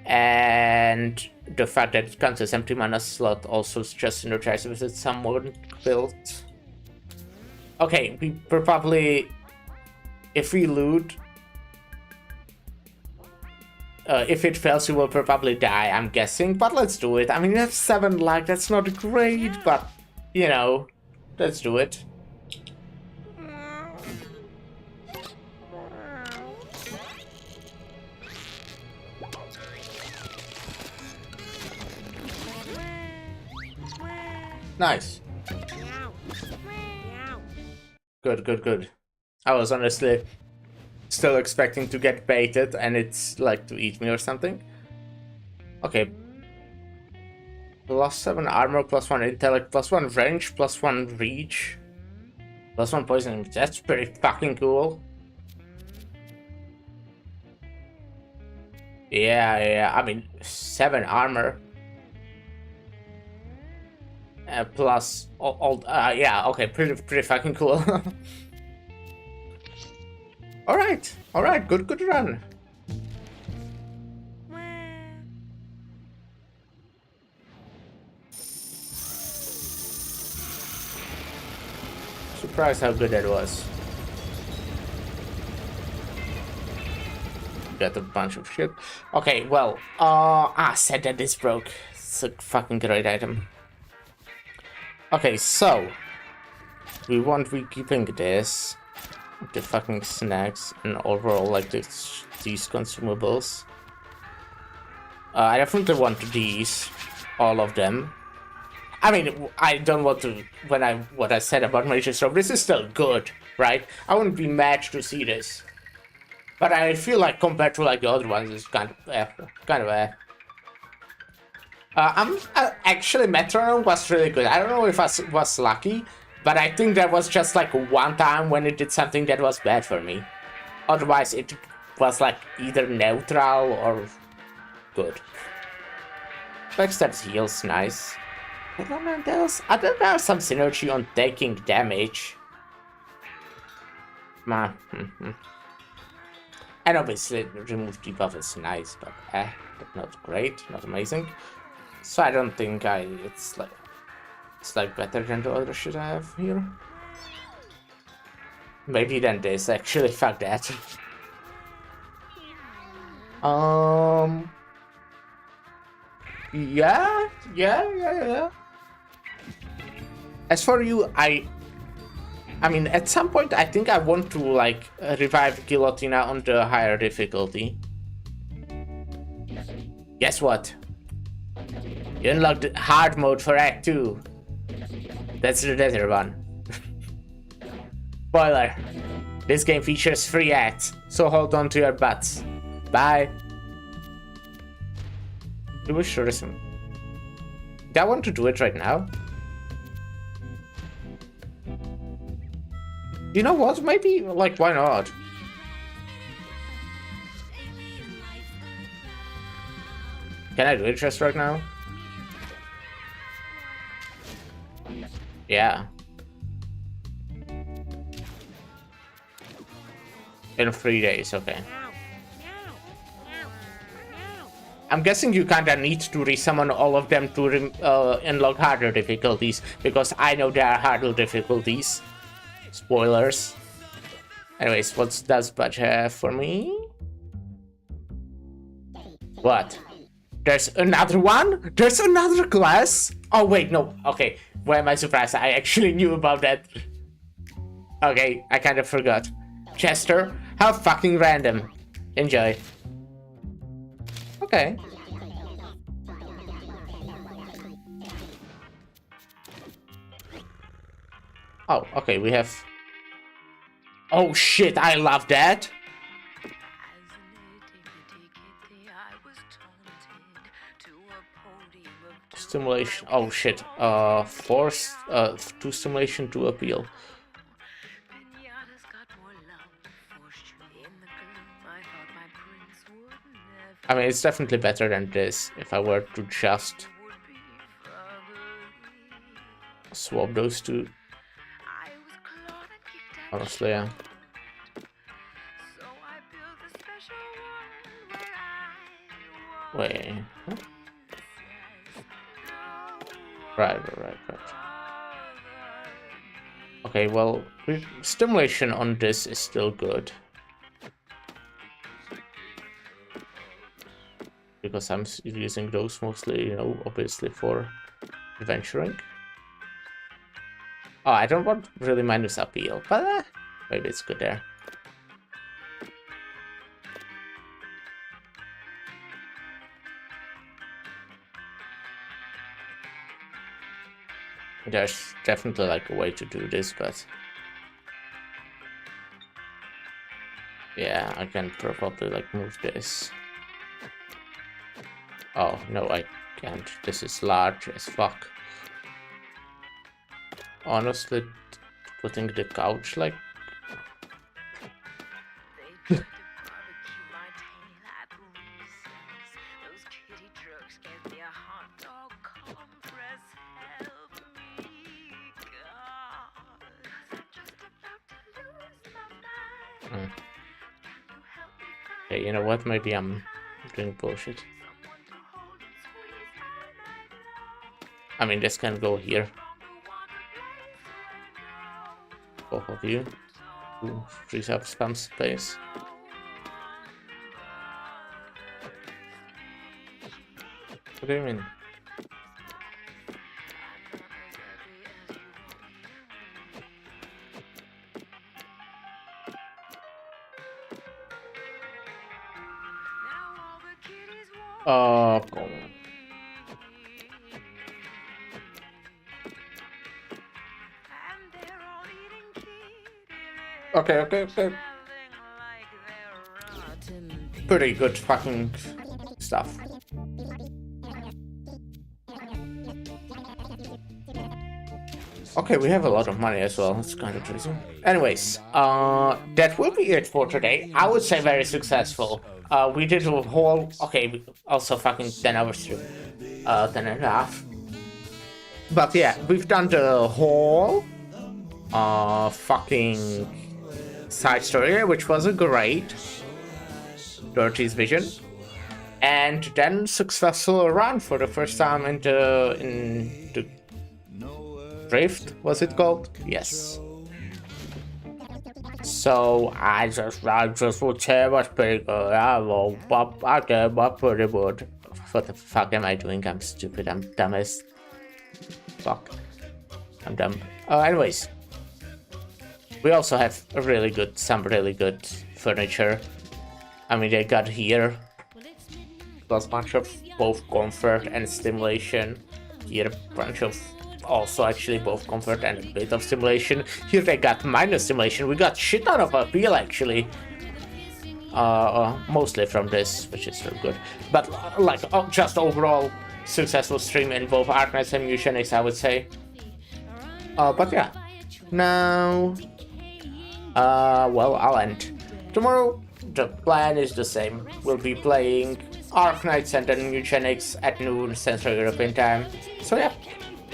And the fact that it counts as empty mana slot also just synergizes with some Monk build. Okay, we probably, if we loot, if it fails, you will probably die, I'm guessing, but let's do it. I mean, you have 7 luck, that's not great, but, you know, let's do it. Nice. Good. I was honestly still expecting to get baited and it's like to eat me or something. Okay. +7 armor, +1 intellect, +1 range, +1 reach, +1 poison. That's pretty fucking cool. Yeah. I mean, 7 armor. Plus all yeah, okay, pretty fucking cool. All right, good run. Surprised how good that was. Got a bunch of shit. Okay, well, said that this broke. It's a fucking great item. Okay, so we won't be keeping this, the fucking snacks, and overall like these consumables. I definitely want these, all of them. I mean, I don't want to. What I said about Malaysia's Rope, this is still good, right? I wouldn't be mad to see this, but I feel like compared to like the other ones, it's kind of. Actually, Metronome was really good. I don't know if I was lucky, but I think that was just like one time when it did something that was bad for me. Otherwise, it was like either neutral or good. Backstabs heals, nice. I don't know, I think there's some synergy on taking damage. And obviously, remove debuff is nice, but not great, not amazing. So I don't think it's like better than the other shit I have here. Maybe than this, actually, fuck that. Yeah. As for you, I mean, at some point, I think I want to like revive Guillotina on the higher difficulty. Guess what? You unlocked hard mode for Act 2. That's the desert one. Spoiler. This game features 3 acts, so hold on to your butts. Bye. Do we show this? Do I want to do it right now? You know what? Maybe, like, why not? Can I do it just right now? Yeah. In 3 days, okay. I'm guessing you kinda need to resummon all of them to unlock harder difficulties, because I know there are harder difficulties. Spoilers. Anyways, what does Budge have for me? What? There's another one? There's another class? Oh wait, no. Okay, why am I surprised? I actually knew about that. Okay, I kind of forgot. Chester, how fucking random. Enjoy. Okay. Oh, okay, we have... Oh shit, I love that! Stimulation, oh shit, force, to stimulation to appeal. I mean, it's definitely better than this, if I were to just swap those two. Honestly, yeah. Wait. Huh? Right. Okay, well, stimulation on this is still good. Because I'm using those mostly, you know, obviously for adventuring. Oh, I don't want really minus appeal, but maybe it's good there. There's definitely like a way to do this, but yeah, I can probably like move this. Oh, no, I can't. This is large as fuck. Honestly, putting the couch like... Okay, you know what? Maybe I'm doing bullshit. I mean, this can go here. Both of you. Ooh, frees up spam space. What do you mean? Oh, come on. Okay. Pretty good fucking stuff. Okay, we have a lot of money as well. It's kind of crazy. Anyways, that will be it for today. I would say very successful. We did a whole... Okay, also fucking 10 hours through. 10 and a half. But yeah, we've done the whole... fucking... side story, which was a great Dorothy's vision, and then successful run for the first time in the Rift, was it called? Yes. So I just would say it was pretty good. I was pretty good. What the fuck am I doing? I'm stupid. I'm dumb as fuck. I'm dumb. Anyways. We also have some really good furniture. I mean, they got here. Plus bunch of both comfort and stimulation. Here, a bunch of also actually both comfort and a bit of stimulation. Here they got minus stimulation. We got shit ton of appeal actually. Mostly from this, which is really good. But like, just overall successful stream in both Arknights and Mewgenics, I would say. But yeah. Now... well, I'll end. Tomorrow, the plan is the same. We'll be playing Arknights and then Mewgenics at noon Central European time. So yeah,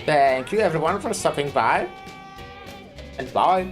thank you everyone for stopping by, and bye.